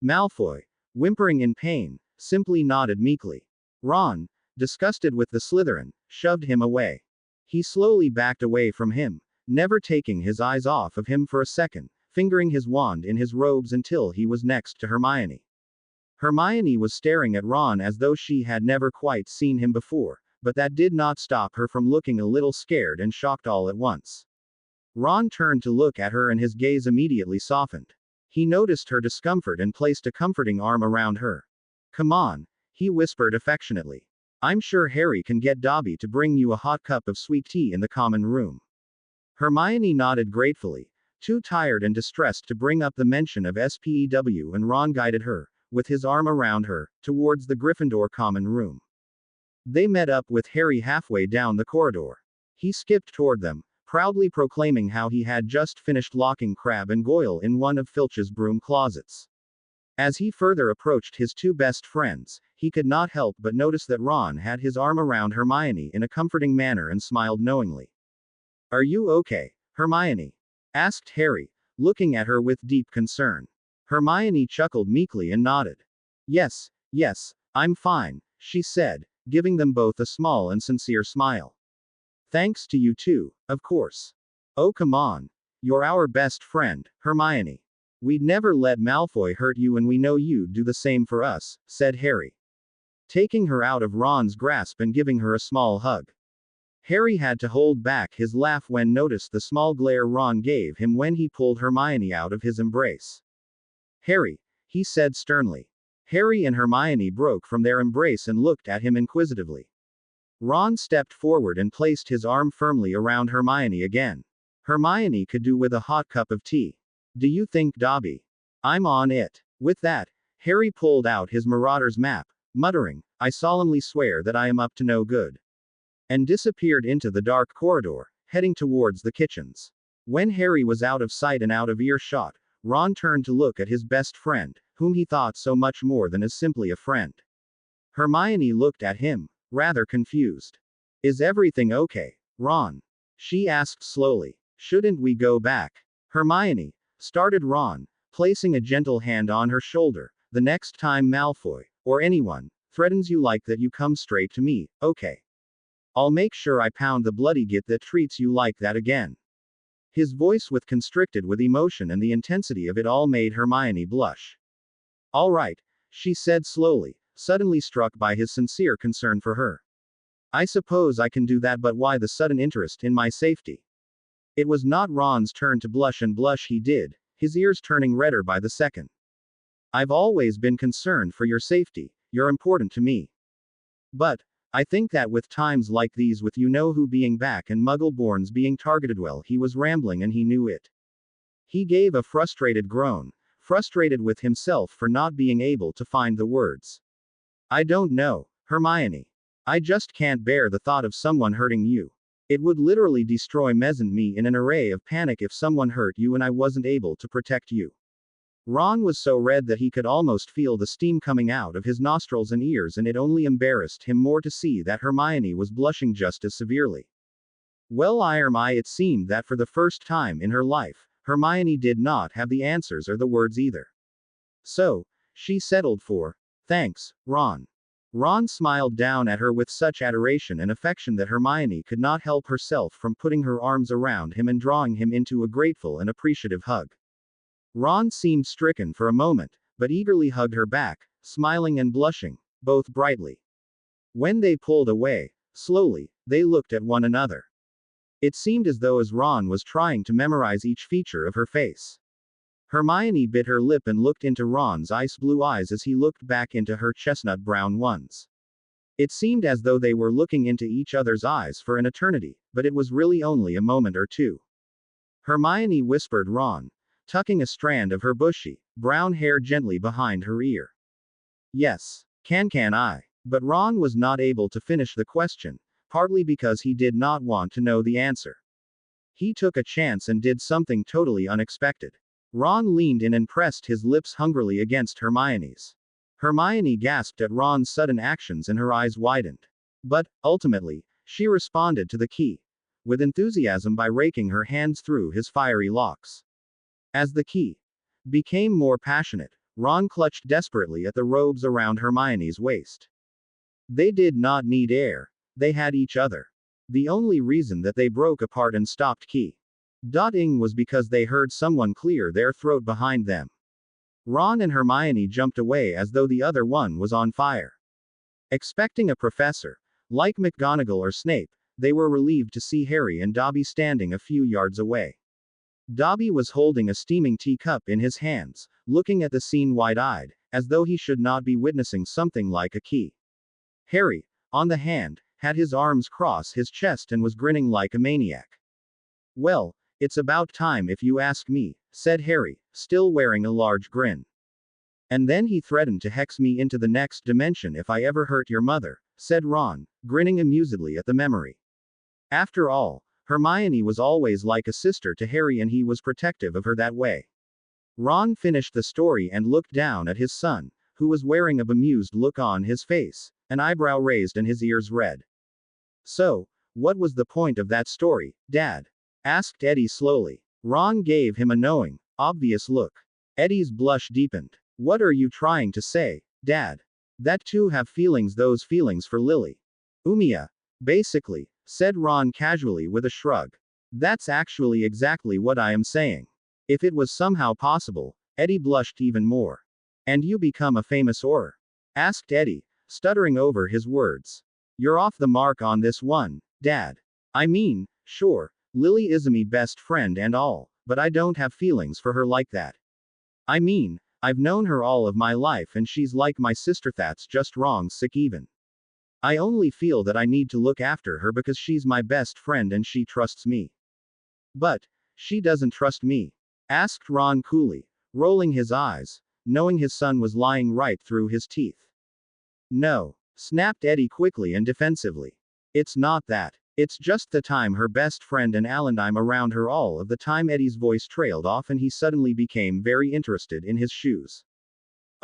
Malfoy, whimpering in pain, simply nodded meekly. Ron, disgusted with the Slytherin, shoved him away. He slowly backed away from him, never taking his eyes off of him for a second, fingering his wand in his robes until he was next to Hermione. Hermione was staring at Ron as though she had never quite seen him before, but that did not stop her from looking a little scared and shocked all at once. Ron turned to look at her and his gaze immediately softened. He noticed her discomfort and placed a comforting arm around her. Come on, he whispered affectionately. I'm sure Harry can get Dobby to bring you a hot cup of sweet tea in the common room. Hermione nodded gratefully, too tired and distressed to bring up the mention of SPEW, and Ron guided her, with his arm around her, towards the Gryffindor common room. They met up with Harry halfway down the corridor. He skipped toward them, proudly proclaiming how he had just finished locking Crabbe and Goyle in one of Filch's broom closets. As he further approached his 2 best friends, he could not help but notice that Ron had his arm around Hermione in a comforting manner and smiled knowingly. Are you okay, Hermione? Asked Harry, looking at her with deep concern. Hermione chuckled meekly and nodded. Yes, I'm fine, she said, giving them both a small and sincere smile. Thanks to you too, of course. Oh come on. You're our best friend, Hermione. We'd never let Malfoy hurt you and we know you'd do the same for us, said Harry, taking her out of Ron's grasp and giving her a small hug. Harry had to hold back his laugh when noticed the small glare Ron gave him when he pulled Hermione out of his embrace. Harry, he said sternly. Harry and Hermione broke from their embrace and looked at him inquisitively. Ron stepped forward and placed his arm firmly around Hermione again. Hermione could do with a hot cup of tea. Do you think, Dobby? I'm on it. With that, Harry pulled out his Marauder's map, muttering, I solemnly swear that I am up to no good, and disappeared into the dark corridor, heading towards the kitchens. When Harry was out of sight and out of earshot, Ron turned to look at his best friend, whom he thought so much more than as simply a friend. Hermione looked at him, rather confused. Is everything okay, Ron? She asked slowly. Shouldn't we go back? Hermione, started Ron, placing a gentle hand on her shoulder. The next time Malfoy, or anyone, threatens you like that, you come straight to me, okay? I'll make sure I pound the bloody git that treats you like that again. His voice was constricted with emotion and the intensity of it all made Hermione blush. All right, she said slowly, suddenly struck by his sincere concern for her. I suppose I can do that, but why the sudden interest in my safety? It was not Ron's turn to blush, and blush he did, his ears turning redder by the second. I've always been concerned for your safety, you're important to me. But, I think that with times like these, with you-know-who being back and Muggle-borns being targeted, well, he was rambling and he knew it. He gave a frustrated groan, frustrated with himself for not being able to find the words. I don't know, Hermione. I just can't bear the thought of someone hurting you. It would literally destroy Mez and me in an array of panic if someone hurt you and I wasn't able to protect you. Ron was so red that he could almost feel the steam coming out of his nostrils and ears, and it only embarrassed him more to see that Hermione was blushing just as severely. Well, it seemed that for the first time in her life, Hermione did not have the answers or the words either. So, she settled for, "Thanks, Ron." Ron smiled down at her with such adoration and affection that Hermione could not help herself from putting her arms around him and drawing him into a grateful and appreciative hug. Ron seemed stricken for a moment, but eagerly hugged her back, smiling and blushing, both brightly. When they pulled away, slowly, they looked at one another. It seemed as though Ron was trying to memorize each feature of her face. Hermione bit her lip and looked into Ron's ice blue eyes as he looked back into her chestnut brown ones. It seemed as though they were looking into each other's eyes for an eternity, but it was really only a moment or two. Hermione whispered Ron, tucking a strand of her bushy, brown hair gently behind her ear. "Yes, can I?" But Ron was not able to finish the question, partly because he did not want to know the answer. He took a chance and did something totally unexpected. Ron leaned in and pressed his lips hungrily against Hermione's. Hermione gasped at Ron's sudden actions and her eyes widened. But, ultimately, she responded to the key with enthusiasm by raking her hands through his fiery locks. As the key became more passionate, Ron clutched desperately at the robes around Hermione's waist. They did not need air, they had each other. The only reason that they broke apart and stopped key-ing was because they heard someone clear their throat behind them. Ron and Hermione jumped away as though the other one was on fire. Expecting a professor, like McGonagall or Snape, they were relieved to see Harry and Dobby standing a few yards away. Dobby was holding a steaming teacup in his hands, looking at the scene wide-eyed, as though he should not be witnessing something like a key. Harry, on the hand, had his arms cross his chest and was grinning like a maniac. "Well, it's about time if you ask me," said Harry, still wearing a large grin. "And then he threatened to hex me into the next dimension if I ever hurt your mother," said Ron, grinning amusedly at the memory. After all, Hermione was always like a sister to Harry and he was protective of her that way. Ron finished the story and looked down at his son, who was wearing a bemused look on his face, an eyebrow raised and his ears red. "So, what was the point of that story, Dad?" asked Eddie slowly. Ron gave him a knowing, obvious look. Eddie's blush deepened. "What are you trying to say, Dad? That two have feelings, those feelings for Lily. Umia. Basically," said Ron casually with a shrug. "That's actually exactly what I am saying. If it was somehow possible," Eddie blushed even more. "And you become a famous Auror?" asked Eddie, stuttering over his words. "You're off the mark on this one, Dad. I mean, sure, Lily is me best friend and all, but I don't have feelings for her like that. I mean, I've known her all of my life and she's like my sister, that's just wrong, sick even. I only feel that I need to look after her because she's my best friend and she trusts me." "But, she doesn't trust me?" asked Ron coolly, rolling his eyes, knowing his son was lying right through his teeth. "No," snapped Eddie quickly and defensively. "It's not that. It's just the time her best friend and I'm around her all of the time." Eddie's voice trailed off and he suddenly became very interested in his shoes.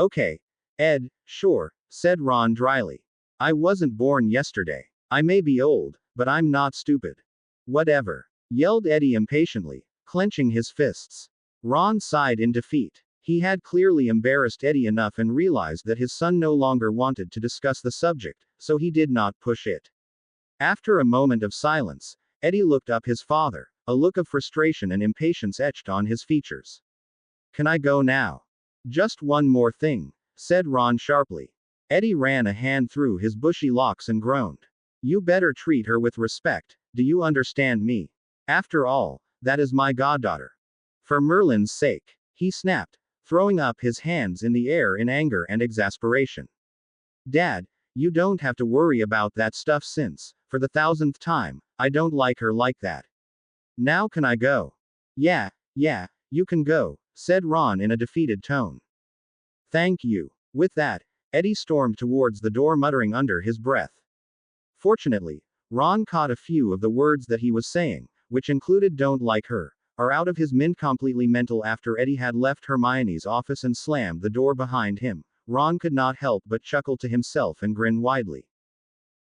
"Okay, Ed, sure," said Ron dryly. "I wasn't born yesterday. I may be old, but I'm not stupid." "Whatever," yelled Eddie impatiently, clenching his fists. Ron sighed in defeat. He had clearly embarrassed Eddie enough and realized that his son no longer wanted to discuss the subject, so he did not push it. After a moment of silence, Eddie looked up his father, a look of frustration and impatience etched on his features. "Can I go now?" "Just one more thing," said Ron sharply. Eddie ran a hand through his bushy locks and groaned. "You better treat her with respect, do you understand me? After all, that is my goddaughter. For Merlin's sake," he snapped, throwing up his hands in the air in anger and exasperation. "Dad, you don't have to worry about that stuff since, for the 1000th time, I don't like her like that. Now can I go?" Yeah, you can go," said Ron in a defeated tone. "Thank you." With that, Eddie stormed towards the door muttering under his breath. Fortunately, Ron caught a few of the words that he was saying, which included "don't like her," are out of his mind completely mental. After Eddie had left Hermione's office and slammed the door behind him, Ron could not help but chuckle to himself and grin widely.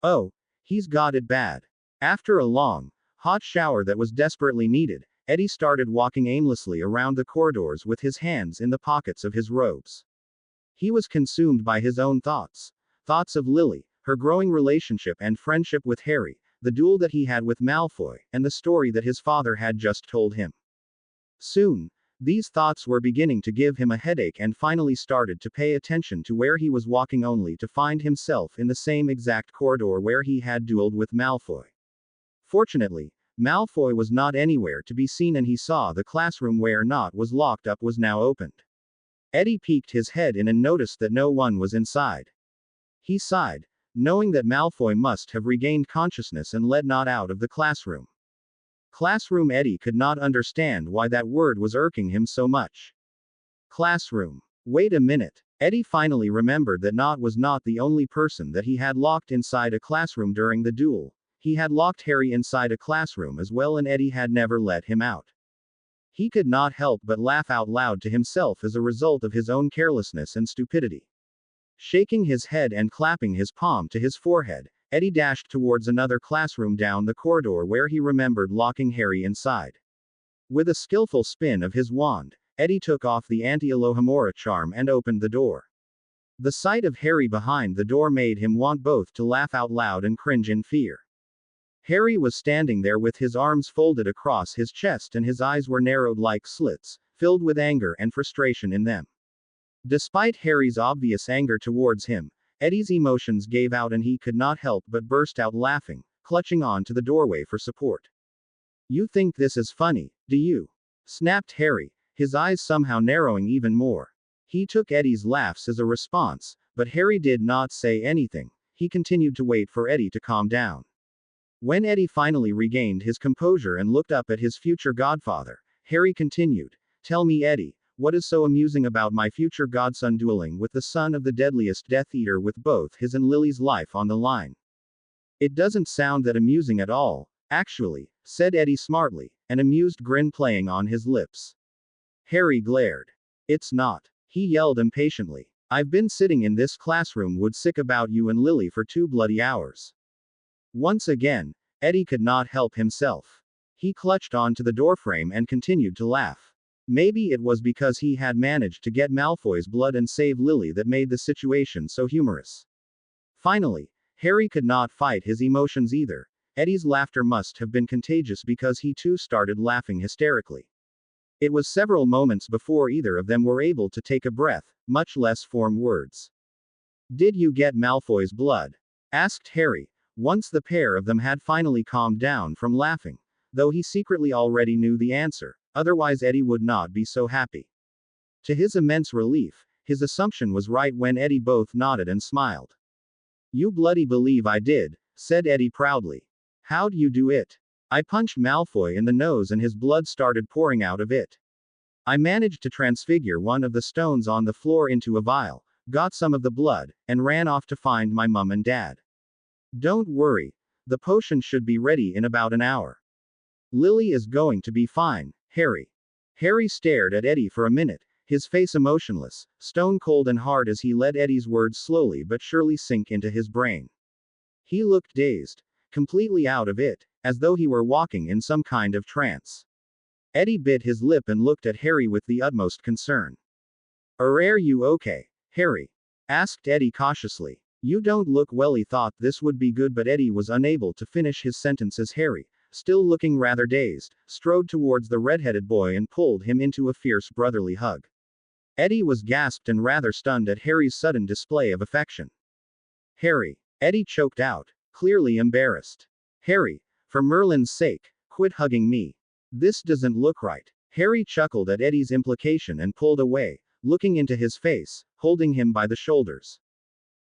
Oh, he's got it bad. After a long, hot shower that was desperately needed, Eddie started walking aimlessly around the corridors with his hands in the pockets of his robes. He was consumed by his own thoughts. Thoughts of Lily, her growing relationship and friendship with Harry, the duel that he had with Malfoy, and the story that his father had just told him. Soon, these thoughts were beginning to give him a headache and finally started to pay attention to where he was walking, only to find himself in the same exact corridor where he had dueled with Malfoy. Fortunately, Malfoy was not anywhere to be seen, and he saw the classroom where Nott was locked up was now opened. Eddie peeked his head in and noticed that no one was inside. He sighed, knowing that Malfoy must have regained consciousness and led Nott out of the classroom. Classroom. Eddie could not understand why that word was irking him so much. Classroom. Wait a minute. Eddie finally remembered that Nott was not the only person that he had locked inside a classroom during the duel. He had locked Harry inside a classroom as well, and Eddie had never let him out. He could not help but laugh out loud to himself as a result of his own carelessness and stupidity. Shaking his head and clapping his palm to his forehead, Eddie dashed towards another classroom down the corridor where he remembered locking Harry inside. With a skillful spin of his wand, Eddie took off the anti-Alohomora charm and opened the door. The sight of Harry behind the door made him want both to laugh out loud and cringe in fear. Harry was standing there with his arms folded across his chest, and his eyes were narrowed like slits, filled with anger and frustration in them. Despite Harry's obvious anger towards him, Eddie's emotions gave out and he could not help but burst out laughing, clutching on to the doorway for support. "You think this is funny, do you?" snapped Harry, his eyes somehow narrowing even more. He took Eddie's laughs as a response, but Harry did not say anything. He continued to wait for Eddie to calm down. When Eddie finally regained his composure and looked up at his future godfather, Harry continued, "Tell me, Eddie, what is so amusing about my future godson dueling with the son of the deadliest Death Eater with both his and Lily's life on the line?" "It doesn't sound that amusing at all, actually," said Eddie smartly, an amused grin playing on his lips. Harry glared. "It's not," he yelled impatiently. "I've been sitting in this classroom wood sick about you and Lily for 2 bloody hours." Once again, Eddie could not help himself. He clutched onto the doorframe and continued to laugh. Maybe it was because he had managed to get Malfoy's blood and save Lily that made the situation so humorous. Finally, Harry could not fight his emotions either. Eddie's laughter must have been contagious because he too started laughing hysterically. It was several moments before either of them were able to take a breath, much less form words. "Did you get Malfoy's blood?" asked Harry, once the pair of them had finally calmed down from laughing, though he secretly already knew the answer, otherwise Eddie would not be so happy. To his immense relief, his assumption was right when Eddie both nodded and smiled. "You bloody believe I did," said Eddie proudly. "How'd you do it?" "I punched Malfoy in the nose and his blood started pouring out of it. I managed to transfigure one of the stones on the floor into a vial, got some of the blood, and ran off to find my mum and dad. Don't worry, the potion should be ready in about an hour. Lily is going to be fine, Harry." Harry stared at Eddie for a minute, his face emotionless, stone cold and hard as he let Eddie's words slowly but surely sink into his brain. He looked dazed, completely out of it, as though he were walking in some kind of trance. Eddie bit his lip and looked at Harry with the utmost concern. Are you okay, Harry?" asked Eddie cautiously. "You don't look well." He thought this would be good, but Eddie was unable to finish his sentence as Harry, still looking rather dazed, strode towards the red-headed boy and pulled him into a fierce brotherly hug. Eddie was gasped and rather stunned at Harry's sudden display of affection. "Harry," Eddie choked out, clearly embarrassed. "Harry, for Merlin's sake, quit hugging me. This doesn't look right." Harry chuckled at Eddie's implication and pulled away, looking into his face, holding him by the shoulders.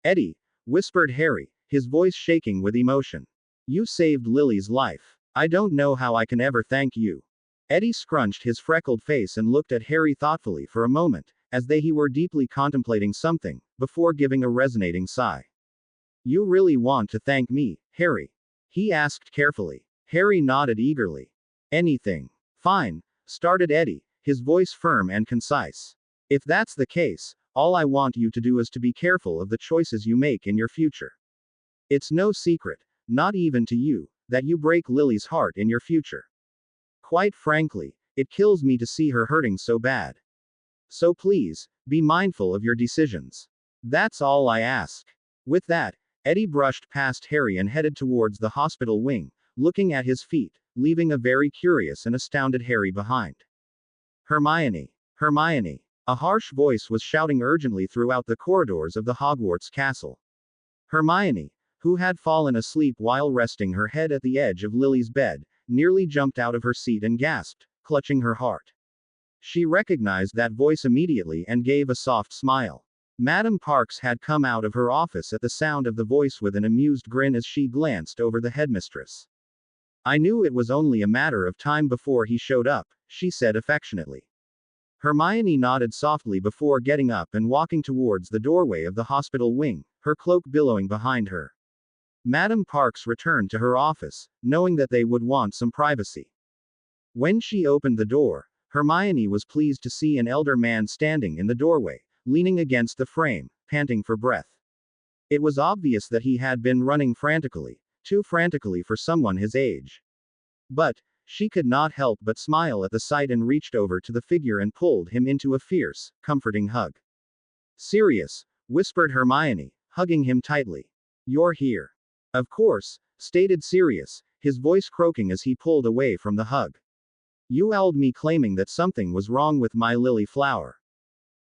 "Eddie," whispered Harry, his voice shaking with emotion. "You saved Lily's life. I don't know how I can ever thank you." Eddie scrunched his freckled face and looked at Harry thoughtfully for a moment, as they were deeply contemplating something, before giving a resonating sigh. "You really want to thank me, Harry?" he asked carefully. Harry nodded eagerly. Anything. Fine, started Eddie, his voice firm and concise. If that's the case, all I want you to do is to be careful of the choices you make in your future. It's no secret, not even to you, that you break Lily's heart in your future. Quite frankly, it kills me to see her hurting so bad. So please, be mindful of your decisions. That's all I ask. With that, Eddie brushed past Harry and headed towards the hospital wing, looking at his feet, leaving a very curious and astounded Harry behind. Hermione! Hermione! A harsh voice was shouting urgently throughout the corridors of the Hogwarts castle. Hermione, who had fallen asleep while resting her head at the edge of Lily's bed, nearly jumped out of her seat and gasped, clutching her heart. She recognized that voice immediately and gave a soft smile. Madam Parks had come out of her office at the sound of the voice with an amused grin as she glanced over the headmistress. I knew it was only a matter of time before he showed up, she said affectionately. Hermione nodded softly before getting up and walking towards the doorway of the hospital wing, her cloak billowing behind her. Madam Parks returned to her office, knowing that they would want some privacy. When she opened the door, Hermione was pleased to see an elder man standing in the doorway, leaning against the frame, panting for breath. It was obvious that he had been running frantically, too frantically for someone his age. But, she could not help but smile at the sight and reached over to the figure and pulled him into a fierce, comforting hug. Sirius, whispered Hermione, hugging him tightly. You're here. Of course, stated Sirius, his voice croaking as he pulled away from the hug. You owled me claiming that something was wrong with my Lily flower.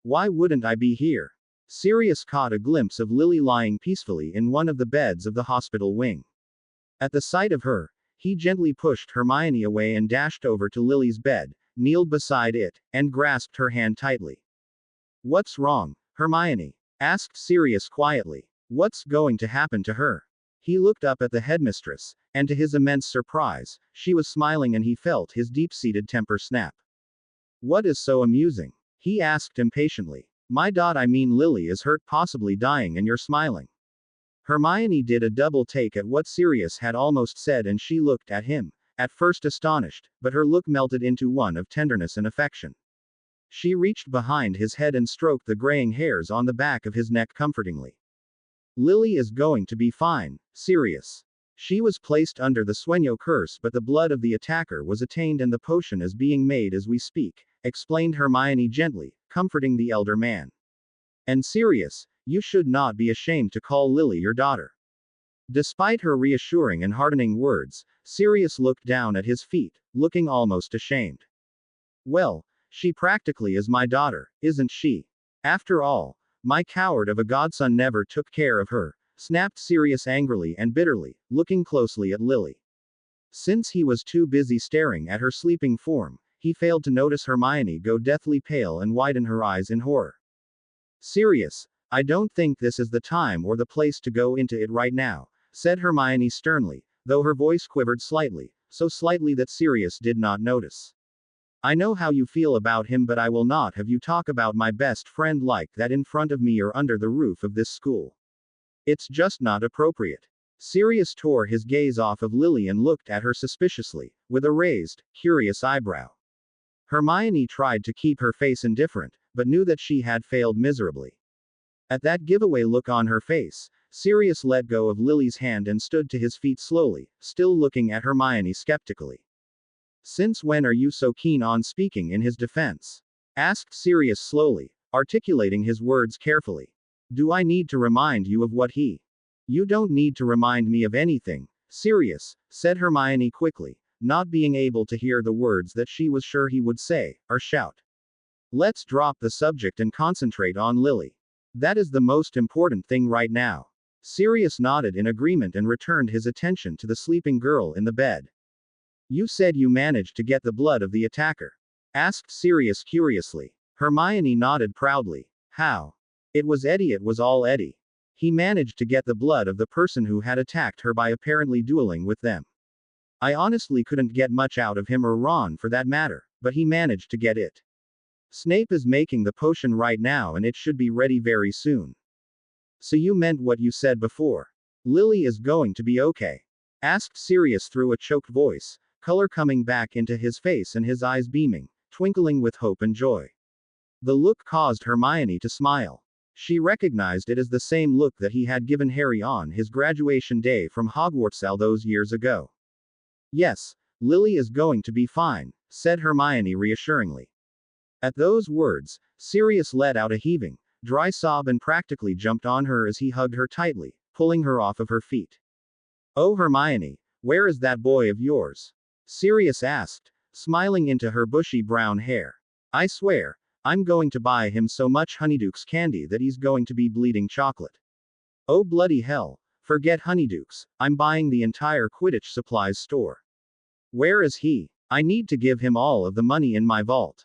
Why wouldn't I be here? Sirius caught a glimpse of Lily lying peacefully in one of the beds of the hospital wing. At the sight of her, he gently pushed Hermione away and dashed over to Lily's bed, kneeled beside it, and grasped her hand tightly. What's wrong, Hermione? Asked Sirius quietly. What's going to happen to her? He looked up at the headmistress, and to his immense surprise, she was smiling and he felt his deep-seated temper snap. What is so amusing? He asked impatiently. I mean Lily is hurt, possibly dying, and you're smiling. Hermione did a double take at what Sirius had almost said and she looked at him, at first astonished, but her look melted into one of tenderness and affection. She reached behind his head and stroked the graying hairs on the back of his neck comfortingly. Lily is going to be fine, Sirius. She was placed under the Sueño curse, but the blood of the attacker was attained and the potion is being made as we speak, explained Hermione gently, comforting the elder man. And Sirius, you should not be ashamed to call Lily your daughter. Despite her reassuring and heartening words, Sirius looked down at his feet, looking almost ashamed. Well, she practically is my daughter, isn't she? After all, my coward of a godson never took care of her, snapped Sirius angrily and bitterly, looking closely at Lily. Since he was too busy staring at her sleeping form, he failed to notice Hermione go deathly pale and widen her eyes in horror. Sirius, I don't think this is the time or the place to go into it right now, said Hermione sternly, though her voice quivered slightly, so slightly that Sirius did not notice. I know how you feel about him, but I will not have you talk about my best friend like that in front of me or under the roof of this school. It's just not appropriate. Sirius tore his gaze off of Lily and looked at her suspiciously, with a raised, curious eyebrow. Hermione tried to keep her face indifferent, but knew that she had failed miserably. At that giveaway look on her face, Sirius let go of Lily's hand and stood to his feet slowly, still looking at Hermione skeptically. Since when are you so keen on speaking in his defense? Asked Sirius slowly, articulating his words carefully. Do I need to remind you of what he? You don't need to remind me of anything, Sirius, said Hermione quickly, not being able to hear the words that she was sure he would say, or shout. Let's drop the subject and concentrate on Lily. That is the most important thing right now. Sirius nodded in agreement and returned his attention to the sleeping girl in the bed. You said you managed to get the blood of the attacker? Asked Sirius curiously. Hermione nodded proudly. How? It was Eddie, it was all Eddie. He managed to get the blood of the person who had attacked her by apparently dueling with them. I honestly couldn't get much out of him or Ron for that matter, but he managed to get it. Snape is making the potion right now and it should be ready very soon. So you meant what you said before. Lily is going to be okay? asked Sirius through a choked voice, color coming back into his face and his eyes beaming, twinkling with hope and joy. The look caused Hermione to smile. She recognized it as the same look that he had given Harry on his graduation day from Hogwarts all those years ago. Yes, Lily is going to be fine, said Hermione reassuringly. At those words, Sirius let out a heaving, dry sob and practically jumped on her as he hugged her tightly, pulling her off of her feet. Oh Hermione, where is that boy of yours? Sirius asked, smiling into her bushy brown hair. I swear, I'm going to buy him so much Honeydukes candy that he's going to be bleeding chocolate. Oh bloody hell, forget Honeydukes, I'm buying the entire Quidditch supplies store. Where is he? I need to give him all of the money in my vault.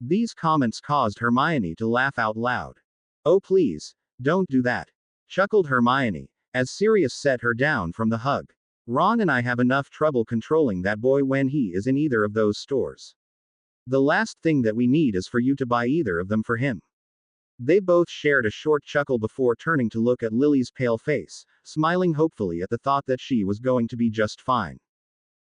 These comments caused Hermione to laugh out loud. Oh please, don't do that, chuckled Hermione, as Sirius set her down from the hug. Ron and I have enough trouble controlling that boy when he is in either of those stores. The last thing that we need is for you to buy either of them for him. They both shared a short chuckle before turning to look at Lily's pale face, smiling hopefully at the thought that she was going to be just fine.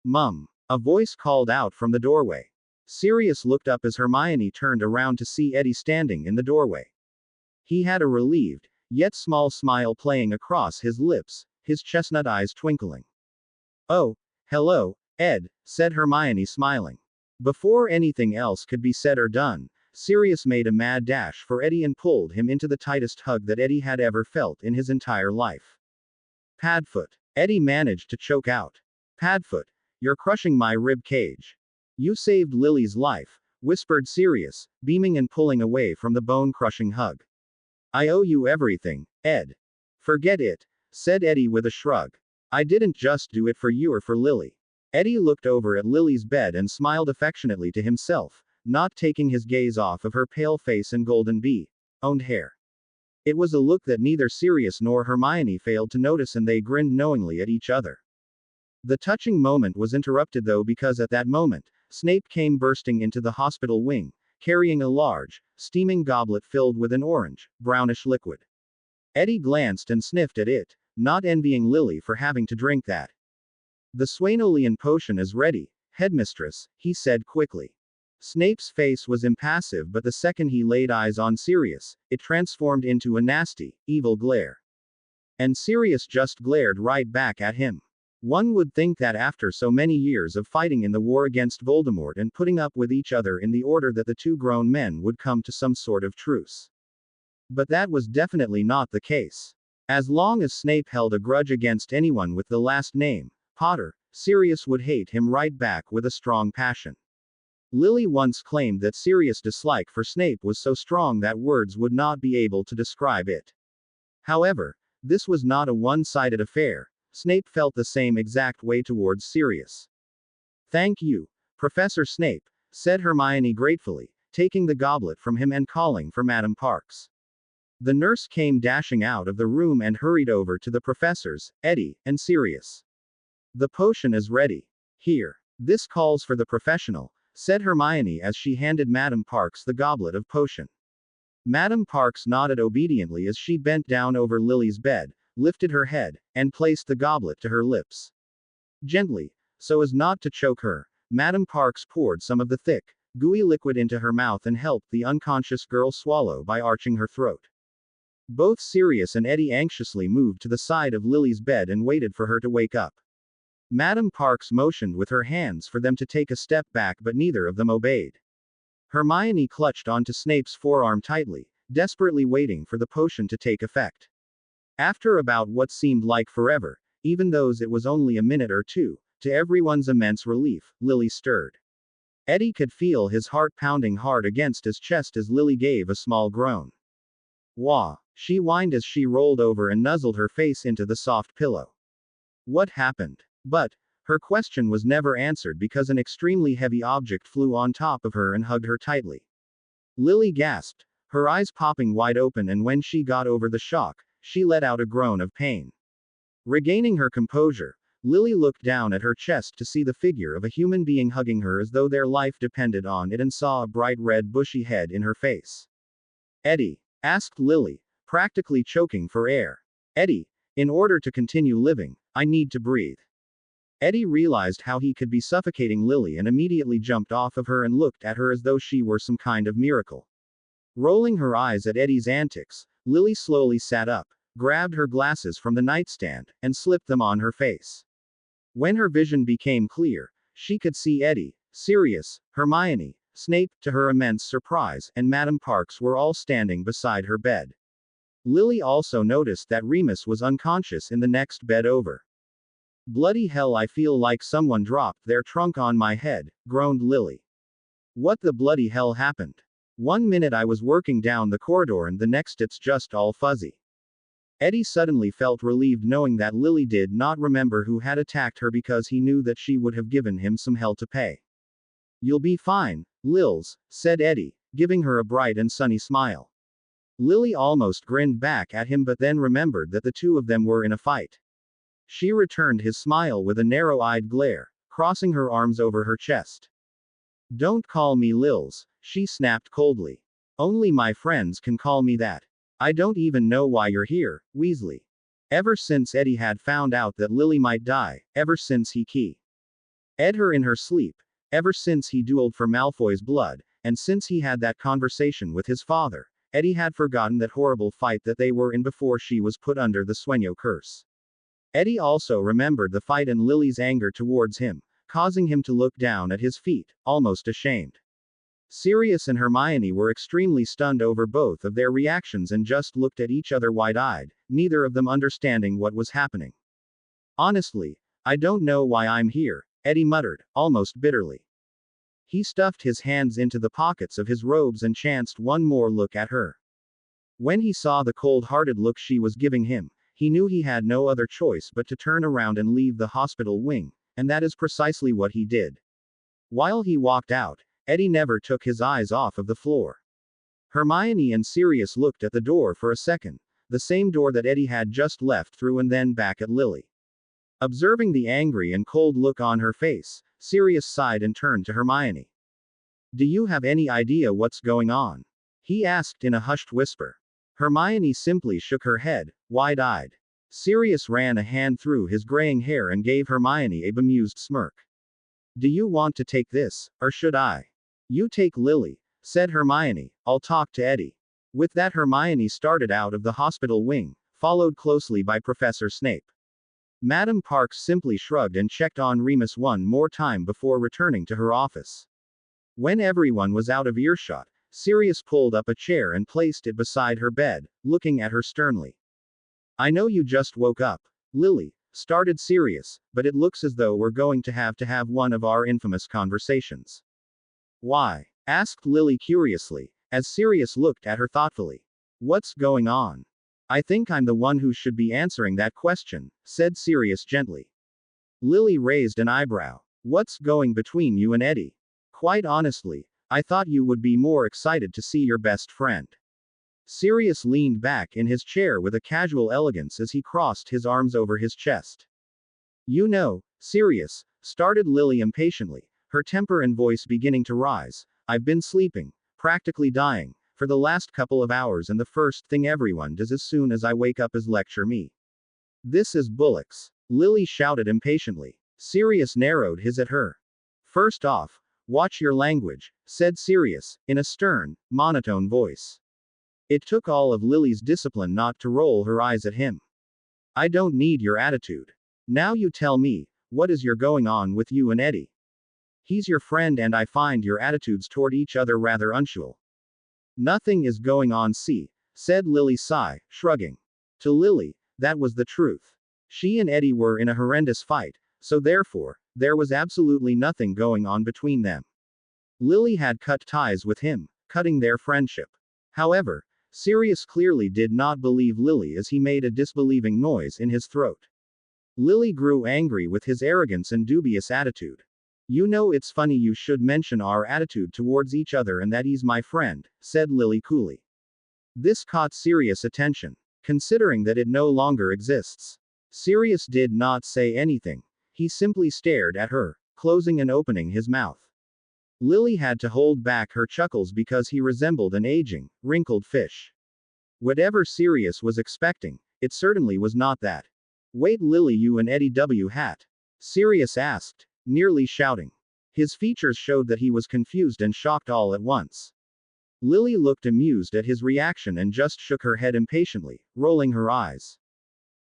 Mum, a voice called out from the doorway. Sirius looked up as Hermione turned around to see Eddie standing in the doorway. He had a relieved, yet small smile playing across his lips, his chestnut eyes twinkling. Oh, hello, Ed, said Hermione smiling. Before anything else could be said or done, Sirius made a mad dash for Eddie and pulled him into the tightest hug that Eddie had ever felt in his entire life. Padfoot. Eddie managed to choke out. Padfoot, you're crushing my rib cage. You saved Lily's life, whispered Sirius, beaming and pulling away from the bone-crushing hug. I owe you everything, Ed. Forget it, said Eddie with a shrug. I didn't just do it for you or for Lily. Eddie looked over at Lily's bed and smiled affectionately to himself, not taking his gaze off of her pale face and golden bee-owned hair. It was a look that neither Sirius nor Hermione failed to notice, and they grinned knowingly at each other. The touching moment was interrupted though, because at that moment, Snape came bursting into the hospital wing, carrying a large, steaming goblet filled with an orange, brownish liquid. Eddie glanced and sniffed at it, not envying Lily for having to drink that. The Swainolian potion is ready, headmistress, he said quickly. Snape's face was impassive, but the second he laid eyes on Sirius, it transformed into a nasty, evil glare. And Sirius just glared right back at him. One would think that after so many years of fighting in the war against Voldemort and putting up with each other in the order that the two grown men would come to some sort of truce. But that was definitely not the case. As long as Snape held a grudge against anyone with the last name Potter, Sirius would hate him right back with a strong passion. Lily once claimed that Sirius' dislike for Snape was so strong that words would not be able to describe it. However, this was not a one-sided affair. Snape felt the same exact way towards Sirius. Thank you, Professor Snape, said Hermione gratefully, taking the goblet from him and calling for Madame Parks. The nurse came dashing out of the room and hurried over to the professors, Eddie, and Sirius. The potion is ready. Here. This calls for the professional, said Hermione as she handed Madame Parks the goblet of potion. Madame Parks nodded obediently as she bent down over Lily's bed, lifted her head, and placed the goblet to her lips. Gently, so as not to choke her, Madame Parks poured some of the thick, gooey liquid into her mouth and helped the unconscious girl swallow by arching her throat. Both Sirius and Eddie anxiously moved to the side of Lily's bed and waited for her to wake up. Madame Parks motioned with her hands for them to take a step back, but neither of them obeyed. Hermione clutched onto Snape's forearm tightly, desperately waiting for the potion to take effect. After about what seemed like forever, even though it was only a minute or two, to everyone's immense relief, Lily stirred. Eddie could feel his heart pounding hard against his chest as Lily gave a small groan. Wah, she whined as she rolled over and nuzzled her face into the soft pillow. What happened? But her question was never answered because an extremely heavy object flew on top of her and hugged her tightly. Lily gasped, her eyes popping wide open, and when she got over the shock, she let out a groan of pain. Regaining her composure, Lily looked down at her chest to see the figure of a human being hugging her as though their life depended on it and saw a bright red bushy head in her face. Eddie? Asked Lily, practically choking for air. Eddie, in order to continue living, I need to breathe. Eddie realized how he could be suffocating Lily and immediately jumped off of her and looked at her as though she were some kind of miracle. Rolling her eyes at Eddie's antics, Lily slowly sat up, grabbed her glasses from the nightstand, and slipped them on her face. When her vision became clear, she could see Eddie, Sirius, Hermione, Snape, to her immense surprise, and Madame Parks were all standing beside her bed. Lily also noticed that Remus was unconscious in the next bed over. Bloody hell, I feel like someone dropped their trunk on my head, groaned Lily. What the bloody hell happened? One minute I was working down the corridor and the next it's just all fuzzy. Eddie suddenly felt relieved knowing that Lily did not remember who had attacked her because he knew that she would have given him some hell to pay. You'll be fine, Lils, said Eddie, giving her a bright and sunny smile. Lily almost grinned back at him but then remembered that the two of them were in a fight. She returned his smile with a narrow-eyed glare, crossing her arms over her chest. Don't call me Lils, she snapped coldly. Only my friends can call me that. I don't even know why you're here, Weasley. Ever since Eddie had found out that Lily might die, ever since he ed her in her sleep, ever since he dueled for Malfoy's blood, and since he had that conversation with his father, Eddie had forgotten that horrible fight that they were in before she was put under the Sueño curse. Eddie also remembered the fight and Lily's anger towards him, causing him to look down at his feet, almost ashamed. Sirius and Hermione were extremely stunned over both of their reactions and just looked at each other wide-eyed, neither of them understanding what was happening. Honestly, I don't know why I'm here, Eddie muttered, almost bitterly. He stuffed his hands into the pockets of his robes and chanced one more look at her. When he saw the cold-hearted look she was giving him, he knew he had no other choice but to turn around and leave the hospital wing, and that is precisely what he did. While he walked out, Eddie never took his eyes off of the floor. Hermione and Sirius looked at the door for a second, the same door that Eddie had just left through, and then back at Lily. Observing the angry and cold look on her face, Sirius sighed and turned to Hermione. Do you have any idea what's going on? He asked in a hushed whisper. Hermione simply shook her head, wide-eyed. Sirius ran a hand through his graying hair and gave Hermione a bemused smirk. Do you want to take this, or should I? You take Lily, said Hermione, I'll talk to Eddie. With that, Hermione started out of the hospital wing, followed closely by Professor Snape. Madame Parks simply shrugged and checked on Remus one more time before returning to her office. When everyone was out of earshot, Sirius pulled up a chair and placed it beside her bed, looking at her sternly. I know you just woke up, Lily, started Sirius, but it looks as though we're going to have one of our infamous conversations. Why? Asked Lily curiously, as Sirius looked at her thoughtfully. What's going on? I think I'm the one who should be answering that question, said Sirius gently. Lily raised an eyebrow. What's going between you and Eddie? Quite honestly, I thought you would be more excited to see your best friend. Sirius leaned back in his chair with a casual elegance as he crossed his arms over his chest. You know, Sirius, started Lily impatiently, her temper and voice beginning to rise, I've been sleeping, practically dying, for the last couple of hours, and the first thing everyone does as soon as I wake up is lecture me. This is bullocks, Lily shouted impatiently. Sirius narrowed his at her. First off, watch your language, said Sirius, in a stern, monotone voice. It took all of Lily's discipline not to roll her eyes at him. I don't need your attitude. Now you tell me, what is your going on with you and Eddie? He's your friend and I find your attitudes toward each other rather unusual. Nothing is going on, said Lily sigh, shrugging. To Lily, that was the truth. She and Eddie were in a horrendous fight, so therefore, there was absolutely nothing going on between them. Lily had cut ties with him, cutting their friendship. However, Sirius clearly did not believe Lily as he made a disbelieving noise in his throat. Lily grew angry with his arrogance and dubious attitude. You know, it's funny you should mention our attitude towards each other and that he's my friend, said Lily coolly. This caught Sirius' attention, considering that it no longer exists. Sirius did not say anything. He simply stared at her, closing and opening his mouth. Lily had to hold back her chuckles because he resembled an aging, wrinkled fish. Whatever Sirius was expecting, it certainly was not that. Wait, Lily, you and Eddie W. hat. Sirius asked, nearly shouting. His features showed that he was confused and shocked all at once. Lily looked amused at his reaction and just shook her head impatiently, rolling her eyes.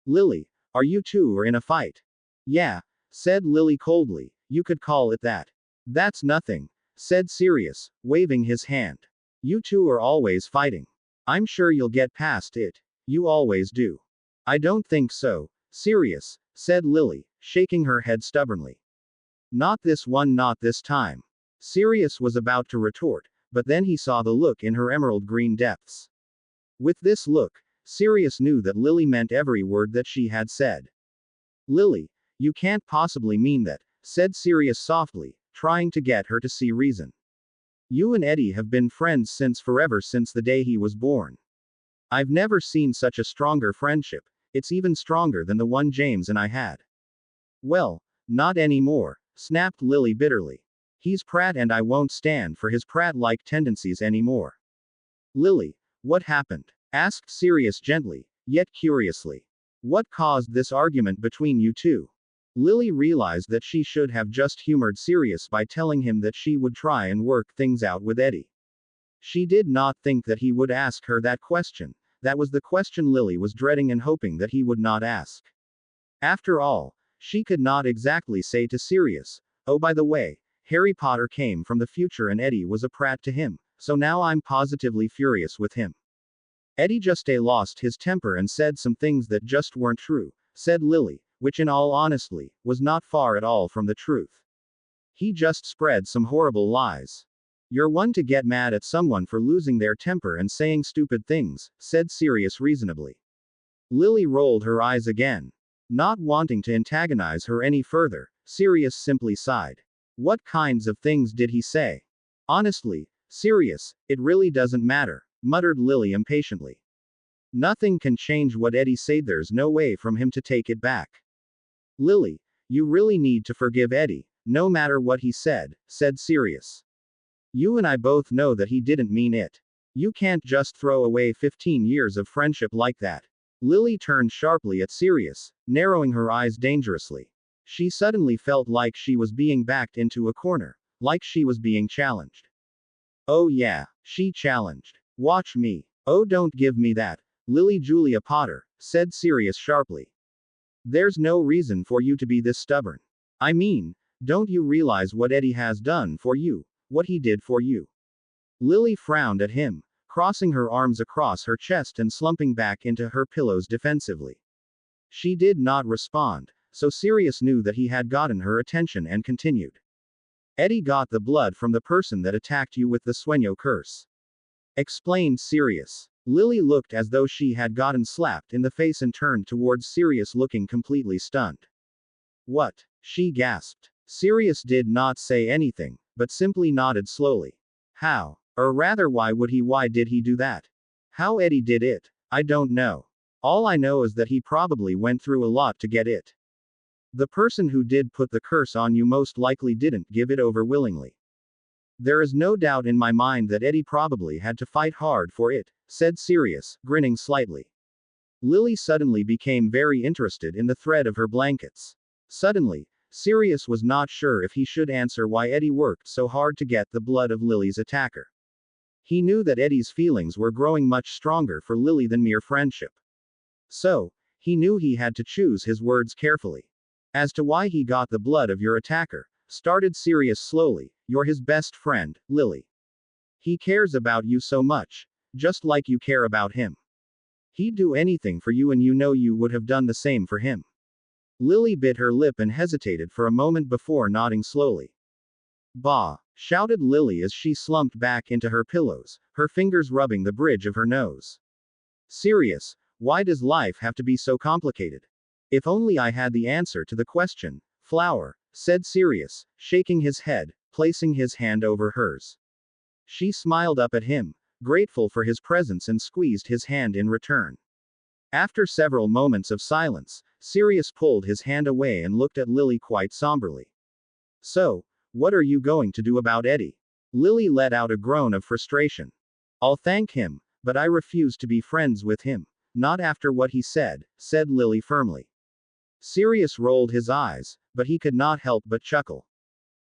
Lily, are you two in a fight? Yeah, said Lily coldly, you could call it that. That's nothing, said Sirius, waving his hand. You two are always fighting. I'm sure you'll get past it. You always do. I don't think so, Sirius, said Lily, shaking her head stubbornly. Not this one, not this time. Sirius was about to retort, but then he saw the look in her emerald green depths. With this look, Sirius knew that Lily meant every word that she had said. Lily, you can't possibly mean that, said Sirius softly, trying to get her to see reason. You and Eddie have been friends since forever, since the day he was born. I've never seen such a stronger friendship. It's even stronger than the one James and I had. Well, not anymore, snapped Lily bitterly. He's Pratt and I won't stand for his Pratt-like tendencies anymore. Lily, what happened? Asked Sirius gently, yet curiously. What caused this argument between you two? Lily realized that she should have just humored Sirius by telling him that she would try and work things out with Eddie. She did not think that he would ask her that question. That was the question Lily was dreading and hoping that he would not ask. After all, she could not exactly say to Sirius, oh, by the way, Harry Potter came from the future and Eddie was a Pratt to him, so now I'm positively furious with him. Eddie just lost his temper and said some things that just weren't true, said Lily, which in all honesty, was not far at all from the truth. He just spread some horrible lies. You're one to get mad at someone for losing their temper and saying stupid things, said Sirius reasonably. Lily rolled her eyes again. Not wanting to antagonize her any further, Sirius simply sighed. What kinds of things did he say? Honestly, Sirius, it really doesn't matter, muttered Lily impatiently. Nothing can change what Eddie said, there's no way from him to take it back. Lily, you really need to forgive Eddie, no matter what he said, said Sirius. You and I both know that he didn't mean it. You can't just throw away 15 years of friendship like that. Lily turned sharply at Sirius, narrowing her eyes dangerously. She suddenly felt like she was being backed into a corner, like she was being challenged. Oh yeah, she challenged. Watch me. Oh, don't give me that, Lily Julia Potter, said Sirius sharply. There's no reason for you to be this stubborn. I mean, don't you realize what Eddie has done for you, what he did for you? Lily frowned at him, crossing her arms across her chest and slumping back into her pillows defensively. She did not respond, so Sirius knew that he had gotten her attention and continued. Eddie got the blood from the person that attacked you with the Sueño curse. Explained Sirius. Lily looked as though she had gotten slapped in the face and turned towards Sirius looking completely stunned. What? She gasped. Sirius did not say anything, but simply nodded slowly. How? Or rather, why did he do that? How Eddie did it, I don't know. All I know is that he probably went through a lot to get it. The person who did put the curse on you most likely didn't give it over willingly. There is no doubt in my mind that Eddie probably had to fight hard for it, said Sirius, grinning slightly. Lily suddenly became very interested in the thread of her blankets. Suddenly, Sirius was not sure if he should answer why Eddie worked so hard to get the blood of Lily's attacker. He knew that Eddie's feelings were growing much stronger for Lily than mere friendship. So, he knew he had to choose his words carefully. As to why he got the blood of your attacker, started Sirius slowly, you're his best friend, Lily. He cares about you so much, just like you care about him. He'd do anything for you and you know you would have done the same for him. Lily bit her lip and hesitated for a moment before nodding slowly. Bah! Shouted Lily as she slumped back into her pillows, her fingers rubbing the bridge of her nose. Sirius, why does life have to be so complicated? If only I had the answer to the question, Flower, said Sirius, shaking his head, placing his hand over hers. She smiled up at him, grateful for his presence, and squeezed his hand in return. After several moments of silence, Sirius pulled his hand away and looked at Lily quite somberly. So, what are you going to do about Eddie? Lily let out a groan of frustration. I'll thank him, but I refuse to be friends with him. Not after what he said, said Lily firmly. Sirius rolled his eyes, but he could not help but chuckle.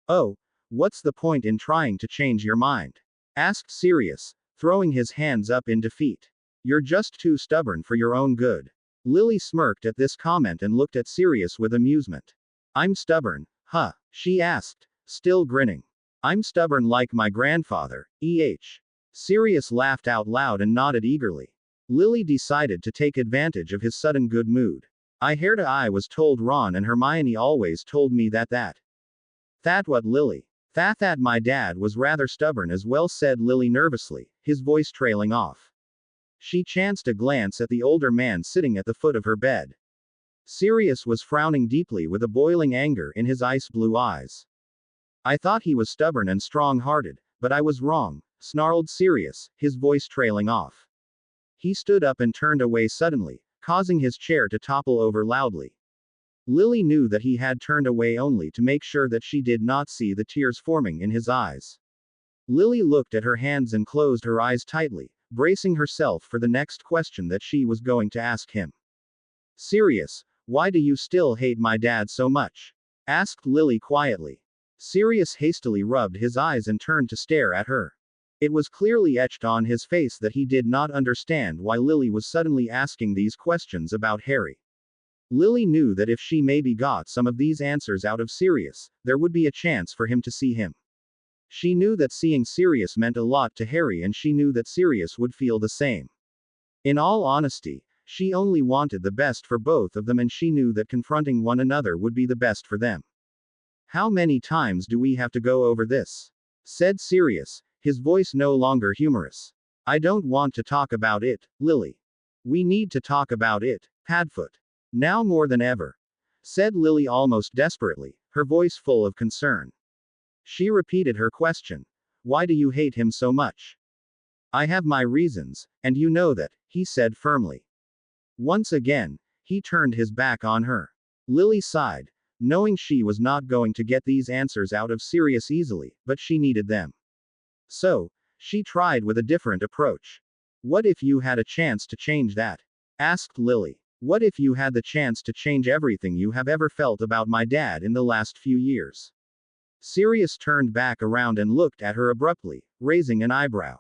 Oh, what's the point in trying to change your mind? Asked Sirius, throwing his hands up in defeat. You're just too stubborn for your own good. Lily smirked at this comment and looked at Sirius with amusement. I'm stubborn, huh? She asked, still grinning. I'm stubborn like my grandfather, eh? Sirius laughed out loud and nodded eagerly. Lily decided to take advantage of his sudden good mood. I was told Ron and Hermione always told me that what Lily? That my dad was rather stubborn as well, said Lily nervously, his voice trailing off. She chanced a glance at the older man sitting at the foot of her bed. Sirius was frowning deeply with a boiling anger in his ice blue eyes. I thought he was stubborn and strong-hearted, but I was wrong, snarled Sirius, his voice trailing off. He stood up and turned away suddenly, causing his chair to topple over loudly. Lily knew that he had turned away only to make sure that she did not see the tears forming in his eyes. Lily looked at her hands and closed her eyes tightly, bracing herself for the next question that she was going to ask him. Sirius, why do you still hate my dad so much? Asked Lily quietly. Sirius hastily rubbed his eyes and turned to stare at her. It was clearly etched on his face that he did not understand why Lily was suddenly asking these questions about Harry. Lily knew that if she maybe got some of these answers out of Sirius, there would be a chance for him to see him. She knew that seeing Sirius meant a lot to Harry, and she knew that Sirius would feel the same. In all honesty, she only wanted the best for both of them, and she knew that confronting one another would be the best for them. How many times do we have to go over this? Said Sirius, his voice no longer humorous. I don't want to talk about it, Lily. We need to talk about it, Padfoot. Now more than ever. Said Lily almost desperately, her voice full of concern. She repeated her question. Why do you hate him so much? I have my reasons, and you know that, he said firmly. Once again, he turned his back on her. Lily sighed, knowing she was not going to get these answers out of Sirius easily, but she needed them. So, she tried with a different approach. What if you had a chance to change that? Asked Lily. What if you had the chance to change everything you have ever felt about my dad in the last few years? Sirius turned back around and looked at her abruptly, raising an eyebrow.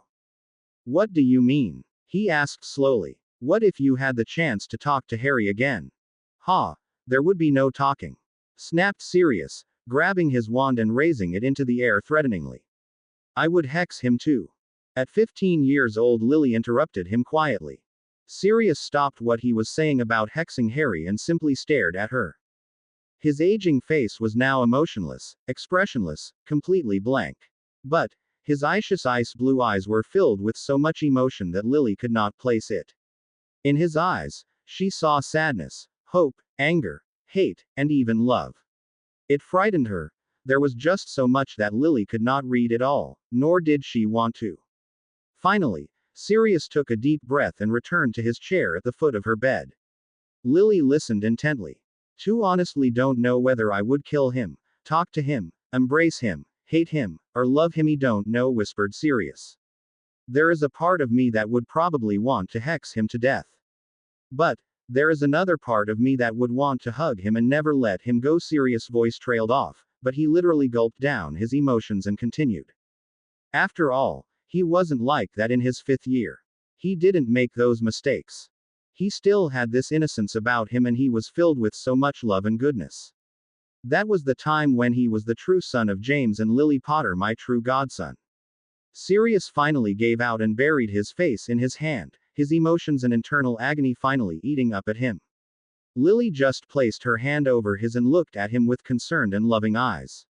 What do you mean? He asked slowly. What if you had the chance to talk to Harry again? Ha! There would be no talking. Snapped Sirius, grabbing his wand and raising it into the air threateningly. I would hex him too. At 15 years old, Lily interrupted him quietly. Sirius stopped what he was saying about hexing Harry and simply stared at her. His aging face was now emotionless, expressionless, completely blank. But, his ice blue eyes were filled with so much emotion that Lily could not place it. In his eyes, she saw sadness, hope, anger, hate, and even love. It frightened her. There was just so much that Lily could not read at all, nor did she want to. Finally, Sirius took a deep breath and returned to his chair at the foot of her bed. Lily listened intently. Too honestly don't know whether I would kill him, talk to him, embrace him, hate him, or love him. He don't know, whispered Sirius. There is a part of me that would probably want to hex him to death. But, there is another part of me that would want to hug him and never let him go. Sirius' voice trailed off, but he literally gulped down his emotions and continued. After all, he wasn't like that in his 5th year. He didn't make those mistakes. He still had this innocence about him, and he was filled with so much love and goodness. That was the time when he was the true son of James and Lily Potter, my true godson. Sirius finally gave out and buried his face in his hand, his emotions and internal agony finally eating up at him. Lily just placed her hand over his and looked at him with concerned and loving eyes.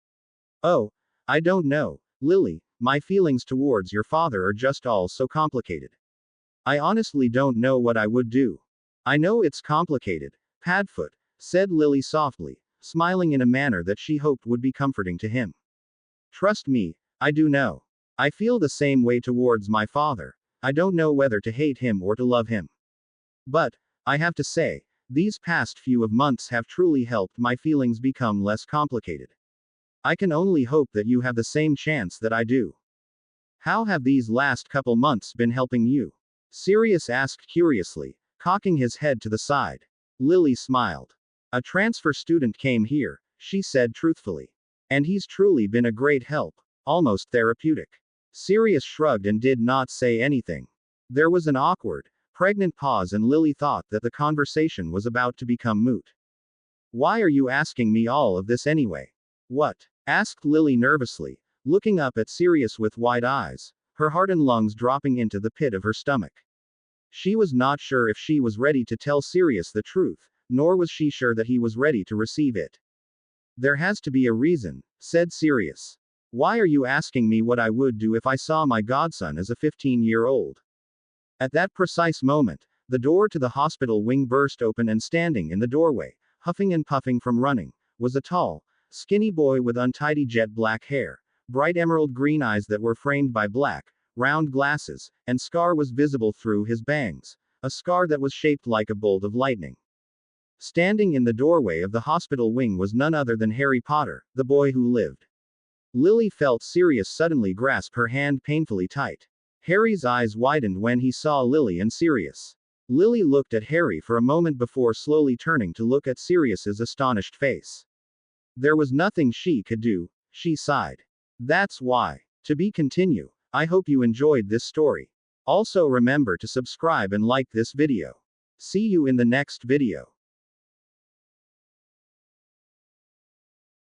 Oh, I don't know, Lily, my feelings towards your father are just all so complicated. I honestly don't know what I would do. I know it's complicated, Padfoot, said Lily softly, smiling in a manner that she hoped would be comforting to him. Trust me, I do know. I feel the same way towards my father. I don't know whether to hate him or to love him. But, I have to say, these past few of months have truly helped my feelings become less complicated. I can only hope that you have the same chance that I do. How have these last couple months been helping you? Sirius asked curiously, cocking his head to the side. Lily smiled. A transfer student came here, she said truthfully. And he's truly been a great help. Almost therapeutic. Sirius shrugged and did not say anything. There was an awkward, pregnant pause, and Lily thought that the conversation was about to become moot. Why are you asking me all of this anyway? What? Asked Lily nervously, looking up at Sirius with wide eyes, her heart and lungs dropping into the pit of her stomach. She was not sure if she was ready to tell Sirius the truth, nor was she sure that he was ready to receive it. There has to be a reason, said Sirius. Why are you asking me what I would do if I saw my godson as a 15-year-old? At that precise moment, the door to the hospital wing burst open, and standing in the doorway, huffing and puffing from running, was a tall, skinny boy with untidy jet black hair, bright emerald green eyes that were framed by black, round glasses, and scar was visible through his bangs, a scar that was shaped like a bolt of lightning. Standing in the doorway of the hospital wing was none other than Harry Potter, the boy who lived. Lily felt Sirius suddenly grasp her hand painfully tight. Harry's eyes widened when he saw Lily and Sirius. Lily looked at Harry for a moment before slowly turning to look at Sirius's astonished face. There was nothing she could do, she sighed. That's why. To be continued. I hope you enjoyed this story. Also remember to subscribe and like this video. See you in the next video.